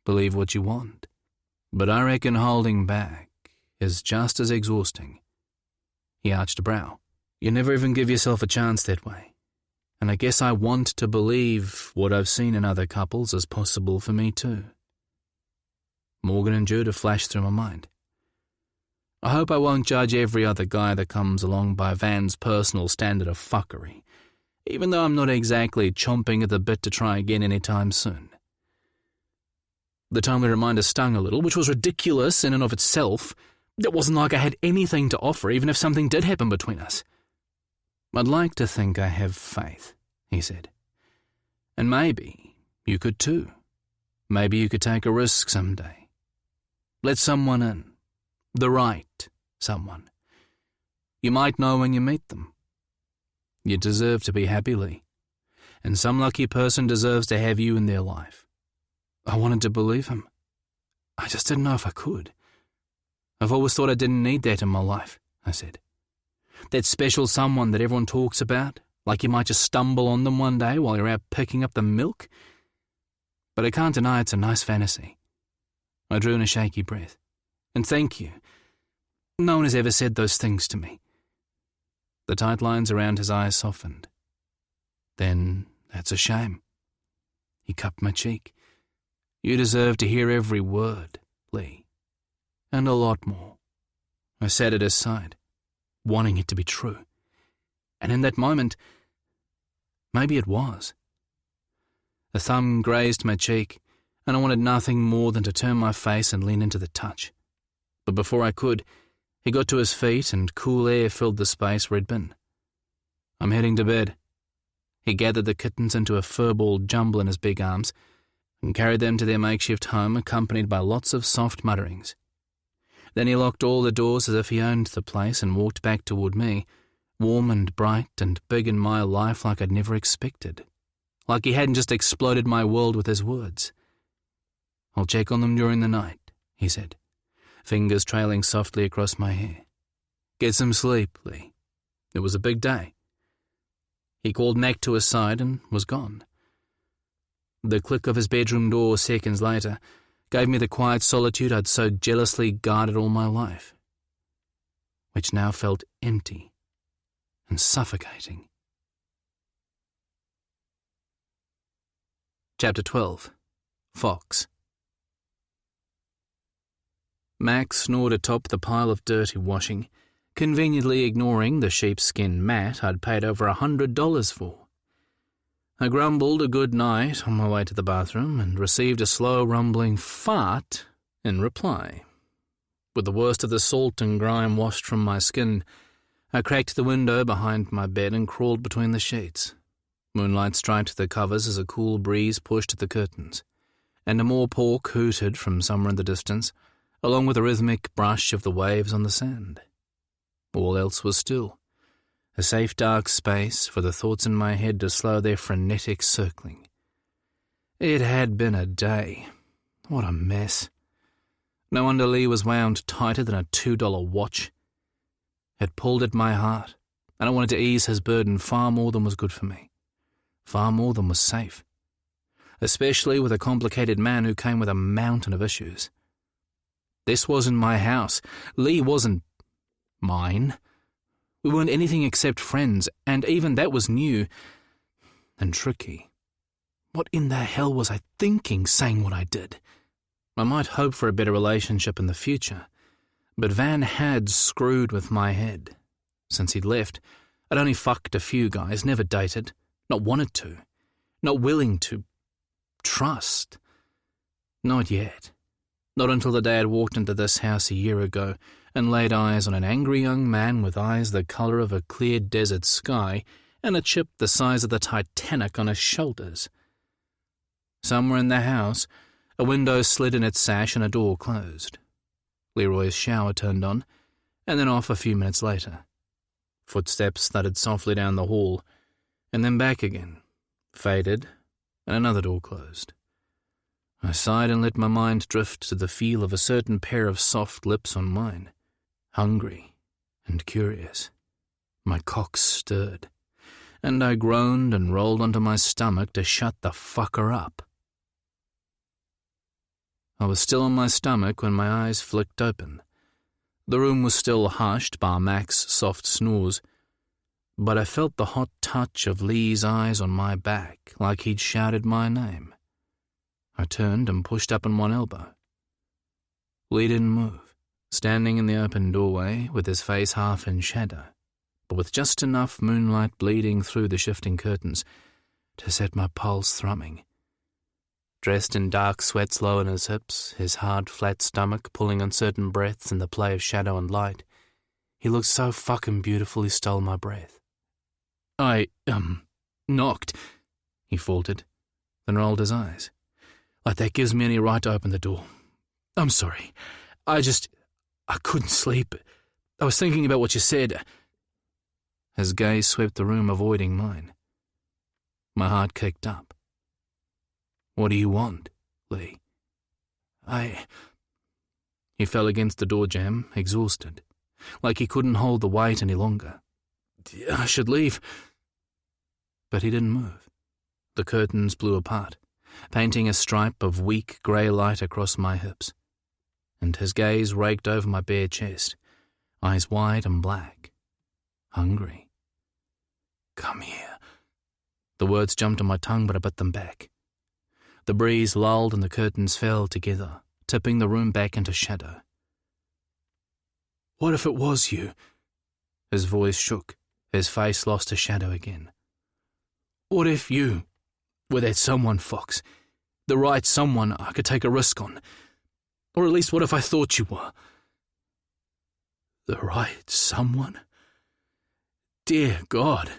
Speaker 1: Believe what you want. But I reckon holding back is just as exhausting. He arched a brow. You never even give yourself a chance that way. And I guess I want to believe what I've seen in other couples is possible for me too. Morgan and Judah flashed through my mind. I hope I won't judge every other guy that comes along by Van's personal standard of fuckery, even though I'm not exactly chomping at the bit to try again anytime soon. The timely reminder stung a little, which was ridiculous in and of itself. It wasn't like I had anything to offer, even if something did happen between us. I'd like to think I have faith, he said. And maybe you could too. Maybe you could take a risk someday. Let someone in. The right someone. You might know when you meet them. You deserve to be happy, Lee. And some lucky person deserves to have you in their life. I wanted to believe him. I just didn't know if I could. I've always thought I didn't need that in my life, I said. That special someone that everyone talks about, like you might just stumble on them one day while you're out picking up the milk. But I can't deny it's a nice fantasy. I drew in a shaky breath. And thank you. No one has ever said those things to me. The tight lines around his eyes softened. Then that's a shame. He cupped my cheek. You deserve to hear every word, Lee. And a lot more. I sat at his side, wanting it to be true. And in that moment, maybe it was. A thumb grazed my cheek, and I wanted nothing more than to turn my face and lean into the touch. But before I could, he got to his feet and cool air filled the space where he'd been. I'm heading to bed. He gathered the kittens into a furball jumble in his big arms and carried them to their makeshift home, accompanied by lots of soft mutterings. Then he locked all the doors as if he owned the place and walked back toward me, warm and bright and big in my life like I'd never expected. Like he hadn't just exploded my world with his words. I'll check on them during the night, he said, fingers trailing softly across my hair. Get some sleep, Lee. It was a big day. He called Mac to his side and was gone. The click of his bedroom door seconds later gave me the quiet solitude I'd so jealously guarded all my life, which now felt empty and suffocating. Chapter 12. Fox. Max snored atop the pile of dirty washing, conveniently ignoring the sheepskin mat I'd paid over $100 for. I grumbled a good night on my way to the bathroom and received a slow rumbling fart in reply. With the worst of the salt and grime washed from my skin, I cracked the window behind my bed and crawled between the sheets. Moonlight striped the covers as a cool breeze pushed at the curtains, and a moor pork hooted from somewhere in the distance, along with a rhythmic brush of the waves on the sand. All else was still, a safe dark space for the thoughts in my head to slow their frenetic circling. It had been a day. What a mess. No wonder Lee was wound tighter than a $2 watch. It pulled at my heart, and I wanted to ease his burden far more than was good for me, far more than was safe, especially with a complicated man who came with a mountain of issues. This wasn't my house. Lee wasn't mine. We weren't anything except friends, and even that was new and tricky. What in the hell was I thinking saying what I did? I might hope for a better relationship in the future, but Van had screwed with my head. Since he'd left, I'd only fucked a few guys, never dated, not wanted to, not willing to trust. Not yet. Not until the day I'd walked into this house a year ago and laid eyes on an angry young man with eyes the colour of a clear desert sky and a chip the size of the Titanic on his shoulders. Somewhere in the house, a window slid in its sash and a door closed. Leroy's shower turned on, and then off a few minutes later. Footsteps thudded softly down the hall, and then back again, faded, and another door closed. I sighed and let my mind drift to the feel of a certain pair of soft lips on mine, hungry and curious. My cock stirred, and I groaned and rolled onto my stomach to shut the fucker up. I was still on my stomach when my eyes flicked open. The room was still hushed bar Mac's soft snores, but I felt the hot touch of Lee's eyes on my back like he'd shouted my name. I turned and pushed up on one elbow. Lee didn't move, standing in the open doorway with his face half in shadow, but with just enough moonlight bleeding through the shifting curtains to set my pulse thrumming. Dressed in dark sweats low in his hips, his hard, flat stomach pulling uncertain breaths in the play of shadow and light, he looked so fucking beautiful he stole my breath. I, knocked, he faltered, then rolled his eyes. Like that gives me any right to open the door. I'm sorry. I couldn't sleep. I was thinking about what you said. His gaze swept the room, avoiding mine. My heart kicked up. What do you want, Lee? He fell against the door jamb, exhausted, like he couldn't hold the weight any longer. I should leave. But he didn't move. The curtains blew apart, painting a stripe of weak grey light across my hips, and his gaze raked over my bare chest, eyes wide and black, hungry. Come here. The words jumped on my tongue, but I bit them back. The breeze lulled and the curtains fell together, tipping the room back into shadow. What if it was you? His voice shook, his face lost a shadow again. What if you were that someone, Fox? The right someone I could take a risk on? Or at least what if I thought you were? The right someone? Dear God.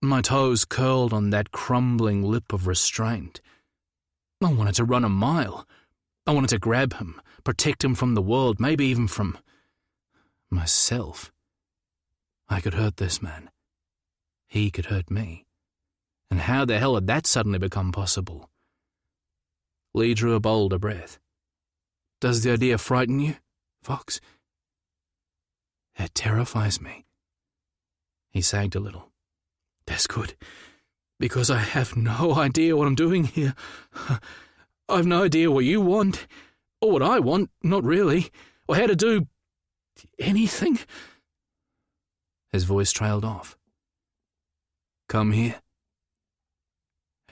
Speaker 1: My toes curled on that crumbling lip of restraint. I wanted to run a mile. I wanted to grab him, protect him from the world, maybe even from myself. I could hurt this man. He could hurt me. And how the hell had that suddenly become possible? Lee drew a bolder breath. Does the idea frighten you, Fox? It terrifies me. He sagged a little. That's good, because I have no idea what I'm doing here. I've no idea what you want, or what I want, not really, or how to do anything. His voice trailed off. Come here.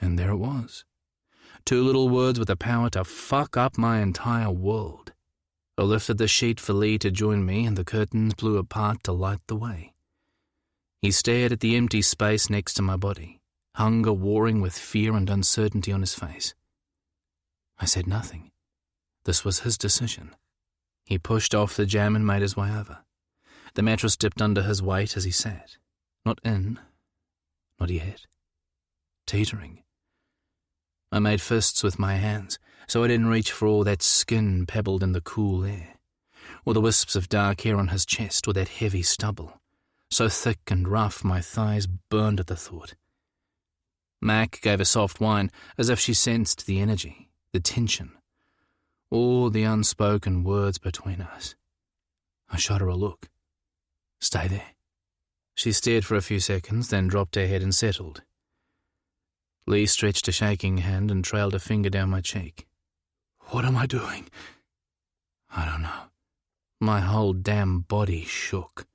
Speaker 1: And there it was. 2 little words with the power to fuck up my entire world. I lifted the sheet for Lee to join me, and the curtains blew apart to light the way. He stared at the empty space next to my body, hunger warring with fear and uncertainty on his face. I said nothing. This was his decision. He pushed off the jam and made his way over. The mattress dipped under his weight as he sat. Not in. Not yet. teetering. I made fists with my hands, so I didn't reach for all that skin pebbled in the cool air, or the wisps of dark hair on his chest, or that heavy stubble, so thick and rough my thighs burned at the thought. Mac gave a soft whine, as if she sensed the energy, the tension, all the unspoken words between us. I shot her a look. "Stay there." She stared for a few seconds, then dropped her head and settled. Lee stretched a shaking hand and trailed a finger down my cheek. "What am I doing?" "I don't know." My whole damn body shook.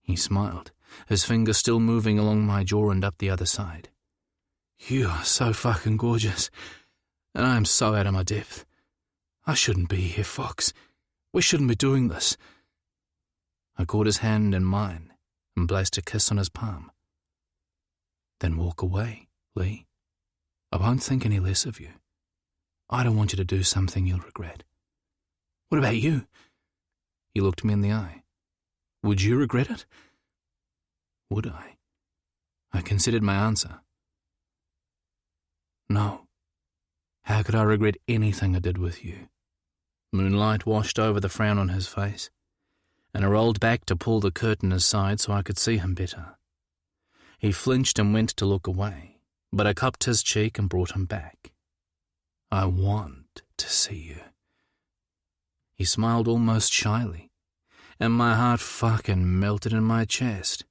Speaker 1: He smiled, his finger still moving along my jaw and up the other side. "You are so fucking gorgeous, and I am so out of my depth. I shouldn't be here, Fox. We shouldn't be doing this." I caught his hand in mine and placed a kiss on his palm. "Then walk away, Lee. I won't think any less of you. I don't want you to do something you'll regret." "What about you?" He looked me in the eye. "Would you regret it?" Would I? I considered my answer. No. How could I regret anything I did with you? Moonlight washed over the frown on his face, and I rolled back to pull the curtain aside so I could see him better. He flinched and went to look away, but I cupped his cheek and brought him back. "I want to see you." He smiled almost shyly, and my heart fucking melted in my chest.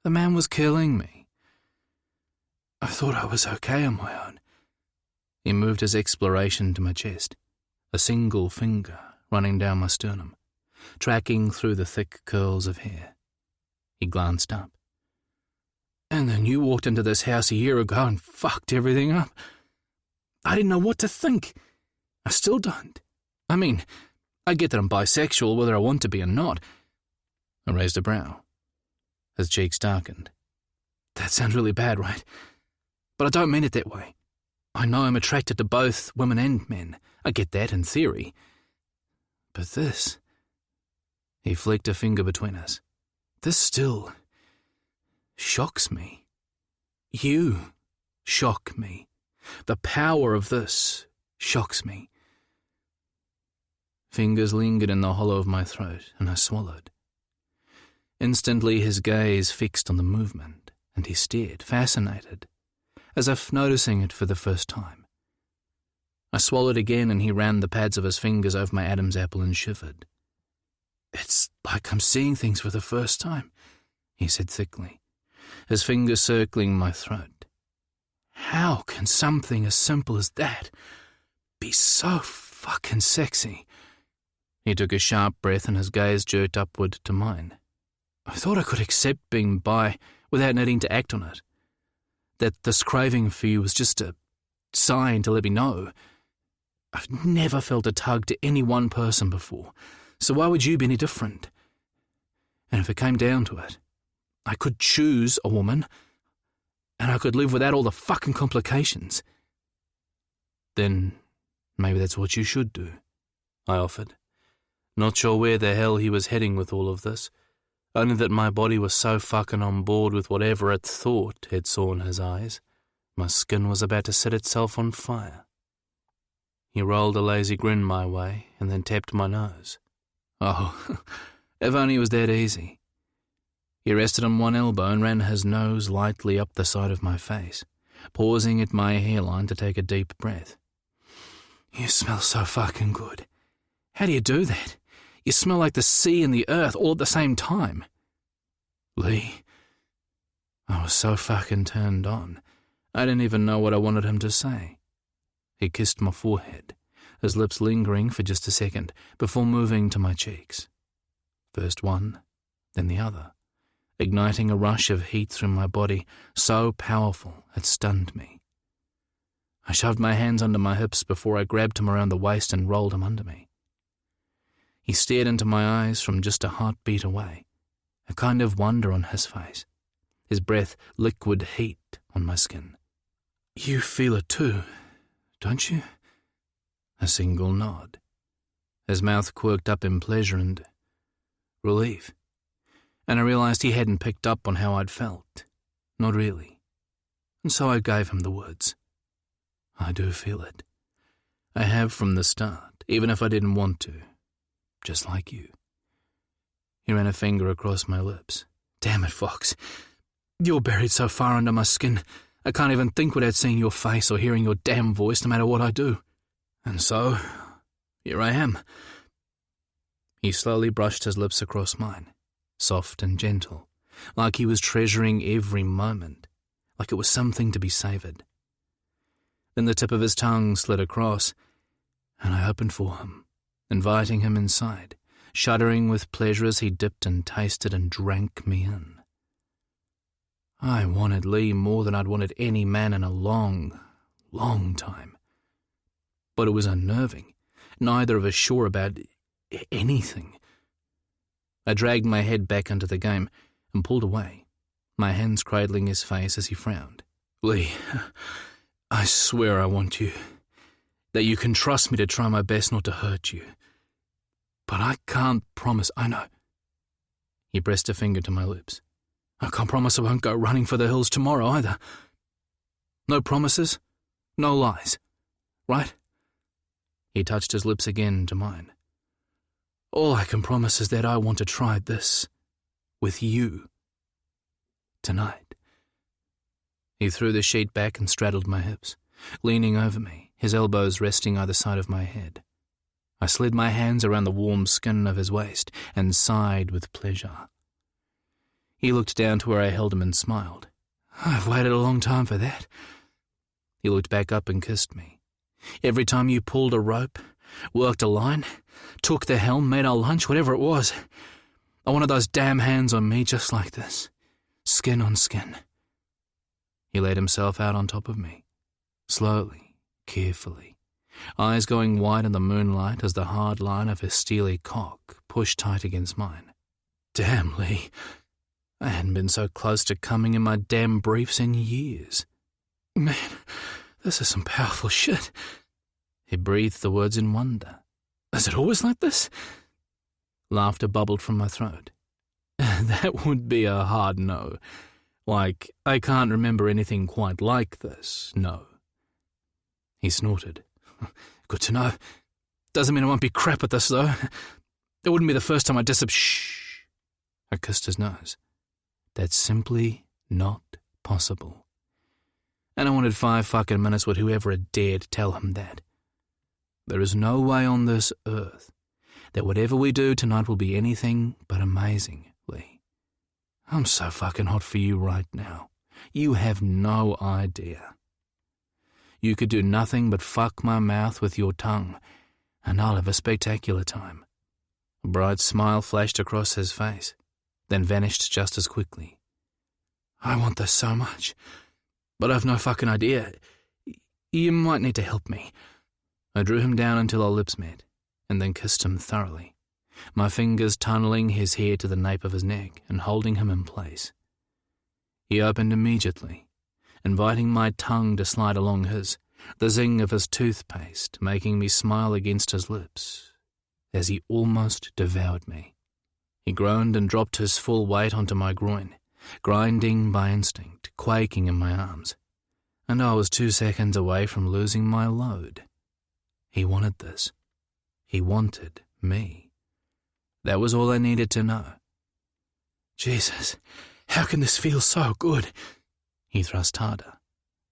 Speaker 1: The man was killing me. I thought I was okay on my own. He moved his exploration to my chest, a single finger running down my sternum, tracking through the thick curls of hair. He glanced up. "And then you walked into this house a year ago and fucked everything up. I didn't know what to think. I still don't. I mean, I get that I'm bisexual whether I want to be or not." I raised a brow. His cheeks darkened. "That sounds really bad, right? But I don't mean it that way. I know I'm attracted to both women and men. I get that in theory. But this..." He flicked a finger between us. "This still shocks me. You shock me. The power of this shocks me." Fingers lingered in the hollow of my throat, and I swallowed. Instantly his gaze fixed on the movement, and he stared, fascinated, as if noticing it for the first time. I swallowed again, and he ran the pads of his fingers over my Adam's apple and shivered. "It's like I'm seeing things for the first time," he said thickly, his fingers circling my throat. "How can something as simple as that be so fucking sexy?" He took a sharp breath and his gaze jerked upward to mine. I thought I could accept being bi without needing to act on it. That this craving for you was just a sign to let me know. I've never felt a tug to any one person before, so why would you be any different? And if it came down to it, I could choose a woman, and I could live without all the fucking complications. "Then maybe that's what you should do," I offered, not sure where the hell he was heading with all of this, only that my body was so fucking on board with whatever it thought it saw in his eyes. My skin was about to set itself on fire. He rolled a lazy grin my way and then tapped my nose. Oh, if only it was that easy. He rested on one elbow and ran his nose lightly up the side of my face, pausing at my hairline to take a deep breath. "You smell so fucking good. How do you do that? You smell like the sea and the earth all at the same time." "Lee." I was so fucking turned on, I didn't even know what I wanted him to say. He kissed my forehead, his lips lingering for just a second before moving to my cheeks. First one, then the other, igniting a rush of heat through my body so powerful it stunned me. I shoved my hands under my hips before I grabbed him around the waist and rolled him under me. He stared into my eyes from just a heartbeat away, a kind of wonder on his face, his breath liquid heat on my skin. "You feel it too, don't you?" A single nod. His mouth quirked up in pleasure and relief, and I realized he hadn't picked up on how I'd felt. Not really. And so I gave him the words. I do feel it. I have from the start, even if I didn't want to. Just like you. He ran a finger across my lips. Damn it, Fox. You're buried so far under my skin, I can't even think without seeing your face or hearing your damn voice no matter what I do. And so, here I am. He slowly brushed his lips across mine, soft and gentle, like he was treasuring every moment, like it was something to be savoured. Then the tip of his tongue slid across, and I opened for him, inviting him inside, shuddering with pleasure as he dipped and tasted and drank me in. I wanted Lee more than I'd wanted any man in a long, long time. But it was unnerving, neither of us sure about anything. I dragged my head back into the game and pulled away, my hands cradling his face as he frowned. Lee, I swear I want you, that you can trust me to try my best not to hurt you. But I can't promise, I know. He pressed a finger to my lips. I can't promise I won't go running for the hills tomorrow either. No promises, no lies, right? He touched his lips again to mine. All I can promise is that I want to try this with you tonight. He threw the sheet back and straddled my hips, leaning over me, his elbows resting either side of my head. I slid my hands around the warm skin of his waist and sighed with pleasure. He looked down to where I held him and smiled. I've waited a long time for that. He looked back up and kissed me. Every time you pulled a rope, worked a line, took the helm, made our lunch, whatever it was, I wanted those damn hands on me just like this, skin on skin. He laid himself out on top of me, slowly, carefully, eyes going wide in the moonlight as the hard line of his steely cock pushed tight against mine. Damn, Lee. I hadn't been so close to coming in my damn briefs in years. Man, this is some powerful shit. He breathed the words in wonder. Is it always like this? Laughter bubbled from my throat. That would be a hard no. Like, I can't remember anything quite like this, no. He snorted. Good to know. Doesn't mean I won't be crap at this, though. It wouldn't be the first time I Shh. I kissed his nose. That's simply not possible. And I wanted 5 fucking minutes with whoever had dared tell him that. There is no way on this earth that whatever we do tonight will be anything but amazing, Lee. I'm so fucking hot for you right now. You have no idea. You could do nothing but fuck my mouth with your tongue, and I'll have a spectacular time. A bright smile flashed across his face, then vanished just as quickly. I want this so much, but I've no fucking idea. You might need to help me. I drew him down until our lips met, and then kissed him thoroughly, my fingers tunneling his hair to the nape of his neck and holding him in place. He opened immediately, inviting my tongue to slide along his, the zing of his toothpaste making me smile against his lips, as he almost devoured me. He groaned and dropped his full weight onto my groin, grinding by instinct, quaking in my arms, and I was 2 seconds away from losing my load. He wanted this. He wanted me. That was all I needed to know. Jesus, how can this feel so good? He thrust harder,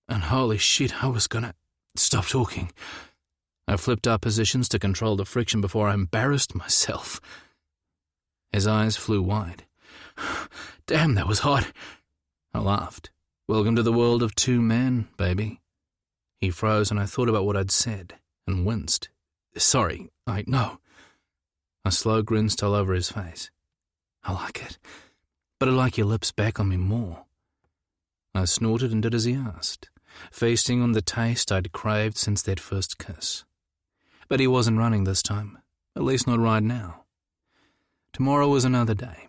Speaker 1: and holy shit, I was gonna stop talking. I flipped our positions to control the friction before I embarrassed myself. His eyes flew wide. Damn, that was hot. I laughed. Welcome to the world of 2 men, baby. He froze and I thought about what I'd said and winced. Sorry, I know. A slow grin stole over his face. I like it, but I like your lips back on me more. I snorted and did as he asked, feasting on the taste I'd craved since that first kiss. But he wasn't running this time, at least not right now. Tomorrow was another day.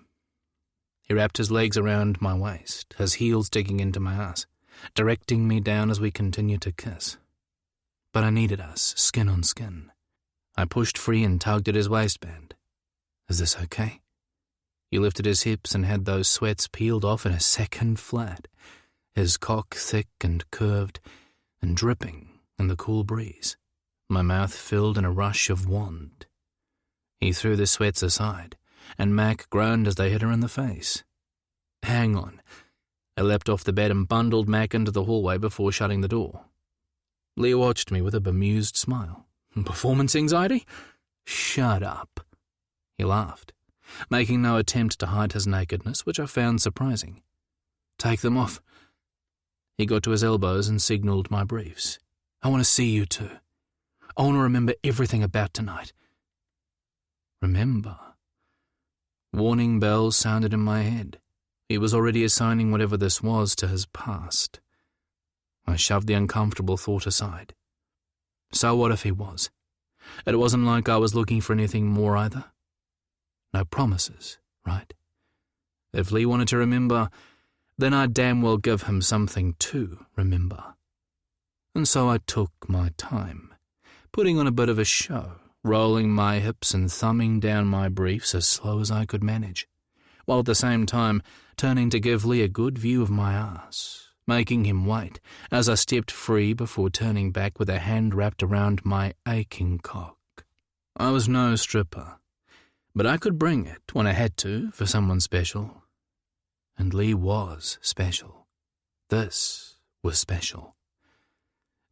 Speaker 1: He wrapped his legs around my waist, his heels digging into my ass, directing me down as we continued to kiss. But I needed us, skin on skin. I pushed free and tugged at his waistband. Is this okay? He lifted his hips and had those sweats peeled off in a second flat. his cock thick and curved and dripping in the cool breeze, my mouth filled in a rush of wand. He threw the sweats aside, and Mac groaned as they hit her in the face. "Hang on." I leapt off the bed and bundled Mac into the hallway before shutting the door. Lee watched me with a bemused smile. "Performance anxiety?" "Shut up." He laughed, making no attempt to hide his nakedness, which I found surprising. "Take them off." He got to his elbows and signalled my briefs. "I want to see you two. I want to remember everything about tonight." Remember? Warning bells sounded in my head. He was already assigning whatever this was to his past. I shoved the uncomfortable thought aside. So what if he was? It wasn't like I was looking for anything more either. No promises, right? If Lee wanted to remember, then I'd damn well give him something to remember. And so I took my time, putting on a bit of a show, rolling my hips and thumbing down my briefs as slow as I could manage, while at the same time turning to give Lee a good view of my ass, making him wait as I stepped free before turning back with a hand wrapped around my aching cock. I was no stripper, but I could bring it when I had to for someone special. And Lee was special. This was special.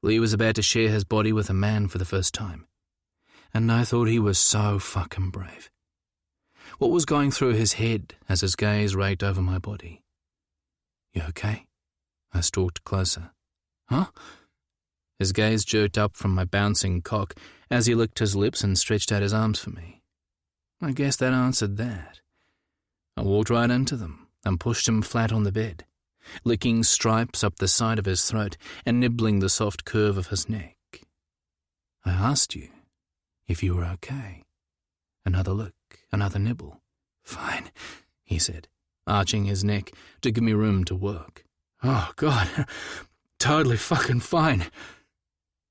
Speaker 1: Lee was about to share his body with a man for the first time, and I thought he was so fucking brave. What was going through his head as his gaze raked over my body? "You okay?" I stalked closer. "Huh?" His gaze jerked up from my bouncing cock as he licked his lips and stretched out his arms for me. I guess that answered that. I walked right into them and pushed him flat on the bed, licking stripes up the side of his throat and nibbling the soft curve of his neck. "I asked you if you were okay." Another lick, another nibble. "Fine," he said, arching his neck to give me room to work. "Oh, God, totally fucking fine."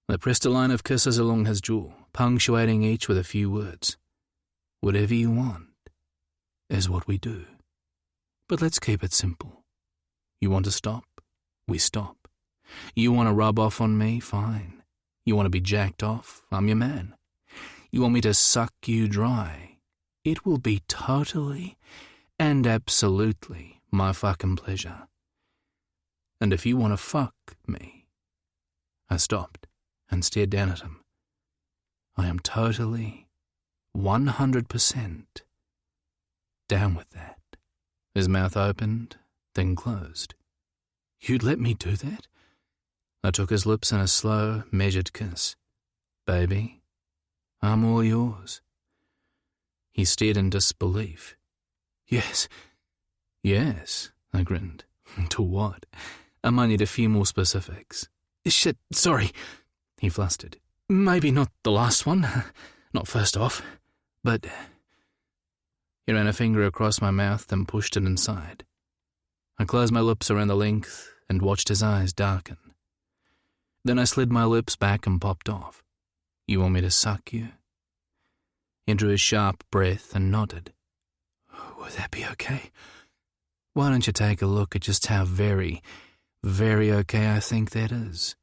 Speaker 1: I pressed a line of kisses along his jaw, punctuating each with a few words. "Whatever you want is what we do. But let's keep it simple. You want to stop? We stop. You want to rub off on me? Fine. You want to be jacked off? I'm your man. You want me to suck you dry? It will be totally and absolutely my fucking pleasure. And if you want to fuck me..." I stopped and stared down at him. "I am totally, 100% down with that." His mouth opened, then closed. "You'd let me do that?" I took his lips in a slow, measured kiss. "Baby, I'm all yours." He stared in disbelief. "Yes." "Yes," I grinned. "To what? I might need a few more specifics." "Shit, sorry," he flustered. "Maybe not the last one, not first off, but..." He ran a finger across my mouth, then pushed it inside. I closed my lips around the length and watched his eyes darken. Then I slid my lips back and popped off. "You want me to suck you?" He drew a sharp breath and nodded. "Would that be okay? Why don't you take a look at just how very, very okay I think that is?"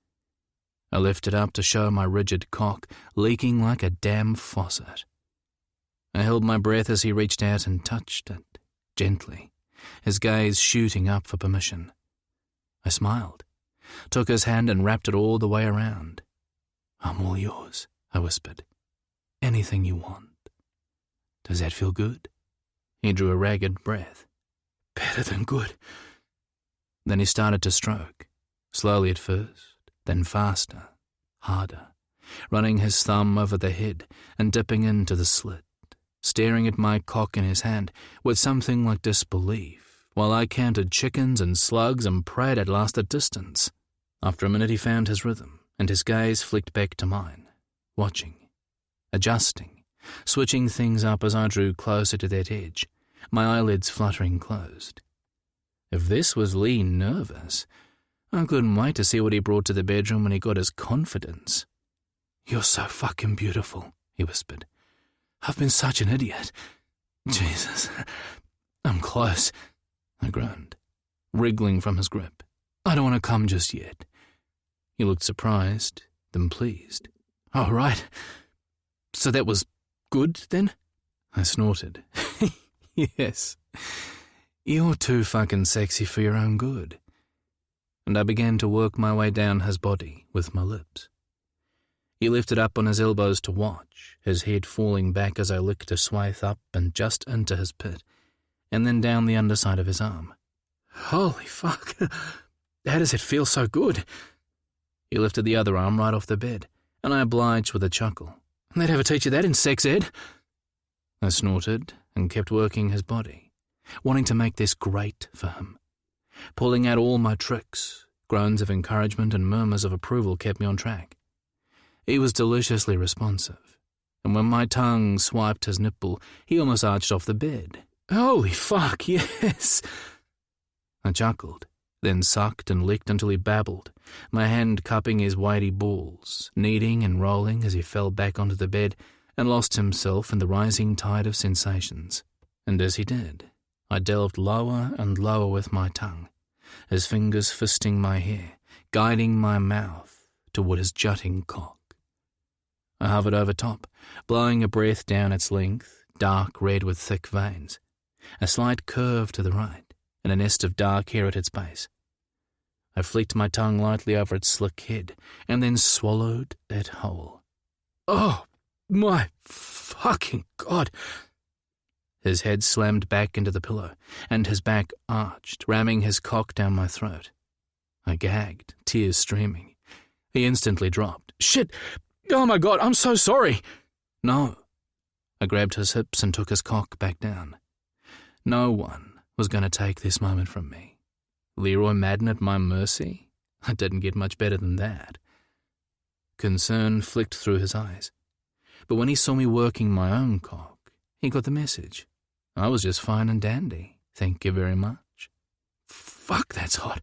Speaker 1: I lifted up to show my rigid cock leaking like a damn faucet. I held my breath as he reached out and touched it, gently, his gaze shooting up for permission. I smiled, took his hand and wrapped it all the way around. "I'm all yours," I whispered. "Anything you want. Does that feel good?" He drew a ragged breath. "Better than good." Then he started to stroke, slowly at first, then faster, harder, running his thumb over the head and dipping into the slit, staring at my cock in his hand with something like disbelief, while I counted chickens and slugs and prayed I'd last a distance. After a minute he found his rhythm, and his gaze flicked back to mine, watching, adjusting, switching things up as I drew closer to that edge, my eyelids fluttering closed. If this was Lee nervous, I couldn't wait to see what he brought to the bedroom when he got his confidence. "You're so fucking beautiful," he whispered. "I've been such an idiot. Jesus, I'm close," I groaned, wriggling from his grip. I don't want to come just yet." He looked surprised, then pleased. "Oh, right. So that was good, then?" I snorted. "Yes. You're too fucking sexy for your own good." And I began to work my way down his body with my lips. He lifted up on his elbows to watch, his head falling back as I licked a swathe up and just into his pit, and then down the underside of his arm. "Holy fuck. How does it feel so good?" He lifted the other arm right off the bed, and I obliged with a chuckle. "They'd ever teach you that in sex ed?" I snorted and kept working his body, wanting to make this great for him. Pulling out all my tricks, groans of encouragement and murmurs of approval kept me on track. He was deliciously responsive, and when my tongue swiped his nipple, he almost arched off the bed. "Holy fuck, yes!" I chuckled, then sucked and licked until he babbled, my hand cupping his weighty balls, kneading and rolling as he fell back onto the bed and lost himself in the rising tide of sensations. And as he did, I delved lower and lower with my tongue, his fingers fisting my hair, guiding my mouth toward his jutting cock. I hovered over top, blowing a breath down its length, dark red with thick veins, a slight curve to the right, and a nest of dark hair at its base. I flicked my tongue lightly over its slick head, and then swallowed it whole. "Oh, my fucking God!" His head slammed back into the pillow, and his back arched, ramming his cock down my throat. I gagged, tears streaming. He instantly dropped. "Shit! Oh my God, I'm so sorry!" "No." I grabbed his hips and took his cock back down. No one was going to take this moment from me. Leroy Madden at my mercy? I didn't get much better than that. Concern flicked through his eyes. But when he saw me working my own cock, he got the message. I was just fine and dandy. "Thank you very much." "Fuck, that's hot."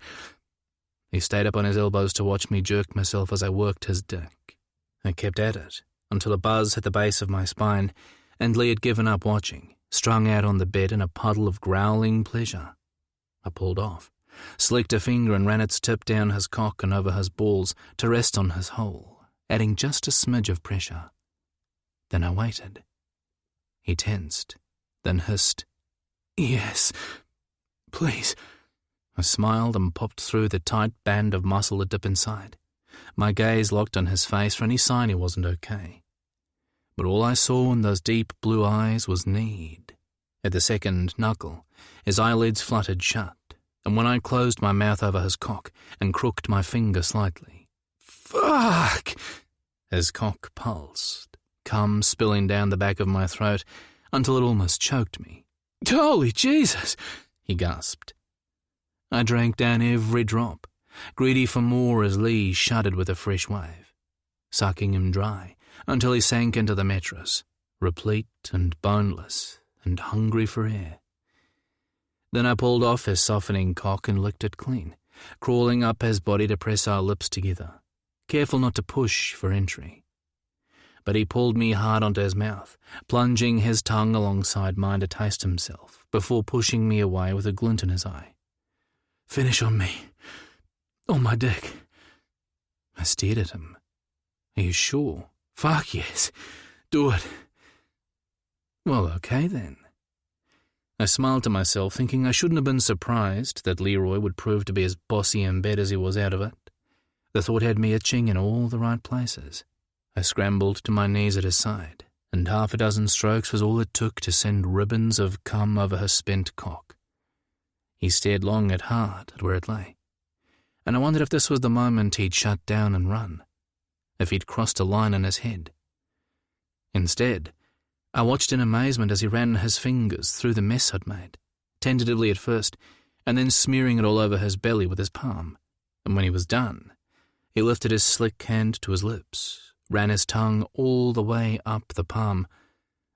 Speaker 1: He stayed up on his elbows to watch me jerk myself as I worked his dick. I kept at it until a buzz hit the base of my spine, and Lee had given up watching, strung out on the bed in a puddle of growling pleasure. I pulled off, slicked a finger and ran its tip down his cock and over his balls to rest on his hole, adding just a smidge of pressure. Then I waited. He tensed, then hissed, "Yes, please." I smiled and popped through the tight band of muscle to dip inside, my gaze locked on his face for any sign he wasn't okay. But all I saw in those deep blue eyes was need. At the second knuckle, his eyelids fluttered shut, and when I closed my mouth over his cock and crooked my finger slightly, "Fuck!" His cock pulsed, cum spilling down the back of my throat until it almost choked me. "Holy Jesus!" he gasped. I drank down every drop, greedy for more as Lee shuddered with a fresh wave, sucking him dry until he sank into the mattress, replete and boneless and hungry for air. Then I pulled off his softening cock and licked it clean, crawling up his body to press our lips together, careful not to push for entry. But he pulled me hard onto his mouth, plunging his tongue alongside mine to taste himself, before pushing me away with a glint in his eye. "Finish on me. On my dick." I stared at him. "Are you sure?" "Fuck yes. Do it." "Well, okay then." I smiled to myself, thinking I shouldn't have been surprised that Leroy would prove to be as bossy in bed as he was out of it. The thought had me itching in all the right places. I scrambled to my knees at his side, and 6 strokes was all it took to send ribbons of cum over his spent cock. He stared long and hard at where it lay, and I wondered if this was the moment he'd shut down and run, if he'd crossed a line in his head. Instead, I watched in amazement as he ran his fingers through the mess I'd made, tentatively at first, and then smearing it all over his belly with his palm. And when he was done, he lifted his slick hand to his lips, ran his tongue all the way up the palm,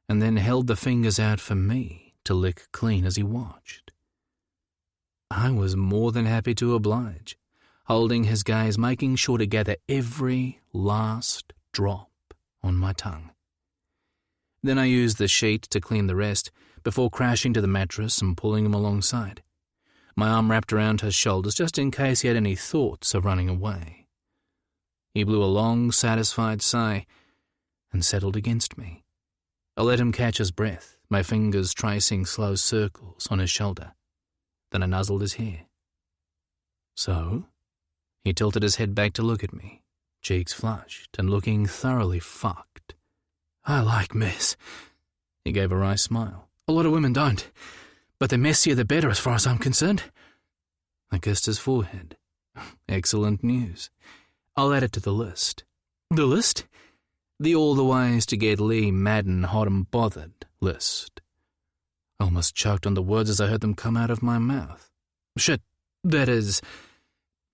Speaker 1: and then held the fingers out for me to lick clean as he watched. I was more than happy to oblige, holding his gaze, making sure to gather every last drop on my tongue. Then I used the sheet to clean the rest, before crashing to the mattress and pulling him alongside. my arm wrapped around his shoulders just in case he had any thoughts of running away. He blew a long, satisfied sigh and settled against me. I let him catch his breath, my fingers tracing slow circles on his shoulder. Then I nuzzled his hair. So? He tilted his head back to look at me, cheeks flushed and looking thoroughly fucked. I like mess. He gave a wry smile. A lot of women don't, but the messier the better as far as I'm concerned. I kissed his forehead. Excellent news. I'll add it to the list. The list? The all the ways to get Lee mad and hot and bothered list. I almost choked on the words as I heard them come out of my mouth. Shit, that is,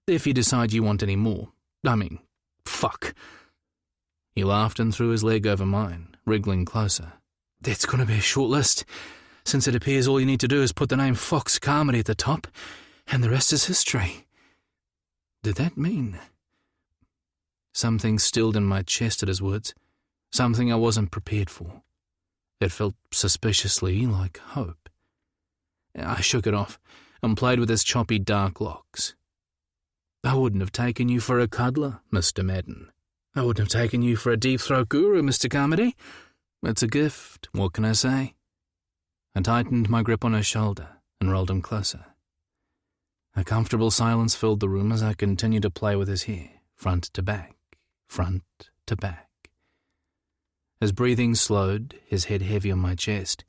Speaker 1: if you decide you want any more. I mean, fuck. He laughed and threw his leg over mine, wriggling closer. That's going to be a short list, since it appears all you need to do is put the name Fox Carmody at the top, and the rest is history. Did that mean? Something stilled in my chest at his words, something I wasn't prepared for. It felt suspiciously like hope. I shook it off and played with his choppy dark locks. I wouldn't have taken you for a cuddler, Mr. Madden. I wouldn't have taken you for a deep-throat guru, Mr. Carmody. It's a gift, what can I say? I tightened my grip on his shoulder and rolled him closer. A comfortable silence filled the room as I continued to play with his hair, front to back, front to back. His breathing slowed, his head heavy on my chest,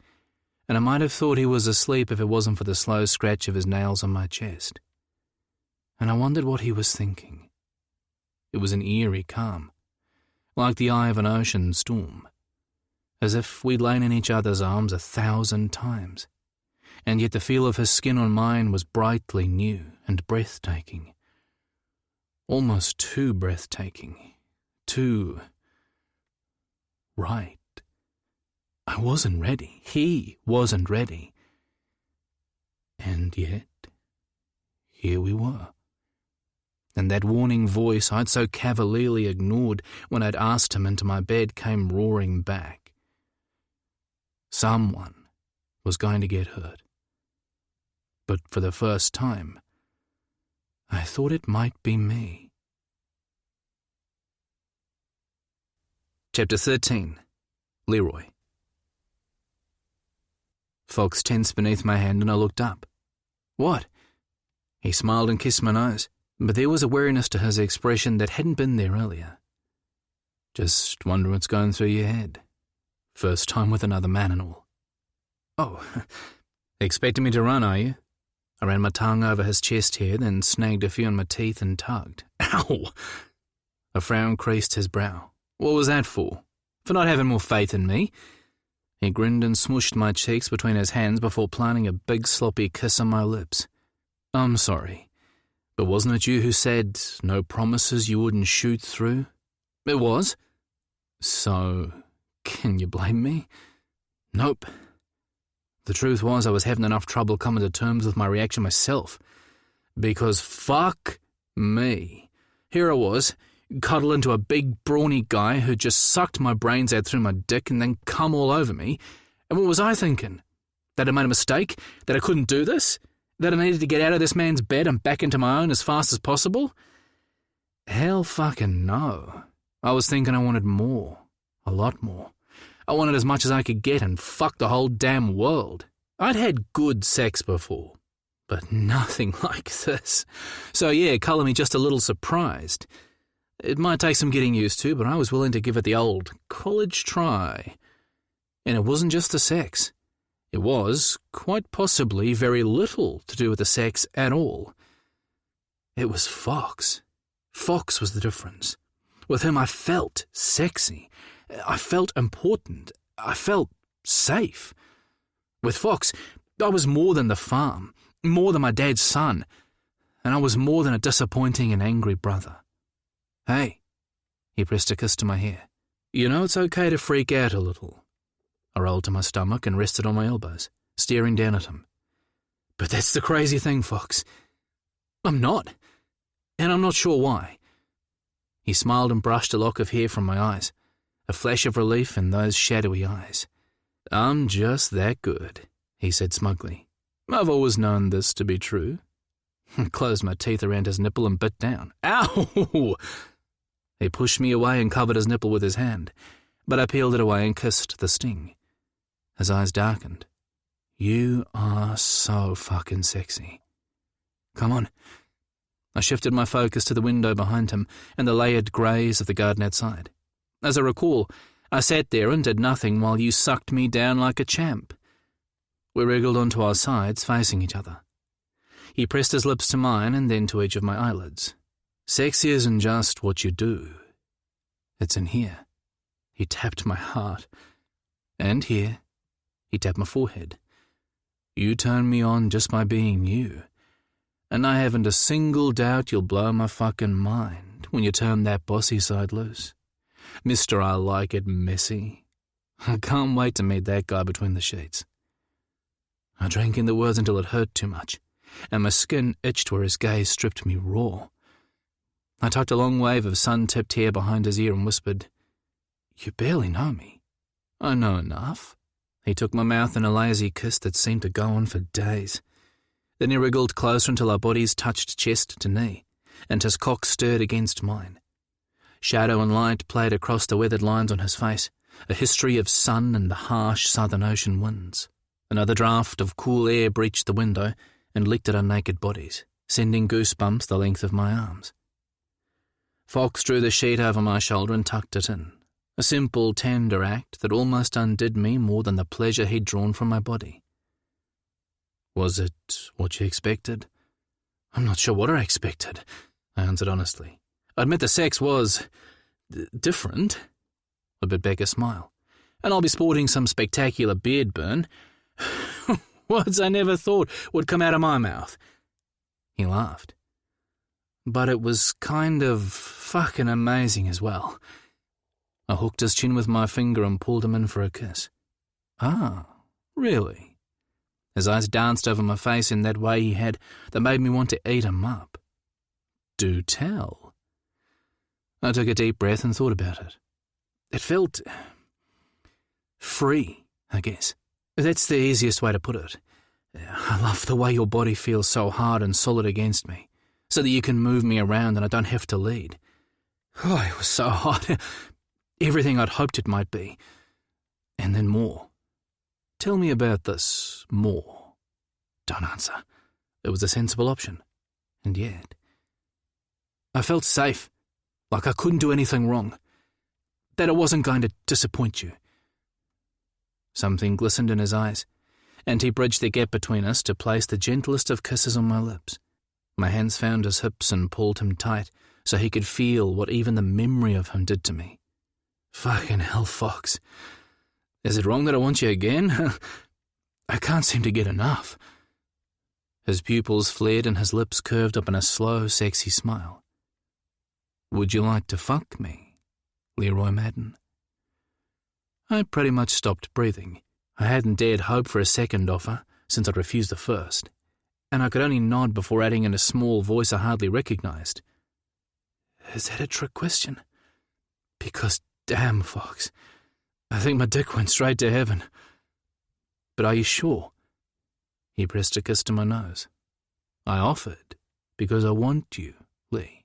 Speaker 1: and I might have thought he was asleep if it wasn't for the slow scratch of his nails on my chest. And I wondered what he was thinking. It was an eerie calm, like the eye of an ocean storm, as if we'd lain in each other's arms 1,000 times, and yet the feel of his skin on mine was brightly new and breathtaking. Almost too breathtaking, too right. I wasn't ready. He wasn't ready. And yet, here we were. And that warning voice I'd so cavalierly ignored when I'd asked him into my bed came roaring back. Someone was going to get hurt. But for the first time, I thought it might be me. Chapter 13. Leroy. Fox tensed beneath my hand and I looked up. What? He smiled and kissed my nose, but there was a wariness to his expression that hadn't been there earlier. Just wondering what's going through your head. First time with another man and all. Oh, expecting me to run, are you? I ran my tongue over his chest hair, then snagged a few on my teeth and tugged. Ow! A frown creased his brow. What was that for? For not having more faith in me? He grinned and smooshed my cheeks between his hands before planting a big sloppy kiss on my lips. I'm sorry, but wasn't it you who said no promises you wouldn't shoot through? It was. So, can you blame me? Nope. The truth was I was having enough trouble coming to terms with my reaction myself. Because fuck me. Here I was, cuddle into a big, brawny guy who just sucked my brains out through my dick and then come all over me. And what was I thinking? That I made a mistake? That I couldn't do this? That I needed to get out of this man's bed and back into my own as fast as possible? Hell fucking no. I was thinking I wanted more. A lot more. I wanted as much as I could get and fuck the whole damn world. I'd had good sex before, but nothing like this. So yeah, colour me just a little surprised. It might take some getting used to, but I was willing to give it the old college try. And it wasn't just the sex. It was, quite possibly, very little to do with the sex at all. It was Fox. Fox was the difference. With him I felt sexy. I felt important. I felt safe. With Fox, I was more than the farm, more than my dad's son, and I was more than a disappointing and angry brother. Hey, he pressed a kiss to my hair. You know it's okay to freak out a little. I rolled to my stomach and rested on my elbows, staring down at him. But that's the crazy thing, Fox. I'm not. And I'm not sure why. He smiled and brushed a lock of hair from my eyes, a flash of relief in those shadowy eyes. I'm just that good, he said smugly. I've always known this to be true. I closed my teeth around his nipple and bit down. Ow! He pushed me away and covered his nipple with his hand, but I peeled it away and kissed the sting. His eyes darkened. You are so fucking sexy. Come on. I shifted my focus to the window behind him and the layered greys of the garden outside. As I recall, I sat there and did nothing while you sucked me down like a champ. We wriggled onto our sides, facing each other. He pressed his lips to mine and then to each of my eyelids. Sexy isn't just what you do. It's in here. He tapped my heart. And here. He tapped my forehead. You turn me on just by being you. And I haven't a single doubt you'll blow my fucking mind when you turn that bossy side loose. Mr. I like it messy. I can't wait to meet that guy between the sheets. I drank in the words until it hurt too much, and my skin itched where his gaze stripped me raw. I tucked a long wave of sun-tipped hair behind his ear and whispered, You barely know me. I know enough. He took my mouth in a lazy kiss that seemed to go on for days. Then he wriggled closer until our bodies touched chest to knee, and his cock stirred against mine. Shadow and light played across the weathered lines on his face, a history of sun and the harsh southern ocean winds. Another draught of cool air breached the window and licked at our naked bodies, sending goosebumps the length of my arms. Fox drew the sheet over my shoulder and tucked it in, a simple, tender act that almost undid me more than the pleasure he'd drawn from my body. Was it what you expected? I'm not sure what I expected, I answered honestly. I admit the sex was different. I bit back a smile. And I'll be sporting some spectacular beard burn. Words I never thought would come out of my mouth. He laughed. But it was kind of fucking amazing as well. I hooked his chin with my finger and pulled him in for a kiss. Ah, really? His eyes danced over my face in that way he had that made me want to eat him up. Do tell. I took a deep breath and thought about it. It felt free, I guess. That's the easiest way to put it. I love the way your body feels so hard and solid against me, so that you can move me around and I don't have to lead. Oh, it was so hot. Everything I'd hoped it might be. And then more. Tell me about this more. Don't answer. It was a sensible option. And yet, I felt safe, like I couldn't do anything wrong, that I wasn't going to disappoint you. Something glistened in his eyes, and he bridged the gap between us to place the gentlest of kisses on my lips. My hands found his hips and pulled him tight so he could feel what even the memory of him did to me. Fucking hell, Fox. Is it wrong that I want you again? I can't seem to get enough. His pupils flared and his lips curved up in a slow, sexy smile. Would you like to fuck me, Leroy Madden? I pretty much stopped breathing. I hadn't dared hope for a second offer since I'd refused the first, and I could only nod before adding in a small voice I hardly recognized. Is that a trick question? Because, damn, Fox, I think my dick went straight to heaven. But are you sure? He pressed a kiss to my nose. I offered because I want you, Lee.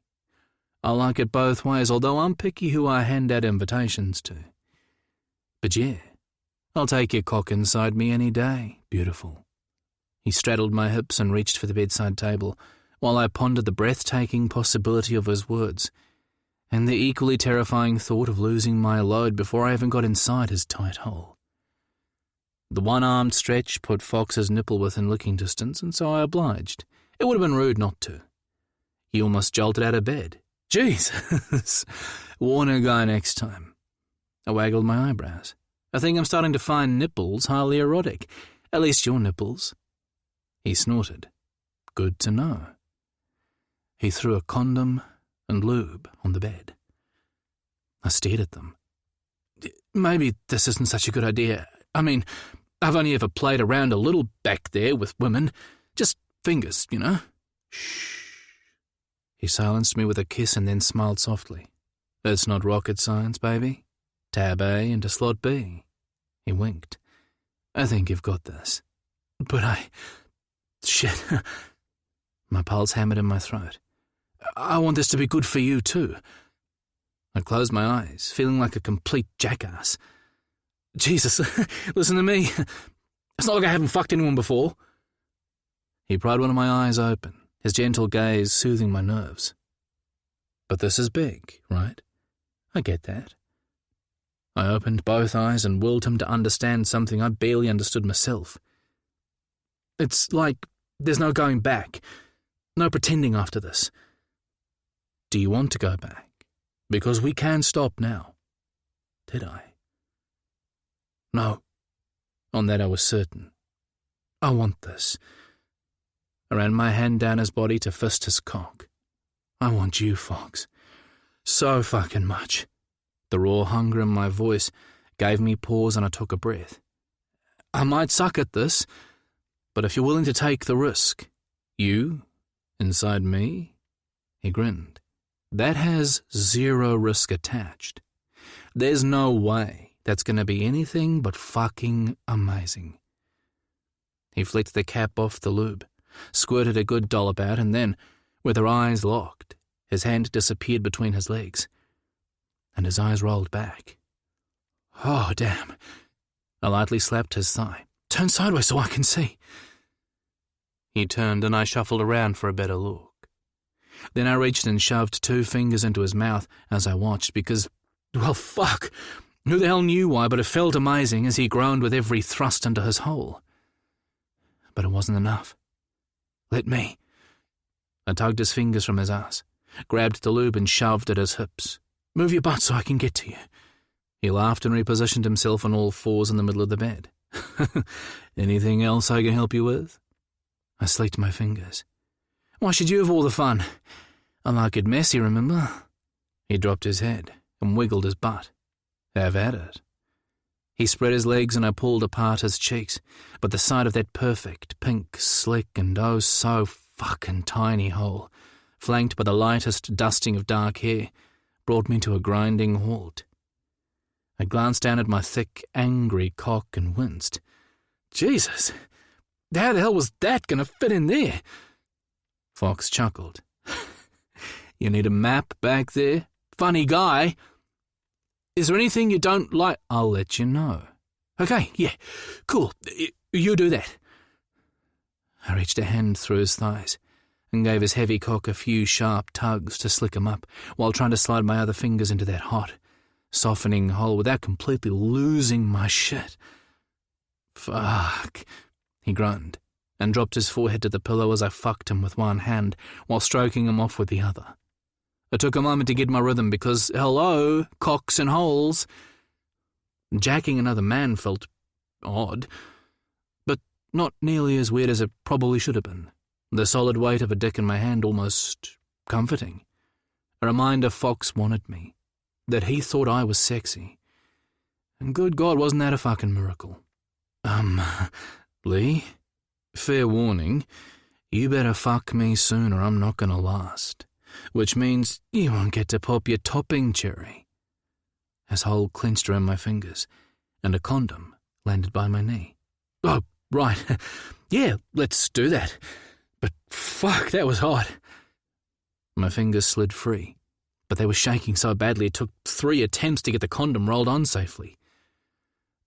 Speaker 1: I like it both ways, although I'm picky who I hand out invitations to. But yeah, I'll take your cock inside me any day, beautiful. He straddled my hips and reached for the bedside table, while I pondered the breathtaking possibility of his words, and the equally terrifying thought of losing my load before I even got inside his tight hole. The one-armed stretch put Fox's nipple within licking distance, and so I obliged. It would have been rude not to. He almost jolted out of bed. Jesus! Warn a guy next time. I waggled my eyebrows. I think I'm starting to find nipples highly erotic. At least your nipples. He snorted. Good to know. He threw a condom and lube on the bed. I stared at them. Maybe this isn't such a good idea. I mean, I've only ever played around a little back there with women. Just fingers, you know. Shh. He silenced me with a kiss and then smiled softly. It's not rocket science, baby. Tab A into slot B. He winked. I think you've got this. But Shit. My pulse hammered in my throat. I want this to be good for you too. I closed my eyes, feeling like a complete jackass. Jesus, listen to me. It's not like I haven't fucked anyone before. He pried one of my eyes open, his gentle gaze soothing my nerves. But this is big, right? I get that. I opened both eyes and willed him to understand something I barely understood myself. It's like there's no going back, no pretending after this. Do you want to go back? Because we can stop now. Did I? No. On that I was certain. I want this. I ran my hand down his body to fist his cock. I want you, Fox. So fucking much. The raw hunger in my voice gave me pause and I took a breath. I might suck at this, but if you're willing to take the risk, you, inside me, he grinned. That has zero risk attached. There's no way that's going to be anything but fucking amazing. He flicked the cap off the lube, squirted a good dollop out, and then, with her eyes locked, his hand disappeared between his legs, and his eyes rolled back. Oh, damn. I lightly slapped his thigh. Turn sideways so I can see. He turned and I shuffled around for a better look. Then I reached and shoved 2 fingers into his mouth as I watched because, well, fuck. Who the hell knew why, but it felt amazing as he groaned with every thrust into his hole. But it wasn't enough. Let me. I tugged his fingers from his ass, grabbed the lube and shoved at his hips. Move your butt so I can get to you. He laughed and repositioned himself on all fours in the middle of the bed. Anything else I can help you with? I slicked my fingers. Why should you have all the fun? I like it messy, remember? He dropped his head and wiggled his butt. Have at it. He spread his legs and I pulled apart his cheeks, but the sight of that perfect, pink, slick, and oh so fucking tiny hole, flanked by the lightest dusting of dark hair, brought me to a grinding halt. I glanced down at my thick, angry cock and winced. Jesus, how the hell was that going to fit in there? Fox chuckled. You need a map back there? Funny guy. Is there anything you don't like? I'll let you know. Okay, yeah, cool. You do that. I reached a hand through his thighs and gave his heavy cock a few sharp tugs to slick him up while trying to slide my other fingers into that hot, softening hole without completely losing my shit. Fuck, he groaned and dropped his forehead to the pillow as I fucked him with one hand while stroking him off with the other. It took a moment to get my rhythm because, hello, cocks and holes. Jacking another man felt odd, but not nearly as weird as it probably should have been. The solid weight of a dick in my hand almost comforting. A reminder Fox wanted me, that he thought I was sexy. And good God, wasn't that a fucking miracle? Lee, fair warning, you better fuck me soon or I'm not gonna last. Which means you won't get to pop your topping cherry. His hole clenched around my fingers, and a condom landed by my knee. Oh, right. Yeah, let's do that. But fuck, that was hot. My fingers slid free, but they were shaking so badly it took 3 attempts to get the condom rolled on safely.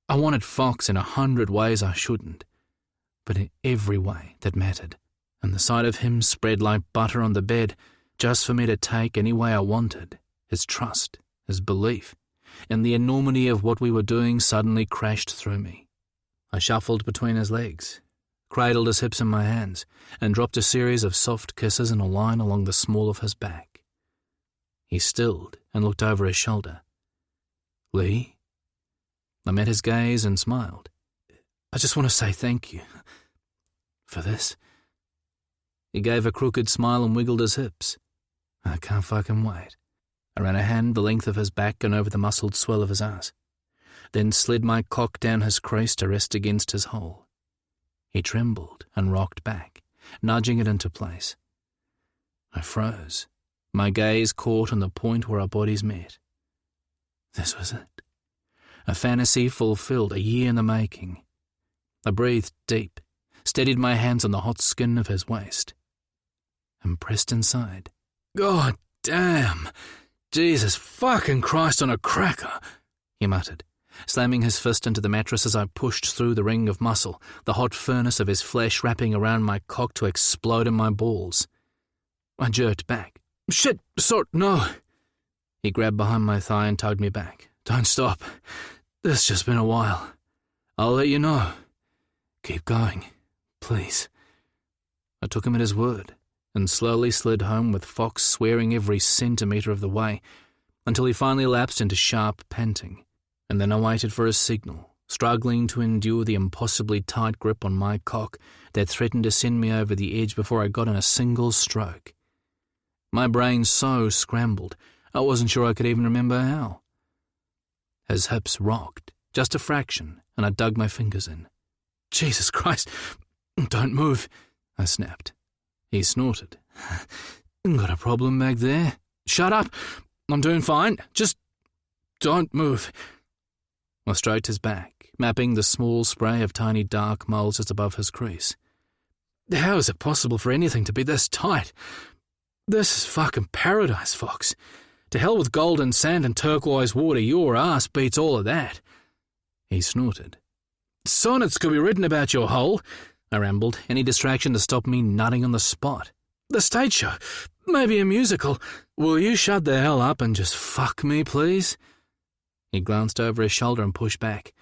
Speaker 1: I wanted Fox in 100 ways I shouldn't, but in every way that mattered, and the sight of him spread like butter on the bed just for me to take any way I wanted, his trust, his belief, and the enormity of what we were doing suddenly crashed through me. I shuffled between his legs, cradled his hips in my hands, and dropped a series of soft kisses in a line along the small of his back. He stilled and looked over his shoulder. Lee? I met his gaze and smiled. I just want to say thank you. For this. He gave a crooked smile and wiggled his hips. I can't fucking wait. I ran a hand the length of his back and over the muscled swell of his ass, then slid my cock down his crease to rest against his hole. He trembled and rocked back, nudging it into place. I froze, my gaze caught on the point where our bodies met. This was it. A fantasy fulfilled, a year in the making. I breathed deep, steadied my hands on the hot skin of his waist, and pressed inside.
Speaker 2: God damn! Jesus fucking Christ on a cracker,
Speaker 1: he muttered, slamming his fist into the mattress as I pushed through the ring of muscle, the hot furnace of his flesh wrapping around my cock to explode in my balls. I jerked back.
Speaker 2: Shit, no.
Speaker 1: He grabbed behind my thigh and tugged me back.
Speaker 2: Don't stop. It's just been a while. I'll let you know.
Speaker 1: Keep going, please. I took him at his word and slowly slid home with Fox swearing every centimetre of the way until he finally lapsed into sharp panting, and then I waited for his signal, struggling to endure the impossibly tight grip on my cock that threatened to send me over the edge before I got in a single stroke. My brain so scrambled, I wasn't sure I could even remember how. His hips rocked, just a fraction, and I dug my fingers in.
Speaker 2: Jesus Christ, don't move, I snapped.
Speaker 1: He snorted. Got a problem back there?
Speaker 2: Shut up, I'm doing fine, just don't move.
Speaker 1: I stroked his back, mapping the small spray of tiny dark moles just above his crease.
Speaker 2: How is it possible for anything to be this tight? This is fucking paradise, Fox. To hell with golden sand and turquoise water, your ass beats all of that.
Speaker 1: He snorted.
Speaker 2: Sonnets could be written about your hole, I rambled,
Speaker 1: any distraction to stop me nutting on the spot.
Speaker 2: The stage show, maybe a musical. Will you shut the hell up and just fuck me, please?
Speaker 1: He glanced over his shoulder and pushed back,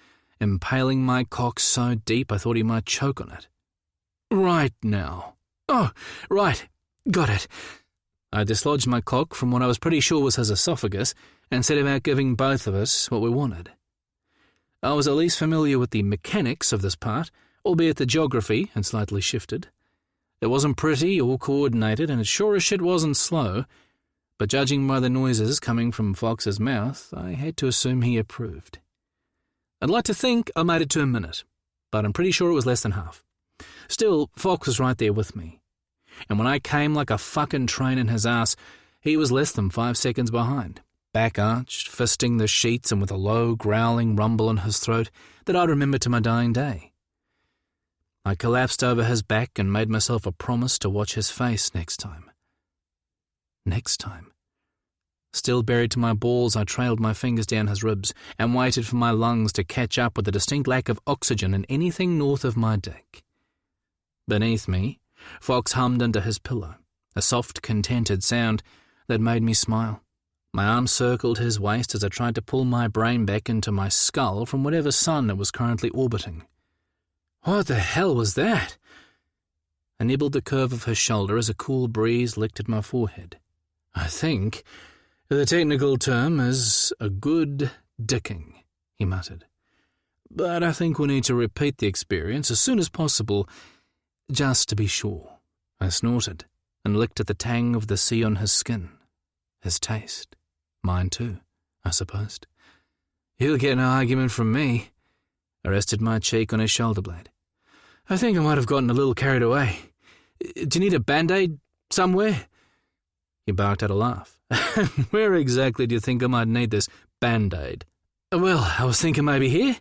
Speaker 1: impaling my cock so deep I thought he might choke on it.
Speaker 2: Right now. Oh, right, got it.
Speaker 1: I dislodged my cock from what I was pretty sure was his esophagus and set about giving both of us what we wanted. I was at least familiar with the mechanics of this part, albeit the geography had slightly shifted. It wasn't pretty or coordinated, and it sure as shit wasn't slow, but judging by the noises coming from Fox's mouth, I had to assume he approved. I'd like to think I made it to a minute, but I'm pretty sure it was less than half. Still, Fox was right there with me, and when I came like a fucking train in his ass, he was less than 5 seconds behind, back arched, fisting the sheets and with a low, growling rumble in his throat that I'd remember to my dying day. I collapsed over his back and made myself a promise to watch his face next time. Next time. Still buried to my balls, I trailed my fingers down his ribs and waited for my lungs to catch up with the distinct lack of oxygen in anything north of my dick. Beneath me, Fox hummed into his pillow, a soft, contented sound that made me smile. My arm circled his waist as I tried to pull my brain back into my skull from whatever sun it was currently orbiting.
Speaker 2: What the hell was that?
Speaker 1: I nibbled the curve of his shoulder as a cool breeze licked at my forehead.
Speaker 2: I think the technical term is a good dicking, he muttered.
Speaker 1: But I think we need to repeat the experience as soon as possible, just to be sure. I snorted and licked at the tang of the sea on his skin. His taste. Mine too, I supposed.
Speaker 2: You'll get no argument from me.
Speaker 1: I rested my cheek on his shoulder blade.
Speaker 2: I think I might have gotten a little carried away. Do you need a Band-Aid somewhere?
Speaker 1: He barked out a laugh. Where exactly do you think I might need this Band-Aid?
Speaker 2: Well, I was thinking maybe here.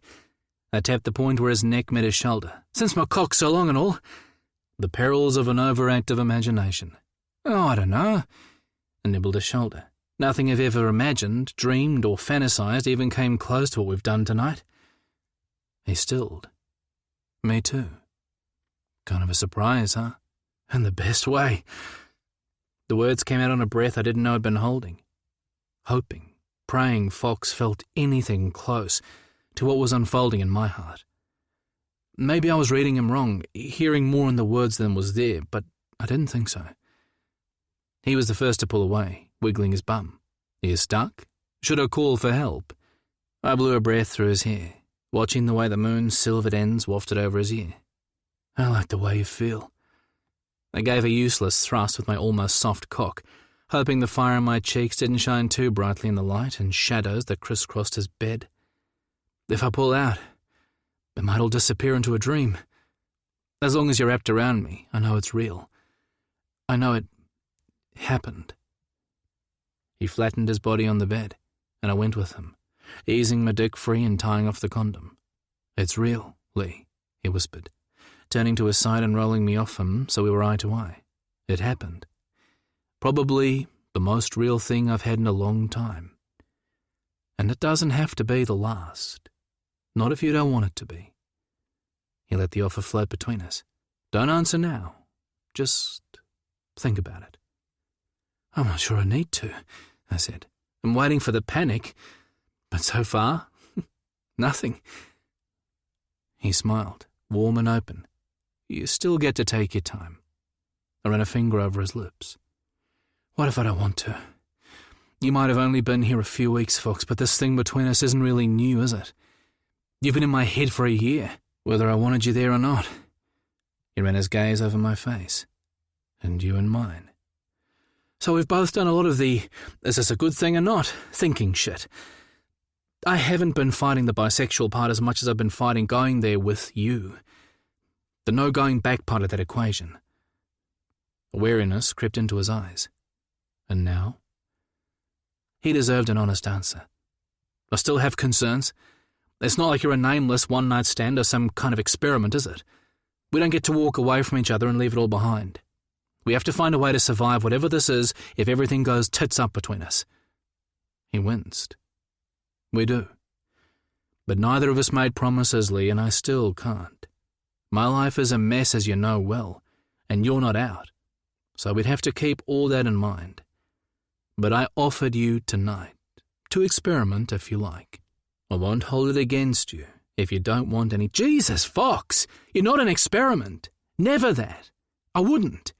Speaker 1: I tapped the point where his neck met his shoulder.
Speaker 2: Since my cock's so long and all.
Speaker 1: The perils of an overactive imagination.
Speaker 2: Oh, I don't know.
Speaker 1: I nibbled his shoulder. Nothing I've ever imagined, dreamed, or fantasized even came close to what we've done tonight. He stilled. Me too. Kind of a surprise, huh?
Speaker 2: In the best way.
Speaker 1: The words came out on a breath I didn't know I'd been holding. Hoping, praying Fox felt anything close to what was unfolding in my heart. Maybe I was reading him wrong, hearing more in the words than was there, but I didn't think so. He was the first to pull away, wiggling his bum. He is stuck? Should I call for help? I blew a breath through his hair, watching the way the moon's silvered ends wafted over his ear.
Speaker 2: I like the way you feel.
Speaker 1: I gave a useless thrust with my almost soft cock, hoping the fire in my cheeks didn't shine too brightly in the light and shadows that crisscrossed his bed. If I pull out, it might all disappear into a dream. As long as you're wrapped around me, I know it's real. I know it happened. He flattened his body on the bed, and I went with him, easing my dick free and tying off the condom. It's real, Lee, he whispered, turning to his side and rolling me off him so we were eye to eye. It happened. Probably the most real thing I've had in a long time. And it doesn't have to be the last. Not if you don't want it to be. He let the offer float between us. Don't answer now. Just think about it. I'm not sure I need to, I said. I'm waiting for the panic, but so far, nothing. He smiled, warm and open. You still get to take your time. I ran a finger over his lips. What if I don't want to? You might have only been here a few weeks, Fox, but this thing between us isn't really new, is it? You've been in my head for a year, whether I wanted you there or not. He ran his gaze over my face, and you and mine. So we've both done a lot of the, is this a good thing or not, thinking shit. I haven't been fighting the bisexual part as much as I've been fighting going there with you. The no going back part of that equation. A wariness crept into his eyes. And now? He deserved an honest answer. I still have concerns. It's not like you're a nameless one-night stand or some kind of experiment, is it? We don't get to walk away from each other and leave it all behind. We have to find a way to survive whatever this is if everything goes tits up between us. He winced. We do. But neither of us made promises, Lee, and I still can't. My life is a mess, as you know well, and you're not out. So we'd have to keep all that in mind. But I offered you tonight, to experiment if you like. I won't hold it against you if you don't want any. Jesus, Fox, you're not an experiment. Never that. I wouldn't.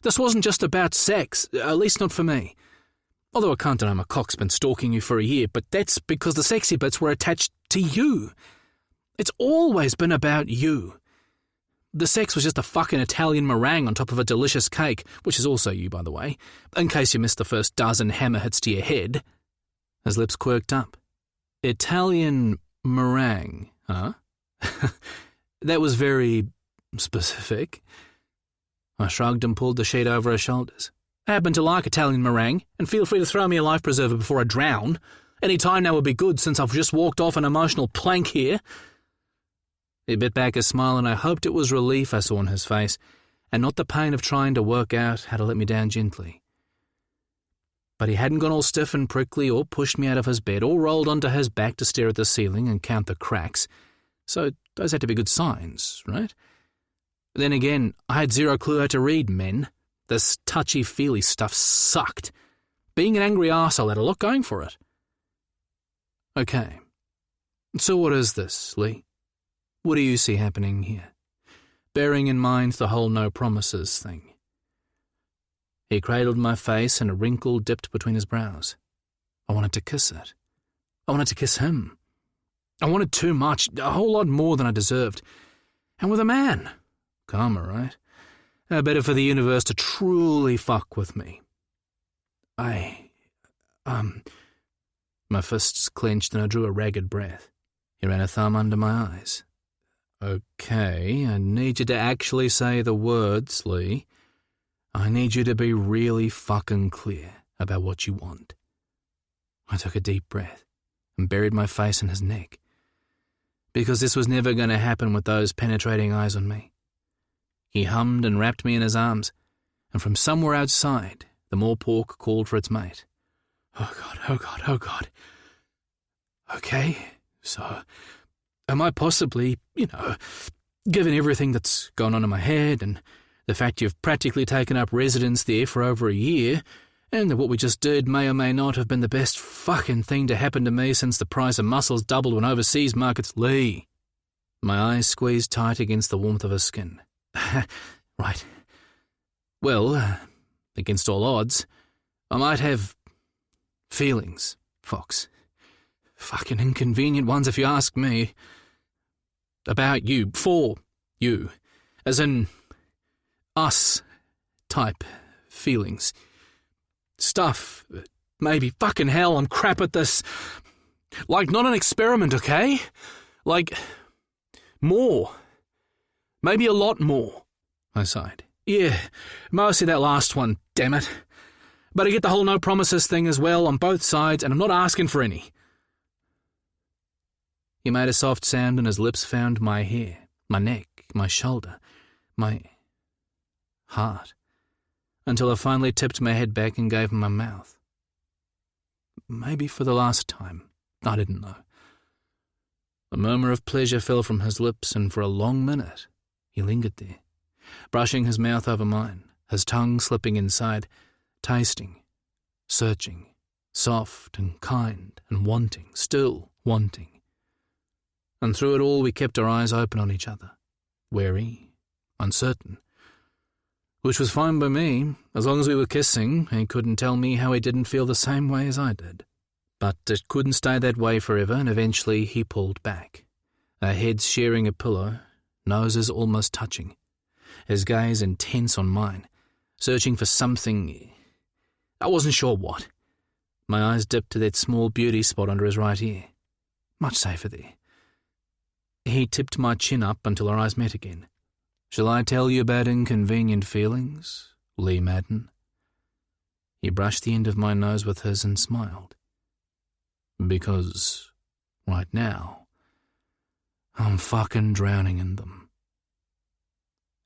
Speaker 1: This wasn't just about sex, at least not for me. Although I can't deny my cock's been stalking you for a year, but that's because the sexy bits were attached to you. It's always been about you. The sex was just a fucking Italian meringue on top of a delicious cake, which is also you, by the way, in case you missed the first dozen hammer hits to your head. His lips quirked up. Italian meringue, huh? That was very specific. I shrugged and pulled the sheet over her shoulders. I happen to like Italian meringue, and feel free to throw me a life preserver before I drown. Any time now would be good, since I've just walked off an emotional plank here. He bit back a smile, and I hoped it was relief I saw on his face, and not the pain of trying to work out how to let me down gently. But he hadn't gone all stiff and prickly, or pushed me out of his bed, or rolled onto his back to stare at the ceiling and count the cracks, so those had to be good signs, right? Then again, I had zero clue how to read men. This touchy-feely stuff sucked. Being an angry arsehole had a lot going for it. Okay, so what is this, Lee? What do you see happening here? Bearing in mind the whole no promises thing. He cradled my face and a wrinkle dipped between his brows. I wanted to kiss it. I wanted to kiss him. I wanted too much, a whole lot more than I deserved. And with a man. Karma, right? Better for the universe to truly fuck with me. My fists clenched and I drew a ragged breath. He ran a thumb under my eyes. Okay, I need you to actually say the words, Lee. I need you to be really fucking clear about what you want. I took a deep breath and buried my face in his neck. Because this was never going to happen with those penetrating eyes on me. He hummed and wrapped me in his arms, and from somewhere outside, the more pork called for its mate. Oh God, oh God, oh God. Okay, so am I possibly, given everything that's gone on in my head and the fact you've practically taken up residence there for over a year, and that what we just did may or may not have been the best fucking thing to happen to me since the price of mussels doubled when overseas markets. Lee. My eyes squeezed tight against the warmth of her skin. Right. Well, against all odds, I might have feelings, Fox. Fucking inconvenient ones if you ask me. About you, for you. As in, us type feelings. Stuff. Maybe. Fucking hell, I'm crap at this. Like, not an experiment, okay? Like, more. Maybe a lot more, I sighed. Yeah, mostly that last one, damn it. But I get the whole no promises thing as well on both sides, and I'm not asking for any. He made a soft sound and his lips found my hair, my neck, my shoulder, my heart, until I finally tipped my head back and gave him my mouth. Maybe for the last time, I didn't know. A murmur of pleasure fell from his lips, and for a long minute he lingered there, brushing his mouth over mine, his tongue slipping inside, tasting, searching, soft and kind and wanting, still wanting. And through it all we kept our eyes open on each other, wary, uncertain. Which was fine by me. As long as we were kissing, he couldn't tell me how he didn't feel the same way as I did. But it couldn't stay that way forever, and eventually he pulled back. Our heads sharing a pillow, noses almost touching, his gaze intense on mine, searching for something. I wasn't sure what. My eyes dipped to that small beauty spot under his right ear. Much safer there. He tipped my chin up until our eyes met again. "Shall I tell you about inconvenient feelings, Lee Madden?" He brushed the end of my nose with his and smiled. "Because, right now, I'm fucking drowning in them."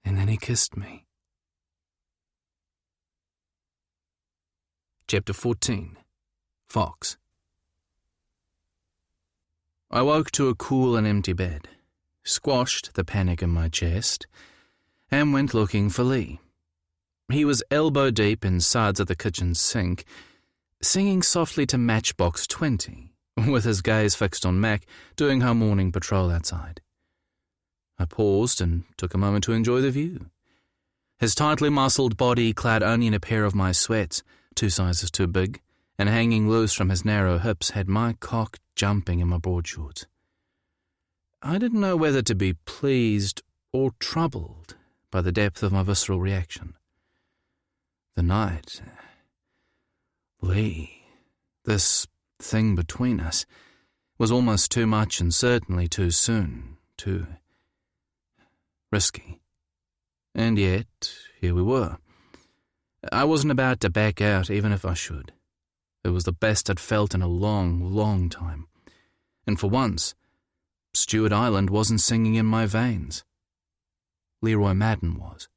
Speaker 1: And then he kissed me. Chapter 14. Fox. I woke to a cool and empty bed, squashed the panic in my chest, and went looking for Lee. He was elbow deep in suds at the kitchen sink, singing softly to Matchbox 20, with his gaze fixed on Mac, doing her morning patrol outside. I paused and took a moment to enjoy the view. His tightly muscled body clad only in a pair of my sweats, 2 sizes too big, and hanging loose from his narrow hips, had my cock jumping in my broad shorts. I didn't know whether to be pleased or troubled by the depth of my visceral reaction. The night, Lee, this thing between us, was almost too much and certainly too soon, too risky. And yet, here we were. I wasn't about to back out even if I should. It was the best I'd felt in a long, long time. And for once, Stewart Island wasn't singing in my veins. Leroy Madden was.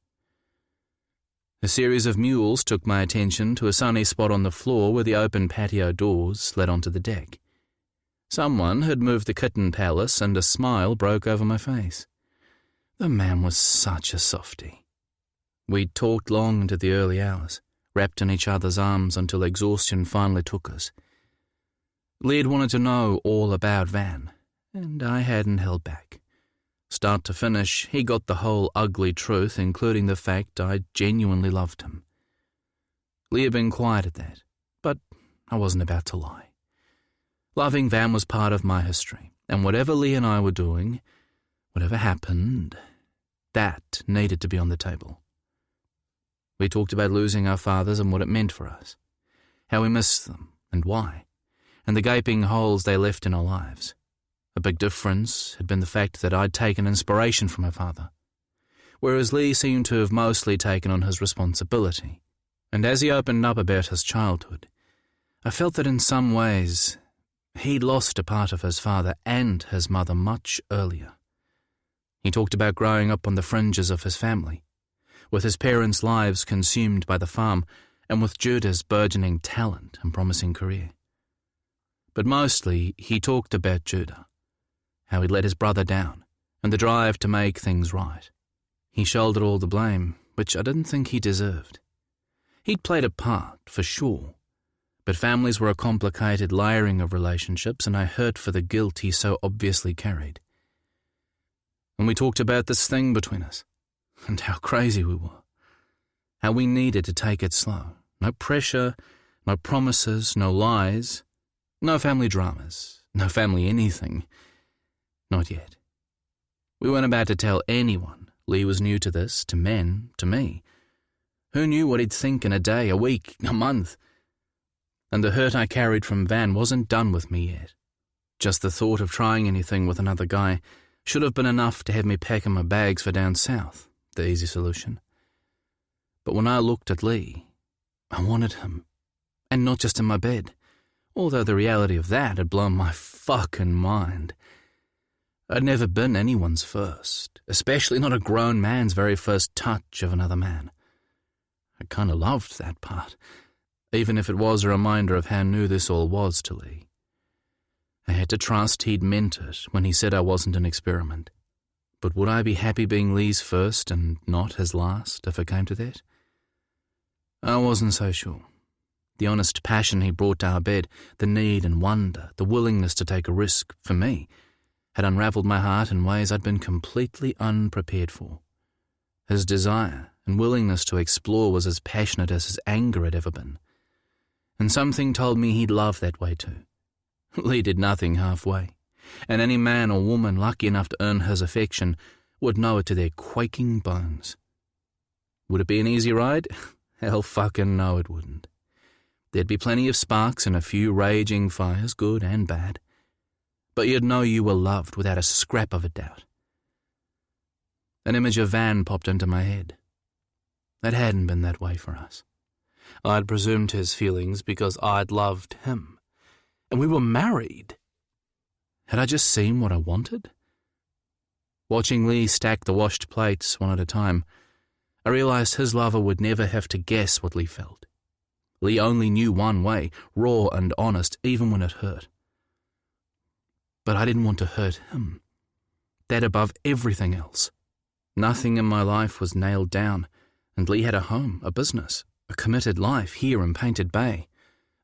Speaker 1: A series of mules took my attention to a sunny spot on the floor where the open patio doors led onto the deck. Someone had moved the kitten palace, and a smile broke over my face. The man was such a softie. We'd talked long into the early hours, wrapped in each other's arms until exhaustion finally took us. Lee had wanted to know all about Van, and I hadn't held back. Start to finish, he got the whole ugly truth, including the fact I genuinely loved him. Lee had been quiet at that, but I wasn't about to lie. Loving Van was part of my history, and whatever Lee and I were doing, whatever happened, that needed to be on the table. We talked about losing our fathers and what it meant for us, how we missed them and why, and the gaping holes they left in our lives. A big difference had been the fact that I'd taken inspiration from my father, whereas Lee seemed to have mostly taken on his responsibility. And as he opened up about his childhood, I felt that in some ways he'd lost a part of his father and his mother much earlier. He talked about growing up on the fringes of his family, with his parents' lives consumed by the farm and with Judah's burgeoning talent and promising career. But mostly he talked about Judah, how he'd let his brother down, and the drive to make things right. He shouldered all the blame, which I didn't think he deserved. He'd played a part, for sure, but families were a complicated layering of relationships, and I hurt for the guilt he so obviously carried. And we talked about this thing between us, and how crazy we were, how we needed to take it slow. No pressure, no promises, no lies, no family dramas, no family anything. Not yet. We weren't about to tell anyone. Lee was new to this, to men, to me. Who knew what he'd think in a day, a week, a month? And the hurt I carried from Van wasn't done with me yet. Just the thought of trying anything with another guy should have been enough to have me packing my bags for down south, the easy solution. But when I looked at Lee, I wanted him. And not just in my bed, although the reality of that had blown my fucking mind. I'd never been anyone's first, especially not a grown man's very first touch of another man. I kind of loved that part, even if it was a reminder of how new this all was to Lee. I had to trust he'd meant it when he said I wasn't an experiment. But would I be happy being Lee's first and not his last, if it came to that? I wasn't so sure. The honest passion he brought to our bed, the need and wonder, the willingness to take a risk, for me, had unravelled my heart in ways I'd been completely unprepared for. His desire and willingness to explore was as passionate as his anger had ever been. And something told me he'd love that way too. Lee did nothing halfway, and any man or woman lucky enough to earn his affection would know it to their quaking bones. Would it be an easy ride? Hell fucking no, it wouldn't. There'd be plenty of sparks and a few raging fires, good and bad. But you'd know you were loved without a scrap of a doubt. An image of Van popped into my head. It hadn't been that way for us. I'd presumed his feelings because I'd loved him. And we were married. Had I just seen what I wanted? Watching Lee stack the washed plates one at a time, I realized his lover would never have to guess what Lee felt. Lee only knew one way, raw and honest, even when it hurt. But I didn't want to hurt him. That above everything else. Nothing in my life was nailed down, and Lee had a home, a business, a committed life here in Painted Bay,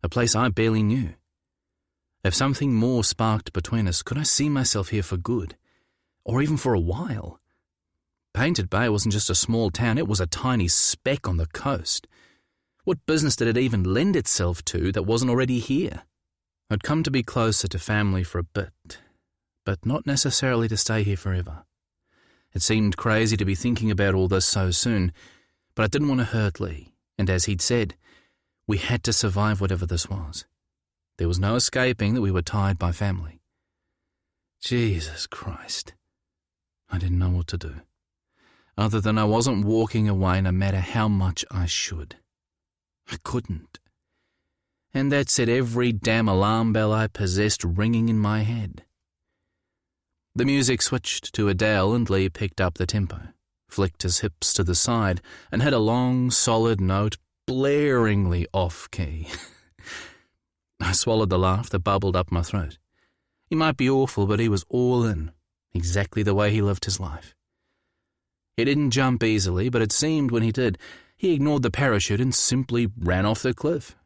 Speaker 1: a place I barely knew. If something more sparked between us, could I see myself here for good, or even for a while? Painted Bay wasn't just a small town, it was a tiny speck on the coast. What business did it even lend itself to that wasn't already here? I'd come to be closer to family for a bit, but not necessarily to stay here forever. It seemed crazy to be thinking about all this so soon, but I didn't want to hurt Lee, and as he'd said, we had to survive whatever this was. There was no escaping that we were tied by family. Jesus Christ. I didn't know what to do, other than I wasn't walking away no matter how much I should. I couldn't. And that set every damn alarm bell I possessed ringing in my head. The music switched to Adele and Lee picked up the tempo, flicked his hips to the side, and hit a long, solid note blaringly off-key. I swallowed the laugh that bubbled up my throat. He might be awful, but he was all in, exactly the way he lived his life. He didn't jump easily, but it seemed when he did, he ignored the parachute and simply ran off the cliff.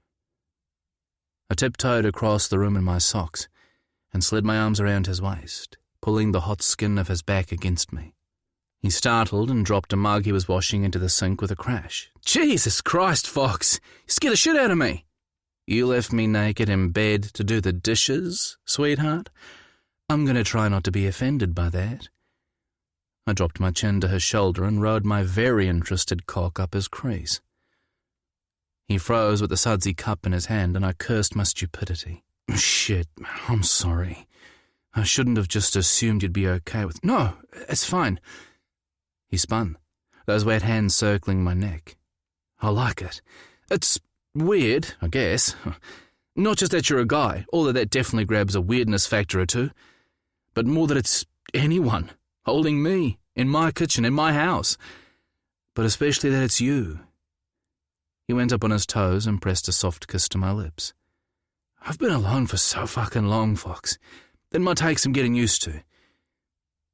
Speaker 1: I tiptoed across the room in my socks and slid my arms around his waist, pulling the hot skin of his back against me. He startled and dropped a mug he was washing into the sink with a crash. Jesus Christ, Fox! You scared the shit out of me! You left me naked in bed to do the dishes, sweetheart? I'm going to try not to be offended by that. I dropped my chin to his shoulder and rode my very interested cock up his crease. He froze with the sudsy cup in his hand, and I cursed my stupidity. Shit, I'm sorry. I shouldn't have just assumed you'd be okay with... No, it's fine. He spun, those wet hands circling my neck. I like it. It's weird, I guess. Not just that you're a guy, although that definitely grabs a weirdness factor or two, but more that it's anyone holding me in my kitchen, in my house. But especially that it's you. He went up on his toes and pressed a soft kiss to my lips. I've been alone for so fucking long, Fox. It might take some getting used to.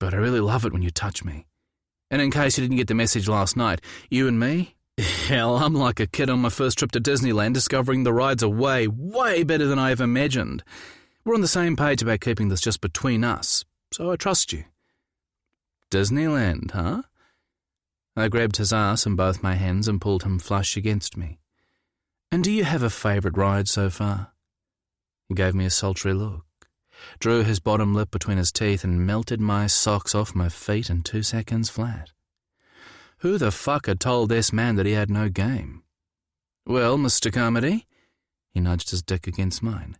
Speaker 1: But I really love it when you touch me. And in case you didn't get the message last night, you and me? Hell, I'm like a kid on my first trip to Disneyland discovering the rides are way, way better than I ever imagined. We're on the same page about keeping this just between us, so I trust you. Disneyland, huh? I grabbed his ass in both my hands and pulled him flush against me. And do you have a favourite ride so far? He gave me a sultry look, drew his bottom lip between his teeth and melted my socks off my feet in 2 seconds flat. Who the fuck had told this man that he had no game? Well, Mr. Carmody, he nudged his dick against mine.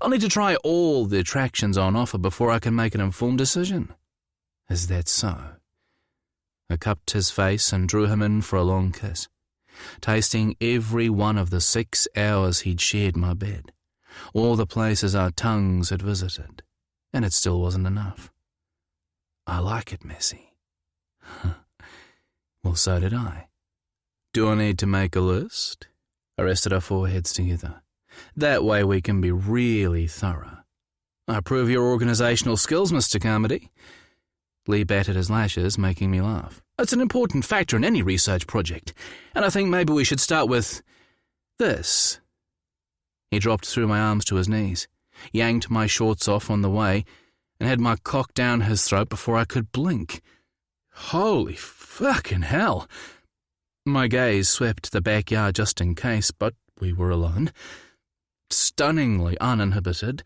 Speaker 1: I'll need to try all the attractions on offer before I can make an informed decision. Is that so? I cupped his face and drew him in for a long kiss, tasting every one of the 6 hours he'd shared my bed, all the places our tongues had visited, and it still wasn't enough. I like it messy. Well, so did I. Do I need to make a list? I rested our foreheads together. That way we can be really thorough. I approve your organisational skills, Mr. Carmody. Lee batted his lashes, making me laugh. It's an important factor in any research project, and I think maybe we should start with this. He dropped through my arms to his knees, yanked my shorts off on the way, and had my cock down his throat before I could blink. Holy fucking hell! My gaze swept the backyard just in case, but we were alone. Stunningly uninhibited,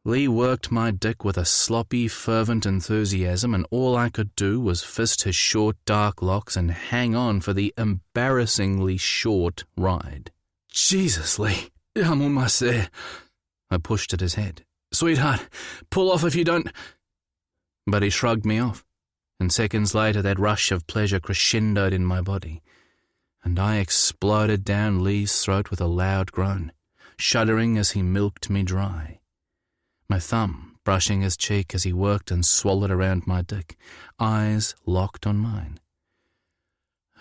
Speaker 1: Lee worked my dick with a sloppy, fervent enthusiasm, and all I could do was fist his short, dark locks and hang on for the embarrassingly short ride. Jesus, Lee, I'm almost there. I pushed at his head. Sweetheart, pull off if you don't... But he shrugged me off, and seconds later that rush of pleasure crescendoed in my body, and I exploded down Lee's throat with a loud groan, shuddering as he milked me dry. My thumb brushing his cheek as he worked and swallowed around my dick, eyes locked on mine.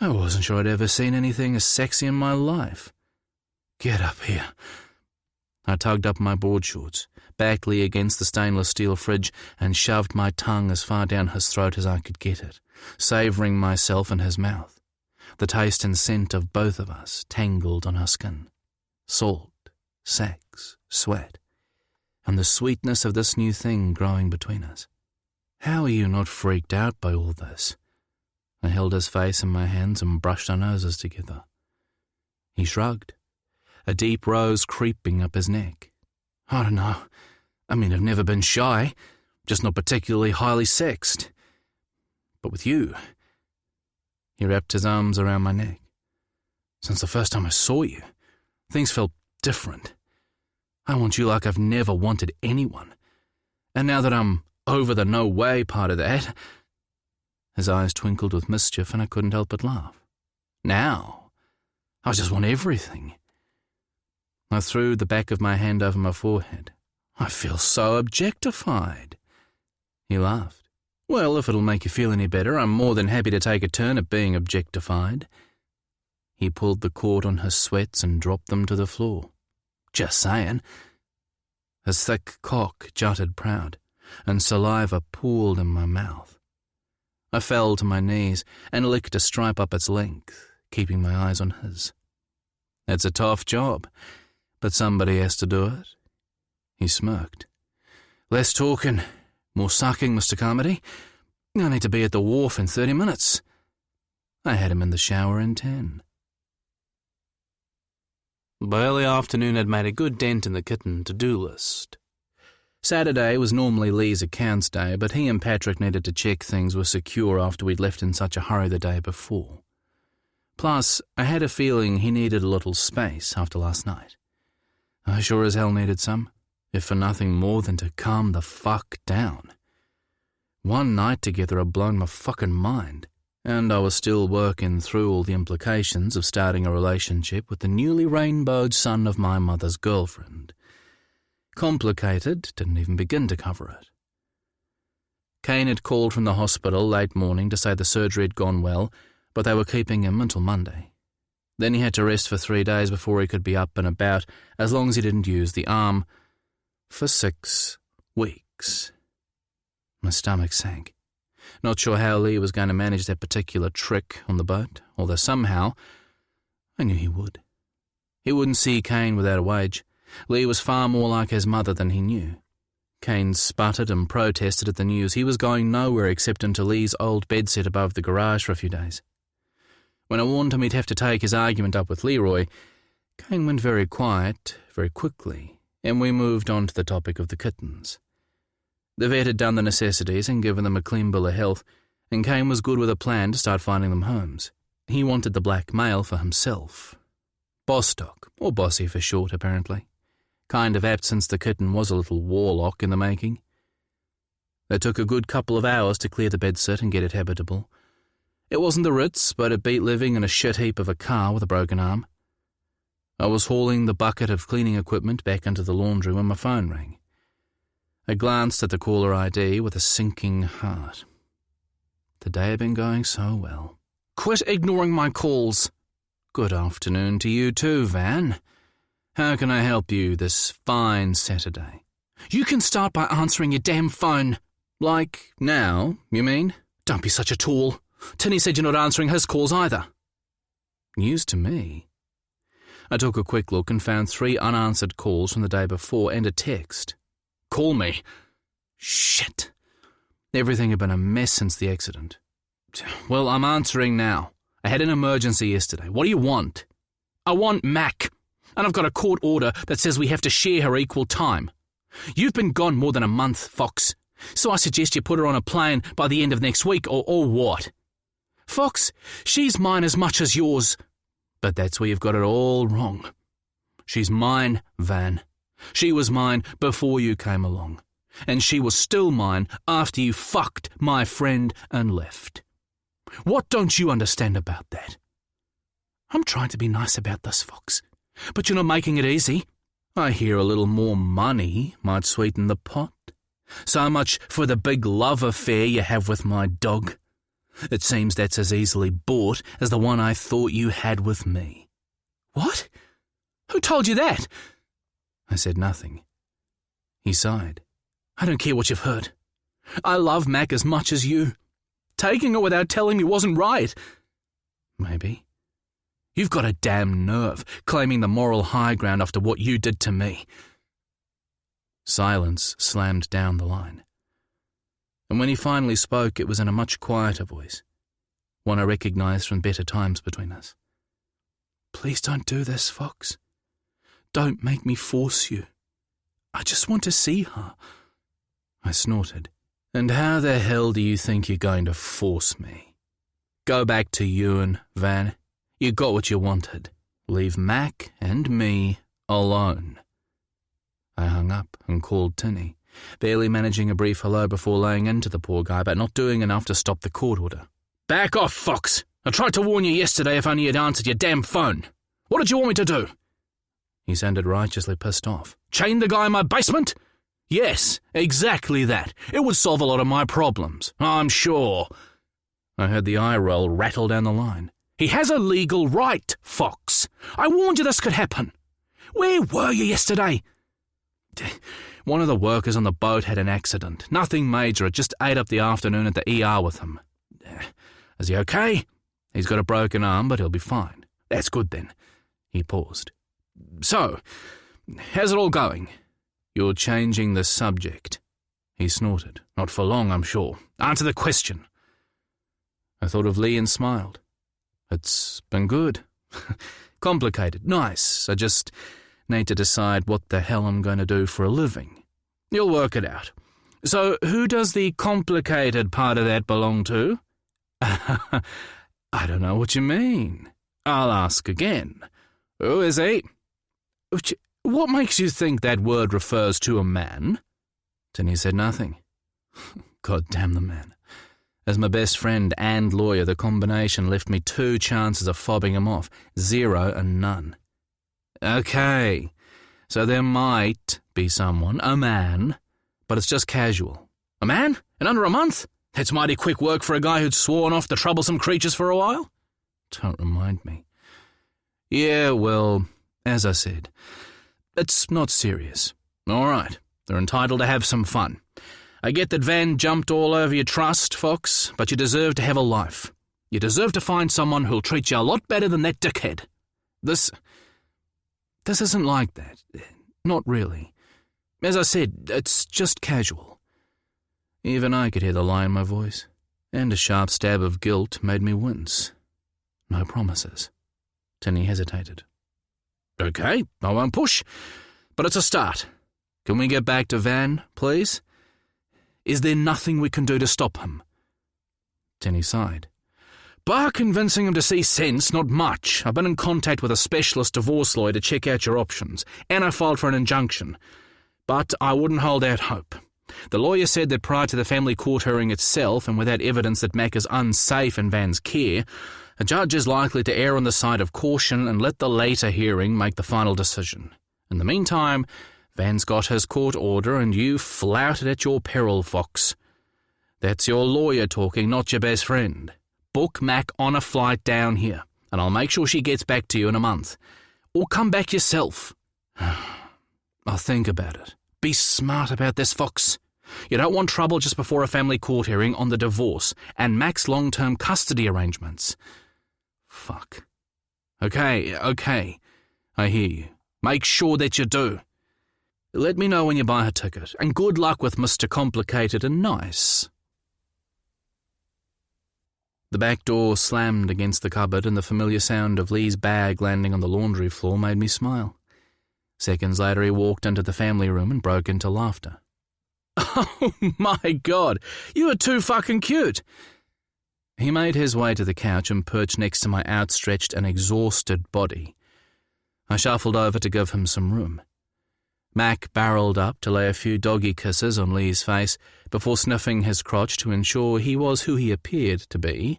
Speaker 1: I wasn't sure I'd ever seen anything as sexy in my life. Get up here. I tugged up my board shorts, backed Lee against the stainless steel fridge, and shoved my tongue as far down his throat as I could get it, savouring myself in his mouth, the taste and scent of both of us tangled on our skin. Salt, sex, sweat, and the sweetness of this new thing growing between us. How are you not freaked out by all this? I held his face in my hands and brushed our noses together. He shrugged, a deep rose creeping up his neck. I don't know. I've never been shy, just not particularly highly sexed. But with you... He wrapped his arms around my neck. Since the first time I saw you, things felt different. I want you like I've never wanted anyone. And now that I'm over the no way part of that... His eyes twinkled with mischief and I couldn't help but laugh. Now, I just want everything. I threw the back of my hand over my forehead. I feel so objectified. He laughed. Well, if it'll make you feel any better, I'm more than happy to take a turn at being objectified. He pulled the cord on his sweats and dropped them to the floor. Just saying. His thick cock jutted proud, and saliva pooled in my mouth. I fell to my knees and licked a stripe up its length, keeping my eyes on his. It's a tough job, but somebody has to do it. He smirked. Less talking, more sucking, Mr. Carmody. I need to be at the wharf in 30 minutes. I had him in the shower in 10. By early afternoon I'd made a good dent in the kitten to-do list. Saturday was normally Lee's accounts day, but he and Patrick needed to check things were secure after we'd left in such a hurry the day before. Plus, I had a feeling he needed a little space after last night. I sure as hell needed some, if for nothing more than to calm the fuck down. One night together had blown my fucking mind, and I was still working through all the implications of starting a relationship with the newly rainbowed son of my mother's girlfriend. Complicated, didn't even begin to cover it. Kane had called from the hospital late morning to say the surgery had gone well, but they were keeping him until Monday. Then he had to rest for 3 days before he could be up and about, as long as he didn't use the arm, for 6 weeks. My stomach sank. Not sure how Lee was going to manage that particular trick on the boat, although somehow I knew he would. He wouldn't see Kane without a wage. Lee was far more like his mother than he knew. Kane sputtered and protested at the news. He was going nowhere except into Lee's old bedsit above the garage for a few days. When I warned him he'd have to take his argument up with Leroy, Kane went very quiet, very quickly, and we moved on to the topic of the kittens. The vet had done the necessities and given them a clean bill of health, and Kane was good with a plan to start finding them homes. He wanted the black male for himself. Bostock, or Bossy for short, apparently. Kind of apt since the kitten was a little warlock in the making. It took a good couple of hours to clear the bedsit and get it habitable. It wasn't the Ritz, but it beat living in a shit heap of a car with a broken arm. I was hauling the bucket of cleaning equipment back into the laundry when my phone rang. I glanced at the caller ID with a sinking heart. The day had been going so well. Quit ignoring my calls. Good afternoon to you too, Van. How can I help you this fine Saturday? You can start by answering your damn phone. Like now, you mean? Don't be such a tool. Tinny said you're not answering his calls either. News to me. I took a quick look and found 3 unanswered calls from the day before and a text. Call me. Shit. Everything had been a mess since the accident. Well, I'm answering now. I had an emergency yesterday. What do you want? I want Mac. And I've got a court order that says we have to share her equal time. You've been gone more than a month, Fox. So I suggest you put her on a plane by the end of next week, or what? Fox, she's mine as much as yours. But that's where you've got it all wrong. She's mine, Van. She was mine before you came along. And she was still mine after you fucked my friend and left. What don't you understand about that? I'm trying to be nice about this, Fox. But you're not making it easy. I hear a little more money might sweeten the pot. So much for the big love affair you have with my dog. It seems that's as easily bought as the one I thought you had with me. What? Who told you that? I said nothing. He sighed. I don't care what you've heard. I love Mac as much as you. Taking her without telling me wasn't right. Maybe. You've got a damn nerve claiming the moral high ground after what you did to me. Silence slammed down the line. And when he finally spoke, it was in a much quieter voice, one I recognized from better times between us. Please don't do this, Fox. Don't make me force you. I just want to see her. I snorted. And how the hell do you think you're going to force me? Go back to Ewan, Van. You got what you wanted. Leave Mac and me alone. I hung up and called Tinny, barely managing a brief hello before laying into the poor guy, but not doing enough to stop the court order. Back off, Fox! I tried to warn you yesterday if only you'd answered your damn phone. What did you want me to do? He sounded righteously pissed off. Chain the guy in my basement? Yes, exactly that. It would solve a lot of my problems, I'm sure. I heard the eye roll rattle down the line. He has a legal right, Fox. I warned you this could happen. Where were you yesterday? One of the workers on the boat had an accident. Nothing major. It just ate up the afternoon at the ER with him. Is he okay? He's got a broken arm, but he'll be fine. That's good then. He paused. So, how's it all going? You're changing the subject. He snorted. Not for long, I'm sure. Answer the question. I thought of Lee and smiled. It's been good. Complicated. Nice. I just need to decide what the hell I'm going to do for a living. You'll work it out. So, who does the complicated part of that belong to? I don't know what you mean. I'll ask again. Who is he? What makes you think that word refers to a man? Tinny said nothing. God damn the man. As my best friend and lawyer, the combination left me 2 chances of fobbing him off, 0 and none. Okay, so there might be someone, a man, but it's just casual. A man? In under a month? That's mighty quick work for a guy who'd sworn off the troublesome creatures for a while. Don't remind me. Yeah, well, as I said, it's not serious. All right, they're entitled to have some fun. I get that Van jumped all over your trust, Fox, but you deserve to have a life. You deserve to find someone who'll treat you a lot better than that dickhead. This isn't like that. Not really. As I said, it's just casual. Even I could hear the lie in my voice, and a sharp stab of guilt made me wince. No promises. Tinny hesitated. Okay, I won't push, but it's a start. Can we get back to Van, please? Is there nothing we can do to stop him? Tinny sighed. Bar convincing him to see sense, not much. I've been in contact with a specialist divorce lawyer to check out your options, and I filed for an injunction. But I wouldn't hold out hope. The lawyer said that prior to the family court hearing itself, and without evidence that Mac is unsafe in Van's care, a judge is likely to err on the side of caution and let the later hearing make the final decision. In the meantime, Van's got his court order and you flout it at your peril, Fox. That's your lawyer talking, not your best friend. Book Mac on a flight down here, and I'll make sure she gets back to you in a month. Or come back yourself. I'll think about it. Be smart about this, Fox. You don't want trouble just before a family court hearing on the divorce and Mac's long-term custody arrangements. Fuck. Okay. I hear you. Make sure that you do. Let me know when you buy her ticket, and good luck with Mr. Complicated and Nice. The back door slammed against the cupboard, and the familiar sound of Lee's bag landing on the laundry floor made me smile. Seconds later, he walked into the family room and broke into laughter. Oh my God, you are too fucking cute. He made his way to the couch and perched next to my outstretched and exhausted body. I shuffled over to give him some room. Mac barreled up to lay a few doggy kisses on Lee's face before sniffing his crotch to ensure he was who he appeared to be,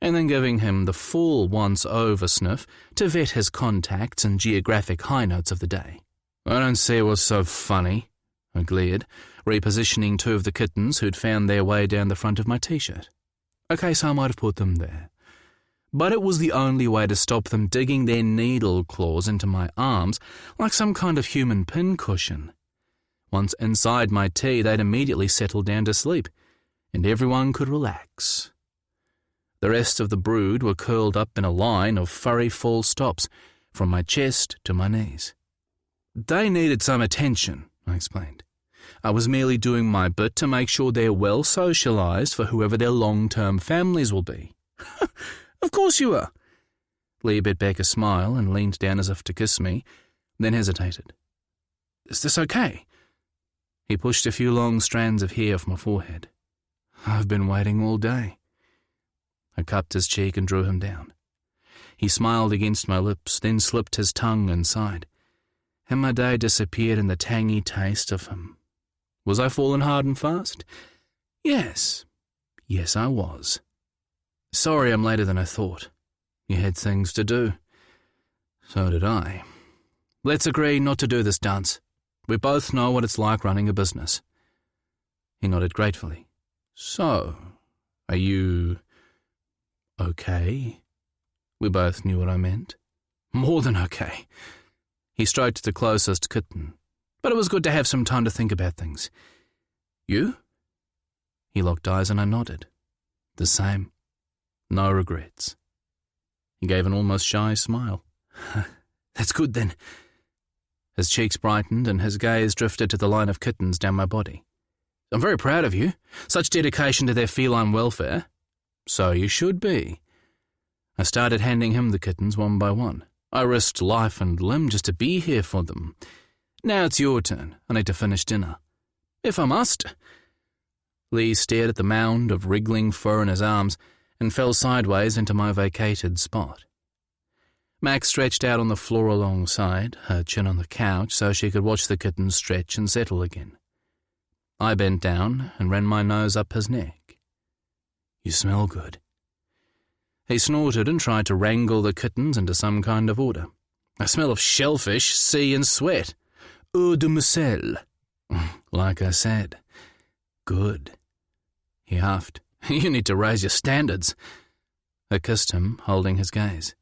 Speaker 1: and then giving him the full once-over sniff to vet his contacts and geographic high notes of the day. I don't see what's so funny, I glared, repositioning two of the kittens who'd found their way down the front of my T-shirt. Okay, so I might have put them there. But it was the only way to stop them digging their needle claws into my arms like some kind of human pincushion. Once inside my tea, they'd immediately settle down to sleep, and everyone could relax. The rest of the brood were curled up in a line of furry full stops, from my chest to my knees. They needed some attention, I explained. I was merely doing my bit to make sure they're well socialized for whoever their long-term families will be. Of course you are. Lee bit back a smile and leaned down as if to kiss me, then hesitated. Is this okay? He pushed a few long strands of hair off my forehead. I've been waiting all day. I cupped his cheek and drew him down. He smiled against my lips, then slipped his tongue inside, and my day disappeared in the tangy taste of him. Was I falling hard and fast? Yes, I was. Sorry I'm later than I thought. You had things to do. So did I. Let's agree not to do this dance. We both know what it's like running a business. He nodded gratefully. So, are you okay? We both knew what I meant. More than okay. He stroked the closest kitten. But it was good to have some time to think about things. You? He locked eyes and I nodded. The same. No regrets. He gave an almost shy smile. That's good then. His cheeks brightened and his gaze drifted to the line of kittens down my body. I'm very proud of you. Such dedication to their feline welfare. So you should be. I started handing him the kittens one by one. I risked life and limb just to be here for them. Now it's your turn. I need to finish dinner. If I must. Lee stared at the mound of wriggling fur in his arms and fell sideways into my vacated spot. Max stretched out on the floor alongside, her chin on the couch so she could watch the kitten stretch and settle again. I bent down and ran my nose up his neck. You smell good. He snorted and tried to wrangle the kittens into some kind of order. I smell of shellfish, sea and sweat. Eau de Moselle. Like I said. Good. He huffed. You need to raise your standards. I kissed him, holding his gaze.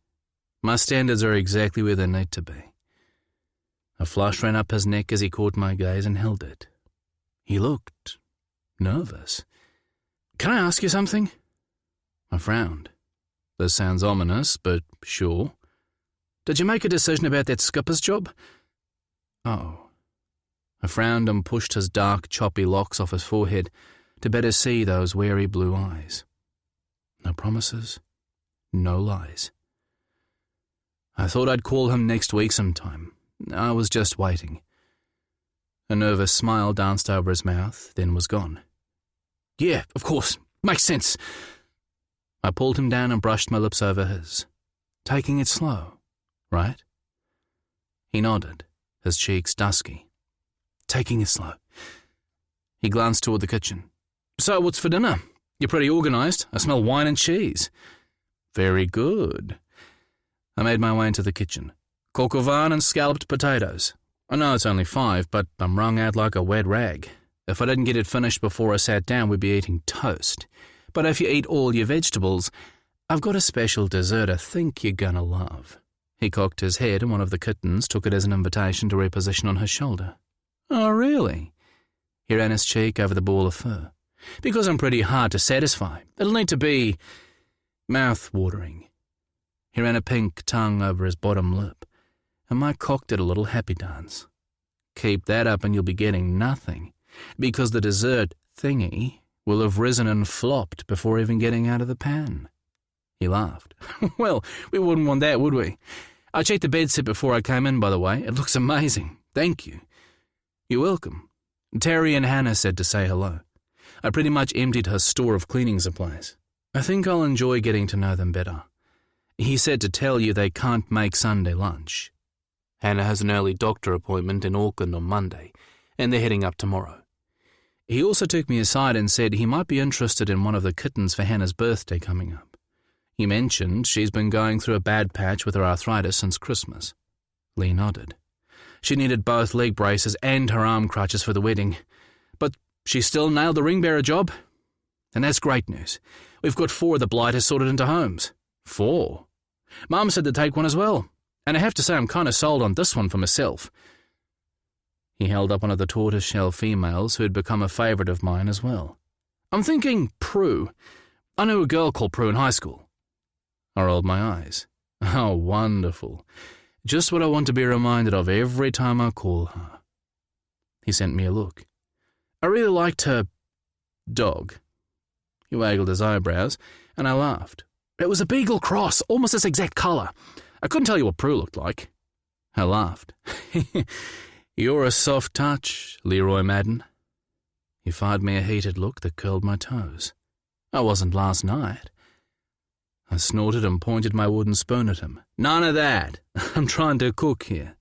Speaker 1: My standards are exactly where they need to be. A flush ran up his neck as he caught my gaze and held it. He looked nervous. Can I ask you something? I frowned. This sounds ominous, but sure. Did you make a decision about that skipper's job? Oh. I frowned and pushed his dark, choppy locks off his forehead to better see those wary blue eyes. No promises, no lies. I thought I'd call him next week sometime. I was just waiting. A nervous smile danced over his mouth, then was gone. Yeah, of course. Makes sense. I pulled him down and brushed my lips over his. Taking it slow, right? He nodded, his cheeks dusky. Taking it slow. He glanced toward the kitchen. So what's for dinner? You're pretty organised. I smell wine and cheese. Very good. I made my way into the kitchen. Coq au vin and scalloped potatoes. I know it's only 5, but I'm wrung out like a wet rag. If I didn't get it finished before I sat down, we'd be eating toast. But if you eat all your vegetables, I've got a special dessert I think you're gonna love." He cocked his head and one of the kittens took it as an invitation to reposition on his shoulder. "Oh, really?" He ran his cheek over the ball of fur. "Because I'm pretty hard to satisfy. It'll need to be mouth-watering." He ran a pink tongue over his bottom lip, and Mike cocked it a little happy dance. "Keep that up and you'll be getting nothing, because the dessert thingy will have risen and flopped before even getting out of the pan." He laughed. "Well, we wouldn't want that, would we? I checked the bedsit before I came in, by the way. It looks amazing. Thank you." "You're welcome." Terry and Hannah said to say hello. I pretty much emptied her store of cleaning supplies. "I think I'll enjoy getting to know them better. He said to tell you they can't make Sunday lunch. Hannah has an early doctor appointment in Auckland on Monday, and they're heading up tomorrow. He also took me aside and said he might be interested in one of the kittens for Hannah's birthday coming up. He mentioned she's been going through a bad patch with her arthritis since Christmas." Lee nodded. "She needed both leg braces and her arm crutches for the wedding, but she still nailed the ring bearer job. And that's great news. We've got 4 of the blighters sorted into homes." "4? Mum said to take one as well, and I have to say I'm kind of sold on this one for myself." He held up one of the tortoiseshell females who had become a favourite of mine as well. "I'm thinking Prue. I knew a girl called Prue in high school." I rolled my eyes. "Oh, wonderful. Just what I want to be reminded of every time I call her." He sent me a look. "I really liked her dog." He waggled his eyebrows, and I laughed. "It was a beagle cross, almost this exact colour. I couldn't tell you what Prue looked like." I laughed. "You're a soft touch, Leroy Madden." He fired me a heated look that curled my toes. "I wasn't last night." I snorted and pointed my wooden spoon at him. "None of that. I'm trying to cook here."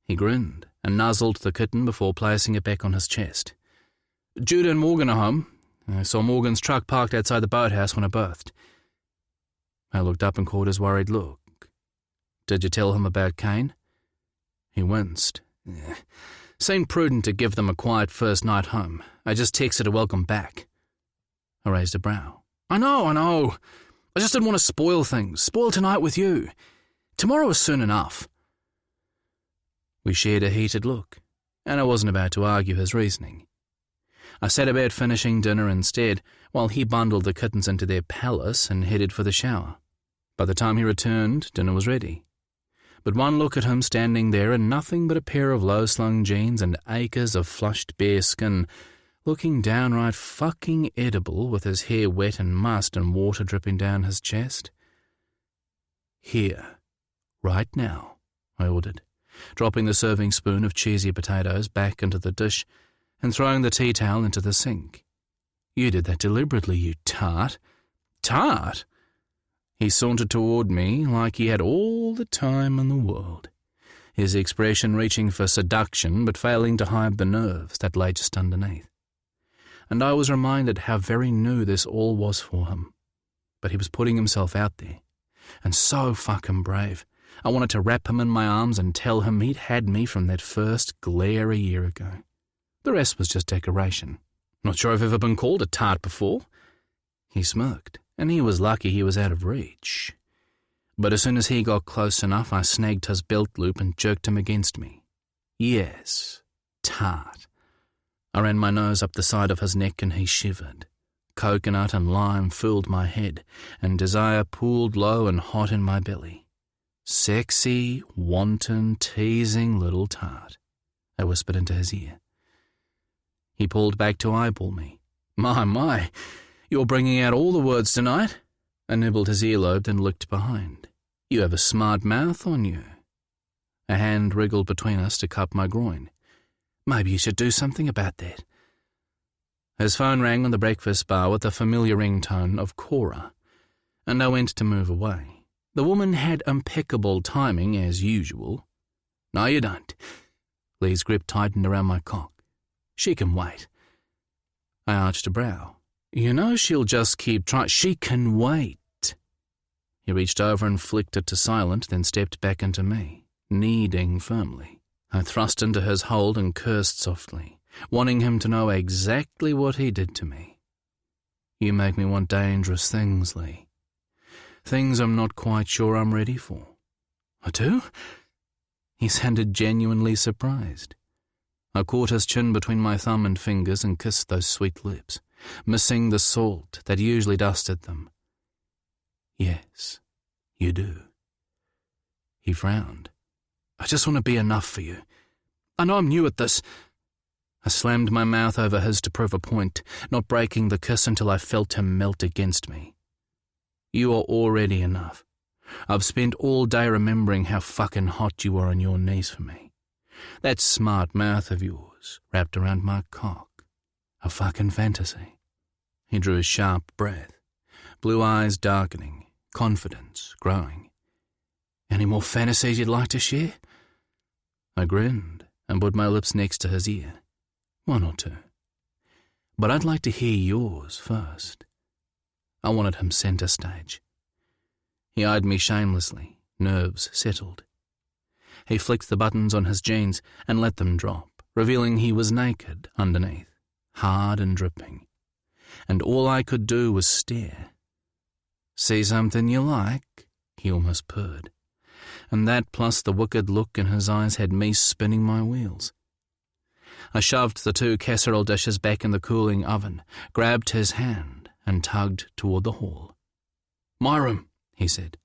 Speaker 1: He grinned and nuzzled the kitten before placing it back on his chest. "Judah and Morgan are home. I saw Morgan's truck parked outside the boathouse when I birthed." I looked up and caught his worried look. "Did you tell him about Kane?" He winced. "Seemed prudent to give them a quiet first night home. I just texted a welcome back." I raised a brow. I know. I just didn't want to spoil things. Spoil tonight with you. Tomorrow is soon enough." We shared a heated look, and I wasn't about to argue his reasoning. I set about finishing dinner instead, while he bundled the kittens into their palace and headed for the shower. By the time he returned, dinner was ready. But one look at him standing there in nothing but a pair of low-slung jeans and acres of flushed bare skin, looking downright fucking edible with his hair wet and must and water dripping down his chest. "Here, right now," I ordered, dropping the serving spoon of cheesy potatoes back into the dish and throwing the tea towel into the sink. "You did that deliberately, you tart." "Tart?" He sauntered toward me like he had all the time in the world, his expression reaching for seduction but failing to hide the nerves that lay just underneath. And I was reminded how very new this all was for him. But he was putting himself out there, and so fucking brave. I wanted to wrap him in my arms and tell him he'd had me from that first glare a year ago. The rest was just decoration. "Not sure I've ever been called a tart before." He smirked, and he was lucky he was out of reach. But as soon as he got close enough, I snagged his belt loop and jerked him against me. "Yes, tart." I ran my nose up the side of his neck and he shivered. Coconut and lime filled my head, and desire pooled low and hot in my belly. "Sexy, wanton, teasing little tart," I whispered into his ear. He pulled back to eyeball me. My, you're bringing out all the words tonight." I nibbled his earlobe, then looked behind. "You have a smart mouth on you." A hand wriggled between us to cup my groin. "Maybe you should do something about that." His phone rang on the breakfast bar with the familiar ringtone of Cora, and I went to move away. The woman had impeccable timing, as usual. "No, you don't." Lee's grip tightened around my cock. "She can wait." I arched a brow. "You know she'll just keep trying." "She can wait." He reached over and flicked it to silent, then stepped back into me, kneading firmly. I thrust into his hold and cursed softly. wanting him to know exactly what he did to me. You make me want dangerous things, Lee. Things I'm not quite sure I'm ready for. I do? He sounded genuinely surprised. I caught his chin between my thumb and fingers and kissed those sweet lips, missing the salt that usually dusted them. Yes, you do. He frowned. I just want to be enough for you. I know I'm new at this. I slammed my mouth over his to prove a point, not breaking the kiss until I felt him melt against me. You are already enough. I've spent all day remembering how fucking hot you were on your knees for me. That smart mouth of yours wrapped around my cock. A fucking fantasy. He drew a sharp breath, blue eyes darkening, confidence growing. Any more fantasies you'd like to share? I grinned and put my lips next to his ear. One or two. But I'd like to hear yours first. I wanted him center stage. He eyed me shamelessly, nerves settled. He flicked the buttons on his jeans and let them drop, revealing he was naked underneath, hard and dripping. And all I could do was stare. See something you like? He almost purred. And that plus the wicked look in his eyes had me spinning my wheels. I shoved the 2 casserole dishes back in the cooling oven, grabbed his hand and tugged toward the hall. My room, he said,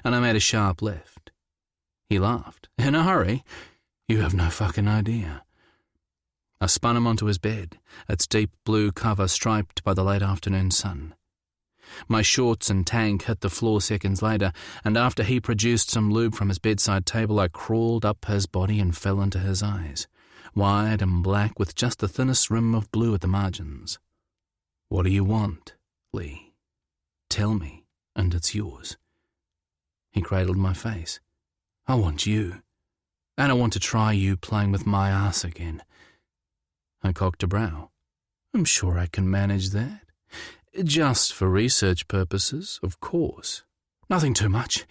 Speaker 1: and I made a sharp left. He laughed. In a hurry? You have no fucking idea. I spun him onto his bed, its deep blue cover striped by the late afternoon sun. My shorts and tank hit the floor seconds later, and after he produced some lube from his bedside table, I crawled up his body and fell into his eyes, wide and black with just the thinnest rim of blue at the margins. What do you want, Lee? Tell me, and it's yours. He cradled my face. I want you, and I want to try you playing with my ass again. I cocked a brow. I'm sure I can manage that. Just for research purposes, of course. Nothing too much.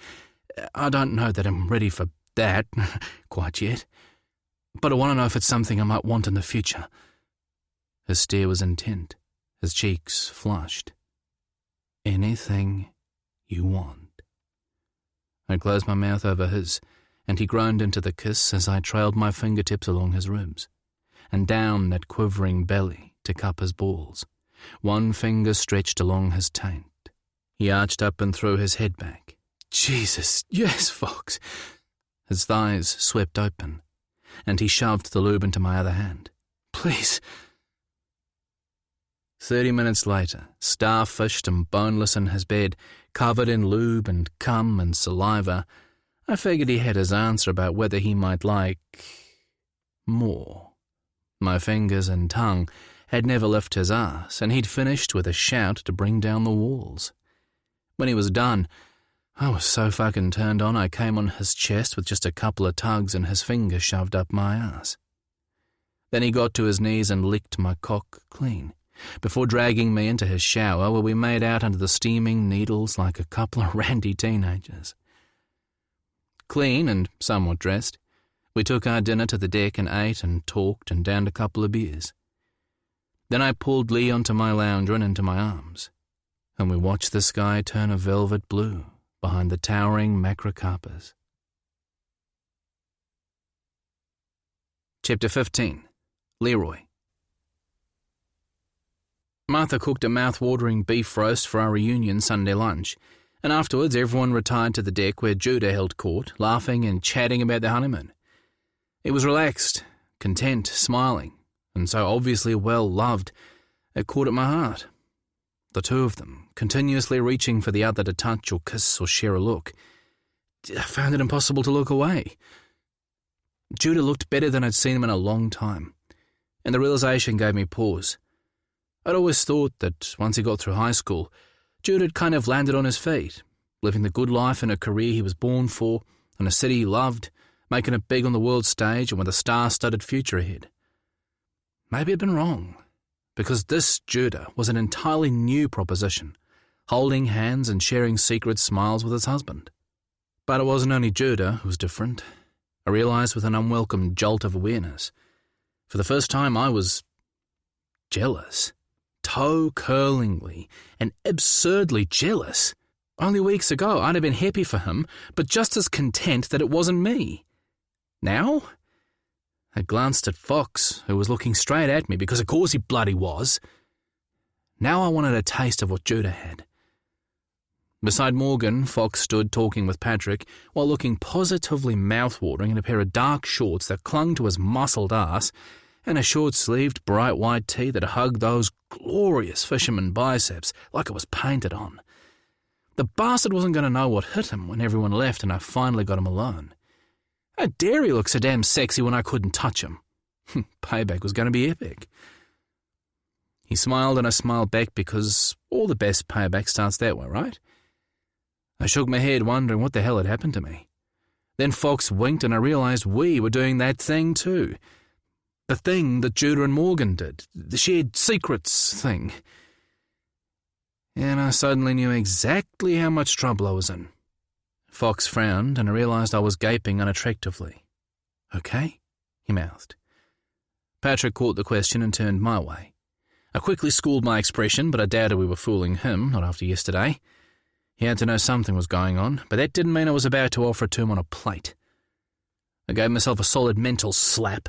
Speaker 1: I don't know that I'm ready for that quite yet. But I want to know if it's something I might want in the future. His stare was intent, his cheeks flushed. Anything you want. I closed my mouth over his, and he groaned into the kiss as I trailed my fingertips along his ribs, and down that quivering belly to cup his balls. One finger stretched along his taint. He arched up and threw his head back. Jesus, yes, Fox. His thighs swept open, and he shoved the lube into my other hand. Please. 30 minutes later, starfished and boneless in his bed, covered in lube and cum and saliva, I figured he had his answer about whether he might like more. My fingers and tongue had never left his ass, and he'd finished with a shout to bring down the walls. When he was done, I was so fucking turned on I came on his chest with just a couple of tugs and his fingers shoved up my ass. Then he got to his knees and licked my cock clean, before dragging me into his shower where we made out under the steaming needles like a couple of randy teenagers. Clean and somewhat dressed, we took our dinner to the deck and ate and talked and downed a couple of beers. Then I pulled Lee onto my lounger and into my arms, and we watched the sky turn a velvet blue behind the towering macrocarpus. Chapter 15. Leroy. Martha cooked a mouth-watering beef roast for our reunion Sunday lunch, and afterwards everyone retired to the deck where Judah held court, laughing and chatting about their honeymoon. It was relaxed, content, smiling, and so obviously well-loved, it caught at my heart. The two of them, continuously reaching for the other to touch or kiss or share a look. I found it impossible to look away. Judah looked better than I'd seen him in a long time, and the realization gave me pause. I'd always thought that once he got through high school, Judah had kind of landed on his feet, living the good life in a career he was born for, in a city he loved, making it big on the world stage and with a star-studded future ahead. Maybe I'd been wrong, because this Judah was an entirely new proposition, holding hands and sharing secret smiles with his husband. But it wasn't only Judah who was different. I realized with an unwelcome jolt of awareness. For the first time, I was jealous. Toe-curlingly and absurdly jealous. Only weeks ago, I'd have been happy for him, but just as content that it wasn't me. Now, I glanced at Fox, who was looking straight at me because of course he bloody was. Now I wanted a taste of what Judah had. Beside Morgan, Fox stood talking with Patrick while looking positively mouth-watering in a pair of dark shorts that clung to his muscled ass and a short-sleeved, bright white tee that hugged those glorious fisherman biceps like it was painted on. The bastard wasn't going to know what hit him when everyone left and I finally got him alone. How dare he look so damn sexy when I couldn't touch him? Payback was going to be epic. He smiled and I smiled back because all the best payback starts that way, right? I shook my head wondering what the hell had happened to me. Then Fox winked and I realised we were doing that thing too. The thing that Judah and Morgan did. The shared secrets thing. And I suddenly knew exactly how much trouble I was in. Fox frowned and I realised I was gaping unattractively. Okay? He mouthed. Patrick caught the question and turned my way. I quickly schooled my expression, but I doubted we were fooling him, not after yesterday. He had to know something was going on, but that didn't mean I was about to offer it to him on a plate. I gave myself a solid mental slap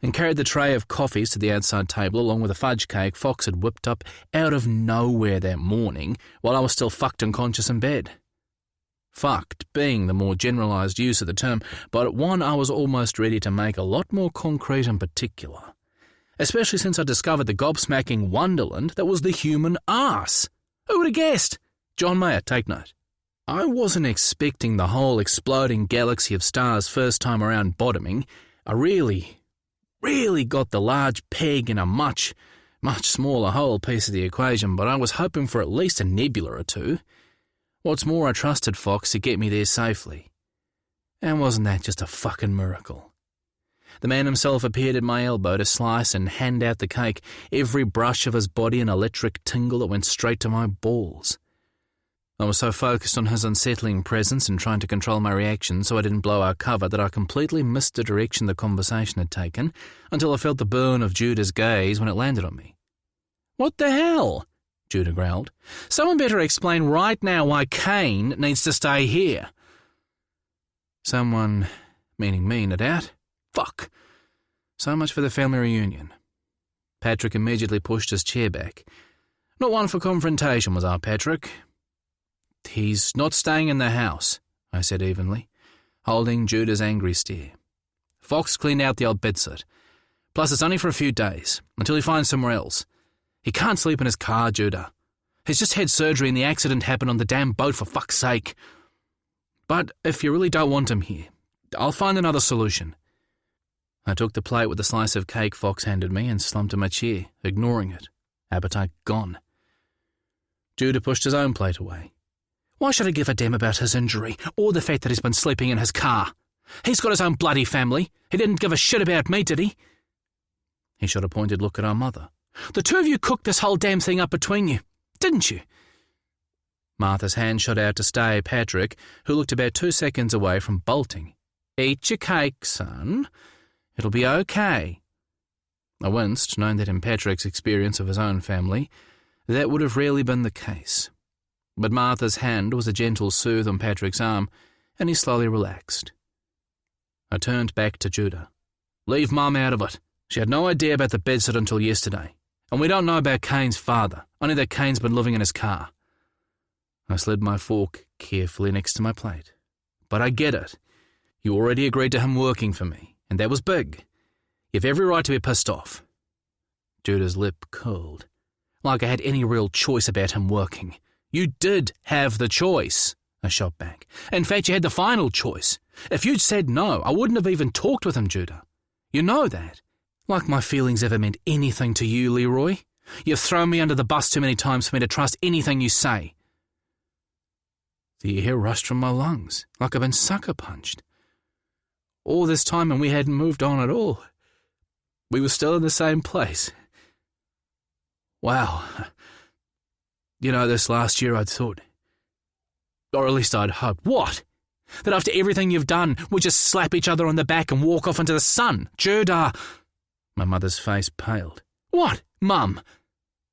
Speaker 1: and carried the tray of coffees to the outside table along with a fudge cake Fox had whipped up out of nowhere that morning while I was still fucked unconscious in bed. Fucked being the more generalised use of the term, but one I was almost ready to make a lot more concrete and particular. Especially since I discovered the gobsmacking wonderland that was the human arse. Who would have guessed? John Mayer, take note. I wasn't expecting the whole exploding galaxy of stars first time around bottoming. I really got the large peg in a much smaller hole piece of the equation, but I was hoping for at least a nebula or two. What's more, I trusted Fox to get me there safely. And wasn't that just a fucking miracle? The man himself appeared at my elbow to slice and hand out the cake, every brush of his body an electric tingle that went straight to my balls. I was so focused on his unsettling presence and trying to control my reaction so I didn't blow our cover that I completely missed the direction the conversation had taken until I felt the burn of Judah's gaze when it landed on me. "What the hell?" Judah growled. "Someone better explain right now why Kane needs to stay here." Someone, meaning me, no doubt. Fuck. So much for the family reunion. Patrick immediately pushed his chair back. Not one for confrontation, was our Patrick. "He's not staying in the house," I said evenly, holding Judah's angry stare. "Fox cleaned out the old bedsit. Plus it's only for a few days, until he finds somewhere else. He can't sleep in his car, Judah. He's just had surgery and the accident happened on the damn boat, for fuck's sake. But if you really don't want him here, I'll find another solution." I took the plate with the slice of cake Fox handed me and slumped in my chair, ignoring it, appetite gone. Judah pushed his own plate away. "Why should I give a damn about his injury, or the fact that he's been sleeping in his car? He's got his own bloody family. He didn't give a shit about me, did he?" He shot a pointed look at our mother. "The two of you cooked this whole damn thing up between you, didn't you?" Martha's hand shot out to stay Patrick, who looked about 2 seconds away from bolting. "Eat your cake, son. It'll be okay." I winced, knowing that in Patrick's experience of his own family, that would have rarely been the case. But Martha's hand was a gentle soothe on Patrick's arm, and he slowly relaxed. I turned back to Judah. "Leave Mum out of it. She had no idea about the bedsit until yesterday. And we don't know about Kane's father, only that Kane's been living in his car." I slid my fork carefully next to my plate. "But I get it. You already agreed to him working for me, and that was big. You've every right to be pissed off." Judah's lip curled. "Like I had any real choice about him working. You did have the choice," I shot back. "In fact, you had the final choice. If you'd said no, I wouldn't have even talked with him, Judah. You know that. Like my feelings ever meant anything to you, Leroy. You've thrown me under the bus too many times for me to trust anything you say." The air rushed from my lungs, like I'd been sucker punched. All this time and we hadn't moved on at all. We were still in the same place. Wow. You know, this last year I'd thought, or at least I'd hoped, what? That after everything you've done, we'd just slap each other on the back and walk off into the sun. Judah! My mother's face paled. "What, Mum?"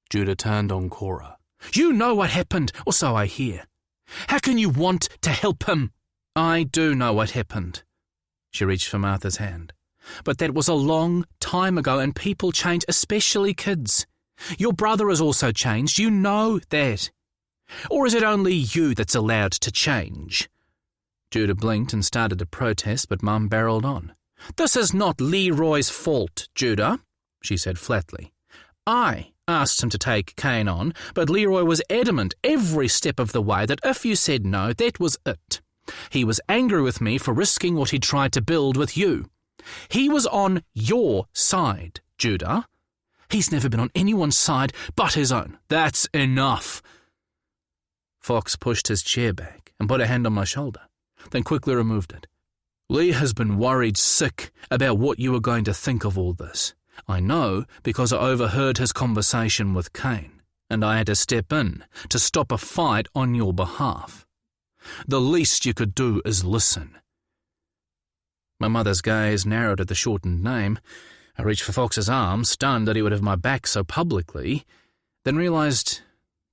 Speaker 1: Judah turned on Cora. "You know what happened, or so I hear. How can you want to help him?" "I do know what happened." She reached for Martha's hand. "But that was a long time ago, and people change, especially kids. Your brother has also changed, you know that. Or is it only you that's allowed to change?" Judah blinked and started to protest, but Mum barreled on. "This is not Leroy's fault, Judah," she said flatly. "I asked him to take Kane on, but Leroy was adamant every step of the way that if you said no, that was it. He was angry with me for risking what he tried to build with you. He was on your side, Judah. He's never been on anyone's side but his own. That's enough." Fox pushed his chair back and put a hand on my shoulder, then quickly removed it. "Lee has been worried sick about what you were going to think of all this. I know because I overheard his conversation with Kane, and I had to step in to stop a fight on your behalf. The least you could do is listen." My mother's gaze narrowed at the shortened name. I reached for Fox's arm, stunned that he would have my back so publicly, then realised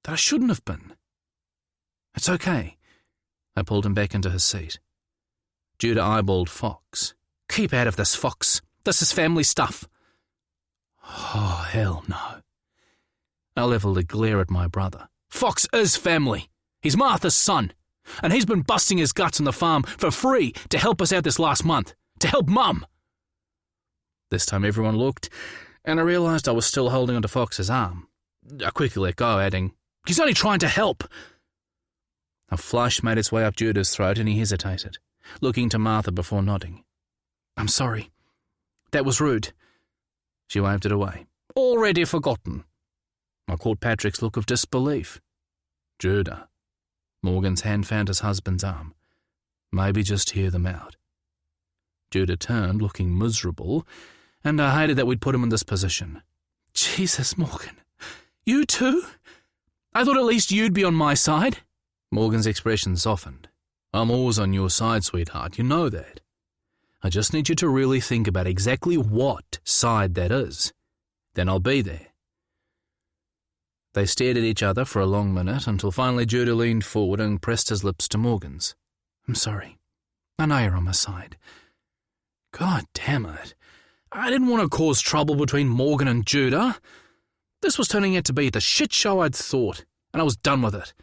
Speaker 1: that I shouldn't have been. "It's okay." I pulled him back into his seat. Judah eyeballed Fox. "Keep out of this, Fox. This is family stuff." "Oh, hell no." I levelled a glare at my brother. "Fox is family. He's Martha's son, and he's been busting his guts on the farm for free to help us out this last month, to help Mum." This time everyone looked, and I realised I was still holding onto Fox's arm. I quickly let go, adding, "He's only trying to help." A flush made its way up Judah's throat, and he hesitated, looking to Martha before nodding. "I'm sorry. That was rude." She waved it away. "Already forgotten." I caught Patrick's look of disbelief. "Judah." Morgan's hand found his husband's arm. "Maybe just hear them out." Judah turned, looking miserable, and I hated that we'd put him in this position. "Jesus, Morgan. You too? I thought at least you'd be on my side." Morgan's expression softened. "I'm always on your side, sweetheart. You know that. I just need you to really think about exactly what side that is. Then I'll be there." They stared at each other for a long minute until finally Judah leaned forward and pressed his lips to Morgan's. "I'm sorry. I know you're on my side. God damn it. I didn't want to cause trouble between Morgan and Judah. This was turning out to be the shit show I'd thought, and I was done with it."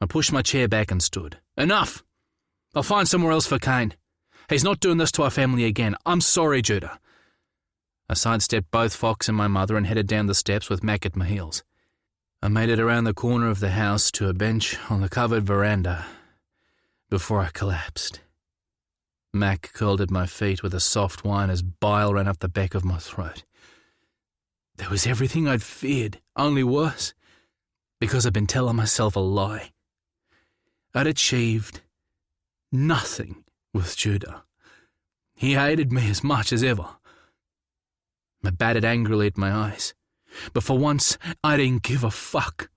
Speaker 1: I pushed my chair back and stood. "Enough! I'll find somewhere else for Kane. He's not doing this to our family again. I'm sorry, Judah." I sidestepped both Fox and my mother and headed down the steps with Mac at my heels. I made it around the corner of the house to a bench on the covered veranda before I collapsed. Mac curled at my feet with a soft whine as bile ran up the back of my throat. There was everything I'd feared, only worse, because I'd been telling myself a lie. I'd achieved nothing with Judah. He hated me as much as ever. I batted angrily at my eyes, but for once I didn't give a fuck.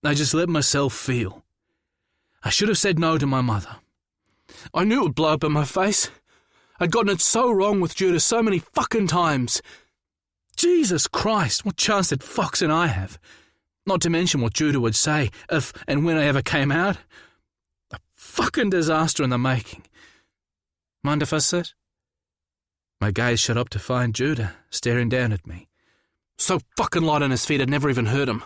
Speaker 1: I just let myself feel. I should have said no to my mother. I knew it would blow up in my face. I'd gotten it so wrong with Judah so many fucking times. Jesus Christ, what chance did Fox and I have? Not to mention what Judah would say if and when I ever came out. A fucking disaster in the making. Mind if I sit? My gaze shot up to find Judah staring down at me. So fucking light on his feet I'd never even heard him.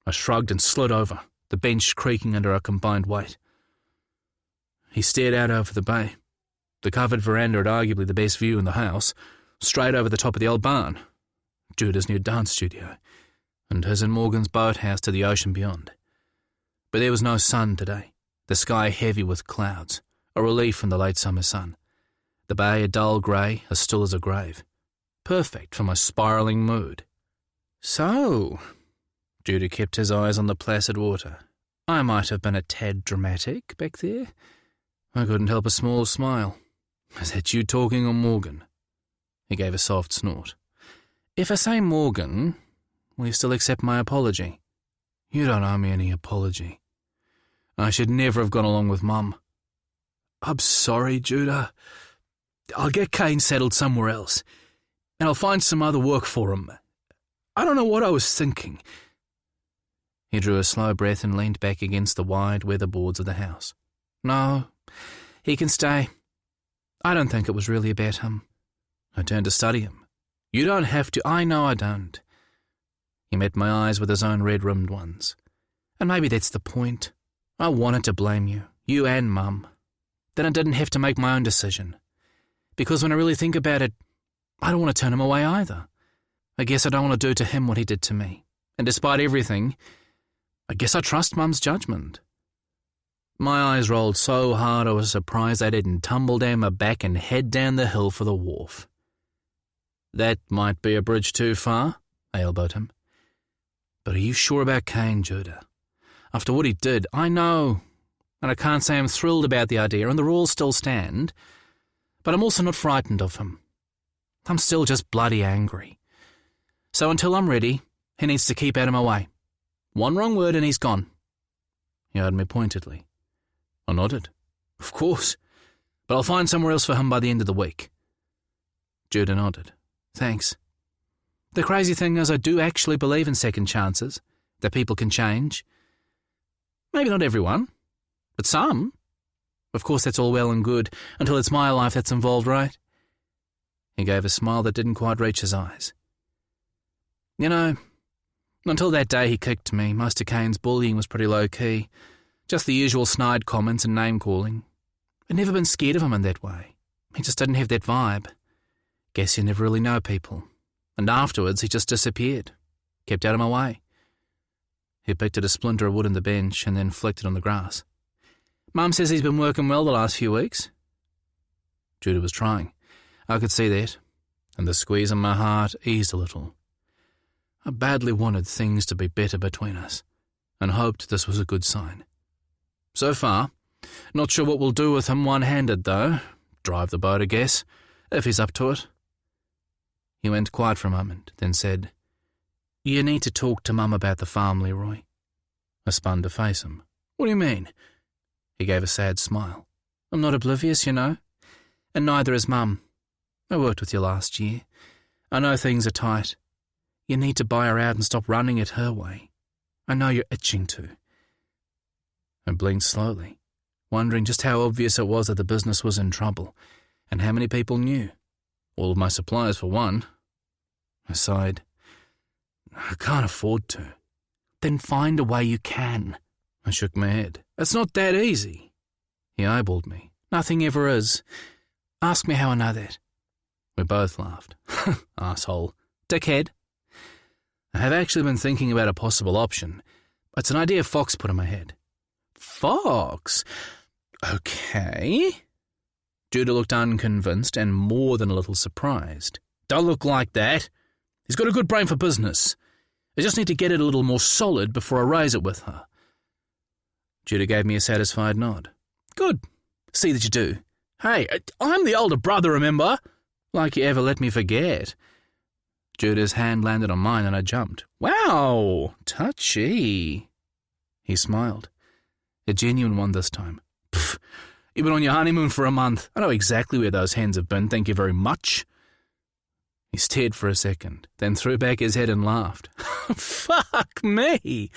Speaker 1: I shrugged and slid over, the bench creaking under our combined weight. He stared out over the bay. The covered veranda had arguably the best view in the house, straight over the top of the old barn, Judah's new dance studio, and his and Morgan's boathouse to the ocean beyond. But there was no sun today, the sky heavy with clouds, a relief from the late summer sun. The bay a dull grey, as still as a grave. Perfect for my spiralling mood. So, Judah kept his eyes on the placid water. I might have been a tad dramatic back there. I couldn't help a small smile. Is that you talking or Morgan? He gave a soft snort. If I say Morgan, will you still accept my apology? You don't owe me any apology. I should never have gone along with Mum. I'm sorry, Judah. I'll get Kane settled somewhere else. and I'll find some other work for him. I don't know what I was thinking." He drew a slow breath and leaned back against the wide weatherboards of the house. "No, he can stay. I don't think it was really about him." I turned to study him. "You don't have to. I know I don't." He met my eyes with his own red-rimmed ones. "And maybe that's the point. I wanted to blame you and Mum. Then I didn't have to make my own decision. Because when I really think about it, I don't want to turn him away either. I guess I don't want to do to him what he did to me. And despite everything, I guess I trust Mum's judgment." My eyes rolled so hard I was surprised I didn't tumble down my back and head down the hill for the wharf. "That might be a bridge too far," I elbowed him. "But are you sure about Kane, Judah? After what he did, I know, and I can't say I'm thrilled about the idea, and the rules still stand, but I'm also not frightened of him. I'm still just bloody angry. So until I'm ready, he needs to keep out of my way. One wrong word and he's gone." He eyed me pointedly. I nodded. "Of course, but I'll find somewhere else for him by the end of the week." Judah nodded. "Thanks. The crazy thing is I do actually believe in second chances, that people can change. Maybe not everyone, but some. Of course, that's all well and good, until it's my life that's involved, right?" He gave a smile that didn't quite reach his eyes. "You know, until that day he kicked me, most of Kane's bullying was pretty low-key. Just the usual snide comments and name-calling. I'd never been scared of him in that way. He just didn't have that vibe. Guess you never really know people. And afterwards he just disappeared. Kept out of my way." He picked at a splinter of wood on the bench and then flicked it on the grass. "Mum says he's been working well the last few weeks." Judah was trying. I could see that, and the squeeze in my heart eased a little. I badly wanted things to be better between us, and hoped this was a good sign. "So far, not sure what we'll do with him one-handed, though. Drive the boat, I guess, if he's up to it." He went quiet for a moment, then said, "You need to talk to Mum about the farm, Leroy." I spun to face him. "What do you mean?" He gave a sad smile. "I'm not oblivious, you know, and neither is Mum. I worked with you last year. I know things are tight. You need to buy her out and stop running it her way. I know you're itching to." I blinked slowly, wondering just how obvious it was that the business was in trouble, and how many people knew. All of my suppliers, for one. I sighed. "I can't afford to." "Then find a way you can." I shook my head. "It's not that easy." He eyeballed me. "Nothing ever is. Ask me how I know that." We both laughed. "Asshole. Dickhead." I have actually been thinking about a possible option. It's an idea Fox put in my head. "Fox? Okay." Judah looked unconvinced and more than a little surprised. "Don't look like that. He's got a good brain for business. I just need to get it a little more solid before I raise it with her." Judah gave me a satisfied nod. "Good. See that you do. Hey, I'm the older brother, remember? Like you ever let me forget." Judah's hand landed on mine and I jumped. "Wow, touchy." He smiled. A genuine one this time. "Pfft, you've been on your honeymoon for a month. I know exactly where those hens have been, thank you very much." He stared for a second, then threw back his head and laughed. "Fuck me.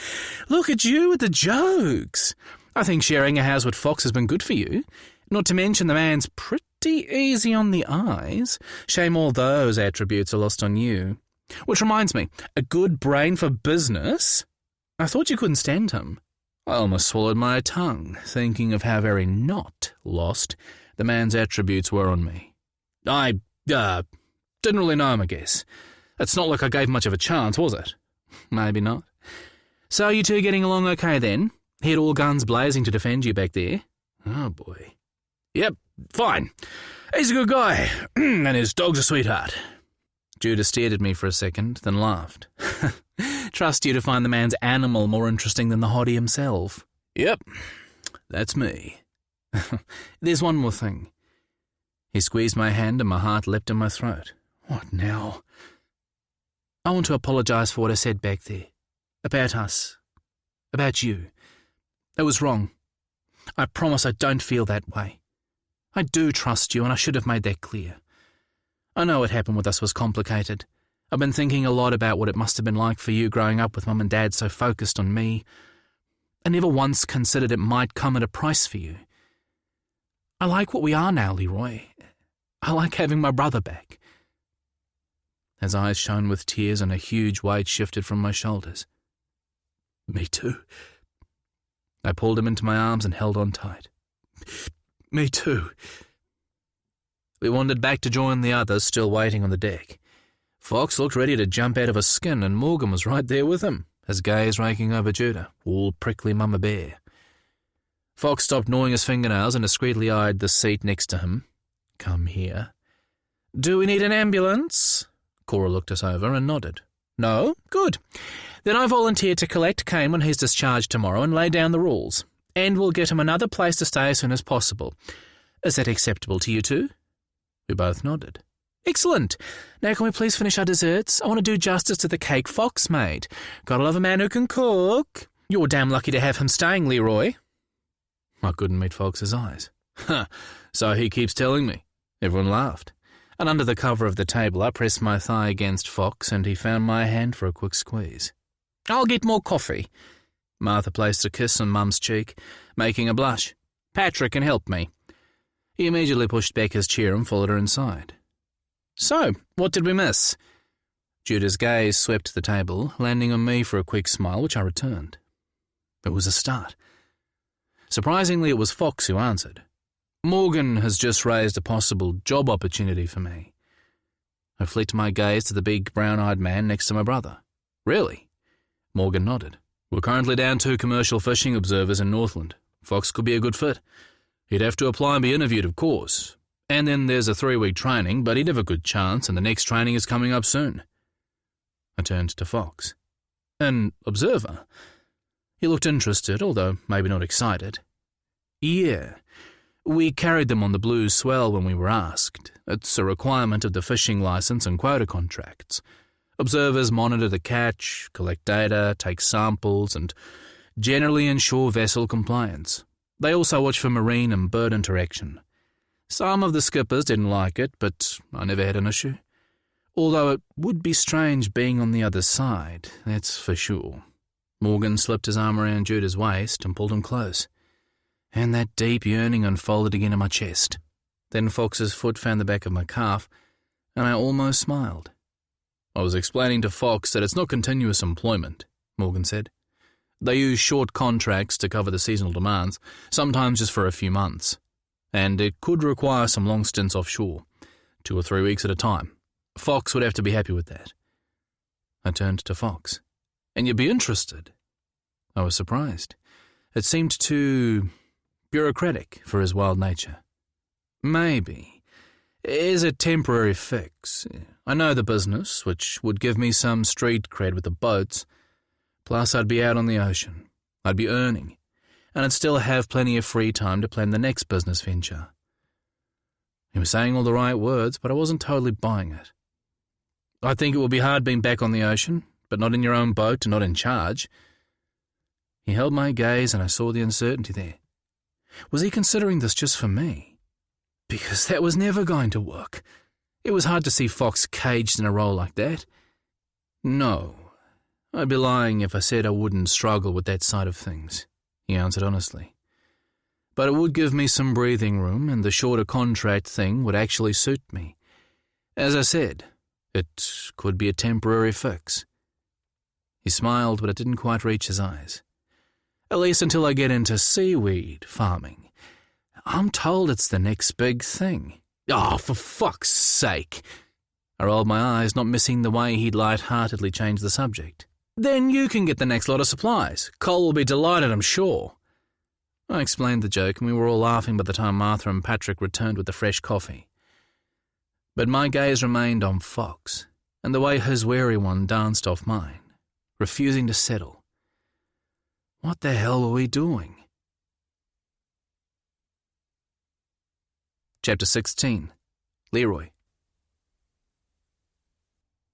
Speaker 1: Look at you with the jokes. I think sharing a house with Fox has been good for you. Not to mention the man's pretty easy on the eyes. Shame all those attributes are lost on you. Which reminds me, a good brain for business? I thought you couldn't stand him." I almost swallowed my tongue, thinking of how very not lost the man's attributes were on me. I didn't really know him, I guess. It's not like I gave much of a chance, was it?" "Maybe not. So you two getting along okay then? He had all guns blazing to defend you back there?" "Oh boy." "Yep, fine. He's a good guy, and his dog's a sweetheart." Judah stared at me for a second, then laughed. "Trust you to find the man's animal more interesting than the hottie himself." "Yep, that's me." "There's one more thing." He squeezed my hand and my heart leapt in my throat. "What now?" "I want to apologise for what I said back there. About us. About you. It was wrong. I promise I don't feel that way. I do trust you and I should have made that clear. I know what happened with us was complicated. I've been thinking a lot about what it must have been like for you growing up with Mum and Dad so focused on me. I never once considered it might come at a price for you. I like what we are now, Leroy. I like having my brother back." His eyes shone with tears and a huge weight shifted from my shoulders. "Me too." I pulled him into my arms and held on tight. "Me too." We wandered back to join the others still waiting on the deck. Fox looked ready to jump out of his skin, and Morgan was right there with him, his gaze raking over Judah, all prickly mama bear. Fox stopped gnawing his fingernails and discreetly eyed the seat next to him. "Come here." "Do we need an ambulance?" Cora looked us over and nodded. "No? Good. Then I volunteer to collect Kane when he's discharged tomorrow and lay down the rules. And we'll get him another place to stay as soon as possible. Is that acceptable to you two?" We both nodded. "Excellent. Now can we please finish our desserts? I want to do justice to the cake Fox made. Gotta love a man who can cook. You're damn lucky to have him staying, Leroy." I couldn't meet Fox's eyes. "Huh, so he keeps telling me." Everyone laughed. And under the cover of the table, I pressed my thigh against Fox, and he found my hand for a quick squeeze. "I'll get more coffee." Martha placed a kiss on Mum's cheek, making her blush. "Patrick can help me." He immediately pushed back his chair and followed her inside. "So, what did we miss?" Judah's gaze swept the table, landing on me for a quick smile, which I returned. It was a start. Surprisingly, it was Fox who answered. "Morgan has just raised a possible job opportunity for me." I flicked my gaze to the big brown-eyed man next to my brother. "Really?" Morgan nodded. "We're currently down 2 commercial fishing observers in Northland. Fox could be a good fit. He'd have to apply and be interviewed, of course. And then there's a 3-week training, but he'd have a good chance, and the next training is coming up soon." I turned to Fox. "An observer?" He looked interested, although maybe not excited. "Yeah. We carried them on the Blue Swell when we were asked. It's a requirement of the fishing license and quota contracts. Observers monitor the catch, collect data, take samples, and generally ensure vessel compliance. They also watch for marine and bird interaction. Some of the skippers didn't like it, but I never had an issue. Although it would be strange being on the other side, that's for sure." Morgan slipped his arm around Judah's waist and pulled him close. And that deep yearning unfolded again in my chest. Then Fox's foot found the back of my calf, and I almost smiled. "I was explaining to Fox that it's not continuous employment," Morgan said. "They use short contracts to cover the seasonal demands, sometimes just for a few months. And it could require some long stints offshore, 2 or 3 weeks at a time. Fox would have to be happy with that." I turned to Fox. "And you'd be interested?" I was surprised. It seemed too bureaucratic for his wild nature. "Maybe. Is a temporary fix. I know the business, which would give me some street cred with the boats. Plus I'd be out on the ocean. I'd be earning. And I'd still have plenty of free time to plan the next business venture." He was saying all the right words, but I wasn't totally buying it. "I think it would be hard being back on the ocean, but not in your own boat and not in charge." He held my gaze and I saw the uncertainty there. Was he considering this just for me? Because that was never going to work. It was hard to see Fox caged in a role like that. "No, I'd be lying if I said I wouldn't struggle with that side of things," he answered honestly. "But it would give me some breathing room, and the shorter contract thing would actually suit me. As I said, it could be a temporary fix." He smiled, but it didn't quite reach his eyes. "At least until I get into seaweed farming. I'm told it's the next big thing." "Oh, for fuck's sake!" I rolled my eyes, not missing the way he'd light-heartedly changed the subject. "Then you can get the next lot of supplies. Cole will be delighted, I'm sure." I explained the joke, and we were all laughing by the time Martha and Patrick returned with the fresh coffee. But my gaze remained on Fox, and the way his wary one danced off mine, refusing to settle. What the hell were we doing? Chapter 16. Leroy.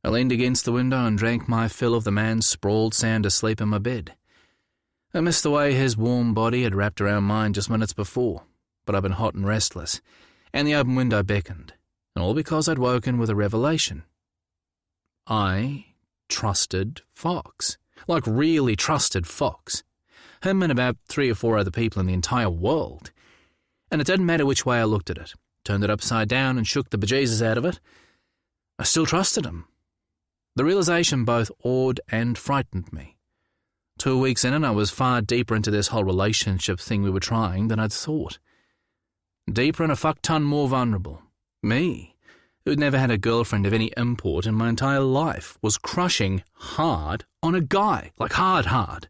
Speaker 1: I leaned against the window and drank my fill of the man sprawled sound asleep in my bed. I missed the way his warm body had wrapped around mine just minutes before, but I'd been hot and restless, and the open window beckoned. And all because I'd woken with a revelation. I trusted Fox. Like really trusted Fox. Him and about 3 or 4 other people in the entire world. And it didn't matter which way I looked at it. Turned it upside down and shook the bejesus out of it. I still trusted him. The realization both awed and frightened me. 2 weeks in and I was far deeper into this whole relationship thing we were trying than I'd thought. Deeper and a fuck-ton more vulnerable. Me, who'd never had a girlfriend of any import in my entire life, was crushing hard on a guy. Like hard.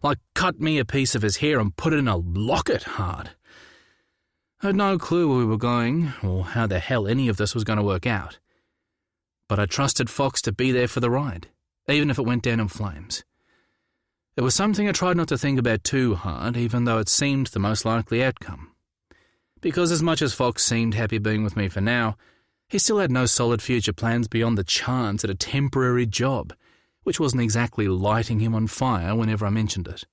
Speaker 1: Like cut me a piece of his hair and put it in a locket hard. I had no clue where we were going or how the hell any of this was going to work out. But I trusted Fox to be there for the ride, even if it went down in flames. It was something I tried not to think about too hard, even though it seemed the most likely outcome. Because as much as Fox seemed happy being with me for now, he still had no solid future plans beyond the chance at a temporary job, which wasn't exactly lighting him on fire whenever I mentioned it.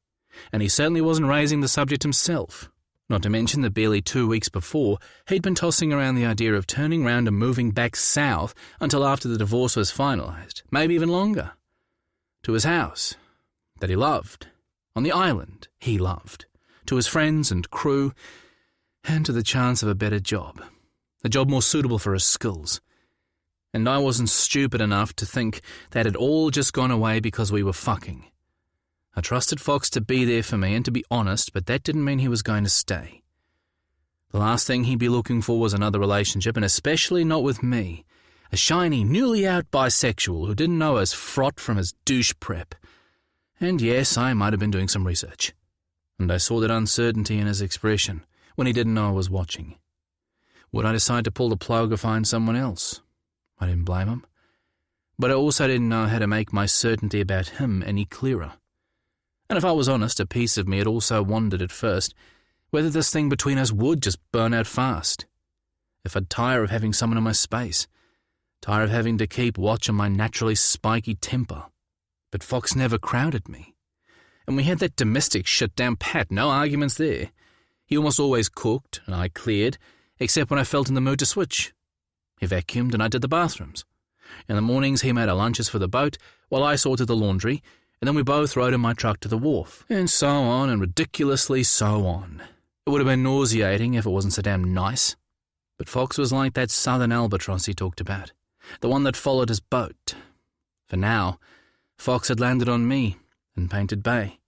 Speaker 1: And he certainly wasn't raising the subject himself. Not to mention that barely 2 weeks before, he'd been tossing around the idea of turning round and moving back south until after the divorce was finalised, maybe even longer. To his house, that he loved, on the island he loved, to his friends and crew, and to the chance of a better job, a job more suitable for his skills. And I wasn't stupid enough to think that had all just gone away because we were fucking. I trusted Fox to be there for me and to be honest, but that didn't mean he was going to stay. The last thing he'd be looking for was another relationship, and especially not with me, a shiny, newly out bisexual who didn't know his fraught from his douche prep. And yes, I might have been doing some research. And I saw that uncertainty in his expression when he didn't know I was watching. Would I decide to pull the plug or find someone else? I didn't blame him. But I also didn't know how to make my certainty about him any clearer. And if I was honest, a piece of me had also wondered at first whether this thing between us would just burn out fast. If I'd tire of having someone in my space, tire of having to keep watch on my naturally spiky temper. But Fox never crowded me. And we had that domestic shit down pat, no arguments there. He almost always cooked, and I cleared, except when I felt in the mood to switch. He vacuumed and I did the bathrooms. In the mornings he made our lunches for the boat, while I sorted the laundry, and then we both rode in my truck to the wharf, and so on, and ridiculously so on. It would have been nauseating if it wasn't so damn nice. But Fox was like that southern albatross he talked about, the one that followed his boat. For now, Fox had landed on me in Painted Bay,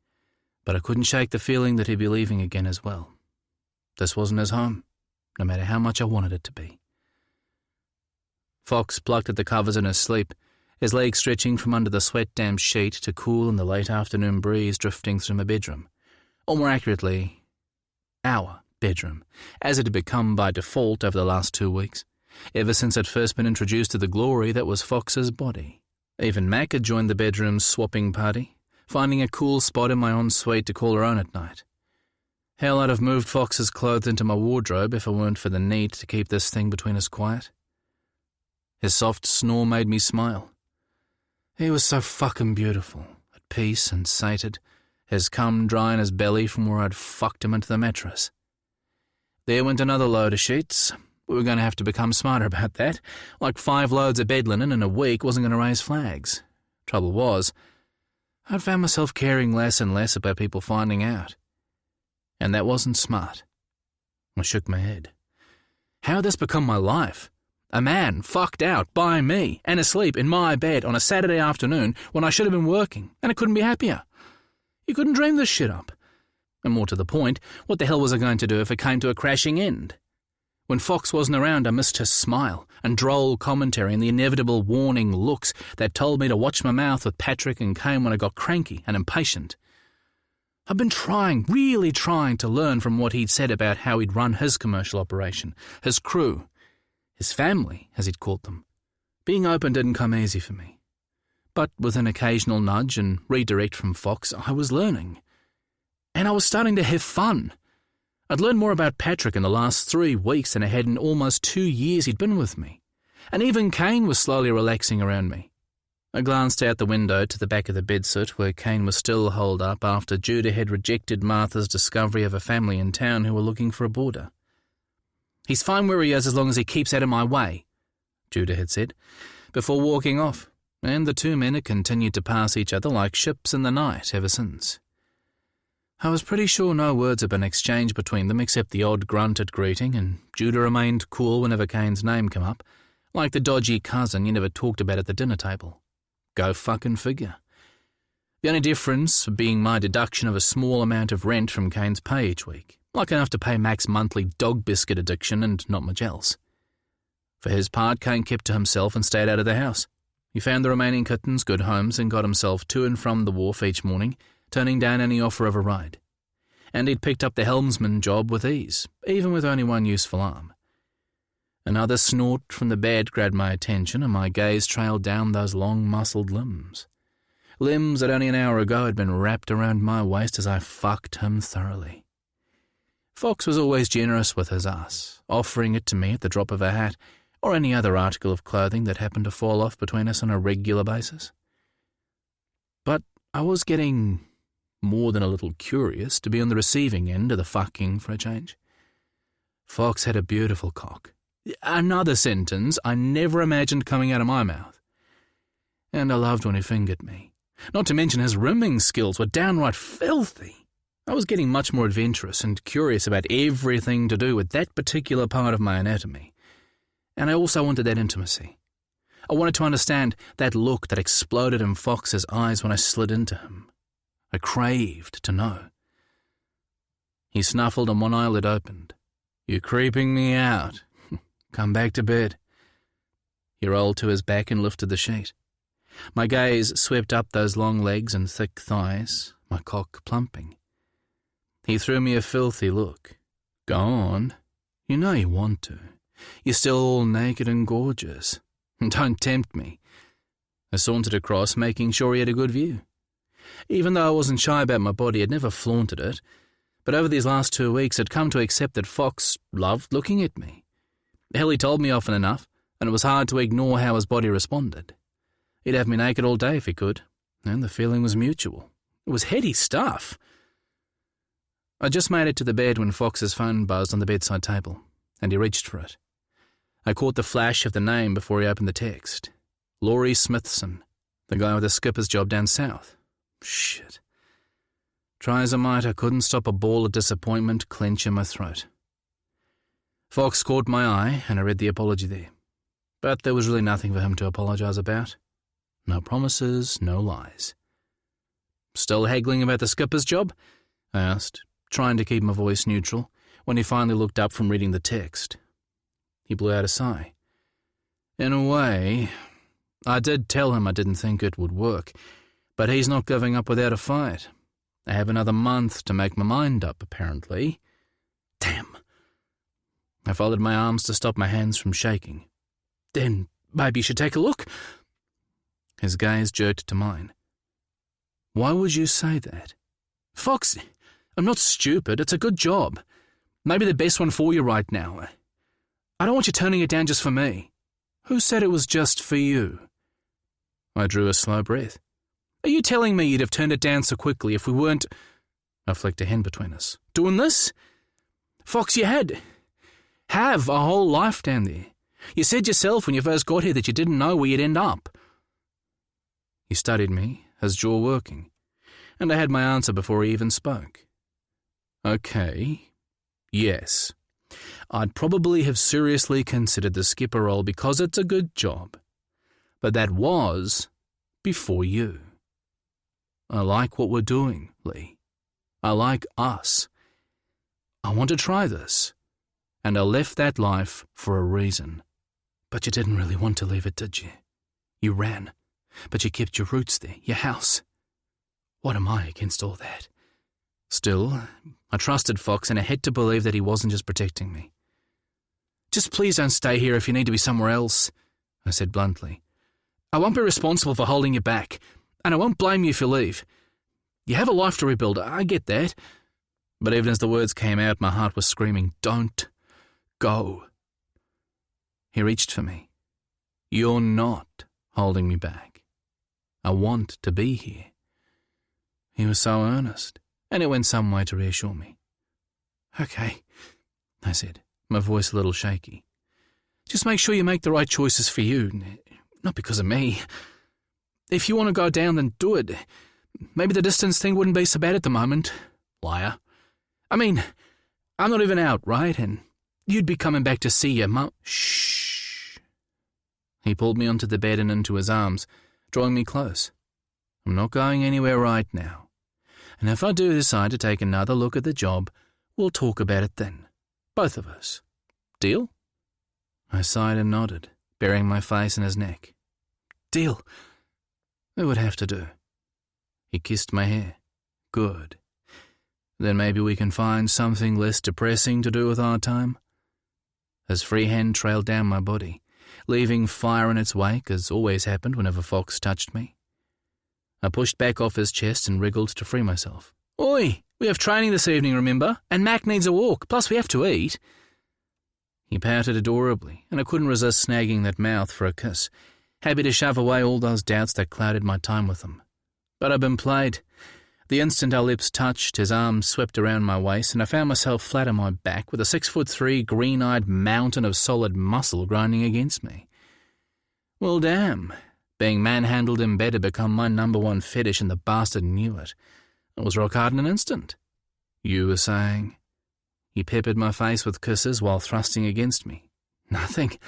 Speaker 1: but I couldn't shake the feeling that he'd be leaving again as well. This wasn't his home, no matter how much I wanted it to be. Fox plucked at the covers in his sleep, his legs stretching from under the sweat-damp sheet to cool in the late afternoon breeze drifting through my bedroom. Or more accurately, our bedroom, as it had become by default over the last 2 weeks, ever since I'd first been introduced to the glory that was Fox's body. Even Mac had joined the bedroom swapping party, finding a cool spot in my ensuite to call her own at night. Hell, I'd have moved Fox's clothes into my wardrobe if it weren't for the need to keep this thing between us quiet. His soft snore made me smile. He was so fucking beautiful, at peace and sated, his cum dry in his belly from where I'd fucked him into the mattress. There went another load of sheets. We were going to have to become smarter about that. Like 5 loads of bed linen in a week wasn't going to raise flags. Trouble was, I'd found myself caring less and less about people finding out. And that wasn't smart. I shook my head. How had this become my life? A man fucked out by me and asleep in my bed on a Saturday afternoon when I should have been working, and I couldn't be happier. You couldn't dream this shit up. And more to the point, what the hell was I going to do if it came to a crashing end? When Fox wasn't around, I missed his smile and droll commentary and the inevitable warning looks that told me to watch my mouth with Patrick and Kane when I got cranky and impatient. I've been really trying to learn from what he'd said about how he'd run his commercial operation, his crew, his family, as he'd called them. Being open didn't come easy for me. But with an occasional nudge and redirect from Fox, I was learning. And I was starting to have fun. I'd learned more about Patrick in the last 3 weeks than I had in almost 2 years he'd been with me. And even Kane was slowly relaxing around me. I glanced out the window to the back of the bedsit where Kane was still holed up after Judah had rejected Martha's discovery of a family in town who were looking for a boarder. He's fine where he is as long as he keeps out of my way, Judah had said, before walking off, and the two men had continued to pass each other like ships in the night ever since. I was pretty sure no words had been exchanged between them except the odd grunted greeting, and Judah remained cool whenever Kane's name came up, like the dodgy cousin you never talked about at the dinner table. Go fucking figure. The only difference being my deduction of a small amount of rent from Kane's pay each week, like enough to pay Mac's monthly dog biscuit addiction and not much else. For his part, Kane kept to himself and stayed out of the house. He found the remaining kittens good homes and got himself to and from the wharf each morning, turning down any offer of a ride. And he'd picked up the helmsman job with ease, even with only one useful arm. Another snort from the bed grabbed my attention, and my gaze trailed down those long muscled limbs. Limbs that only an hour ago had been wrapped around my waist as I fucked him thoroughly. Fox was always generous with his ass, offering it to me at the drop of a hat, or any other article of clothing that happened to fall off between us on a regular basis. But I was getting more than a little curious to be on the receiving end of the fucking for a change. Fox had a beautiful cock. Another sentence I never imagined coming out of my mouth. And I loved when he fingered me. Not to mention his rimming skills were downright filthy. I was getting much more adventurous and curious about everything to do with that particular part of my anatomy. And I also wanted that intimacy. I wanted to understand that look that exploded in Fox's eyes when I slid into him. I craved to know. He snuffled and one eyelid opened. "You're creeping me out. Come back to bed." He rolled to his back and lifted the sheet. My gaze swept up those long legs and thick thighs, my cock plumping. He threw me a filthy look. "Go on. You know you want to. You're still all naked and gorgeous. Don't tempt me." I sauntered across, making sure he had a good view. Even though I wasn't shy about my body, I'd never flaunted it. But over these last 2 weeks, I'd come to accept that Fox loved looking at me. Hell, he told me often enough, and it was hard to ignore how his body responded. He'd have me naked all day if he could, and the feeling was mutual. It was heady stuff. I just made it to the bed when Fox's phone buzzed on the bedside table, and he reached for it. I caught the flash of the name before he opened the text. Laurie Smithson, the guy with the skipper's job down south. Shit. Try as I might, I couldn't stop a ball of disappointment clench in my throat. Fox caught my eye, and I read the apology there. But there was really nothing for him to apologise about. No promises, no lies. "Still haggling about the skipper's job?" I asked, trying to keep my voice neutral, when he finally looked up from reading the text. He blew out a sigh. "In a way, I did tell him I didn't think it would work, but he's not giving up without a fight. I have another month to make my mind up, apparently." Damn. I folded my arms to stop my hands from shaking. "Then maybe you should take a look." His gaze jerked to mine. "Why would you say that?" "Fox, I'm not stupid. It's a good job. Maybe the best one for you right now. I don't want you turning it down just for me." "Who said it was just for you?" I drew a slow breath. "Are you telling me you'd have turned it down so quickly if we weren't—" I flicked a hand between us. "Doing this? Fox, you have a whole life down there. You said yourself when you first got here that you didn't know where you'd end up." He studied me, his jaw working, and I had my answer before he even spoke. "Okay, yes. I'd probably have seriously considered the skipper role because it's a good job. But that was before you. I like what we're doing, Lee. I like us. I want to try this. And I left that life for a reason. But you didn't really want to leave it, did you? You ran, but you kept your roots there, your house. What am I against all that? Still, I trusted Fox, and I had to believe that he wasn't just protecting me. "Just please don't stay here if you need to be somewhere else," I said bluntly. "I won't be responsible for holding you back, and I won't blame you if you leave. You have a life to rebuild, I get that." But even as the words came out, my heart was screaming, "Don't go." He reached for me. "You're not holding me back. I want to be here." He was so earnest, and it went some way to reassure me. "Okay," I said, my voice a little shaky. Just make sure you make the right choices for you, not because of me. If you want to go down, then do it. Maybe the distance thing wouldn't be so bad at the moment. Liar. I mean, I'm not even out, right? And you'd be coming back to see your mum. Shh. He pulled me onto the bed and into his arms, drawing me close. I'm not going anywhere right now. And if I do decide to take another look at the job, we'll talk about it then. Both of us. Deal? I sighed and nodded, burying my face in his neck. Deal. It would have to do. He kissed my hair. Good. Then maybe we can find something less depressing to do with our time. His free hand trailed down my body, leaving fire in its wake, as always happened whenever Fox touched me. I pushed back off his chest and wriggled to free myself. Oi, we have training this evening, remember? And Mac needs a walk, plus we have to eat. He pouted adorably, and I couldn't resist snagging that mouth for a kiss, happy to shove away all those doubts that clouded my time with him. But I'd been played. The instant our lips touched, his arms swept around my waist, and I found myself flat on my back with a 6'3" green-eyed mountain of solid muscle grinding against me. Well, damn. Being manhandled in bed had become my number one fetish, and the bastard knew it. I was rock hard in an instant. You were saying? He peppered my face with kisses while thrusting against me. Nothing.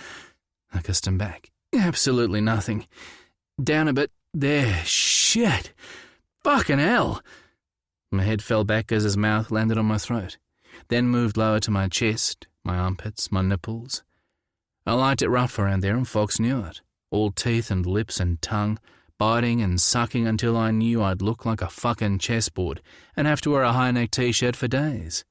Speaker 1: I kissed him back. Absolutely nothing. Down a bit. There. Shit. Fucking hell. My head fell back as his mouth landed on my throat, then moved lower to my chest, my armpits, my nipples. I liked it rough around there, and Fox knew it. All teeth and lips and tongue, biting and sucking until I knew I'd look like a fucking chessboard and have to wear a high-neck t-shirt for days.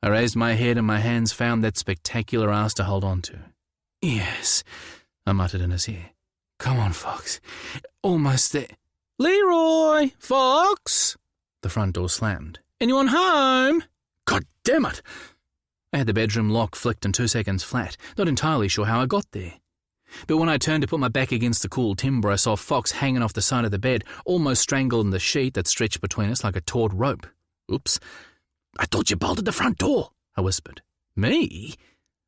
Speaker 1: I raised my head and my hands found that spectacular ass to hold on to. Yes, I muttered in his ear. Come on, Fox. Almost there. Leroy! Fox! The front door slammed. Anyone home? God damn it! I had the bedroom lock flicked in 2 seconds flat, not entirely sure how I got there. But when I turned to put my back against the cool timber, I saw Fox hanging off the side of the bed, almost strangled in the sheet that stretched between us like a taut rope. Oops. I thought you bolted the front door, I whispered. Me?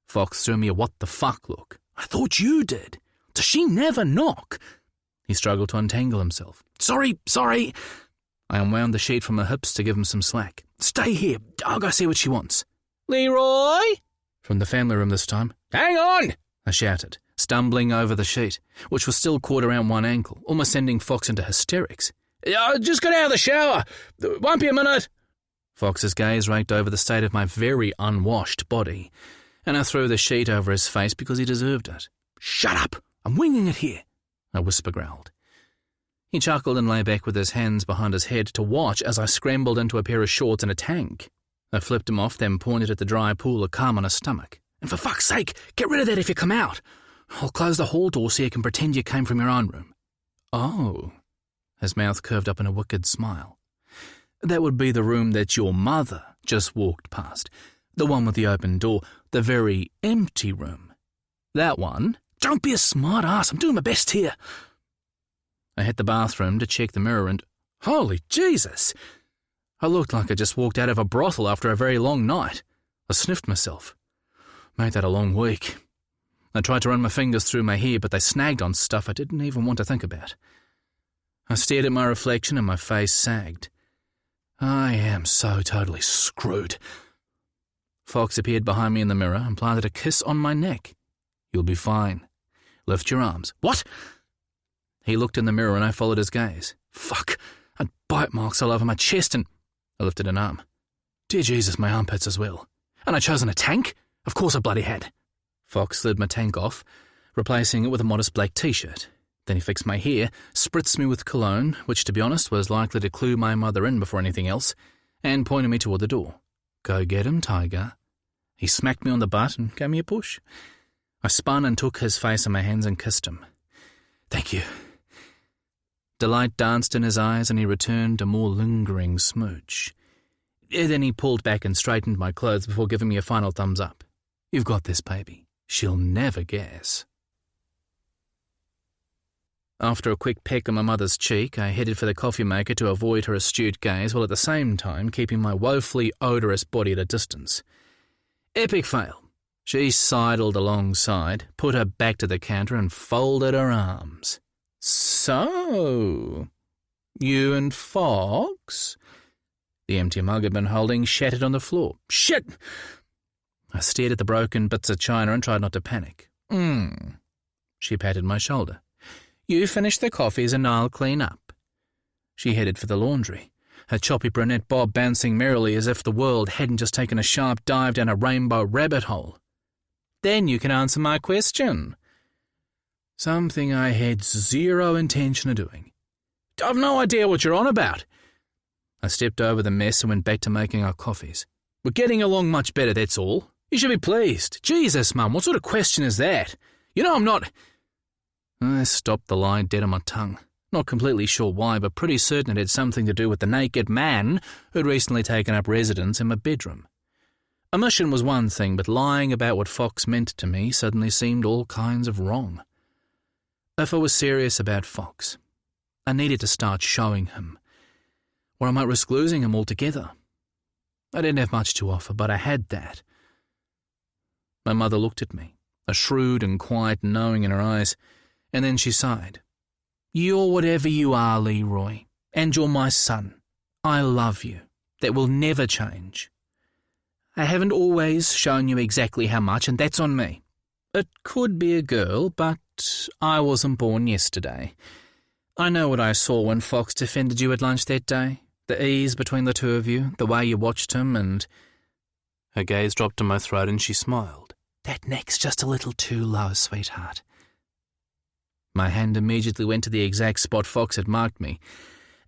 Speaker 1: Fox threw me a what-the-fuck look. I thought you did. Does she never knock? He struggled to untangle himself. Sorry. I unwound the sheet from her hips to give him some slack. Stay here. I'll go see what she wants. Leroy? From the family room this time. Hang on! I shouted, stumbling over the sheet, which was still caught around one ankle, almost sending Fox into hysterics. I just got out of the shower. Won't be a minute. Fox's gaze raked over the state of my very unwashed body, and I threw the sheet over his face because he deserved it. Shut up! I'm winging it here, I whisper-growled. He chuckled and lay back with his hands behind his head to watch as I scrambled into a pair of shorts and a tank. I flipped him off, then pointed at the dry pool of cum on his stomach. And for fuck's sake, get rid of that if you come out. I'll close the hall door so you can pretend you came from your own room. Oh. His mouth curved up in a wicked smile. That would be the room that your mother just walked past. The one with the open door. The very empty room. That one? Don't be a smart ass. I'm doing my best here. I hit the bathroom to check the mirror and... Holy Jesus! I looked like I just walked out of a brothel after a very long night. I sniffed myself. Made that a long week. I tried to run my fingers through my hair, but they snagged on stuff I didn't even want to think about. I stared at my reflection and my face sagged. I am so totally screwed. Fox appeared behind me in the mirror and planted a kiss on my neck. You'll be fine. Lift your arms. What? He looked in the mirror and I followed his gaze. Fuck. I had bite marks all over my chest and... I lifted an arm. Dear Jesus, my armpits as well. And I chosen a tank? Of course I bloody had. Fox slid my tank off, replacing it with a modest black t-shirt. Then he fixed my hair, spritzed me with cologne, which to be honest was likely to clue my mother in before anything else, and pointed me toward the door. Go get him, tiger. He smacked me on the butt and gave me a push. I spun and took his face in my hands and kissed him. Thank you. Delight danced in his eyes and he returned a more lingering smooch. Then he pulled back and straightened my clothes before giving me a final thumbs up. You've got this, baby. She'll never guess. After a quick peck on my mother's cheek, I headed for the coffee maker to avoid her astute gaze while at the same time keeping my woefully odorous body at a distance. Epic fail. She sidled alongside, put her back to the counter and folded her arms. "So, you and Fox?" The empty mug had been holding shattered on the floor. "Shit!" I stared at the broken bits of china and tried not to panic. She patted my shoulder. "You finish the coffees and I'll clean up." She headed for the laundry, her choppy brunette bob bouncing merrily as if the world hadn't just taken a sharp dive down a rainbow rabbit hole. "Then you can answer my question." Something I had zero intention of doing. "I've no idea what you're on about." I stepped over the mess and went back to making our coffees. "We're getting along much better, that's all. You should be pleased." "Jesus, Mum, what sort of question is that? You know I'm not—" I stopped the lie dead on my tongue. Not completely sure why, but pretty certain it had something to do with the naked man who'd recently taken up residence in my bedroom. Omission was one thing, but lying about what Fox meant to me suddenly seemed all kinds of wrong. If I was serious about Fox, I needed to start showing him, or I might risk losing him altogether. I didn't have much to offer, but I had that. My mother looked at me, a shrewd and quiet knowing in her eyes, and then she sighed. "You're whatever you are, Leroy, and you're my son. I love you. That will never change. I haven't always shown you exactly how much, and that's on me. It could be a girl, but I wasn't born yesterday. I know what I saw when Fox defended you at lunch that day. The ease between the two of you, the way you watched him, and—" Her gaze dropped to my throat and she smiled. "That neck's just a little too low, sweetheart." My hand immediately went to the exact spot Fox had marked me,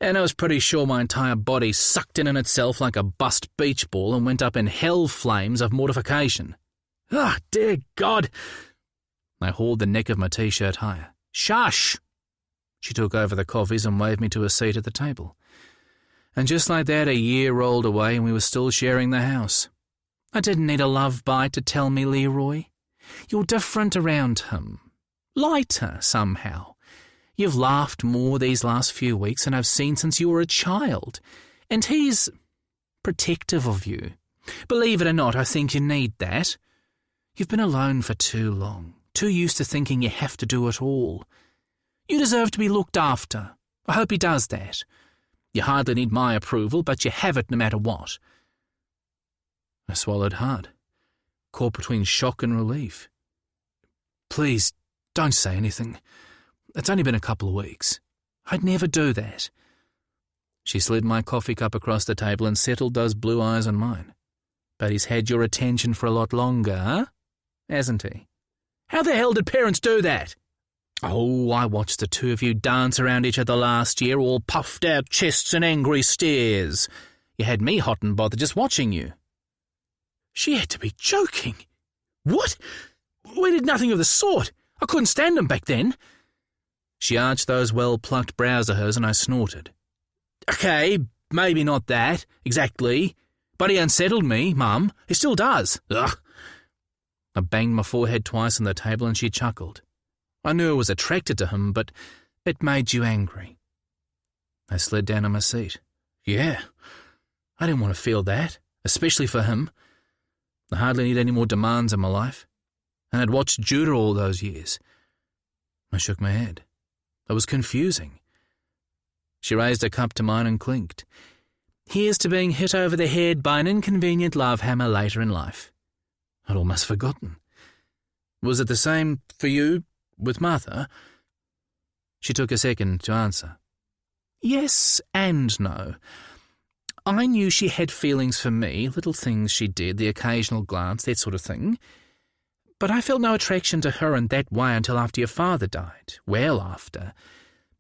Speaker 1: and I was pretty sure my entire body sucked in itself like a bust beach ball and went up in hell flames of mortification. "Ah, dear God!" I hauled the neck of my T-shirt higher. "Shush!" She took over the coffees and waved me to a seat at the table. And just like that, a year rolled away and we were still sharing the house. I didn't need a love bite to tell me, Leroy. You're different around him. Lighter, somehow. You've laughed more these last few weeks than I've seen since you were a child. And he's protective of you. Believe it or not, I think you need that. You've been alone for too long, too used to thinking you have to do it all. You deserve to be looked after. I hope he does that. You hardly need my approval, but you have it no matter what. I swallowed hard, caught between shock and relief. Please, don't say anything. It's only been a couple of weeks. I'd never do that. She slid my coffee cup across the table and settled those blue eyes on mine. But he's had your attention for a lot longer, huh? Hasn't he? How the hell did parents do that? Oh, I watched the two of you dance around each other last year, all puffed out chests and angry stares. You had me hot and bothered just watching you. She had to be joking. What? We did nothing of the sort. I couldn't stand him back then. She arched those well-plucked brows of hers and I snorted. Okay, maybe not that, exactly. But he unsettled me, Mum. He still does. Ugh. I banged my forehead twice on the table and she chuckled. I knew I was attracted to him, but it made you angry. I slid down on my seat. Yeah, I didn't want to feel that, especially for him. I hardly need any more demands in my life. And I'd watched Judah all those years. I shook my head. It was confusing. She raised her cup to mine and clinked. Here's to being hit over the head by an inconvenient love hammer later in life. I'd almost forgotten. Was it the same for you with Martha? She took a second to answer. Yes and no. I knew she had feelings for me, little things she did, the occasional glance, that sort of thing. But I felt no attraction to her in that way until after your father died. Well after.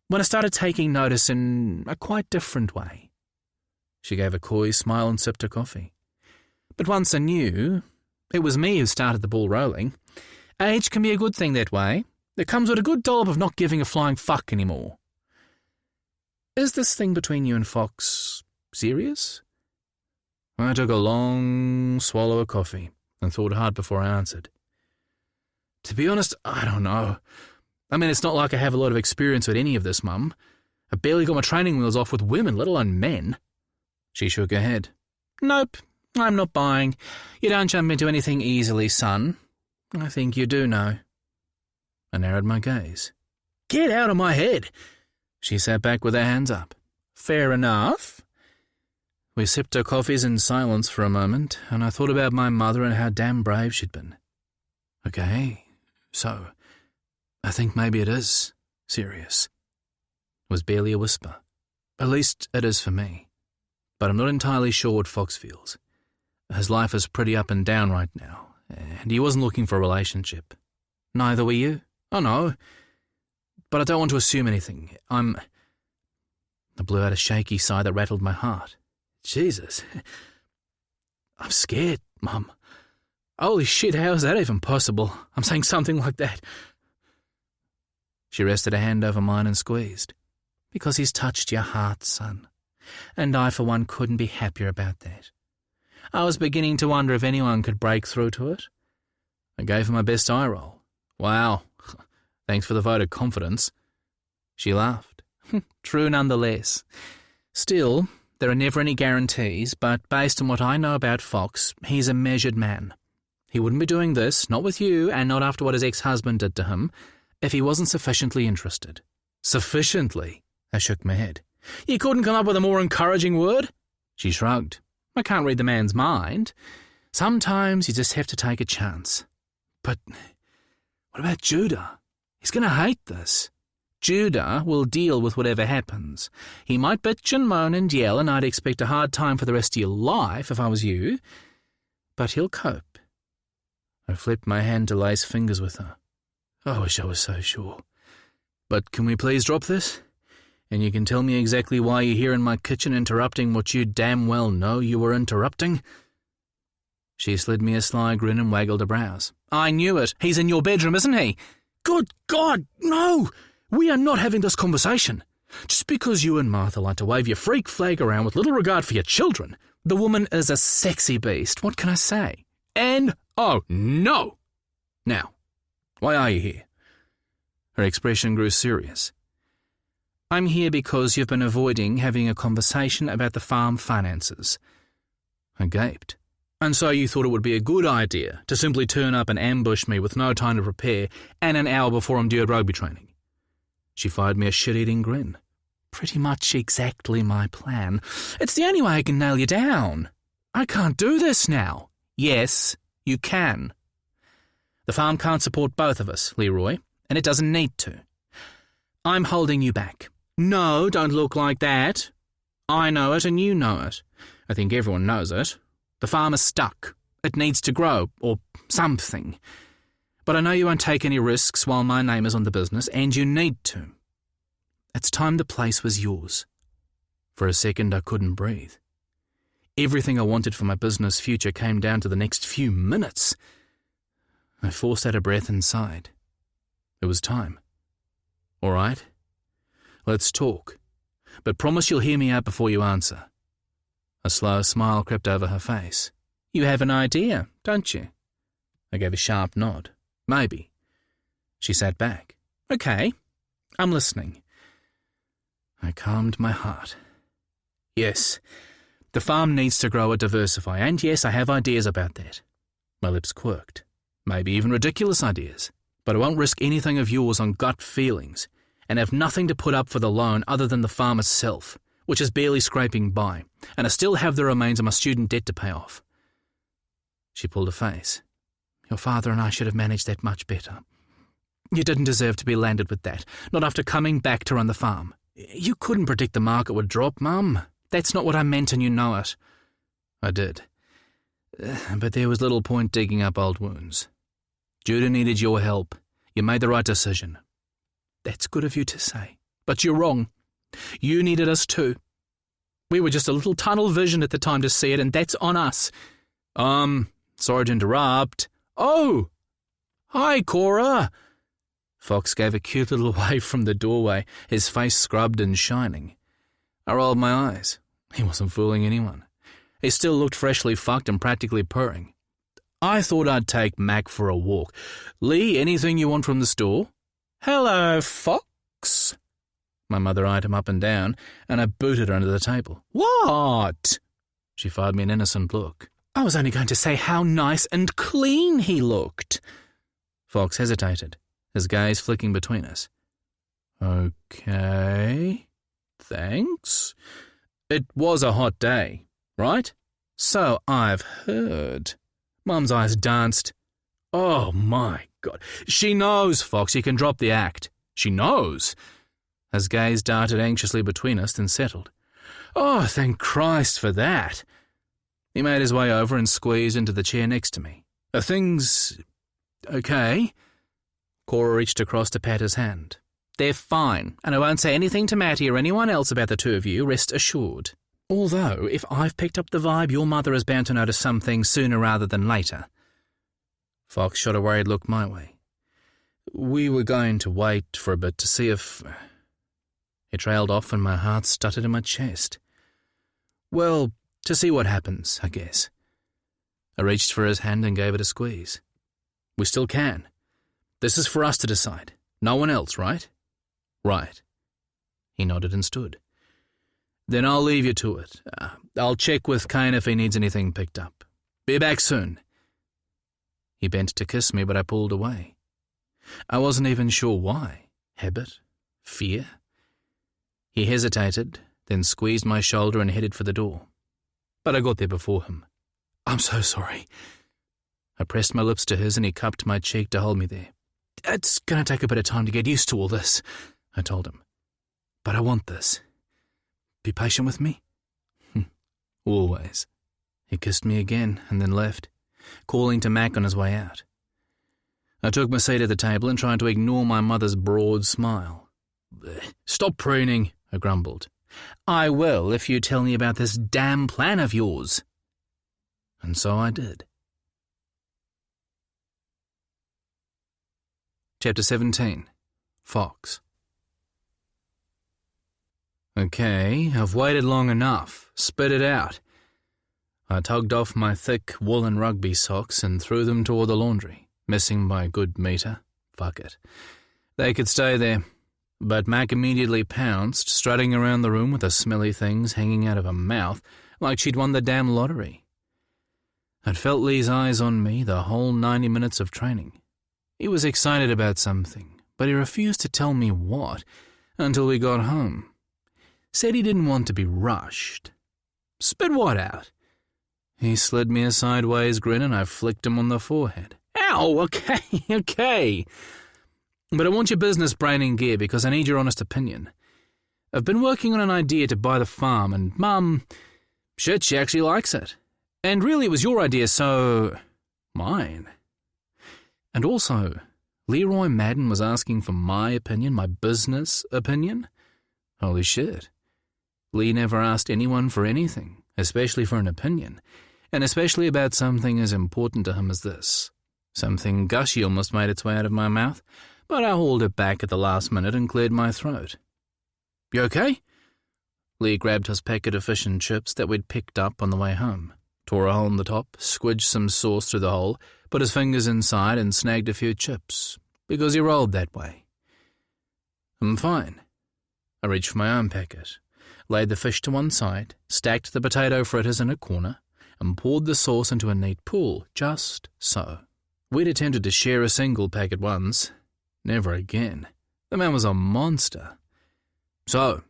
Speaker 1: When I started taking notice in a quite different way. She gave a coy smile and sipped her coffee. But once I knew, it was me who started the ball rolling. Age can be a good thing that way. It comes with a good dollop of not giving a flying fuck anymore. Is this thing between you and Fox serious? I took a long swallow of coffee and thought hard before I answered. To be honest, I don't know. I mean, it's not like I have a lot of experience with any of this, Mum. I barely got my training wheels off with women, let alone men. She shook her head. Nope, I'm not buying. You don't jump into anything easily, son. I think you do know. I narrowed my gaze. Get out of my head! She sat back with her hands up. Fair enough. We sipped our coffees in silence for a moment, and I thought about my mother and how damn brave she'd been. Okay, so I think maybe it is serious. It was barely a whisper. At least it is for me. But I'm not entirely sure what Fox feels. His life is pretty up and down right now, and he wasn't looking for a relationship. Neither were you. Oh no. But I don't want to assume anything. I blew out a shaky sigh that rattled my heart. Jesus. I'm scared, Mum. Holy shit, how is that even possible? I'm saying something like that. She rested a hand over mine and squeezed. Because he's touched your heart, son. And I, for one, couldn't be happier about that. I was beginning to wonder if anyone could break through to it. I gave her my best eye roll. Wow. Thanks for the vote of confidence. She laughed. True nonetheless. Still, there are never any guarantees, but based on what I know about Fox, he's a measured man. He wouldn't be doing this, not with you, and not after what his ex-husband did to him, if he wasn't sufficiently interested. Sufficiently? I shook my head. You couldn't come up with a more encouraging word? She shrugged. I can't read the man's mind. Sometimes you just have to take a chance. But what about Judah? He's going to hate this. Judah will deal with whatever happens. He might bitch and moan and yell, and I'd expect a hard time for the rest of your life if I was you. But he'll cope. I flipped my hand to lace fingers with her. I wish I was so sure. But can we please drop this? And you can tell me exactly why you're here in my kitchen interrupting what you damn well know you were interrupting? She slid me a sly grin and waggled her brows. I knew it. He's in your bedroom, isn't he? Good God, no! We are not having this conversation. Just because you and Martha like to wave your freak flag around with little regard for your children, the woman is a sexy beast. What can I say? And, oh, no! Now, why are you here? Her expression grew serious. I'm here because you've been avoiding having a conversation about the farm finances. I gaped. And so you thought it would be a good idea to simply turn up and ambush me with no time to prepare and an hour before I'm due at rugby training. She fired me a shit-eating grin. Pretty much exactly my plan. It's the only way I can nail you down. I can't do this now. Yes, you can. The farm can't support both of us, Leroy, and it doesn't need to. I'm holding you back. No, don't look like that. I know it and you know it. I think everyone knows it. The farm is stuck. It needs to grow, or something. But I know you won't take any risks while my name is on the business, and you need to. It's time the place was yours. For a second, I couldn't breathe. Everything I wanted for my business future came down to the next few minutes. I forced out a breath and sighed. It was time. All right. Let's talk. But promise you'll hear me out before you answer. A slow smile crept over her face. You have an idea, don't you? I gave a sharp nod. Maybe. She sat back. Okay, I'm listening. I calmed my heart. Yes, the farm needs to grow or diversify, and yes, I have ideas about that. My lips quirked. Maybe even ridiculous ideas. But I won't risk anything of yours on gut feelings, and have nothing to put up for the loan other than the farm itself, which is barely scraping by, and I still have the remains of my student debt to pay off. She pulled a face. Your father and I should have managed that much better. You didn't deserve to be landed with that, not after coming back to run the farm. You couldn't predict the market would drop, Mum. That's not what I meant, and you know it. I did. But there was little point digging up old wounds. Judah needed your help. You made the right decision. That's good of you to say. But you're wrong. You needed us too. We were just a little tunnel vision at the time to see it, and that's on us. Sorry to interrupt. Oh! Hi, Cora! Fox gave a cute little wave from the doorway, his face scrubbed and shining. I rolled my eyes. He wasn't fooling anyone. He still looked freshly fucked and practically purring. I thought I'd take Mac for a walk. Lee, anything you want from the store? Hello, Fox. My mother eyed him up and down, and I booted her under the table. What? She fired me an innocent look. I was only going to say how nice and clean he looked. Fox hesitated, his gaze flicking between us. Okay, thanks. It was a hot day, right? So I've heard. Mum's eyes danced. Oh my God. She knows, Fox, you can drop the act. She knows. His gaze darted anxiously between us, then settled. Oh, thank Christ for that. He made his way over and squeezed into the chair next to me. Are things okay? Cora reached across to pat his hand. They're fine, and I won't say anything to Matty or anyone else about the two of you, rest assured. Although, if I've picked up the vibe, your mother is bound to notice something sooner rather than later. Fox shot a worried look my way. We were going to wait for a bit to see if... He trailed off and my heart stuttered in my chest. Well, to see what happens, I guess. I reached for his hand and gave it a squeeze. We still can. This is for us to decide. No one else, right? Right. He nodded and stood. Then I'll leave you to it. I'll check with Kane if he needs anything picked up. Be back soon. He bent to kiss me, but I pulled away. I wasn't even sure why. Habit? Fear? He hesitated, then squeezed my shoulder and headed for the door. But I got there before him. I'm so sorry. I pressed my lips to his and he cupped my cheek to hold me there. It's going to take a bit of time to get used to all this, I told him. But I want this. Be patient with me? Always. He kissed me again and then left, calling to Mac on his way out. I took my seat at the table and tried to ignore my mother's broad smile. Stop pruning, I grumbled. I will if you tell me about this damn plan of yours. And so I did. Chapter 17. Fox. Okay, I've waited long enough. Spit it out. I tugged off my thick woolen rugby socks and threw them toward the laundry, missing by a good metre. Fuck it. They could stay there. But Mac immediately pounced, strutting around the room with the smelly things hanging out of her mouth like she'd won the damn lottery. I'd felt Lee's eyes on me the whole 90 minutes of training. He was excited about something, but he refused to tell me what until we got home. Said he didn't want to be rushed. Spit what out? He slid me a sideways grin and I flicked him on the forehead. Ow, okay. But I want your business brain in gear because I need your honest opinion. I've been working on an idea to buy the farm and Mum, shit, she actually likes it. And really it was your idea, so... mine. And also, Leroy Madden was asking for my opinion, my business opinion? Holy shit. Lee never asked anyone for anything, especially for an opinion, and especially about something as important to him as this. Something gushy almost made its way out of my mouth, but I hauled it back at the last minute and cleared my throat. You okay? Lee grabbed his packet of fish and chips that we'd picked up on the way home, tore a hole in the top, squidged some sauce through the hole, put his fingers inside and snagged a few chips, because he rolled that way. I'm fine. I reached for my own packet, laid the fish to one side, stacked the potato fritters in a corner, and poured the sauce into a neat pool, just so. We'd attempted to share a single packet once. Never again. The man was a monster. So,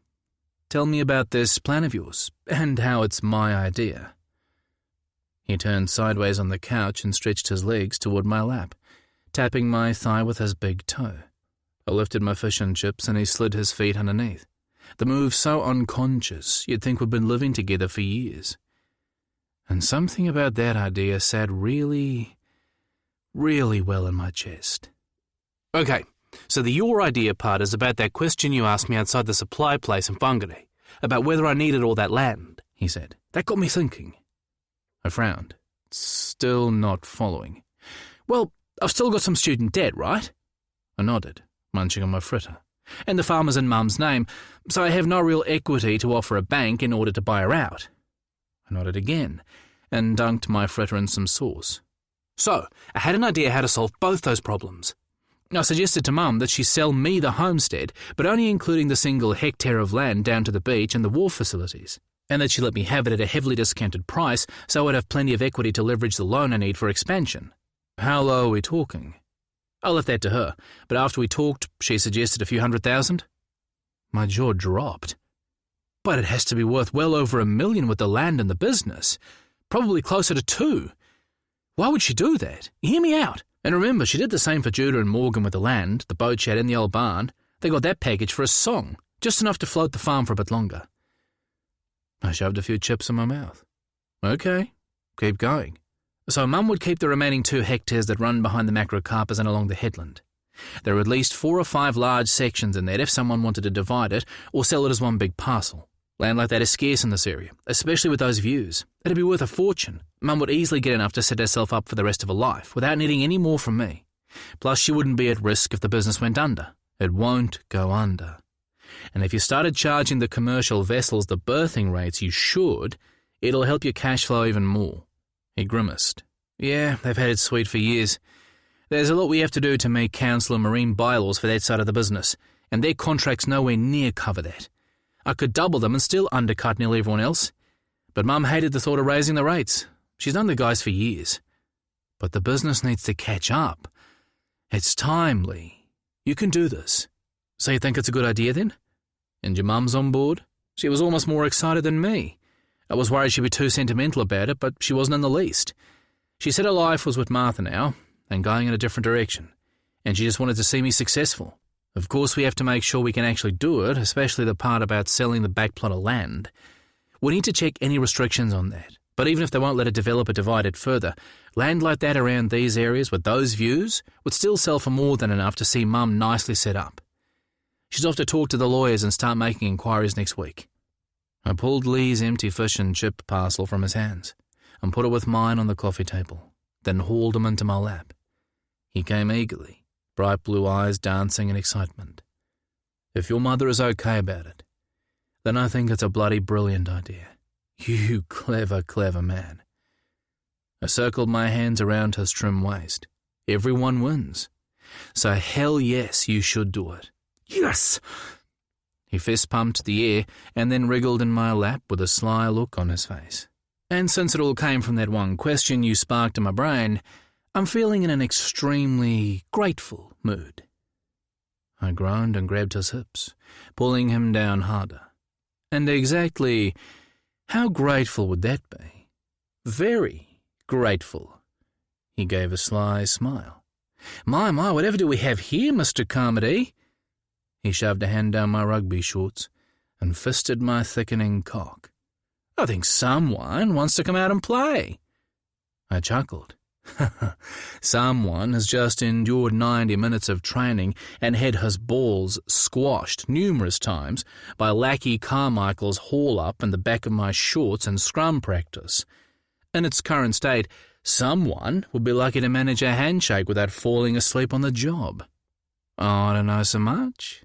Speaker 1: tell me about this plan of yours, and how it's my idea. He turned sideways on the couch and stretched his legs toward my lap, tapping my thigh with his big toe. I lifted my fish and chips and he slid his feet underneath. The move so unconscious you'd think we'd been living together for years. And something about that idea sat really, really well in my chest. Okay, so the your idea part is about that question you asked me outside the supply place in Whangarei, about whether I needed all that land, he said. That got me thinking. I frowned, still not following. Well, I've still got some student debt, right? I nodded, munching on my fritter. And the farm is in Mum's name, so I have no real equity to offer a bank in order to buy her out. I nodded again, and dunked my fritter in some sauce. So, I had an idea how to solve both those problems. I suggested to Mum that she sell me the homestead, but only including the single hectare of land down to the beach and the wharf facilities, and that she let me have it at a heavily discounted price so I'd have plenty of equity to leverage the loan I need for expansion. How low are we talking? I left that to her, but after we talked, she suggested a few $100,000. My jaw dropped. But it has to be worth well over $1 million with the land and the business. Probably closer to $2 million. Why would she do that? Hear me out. And remember, she did the same for Judah and Morgan with the land, the boat shed and the old barn. They got that package for a song, just enough to float the farm for a bit longer. I shoved a few chips in my mouth. Okay, keep going. So Mum would keep the remaining 2 hectares that run behind the macrocarpus and along the headland. There are at least 4 or 5 large sections in there if someone wanted to divide it or sell it as one big parcel. Land like that is scarce in this area, especially with those views. It'd be worth a fortune. Mum would easily get enough to set herself up for the rest of her life without needing any more from me. Plus, she wouldn't be at risk if the business went under. It won't go under. And if you started charging the commercial vessels the berthing rates you should, it'll help your cash flow even more. He grimaced. Yeah, they've had it sweet for years. There's a lot we have to do to make council and marine bylaws for that side of the business, and their contracts nowhere near cover that. I could double them and still undercut nearly everyone else. But Mum hated the thought of raising the rates. She's known the guys for years. But the business needs to catch up. It's time, Lee. You can do this. So you think it's a good idea then? And your mum's on board? She was almost more excited than me. I was worried she'd be too sentimental about it, but she wasn't in the least. She said her life was with Martha now, and going in a different direction, and she just wanted to see me successful. Of course, we have to make sure we can actually do it, especially the part about selling the back plot of land. We need to check any restrictions on that. But even if they won't let a developer divide it further, land like that around these areas with those views would still sell for more than enough to see Mum nicely set up. She's off to talk to the lawyers and start making inquiries next week. I pulled Lee's empty fish and chip parcel from his hands and put it with mine on the coffee table, then hauled him into my lap. He came eagerly, bright blue eyes dancing in excitement. If your mother is okay about it, then I think it's a bloody brilliant idea. You clever, clever man. I circled my hands around his trim waist. Everyone wins. So hell yes, you should do it. Yes! He fist-pumped the air and then wriggled in my lap with a sly look on his face. And since it all came from that one question you sparked in my brain, I'm feeling in an extremely grateful mood. I groaned and grabbed his hips, pulling him down harder. And exactly how grateful would that be? Very grateful. He gave a sly smile. My, whatever do we have here, Mr. Carmody? He shoved a hand down my rugby shorts and fisted my thickening cock. I think someone wants to come out and play. I chuckled. Someone has just endured 90 minutes of training and had his balls squashed numerous times by Lackey Carmichael's haul-up in the back of my shorts in scrum practice. In its current state, someone would be lucky to manage a handshake without falling asleep on the job. Oh, I don't know so much.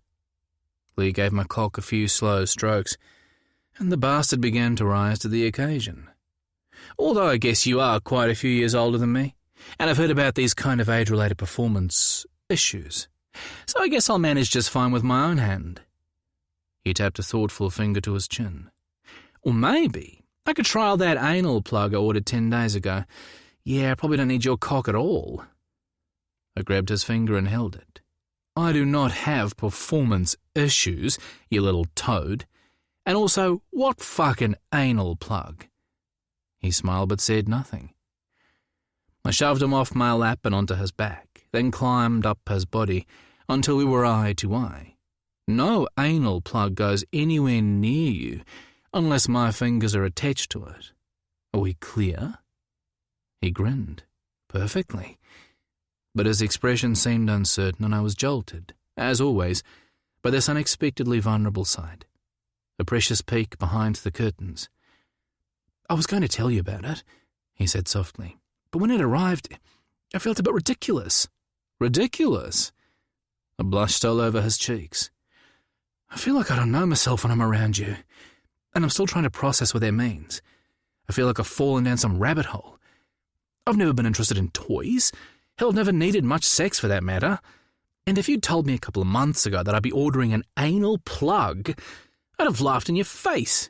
Speaker 1: Lee gave my cock a few slow strokes, and the bastard began to rise to the occasion. Although I guess you are quite a few years older than me, and I've heard about these kind of age-related performance issues, so I guess I'll manage just fine with my own hand. He tapped a thoughtful finger to his chin. Or maybe I could trial that anal plug I ordered 10 days ago. Yeah, I probably don't need your cock at all. I grabbed his finger and held it. I do not have performance issues, you little toad. And also, what fucking anal plug? He smiled but said nothing. I shoved him off my lap and onto his back, then climbed up his body until we were eye to eye. No anal plug goes anywhere near you unless my fingers are attached to it. Are we clear? He grinned. Perfectly. But his expression seemed uncertain and I was jolted, as always, by this unexpectedly vulnerable sight. A precious peek behind the curtains. I was going to tell you about it, he said softly, but when it arrived, I felt a bit ridiculous. Ridiculous? A blush stole over his cheeks. I feel like I don't know myself when I'm around you, and I'm still trying to process what that means. I feel like I've fallen down some rabbit hole. I've never been interested in toys. Hell, I've never needed much sex for that matter. And if you'd told me a couple of months ago that I'd be ordering an anal plug, I'd have laughed in your face.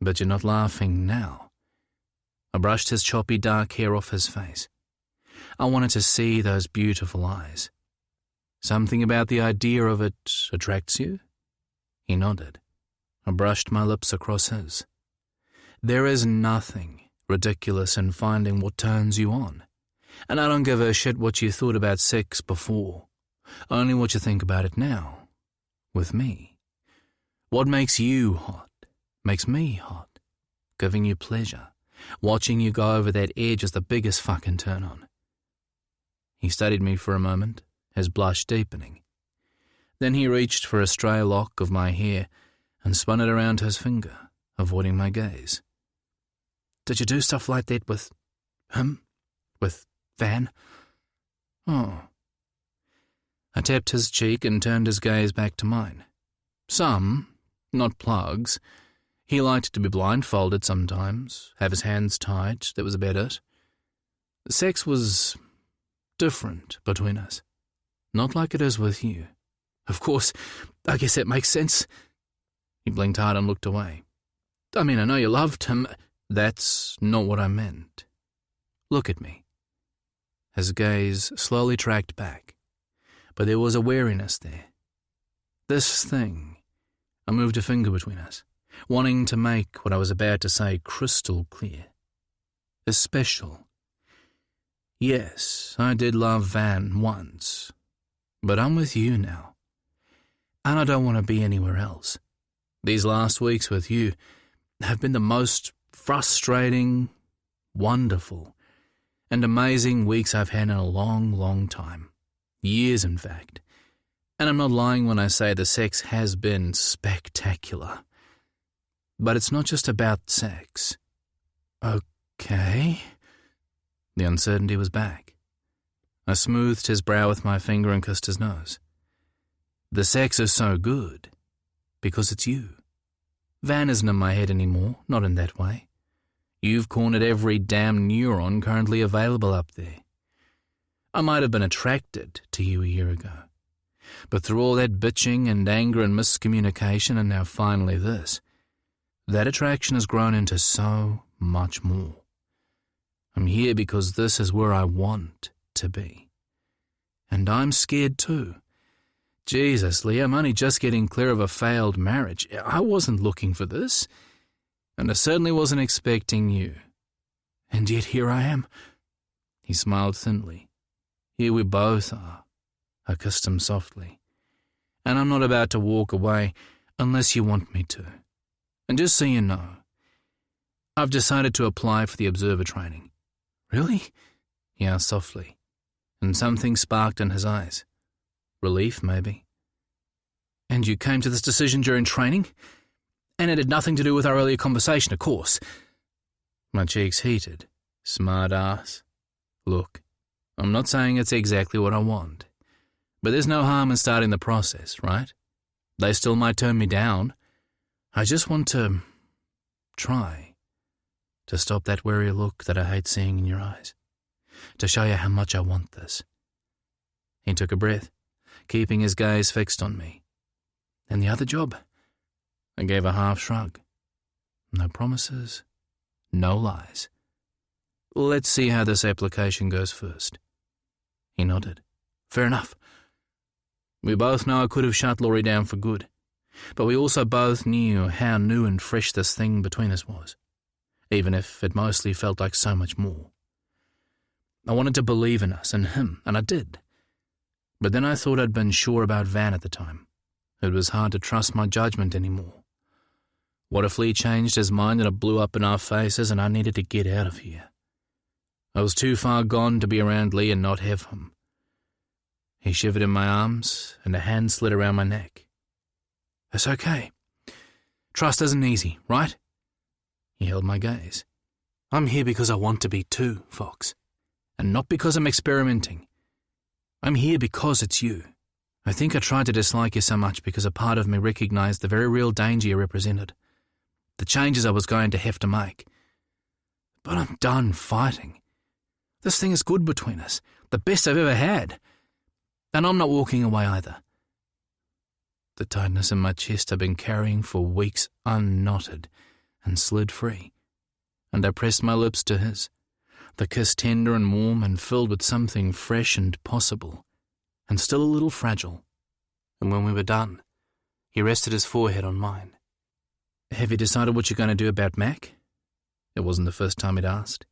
Speaker 1: But you're not laughing now. I brushed his choppy dark hair off his face. I wanted to see those beautiful eyes, Something about the idea of it attracts you? He nodded. I brushed my lips across his. There is nothing ridiculous in finding what turns you on. And I don't give a shit what you thought about sex before. Only what you think about it now. With me. What makes you hot makes me hot. Giving you pleasure. Watching you go over that edge is the biggest fucking turn on. He studied me for a moment, his blush deepening. Then he reached for a stray lock of my hair and spun it around his finger, avoiding my gaze. Did you do stuff like that with him? With Van? Oh. I tapped his cheek and turned his gaze back to mine. Some, not plugs. He liked to be blindfolded sometimes, have his hands tied, that was about it. Sex was different between us. Not like it is with you. Of course, I guess that makes sense. He blinked hard and looked away. I mean, I know you loved him. That's not what I meant. Look at me. His gaze slowly tracked back, but there was a wariness there. This thing. I moved a finger between us, wanting to make what I was about to say crystal clear. Is special. Yes, I did love Van once, but I'm with you now, and I don't want to be anywhere else. These last weeks with you have been the most frustrating, wonderful, and amazing weeks I've had in a long, long time. Years, in fact. And I'm not lying when I say the sex has been spectacular. But it's not just about sex. Okay. The uncertainty was back. I smoothed his brow with my finger and kissed his nose. The sex is so good because it's you. Van isn't in my head anymore, not in that way. You've cornered every damn neuron currently available up there. I might have been attracted to you a year ago, but through all that bitching and anger and miscommunication and now finally this, that attraction has grown into so much more. I'm here because this is where I want to be. And I'm scared too. Jesus, Lee, I'm only just getting clear of a failed marriage. I wasn't looking for this, and I certainly wasn't expecting you. And yet here I am. He smiled thinly. Here we both are. I kissed him softly. And I'm not about to walk away unless you want me to. And just so you know, I've decided to apply for the observer training. Really? He asked softly, and something sparked in his eyes. Relief, maybe. And you came to this decision during training? And it had nothing to do with our earlier conversation, of course. My cheeks heated. Smart ass. Look, I'm not saying it's exactly what I want, but there's no harm in starting the process, right? They still might turn me down. I just want to try to stop that wary look that I hate seeing in your eyes, to show you how much I want this. He took a breath, keeping his gaze fixed on me. And the other job? I gave a half shrug. No promises, no lies. Let's see how this application goes first. He nodded. Fair enough. We both know I could have shut Laurie down for good, but we also both knew how new and fresh this thing between us was, even if it mostly felt like so much more. I wanted to believe in us and him, and I did. But then I thought I'd been sure about Van at the time. It was hard to trust my judgment anymore. What if Lee changed his mind and it blew up in our faces and I needed to get out of here? I was too far gone to be around Lee and not have him. He shivered in my arms and a hand slid around my neck. It's okay. Trust isn't easy, right? He held my gaze. I'm here because I want to be too, Fox. And not because I'm experimenting. I'm here because it's you. I think I tried to dislike you so much because a part of me recognized the very real danger you represented. The changes I was going to have to make. But I'm done fighting. This thing is good between us. The best I've ever had. And I'm not walking away either. The tightness in my chest I'd been carrying for weeks unknotted and slid free. And I pressed my lips to his, the kiss tender and warm and filled with something fresh and possible. and still a little fragile. And when we were done, he rested his forehead on mine. "Have you decided what you're going to do about Mac?" It wasn't the first time he'd asked,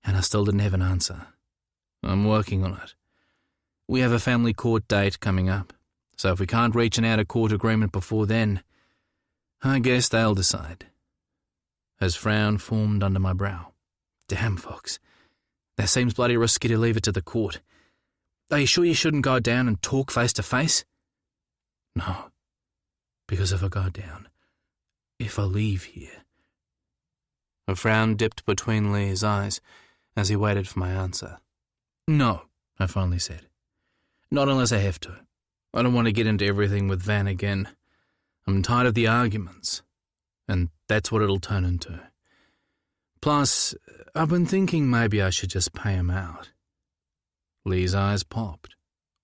Speaker 1: and I still didn't have an answer. "I'm working on it. We have a family court date coming up, so if we can't reach an out-of-court agreement before then, I guess they'll decide." His frown formed under my brow. "Damn, Fox. That seems bloody risky to leave it to the court. Are you sure you shouldn't go down and talk face to face?" "No, because if I go down, if I leave here..." A frown dipped between Lee's eyes as he waited for my answer. "No," I finally said. "Not unless I have to. I don't want to get into everything with Van again. I'm tired of the arguments, and that's what it'll turn into. Plus, I've been thinking maybe I should just pay him out." Lee's eyes popped.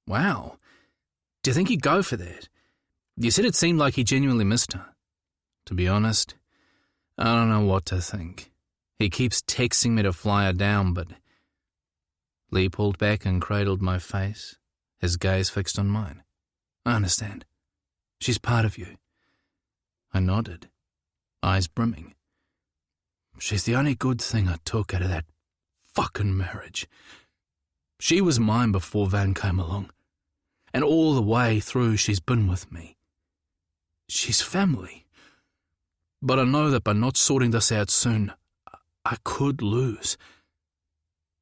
Speaker 1: "Wow. Do you think he'd go for that? You said it seemed like he genuinely missed her." "To be honest, I don't know what to think. He keeps texting me to fly her down, but..." Lee pulled back and cradled my face, his gaze fixed on mine. "I understand. She's part of you." I nodded, eyes brimming. "She's the only good thing I took out of that fucking marriage. She was mine before Van came along, and all the way through she's been with me. She's family. But I know that by not sorting this out soon, I could lose.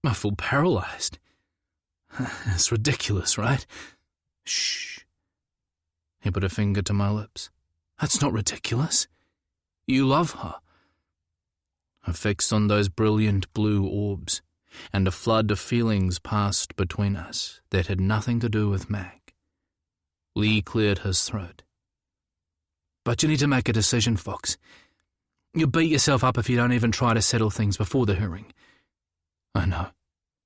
Speaker 1: I feel paralyzed. It's ridiculous, right?" "Shh." He put a finger to my lips. "That's not ridiculous. You love her." I fixed on those brilliant blue orbs, and a flood of feelings passed between us that had nothing to do with Mac. Lee cleared his throat. "But you need to make a decision, Fox. You'll beat yourself up if you don't even try to settle things before the hearing." "I know."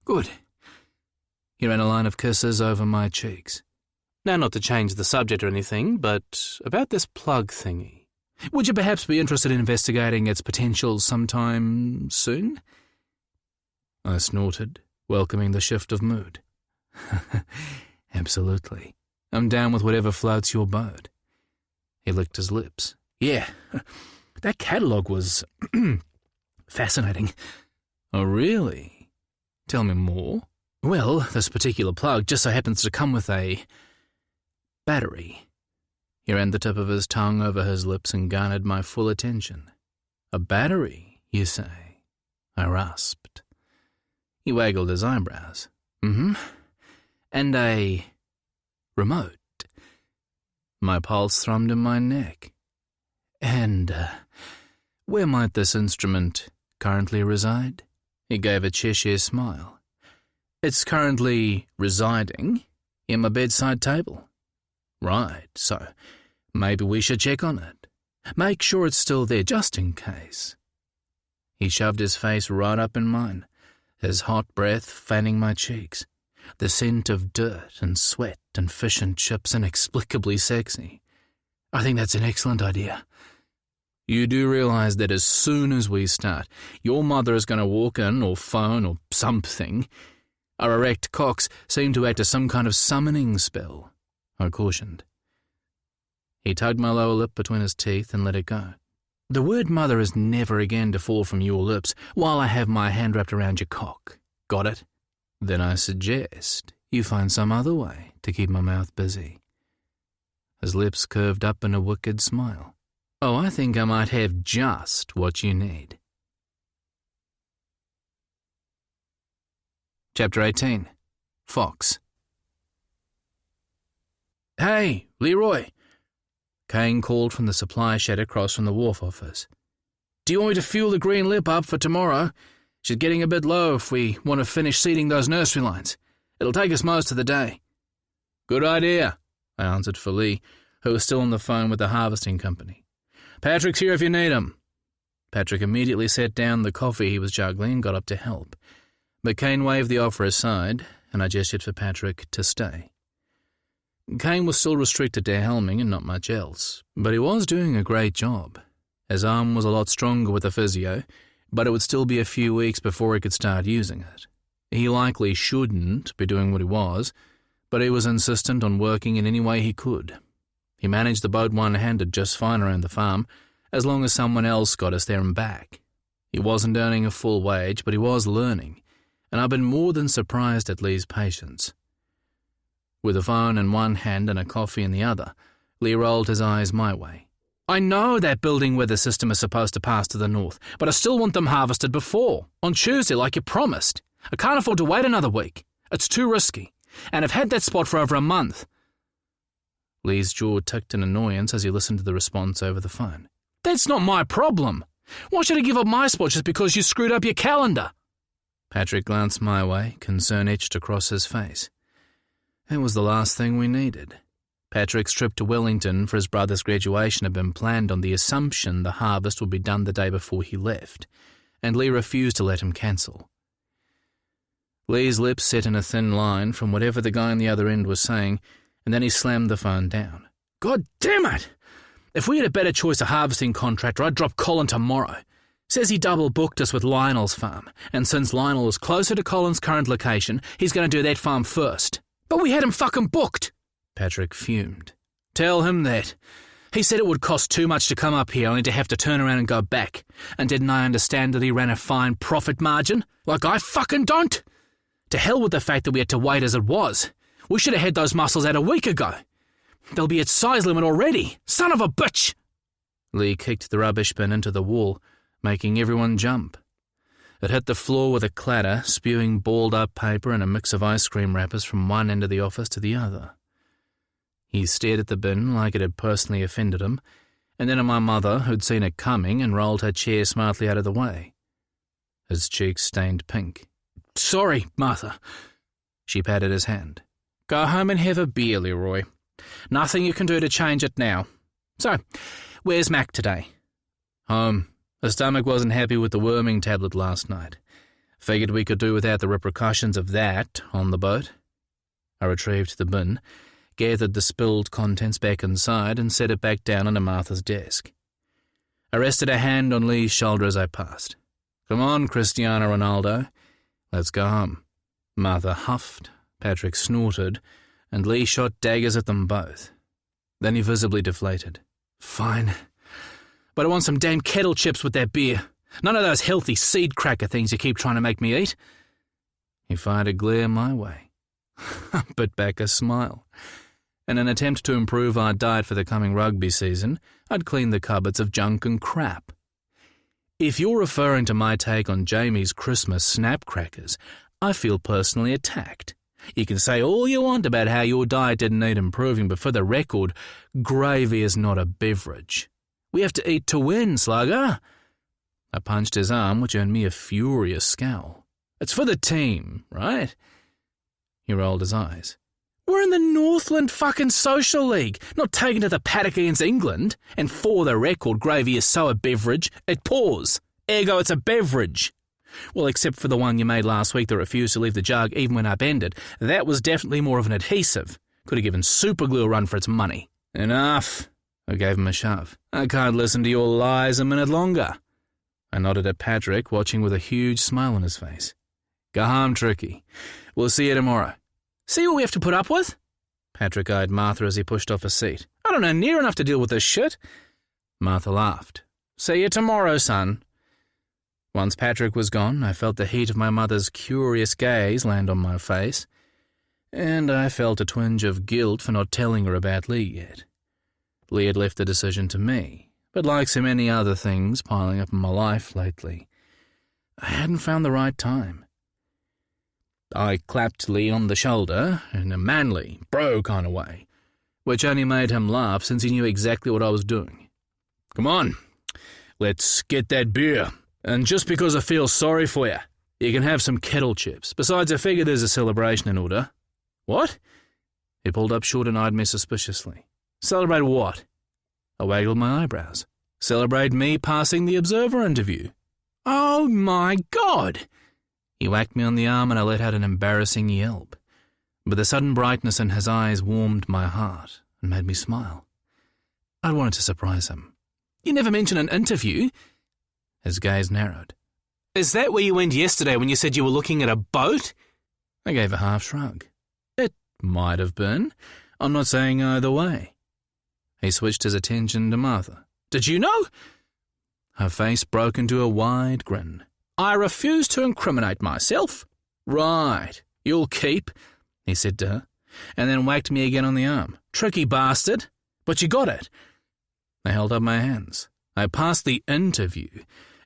Speaker 1: "Good." He ran a line of kisses over my cheeks. "Now, not to change the subject or anything, but about this plug thingy. Would you perhaps be interested in investigating its potential sometime soon?" I snorted, welcoming the shift of mood. "Absolutely. I'm down with whatever floats your boat." He licked his lips. "Yeah, that catalogue was fascinating." "Oh, really? Tell me more." "Well, this particular plug just so happens to come with a battery." He ran the tip of his tongue over his lips and garnered my full attention. "A battery, you say?" I rasped. He waggled his eyebrows. "Mm-hmm. And a remote." My pulse thrummed in my neck. "And where might this instrument currently reside?" He gave a Cheshire smile. "It's currently residing in my bedside table." "Right, so maybe we should check on it. Make sure it's still there, just in case." He shoved his face right up in mine, his hot breath fanning my cheeks, the scent of dirt and sweat and fish and chips inexplicably sexy. "I think that's an excellent idea. You do realize that as soon as we start, your mother is going to walk in or phone or something. Our erect cocks seem to act as some kind of summoning spell," I cautioned. He tugged my lower lip between his teeth and let it go. "The word mother is never again to fall from your lips while I have my hand wrapped around your cock. Got it? Then I suggest you find some other way to keep my mouth busy." His lips curved up in a wicked smile. "Oh, I think I might have just what you need." Chapter 18. Fox. "Hey, Leroy," Kane called from the supply shed across from the wharf office. "Do you want me to fuel the green lip up for tomorrow? She's getting a bit low if we want to finish seeding those nursery lines. It'll take us most of the day." "Good idea," I answered for Lee, who was still on the phone with the harvesting company. "Patrick's here if you need him." Patrick immediately set down the coffee he was juggling and got up to help. But Kane waved the offer aside, and I gestured for Patrick to stay. Kane was still restricted to helming and not much else, but he was doing a great job. His arm was a lot stronger with the physio, but it would still be a few weeks before he could start using it. He likely shouldn't be doing what he was, but he was insistent on working in any way he could. He managed the boat one-handed just fine around the farm, as long as someone else got us there and back. He wasn't earning a full wage, but he was learning, and I've been more than surprised at Lee's patience. With a phone in one hand and a coffee in the other, Lee rolled his eyes my way. I know that building weather system is supposed to pass to the north, but I still want them harvested before, on Tuesday like you promised. I can't afford to wait another week. It's too risky, and I've had that spot for over a month. Lee's jaw ticked in annoyance as he listened to the response over the phone. That's not my problem. Why should I give up my spot just because you screwed up your calendar? Patrick glanced my way, concern etched across his face. It was the last thing we needed. Patrick's trip to Wellington for his brother's graduation had been planned on the assumption the harvest would be done the day before he left, and Lee refused to let him cancel. Lee's lips set in a thin line from whatever the guy on the other end was saying, and then he slammed the phone down. God damn it! If we had a better choice of harvesting contractor, I'd drop Colin tomorrow. Says he double-booked us with Lionel's farm, and since Lionel is closer to Colin's current location, he's going to do that farm first. But we had him fucking booked! Patrick fumed. Tell him that. He said it would cost too much to come up here only to have to turn around and go back. And didn't I understand that he ran a fine profit margin? Like I fucking don't? To hell with the fact that we had to wait as it was. We should have had those mussels out a week ago. They'll be at size limit already. Son of a bitch! Lee kicked the rubbish bin into the wall, making everyone jump. It hit the floor with a clatter, spewing balled-up paper and a mix of ice cream wrappers from one end of the office to the other. He stared at the bin like it had personally offended him, and then at my mother, who'd seen it coming and rolled her chair smartly out of the way. His cheeks stained pink. Sorry, Martha. She patted his hand. Go home and have a beer, Leroy. Nothing you can do to change it now. So, where's Mac today? Home. His stomach wasn't happy with the worming tablet last night. Figured we could do without the repercussions of that on the boat. I retrieved the bin, gathered the spilled contents back inside, and set it back down on Martha's desk. I rested a hand on Lee's shoulder as I passed. Come on, Cristiano Ronaldo. Let's go home. Martha huffed, Patrick snorted, and Lee shot daggers at them both. Then he visibly deflated. Fine. But I want some damn kettle chips with that beer. None of those healthy seed cracker things you keep trying to make me eat. He fired a glare my way. I bit back a smile. In an attempt to improve our diet for the coming rugby season, I'd clean the cupboards of junk and crap. If you're referring to my take on Jamie's Christmas snap crackers, I feel personally attacked. You can say all you want about how your diet didn't need improving, but for the record, gravy is not a beverage. We have to eat to win, slugger. I punched his arm, which earned me a furious scowl. It's for the team, right? He rolled his eyes. We're in the Northland fucking Social League, not taken to the paddock against England. And for the record, gravy is so a beverage, it pours. Ergo, it's a beverage. Well, except for the one you made last week that refused to leave the jug even when upended. That was definitely more of an adhesive. Could have given superglue a run for its money. Enough. I gave him a shove. I can't listen to your lies a minute longer. I nodded at Patrick, watching with a huge smile on his face. Go home, Tricky. We'll see you tomorrow. See what we have to put up with? Patrick eyed Martha as he pushed off a seat. I don't know near enough to deal with this shit. Martha laughed. See you tomorrow, son. Once Patrick was gone, I felt the heat of my mother's curious gaze land on my face, and I felt a twinge of guilt for not telling her about Lee yet. Lee had left the decision to me, but like so many other things piling up in my life lately, I hadn't found the right time. I clapped Lee on the shoulder in a manly, bro kind of way, which only made him laugh since he knew exactly what I was doing. Come on, let's get that beer. And just because I feel sorry for you, you can have some kettle chips. Besides, I figure there's a celebration in order. What? He pulled up short and eyed me suspiciously. Celebrate what? I waggled my eyebrows. Celebrate me passing the Observer interview. Oh my God! He whacked me on the arm and I let out an embarrassing yelp. But the sudden brightness in his eyes warmed my heart and made me smile. I wanted to surprise him. You never mentioned an interview. His gaze narrowed. Is that where you went yesterday when you said you were looking at a boat? I gave a half shrug. It might have been. I'm not saying either way. He switched his attention to Martha. Did you know? Her face broke into a wide grin. I refuse to incriminate myself. Right, you'll keep, he said to her, and then whacked me again on the arm. Tricky bastard, but you got it. I held up my hands. I passed the interview.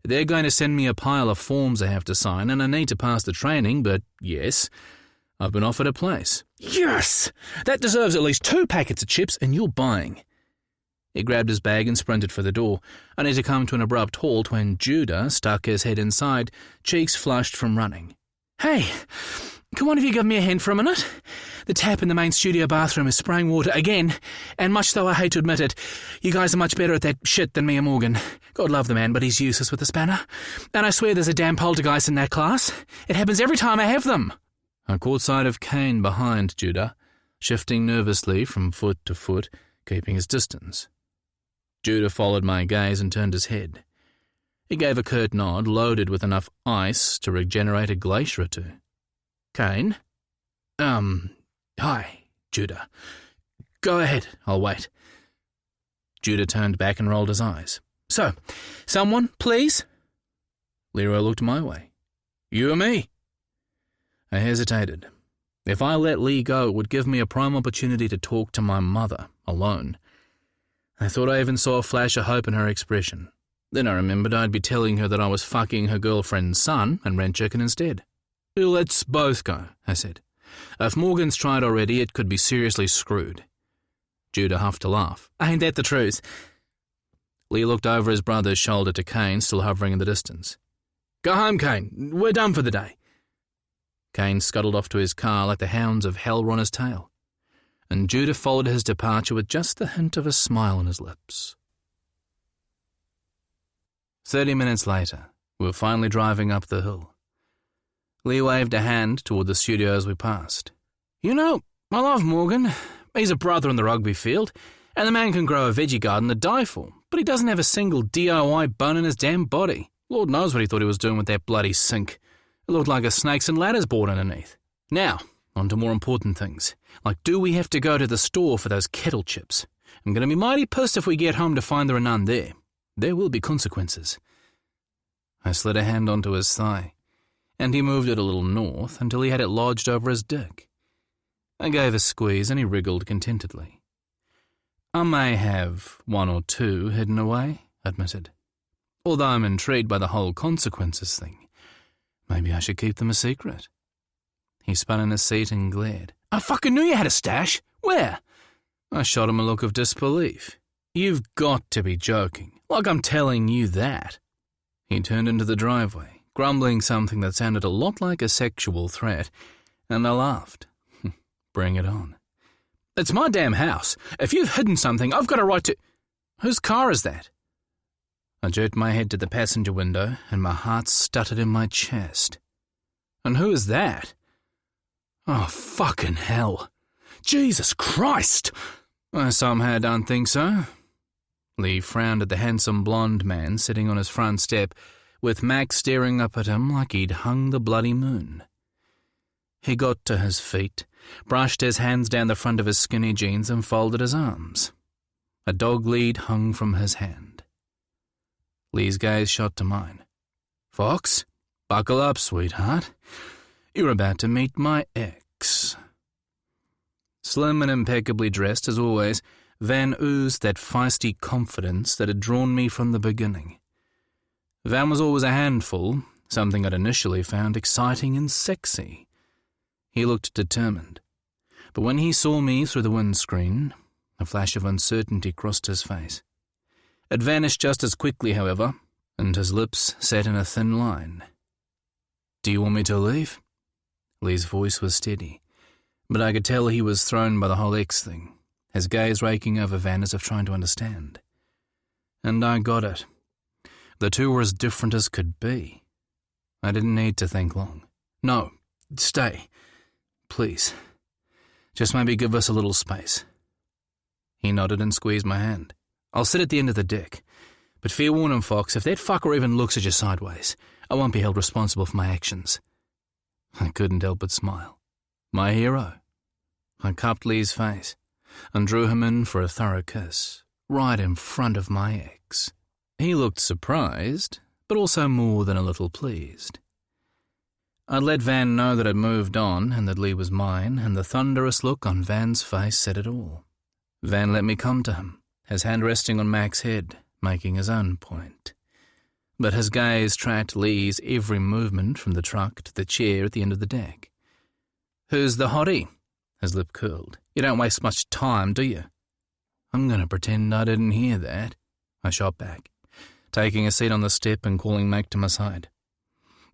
Speaker 1: They're going to send me a pile of forms I have to sign, and I need to pass the training, but yes, I've been offered a place. Yes! That deserves at least 2 packets of chips, and you're buying. He grabbed his bag and sprinted for the door, only to come to an abrupt halt when Judah stuck his head inside, cheeks flushed from running. Hey, can one of you give me a hand for a minute? The tap in the main studio bathroom is spraying water again, and much though I hate to admit it, you guys are much better at that shit than me and Morgan. God love the man, but he's useless with a spanner. And I swear there's a damn poltergeist in that class. It happens every time I have them. I caught sight of Kane behind Judah, shifting nervously from foot to foot, keeping his distance. Judah followed my gaze and turned his head. He gave a curt nod, loaded with enough ice to regenerate a glacier or two. Kane? Hi, Judah. Go ahead, I'll wait. Judah turned back and rolled his eyes. So, someone, please? Leroy looked my way. You or me? I hesitated. If I let Lee go, it would give me a prime opportunity to talk to my mother, alone. I thought I even saw a flash of hope in her expression. Then I remembered I'd be telling her that I was fucking her girlfriend's son and ran chicken instead. Let's both go, I said. If Morgan's tried already, it could be seriously screwed. Judah huffed to laugh. Ain't that the truth? Lee looked over his brother's shoulder to Kane, still hovering in the distance. Go home, Kane. We're done for the day. Kane scuttled off to his car like the hounds of hell were on his tail, and Judah followed his departure with just the hint of a smile on his lips. 30 minutes later, we were finally driving up the hill. Lee waved a hand toward the studio as we passed. You know, I love Morgan. He's a brother in the rugby field, and the man can grow a veggie garden to die for, but he doesn't have a single DIY bone in his damn body. Lord knows what he thought he was doing with that bloody sink. It looked like a snakes and ladders board underneath. Now, on to more important things, like do we have to go to the store for those kettle chips? I'm going to be mighty pissed if we get home to find there are none there. There will be consequences. I slid a hand onto his thigh, and he moved it a little north until he had it lodged over his dick. I gave a squeeze and he wriggled contentedly. I may have 1 or 2 hidden away, admitted. Although I'm intrigued by the whole consequences thing, maybe I should keep them a secret. He spun in his seat and glared. I fucking knew you had a stash. Where? I shot him a look of disbelief. You've got to be joking. Like I'm telling you that. He turned into the driveway, grumbling something that sounded a lot like a sexual threat, and I laughed. Bring it on. It's my damn house. If you've hidden something, I've got a right to... Whose car is that? I jerked my head to the passenger window, and my heart stuttered in my chest. And who is that? Oh, fucking hell. Jesus Christ! I somehow don't think so. Lee frowned at the handsome blonde man sitting on his front step, with Max staring up at him like he'd hung the bloody moon. He got to his feet, brushed his hands down the front of his skinny jeans and folded his arms. A dog lead hung from his hand. Lee's gaze shot to mine. Fox, buckle up, sweetheart. You're about to meet my ex. Slim and impeccably dressed as always, Van oozed that feisty confidence that had drawn me from the beginning. Van was always a handful, something I'd initially found exciting and sexy. He looked determined, but when he saw me through the windscreen, a flash of uncertainty crossed his face. It vanished just as quickly, however, and his lips set in a thin line. Do you want me to leave? Lee's voice was steady, but I could tell he was thrown by the whole ex thing, his gaze raking over Van as if trying to understand. And I got it. The two were as different as could be. I didn't need to think long. No, stay. Please. Just maybe give us a little space. He nodded and squeezed my hand. I'll sit at the end of the deck. But fair warning, Fox, if that fucker even looks at you sideways, I won't be held responsible for my actions. I couldn't help but smile. My hero. I cupped Lee's face and drew him in for a thorough kiss, right in front of my ex. He looked surprised, but also more than a little pleased. I'd let Van know that I'd moved on and that Lee was mine, and the thunderous look on Van's face said it all. Van let me come to him, his hand resting on Mac's head, making his own point. But his gaze tracked Lee's every movement from the truck to the chair at the end of the deck. "Who's the hottie?" His lip curled. "You don't waste much time, do you?" "I'm going to pretend I didn't hear that," I shot back, taking a seat on the step and calling Mac to my side.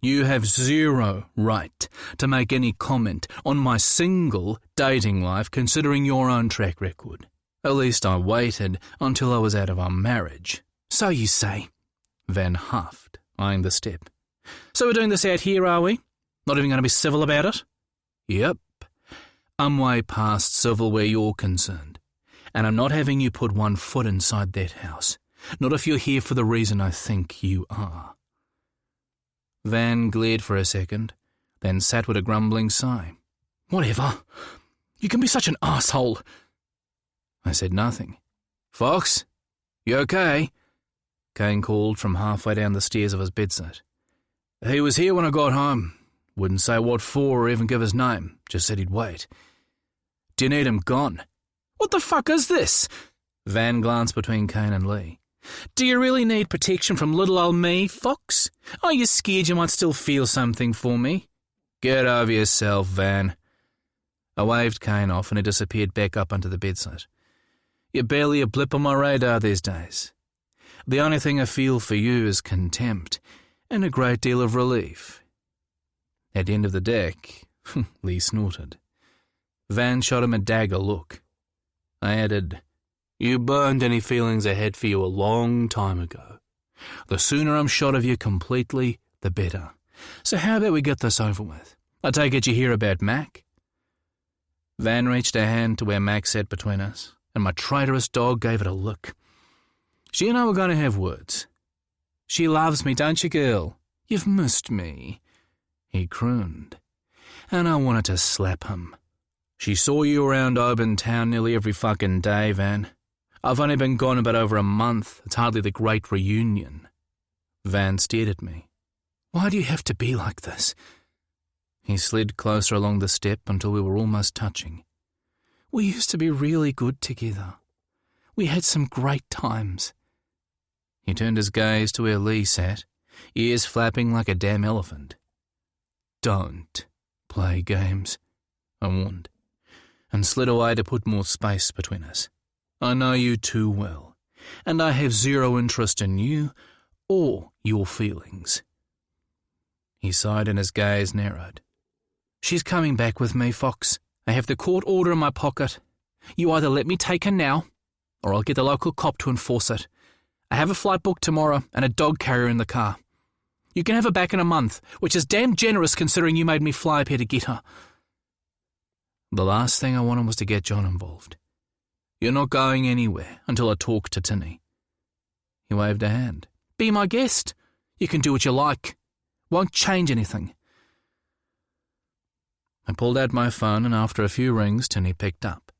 Speaker 1: "You have zero right to make any comment on my single dating life considering your own track record. At least I waited until I was out of our marriage." "So you say," Van huffed, eyeing the step. "So we're doing this out here, are we? Not even going to be civil about it?" "Yep. I'm way past civil where you're concerned, and I'm not having you put one foot inside that house. Not if you're here for the reason I think you are." Van glared for a second, then sat with a grumbling sigh. "Whatever. You can be such an asshole." I said nothing. "Fox, you okay?" Kane called from halfway down the stairs of his bedside. "He was here when I got home. Wouldn't say what for or even give his name. Just said he'd wait." "Do you need him gone?" "What the fuck is this?" Van glanced between Kane and Lee. "Do you really need protection from little old me, Fox? Are you scared you might still feel something for me?" "Get over yourself, Van." I waved Kane off and he disappeared back up onto the bedside. "You're barely a blip on my radar these days. The only thing I feel for you is contempt and a great deal of relief." At the end of the deck, Lee snorted. Van shot him a dagger look. I added, "You burned any feelings I had for you a long time ago. The sooner I'm shot of you completely, the better. So how about we get this over with? I take it you hear about Mac?" Van reached a hand to where Mac sat between us, and my traitorous dog gave it a look. "She and I were going to have words. She loves me, don't you, girl? You've missed me," he crooned, and I wanted to slap him. "She saw you around Oban town nearly every fucking day, Van. I've only been gone about over a month. It's hardly the great reunion." Van stared at me. "Why do you have to be like this?" He slid closer along the step until we were almost touching. "We used to be really good together. We had some great times." He turned his gaze to where Lee sat, ears flapping like a damn elephant. "Don't play games," I warned, and slid away to put more space between us. "I know you too well, and I have zero interest in you or your feelings." He sighed and his gaze narrowed. "She's coming back with me, Fox. I have the court order in my pocket. You either let me take her now, or I'll get the local cop to enforce it. I have a flight booked tomorrow and a dog carrier in the car. You can have her back in a month, which is damn generous considering you made me fly up here to get her." The last thing I wanted was to get John involved. "You're not going anywhere until I talk to Tinny." He waved a hand. "Be my guest. You can do what you like. Won't change anything." I pulled out my phone and after a few rings, Tinny picked up.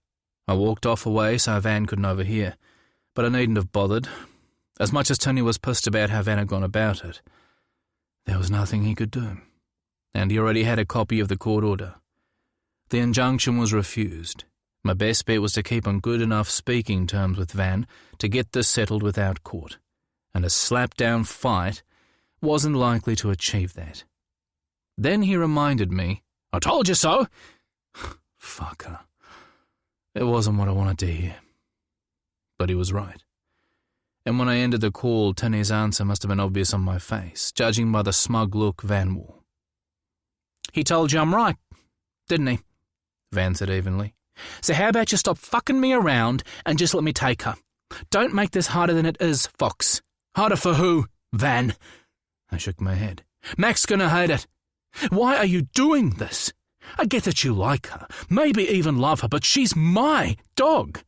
Speaker 1: I walked off away so Van couldn't overhear, but I needn't have bothered. As much as Tinny was pissed about how Van had gone about it, there was nothing he could do. And he already had a copy of the court order. The injunction was refused. My best bet was to keep on good enough speaking terms with Van to get this settled without court, and a slap-down fight wasn't likely to achieve that. Then he reminded me, "I told you so!" Fucker. It wasn't what I wanted to hear. But he was right. And when I ended the call, Tinny's answer must have been obvious on my face, judging by the smug look Van wore. "He told you I'm right, didn't he?" Van said evenly. "So how about you stop fucking me around and just let me take her? Don't make this harder than it is, Fox." "Harder for who, Van?" I shook my head. "Mac's gonna hate it. Why are you doing this? I get that you like her, maybe even love her, but she's my dog.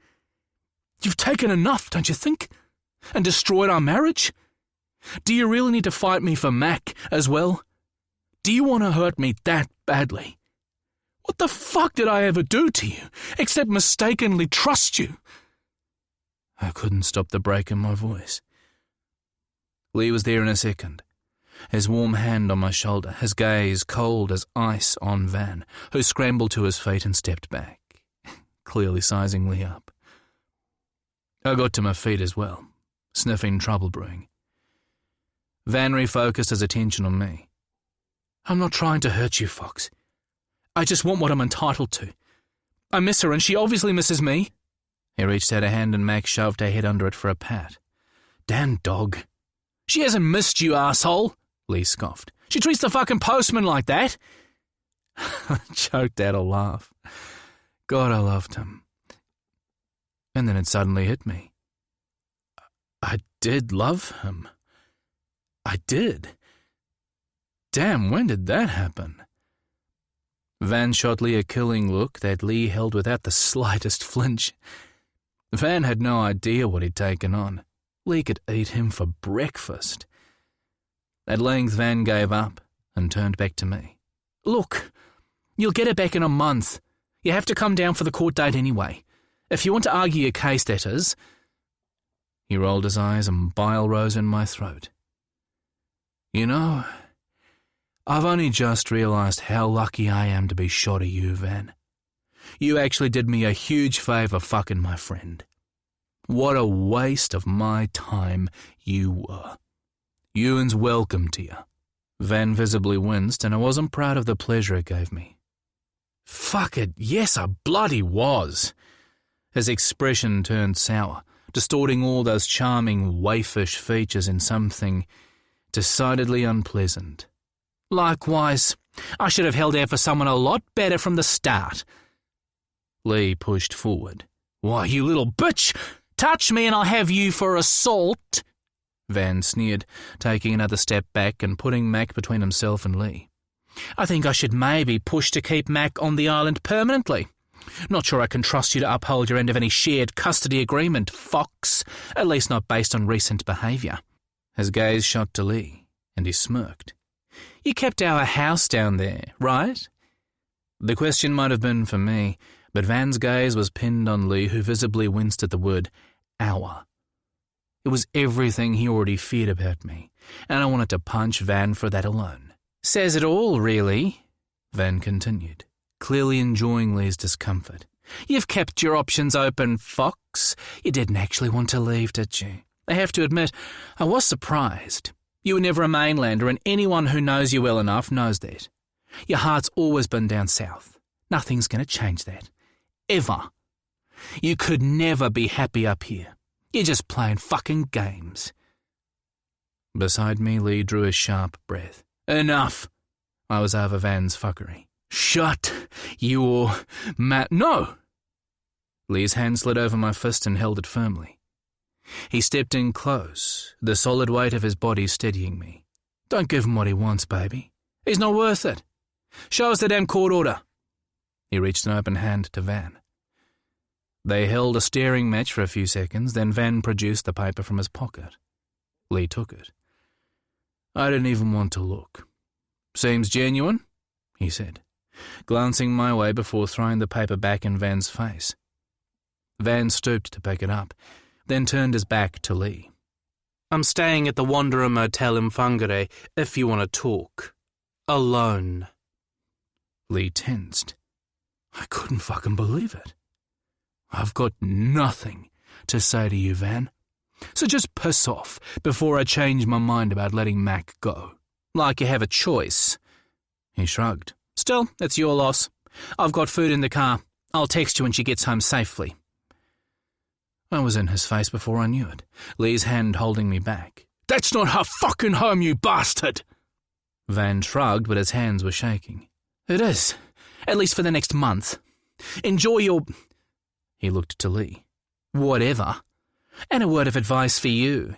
Speaker 1: You've taken enough, don't you think? And destroyed our marriage? Do you really need to fight me for Mac as well? Do you want to hurt me that badly?
Speaker 2: What the fuck did I ever do to you, except mistakenly trust you?
Speaker 1: I couldn't stop the break in my voice. Lee was there in a second, his warm hand on my shoulder, his gaze cold as ice on Van, who scrambled to his feet and stepped back, clearly sizing Lee up. I got to my feet as well, sniffing trouble brewing. Van refocused his attention on me. I'm not trying to hurt you, Fox. I just want what I'm entitled to. I miss her and she obviously misses me. He reached out a hand and Mac shoved her head under it for a pat. Damn dog. She hasn't missed you, asshole, Lee scoffed. She treats the fucking postman like that. I choked out a laugh. God, I loved him. And then it suddenly hit me. I did love him. I did. Damn, when did that happen? Van shot Lee a killing look that Lee held without the slightest flinch. Van had no idea what he'd taken on. Lee could eat him for breakfast. At length Van gave up and turned back to me. Look, you'll get it back in a month. You have to come down for the court date anyway. If you want to argue your case, that is. He rolled his eyes and bile rose in my throat. You know, I've only just realised how lucky I am to be shot of you, Van. You actually did me a huge favour fucking my friend. What a waste of my time you were. Ewan's welcome to you. Van visibly winced, and I wasn't proud of the pleasure it gave me. Fuck it, yes, I bloody was. His expression turned sour, distorting all those charming, waifish features in something decidedly unpleasant. Likewise, I should have held out for someone a lot better from the start. Lee pushed forward. Why, you little bitch! Touch me and I'll have you for assault! Van sneered, taking another step back and putting Mac between himself and Lee. I think I should maybe push to keep Mac on the island permanently. Not sure I can trust you to uphold your end of any shared custody agreement, Fox, at least not based on recent behaviour. His gaze shot to Lee, and he smirked. You kept our house down there, right? The question might have been for me, but Van's gaze was pinned on Lee, who visibly winced at the word our. It was everything he already feared about me, and I wanted to punch Van for that alone. Says it all, really, Van continued, clearly enjoying Lee's discomfort. You've kept your options open, Fox. You didn't actually want to leave, did you? I have to admit, I was surprised. You were never a mainlander, and anyone who knows you well enough knows that. Your heart's always been down south. Nothing's going to change that. Ever. You could never be happy up here. You're just playing fucking games. Beside me, Lee drew a sharp breath. Enough. I was over Van's fuckery. Shut your mouth. No! Lee's hand slid over my fist and held it firmly. He stepped in close, the solid weight of his body steadying me. Don't give him what he wants, baby. He's not worth it. Show us the damn court order. He reached an open hand to Van. They held a staring match for a few seconds, then Van produced the paper from his pocket. Lee took it. I didn't even want to look. Seems genuine, he said, glancing my way before throwing the paper back in Van's face. Van stooped to pick it up, then turned his back to Lee. I'm staying at the Wanderer Motel in Whangarei if you want to talk. Alone. Lee tensed. I couldn't fucking believe it. I've got nothing to say to you, Van. So just piss off before I change my mind about letting Mac go. Like you have a choice. He shrugged. Still, it's your loss. I've got food in the car. I'll text you when she gets home safely. I was in his face before I knew it, Lee's hand holding me back. That's not her fucking home, you bastard! Van shrugged, but his hands were shaking. It is, at least for the next month. Enjoy your... He looked to Lee. Whatever. And a word of advice for you.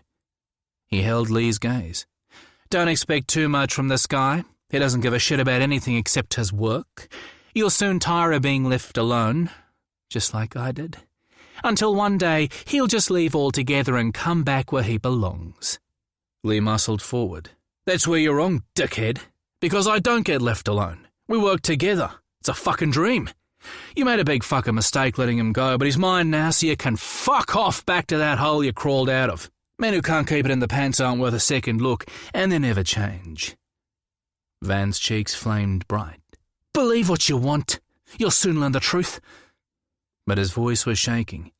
Speaker 1: He held Lee's gaze. Don't expect too much from this guy. He doesn't give a shit about anything except his work. You'll soon tire of being left alone, just like I did. Until one day, he'll just leave altogether and come back where he belongs. Lee muscled forward. That's where you're wrong, dickhead. Because I don't get left alone. We work together. It's a fucking dream. You made a big fucking mistake letting him go, but he's mine now, so you can fuck off back to that hole you crawled out of. Men who can't keep it in the pants aren't worth a second look, and they never change. Van's cheeks flamed bright. Believe what you want. You'll soon learn the truth. But his voice was shaking,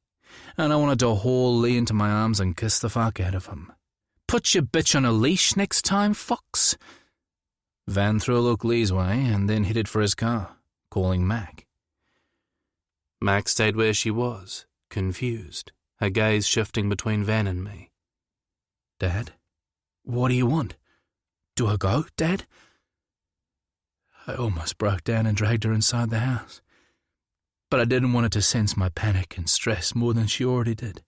Speaker 1: and I wanted to haul Lee into my arms and kiss the fuck out of him. Put your bitch on a leash next time, Fox. Van threw a look Lee's way and then headed for his car, calling Mac. Mac stayed where she was, confused, her gaze shifting between Van and me. Dad, what do you want? Do I go, Dad? I almost broke down and dragged her inside the house, but I didn't want her to sense my panic and stress more than she already did.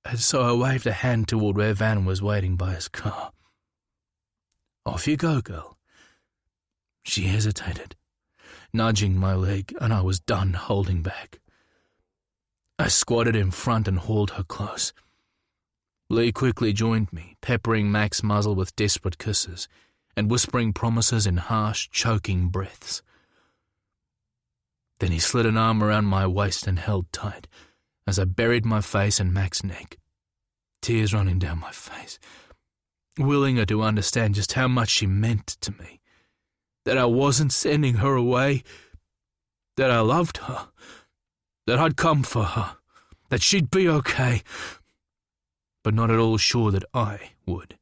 Speaker 1: And so I waved a hand toward where Van was waiting by his car. Off you go, girl. She hesitated, nudging my leg, and I was done holding back. I squatted in front and hauled her close. Lee quickly joined me, peppering Mac's muzzle with desperate kisses and whispering promises in harsh, choking breaths. Then he slid an arm around my waist and held tight as I buried my face in Mac's neck, tears running down my face, willing her to understand just how much she meant to me, that I wasn't sending her away, that I loved her, that I'd come for her, that she'd be okay, but not at all sure that I would.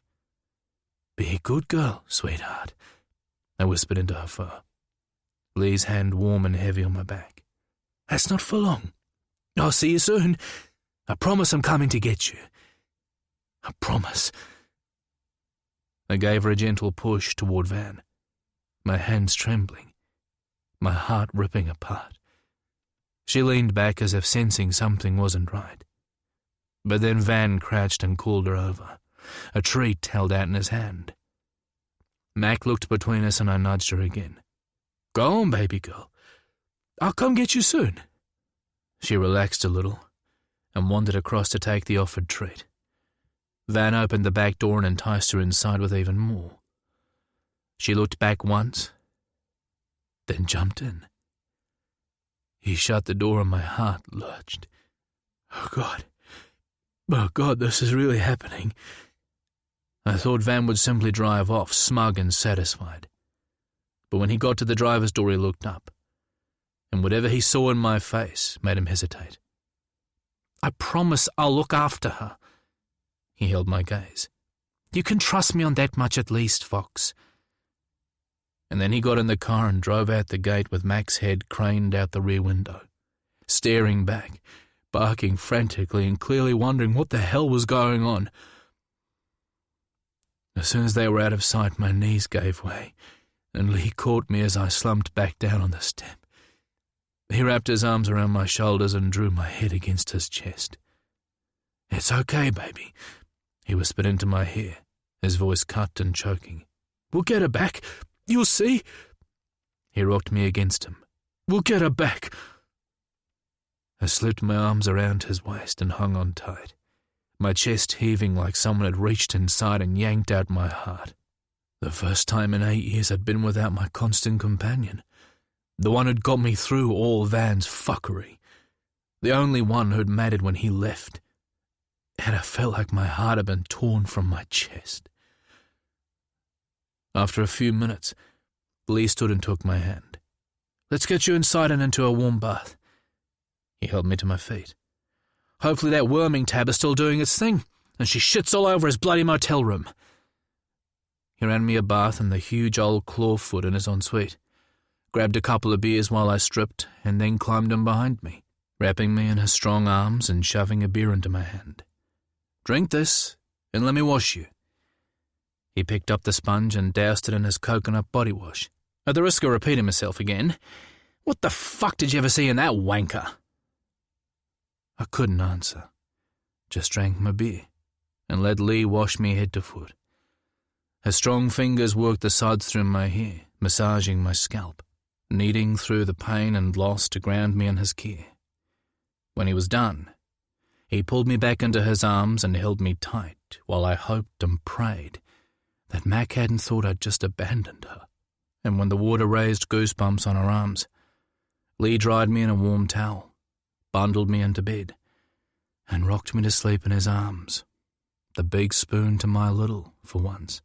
Speaker 1: Be a good girl, sweetheart, I whispered into her fur, Lee's hand warm and heavy on my back. That's not for long. I'll see you soon. I promise I'm coming to get you. I promise. I gave her a gentle push toward Van, my hands trembling, my heart ripping apart. She leaned back as if sensing something wasn't right. But then Van crouched and called her over, a treat held out in his hand. Mac looked between us and I nudged her again. Go on, baby girl. I'll come get you soon. She relaxed a little and wandered across to take the offered treat. Van opened the back door and enticed her inside with even more. She looked back once, then jumped in. He shut the door and my heart lurched. Oh, God, this is really happening. I thought Van would simply drive off, smug and satisfied. But when he got to the driver's door, he looked up, and whatever he saw in my face made him hesitate. I promise I'll look after her. He held my gaze. You can trust me on that much at least, Fox. And then he got in the car and drove out the gate with Mac's head craned out the rear window, staring back, barking frantically and clearly wondering what the hell was going on. As soon as they were out of sight, my knees gave way, and Lee caught me as I slumped back down on the step. He wrapped his arms around my shoulders and drew my head against his chest. It's okay, baby, he whispered into my ear, his voice cut and choking. We'll get her back. You'll see. He rocked me against him. We'll get her back. I slipped my arms around his waist and hung on tight, my chest heaving like someone had reached inside and yanked out my heart. The first time in 8 years I'd been without my constant companion, the one who'd got me through all Van's fuckery, the only one who'd mattered when he left. And I felt like my heart had been torn from my chest. After a few minutes, Lee stood and took my hand. Let's get you inside and into a warm bath. He held me to my feet. Hopefully that worming tab is still doing its thing, and she shits all over his bloody motel room. He ran me a bath in the huge old clawfoot in his ensuite, grabbed a couple of beers while I stripped, and then climbed in behind me, wrapping me in his strong arms and shoving a beer into my hand. Drink this, and let me wash you. He picked up the sponge and doused it in his coconut body wash. At the risk of repeating myself again, what the fuck did you ever see in that wanker? I couldn't answer, just drank my beer, and let Lee wash me head to foot. His strong fingers worked the suds through my hair, massaging my scalp, kneading through the pain and loss to ground me in his care. When he was done, he pulled me back into his arms and held me tight while I hoped and prayed that Mac hadn't thought I'd just abandoned her. and when the water raised goosebumps on her arms, Lee dried me in a warm towel, bundled me into bed, and rocked me to sleep in his arms, the big spoon to my little for once.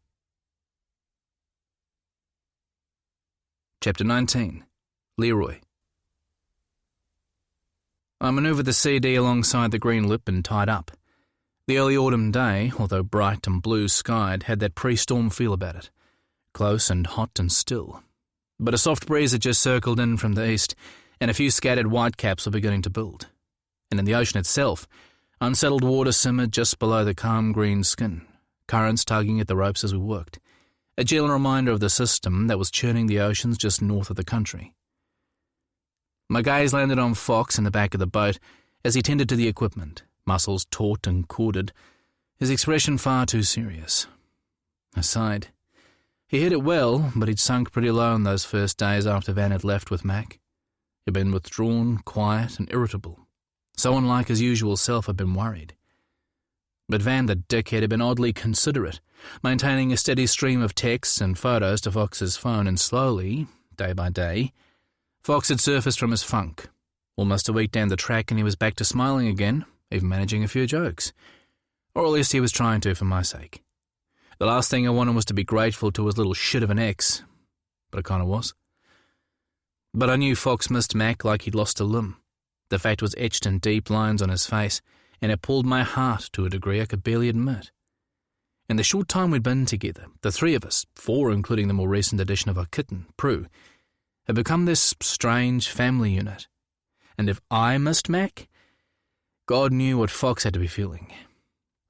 Speaker 1: Chapter 19. Leroy. I manoeuvred the CD alongside the green lip and tied up. The early autumn day, although bright and blue-skied, had that pre-storm feel about it, close and hot and still. But a soft breeze had just circled in from the east, and a few scattered whitecaps were beginning to build. And in the ocean itself, unsettled water simmered just below the calm green skin, currents tugging at the ropes as we worked, a gentle reminder of the system that was churning the oceans just north of the country. My gaze landed on Fox in the back of the boat as he tended to the equipment, muscles taut and corded, his expression far too serious. I sighed. He hit it well, but he'd sunk pretty low in those first days after Van had left with Mac. He'd been withdrawn, quiet and irritable. So unlike his usual self, I'd been worried. But Van the dickhead had been oddly considerate, maintaining a steady stream of texts and photos to Fox's phone, and slowly, day by day, Fox had surfaced from his funk. Almost a week down the track and he was back to smiling again, even managing a few jokes. Or at least he was trying to for my sake. The last thing I wanted was to be grateful to his little shit of an ex, but it kind of was. But I knew Fox missed Mac like he'd lost a limb. The fact was etched in deep lines on his face, and it pulled my heart to a degree I could barely admit. In the short time we'd been together, the three of us, four including the more recent addition of our kitten, Prue, had become this strange family unit. And if I missed Mac, God knew what Fox had to be feeling.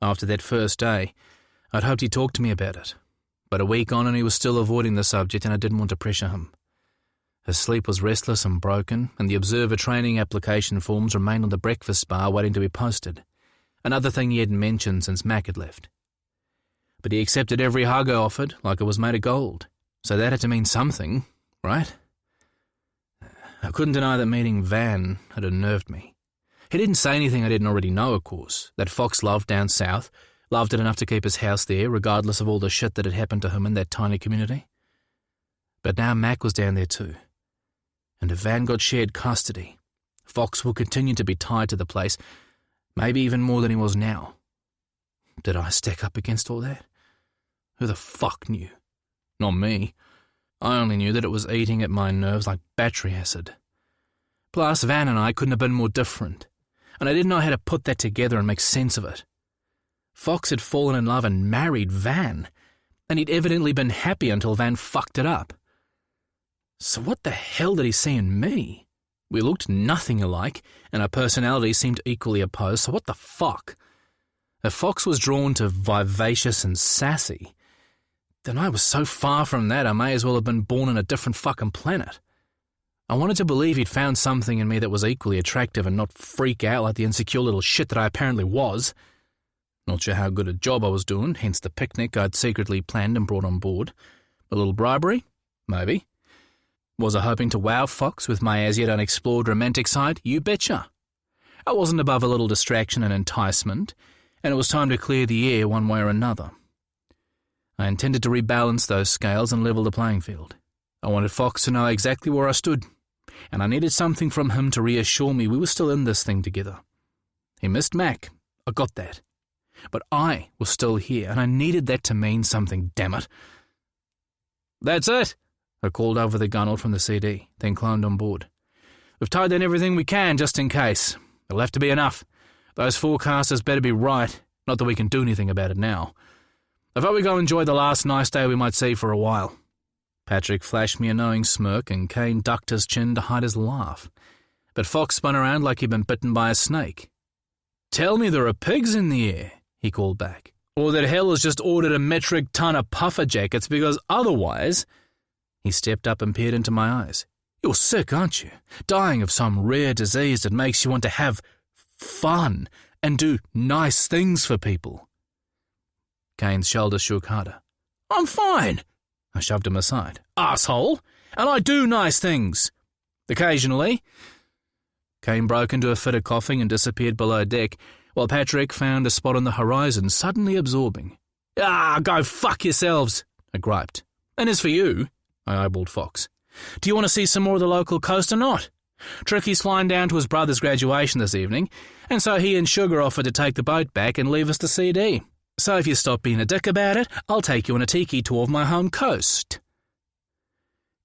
Speaker 1: After that first day, I'd hoped he'd talk to me about it. But a week on and he was still avoiding the subject, and I didn't want to pressure him. His sleep was restless and broken, and the observer training application forms remained on the breakfast bar waiting to be posted, another thing he hadn't mentioned since Mac had left. But he accepted every hug I offered like it was made of gold, so that had to mean something, right? I couldn't deny that meeting Van had unnerved me. He didn't say anything I didn't already know, of course, that Fox loved down south, loved it enough to keep his house there, regardless of all the shit that had happened to him in that tiny community. But now Mac was down there too. And if Van got shared custody, Fox will continue to be tied to the place, maybe even more than he was now. Did I stack up against all that? Who the fuck knew? Not me. I only knew that it was eating at my nerves like battery acid. Plus, Van and I couldn't have been more different, and I didn't know how to put that together and make sense of it. Fox had fallen in love and married Van, and he'd evidently been happy until Van fucked it up. So what the hell did he see in me? We looked nothing alike, and our personalities seemed equally opposed, so what the fuck? If Fox was drawn to vivacious and sassy, then I was so far from that I may as well have been born on a different fucking planet. I wanted to believe he'd found something in me that was equally attractive and not freak out like the insecure little shit that I apparently was. Not sure how good a job I was doing, hence the picnic I'd secretly planned and brought on board. A little bribery? Maybe. Was I hoping to wow Fox with my as yet unexplored romantic side? You betcha. I wasn't above a little distraction and enticement, and it was time to clear the air one way or another. I intended to rebalance those scales and level the playing field. I wanted Fox to know exactly where I stood, and I needed something from him to reassure me we were still in this thing together. He missed Mac, I got that. But I was still here, and I needed that to mean something, damn it. That's it, I called over the gunwale from the CD, then climbed on board. We've tied down everything we can, just in case. It'll have to be enough. Those forecasters better be right, not that we can do anything about it now. I thought we'd go enjoy the last nice day we might see for a while. Patrick flashed me a knowing smirk, and Kane ducked his chin to hide his laugh. But Fox spun around like he'd been bitten by a snake. Tell me there are pigs in the air, he called back, or that hell has just ordered a metric ton of puffer jackets, because otherwise... He stepped up and peered into my eyes. You're sick, aren't you? Dying of some rare disease that makes you want to have fun and do nice things for people. Kane's shoulders shook harder. I'm fine. I shoved him aside. Asshole! And I do nice things. Occasionally. Kane broke into a fit of coughing and disappeared below deck, while Patrick found a spot on the horizon suddenly absorbing. Ah, go fuck yourselves, I griped. And as for you, I eyeballed Fox. "Do you want to see some more of the local coast or not? Tricky's flying down to his brother's graduation this evening, and so he and Sugar offered to take the boat back and leave us the CD. So if you stop being a dick about it, I'll take you on a tiki tour of my home coast."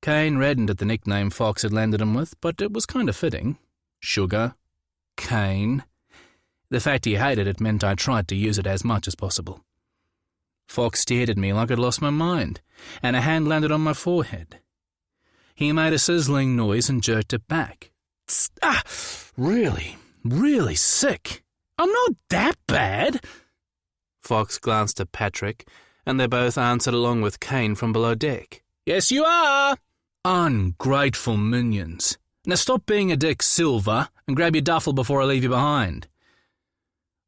Speaker 1: Kane reddened at the nickname Fox had landed him with, but it was kind of fitting. Sugar. Kane. The fact he hated it meant I tried to use it as much as possible. Fox stared at me like I'd lost my mind, and a hand landed on my forehead. He made a sizzling noise and jerked it back. Really, really sick. I'm not that bad. Fox glanced at Patrick, and they both answered along with Kane from below deck. "Yes, you are." "Ungrateful minions. Now stop being a dick, Silver, and grab your duffel before I leave you behind."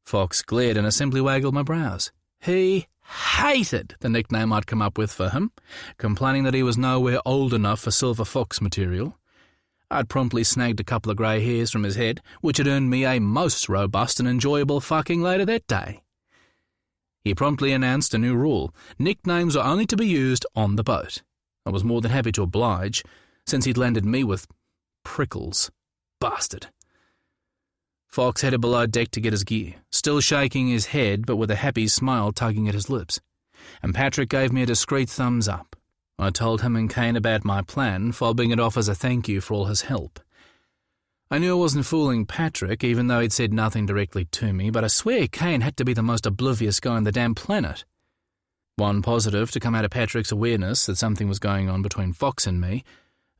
Speaker 1: Fox glared and I simply waggled my brows. He hated the nickname I'd come up with for him, complaining that he was nowhere old enough for Silver Fox material. I'd promptly snagged a couple of grey hairs from his head, which had earned me a most robust and enjoyable fucking later that day. He promptly announced a new rule. Nicknames are only to be used on the boat. I was more than happy to oblige, since he'd landed me with prickles. Bastard. Fox headed below deck to get his gear, still shaking his head but with a happy smile tugging at his lips, and Patrick gave me a discreet thumbs up. I told him and Kane about my plan, fobbing it off as a thank you for all his help. I knew I wasn't fooling Patrick, even though he'd said nothing directly to me, but I swear Kane had to be the most oblivious guy on the damn planet. One positive to come out of Patrick's awareness that something was going on between Fox and me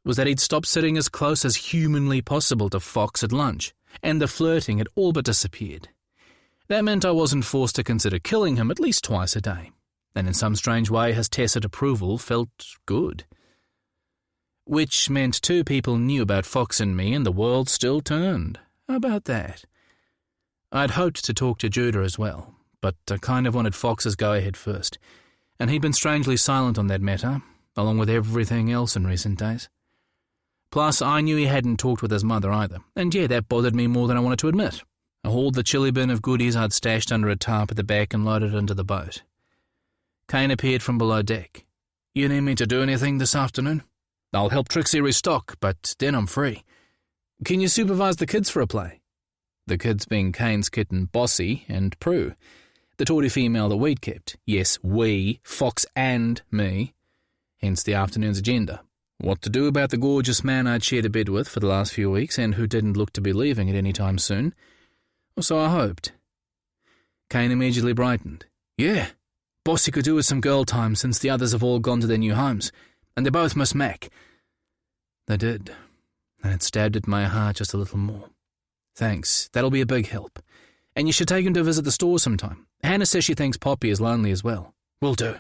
Speaker 1: was that he'd stopped sitting as close as humanly possible to Fox at lunch, and the flirting had all but disappeared. That meant I wasn't forced to consider killing him at least twice a day, and in some strange way his tacit approval felt good. Which meant two people knew about Fox and me and the world still turned. How about that? I'd hoped to talk to Judah as well, but I kind of wanted Fox's go-ahead first, and he'd been strangely silent on that matter, along with everything else in recent days. Plus, I knew he hadn't talked with his mother either, and yeah, that bothered me more than I wanted to admit. I hauled the chili bin of goodies I'd stashed under a tarp at the back and loaded it into the boat. Kane appeared from below deck. "You need me to do anything this afternoon? I'll help Trixie restock, but then I'm free. Can you supervise the kids for a play?" The kids being Kane's kitten Bossy and Prue, the tawdry female that we'd kept. Yes, we, Fox and me. Hence the afternoon's agenda. What to do about the gorgeous man I'd shared a bed with for the last few weeks and who didn't look to be leaving at any time soon. Or so I hoped. Kane immediately brightened. "Yeah, Bossy could do with some girl time since the others have all gone to their new homes, and they both miss Mac." They did, and it stabbed at my heart just a little more. "Thanks, that'll be a big help. And you should take him to visit the store sometime. Hannah says she thinks Poppy is lonely as well." "Will do."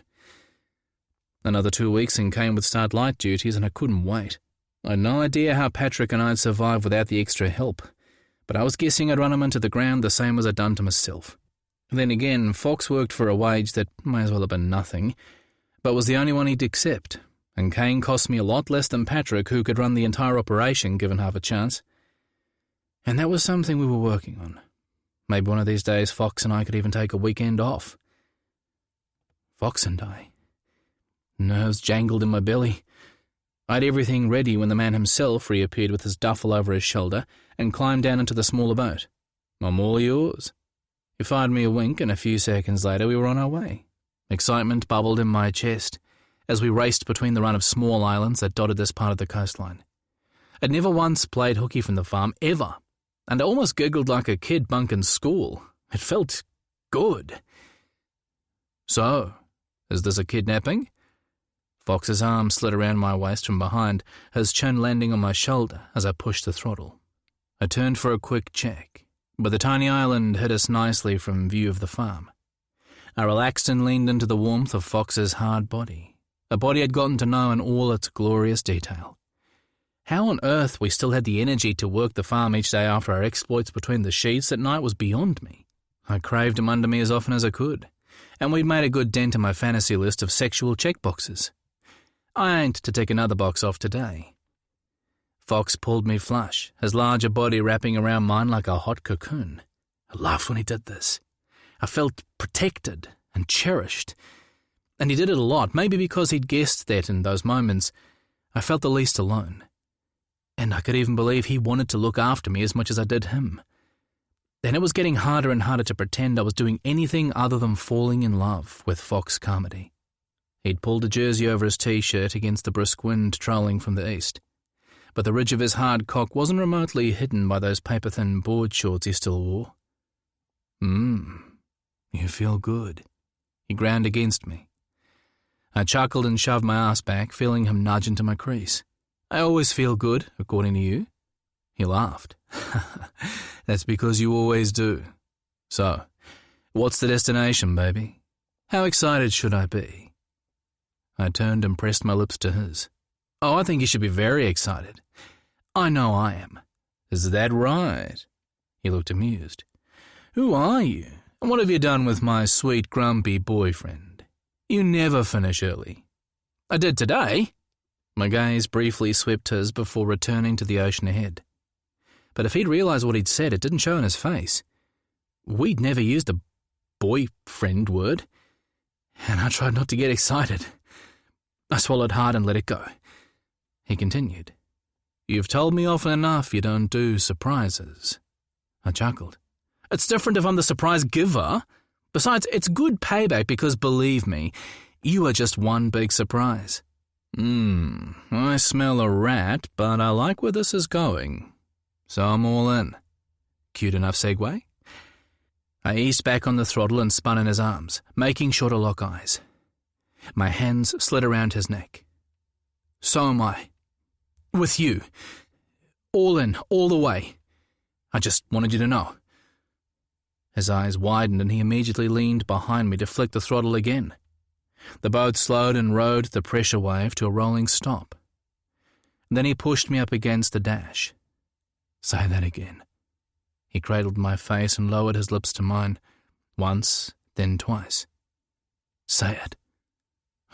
Speaker 1: Another 2 weeks and Kane would start light duties, and I couldn't wait. I'd no idea how Patrick and I'd survive without the extra help, but I was guessing I'd run him into the ground the same as I'd done to myself. Then again, Fox worked for a wage that may as well have been nothing, but was the only one he'd accept, and Kane cost me a lot less than Patrick, who could run the entire operation given half a chance. And that was something we were working on. Maybe one of these days Fox and I could even take a weekend off. Fox and I. Nerves jangled in my belly. I had everything ready when the man himself reappeared with his duffel over his shoulder and climbed down into the smaller boat. "I'm all yours." He fired me a wink, and a few seconds later we were on our way. Excitement bubbled in my chest as we raced between the run of small islands that dotted this part of the coastline. I'd never once played hooky from the farm, ever, and I almost giggled like a kid bunking school. It felt good. "So, is this a kidnapping?" Fox's arm slid around my waist from behind, his chin landing on my shoulder as I pushed the throttle. I turned for a quick check, but the tiny island hid us nicely from view of the farm. I relaxed and leaned into the warmth of Fox's hard body, a body I'd gotten to know in all its glorious detail. How on earth we still had the energy to work the farm each day after our exploits between the sheets at night was beyond me. I craved him under me as often as I could, and we'd made a good dent in my fantasy list of sexual checkboxes. I aimed to take another box off today. Fox pulled me flush, his larger body wrapping around mine like a hot cocoon. I laughed when he did this. I felt protected and cherished. And he did it a lot, maybe because he'd guessed that in those moments I felt the least alone. And I could even believe he wanted to look after me as much as I did him. Then it was getting harder and harder to pretend I was doing anything other than falling in love with Fox Carmody. He'd pulled a jersey over his t-shirt against the brisk wind trolling from the east, but the ridge of his hard cock wasn't remotely hidden by those paper-thin board shorts he still wore. You feel good. He ground against me. I chuckled and shoved my ass back, feeling him nudge into my crease. I always feel good, according to you. He laughed. That's because you always do. So, what's the destination, baby? How excited should I be? I turned and pressed my lips to his. Oh, I think you should be very excited. I know I am. Is that right? He looked amused. Who are you? And what have you done with my sweet, grumpy boyfriend? You never finish early. I did today. My gaze briefly swept his before returning to the ocean ahead. But if he'd realised what he'd said, it didn't show in his face. We'd never used the boyfriend word, and I tried not to get excited. I swallowed hard and let it go. He continued. You've told me often enough you don't do surprises. I chuckled. It's different if I'm the surprise giver. Besides, it's good payback because, believe me, you are just one big surprise. I smell a rat, but I like where this is going. So I'm all in. Cute enough segue? I eased back on the throttle and spun in his arms, making sure to lock eyes. My hands slid around his neck. So am I. With you. All in, all the way. I just wanted you to know. His eyes widened and he immediately leaned behind me to flick the throttle again. The boat slowed and rode the pressure wave to a rolling stop. Then he pushed me up against the dash. Say that again. He cradled my face and lowered his lips to mine, once, then twice. Say it.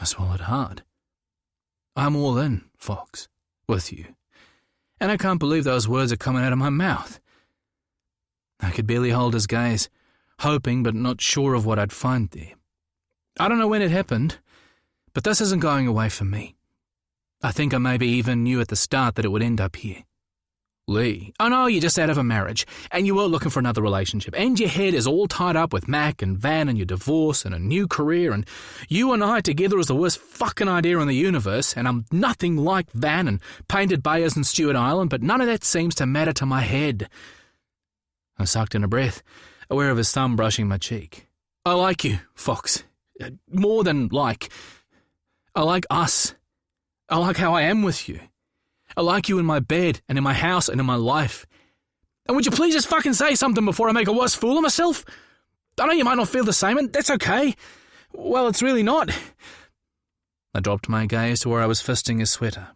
Speaker 1: I swallowed hard. I'm all in, Fox, with you. And I can't believe those words are coming out of my mouth. I could barely hold his gaze, hoping but not sure of what I'd find there. I don't know when it happened, but this isn't going away from me. I think I maybe even knew at the start that it would end up here. Lee, I know you're just out of a marriage, and you weren't looking for another relationship, and your head is all tied up with Mac and Van and your divorce and a new career, and you and I together is the worst fucking idea in the universe, and I'm nothing like Van and Painted Bayers and Stewart Island, but none of that seems to matter to my head. I sucked in a breath, aware of his thumb brushing my cheek. I like you, Fox. More than like. I like us. I like how I am with you. I like you in my bed and in my house and in my life. And would you please just fucking say something before I make a worse fool of myself? I know you might not feel the same, and that's okay. Well, it's really not. I dropped my gaze to where I was fisting his sweater.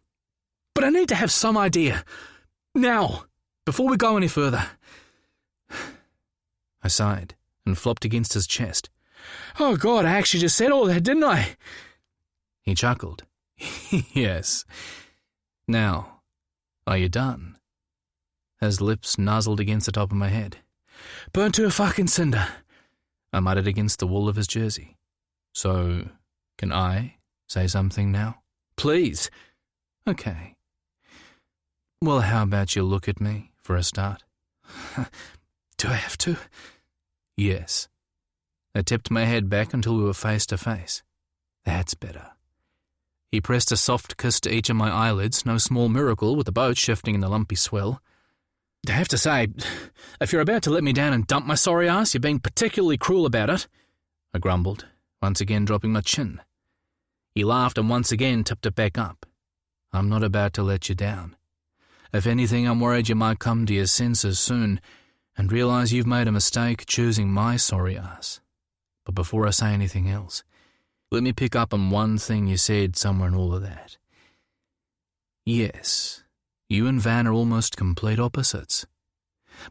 Speaker 1: But I need to have some idea. Now, before we go any further. I sighed and flopped against his chest. Oh, God, I actually just said all that, didn't I? He chuckled. Yes. Now, are you done? His lips nuzzled against the top of my head. Burnt to a fucking cinder, I muttered against the wool of his jersey. So, can I say something now? Please. Okay. Well, how about you look at me for a start? Do I have to? Yes. I tipped my head back until we were face to face. That's better. He pressed a soft kiss to each of my eyelids, no small miracle with the boat shifting in the lumpy swell. I have to say, if you're about to let me down and dump my sorry ass, you're being particularly cruel about it, I grumbled, once again dropping my chin. He laughed and once again tipped it back up. I'm not about to let you down. If anything, I'm worried you might come to your senses soon and realise you've made a mistake choosing my sorry ass. But before I say anything else, let me pick up on one thing you said somewhere in all of that. Yes, you and Van are almost complete opposites.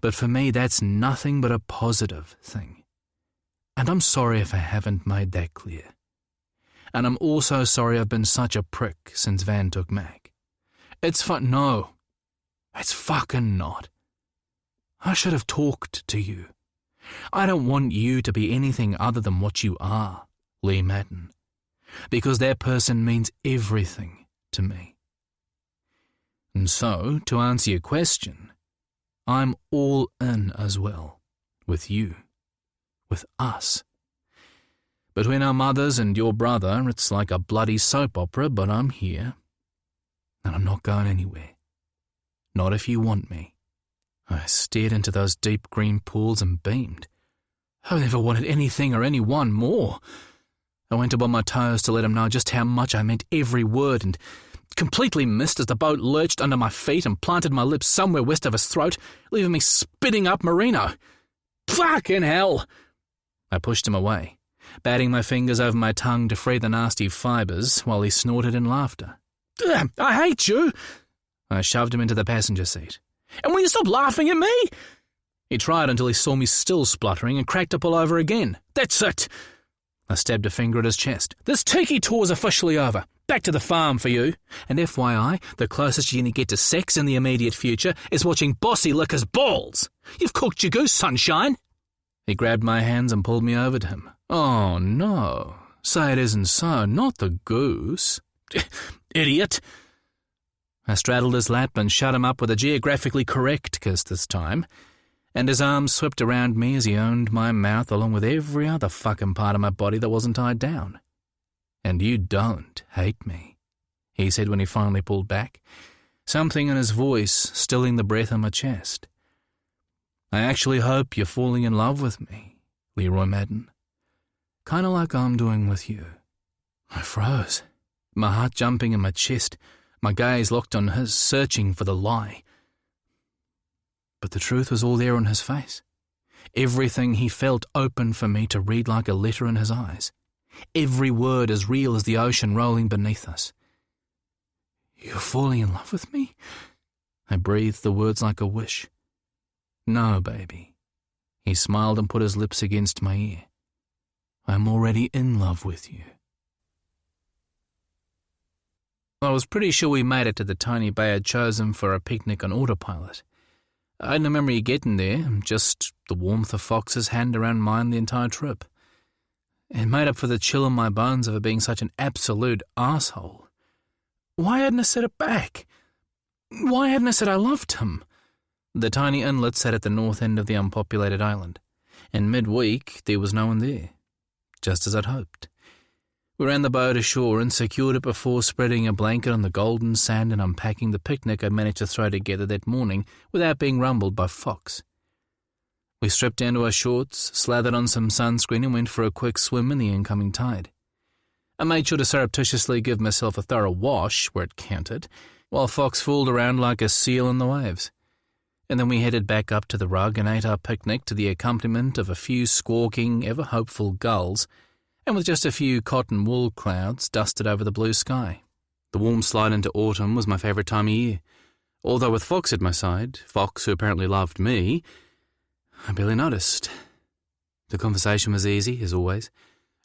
Speaker 1: But for me, that's nothing but a positive thing. And I'm sorry if I haven't made that clear. And I'm also sorry I've been such a prick since Van took Mac. No, it's fucking not. I should have talked to you. I don't want you to be anything other than what you are, Lee Madden, because that person means everything to me. And so, to answer your question, I'm all in as well. With you. With us. Between our mothers and your brother, it's like a bloody soap opera, but I'm here. And I'm not going anywhere. Not if you want me. I stared into those deep green pools and beamed. I never wanted anything or anyone more. I went up on my toes to let him know just how much I meant every word and completely missed as the boat lurched under my feet and planted my lips somewhere west of his throat, leaving me spitting up Merino. Fucking hell! I pushed him away, batting my fingers over my tongue to free the nasty fibres while he snorted in laughter. I hate you! I shoved him into the passenger seat. And will you stop laughing at me? He tried until he saw me still spluttering and cracked up all over again. That's it! I stabbed a finger at his chest. This tiki tour's officially over. Back to the farm for you. And FYI, the closest you're going to get to sex in the immediate future is watching Bossy lick his balls. You've cooked your goose, sunshine. He grabbed my hands and pulled me over to him. Oh, no. Say it isn't so. Not the goose. Idiot. I straddled his lap and shut him up with a geographically correct kiss this time, and his arms swept around me as he owned my mouth along with every other fucking part of my body that wasn't tied down. And you don't hate me, he said when he finally pulled back, something in his voice stilling the breath in my chest. I actually hope you're falling in love with me, Leroy Madden. Kind of like I'm doing with you. I froze, my heart jumping in my chest, my gaze locked on his, searching for the lie. But the truth was all there on his face. Everything he felt open for me to read like a letter in his eyes. Every word as real as the ocean rolling beneath us. You're falling in love with me? I breathed the words like a wish. No, baby. He smiled and put his lips against my ear. I'm already in love with you. I was pretty sure we made it to the tiny bay I'd chosen for a picnic on autopilot. I had no memory of getting there, just the warmth of Fox's hand around mine the entire trip. It made up for the chill in my bones of it being such an absolute arsehole. Why hadn't I said it back? Why hadn't I said I loved him? The tiny inlet sat at the north end of the unpopulated island, and midweek there was no one there, just as I'd hoped. We ran the boat ashore and secured it before spreading a blanket on the golden sand and unpacking the picnic I'd managed to throw together that morning without being rumbled by Fox. We stripped down to our shorts, slathered on some sunscreen and went for a quick swim in the incoming tide. I made sure to surreptitiously give myself a thorough wash where it counted, while Fox fooled around like a seal in the waves. And then we headed back up to the rug and ate our picnic to the accompaniment of a few squawking, ever-hopeful gulls, and with just a few cotton wool clouds dusted over the blue sky. The warm slide into autumn was my favourite time of year. Although with Fox at my side, Fox who apparently loved me, I barely noticed. The conversation was easy, as always.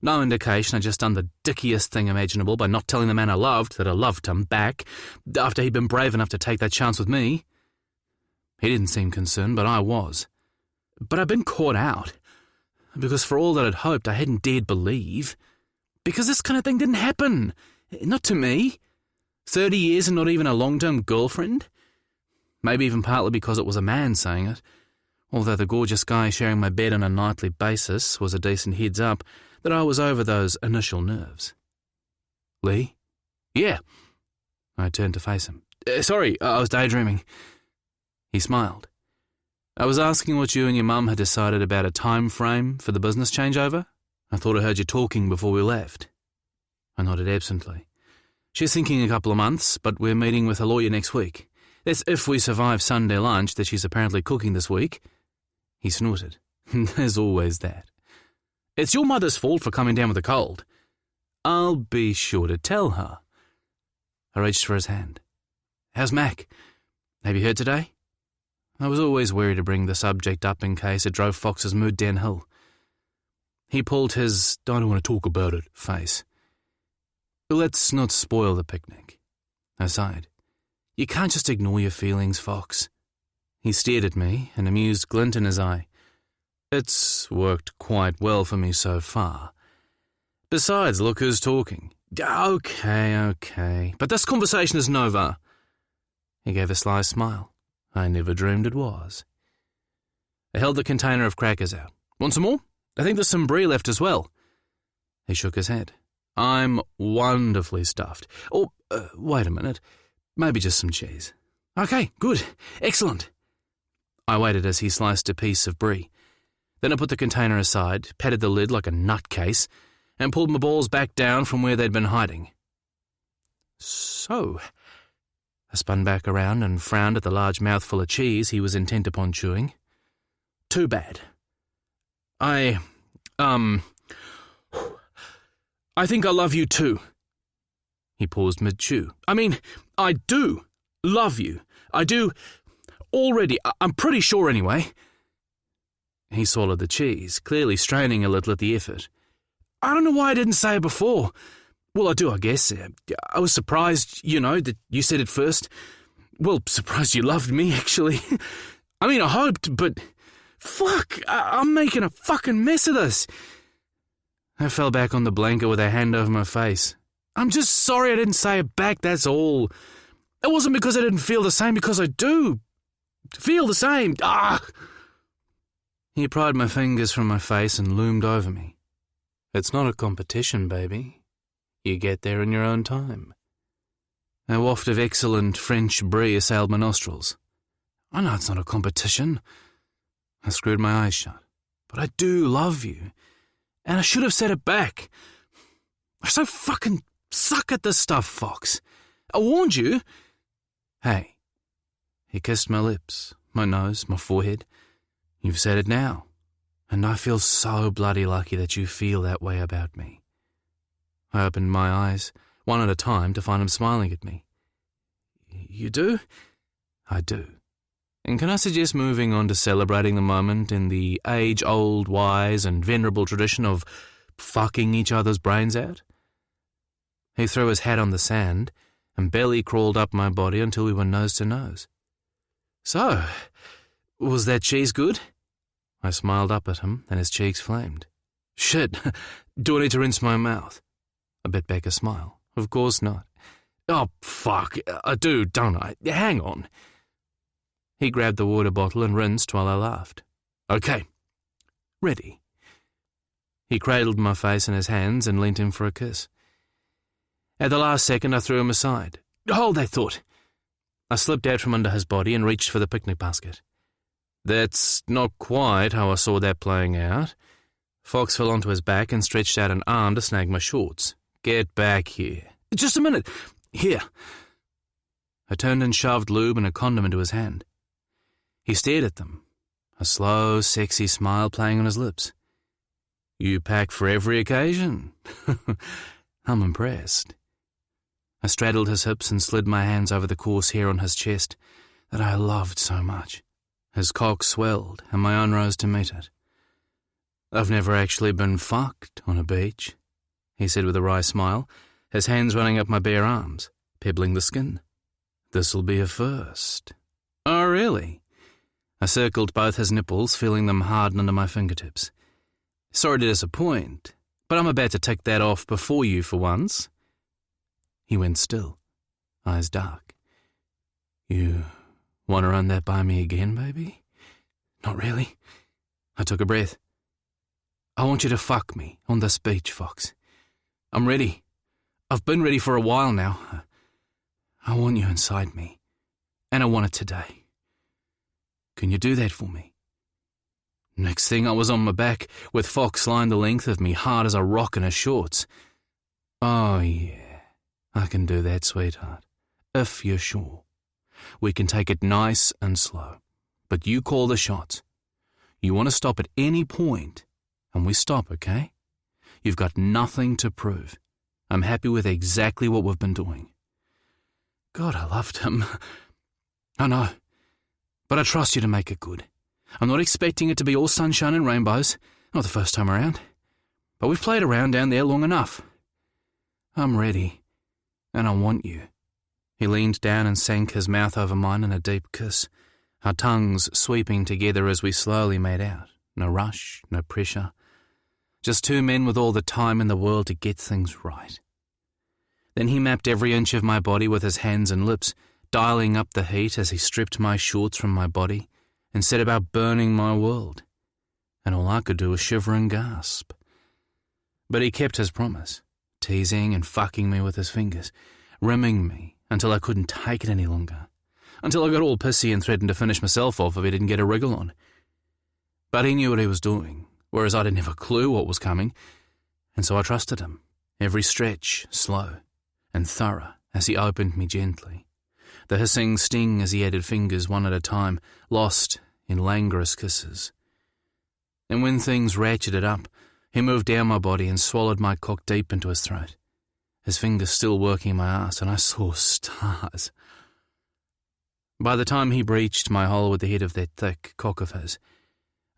Speaker 1: No indication I'd just done the dickiest thing imaginable by not telling the man I loved that I loved him back after he'd been brave enough to take that chance with me. He didn't seem concerned, but I was. But I'd been caught out. Because for all that I'd hoped, I hadn't dared believe. Because this kind of thing didn't happen. Not to me. 30 years and not even a long-term girlfriend. Maybe even partly because it was a man saying it. Although the gorgeous guy sharing my bed on a nightly basis was a decent heads up that I was over those initial nerves. Lee? Yeah. I turned to face him. Sorry, I was daydreaming. He smiled. I was asking what you and your mum had decided about a time frame for the business changeover. I thought I heard you talking before we left. I nodded absently. She's thinking a couple of months, but we're meeting with a lawyer next week. That's if we survive Sunday lunch that she's apparently cooking this week. He snorted. There's always that. It's your mother's fault for coming down with a cold. I'll be sure to tell her. I reached for his hand. How's Mac? Have you heard today? I was always wary to bring the subject up in case it drove Fox's mood downhill. He pulled his "don't want to talk about it" face. Let's not spoil the picnic. I sighed. You can't just ignore your feelings, Fox. He stared at me, an amused glint in his eye. It's worked quite well for me so far. Besides, look who's talking. Okay, but this conversation isn't over. He gave a sly smile. I never dreamed it was. I held the container of crackers out. Want some more? I think there's some brie left as well. He shook his head. I'm wonderfully stuffed. Oh, wait a minute. Maybe just some cheese. Okay, good. Excellent. I waited as he sliced a piece of brie. Then I put the container aside, patted the lid like a nutcase, and pulled my balls back down from where they'd been hiding. So, I spun back around and frowned at the large mouthful of cheese he was intent upon chewing. Too bad. I think I love you too. He paused mid-chew. I mean, I do love you. I do already. I'm pretty sure anyway. He swallowed the cheese, clearly straining a little at the effort. I don't know why I didn't say it before. Well, I do, I guess. I was surprised, that you said it first. Well, surprised you loved me, actually. I mean, I hoped, but fuck, I'm making a fucking mess of this. I fell back on the blanket with a hand over my face. I'm just sorry I didn't say it back, that's all. It wasn't because I didn't feel the same, because I do feel the same. He pried my fingers from my face and loomed over me. It's not a competition, baby. You get there in your own time. A waft of excellent French brie assailed my nostrils. I know it's not a competition. I screwed my eyes shut. But I do love you. And I should have said it back. I so fucking suck at this stuff, Fox. I warned you. Hey. He kissed my lips, my nose, my forehead. You've said it now. And I feel so bloody lucky that you feel that way about me. I opened my eyes, one at a time, to find him smiling at me. You do? I do. And can I suggest moving on to celebrating the moment in the age-old, wise and venerable tradition of fucking each other's brains out? He threw his hat on the sand and belly crawled up my body until we were nose to nose. So, was that cheese good? I smiled up at him and his cheeks flamed. Shit, do I need to rinse my mouth? I bit back a smile. Of course not. Oh, fuck, I do, don't I? Hang on. He grabbed the water bottle and rinsed while I laughed. Okay. Ready. He cradled my face in his hands and leant in for a kiss. At the last second, I threw him aside. Hold that thought. I slipped out from under his body and reached for the picnic basket. That's not quite how I saw that playing out. Fox fell onto his back and stretched out an arm to snag my shorts. Get back here. Just a minute. Here. I turned and shoved lube and a condom into his hand. He stared at them, a slow, sexy smile playing on his lips. You pack for every occasion. I'm impressed. I straddled his hips and slid my hands over the coarse hair on his chest that I loved so much. His cock swelled and my own rose to meet it. I've never actually been fucked on a beach, he said with a wry smile, his hands running up my bare arms, pebbling the skin. This'll be a first. Oh, really? I circled both his nipples, feeling them harden under my fingertips. Sorry to disappoint, but I'm about to tick that off before you for once. He went still, eyes dark. You want to run that by me again, baby? Not really. I took a breath. I want you to fuck me on this beach, Fox. I'm ready. I've been ready for a while now. I want you inside me, and I want it today. Can you do that for me? Next thing I was on my back, with Fox lying the length of me, hard as a rock in his shorts. Oh, yeah, I can do that, sweetheart, if you're sure. We can take it nice and slow, but you call the shots. You want to stop at any point, and we stop, okay? You've got nothing to prove. I'm happy with exactly what we've been doing. God, I loved him. I know, but I trust you to make it good. I'm not expecting it to be all sunshine and rainbows, not the first time around. But we've played around down there long enough. I'm ready, and I want you. He leaned down and sank his mouth over mine in a deep kiss, our tongues sweeping together as we slowly made out. No rush, no pressure. Just two men with all the time in the world to get things right. Then he mapped every inch of my body with his hands and lips, dialing up the heat as he stripped my shorts from my body and set about burning my world. And all I could do was shiver and gasp. But he kept his promise, teasing and fucking me with his fingers, rimming me until I couldn't take it any longer, until I got all pissy and threatened to finish myself off if he didn't get a wriggle on. But he knew what he was doing, whereas I didn't have a clue what was coming, and so I trusted him, every stretch slow and thorough as he opened me gently, the hissing sting as he added fingers one at a time, lost in languorous kisses. And when things ratcheted up, he moved down my body and swallowed my cock deep into his throat, his fingers still working my ass, and I saw stars. By the time he breached my hole with the head of that thick cock of his,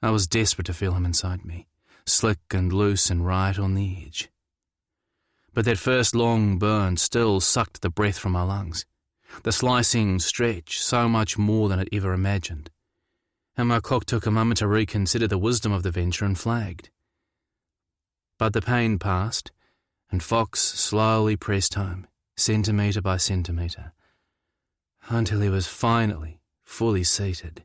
Speaker 1: I was desperate to feel him inside me, slick and loose and right on the edge. But that first long burn still sucked the breath from my lungs, the slicing stretch so much more than I'd ever imagined, and my cock took a moment to reconsider the wisdom of the venture and flagged. But the pain passed, and Fox slowly pressed home, centimetre by centimetre, until he was finally fully seated.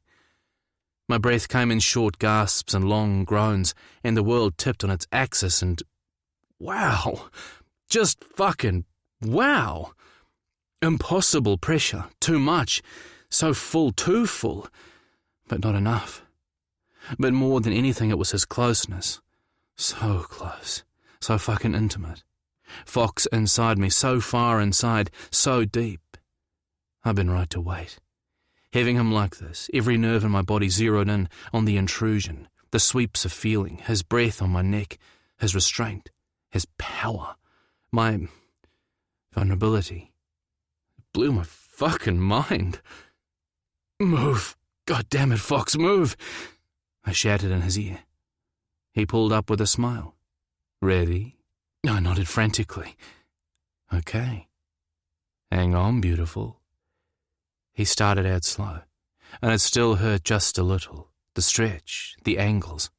Speaker 1: My breath came in short gasps and long groans, and the world tipped on its axis and... wow! Just fucking wow! Impossible pressure, too much, so full, too full, but not enough. But more than anything it was his closeness. So close, so fucking intimate. Fox inside me, so far inside, so deep. I've been right to wait. Having him like this, every nerve in my body zeroed in on the intrusion, the sweeps of feeling, his breath on my neck, his restraint, his power, my vulnerability. It blew my fucking mind. Move. God damn it, Fox, move! I shouted in his ear. He pulled up with a smile. Ready? I nodded frantically. Okay. Hang on, beautiful. He started out slow, and it still hurt just a little, the stretch, the angles,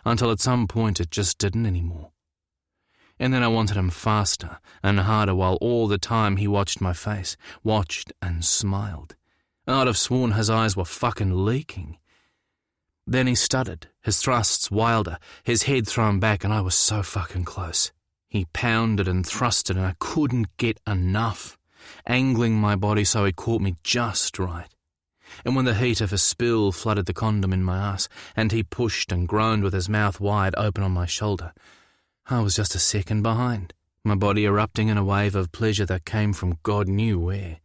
Speaker 1: until at some point it just didn't anymore. And then I wanted him faster and harder while all the time he watched my face, watched and smiled. And I'd have sworn his eyes were fucking leaking. Then he stuttered, his thrusts wilder, his head thrown back, and I was so fucking close. He pounded and thrusted, and I couldn't get enough, angling my body so he caught me just right. And when the heat of his spill flooded the condom in my ass, and he pushed and groaned with his mouth wide open on my shoulder, I was just a second behind, my body erupting in a wave of pleasure that came from God knew where.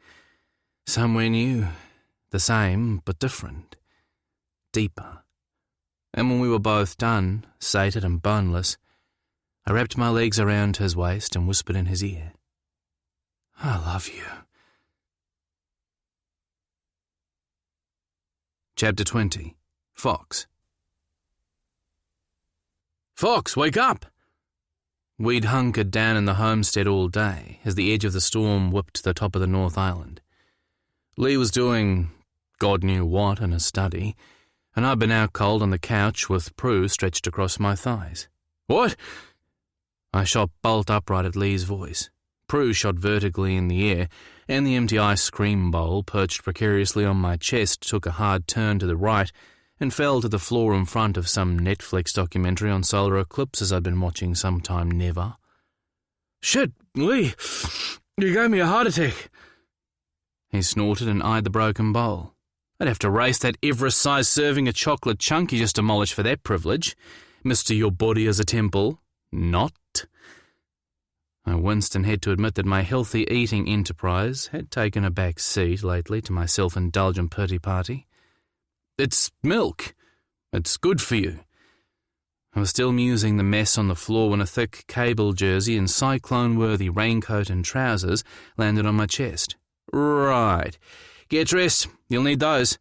Speaker 1: Somewhere new, the same but different, deeper. And when we were both done, sated and boneless, I wrapped my legs around his waist and whispered in his ear, I love you. Chapter 20. Fox. Fox, wake up! We'd hunkered down in the homestead all day as the edge of the storm whipped to the top of the North Island. Lee was doing God knew what in his study, and I'd been out cold on the couch with Prue stretched across my thighs. What? I shot bolt upright at Lee's voice. Prue shot vertically in the air, and the empty ice cream bowl perched precariously on my chest took a hard turn to the right and fell to the floor in front of some Netflix documentary on solar eclipses I'd been watching sometime never. Shit, Lee, you gave me a heart attack. He snorted and eyed the broken bowl. I'd have to race that Everest-sized serving of chocolate chunk you just demolished for that privilege. Mr. Your body is a temple. Not. I winced and had to admit that my healthy eating enterprise had taken a back seat lately to my self-indulgent pity party. It's milk. It's good for you. I was still musing the mess on the floor when a thick cable jersey and cyclone-worthy raincoat and trousers landed on my chest. Right. Get dressed. You'll need those.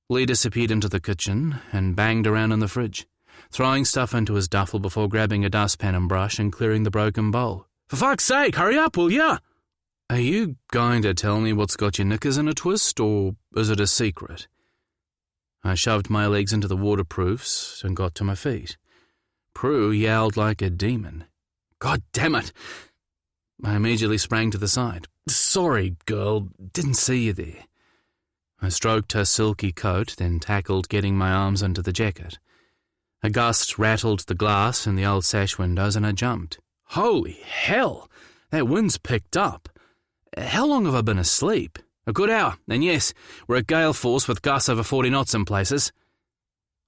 Speaker 1: Lee disappeared into the kitchen and banged around in the fridge, throwing stuff into his duffel before grabbing a dustpan and brush and clearing the broken bowl. For fuck's sake, hurry up, will ya? Are you going to tell me what's got your knickers in a twist, or is it a secret? I shoved my legs into the waterproofs and got to my feet. Prue yowled like a demon. God damn it! I immediately sprang to the side, Sorry, girl, didn't see you there. I stroked her silky coat, then tackled getting my arms under the jacket. A gust rattled the glass in the old sash windows and I jumped. Holy hell, that wind's picked up. How long have I been asleep? A good hour, and yes, we're at gale force with gusts over 40 knots in places.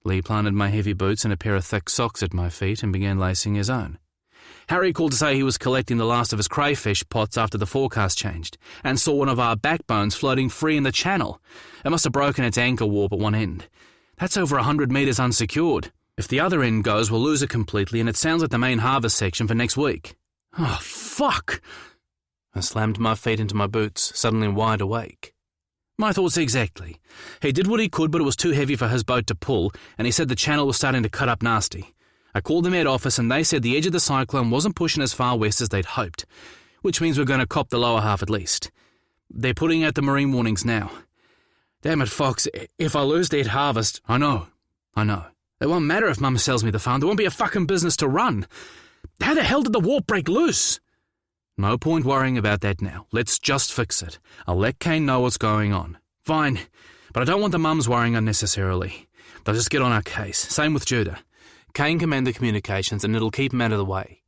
Speaker 1: Lee planted my heavy boots and a pair of thick socks at my feet and began lacing his own. Harry called to say he was collecting the last of his crayfish pots after the forecast changed, and saw one of our backbones floating free in the channel. It must have broken its anchor warp at one end. That's over 100 metres unsecured. If the other end goes, we'll lose it completely, and it sounds like the main harvest section for next week. Oh, fuck! I slammed my feet into my boots, suddenly wide awake. My thoughts exactly. He did what he could, but it was too heavy for his boat to pull, and he said the channel was starting to cut up nasty. I called them at office, and they said the edge of the cyclone wasn't pushing as far west as they'd hoped, which means we're going to cop the lower half at least. They're putting out the marine warnings now. Damn it, Fox, if I lose that harvest... I know. It won't matter if Mum sells me the farm. There won't be a fucking business to run. How the hell did the warp break loose? No point worrying about that now. Let's just fix it. I'll let Kane know what's going on. Fine, but I don't want the mums worrying unnecessarily. They'll just get on our case. Same with Judah. Kane can man the communications and it'll keep him out of the way.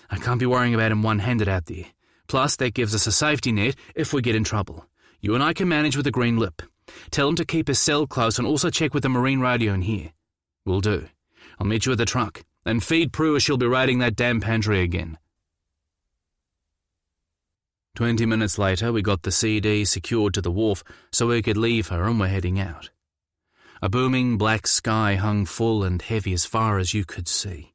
Speaker 1: I can't be worrying about him one-handed out there. Plus, that gives us a safety net if we get in trouble. You and I can manage with the green lip. Tell him to keep his cell close and also check with the marine radio in here. Will do. I'll meet you at the truck. And feed Prue as she'll be raiding that damn pantry again. 20 minutes later, we got the CD secured to the wharf so we could leave her and we're heading out. A booming black sky hung full and heavy as far as you could see.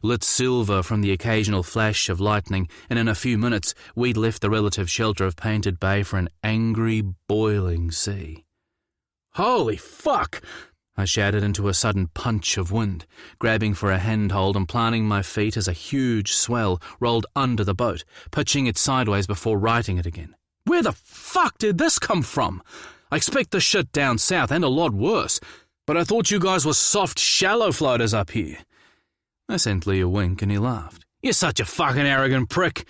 Speaker 1: Lit silver from the occasional flash of lightning, and in a few minutes we'd left the relative shelter of Painted Bay for an angry, boiling sea. Holy fuck! I shouted into a sudden punch of wind, grabbing for a handhold and planting my feet as a huge swell rolled under the boat, pitching it sideways before righting it again. Where the fuck did this come from? I expect this shit down south and a lot worse, but I thought you guys were soft, shallow floaters up here. I sent Lee a wink and he laughed. You're such a fucking arrogant prick,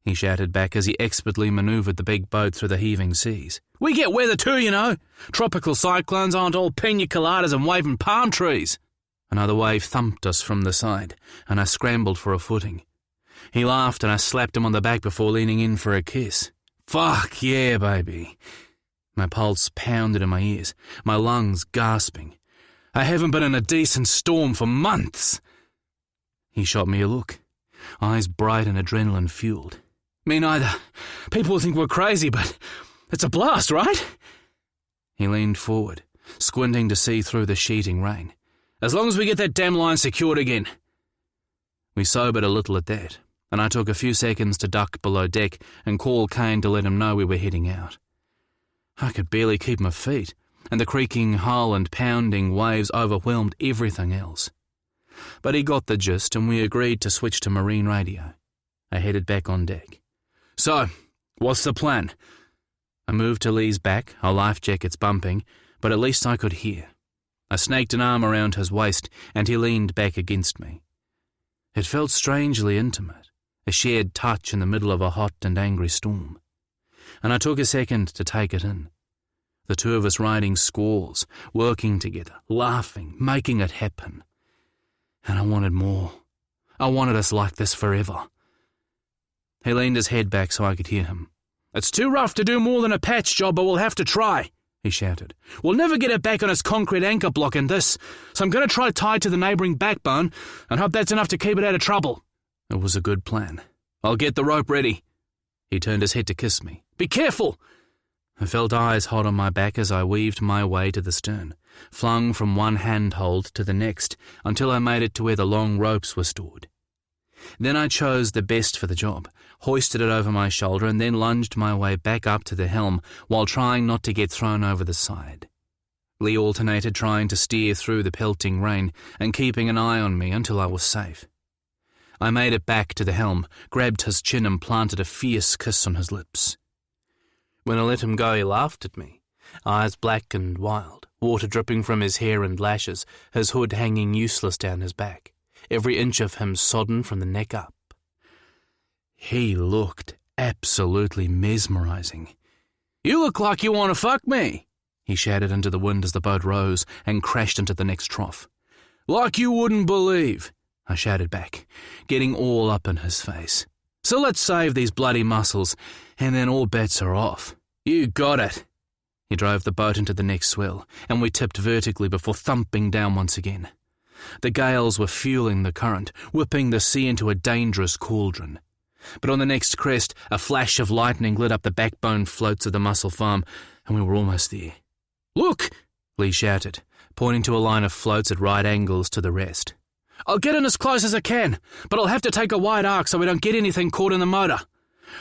Speaker 1: he shouted back as he expertly manoeuvred the big boat through the heaving seas. We get weather too, you know. Tropical cyclones aren't all pina coladas and waving palm trees. Another wave thumped us from the side, and I scrambled for a footing. He laughed and I slapped him on the back before leaning in for a kiss. Fuck yeah, baby. My pulse pounded in my ears, my lungs gasping. I haven't been in a decent storm for months. He shot me a look, eyes bright and adrenaline-fueled. Me neither. People think we're crazy, but it's a blast, right? He leaned forward, squinting to see through the sheeting rain. As long as we get that damn line secured again. We sobered a little at that, and I took a few seconds to duck below deck and call Kane to let him know we were heading out. I could barely keep my feet, and the creaking hull and pounding waves overwhelmed everything else. But he got the gist, and we agreed to switch to marine radio. I headed back on deck. So, what's the plan? I moved to Lee's back, our life jackets bumping, but at least I could hear. I snaked an arm around his waist, and he leaned back against me. It felt strangely intimate, a shared touch in the middle of a hot and angry storm. And I took a second to take it in. The two of us riding squalls, working together, laughing, making it happen. And I wanted more. I wanted us like this forever. He leaned his head back so I could hear him. It's too rough to do more than a patch job, but we'll have to try, he shouted. We'll never get it back on its concrete anchor block in this, so I'm going to try to tie it to the neighbouring backbone and hope that's enough to keep it out of trouble. It was a good plan. I'll get the rope ready. He turned his head to kiss me. Be careful! I felt eyes hot on my back as I weaved my way to the stern, flung from one handhold to the next until I made it to where the long ropes were stored. Then I chose the best for the job, hoisted it over my shoulder and then lunged my way back up to the helm while trying not to get thrown over the side. Lee alternated trying to steer through the pelting rain and keeping an eye on me until I was safe. I made it back to the helm, grabbed his chin and planted a fierce kiss on his lips. When I let him go, he laughed at me, eyes black and wild, water dripping from his hair and lashes, his hood hanging useless down his back, every inch of him sodden from the neck up. He looked absolutely mesmerizing. "You look like you want to fuck me," he shouted into the wind as the boat rose and crashed into the next trough. "Like you wouldn't believe," I shouted back, getting all up in his face. "So let's save these bloody muscles, and then all bets are off. You got it." He drove the boat into the next swell, and we tipped vertically before thumping down once again. The gales were fueling the current, whipping the sea into a dangerous cauldron. But on the next crest, a flash of lightning lit up the backbone floats of the mussel farm, and we were almost there. "Look!" Lee shouted, pointing to a line of floats at right angles to the rest. "I'll get in as close as I can, but I'll have to take a wide arc so we don't get anything caught in the motor.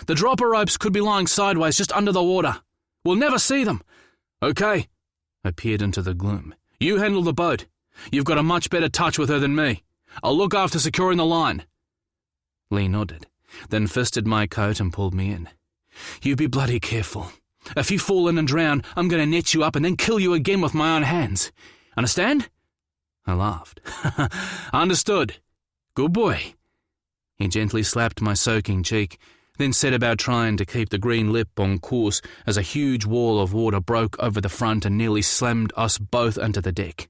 Speaker 1: The dropper ropes could be lying sideways just under the water. We'll never see them." "Okay." I peered into the gloom. "You handle the boat. You've got a much better touch with her than me. I'll look after securing the line." Lee nodded, then fisted my coat and pulled me in. "You be bloody careful. If you fall in and drown, I'm going to net you up and then kill you again with my own hands. Understand?" I laughed. "Understood. Good boy." He gently slapped my soaking cheek, then set about trying to keep the green lip on course as a huge wall of water broke over the front and nearly slammed us both into the deck.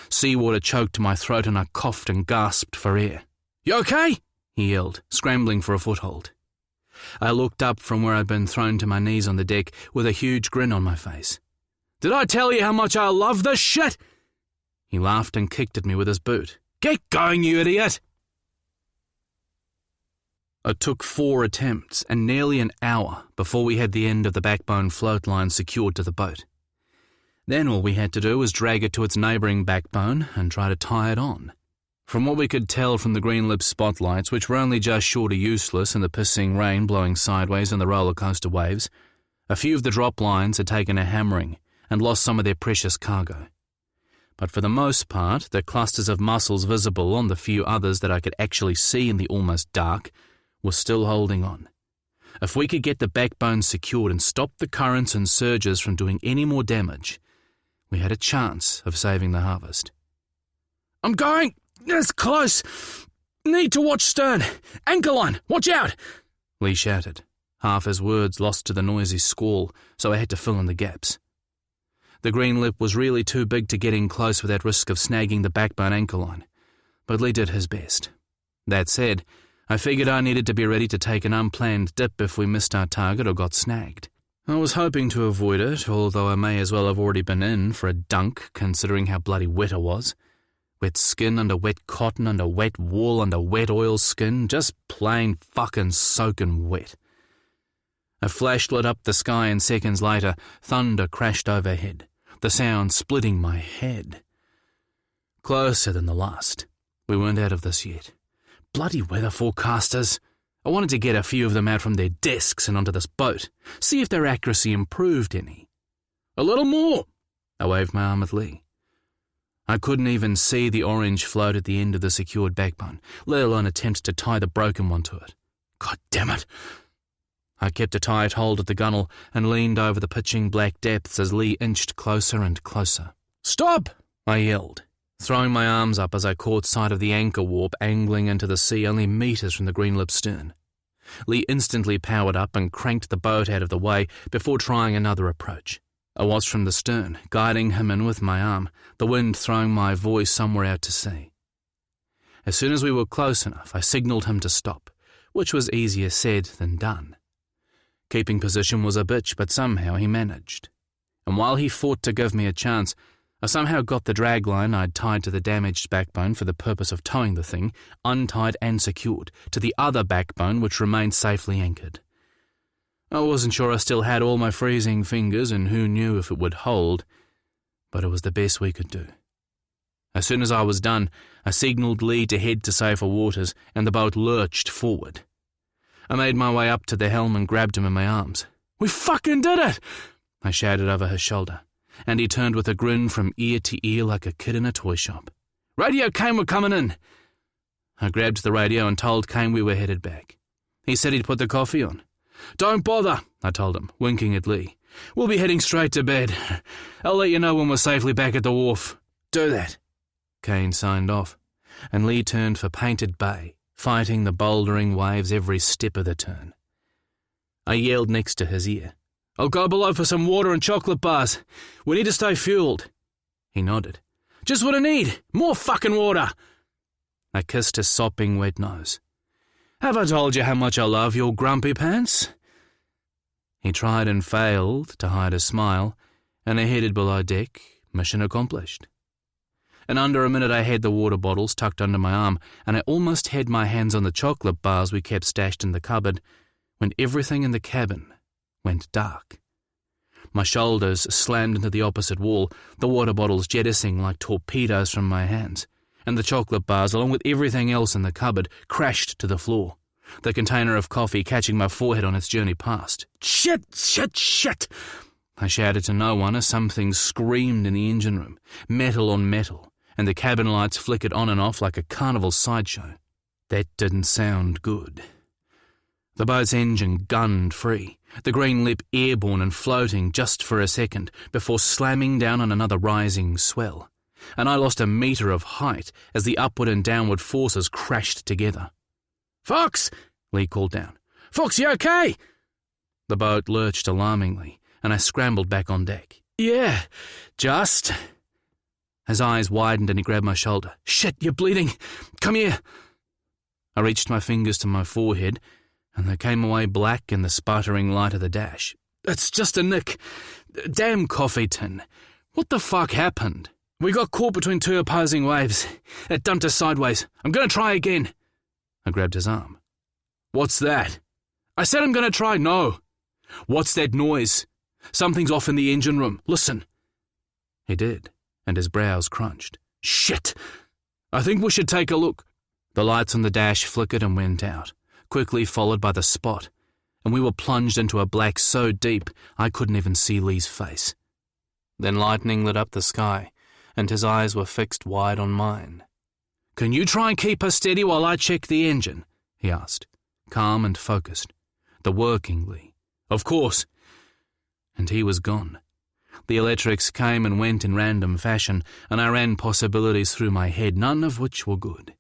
Speaker 1: Seawater choked my throat and I coughed and gasped for air. "You okay?" he yelled, scrambling for a foothold. I looked up from where I'd been thrown to my knees on the deck with a huge grin on my face. "Did I tell you how much I love this shit?" He laughed and kicked at me with his boot. "Get going, you idiot!" It took 4 attempts and nearly an hour before we had the end of the backbone float line secured to the boat. Then all we had to do was drag it to its neighbouring backbone and try to tie it on. From what we could tell from the green lip spotlights, which were only just short of useless in the pissing rain blowing sideways in the roller coaster waves, a few of the drop lines had taken a hammering and lost some of their precious cargo. But for the most part, the clusters of mussels visible on the few others that I could actually see in the almost dark were still holding on. If we could get the backbone secured and stop the currents and surges from doing any more damage, we had a chance of saving the harvest. "I'm going! It's close! Need to watch stern! Anchor line! Watch out!" Lee shouted, half his words lost to the noisy squall, so I had to fill in the gaps. The green lip was really too big to get in close without risk of snagging the backbone anchor line, but Lee did his best. That said, I figured I needed to be ready to take an unplanned dip if we missed our target or got snagged. I was hoping to avoid it, although I may as well have already been in for a dunk, considering how bloody wet I was. Wet skin under wet cotton under wet wool under wet oil skin, just plain fucking soaking wet. A flash lit up the sky and seconds later, thunder crashed overhead, the sound splitting my head. Closer than the last. We weren't out of this yet. Bloody weather forecasters. I wanted to get a few of them out from their desks and onto this boat, see if their accuracy improved any. "A little more!" I waved my arm at Lee. I couldn't even see the orange float at the end of the secured backbone, let alone attempt to tie the broken one to it. God damn it! I kept a tight hold of the gunnel and leaned over the pitching black depths as Lee inched closer and closer. "Stop!" I yelled, throwing my arms up as I caught sight of the anchor warp angling into the sea only metres from the green lip stern. Lee instantly powered up and cranked the boat out of the way before trying another approach. I watched from the stern, guiding him in with my arm, the wind throwing my voice somewhere out to sea. As soon as we were close enough, I signalled him to stop, which was easier said than done. Keeping position was a bitch, but somehow he managed. And while he fought to give me a chance, I somehow got the drag line I'd tied to the damaged backbone for the purpose of towing the thing, untied and secured, to the other backbone which remained safely anchored. I wasn't sure I still had all my freezing fingers and who knew if it would hold, but it was the best we could do. As soon as I was done, I signalled Lee to head to safer waters and the boat lurched forward. I made my way up to the helm and grabbed him in my arms. "We fucking did it!" I shouted over his shoulder, and he turned with a grin from ear to ear like a kid in a toy shop. "Radio Kane were coming in." I grabbed the radio and told Kane we were headed back. He said he'd put the coffee on. "Don't bother," I told him, winking at Lee. "We'll be heading straight to bed. I'll let you know when we're safely back at the wharf." "Do that." Kane signed off, and Lee turned for Painted Bay, fighting the bouldering waves every step of the turn. I yelled next to his ear. "I'll go below for some water and chocolate bars. We need to stay fueled." He nodded. "Just what I need. More fucking water." I kissed his sopping wet nose. "Have I told you how much I love your grumpy pants?" He tried and failed to hide a smile, and I headed below deck, mission accomplished. In under a minute I had the water bottles tucked under my arm, and I almost had my hands on the chocolate bars we kept stashed in the cupboard, when everything in the cabin went dark. My shoulders slammed into the opposite wall, the water bottles jettisoning like torpedoes from my hands, and the chocolate bars, along with everything else in the cupboard, crashed to the floor, the container of coffee catching my forehead on its journey past. "Shit, shit, shit!" I shouted to no one as something screamed in the engine room, metal on metal, and the cabin lights flickered on and off like a carnival sideshow. That didn't sound good. The boat's engine gunned free, the green lip airborne and floating just for a second before slamming down on another rising swell, and I lost a metre of height as the upward and downward forces crashed together. "Fox!" Lee called down. "Fox, you okay?" The boat lurched alarmingly, and I scrambled back on deck. "Yeah, just..." His eyes widened and he grabbed my shoulder. "Shit, you're bleeding. Come here." I reached my fingers to my forehead, and they came away black in the sputtering light of the dash. "It's just a nick. Damn coffee tin. What the fuck happened?" "We got caught between two opposing waves. It dumped us sideways. I'm going to try again." I grabbed his arm. "What's that?" "I said I'm going to try." "No." "What's that noise?" "Something's off in the engine room. Listen." He did, and his brows crunched. "Shit! I think we should take a look." The lights on the dash flickered and went out, quickly followed by the spot, and we were plunged into a black so deep I couldn't even see Lee's face. Then lightning lit up the sky, and his eyes were fixed wide on mine. "Can you try and keep her steady while I check the engine?" he asked, calm and focused. The working Lee. "Of course." And he was gone. The electrics came and went in random fashion, and I ran possibilities through my head, none of which were good.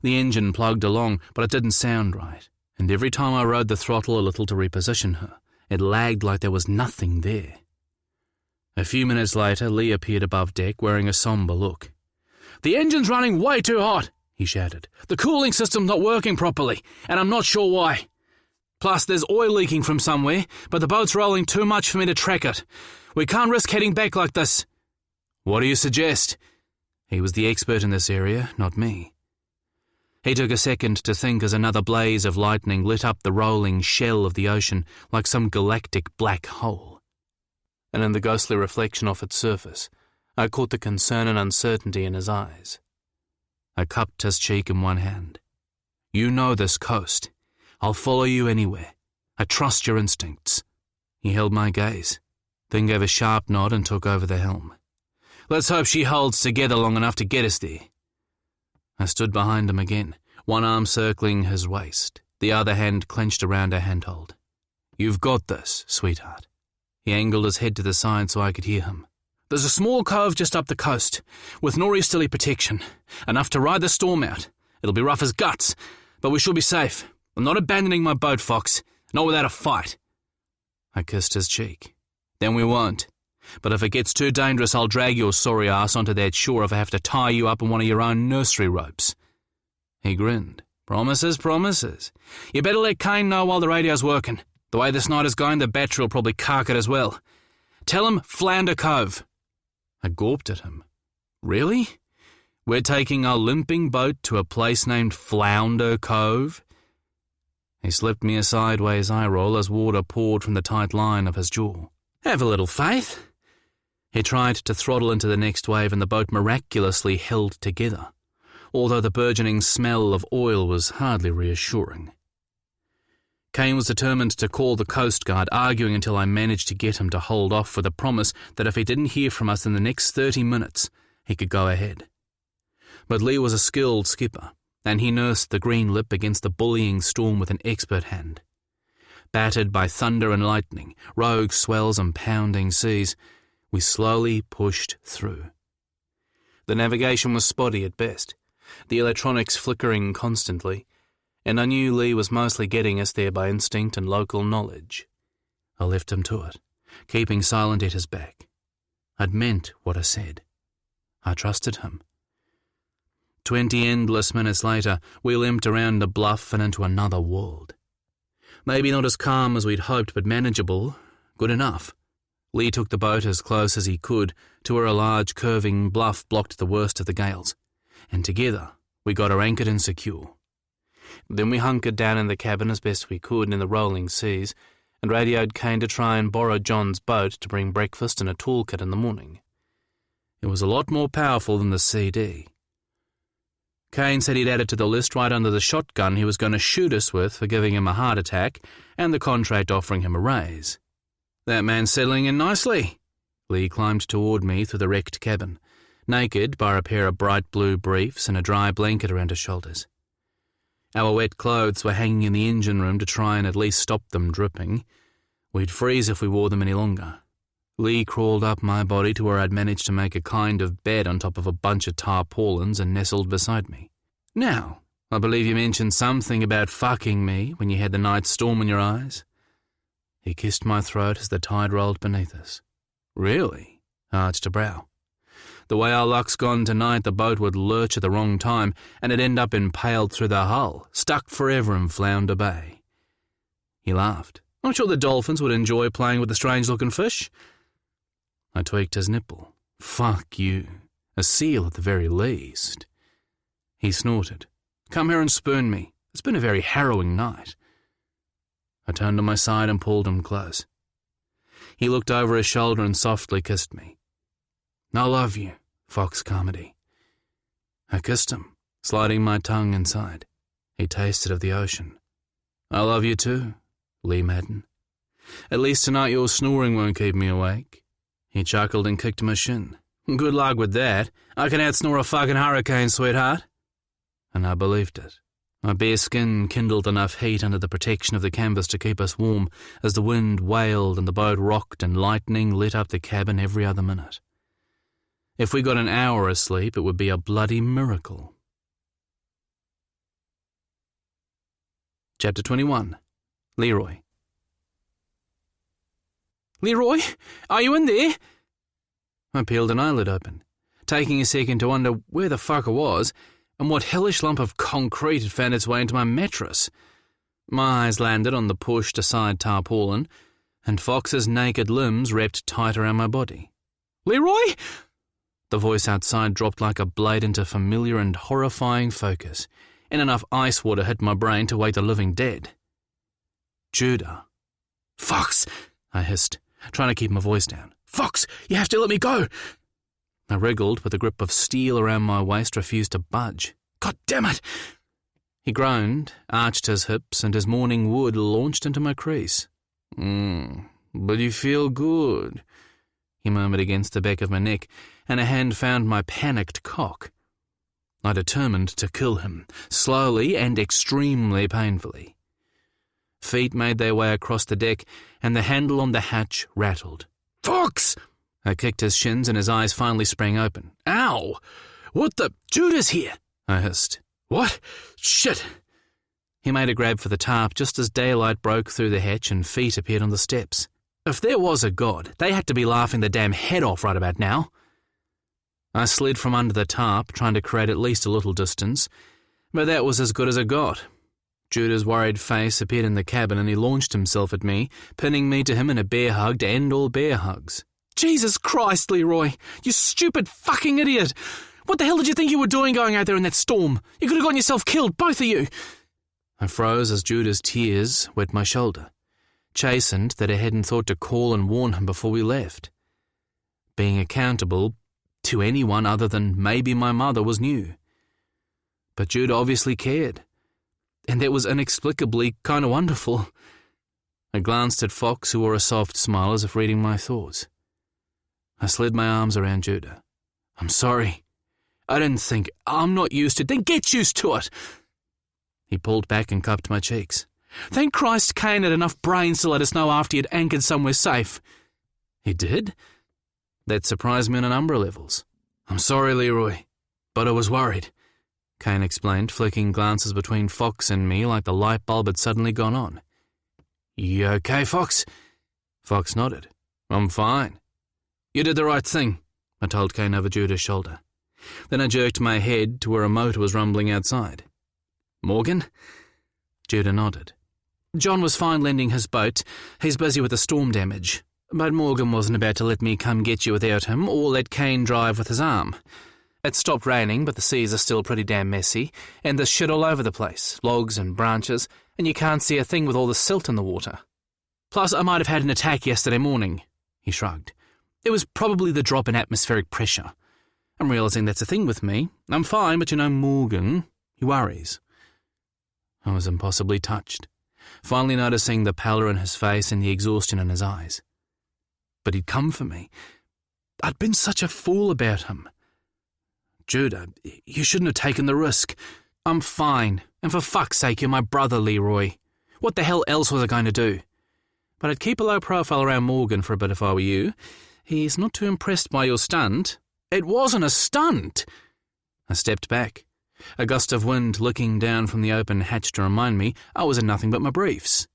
Speaker 1: The engine plugged along, but it didn't sound right, and every time I rode the throttle a little to reposition her, it lagged like there was nothing there. A few minutes later, Lee appeared above deck wearing a somber look. "The engine's running way too hot," he shouted. "The cooling system's not working properly, and I'm not sure why. Plus, there's oil leaking from somewhere, but the boat's rolling too much for me to track it. We can't risk heading back like this." "What do you suggest?" He was the expert in this area, not me. He took a second to think as another blaze of lightning lit up the rolling shell of the ocean like some galactic black hole. And in the ghostly reflection off its surface, I caught the concern and uncertainty in his eyes. I cupped his cheek in one hand. "You know this coast. I'll follow you anywhere. I trust your instincts." He held my gaze, then gave a sharp nod and took over the helm. "Let's hope she holds together long enough to get us there." I stood behind him again, one arm circling his waist, the other hand clenched around a handhold. "You've got this, sweetheart." He angled his head to the side so I could hear him. "There's a small cove just up the coast, with nor'easterly protection, enough to ride the storm out. It'll be rough as guts, but we shall be safe. I'm not abandoning my boat, Fox, not without a fight." I kissed his cheek. "Then we won't. But if it gets too dangerous, I'll drag your sorry ass onto that shore if I have to tie you up in one of your own nursery ropes." He grinned. "Promises, promises. You better let Kane know while the radio's working. The way this night is going, the battery will probably cark it as well. Tell him Flounder Cove." I gawped at him. "Really? We're taking our limping boat to a place named Flounder Cove?" He slipped me a sideways eye roll as water poured from the tight line of his jaw. "Have a little faith." He tried to throttle into the next wave and the boat miraculously held together, although the burgeoning smell of oil was hardly reassuring. Kane was determined to call the Coast Guard, arguing until I managed to get him to hold off with a promise that if he didn't hear from us in the next 30 minutes, he could go ahead. But Lee was a skilled skipper, and he nursed the green lip against the bullying storm with an expert hand. Battered by thunder and lightning, rogue swells and pounding seas, we slowly pushed through. The navigation was spotty at best, the electronics flickering constantly, and I knew Lee was mostly getting us there by instinct and local knowledge. I left him to it, keeping silent at his back. I'd meant what I said. I trusted him. 20 endless minutes later, we limped around the bluff and into another world. Maybe not as calm as we'd hoped, but manageable, good enough. Lee took the boat as close as he could to where a large curving bluff blocked the worst of the gales, and together we got her anchored and secure. Then we hunkered down in the cabin as best we could in the rolling seas, and radioed Kane to try and borrow John's boat to bring breakfast and a toolkit in the morning. It was a lot more powerful than the CD. Kane said he'd add it to the list right under the shotgun he was going to shoot us with for giving him a heart attack and the contract offering him a raise. That man's settling in nicely. Lee climbed toward me through the wrecked cabin, naked bar a pair of bright blue briefs and a dry blanket around his shoulders. Our wet clothes were hanging in the engine room to try and at least stop them dripping. We'd freeze if we wore them any longer. Lee crawled up my body to where I'd managed to make a kind of bed on top of a bunch of tarpaulins and nestled beside me. Now, I believe you mentioned something about fucking me when you had the night storm in your eyes. He kissed my throat as the tide rolled beneath us. Really? I arched a brow. The way our luck's gone tonight, the boat would lurch at the wrong time and it'd end up impaled through the hull, stuck forever in Flounder Bay. He laughed. I'm sure the dolphins would enjoy playing with the strange-looking fish. I tweaked his nipple. Fuck you. A seal at the very least. He snorted. Come here and spoon me. It's been a very harrowing night. I turned to my side and pulled him close. He looked over his shoulder and softly kissed me. I love you, Fox Carmody. I kissed him, sliding my tongue inside. He tasted of the ocean. I love you too, Lee Madden. At least tonight your snoring won't keep me awake. He chuckled and kicked my shin. Good luck with that. I can outsnore a fucking hurricane, sweetheart. And I believed it. My bare skin kindled enough heat under the protection of the canvas to keep us warm as the wind wailed and the boat rocked and lightning lit up the cabin every other minute. If we got an hour of sleep, it would be a bloody miracle. Chapter 21. Leroy. Leroy, are you in there? I peeled an eyelid open, taking a second to wonder where the fuck I was and what hellish lump of concrete had found its way into my mattress. My eyes landed on the pushed-aside tarpaulin, and Fox's naked limbs wrapped tight around my body. Leroy? The voice outside dropped like a blade into familiar and horrifying focus, and enough ice water hit my brain to wake the living dead. Judah. Fox, I hissed, trying to keep my voice down. Fox, you have to let me go. I wriggled, but the grip of steel around my waist refused to budge. God damn it! He groaned, arched his hips, and his morning wood launched into my crease. But you feel good, he murmured against the back of my neck, and a hand found my panicked cock. I determined to kill him, slowly and extremely painfully. Feet made their way across the deck, and the handle on the hatch rattled. Fox! I kicked his shins, and his eyes finally sprang open. Ow! What the— Judah's here! I hissed. What? Shit! He made a grab for the tarp just as daylight broke through the hatch and feet appeared on the steps. If there was a god, they had to be laughing the damn head off right about now. I slid from under the tarp, trying to create at least a little distance, but that was as good as it got. Judah's worried face appeared in the cabin and he launched himself at me, pinning me to him in a bear hug to end all bear hugs. Jesus Christ, Leroy! You stupid fucking idiot! What the hell did you think you were doing going out there in that storm? You could have gotten yourself killed, both of you! I froze as Judah's tears wet my shoulder, chastened that I hadn't thought to call and warn him before we left. Being accountable to anyone other than maybe my mother was new. But Judah obviously cared, and that was inexplicably kind of wonderful. I glanced at Fox, who wore a soft smile as if reading my thoughts. I slid my arms around Judah. I'm sorry. I didn't think. I'm not used to it. Then get used to it. He pulled back and cupped my cheeks. Thank Christ Kane had enough brains to let us know after he had anchored somewhere safe. He did? That surprised me on a number of levels. I'm sorry, Leroy, but I was worried. Kane explained, flicking glances between Fox and me like the light bulb had suddenly gone on. You okay, Fox? Fox nodded. I'm fine. You did the right thing, I told Kane over Judah's shoulder. Then I jerked my head to where a motor was rumbling outside. Morgan? Judah nodded. John was fine lending his boat. He's busy with the storm damage. But Morgan wasn't about to let me come get you without him or let Kane drive with his arm. It stopped raining, but the seas are still pretty damn messy, and there's shit all over the place, logs and branches, and you can't see a thing with all the silt in the water. Plus, I might have had an attack yesterday morning, he shrugged. It was probably the drop in atmospheric pressure. I'm realising that's a thing with me. I'm fine, but Morgan, he worries. I was impossibly touched, finally noticing the pallor in his face and the exhaustion in his eyes. But he'd come for me. I'd been such a fool about him. Judah, you shouldn't have taken the risk. I'm fine, and for fuck's sake, you're my brother, Leroy. What the hell else was I going to do? But I'd keep a low profile around Morgan for a bit if I were you. He's not too impressed by your stunt. It wasn't a stunt! I stepped back, a gust of wind licking down from the open hatch to remind me I was in nothing but my briefs.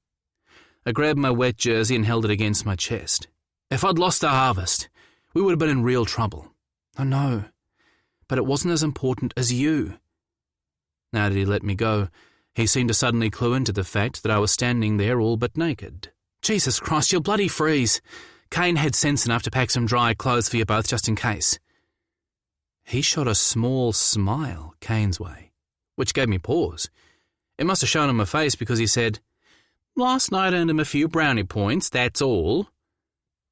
Speaker 1: I grabbed my wet jersey and held it against my chest. If I'd lost the harvest, we would have been in real trouble. I know. But it wasn't as important as you. Now that he let me go, he seemed to suddenly clue into the fact that I was standing there all but naked. Jesus Christ, you'll bloody freeze. Kane had sense enough to pack some dry clothes for you both just in case. He shot a small smile Kane's way, which gave me pause. It must have shown on my face because he said, Last night I earned him a few brownie points, that's all.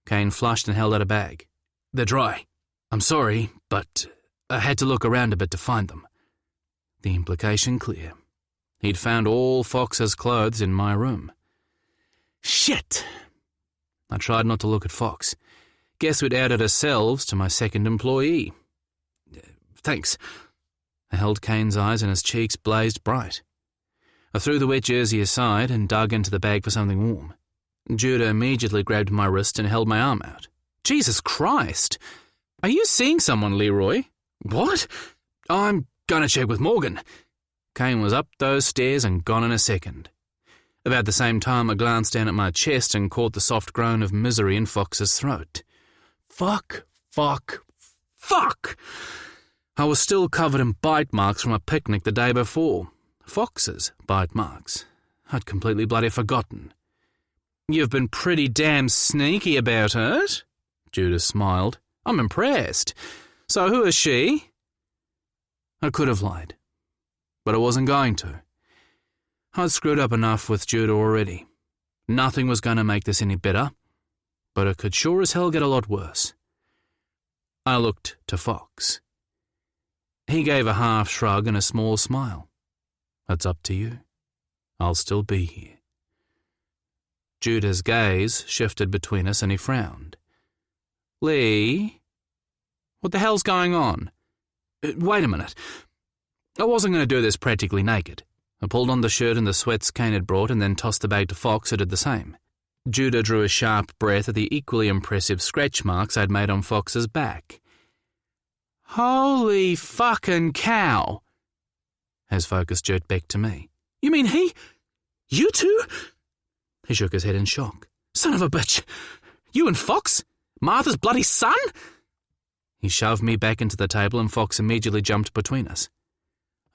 Speaker 1: Kane flushed and held out a bag. They're dry. I'm sorry, but I had to look around a bit to find them. The implication clear. He'd found all Fox's clothes in my room. Shit! I tried not to look at Fox. Guess we'd added ourselves to my second employee. Thanks. I held Kane's eyes and his cheeks blazed bright. I threw the wet jersey aside and dug into the bag for something warm. Judah immediately grabbed my wrist and held my arm out. Jesus Christ! Are you seeing someone, Leroy? What? I'm gonna check with Morgan. Kane was up those stairs and gone in a second. About the same time, I glanced down at my chest and caught the soft groan of misery in Fox's throat. Fuck, fuck, fuck! I was still covered in bite marks from a picnic the day before. Fox's bite marks. I'd completely bloody forgotten. You've been pretty damn sneaky about it, Judah smiled. I'm impressed. So who is she? I could have lied, but I wasn't going to. I'd screwed up enough with Judah already. Nothing was going to make this any better, but it could sure as hell get a lot worse. I looked to Fox. He gave a half shrug and a small smile. It's up to you. I'll still be here. Judah's gaze shifted between us and he frowned. Lee? What the hell's going on? Wait a minute. I wasn't going to do this practically naked. I pulled on the shirt and the sweats Kane had brought and then tossed the bag to Fox, who did the same. Judah drew a sharp breath at the equally impressive scratch marks I'd made on Fox's back. Holy fucking cow! His focus jerked back to me. You mean he? You two? He shook his head in shock. Son of a bitch! You and Fox? Martha's bloody son? He shoved me back into the table and Fox immediately jumped between us.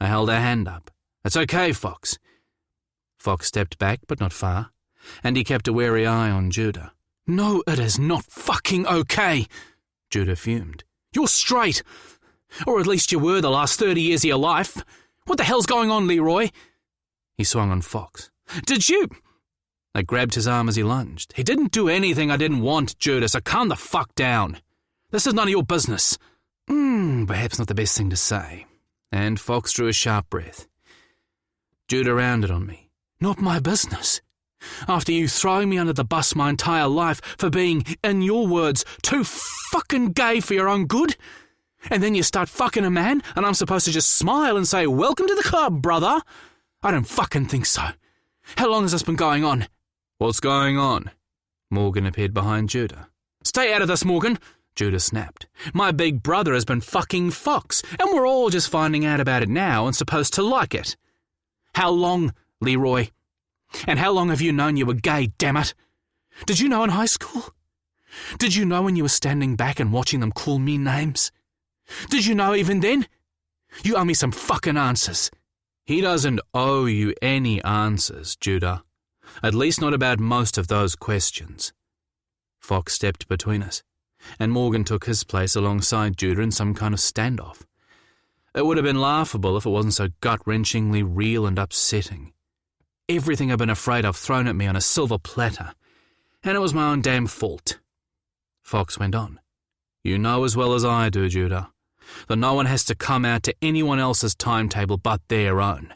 Speaker 1: I held a hand up. It's okay, Fox. Fox stepped back, but not far, and he kept a wary eye on Judah. No, it is not fucking okay, Judah fumed. You're straight. Or at least you were the last 30 years of your life. What the hell's going on, Leroy? He swung on Fox. Did you? I grabbed his arm as he lunged. He didn't do anything I didn't want, Judah, so calm the fuck down. This is none of your business. Perhaps not the best thing to say. And Fox drew a sharp breath. Judah rounded on me. Not my business. After you throwing me under the bus my entire life for being, in your words, too fucking gay for your own good? And then you start fucking a man and I'm supposed to just smile and say, welcome to the club, brother? I don't fucking think so. How long has this been going on? What's going on? Morgan appeared behind Judah. Stay out of this, Morgan, Judah snapped. My big brother has been fucking Fox, and we're all just finding out about it now and supposed to like it. How long, Leroy? And how long have you known you were gay, damn it? Did you know in high school? Did you know when you were standing back and watching them call me names? Did you know even then? You owe me some fucking answers. He doesn't owe you any answers, Judah. At least not about most of those questions. Fox stepped between us, and Morgan took his place alongside Judah in some kind of standoff. It would have been laughable if it wasn't so gut-wrenchingly real and upsetting. Everything I've been afraid of thrown at me on a silver platter, and it was my own damn fault. Fox went on. You know as well as I do, Judah, that no one has to come out to anyone else's timetable but their own.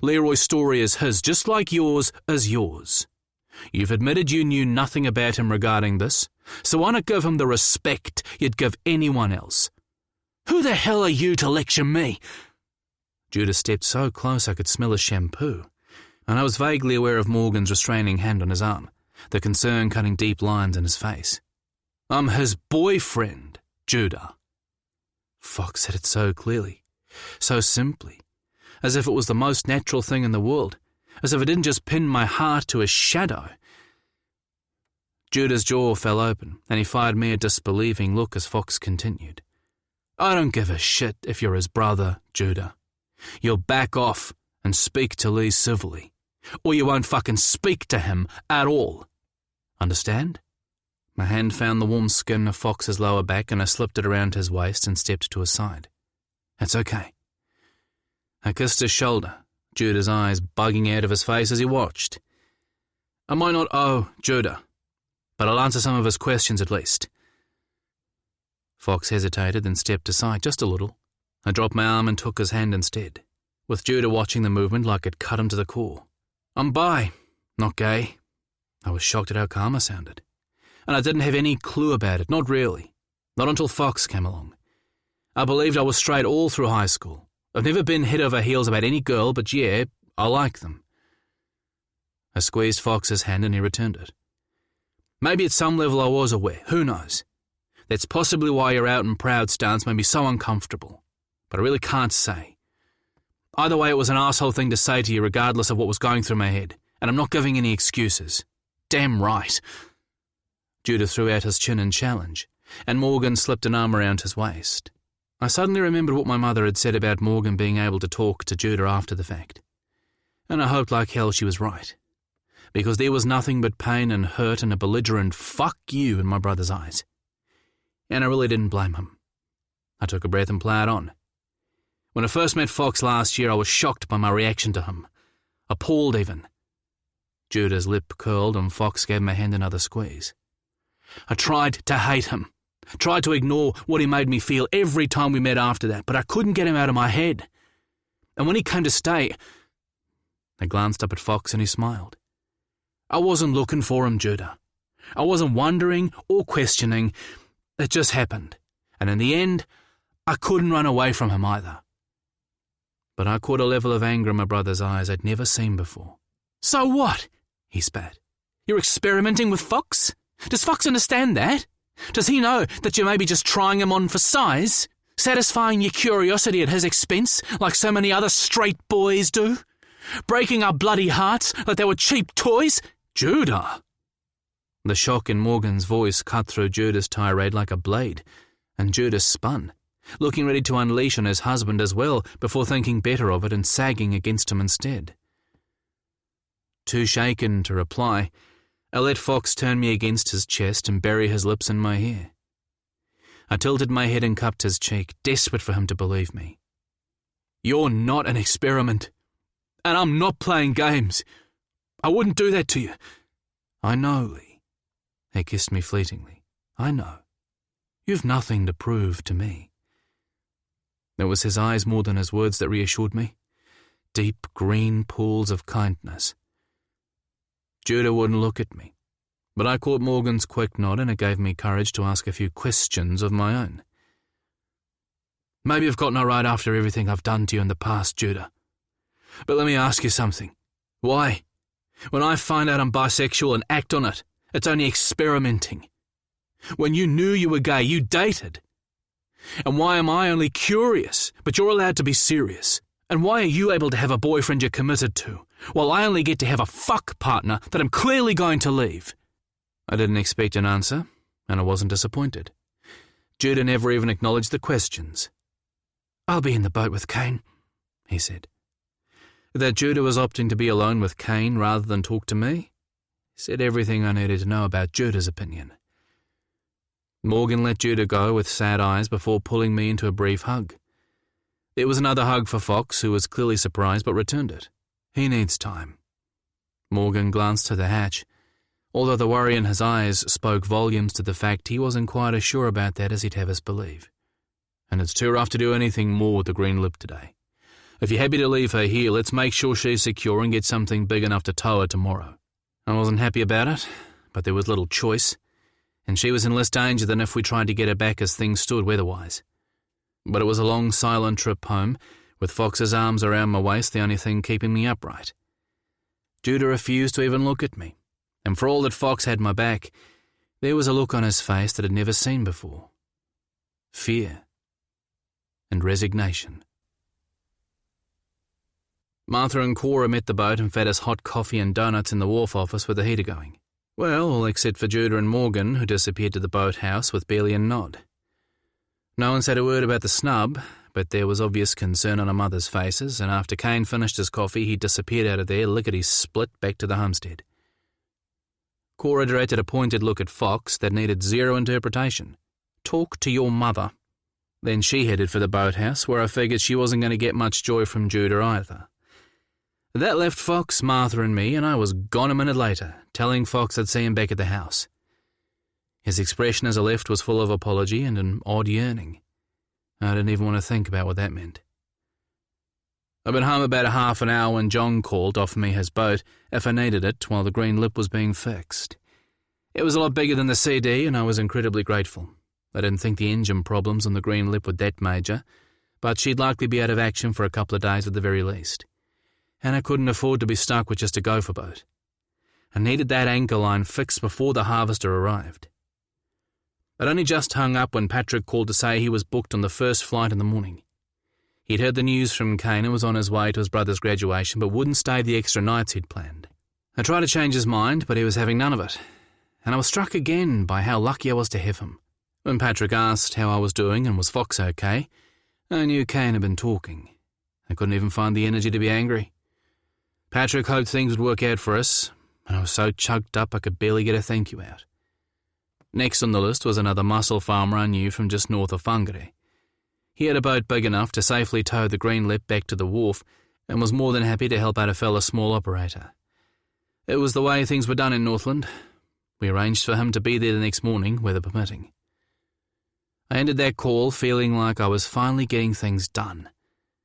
Speaker 1: Leroy's story is his, just like yours is yours. You've admitted you knew nothing about him regarding this, so why not give him the respect you'd give anyone else? Who the hell are you to lecture me? Judah stepped so close I could smell his shampoo, and I was vaguely aware of Morgan's restraining hand on his arm, the concern cutting deep lines in his face. I'm his boyfriend, Judah. Fox said it so clearly, so simply, as if it was the most natural thing in the world, as if it didn't just pin my heart to a shadow. Judah's jaw fell open, and he fired me a disbelieving look as Fox continued. I don't give a shit if you're his brother, Judah. You'll back off and speak to Lee civilly, or you won't fucking speak to him at all. Understand? My hand found the warm skin of Fox's lower back, and I slipped it around his waist and stepped to his side. It's okay. I kissed his shoulder, Judah's eyes bugging out of his face as he watched. I might not owe Judah, but I'll answer some of his questions at least. Fox hesitated, then stepped aside just a little. I dropped my arm and took his hand instead, with Judah watching the movement like it cut him to the core. I'm bi, not gay. I was shocked at how calm I sounded, and I didn't have any clue about it, not really. Not until Fox came along. I believed I was straight all through high school. I've never been head over heels about any girl, but yeah, I like them. I squeezed Fox's hand and he returned it. Maybe at some level I was aware, who knows? That's possibly why your out and proud stance made me so uncomfortable, but I really can't say. Either way, it was an asshole thing to say to you regardless of what was going through my head, and I'm not giving any excuses. Damn right. Judah threw out his chin in challenge, and Morgan slipped an arm around his waist. I suddenly remembered what my mother had said about Morgan being able to talk to Judah after the fact, and I hoped like hell she was right, because there was nothing but pain and hurt and a belligerent fuck you in my brother's eyes. And I really didn't blame him. I took a breath and ploughed on. When I first met Fox last year, I was shocked by my reaction to him. Appalled even. Judah's lip curled and Fox gave my hand another squeeze. I tried to hate him. Tried to ignore what he made me feel every time we met after that, but I couldn't get him out of my head. And when he came to stay, I glanced up at Fox and he smiled. I wasn't looking for him, Judah. I wasn't wondering or questioning. It just happened. And in the end, I couldn't run away from him either. But I caught a level of anger in my brother's eyes I'd never seen before. So what? He spat. You're experimenting with Fox? Does Fox understand that? Does he know that you may be just trying him on for size? Satisfying your curiosity at his expense, like so many other straight boys do? Breaking our bloody hearts like they were cheap toys? Judah! The shock in Morgan's voice cut through Judah's tirade like a blade, and Judah spun, looking ready to unleash on his husband as well before thinking better of it and sagging against him instead. Too shaken to reply, I let Fox turn me against his chest and bury his lips in my hair. I tilted my head and cupped his cheek, desperate for him to believe me. You're not an experiment, and I'm not playing games. I wouldn't do that to you. I know, Lee. He kissed me fleetingly. I know. You've nothing to prove to me. It was his eyes more than his words that reassured me. Deep green pools of kindness. Judah wouldn't look at me, but I caught Morgan's quick nod and it gave me courage to ask a few questions of my own. Maybe I've got no right after everything I've done to you in the past, Judah. But let me ask you something. Why? When I find out I'm bisexual and act on it, it's only experimenting. When you knew you were gay, you dated. And why am I only curious, but you're allowed to be serious? And why are you able to have a boyfriend you're committed to, while I only get to have a fuck partner that I'm clearly going to leave? I didn't expect an answer, and I wasn't disappointed. Judah never even acknowledged the questions. "I'll be in the boat with Kane," he said. That Judah was opting to be alone with Kane rather than talk to me said everything I needed to know about Judah's opinion. Morgan let Judah go with sad eyes before pulling me into a brief hug. It was another hug for Fox, who was clearly surprised but returned it. "He needs time." Morgan glanced to the hatch, although the worry in his eyes spoke volumes to the fact he wasn't quite as sure about that as he'd have us believe. "And it's too rough to do anything more with the green lip today. If you're happy to leave her here, let's make sure she's secure and get something big enough to tow her tomorrow." I wasn't happy about it, but there was little choice, and she was in less danger than if we tried to get her back as things stood weather-wise. But it was a long, silent trip home, with Fox's arms around my waist the only thing keeping me upright. Judah refused to even look at me, and for all that Fox had my back, there was a look on his face that I'd never seen before. Fear and resignation. Martha and Cora met the boat and fed us hot coffee and donuts in the wharf office with the heater going. Well, all except for Judah and Morgan, who disappeared to the boathouse with barely a nod. No one said a word about the snub, but there was obvious concern on our mothers' faces, and after Kane finished his coffee, he disappeared out of there, lickety-split, back to the homestead. Cora directed a pointed look at Fox that needed zero interpretation. "Talk to your mother." Then she headed for the boathouse, where I figured she wasn't going to get much joy from Judah either. That left Fox, Martha and me, and I was gone a minute later, telling Fox I'd see him back at the house. His expression as I left was full of apology and an odd yearning. I didn't even want to think about what that meant. I'd been home about a half an hour when John called to offer me his boat if I needed it while the green lip was being fixed. It was a lot bigger than the CD, and I was incredibly grateful. I didn't think the engine problems on the green lip were that major, but she'd likely be out of action for a couple of days at the very least. And I couldn't afford to be stuck with just a gopher boat. I needed that anchor line fixed before the harvester arrived. I'd only just hung up when Patrick called to say he was booked on the first flight in the morning. He'd heard the news from Kane and was on his way to his brother's graduation, but wouldn't stay the extra nights he'd planned. I tried to change his mind, but he was having none of it, and I was struck again by how lucky I was to have him. When Patrick asked how I was doing and was Fox okay, I knew Kane had been talking. I couldn't even find the energy to be angry. Patrick hoped things would work out for us, and I was so chugged up I could barely get a thank you out. Next on the list was another mussel farmer I knew from just north of Whangarei. He had a boat big enough to safely tow the green lip back to the wharf and was more than happy to help out a fellow small operator. It was the way things were done in Northland. We arranged for him to be there the next morning, weather permitting. I ended that call feeling like I was finally getting things done.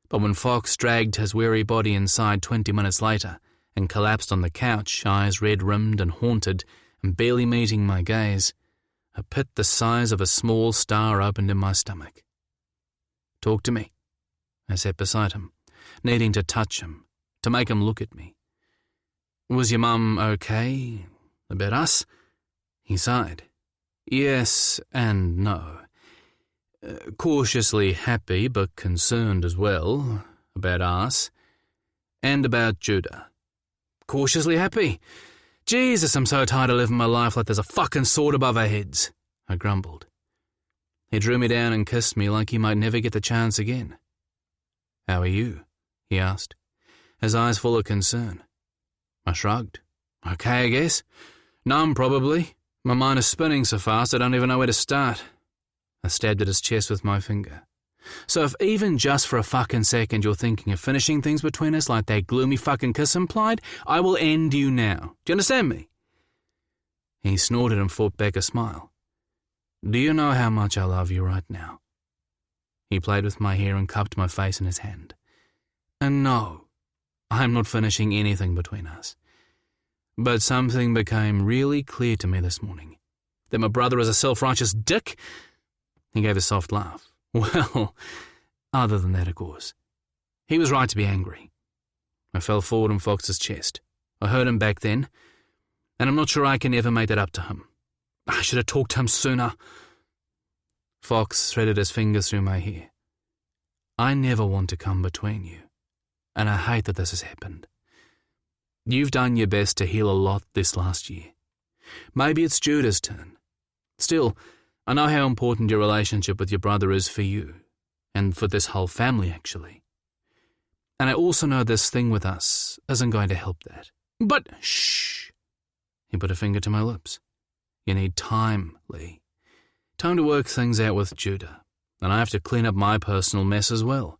Speaker 1: But when Fox dragged his weary body inside 20 minutes later and collapsed on the couch, eyes red-rimmed and haunted and barely meeting my gaze, a pit the size of a small star opened in my stomach. "Talk to me," I sat beside him, needing to touch him, to make him look at me. "Was your mum okay? About us?" He sighed. "Yes and no. Cautiously happy but concerned as well, about us, and about Judah." "Cautiously happy? Jesus, I'm so tired of living my life like there's a fucking sword above our heads," I grumbled. He drew me down and kissed me like he might never get the chance again. "How are you?" he asked, his eyes full of concern. I shrugged. "Okay, I guess. Numb, probably. My mind is spinning so fast I don't even know where to start." I stabbed at his chest with my finger. "So if even just for a fucking second you're thinking of finishing things between us like that gloomy fucking kiss implied, I will end you now. Do you understand me?" He snorted and fought back a smile. "Do you know how much I love you right now?" He played with my hair and cupped my face in his hand. "And no, I'm not finishing anything between us. But something became really clear to me this morning. That my brother is a self-righteous dick." He gave a soft laugh. "Well, other than that, of course. He was right to be angry." I fell forward on Fox's chest. I heard him back then, and I'm not sure I can ever make that up to him. I should have talked to him sooner. Fox threaded his fingers through my hair. I never want to come between you, and I hate that this has happened. You've done your best to heal a lot this last year. Maybe it's Judah's turn. Still, I know how important your relationship with your brother is for you, and for this whole family, actually. And I also know this thing with us isn't going to help that. But, shh! He put a finger to my lips. You need time, Lee. Time to work things out with Judah, and I have to clean up my personal mess as well.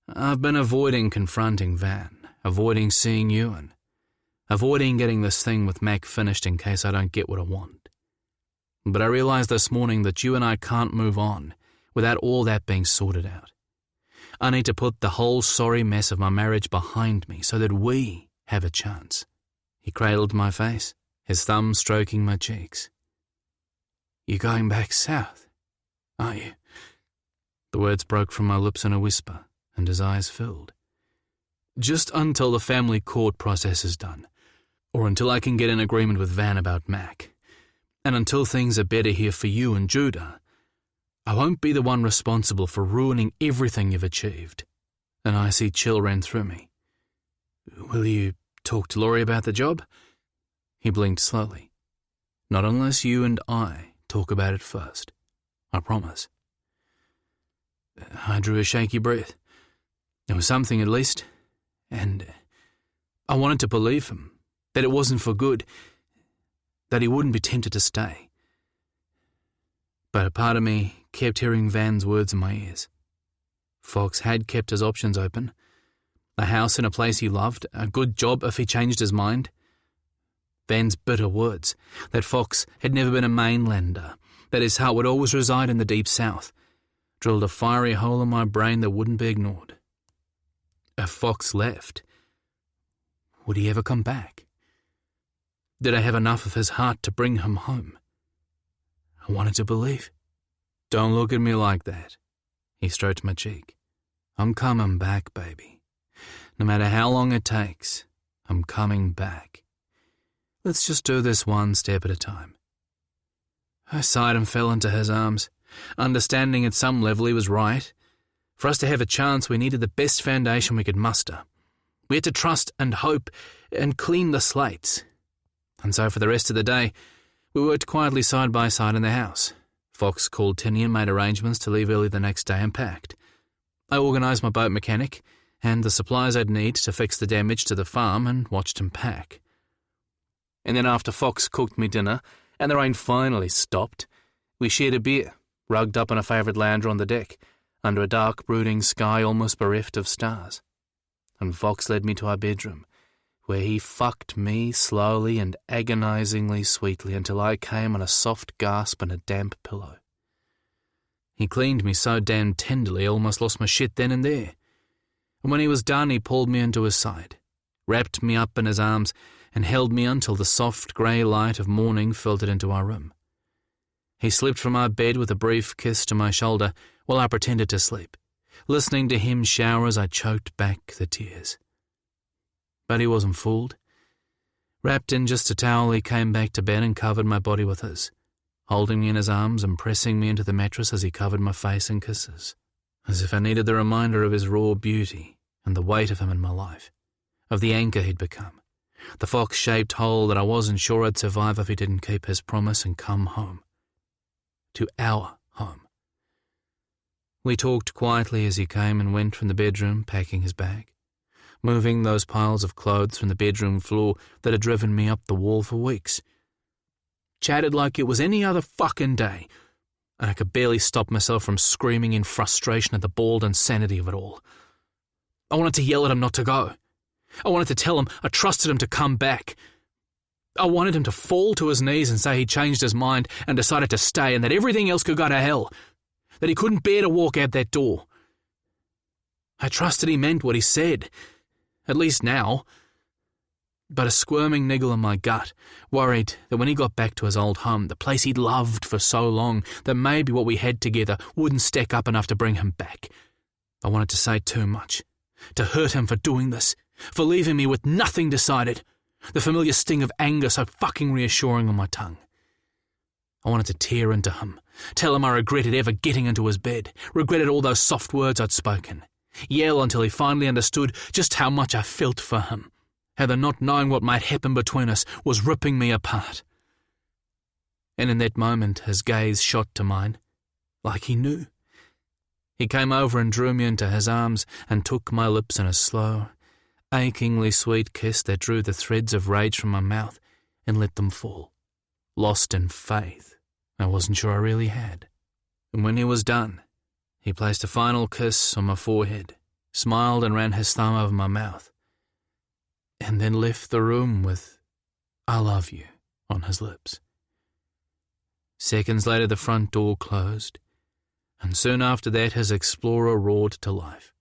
Speaker 1: I've been avoiding confronting Van, avoiding seeing you, and avoiding getting this thing with Mac finished in case I don't get what I want. But I realized this morning that you and I can't move on without all that being sorted out. I need to put the whole sorry mess of my marriage behind me so that we have a chance. He cradled my face, his thumb stroking my cheeks. You're going back south, aren't you? The words broke from my lips in a whisper, and his eyes filled. Just until the family court process is done, or until I can get an agreement with Van about Mac, and until things are better here for you and Judah, I won't be the one responsible for ruining everything you've achieved. An icy chill ran through me. Will you talk to Laurie about the job? He blinked slowly. Not unless you and I talk about it first. I promise. I drew a shaky breath. There was something at least, and I wanted to believe him, that it wasn't for good, that he wouldn't be tempted to stay. But a part of me kept hearing Van's words in my ears. Fox had kept his options open. A house in a place he loved, a good job if he changed his mind. Van's bitter words, that Fox had never been a mainlander, that his heart would always reside in the deep south, drilled a fiery hole in my brain that wouldn't be ignored. If Fox left, would he ever come back? Did I have enough of his heart to bring him home? I wanted to believe. Don't look at me like that. He stroked my cheek. I'm coming back, baby. No matter how long it takes, I'm coming back. Let's just do this one step at a time. I sighed and fell into his arms, understanding at some level he was right. For us to have a chance, we needed the best foundation we could muster. We had to trust and hope and clean the slates. And so for the rest of the day, we worked quietly side by side in the house. Fox called Tinny and made arrangements to leave early the next day and packed. I organised my boat mechanic and the supplies I'd need to fix the damage to the farm and watched him pack. And then after Fox cooked me dinner and the rain finally stopped, we shared a beer, rugged up on a favourite lounger on the deck, under a dark brooding sky almost bereft of stars. And Fox led me to our bedroom, where he fucked me slowly and agonizingly sweetly until I came on a soft gasp and a damp pillow. He cleaned me so damn tenderly I almost lost my shit then and there. And when he was done, he pulled me into his side, wrapped me up in his arms, and held me until the soft grey light of morning filtered into our room. He slipped from our bed with a brief kiss to my shoulder while I pretended to sleep, listening to him shower as I choked back the tears. But he wasn't fooled. Wrapped in just a towel, he came back to bed and covered my body with his, holding me in his arms and pressing me into the mattress as he covered my face in kisses, as if I needed the reminder of his raw beauty and the weight of him in my life, of the anchor he'd become, the fox-shaped hole that I wasn't sure I'd survive if he didn't keep his promise and come home. To our home. We talked quietly as he came and went from the bedroom, packing his bag, moving those piles of clothes from the bedroom floor that had driven me up the wall for weeks. Chatted like it was any other fucking day, and I could barely stop myself from screaming in frustration at the bald insanity of it all. I wanted to yell at him not to go. I wanted to tell him I trusted him to come back. I wanted him to fall to his knees and say he changed his mind and decided to stay and that everything else could go to hell, that he couldn't bear to walk out that door. I trusted he meant what he said, at least now. But a squirming niggle in my gut, worried that when he got back to his old home, the place he'd loved for so long, that maybe what we had together wouldn't stack up enough to bring him back. I wanted to say too much, to hurt him for doing this, for leaving me with nothing decided, the familiar sting of anger so fucking reassuring on my tongue. I wanted to tear into him, tell him I regretted ever getting into his bed, regretted all those soft words I'd spoken, yell until he finally understood just how much I felt for him, how the not knowing what might happen between us was ripping me apart. And in that moment his gaze shot to mine, like he knew. He came over and drew me into his arms and took my lips in a slow, achingly sweet kiss that drew the threads of rage from my mouth and let them fall, lost in faith I wasn't sure I really had. And when he was done, he placed a final kiss on my forehead, smiled and ran his thumb over my mouth, and then left the room with "I love you" on his lips. Seconds later the front door closed, and soon after that his Explorer roared to life.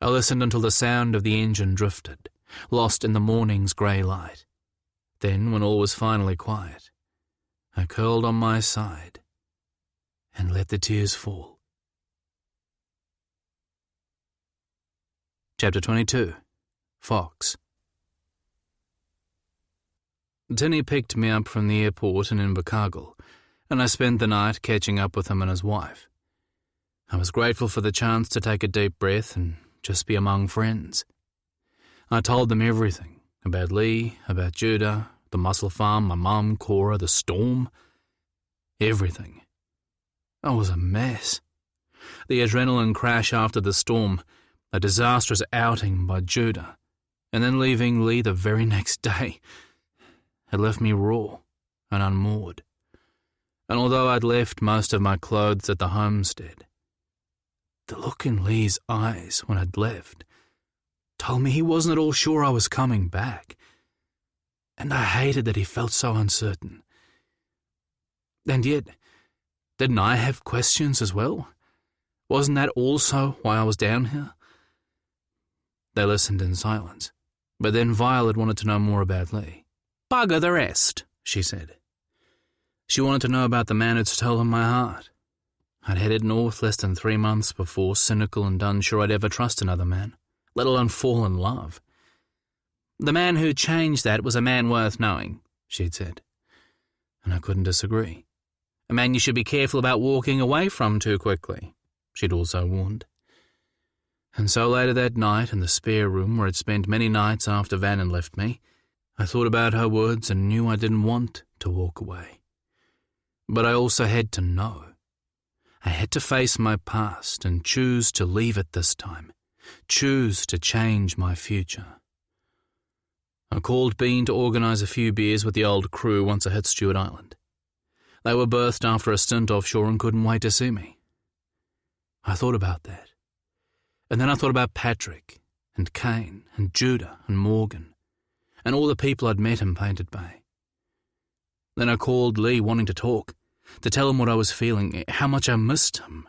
Speaker 1: I listened until the sound of the engine drifted, lost in the morning's grey light. Then, when all was finally quiet, I curled on my side and let the tears fall. Chapter 22. Fox. Tinny picked me up from the airport in Invercargill, and I spent the night catching up with him and his wife. I was grateful for the chance to take a deep breath and just be among friends. I told them everything, about Lee, about Judah, the mussel farm, my mum, Cora, the storm. Everything. I was a mess. The adrenaline crash after the storm, a disastrous outing by Judah, and then leaving Lee the very next day, had left me raw and unmoored. And although I'd left most of my clothes at the homestead, the look in Lee's eyes when I'd left told me he wasn't at all sure I was coming back. And I hated that he felt so uncertain. And yet, didn't I have questions as well? Wasn't that also why I was down here? They listened in silence, but then Violet wanted to know more about Lee. "Bugger the rest," she said. She wanted to know about the man who'd stolen my heart. I'd headed north less than 3 months before, cynical and unsure I'd ever trust another man, let alone fall in love. "The man who changed that was a man worth knowing," she'd said. And I couldn't disagree. "A man you should be careful about walking away from too quickly," she'd also warned. And so later that night, in the spare room where I'd spent many nights after Van had left me, I thought about her words and knew I didn't want to walk away. But I also had to know. I had to face my past and choose to leave it this time, choose to change my future. I called Bean to organise a few beers with the old crew once I hit Stewart Island. They were berthed after a stint offshore and couldn't wait to see me. I thought about that. And then I thought about Patrick, and Kane, and Judah, and Morgan, and all the people I'd met in Painted Bay. Then I called Lee wanting to talk, to tell him what I was feeling, how much I missed him,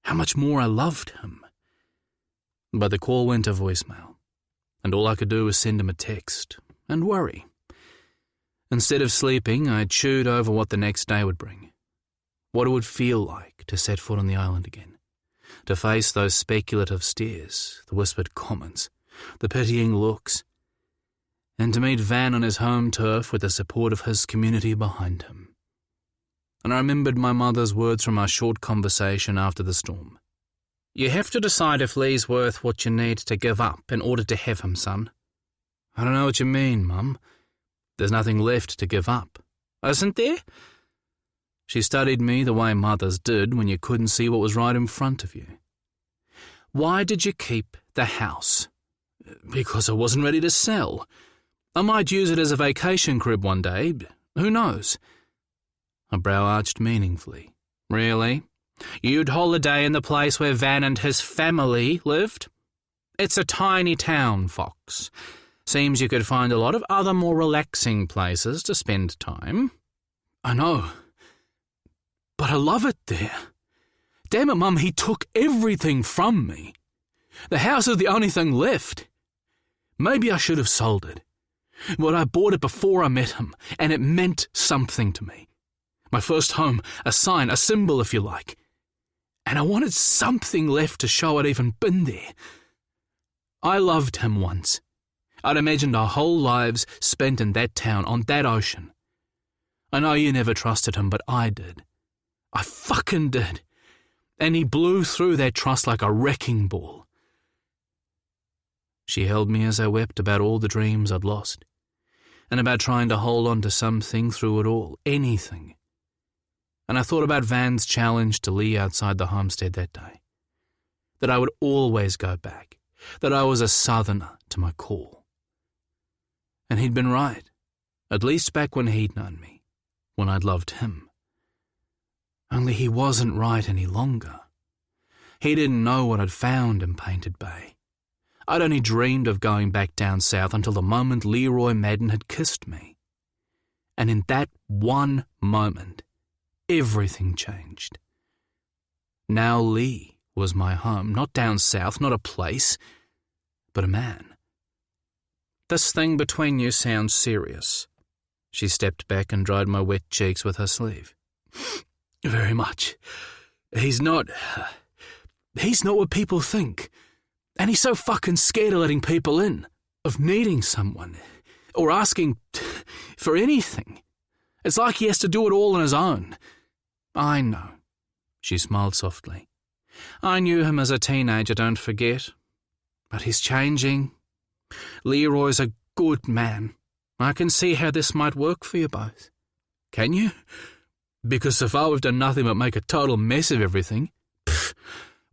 Speaker 1: how much more I loved him. But the call went to voicemail, and all I could do was send him a text and worry. Instead of sleeping, I chewed over what the next day would bring, what it would feel like to set foot on the island again, to face those speculative stares, the whispered comments, the pitying looks, and to meet Van on his home turf with the support of his community behind him. And I remembered my mother's words from our short conversation after the storm. "You have to decide if Lee's worth what you need to give up in order to have him, son." "I don't know what you mean, Mum. There's nothing left to give up." "Isn't there?" She studied me the way mothers did when you couldn't see what was right in front of you. "Why did you keep the house?" "Because I wasn't ready to sell. I might use it as a vacation crib one day. Who knows?" Her brow arched meaningfully. "Really? You'd holiday in the place where Van and his family lived? It's a tiny town, Fox. Seems you could find a lot of other more relaxing places to spend time." "I know. But I love it there. Damn it, Mum, he took everything from me. The house is the only thing left. Maybe I should have sold it. But I bought it before I met him, and it meant something to me. My first home, a sign, a symbol, if you like. And I wanted something left to show I'd even been there. I loved him once. I'd imagined our whole lives spent in that town, on that ocean. I know you never trusted him, but I did. I fucking did. And he blew through that trust like a wrecking ball. She held me as I wept about all the dreams I'd lost, and about trying to hold on to something through it all, anything. And I thought about Van's challenge to Lee outside the homestead that day, that I would always go back, that I was a southerner to my core. And he'd been right, at least back when he'd known me, when I'd loved him. Only he wasn't right any longer. He didn't know what I'd found in Painted Bay. I'd only dreamed of going back down south until the moment Leroy Madden had kissed me. And in that one moment, everything changed. Now Lee was my home, not down south, not a place, but a man. This thing between you sounds serious. She stepped back and dried my wet cheeks with her sleeve. Very much. He's not what people think. And he's so fucking scared of letting people in, of needing someone, or asking for anything. It's like he has to do it all on his own. I know. She smiled softly. I knew him as a teenager, don't forget. But he's changing. Leroy's a good man. I can see how this might work for you both. Can you? Because so far we've done nothing but make a total mess of everything.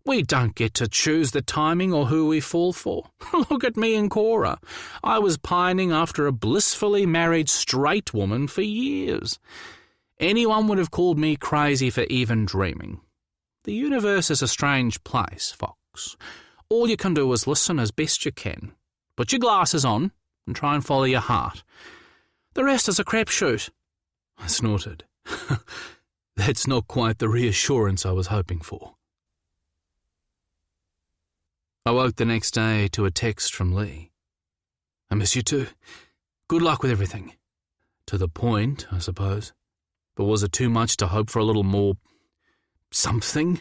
Speaker 1: We don't get to choose the timing or who we fall for. Look at me and Cora. I was pining after a blissfully married straight woman for years. Anyone would have called me crazy for even dreaming. The universe is a strange place, Fox. All you can do is listen as best you can. Put your glasses on and try and follow your heart. The rest is a crapshoot. I snorted. That's not quite the reassurance I was hoping for. I woke the next day to a text from Lee. I miss you too. Good luck with everything. To the point, I suppose. But was it too much to hope for a little more something?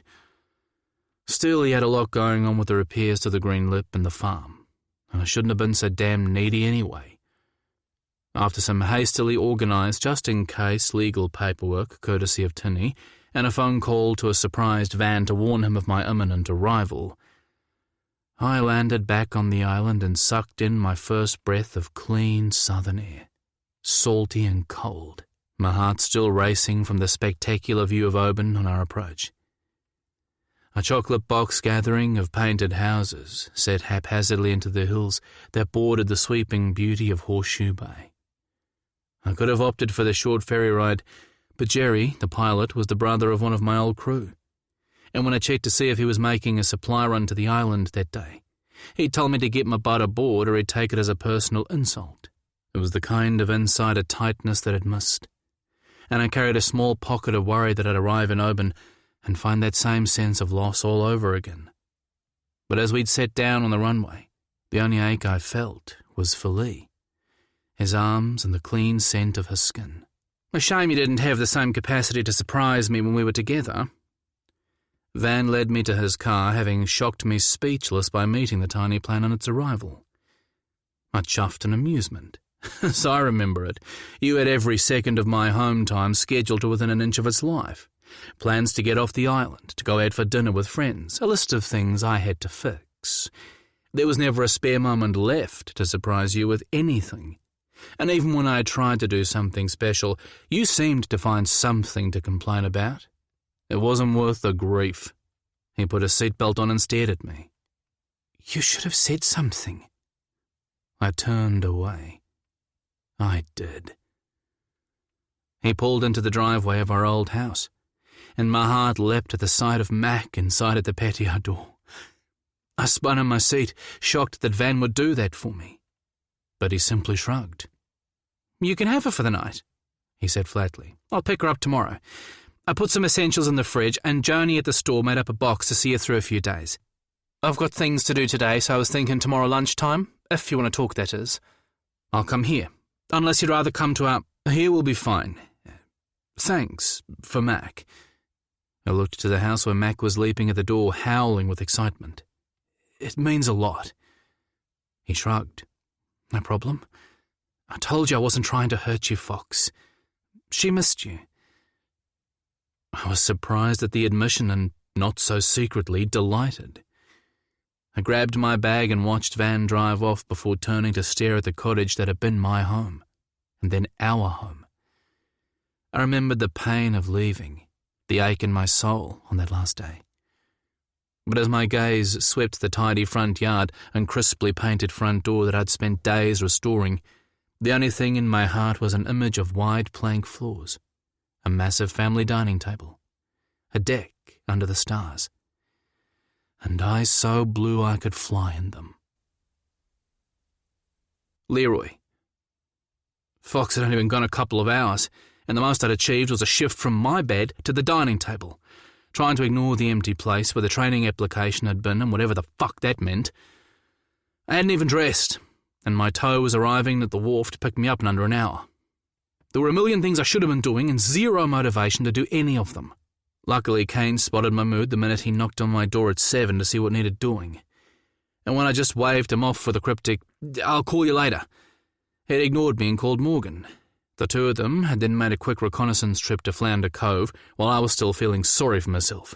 Speaker 1: Still, he had a lot going on with the repairs to the Green Lip and the farm, and I shouldn't have been so damn needy anyway. After some hastily organised just-in-case legal paperwork, courtesy of Tinny, and a phone call to a surprised Van to warn him of my imminent arrival, I landed back on the island and sucked in my first breath of clean southern air, salty and cold, my heart still racing from the spectacular view of Oban on our approach. A chocolate box gathering of painted houses set haphazardly into the hills that bordered the sweeping beauty of Horseshoe Bay. I could have opted for the short ferry ride, but Jerry, the pilot, was the brother of one of my old crew. And when I checked to see if he was making a supply run to the island that day, he told me to get my butt aboard or he'd take it as a personal insult. It was the kind of insider tightness that I'd missed. And I carried a small pocket of worry that I'd arrive in Oban and find that same sense of loss all over again. But as we'd set down on the runway, the only ache I felt was for Lee, his arms and the clean scent of his skin. A shame he didn't have the same capacity to surprise me when we were together. Van led me to his car, having shocked me speechless by meeting the tiny plane on its arrival. I chuffed in amusement. As I remember it, you had every second of my home time scheduled to within an inch of its life. Plans to get off the island, to go out for dinner with friends, a list of things I had to fix. There was never a spare moment left to surprise you with anything. And even when I tried to do something special, you seemed to find something to complain about. It wasn't worth the grief. He put a seatbelt on and stared at me. You should have said something. I turned away. I did. He pulled into the driveway of our old house, and my heart leapt at the sight of Mac inside at the patio door. I spun in my seat, shocked that Van would do that for me. But he simply shrugged. You can have her for the night, he said flatly. I'll pick her up tomorrow. I put some essentials in the fridge, and Joni at the store made up a box to see her through a few days. I've got things to do today, so I was thinking tomorrow lunchtime, if you want to talk, that is. I'll come here. Unless you'd rather come to our... Here will be fine. Thanks for Mac. I looked to the house where Mac was leaping at the door, howling with excitement. It means a lot. He shrugged. No problem. I told you I wasn't trying to hurt you, Fox. She missed you." I was surprised at the admission and not so secretly delighted. I grabbed my bag and watched Van drive off before turning to stare at the cottage that had been my home, and then our home. I remembered the pain of leaving, the ache in my soul on that last day. But as my gaze swept the tidy front yard and crisply painted front door that I'd spent days restoring, the only thing in my heart was an image of wide plank floors, a massive family dining table, a deck under the stars, and eyes so blue I could fly in them. Leroy. Fox had only been gone a couple of hours, and the most I'd achieved was a shift from my bed to the dining table, trying to ignore the empty place where the training application had been and whatever the fuck that meant. I hadn't even dressed, and my tow was arriving at the wharf to pick me up in under an hour. There were a million things I should have been doing and zero motivation to do any of them. Luckily, Kane spotted my mood the minute he knocked on my door at 7 to see what needed doing. And when I just waved him off with a cryptic, "I'll call you later," he ignored me and called Morgan. The two of them had then made a quick reconnaissance trip to Flounder Cove while I was still feeling sorry for myself.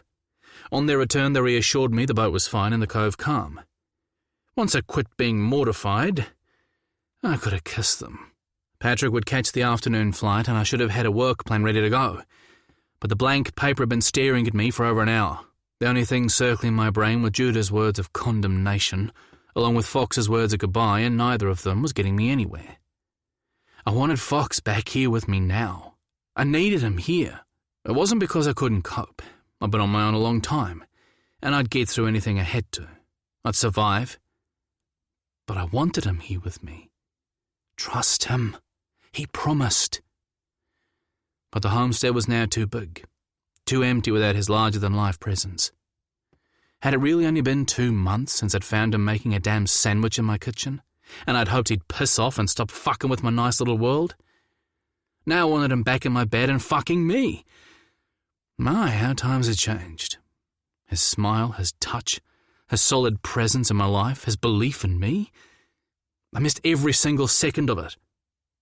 Speaker 1: On their return, they reassured me the boat was fine and the cove calm. Once I quit being mortified, I could have kissed them. Patrick would catch the afternoon flight and I should have had a work plan ready to go. But the blank paper had been staring at me for over an hour. The only thing circling my brain were Judah's words of condemnation, along with Fox's words of goodbye, and neither of them was getting me anywhere. I wanted Fox back here with me now. I needed him here. It wasn't because I couldn't cope. I'd been on my own a long time, and I'd get through anything I had to. I'd survive. But I wanted him here with me. Trust him. He promised. But the homestead was now too big, too empty without his larger-than-life presence. Had it really only been 2 months since I'd found him making a damn sandwich in my kitchen, and I'd hoped he'd piss off and stop fucking with my nice little world? Now I wanted him back in my bed and fucking me. My, how times had changed. His smile, his touch, his solid presence in my life, his belief in me. I missed every single second of it.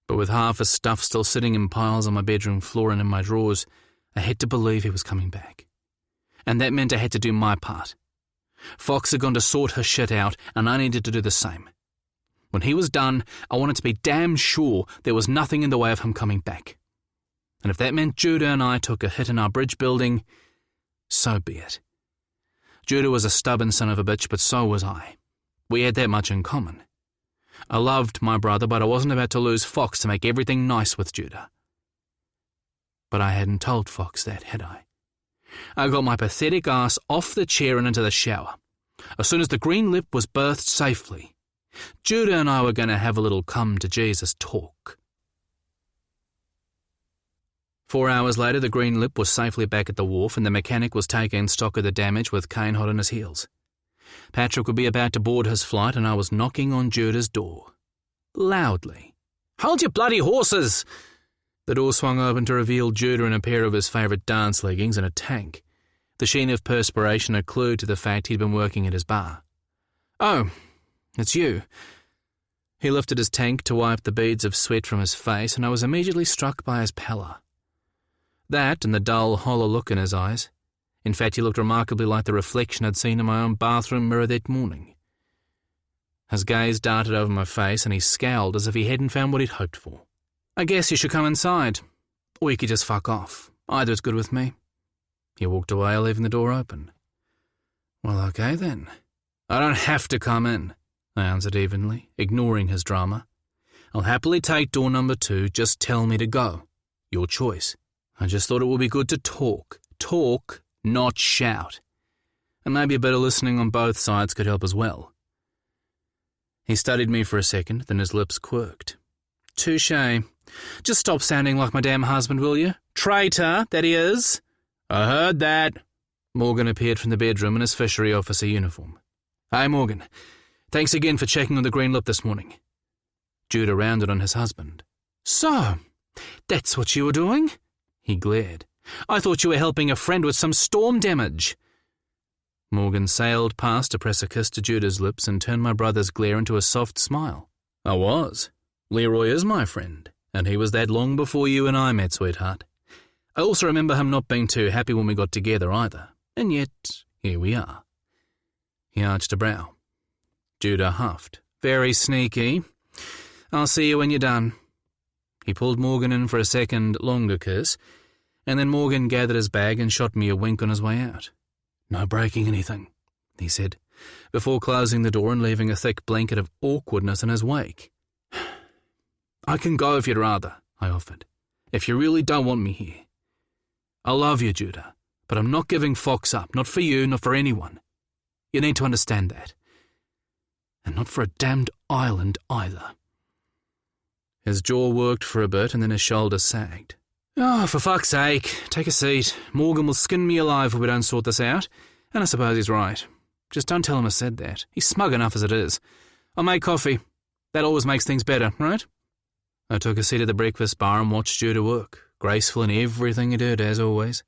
Speaker 1: But with half his stuff still sitting in piles on my bedroom floor and in my drawers, I had to believe he was coming back. And that meant I had to do my part. Fox had gone to sort her shit out, and I needed to do the same. When he was done, I wanted to be damn sure there was nothing in the way of him coming back. And if that meant Judah and I took a hit in our bridge building, so be it. Judah was a stubborn son of a bitch, but so was I. We had that much in common. I loved my brother, but I wasn't about to lose Fox to make everything nice with Judah. But I hadn't told Fox that, had I? I got my pathetic ass off the chair and into the shower. As soon as the green lip was birthed safely, Judah and I were going to have a little come-to-Jesus talk. 4 hours later, the green lip was safely back at the wharf and the mechanic was taking stock of the damage with Kane hot on his heels. Patrick would be about to board his flight and I was knocking on Judah's door. Loudly. "Hold your bloody horses!" The door swung open to reveal Judah in a pair of his favourite dance leggings and a tank. The sheen of perspiration had clued to the fact he'd been working at his bar. "Oh, it's you." He lifted his tank to wipe the beads of sweat from his face and I was immediately struck by his pallor. That and the dull, hollow look in his eyes. In fact, he looked remarkably like the reflection I'd seen in my own bathroom mirror that morning. His gaze darted over my face and he scowled as if he hadn't found what he'd hoped for. "I guess you should come inside. Or you could just fuck off. Either is good with me." He walked away, leaving the door open. "Well, okay then. I don't have to come in," I answered evenly, ignoring his drama. "I'll happily take door number 2, just tell me to go. Your choice. I just thought it would be good to talk. Talk, not shout. And maybe a bit of listening on both sides could help as well." He studied me for a second, then his lips quirked. "Touché. Just stop sounding like my damn husband, will you? Traitor, that he is." "I heard that." Morgan appeared from the bedroom in his fishery officer uniform. "Hey, Morgan. Thanks again for checking on the green lip this morning." Judah rounded on his husband. "So, that's what you were doing?" He glared. "I thought you were helping a friend with some storm damage." Morgan sailed past to press a kiss to Judah's lips and turned my brother's glare into a soft smile. "I was. Leroy is my friend, And he was that long before you and I met, sweetheart. I also remember him not being too happy when we got together either. And yet, here we are. He arched a brow. Judah huffed. Very sneaky. I'll see you when you're done. He pulled Morgan in for a second, longer kiss, and then Morgan gathered his bag and shot me a wink on his way out. No breaking anything, he said, before closing the door and leaving a thick blanket of awkwardness in his wake. I can go if you'd rather, I offered, if you really don't want me here. I love you, Judah, but I'm not giving Fox up, not for you, not for anyone. You need to understand that. And not for a damned island either. His jaw worked for a bit and then his shoulders sagged. Oh, for fuck's sake, take a seat. Morgan will skin me alive if we don't sort this out. And I suppose he's right. Just don't tell him I said that. He's smug enough as it is. I'll make coffee. That always makes things better, right? I took a seat at the breakfast bar and watched Judah work, graceful in everything he did, as always.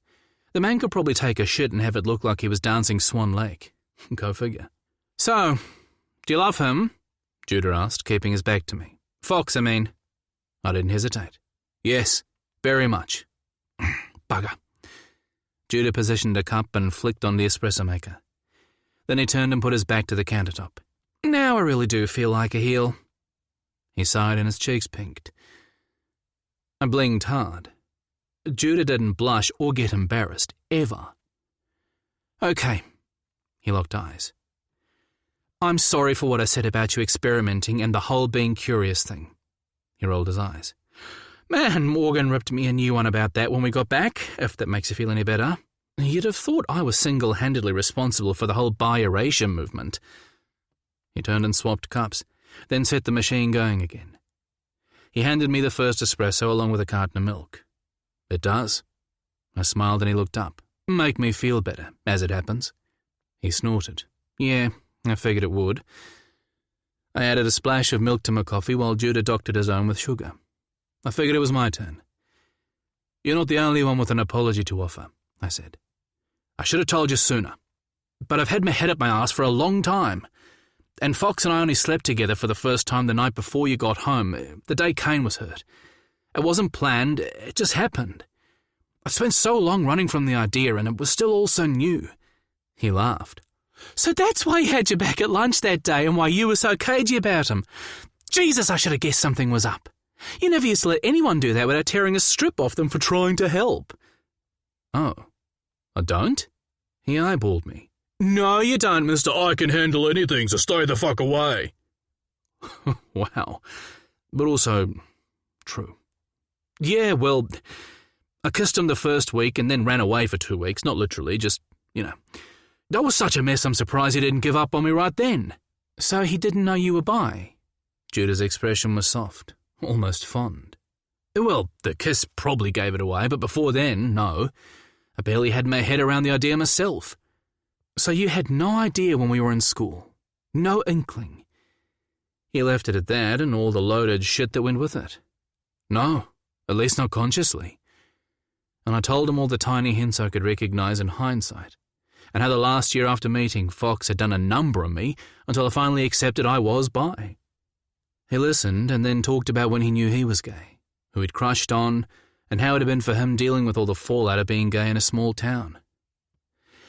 Speaker 1: The man could probably take a shit and have it look like he was dancing Swan Lake. Go figure. So, do you love him? Judah asked, keeping his back to me. Fox, I mean. I didn't hesitate. Yes, very much. Bugger. Judah positioned a cup and flicked on the espresso maker. Then he turned and put his back to the countertop. Now I really do feel like a heel. He sighed and his cheeks pinked. I blinked hard. Judah didn't blush or get embarrassed, ever. Okay. He locked eyes. I'm sorry for what I said about you experimenting and the whole being curious thing. He rolled his eyes. Man, Morgan ripped me a new one about that when we got back, if that makes you feel any better. You'd have thought I was single-handedly responsible for the whole bi-erasure movement. He turned and swapped cups, then set the machine going again. He handed me the first espresso along with a carton of milk. It does. I smiled and he looked up. Make me feel better, as it happens. He snorted. Yeah, I figured it would. I added a splash of milk to my coffee while Judah doctored his own with sugar. I figured it was my turn. You're not the only one with an apology to offer, I said. I should have told you sooner. But I've had my head up my ass for a long time. And Fox and I only slept together for the first time the night before you got home, the day Kane was hurt. It wasn't planned, it just happened. I've spent so long running from the idea and it was still all so new. He laughed. So that's why he had you back at lunch that day and why you were so cagey about him. Jesus, I should have guessed something was up. You never used to let anyone do that without tearing a strip off them for trying to help. Oh, I don't? He eyeballed me. No, you don't, mister. I can handle anything, so stay the fuck away. Wow. But also, true. Yeah, well, I kissed him the first week and then ran away for 2 weeks. Not literally, just, That was such a mess, I'm surprised he didn't give up on me right then. So he didn't know you were bi? Judah's expression was soft, almost fond. Well, the kiss probably gave it away, but before then, no. I barely had my head around the idea myself. So you had no idea when we were in school? No inkling? He left it at that and all the loaded shit that went with it. No, at least not consciously. And I told him all the tiny hints I could recognize in hindsight, and how the last year after meeting Fox had done a number on me until I finally accepted I was bi. He listened and then talked about when he knew he was gay, who he'd crushed on, and how it had been for him dealing with all the fallout of being gay in a small town.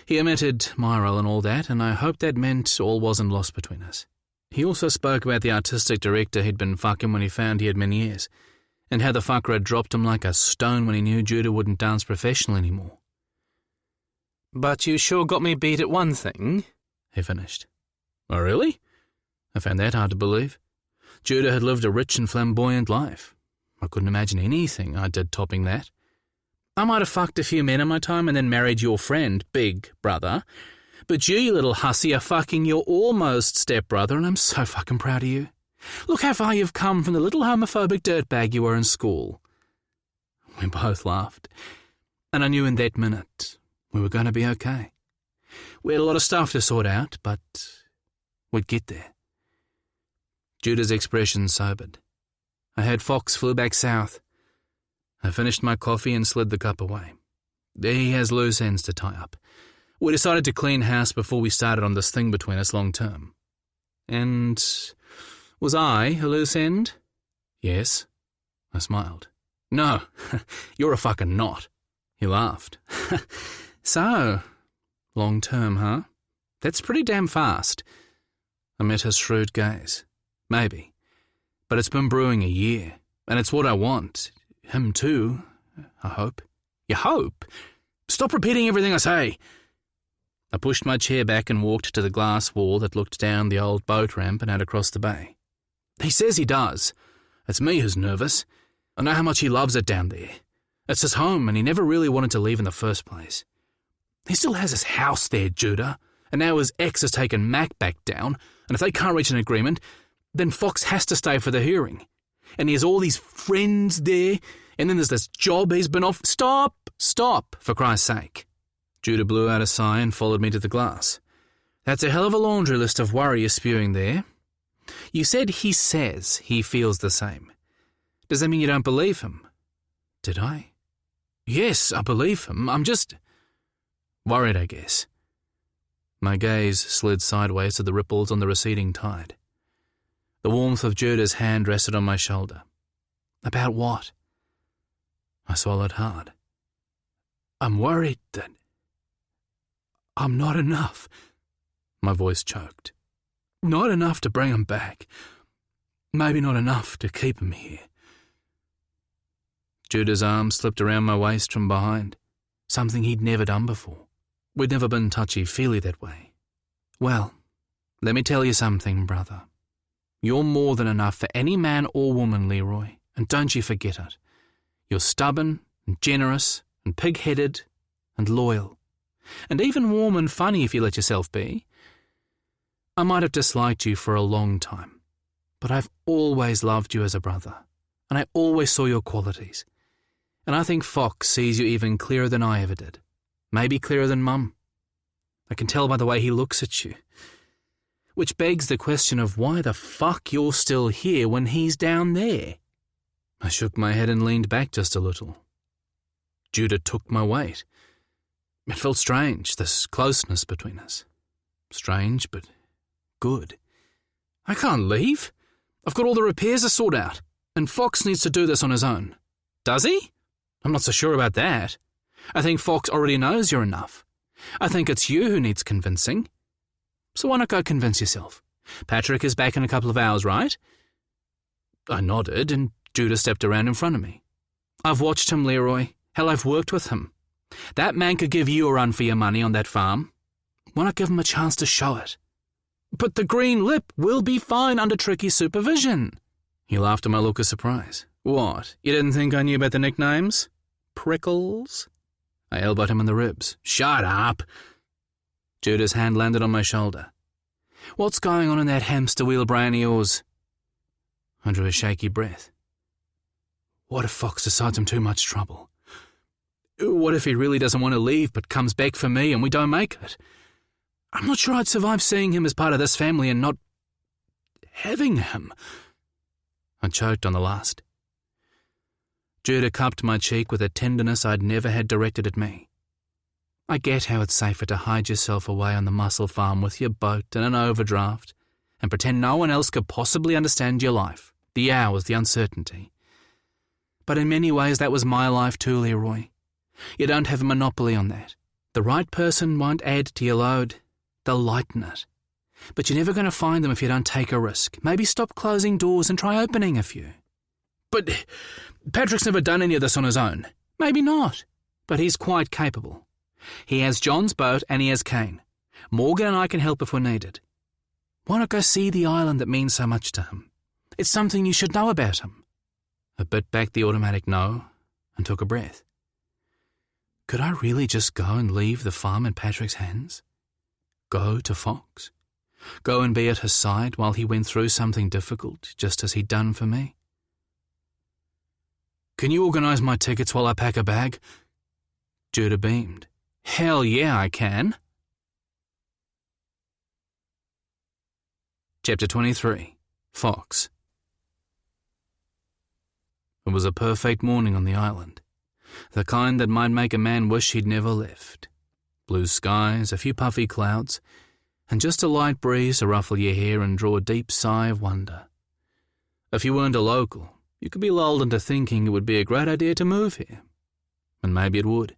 Speaker 1: He omitted my role and all that, and I hoped that meant all wasn't lost between us. He also spoke about the artistic director he'd been fucking when he found he had many years, and how the fucker had dropped him like a stone when he knew Judah wouldn't dance professionally anymore. But you sure got me beat at one thing, he finished. Oh, really? I found that hard to believe. Judah had lived a rich and flamboyant life. I couldn't imagine anything I did topping that. I might have fucked a few men in my time and then married your friend, Big Brother. But you little hussy, are fucking your almost stepbrother, and I'm so fucking proud of you. Look how far you've come from the little homophobic dirtbag you were in school. We both laughed, and I knew in that minute we were going to be okay. We had a lot of stuff to sort out, but we'd get there. Judah's expression sobered. I heard Fox flew back south. I finished my coffee and slid the cup away. He has loose ends to tie up. We decided to clean house before we started on this thing between us long term. And was I a loose end? Yes, I smiled. No, you're a fucking knot. He laughed. So, long term, huh? That's pretty damn fast. I met his shrewd gaze. Maybe. But it's been brewing a year, and it's what I want. Him too, I hope. You hope? Stop repeating everything I say. I pushed my chair back and walked to the glass wall that looked down the old boat ramp and out across the bay. He says he does. It's me who's nervous. I know how much he loves it down there. It's his home, and he never really wanted to leave in the first place. He still has his house there, Judah, and now his ex has taken Mac back down, and if they can't reach an agreement, then Fox has to stay for the hearing. And he has all these friends there, and then there's this job he's been off. Stop, for Christ's sake. Judah blew out a sigh and followed me to the glass. That's a hell of a laundry list of worry you're spewing there. You said he says he feels the same. Does that mean you don't believe him? Did I? Yes, I believe him. I'm just worried, I guess. My gaze slid sideways to the ripples on the receding tide. The warmth of Judah's hand rested on my shoulder. About what? I swallowed hard. I'm worried that I'm not enough. My voice choked. Not enough to bring him back. Maybe not enough to keep him here. Judah's arm slipped around my waist from behind, something he'd never done before. We'd never been touchy-feely that way. Well, let me tell you something, brother. You're more than enough for any man or woman, Leroy, and don't you forget it. You're stubborn and generous and pig-headed and loyal, and even warm and funny if you let yourself be. I might have disliked you for a long time, but I've always loved you as a brother, and I always saw your qualities. And I think Fox sees you even clearer than I ever did. Maybe clearer than Mum. I can tell by the way he looks at you. Which begs the question of why the fuck you're still here when he's down there. I shook my head and leaned back just a little. Judah took my weight. It felt strange, this closeness between us. Strange, but good. I can't leave. I've got all the repairs to sort out, and Fox needs to do this on his own. Does he? I'm not so sure about that. I think Fox already knows you're enough. I think it's you who needs convincing. So why not go convince yourself? Patrick is back in a couple of hours, right? I nodded, and Judah stepped around in front of me. I've watched him, Leroy. Hell, I've worked with him. That man could give you a run for your money on that farm. Why not give him a chance to show it? But the green lip will be fine under tricky supervision. He laughed at my look of surprise. What, you didn't think I knew about the nicknames? Prickles? I elbowed him in the ribs. Shut up! Judah's hand landed on my shoulder. What's going on in that hamster wheel brain of yours? I drew a shaky breath. What if Fox decides I'm too much trouble? What if he really doesn't want to leave but comes back for me and we don't make it? I'm not sure I'd survive seeing him as part of this family and not having him. I choked on the last. Judah cupped my cheek with a tenderness I'd never had directed at me. I get how it's safer to hide yourself away on the mussel farm with your boat and an overdraft and pretend no one else could possibly understand your life, the hours, the uncertainty. But in many ways that was my life too, Leroy. You don't have a monopoly on that. The right person won't add to your load. They'll lighten it. But you're never going to find them if you don't take a risk. Maybe stop closing doors and try opening a few. But Patrick's never done any of this on his own. Maybe not, but he's quite capable. He has John's boat and he has Kane. Morgan and I can help if we're needed. Why not go see the island that means so much to him? It's something you should know about him. I bit back the automatic no and took a breath. Could I really just go and leave the farm in Patrick's hands? Go to Fox? Go and be at his side while he went through something difficult, just as he'd done for me? Can you organise my tickets while I pack a bag? Judah beamed. Hell yeah, I can. Chapter 23. Fox. It was a perfect morning on the island. The kind that might make a man wish he'd never left. Blue skies, a few puffy clouds, and just a light breeze to ruffle your hair and draw a deep sigh of wonder. If you weren't a local, you could be lulled into thinking it would be a great idea to move here. And maybe it would.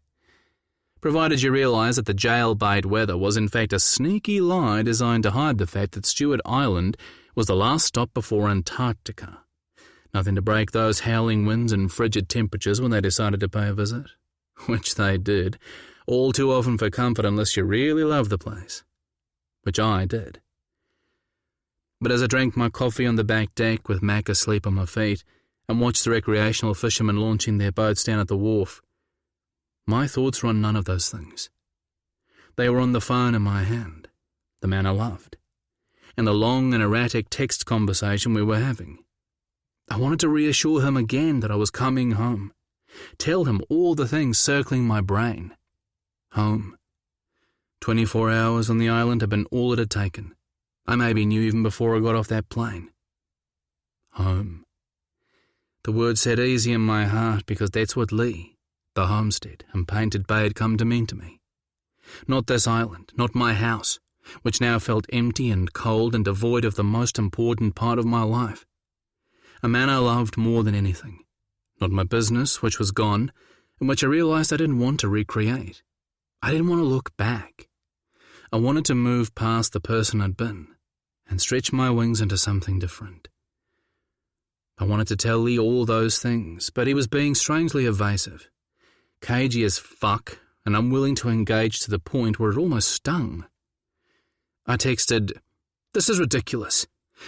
Speaker 1: Provided you realise that the jailbait weather was in fact a sneaky lie designed to hide the fact that Stewart Island was the last stop before Antarctica. Nothing to break those howling winds and frigid temperatures when they decided to pay a visit. Which they did, all too often for comfort unless you really love the place. Which I did. But as I drank my coffee on the back deck with Mac asleep on my feet and watched the recreational fishermen launching their boats down at the wharf, my thoughts were on none of those things. They were on the phone in my hand, the man I loved, and the long and erratic text conversation we were having. I wanted to reassure him again that I was coming home, tell him all the things circling my brain. Home. 24 hours on the island had been all it had taken. I maybe knew even before I got off that plane. Home. The word sat easy in my heart because that's what Lee, the homestead and painted bay, had come to mean to me. Not this island, not my house, which now felt empty and cold and devoid of the most important part of my life. A man I loved more than anything. Not my business, which was gone, and which I realised I didn't want to recreate. I didn't want to look back. I wanted to move past the person I'd been and stretch my wings into something different. I wanted to tell Lee all those things, but he was being strangely evasive. Cagey as fuck, and unwilling to engage to the point where it almost stung. I texted, "This is ridiculous.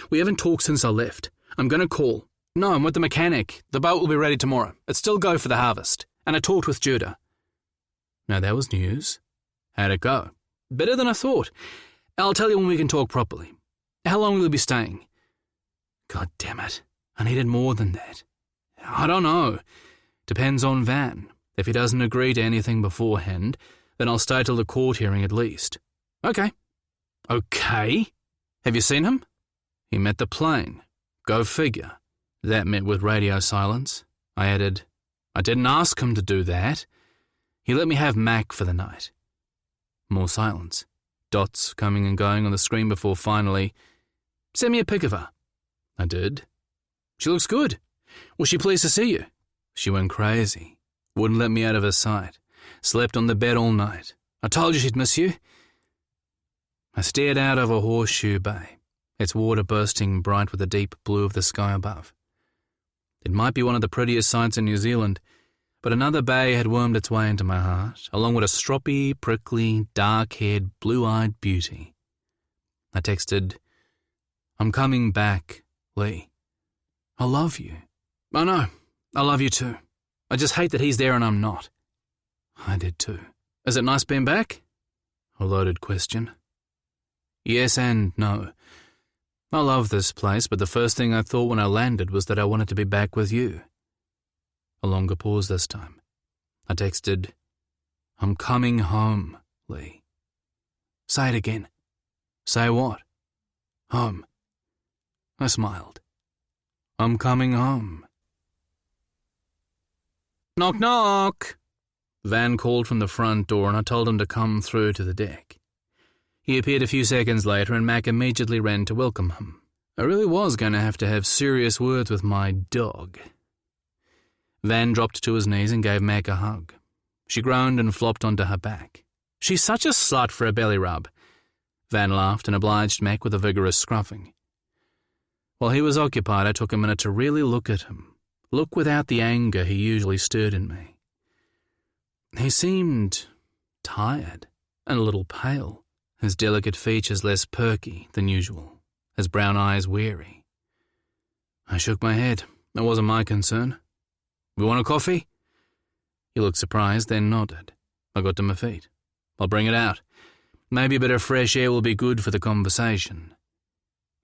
Speaker 1: We haven't talked since I left. I'm going to call." "No, I'm with the mechanic. The boat will be ready tomorrow. It's still go for the harvest. And I talked with Judah." Now that was news. How'd it go? "Better than I thought. I'll tell you when we can talk properly. How long will you be staying?" God damn it. I needed more than that. "I don't know. Depends on Van. If he doesn't agree to anything beforehand, then I'll stay till the court hearing at least." "Okay." "Okay? Have you seen him?" "He met the plane. Go figure." That met with radio silence. I added, "I didn't ask him to do that. He let me have Mac for the night." More silence. Dots coming and going on the screen before finally, "Send me a pic of her." I did. "She looks good. Was she pleased to see you?" She went crazy. Wouldn't let me out of her sight. Slept on the bed all night. "I told you she'd miss you." I stared out over Horseshoe Bay, its water bursting bright with the deep blue of the sky above. It might be one of the prettiest sights in New Zealand, but another bay had wormed its way into my heart, along with a stroppy, prickly, dark-haired, blue-eyed beauty. I texted, "I'm coming back, Lee. I love you." "I know. I love you too. I just hate that he's there and I'm not." I did too. "Is it nice being back?" A loaded question. Yes and no. I love this place, but the first thing I thought when I landed was that I wanted to be back with you. A longer pause this time. I texted, "I'm coming home, Lee." "Say it again." "Say what?" "Home." I smiled. "I'm coming home." "Knock, knock." Van called from the front door and I told him to come through to the deck. He appeared a few seconds later and Mac immediately ran to welcome him. I really was going to have serious words with my dog. Van dropped to his knees and gave Mac a hug. She groaned and flopped onto her back. "She's such a slut for a belly rub." Van laughed and obliged Mac with a vigorous scruffing. While he was occupied, I took a minute to really look at him, look without the anger he usually stirred in me. He seemed tired and a little pale, his delicate features less perky than usual, his brown eyes weary. I shook my head. That wasn't my concern. "We want a coffee?" He looked surprised, then nodded. I got to my feet. "I'll bring it out. Maybe a bit of fresh air will be good for the conversation."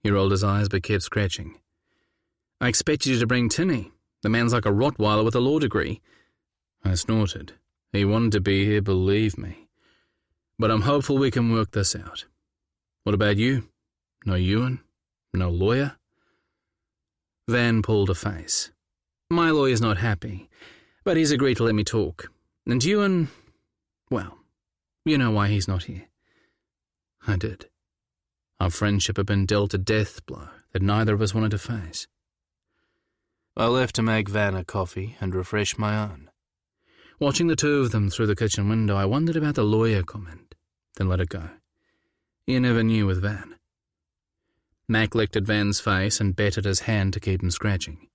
Speaker 1: He rolled his eyes but kept scratching. "I expected you to bring Tinny. The man's like a Rottweiler with a law degree." I snorted. "He wanted to be here, believe me. But I'm hopeful we can work this out. What about you? No Ewan? No lawyer?" Van pulled a face. "My lawyer's not happy, but he's agreed to let me talk. And Ewan, well, you know why he's not here." I did. Our friendship had been dealt a death blow that neither of us wanted to face. I left to make Van a coffee and refresh my own. Watching the two of them through the kitchen window, I wondered about the lawyer comment, then let it go. You never knew with Van. Mac licked at Van's face and bet at his hand to keep him scratching.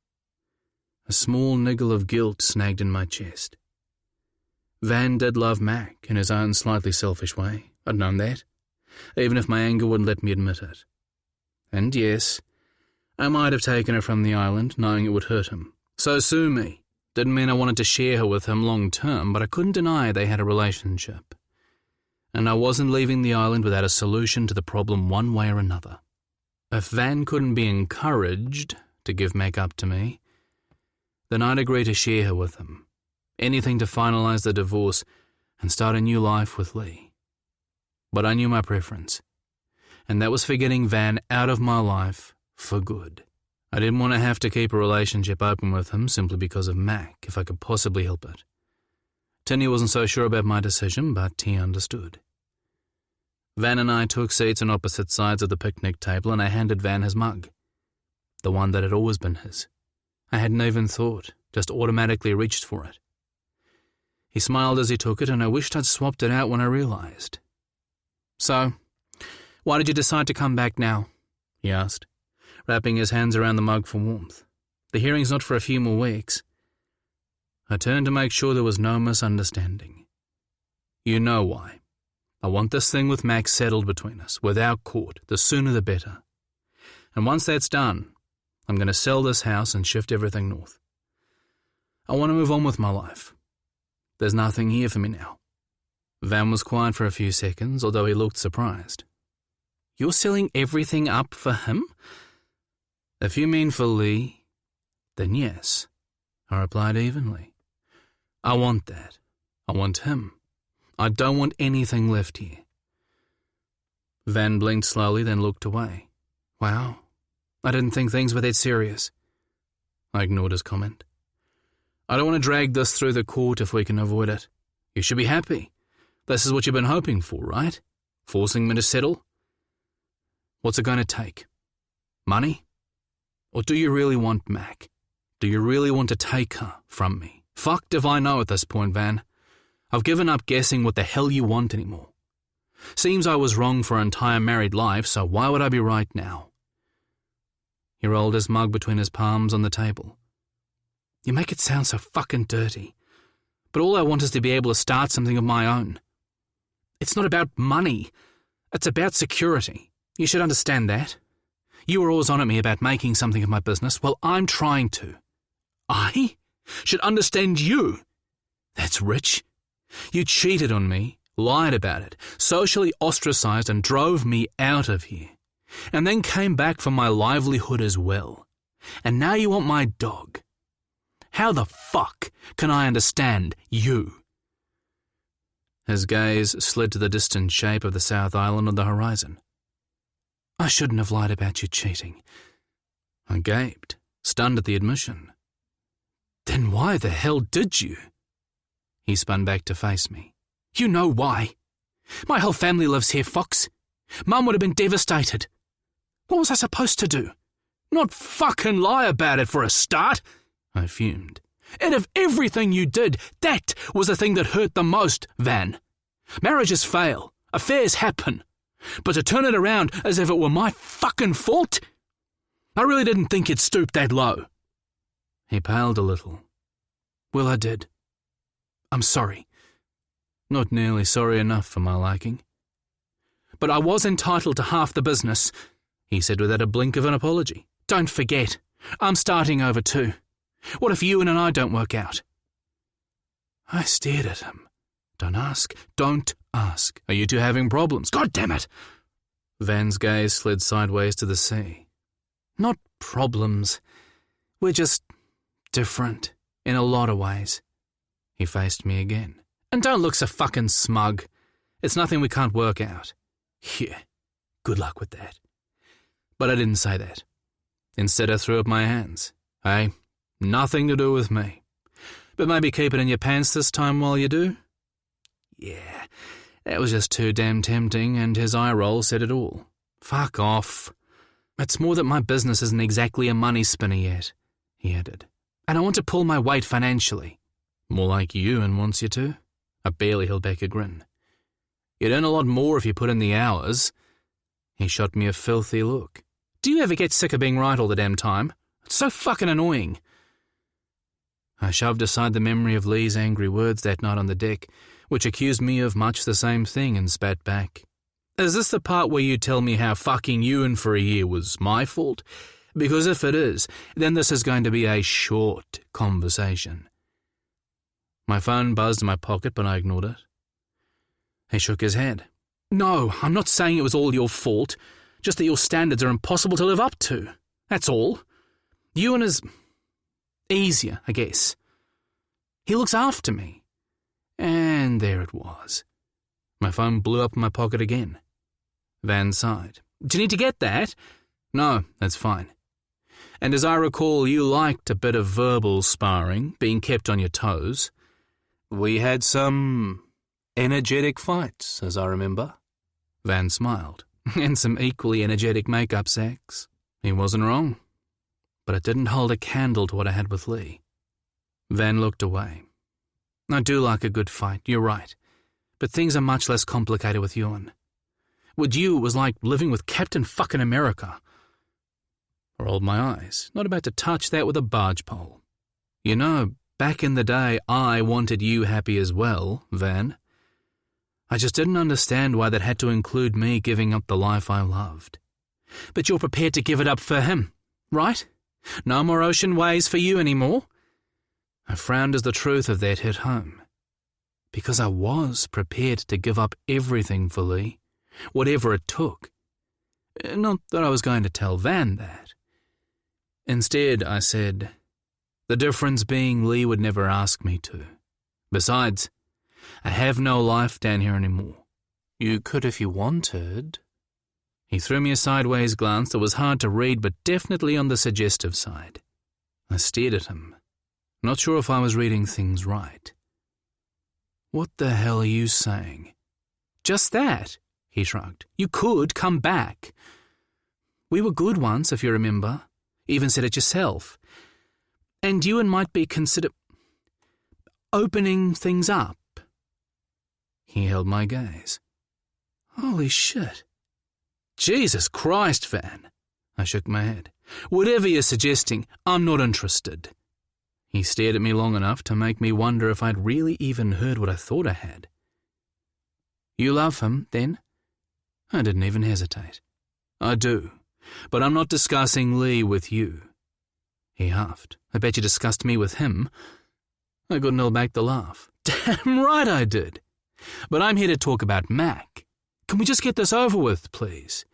Speaker 1: A small niggle of guilt snagged in my chest. Van did love Mac in his own slightly selfish way. I'd known that, even if my anger wouldn't let me admit it. And yes, I might have taken her from the island, knowing it would hurt him. So sue me. Didn't mean I wanted to share her with him long term, but I couldn't deny they had a relationship. And I wasn't leaving the island without a solution to the problem one way or another. If Van couldn't be encouraged to give Mac up to me, then I'd agree to share her with him. Anything to finalise the divorce and start a new life with Lee. But I knew my preference, and that was for getting Van out of my life for good. I didn't want to have to keep a relationship open with him simply because of Mac, if I could possibly help it. Tinny wasn't so sure about my decision, but he understood. Van and I took seats on opposite sides of the picnic table, and I handed Van his mug, the one that had always been his. I hadn't even thought, just automatically reached for it. He smiled as he took it, and I wished I'd swapped it out when I realised. So, why did you decide to come back now? He asked, wrapping his hands around the mug for warmth. The hearing's not for a few more weeks. I turned to make sure there was no misunderstanding. You know why. I want this thing with Max settled between us, without court, the sooner the better. And once that's done, I'm going to sell this house and shift everything north. I want to move on with my life. There's nothing here for me now. Van was quiet for a few seconds, although he looked surprised. You're selling everything up for him? If you mean for Lee, then yes, I replied evenly. I want that. I want him. I don't want anything left here. Van blinked slowly, then looked away. Wow, I didn't think things were that serious. I ignored his comment. I don't want to drag this through the court if we can avoid it. You should be happy. This is what you've been hoping for, right? Forcing me to settle? What's it going to take? Money? Or do you really want Mac? Do you really want to take her from me? Fucked if I know at this point, Van. I've given up guessing what the hell you want anymore. Seems I was wrong for an entire married life, so why would I be right now? He rolled his mug between his palms on the table. You make it sound so fucking dirty. But all I want is to be able to start something of my own. It's not about money. It's about security. You should understand that. You were always on at me about making something of my business. Well, I'm trying to. I should understand you. That's rich. You cheated on me, lied about it, socially ostracized and drove me out of here. And then came back for my livelihood as well. And now you want my dog. How the fuck can I understand you? His gaze slid to the distant shape of the South Island on the horizon. I shouldn't have lied about you cheating. I gaped, stunned at the admission. Then why the hell did you? He spun back to face me. You know why. My whole family lives here, Fox. Mum would have been devastated. What was I supposed to do? Not fucking lie about it for a start, I fumed. Out of everything you did, that was the thing that hurt the most, Van. Marriages fail. Affairs happen. But to turn it around as if it were my fucking fault? I really didn't think you'd stoop that low. He paled a little. Well, I did. I'm sorry. Not nearly sorry enough for my liking. But I was entitled to half the business, he said without a blink of an apology. Don't forget, I'm starting over too. What if you and I don't work out? I stared at him. Don't ask. Don't ask. Are you two having problems? God damn it! Van's gaze slid sideways to the sea. Not problems. We're just different in a lot of ways. He faced me again. And don't look so fucking smug. It's nothing we can't work out. Yeah, good luck with that. But I didn't say that. Instead, I threw up my hands. Hey, nothing to do with me. But maybe keep it in your pants this time while you do? Yeah, that was just too damn tempting, and his eye roll said it all. Fuck off. It's more that my business isn't exactly a money spinner yet, he added, And I want to pull my weight financially. More like Ewan wants you to. I barely held back a grin. You'd earn a lot more if you put in the hours. He shot me a filthy look. Do you ever get sick of being right all the damn time? It's so fucking annoying. I shoved aside the memory of Lee's angry words that night on the deck, which accused me of much the same thing, and spat back. Is this the part where you tell me how fucking Ewan for a year was my fault? Because if it is, then this is going to be a short conversation. My phone buzzed in my pocket, but I ignored it. He shook his head. No, I'm not saying it was all your fault, just that your standards are impossible to live up to. That's all. Ewan is easier, I guess. He looks after me. And there it was. My phone blew up in my pocket again. Van sighed. Do you need to get that? No, that's fine. And as I recall, you liked a bit of verbal sparring, being kept on your toes. We had some energetic fights, as I remember. Van smiled. And some equally energetic make-up sex. He wasn't wrong. But it didn't hold a candle to what I had with Lee. Van looked away. I do like a good fight, you're right. But things are much less complicated with Ewan. With you, it was like living with Captain fucking America. I rolled my eyes, not about to touch that with a barge pole. You know, back in the day, I wanted you happy as well, Van. I just didn't understand why that had to include me giving up the life I loved. But you're prepared to give it up for him, right? No more ocean ways for you anymore? I frowned as the truth of that hit home. Because I was prepared to give up everything for Lee, whatever it took. Not that I was going to tell Van that. Instead, I said, the difference being Lee would never ask me to. Besides, I have no life down here anymore. You could if you wanted. He threw me a sideways glance that was hard to read, but definitely on the suggestive side. I stared at him, not sure if I was reading things right. What the hell are you saying? Just that, he shrugged. You could come back. We were good once, if you remember. Even said it yourself. And Ewan might be consider opening things up. He held my gaze. Holy shit. Jesus Christ, Van. I shook my head. Whatever you're suggesting, I'm not interested. He stared at me long enough to make me wonder if I'd really even heard what I thought I had. You love him, then? I didn't even hesitate. I do, but I'm not discussing Lee with you. He huffed. I bet you discussed me with him. I couldn't hold back the laugh. Damn right I did. But I'm here to talk about Mac. Can we just get this over with, please?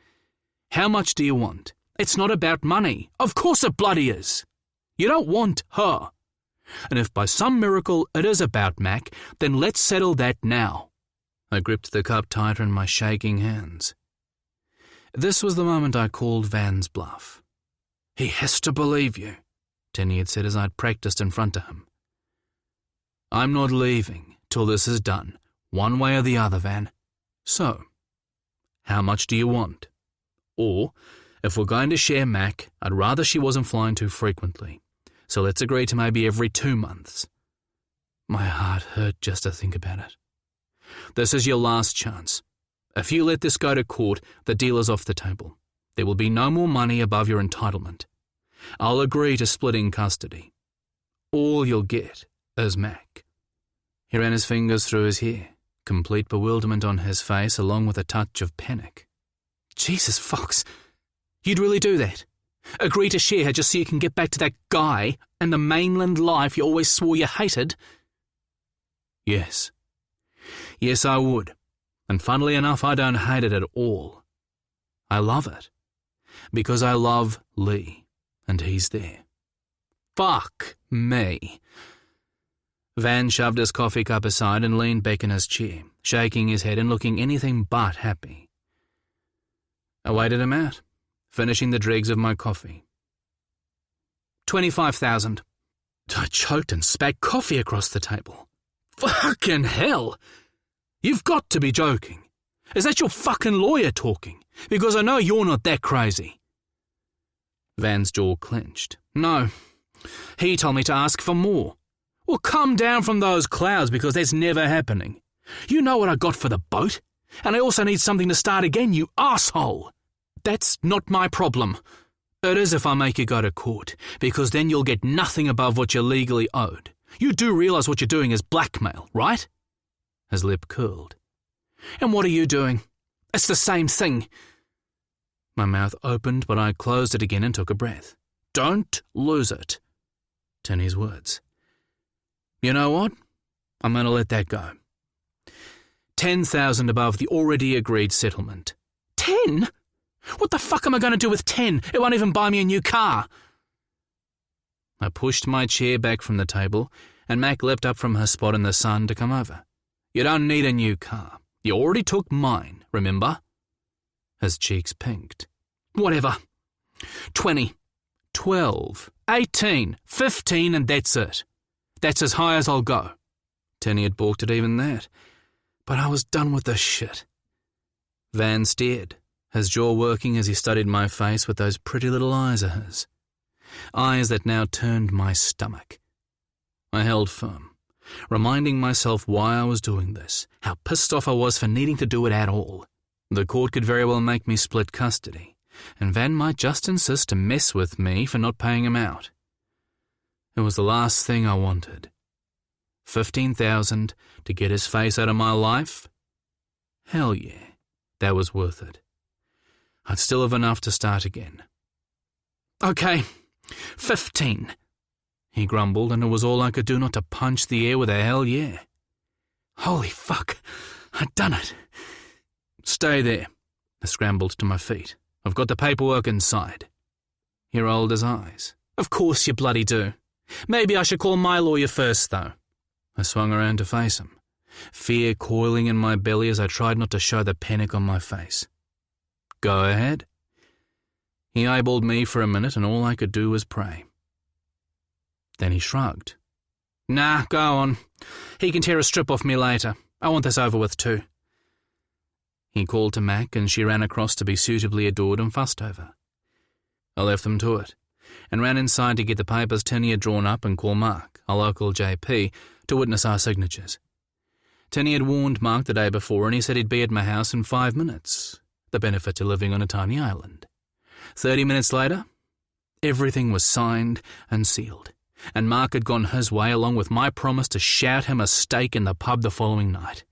Speaker 1: How much do you want? It's not about money. Of course it bloody is. You don't want her. And if by some miracle it is about Mac, then let's settle that now. I gripped the cup tighter in my shaking hands. This was the moment I called Van's bluff. He has to believe you, Tenny had said as I'd practiced in front of him. I'm not leaving till this is done, one way or the other, Van. So, how much do you want? Or, if we're going to share Mac, I'd rather she wasn't flying too frequently. So let's agree to maybe every 2 months. My heart hurt just to think about it. This is your last chance. If you let this go to court, the deal is off the table. There will be no more money above your entitlement. I'll agree to splitting custody. All you'll get is Mac. He ran his fingers through his hair, complete bewilderment on his face along with a touch of panic. Jesus, Fox, you'd really do that? Agree to share her just so you can get back to that guy and the mainland life you always swore you hated? Yes. Yes, I would. And funnily enough, I don't hate it at all. I love it. Because I love Lee, and he's there. Fuck me. Van shoved his coffee cup aside and leaned back in his chair, shaking his head and looking anything but happy. I waited him out, finishing the dregs of my coffee. 25,000. I choked and spat coffee across the table. Fucking hell! You've got to be joking. Is that your fucking lawyer talking? Because I know you're not that crazy. Van's jaw clenched. No, He told me to ask for more. Well, come down from those clouds because that's never happening. You know what I got for the boat? And I also need something to start again, you asshole. That's not my problem. It is if I make you go to court, because then you'll get nothing above what you're legally owed. You do realise what you're doing is blackmail, right? His lip curled. And what are you doing? It's the same thing. My mouth opened, but I closed it again and took a breath. Don't lose it. Tinny's words. You know what? I'm going to let that go. 10,000 above the already agreed settlement. 10? What the fuck am I going to do with 10? It won't even buy me a new car. I pushed my chair back from the table, and Mac leapt up from her spot in the sun to come over. You don't need a new car. You already took mine, remember? His cheeks pinked. Whatever. 20, 12, 18, 15, and that's it. That's as high as I'll go. Tinny had balked at even that. But I was done with this shit. Van stared, his jaw working as he studied my face with those pretty little eyes of his. Eyes that now turned my stomach. I held firm, reminding myself why I was doing this, how pissed off I was for needing to do it at all. The court could very well make me split custody, and Van might just insist to mess with me for not paying him out. It was the last thing I wanted. 15,000 to get his face out of my life? Hell yeah, that was worth it. I'd still have enough to start again. Okay, 15, he grumbled, and it was all I could do not to punch the air with a hell yeah. Holy fuck, I'd done it. Stay there. I scrambled to my feet. I've got the paperwork inside. He rolled his eyes. Of course you bloody do. Maybe I should call my lawyer first, though. I swung around to face him, fear coiling in my belly as I tried not to show the panic on my face. Go ahead. He eyeballed me for a minute, and all I could do was pray. Then he shrugged. Nah, go on. He can tear a strip off me later. I want this over with too. He called to Mac, and she ran across to be suitably adored and fussed over. I left them to it, and ran inside to get the papers Tinny had drawn up and call Mark, a local JP, to witness our signatures. Tinny had warned Mark the day before, and he said he'd be at my house in 5 minutes, the benefit to living on a tiny island. 30 minutes later, everything was signed and sealed, and Mark had gone his way along with my promise to shout him a steak in the pub the following night.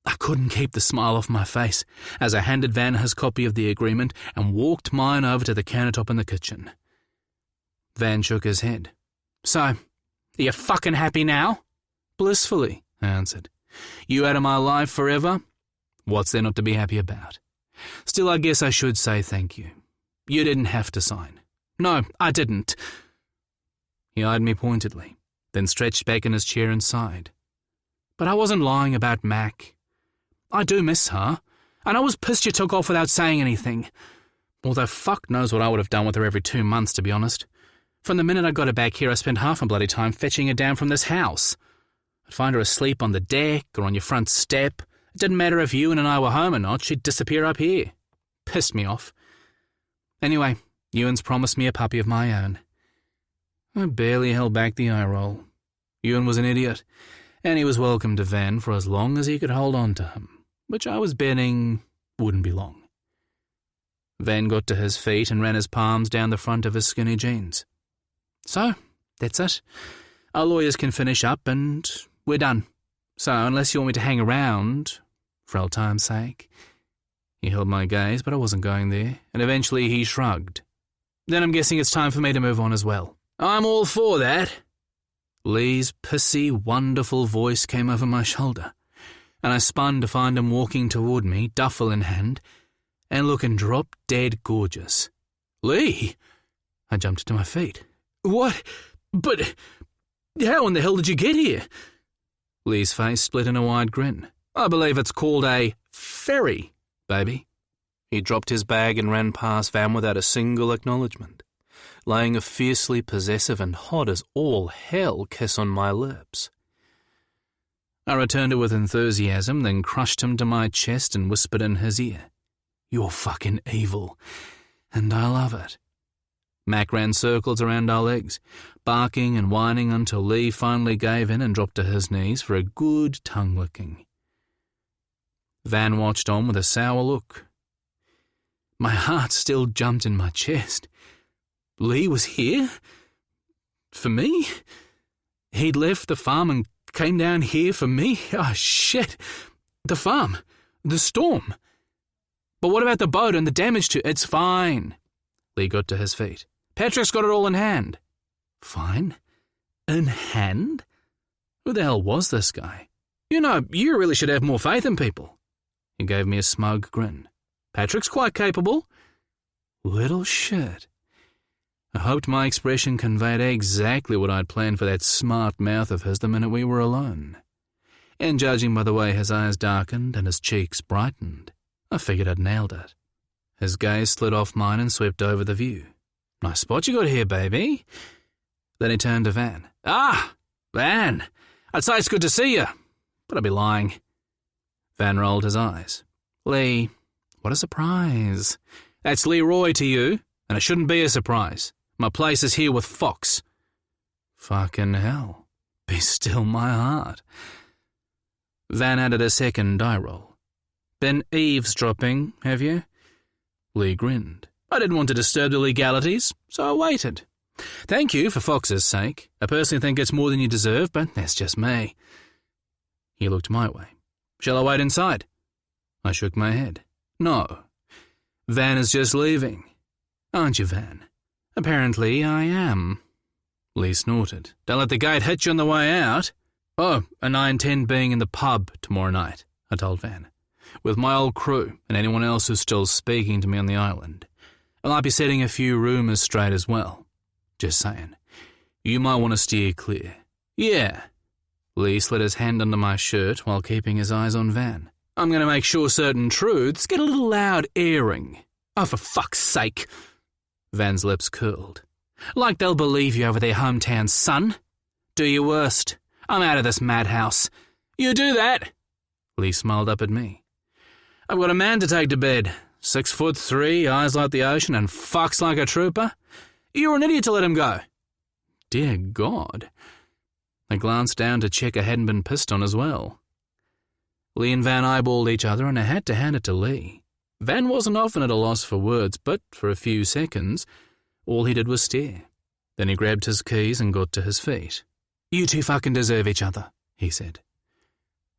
Speaker 1: I couldn't keep the smile off my face as I handed Van his copy of the agreement and walked mine over to the countertop in the kitchen. Van shook his head. So, are you fucking happy now? Blissfully, I answered. You out of my life forever? What's there not to be happy about? Still, I guess I should say thank you. You didn't have to sign. No, I didn't. He eyed me pointedly, then stretched back in his chair and sighed. But I wasn't lying about Mac. I do miss her, and I was pissed you took off without saying anything. Although fuck knows what I would have done with her every 2 months, to be honest. From the minute I got her back here, I spent half my bloody time fetching her down from this house. I'd find her asleep on the deck or on your front step. It didn't matter if Ewan and I were home or not, she'd disappear up here. Pissed me off. Anyway, Ewan's promised me a puppy of my own. I barely held back the eye roll. Ewan was an idiot, and he was welcome to Van for as long as he could hold on to him, which I was betting wouldn't be long. Van got to his feet and ran his palms down the front of his skinny jeans. So, that's it. Our lawyers can finish up and we're done. So, unless you want me to hang around, for old time's sake. He held my gaze, but I wasn't going there, and eventually he shrugged. Then I'm guessing it's time for me to move on as well. I'm all for that. Lee's pissy, wonderful voice came over my shoulder, and I spun to find him walking toward me, duffel in hand, and looking drop-dead gorgeous. Lee! I jumped to my feet. What? But how in the hell did you get here? Lee's face split in a wide grin. I believe it's called a ferry, baby. He dropped his bag and ran past Van without a single acknowledgement, laying a fiercely possessive and hot as all hell kiss on my lips. I returned it with enthusiasm, then crushed him to my chest and whispered in his ear, You're fucking evil, and I love it. Mac ran circles around our legs, barking and whining until Lee finally gave in and dropped to his knees for a good tongue-licking. Van watched on with a sour look. My heart still jumped in my chest. Lee was here? For me? He'd left the farm and came down here for me? Oh, shit. The farm. The storm. But what about the boat and the damage to it? It's fine. Lee got to his feet. Patrick's got it all in hand. Fine? In hand? Who the hell was this guy? You know, you really should have more faith in people. He gave me a smug grin. Patrick's quite capable. Little shit. I hoped my expression conveyed exactly what I'd planned for that smart mouth of his the minute we were alone. And judging by the way his eyes darkened and his cheeks brightened, I figured I'd nailed it. His gaze slid off mine and swept over the view. Nice spot you got here, baby. Then he turned to Van. Ah, Van. I'd say it's good to see you, but I'd be lying. Van rolled his eyes. Lee, what a surprise. That's Leroy to you, and it shouldn't be a surprise. My place is here with Fox. Fucking hell. Be still my heart. Van added a second eye roll. Been eavesdropping, have you? Lee grinned. I didn't want to disturb the legalities, so I waited. Thank you for Fox's sake. I personally think it's more than you deserve, but that's just me. He looked my way. Shall I wait inside? I shook my head. No. Van is just leaving. Aren't you, Van? Apparently I am. Lee snorted. Don't let the gate hit you on the way out. Oh, and I intend being in the pub tomorrow night, I told Van, with my old crew and anyone else who's still speaking to me on the island. I might be setting a few rumours straight as well. Just saying. You might want to steer clear. Yeah. Lee slid his hand under my shirt while keeping his eyes on Van. I'm going to make sure certain truths get a little loud airing. Oh, for fuck's sake. Van's lips curled. Like they'll believe you over their hometown, son. Do your worst. I'm out of this madhouse. You do that. Lee smiled up at me. I've got a man to take to bed. 6'3", eyes like the ocean, and fucks like a trooper. You're an idiot to let him go. Dear God. I glanced down to check I hadn't been pissed on as well. Lee and Van eyeballed each other, and I had to hand it to Lee. Van wasn't often at a loss for words, but for a few seconds, all he did was stare. Then he grabbed his keys and got to his feet. You two fucking deserve each other, he said.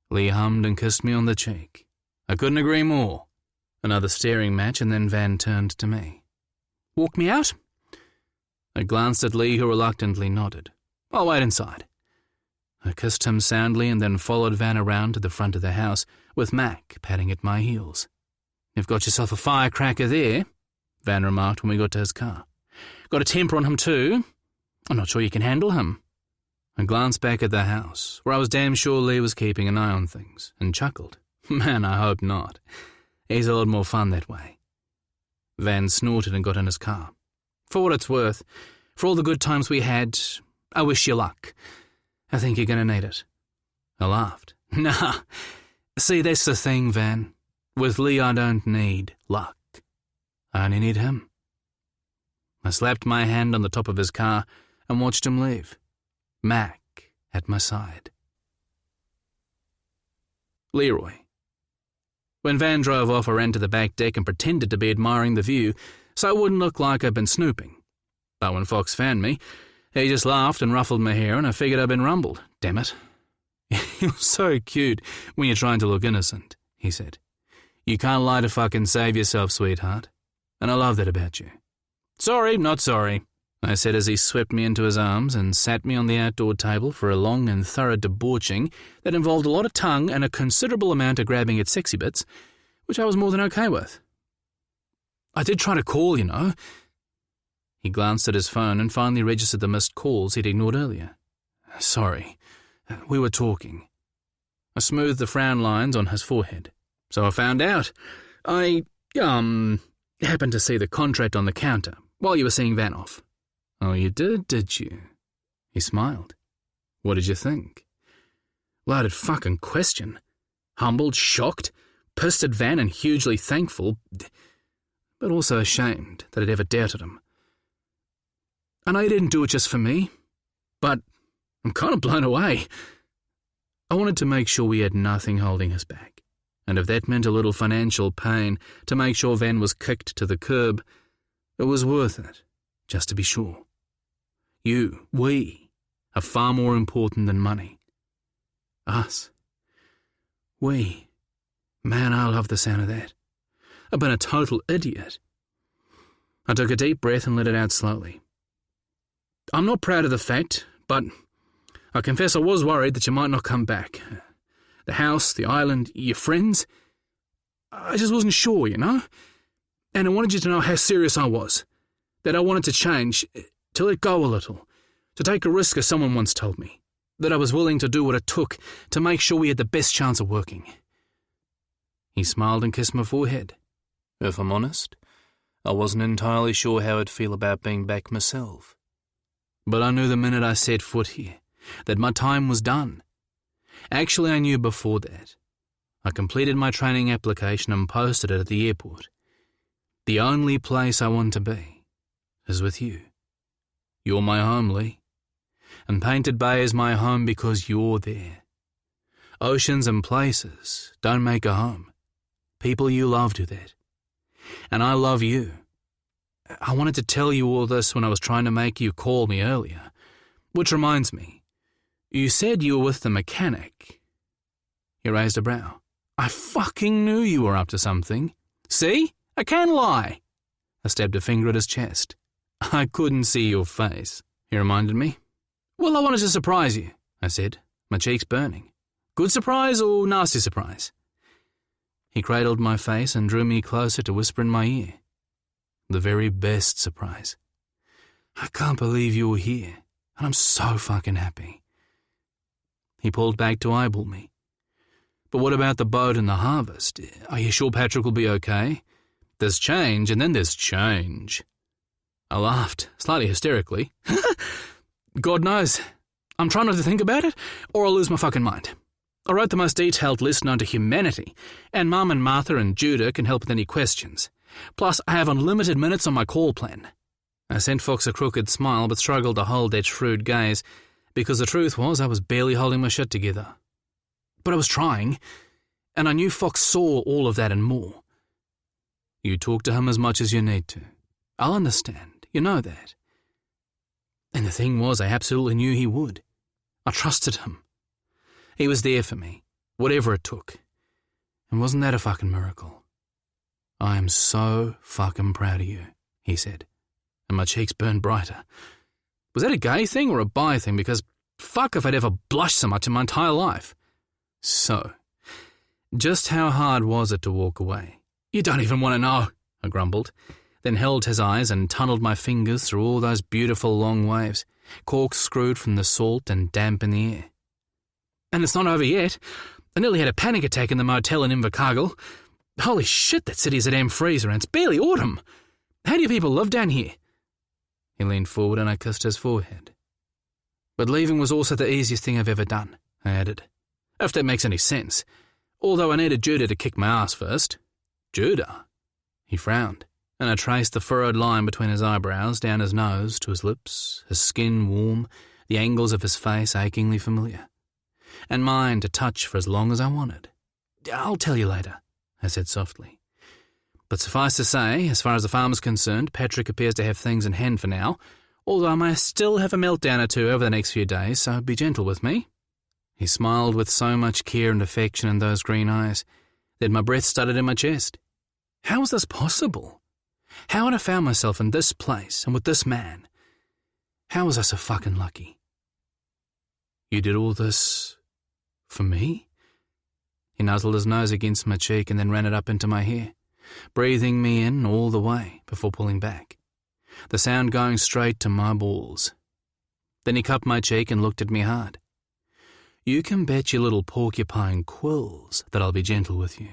Speaker 1: Lee hummed and kissed me on the cheek. I couldn't agree more. Another staring match, and then Van turned to me. Walk me out? I glanced at Lee, who reluctantly nodded. I'll wait inside. I kissed him soundly and then followed Van around to the front of the house, with Mac patting at my heels. You've got yourself a firecracker there, Van remarked when we got to his car. Got a temper on him too. I'm not sure you can handle him. I glanced back at the house, where I was damn sure Lee was keeping an eye on things, and chuckled. Man, I hope not. He's a lot more fun that way. Van snorted and got in his car. For what it's worth, for all the good times we had, I wish you luck. I think you're going to need it. I laughed. Nah. See, that's the thing, Van. With Lee, I don't need luck. I only need him. I slapped my hand on the top of his car and watched him leave. Mac at my side. Leroy. When Van drove off, I ran to the back deck and pretended to be admiring the view so it wouldn't look like I'd been snooping. But when Fox found me, he just laughed and ruffled my hair, and I figured I'd been rumbled. Damn it. You're so cute when you're trying to look innocent, he said. You can't lie to fucking save yourself, sweetheart. And I love that about you. Sorry, not sorry, I said as he swept me into his arms and sat me on the outdoor table for a long and thorough debauching that involved a lot of tongue and a considerable amount of grabbing at sexy bits, which I was more than okay with. I did try to call, you know. He glanced at his phone and finally registered the missed calls he'd ignored earlier. Sorry, we were talking. I smoothed the frown lines on his forehead. So I found out. I, happened to see the contract on the counter while you were seeing Van off. Oh, you did you? He smiled. What did you think? Loaded fucking question. Humbled, shocked, pissed at Van and hugely thankful, but also ashamed that I'd ever doubted him. I know you didn't do it just for me, but I'm kind of blown away. I wanted to make sure we had nothing holding us back, and if that meant a little financial pain to make sure Van was kicked to the curb, it was worth it, just to be sure. We, are far more important than money. Us. We. Man, I love the sound of that. I've been a total idiot. I took a deep breath and let it out slowly. I'm not proud of the fact, but I confess I was worried that you might not come back. The house, the island, your friends. I just wasn't sure, you know? And I wanted you to know how serious I was. That I wanted to change, to let go a little, to take a risk, as someone once told me. That I was willing to do what it took to make sure we had the best chance of working. He smiled and kissed my forehead. If I'm honest, I wasn't entirely sure how I'd feel about being back myself. But I knew the minute I set foot here that my time was done. Actually, I knew before that. I completed my training application and posted it at the airport. The only place I want to be is with you. You're my home, Lee. And Painted Bay is my home because you're there. Oceans and places don't make a home. People you love do that. And I love you. I wanted to tell you all this when I was trying to make you call me earlier. Which reminds me, you said you were with the mechanic. He raised a brow. I fucking knew you were up to something. See? I can lie. I stabbed a finger at his chest. I couldn't see your face, he reminded me. Well, I wanted to surprise you, I said, my cheeks burning. Good surprise or nasty surprise? He cradled my face and drew me closer to whisper in my ear. The very best surprise. I can't believe you're here, and I'm so fucking happy. He pulled back to eyeball me. But what about the boat and the harvest? Are you sure Patrick will be okay? There's change, and then there's change. I laughed, slightly hysterically. God knows. I'm trying not to think about it, or I'll lose my fucking mind. I wrote the most detailed list known to humanity, and Mum and Martha and Judah can help with any questions. Plus, I have unlimited minutes on my call plan. I sent Fox a crooked smile, but struggled to hold that shrewd gaze, because the truth was I was barely holding my shit together. But I was trying, and I knew Fox saw all of that and more. You talk to him as much as you need to. I'll understand, you know that. And the thing was, I absolutely knew he would. I trusted him. He was there for me, whatever it took. And wasn't that a fucking miracle? I am so fucking proud of you, he said, and my cheeks burned brighter. Was that a gay thing or a bi thing? Because fuck if I'd ever blushed so much in my entire life. So, just how hard was it to walk away? You don't even want to know, I grumbled, then held his eyes and tunneled my fingers through all those beautiful long waves, corkscrewed from the salt and damp in the air. And it's not over yet. I nearly had a panic attack in the motel in Invercargill. Holy shit, that city's a damn freezer and it's barely autumn. How do you people live down here? He leaned forward and I kissed his forehead. But leaving was also the easiest thing I've ever done, I added. If that makes any sense. Although I needed Judah to kick my ass first. Judah? He frowned, and I traced the furrowed line between his eyebrows down his nose to his lips, his skin warm, the angles of his face achingly familiar. And mine to touch for as long as I wanted. I'll tell you later, I said softly. But suffice to say, as far as the farm is concerned, Patrick appears to have things in hand for now, although I may still have a meltdown or two over the next few days, so be gentle with me. He smiled with so much care and affection in those green eyes that my breath stuttered in my chest. How was this possible? How had I found myself in this place and with this man? How was I so fucking lucky? You did all this for me? He nuzzled his nose against my cheek and then ran it up into my hair, breathing me in all the way before pulling back, the sound going straight to my balls. Then he cupped my cheek and looked at me hard. You can bet your little porcupine quills that I'll be gentle with you.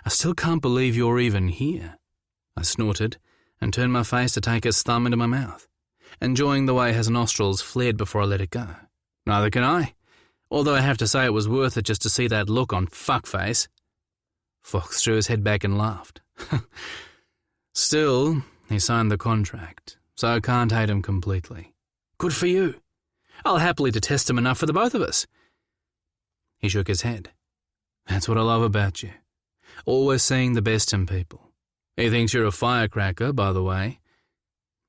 Speaker 1: I still can't believe you're even here. I snorted and turned my face to take his thumb into my mouth, enjoying the way his nostrils flared before I let it go. Neither can I, although I have to say it was worth it just to see that look on fuckface. Fox threw his head back and laughed. Still, he signed the contract, so I can't hate him completely. Good for you. I'll happily detest him enough for the both of us. He shook his head. That's what I love about you. Always seeing the best in people. He thinks you're a firecracker, by the way.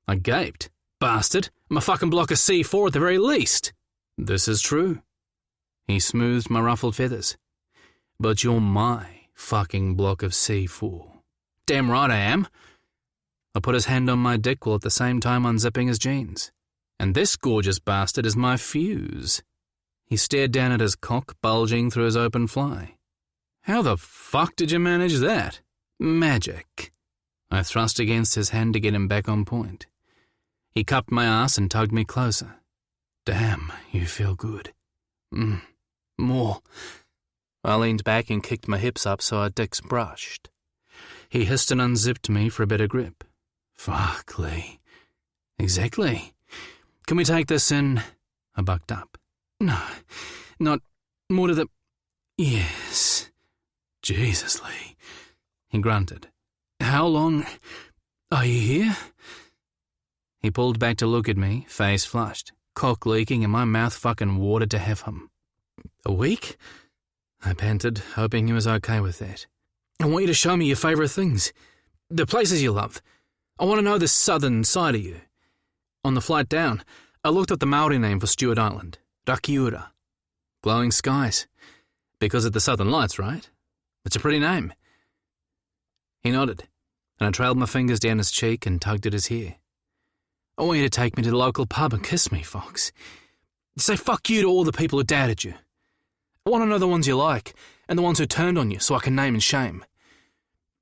Speaker 1: I gaped. Bastard, I'm a fucking block of C4 at the very least. This is true. He smoothed my ruffled feathers. But you're my fucking block of C4. Damn right I am. I put his hand on my dick while at the same time unzipping his jeans. And this gorgeous bastard is my fuse. He stared down at his cock bulging through his open fly. How the fuck did you manage that? Magic. I thrust against his hand to get him back on point. He cupped my ass and tugged me closer. Damn, you feel good. More. I leaned back and kicked my hips up so our dicks brushed. He hissed and unzipped me for a better grip. Fuck, Lee. Exactly. Can we take this in? I bucked up. No, not more to the... Yes. Jesus, Lee. He grunted. How long are you here? He pulled back to look at me, face flushed, cock leaking and my mouth fucking watered to have him. A week? I panted, hoping he was okay with that. I want you to show me your favourite things. The places you love. I want to know the southern side of you. On the flight down, I looked up the Maori name for Stewart Island. Rakiura. Glowing skies. Because of the southern lights, right? It's a pretty name. He nodded, and I trailed my fingers down his cheek and tugged at his hair. I want you to take me to the local pub and kiss me, Fox. Say fuck you to all the people who doubted you. I want to know the ones you like, and the ones who turned on you so I can name and shame.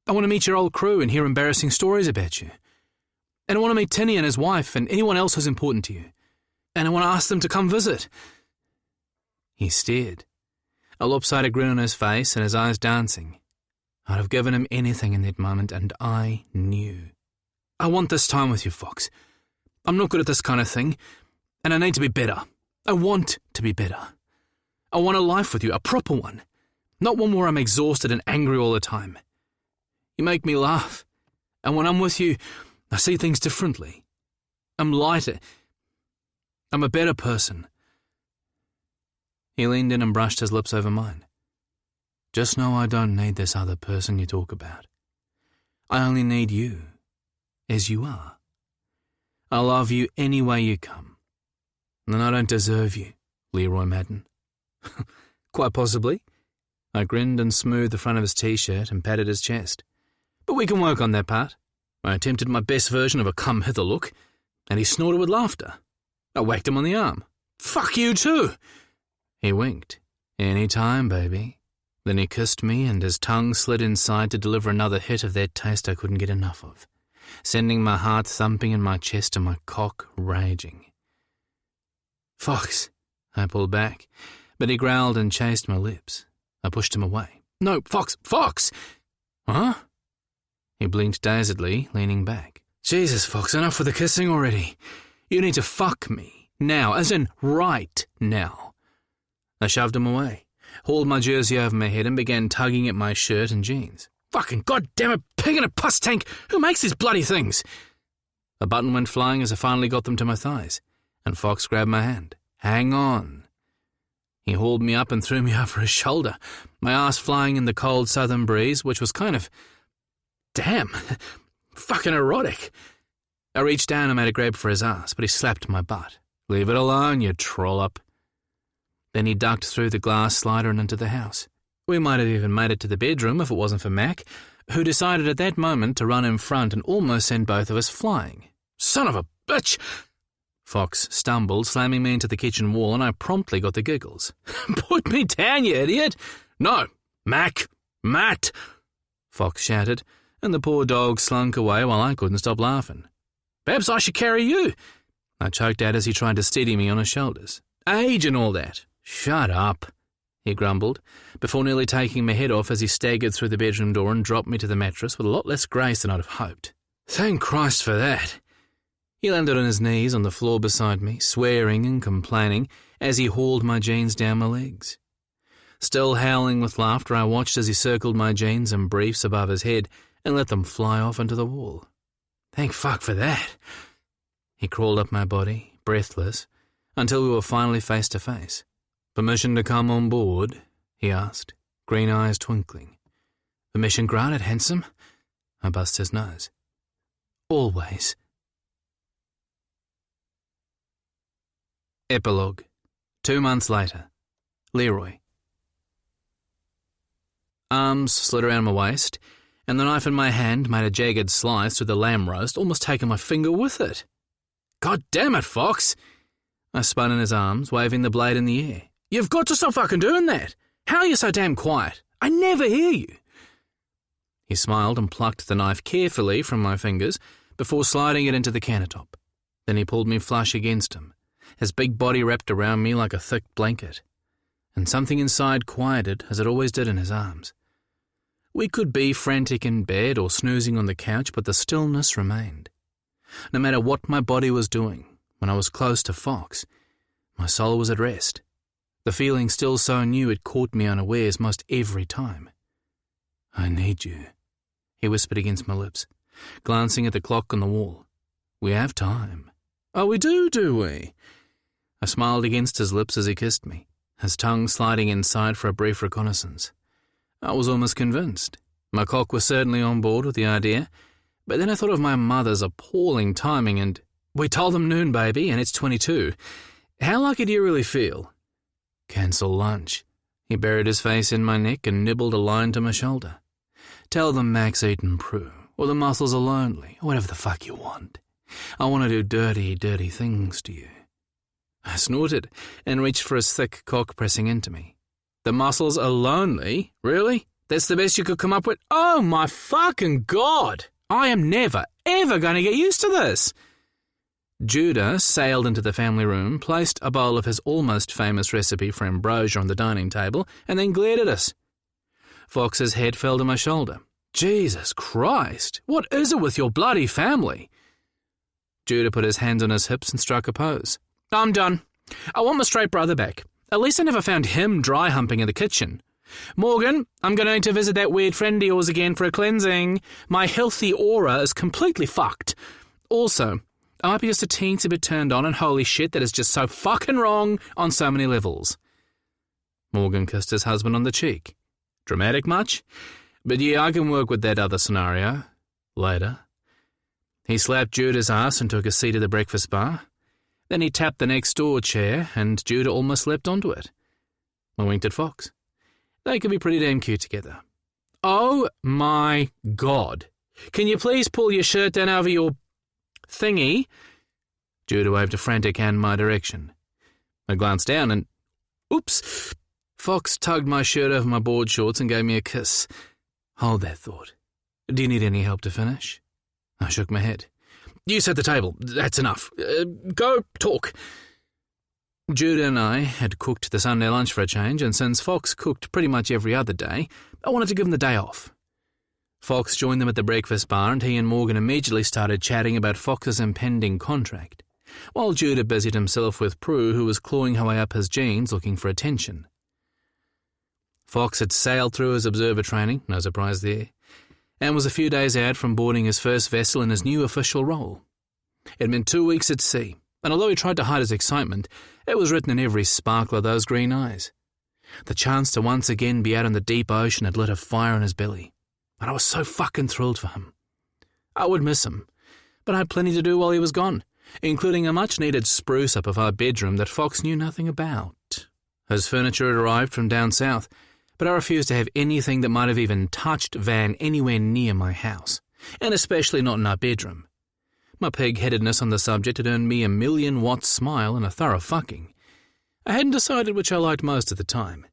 Speaker 1: I want to meet your old crew and hear embarrassing stories about you. And I want to meet Tinny and his wife and anyone else who's important to you. And I want to ask them to come visit. He stared, a lopsided grin on his face and his eyes dancing. I'd have given him anything in that moment, and I knew. I want this time with you, Fox. I'm not good at this kind of thing, and I need to be better. I want to be better. I want a life with you, a proper one. Not one where I'm exhausted and angry all the time. You make me laugh, and when I'm with you, I see things differently. I'm lighter. I'm a better person. He leaned in and brushed his lips over mine. Just know I don't need this other person you talk about. I only need you, as you are. I love you any way you come. And I don't deserve you, Leroy Madden. Quite possibly. I grinned and smoothed the front of his t-shirt and patted his chest. But we can work on that part. I attempted my best version of a come-hither look, and he snorted with laughter. I whacked him on the arm. Fuck you too! He winked. Any time, baby. Then he kissed me, and his tongue slid inside to deliver another hit of that taste I couldn't get enough of, sending my heart thumping in my chest and my cock raging. Fox, I pulled back, but he growled and chased my lips. I pushed him away. No, Fox! Fox! Huh? He blinked dazedly, leaning back. Jesus, Fox, enough with the kissing already. You need to fuck me. Now, as in right now. I shoved him away, hauled my jersey over my head and began tugging at my shirt and jeans. Fucking goddammit, pig in a pus tank! Who makes these bloody things? A button went flying as I finally got them to my thighs, and Fox grabbed my hand. Hang on. He hauled me up and threw me over his shoulder, my ass flying in the cold southern breeze, which was kind of... damn, fucking erotic. I reached down and made a grab for his ass, but he slapped my butt. Leave it alone, you trollop. Then he ducked through the glass slider and into the house. We might have even made it to the bedroom if it wasn't for Mac, who decided at that moment to run in front and almost send both of us flying. Son of a bitch! Fox stumbled, slamming me into the kitchen wall, and I promptly got the giggles. Put me down, you idiot! No, Mac! Matt! Fox shouted, and the poor dog slunk away while I couldn't stop laughing. Perhaps I should carry you, I choked out as he tried to steady me on his shoulders. Age and all that. Shut up, he grumbled, before nearly taking my head off as he staggered through the bedroom door and dropped me to the mattress with a lot less grace than I'd have hoped. Thank Christ for that. He landed on his knees on the floor beside me, swearing and complaining as he hauled my jeans down my legs. Still howling with laughter, I watched as he circled my jeans and briefs above his head and let them fly off into the wall. Thank fuck for that. He crawled up my body, breathless, until we were finally face to face. "Permission to come on board?" he asked, green eyes twinkling. "Permission granted, handsome." I bust his nose. "Always." Epilogue. 2 months later. Leroy. Arms slid around my waist, and the knife in my hand made a jagged slice through the lamb roast, almost taking my finger with it. "God damn it, Fox!" I spun in his arms, waving the blade in the air. "You've got to stop fucking doing that! How are you so damn quiet? I never hear you!" He smiled and plucked the knife carefully from my fingers before sliding it into the countertop. Then he pulled me flush against him, his big body wrapped around me like a thick blanket. And something inside quieted as it always did in his arms. We could be frantic in bed or snoozing on the couch, but the stillness remained. No matter what my body was doing, when I was close to Fox, my soul was at rest. The feeling still so new it caught me unawares most every time. "I need you," he whispered against my lips, glancing at the clock on the wall. "We have time." "Oh, we do we?" I smiled against his lips as he kissed me, his tongue sliding inside for a brief reconnaissance. I was almost convinced. My cock was certainly on board with the idea, but then I thought of my mother's appalling timing and, "We told them noon, baby, and it's 22. How lucky do you really feel?" "Cancel lunch." He buried his face in my neck and nibbled a line to my shoulder. "Tell them Mac's eaten Prue, or the muscles are lonely, or whatever the fuck you want. I want to do dirty, dirty things to you." I snorted and reached for his thick cock pressing into me. "The muscles are lonely? Really? That's the best you could come up with? Oh my fucking God! I am never, ever going to get used to this!" Judah sailed into the family room, placed a bowl of his almost famous recipe for ambrosia on the dining table, and then glared at us. Fox's head fell to my shoulder. "Jesus Christ! What is it with your bloody family?" Judah put his hands on his hips and struck a pose. "I'm done. I want my straight brother back. At least I never found him dry humping in the kitchen. Morgan, I'm going to need to visit that weird friend of yours again for a cleansing. My healthy aura is completely fucked. Also, I might be just a teensy bit turned on, and holy shit, that is just so fucking wrong on so many levels." Morgan kissed his husband on the cheek. "Dramatic much? But yeah, I can work with that other scenario. Later." He slapped Judah's ass and took a seat at the breakfast bar. Then he tapped the next door chair, and Judah almost leapt onto it. I winked at Fox. They could be pretty damn cute together. "Oh my God. Can you please pull your shirt down over your thingy?" Judah waved a frantic hand in my direction. I glanced down and... Oops! Fox tugged my shirt over my board shorts and gave me a kiss. "Hold that thought. Do you need any help to finish?" I shook my head. "You set the table. That's enough. Go talk." Judah and I had cooked the Sunday lunch for a change, and since Fox cooked pretty much every other day, I wanted to give him the day off. Fox joined them at the breakfast bar, and he and Morgan immediately started chatting about Fox's impending contract, while Judah busied himself with Prue, who was clawing her way up his jeans looking for attention. Fox had sailed through his observer training, no surprise there, and was a few days out from boarding his first vessel in his new official role. It had been 2 weeks at sea, and although he tried to hide his excitement, it was written in every sparkle of those green eyes. The chance to once again be out in the deep ocean had lit a fire in his belly, and I was so fucking thrilled for him. I would miss him, but I had plenty to do while he was gone, including a much-needed spruce-up of our bedroom that Fox knew nothing about. His furniture had arrived from down south, but I refused to have anything that might have even touched Van anywhere near my house, and especially not in our bedroom. My pig-headedness on the subject had earned me a 1,000,000-watt smile and a thorough fucking. I hadn't decided which I liked most at the time.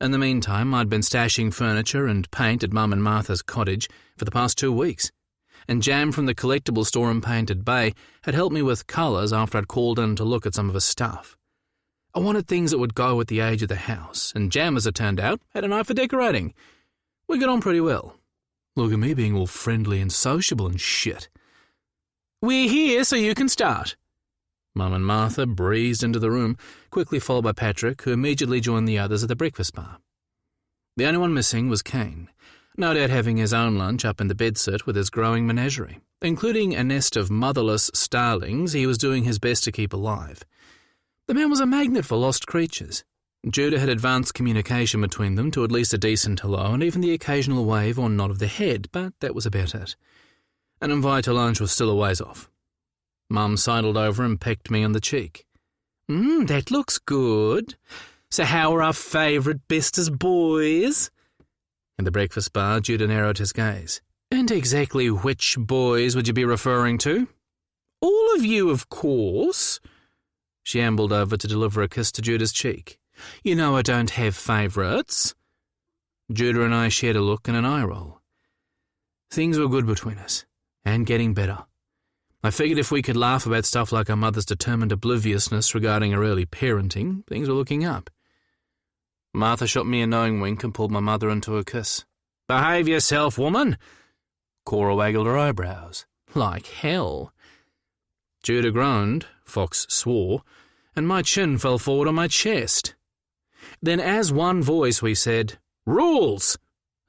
Speaker 1: In the meantime, I'd been stashing furniture and paint at Mum and Martha's cottage for the past 2 weeks, and Jam from the collectible store in Painted Bay had helped me with colours after I'd called in to look at some of his stuff. I wanted things that would go with the age of the house, and Jam, as it turned out, had an eye for decorating. We got on pretty well. Look at me being all friendly and sociable and shit. "We're here so you can start." Mum and Martha breezed into the room, quickly followed by Patrick, who immediately joined the others at the breakfast bar. The only one missing was Kane, no doubt having his own lunch up in the bedsit with his growing menagerie, including a nest of motherless starlings he was doing his best to keep alive. The man was a magnet for lost creatures. Judah had advanced communication between them to at least a decent hello and even the occasional wave or nod of the head, but that was about it. An invite to lunch was still a ways off. Mum sidled over and pecked me on the cheek. That looks good. So how are our favourite bestest boys? In the breakfast bar, Judah narrowed his gaze. And exactly which boys would you be referring to? All of you, of course. She ambled over to deliver a kiss to Judah's cheek. You know I don't have favourites. Judah and I shared a look and an eye roll. Things were good between us, and getting better. I figured if we could laugh about stuff like our mother's determined obliviousness regarding her early parenting, things were looking up. Martha shot me a knowing wink and pulled my mother into a kiss. Behave yourself, woman. Cora waggled her eyebrows. Like hell. Judah groaned, Fox swore, and my chin fell forward on my chest. Then as one voice we said, Rules!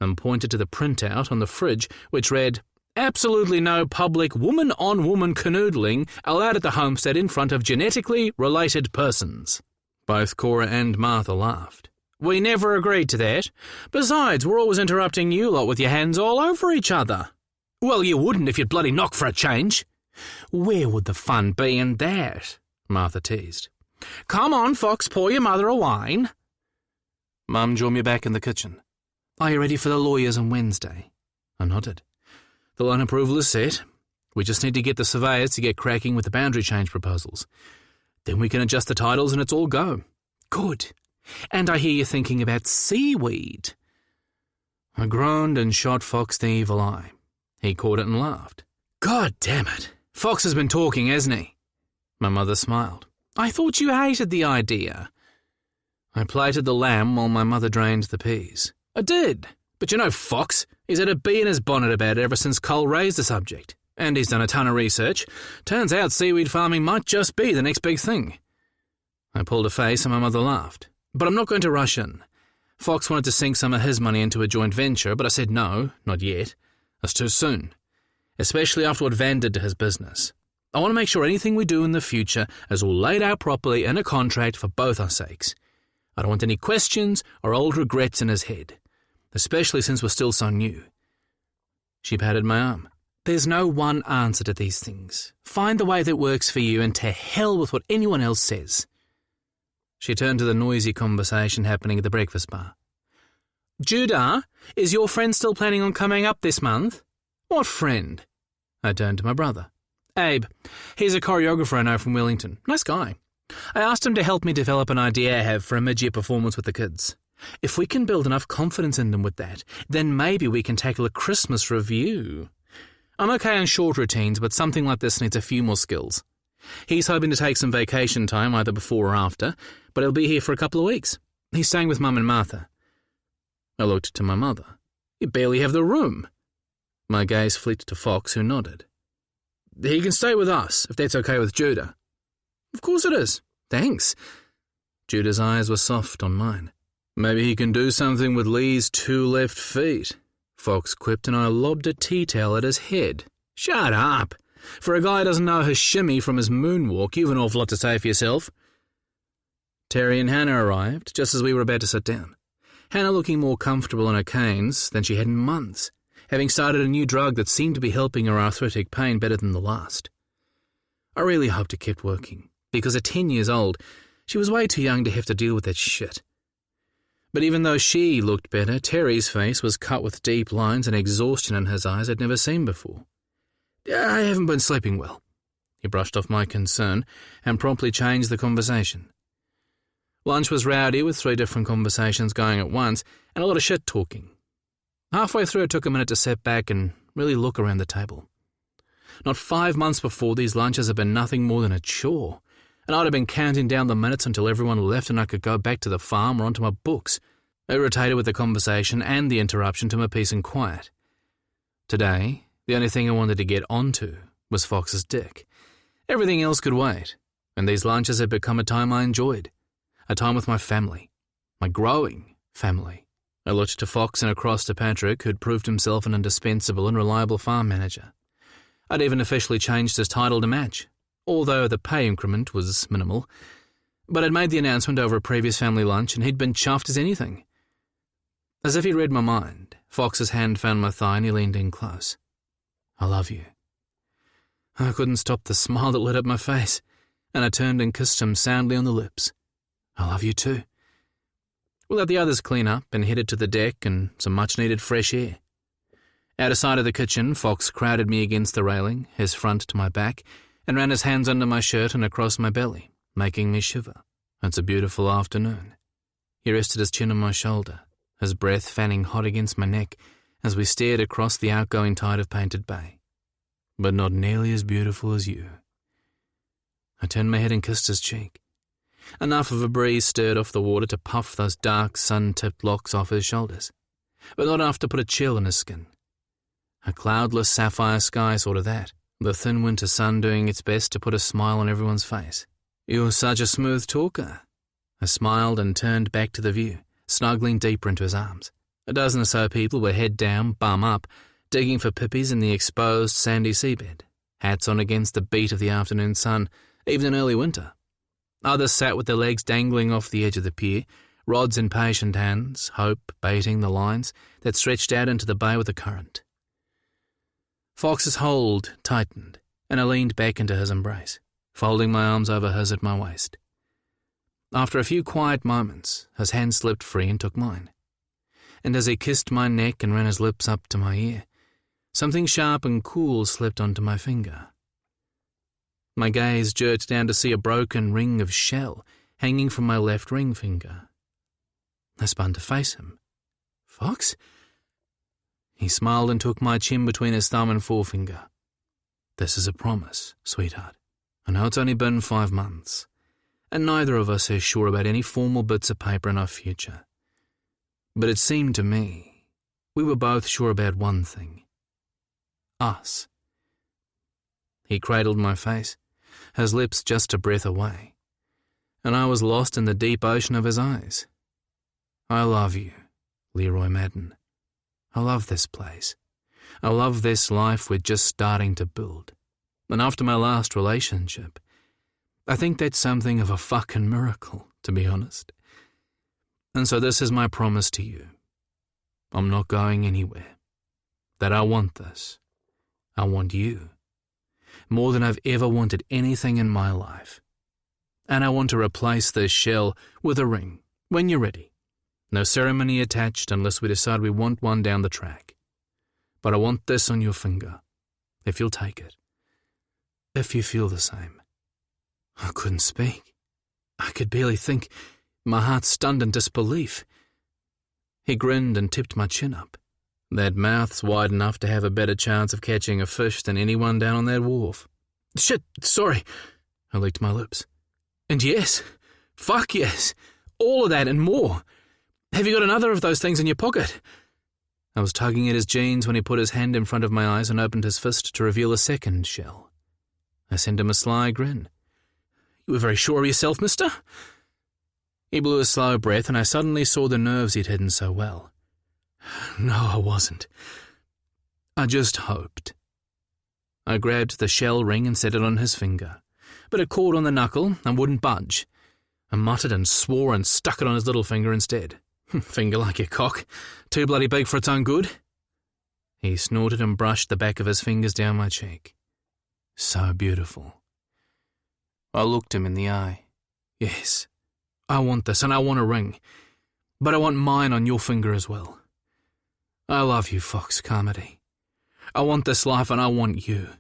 Speaker 1: And pointed to the printout on the fridge, which read, Absolutely no public woman-on-woman canoodling allowed at the homestead in front of genetically related persons. Both Cora and Martha laughed. We never agreed to that. Besides, we're always interrupting you lot with your hands all over each other. Well, you wouldn't if you'd bloody knock for a change. Where would the fun be in that? Martha teased. Come on, Fox, pour your mother a wine. Mum drew me back in the kitchen. Are you ready for the lawyers on Wednesday? I nodded. The loan approval is set. We just need to get the surveyors to get cracking with the boundary change proposals. Then we can adjust the titles and it's all go. Good. And I hear you're thinking about seaweed. I groaned and shot Fox the evil eye. He caught it and laughed. God damn it. Fox has been talking, hasn't he? My mother smiled. I thought you hated the idea. I plated the lamb while my mother drained the peas. I did. But you know Fox, he's had a bee in his bonnet about it ever since Cole raised the subject. And he's done a ton of research. Turns out seaweed farming might just be the next big thing. I pulled a face and my mother laughed. But I'm not going to rush in. Fox wanted to sink some of his money into a joint venture, but I said no, not yet. That's too soon. Especially after what Van did to his business. I want to make sure anything we do in the future is all laid out properly in a contract for both our sakes. I don't want any questions or old regrets in his head. Especially since we're still so new. She patted my arm. There's no one answer to these things. Find the way that works for you and to hell with what anyone else says. She turned to the noisy conversation happening at the breakfast bar. Judah, is your friend still planning on coming up this month? What friend? I turned to my brother. Abe. He's a choreographer I know from Wellington. Nice guy. I asked him to help me develop an idea I have for a mid-year performance with the kids. If we can build enough confidence in them with that, then maybe we can tackle a Christmas review. I'm okay on short routines, but something like this needs a few more skills. He's hoping to take some vacation time either before or after, but he'll be here for a couple of weeks. He's staying with Mum and Martha. I looked to my mother. You barely have the room. My gaze flicked to Fox, who nodded. He can stay with us, if that's okay with Judah. Of course it is. Thanks. Judah's eyes were soft on mine. Maybe he can do something with Lee's 2 left feet, Fox quipped, and I lobbed a tea towel at his head. Shut up. For a guy who doesn't know his shimmy from his moonwalk, you've an awful lot to say for yourself. Terry and Hannah arrived just as we were about to sit down. Hannah looking more comfortable on her canes than she had in months, having started a new drug that seemed to be helping her arthritic pain better than the last. I really hoped it kept working, because at 10 years old, she was way too young to have to deal with that shit. But even though she looked better, Terry's face was cut with deep lines and exhaustion in his eyes I'd never seen before. I haven't been sleeping well. He brushed off my concern and promptly changed the conversation. Lunch was rowdy with 3 different conversations going at once and a lot of shit talking. Halfway through, it took a minute to sit back and really look around the table. Not 5 months before, these lunches had been nothing more than a chore, and I'd have been counting down the minutes until everyone left and I could go back to the farm or onto my books, irritated with the conversation and the interruption to my peace and quiet. Today, the only thing I wanted to get onto was Fox's dick. Everything else could wait, and these lunches had become a time I enjoyed, a time with my family, my growing family. I looked to Fox and across to Patrick, who'd proved himself an indispensable and reliable farm manager. I'd even officially changed his title to match, although the pay increment was minimal. But I'd made the announcement over a previous family lunch, and he'd been chuffed as anything. As if he read my mind, Fox's hand found my thigh and he leaned in close. "I love you." I couldn't stop the smile that lit up my face, and I turned and kissed him soundly on the lips. "I love you too." We let the others clean up and headed to the deck and some much-needed fresh air. Out of sight of the kitchen, Fox crowded me against the railing, his front to my back, and ran his hands under my shirt and across my belly, making me shiver. It's a beautiful afternoon. He rested his chin on my shoulder, his breath fanning hot against my neck as we stared across the outgoing tide of Painted Bay. "But not nearly as beautiful as you." I turned my head and kissed his cheek. Enough of a breeze stirred off the water to puff those dark, sun-tipped locks off his shoulders, but not enough to put a chill in his skin. A cloudless sapphire sky sort of that, the thin winter sun doing its best to put a smile on everyone's face. "You're such a smooth talker." I smiled and turned back to the view, snuggling deeper into his arms. A dozen or so people were head down, bum up, digging for pippies in the exposed sandy seabed, hats on against the beat of the afternoon sun, even in early winter. Others sat with their legs dangling off the edge of the pier, rods in patient hands, hope baiting the lines that stretched out into the bay with the current. Fox's hold tightened, and I leaned back into his embrace, folding my arms over his at my waist. After a few quiet moments, his hand slipped free and took mine. And as he kissed my neck and ran his lips up to my ear, something sharp and cool slipped onto my finger. My gaze jerked down to see a broken ring of shell hanging from my left ring finger. I spun to face him. "Fox?" He smiled and took my chin between his thumb and forefinger. "This is a promise, sweetheart. I know it's only been 5 months, and neither of us is sure about any formal bits of paper in our future. But it seemed to me we were both sure about one thing. Us." He cradled my face, his lips just a breath away, and I was lost in the deep ocean of his eyes. "I love you, Leroy Madden. I love this place. I love this life we're just starting to build. And after my last relationship, I think that's something of a fucking miracle, to be honest. And so this is my promise to you. I'm not going anywhere. That I want this. I want you. More than I've ever wanted anything in my life. And I want to replace this shell with a ring, when you're ready. No ceremony attached unless we decide we want one down the track. But I want this on your finger, if you'll take it. If you feel the same." I couldn't speak. I could barely think, my heart stunned in disbelief. He grinned and tipped my chin up. That mouth's wide enough to have a better chance of catching a fish than anyone down on that wharf. "Shit, sorry." I licked my lips. "And yes, fuck yes, all of that and more. Have you got another of those things in your pocket?" I was tugging at his jeans when he put his hand in front of my eyes and opened his fist to reveal a second shell. I sent him a sly grin. "You were very sure of yourself, mister?" He blew a slow breath, and I suddenly saw the nerves he'd hidden so well. "No, I wasn't. I just hoped." I grabbed the shell ring and set it on his finger, but it caught on the knuckle and wouldn't budge. I muttered and swore and stuck it on his little finger instead. "Finger like your cock. Too bloody big for its own good." He snorted and brushed the back of his fingers down my cheek. "So beautiful." I looked him in the eye. "Yes, I want this, and I want a ring. But I want mine on your finger as well. I love you, Fox Carmody. I want this life, and I want you.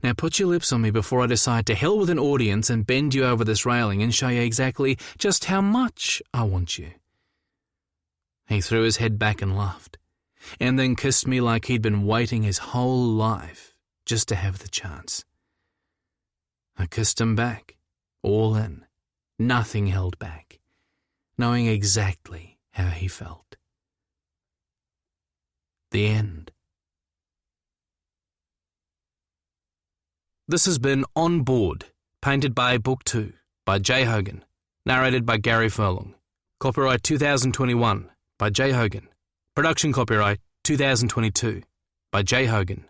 Speaker 1: Now put your lips on me before I decide to hell with an audience and bend you over this railing and show you exactly just how much I want you." He threw his head back and laughed, and then kissed me like he'd been waiting his whole life just to have the chance. I kissed him back, all in, nothing held back, knowing exactly how he felt. The end. This has been On Board, Painted Bay Book 2, by Jay Hogan, narrated by Gary Furlong. Copyright 2021, by by J. Hogan. Production copyright 2022 by J. Hogan.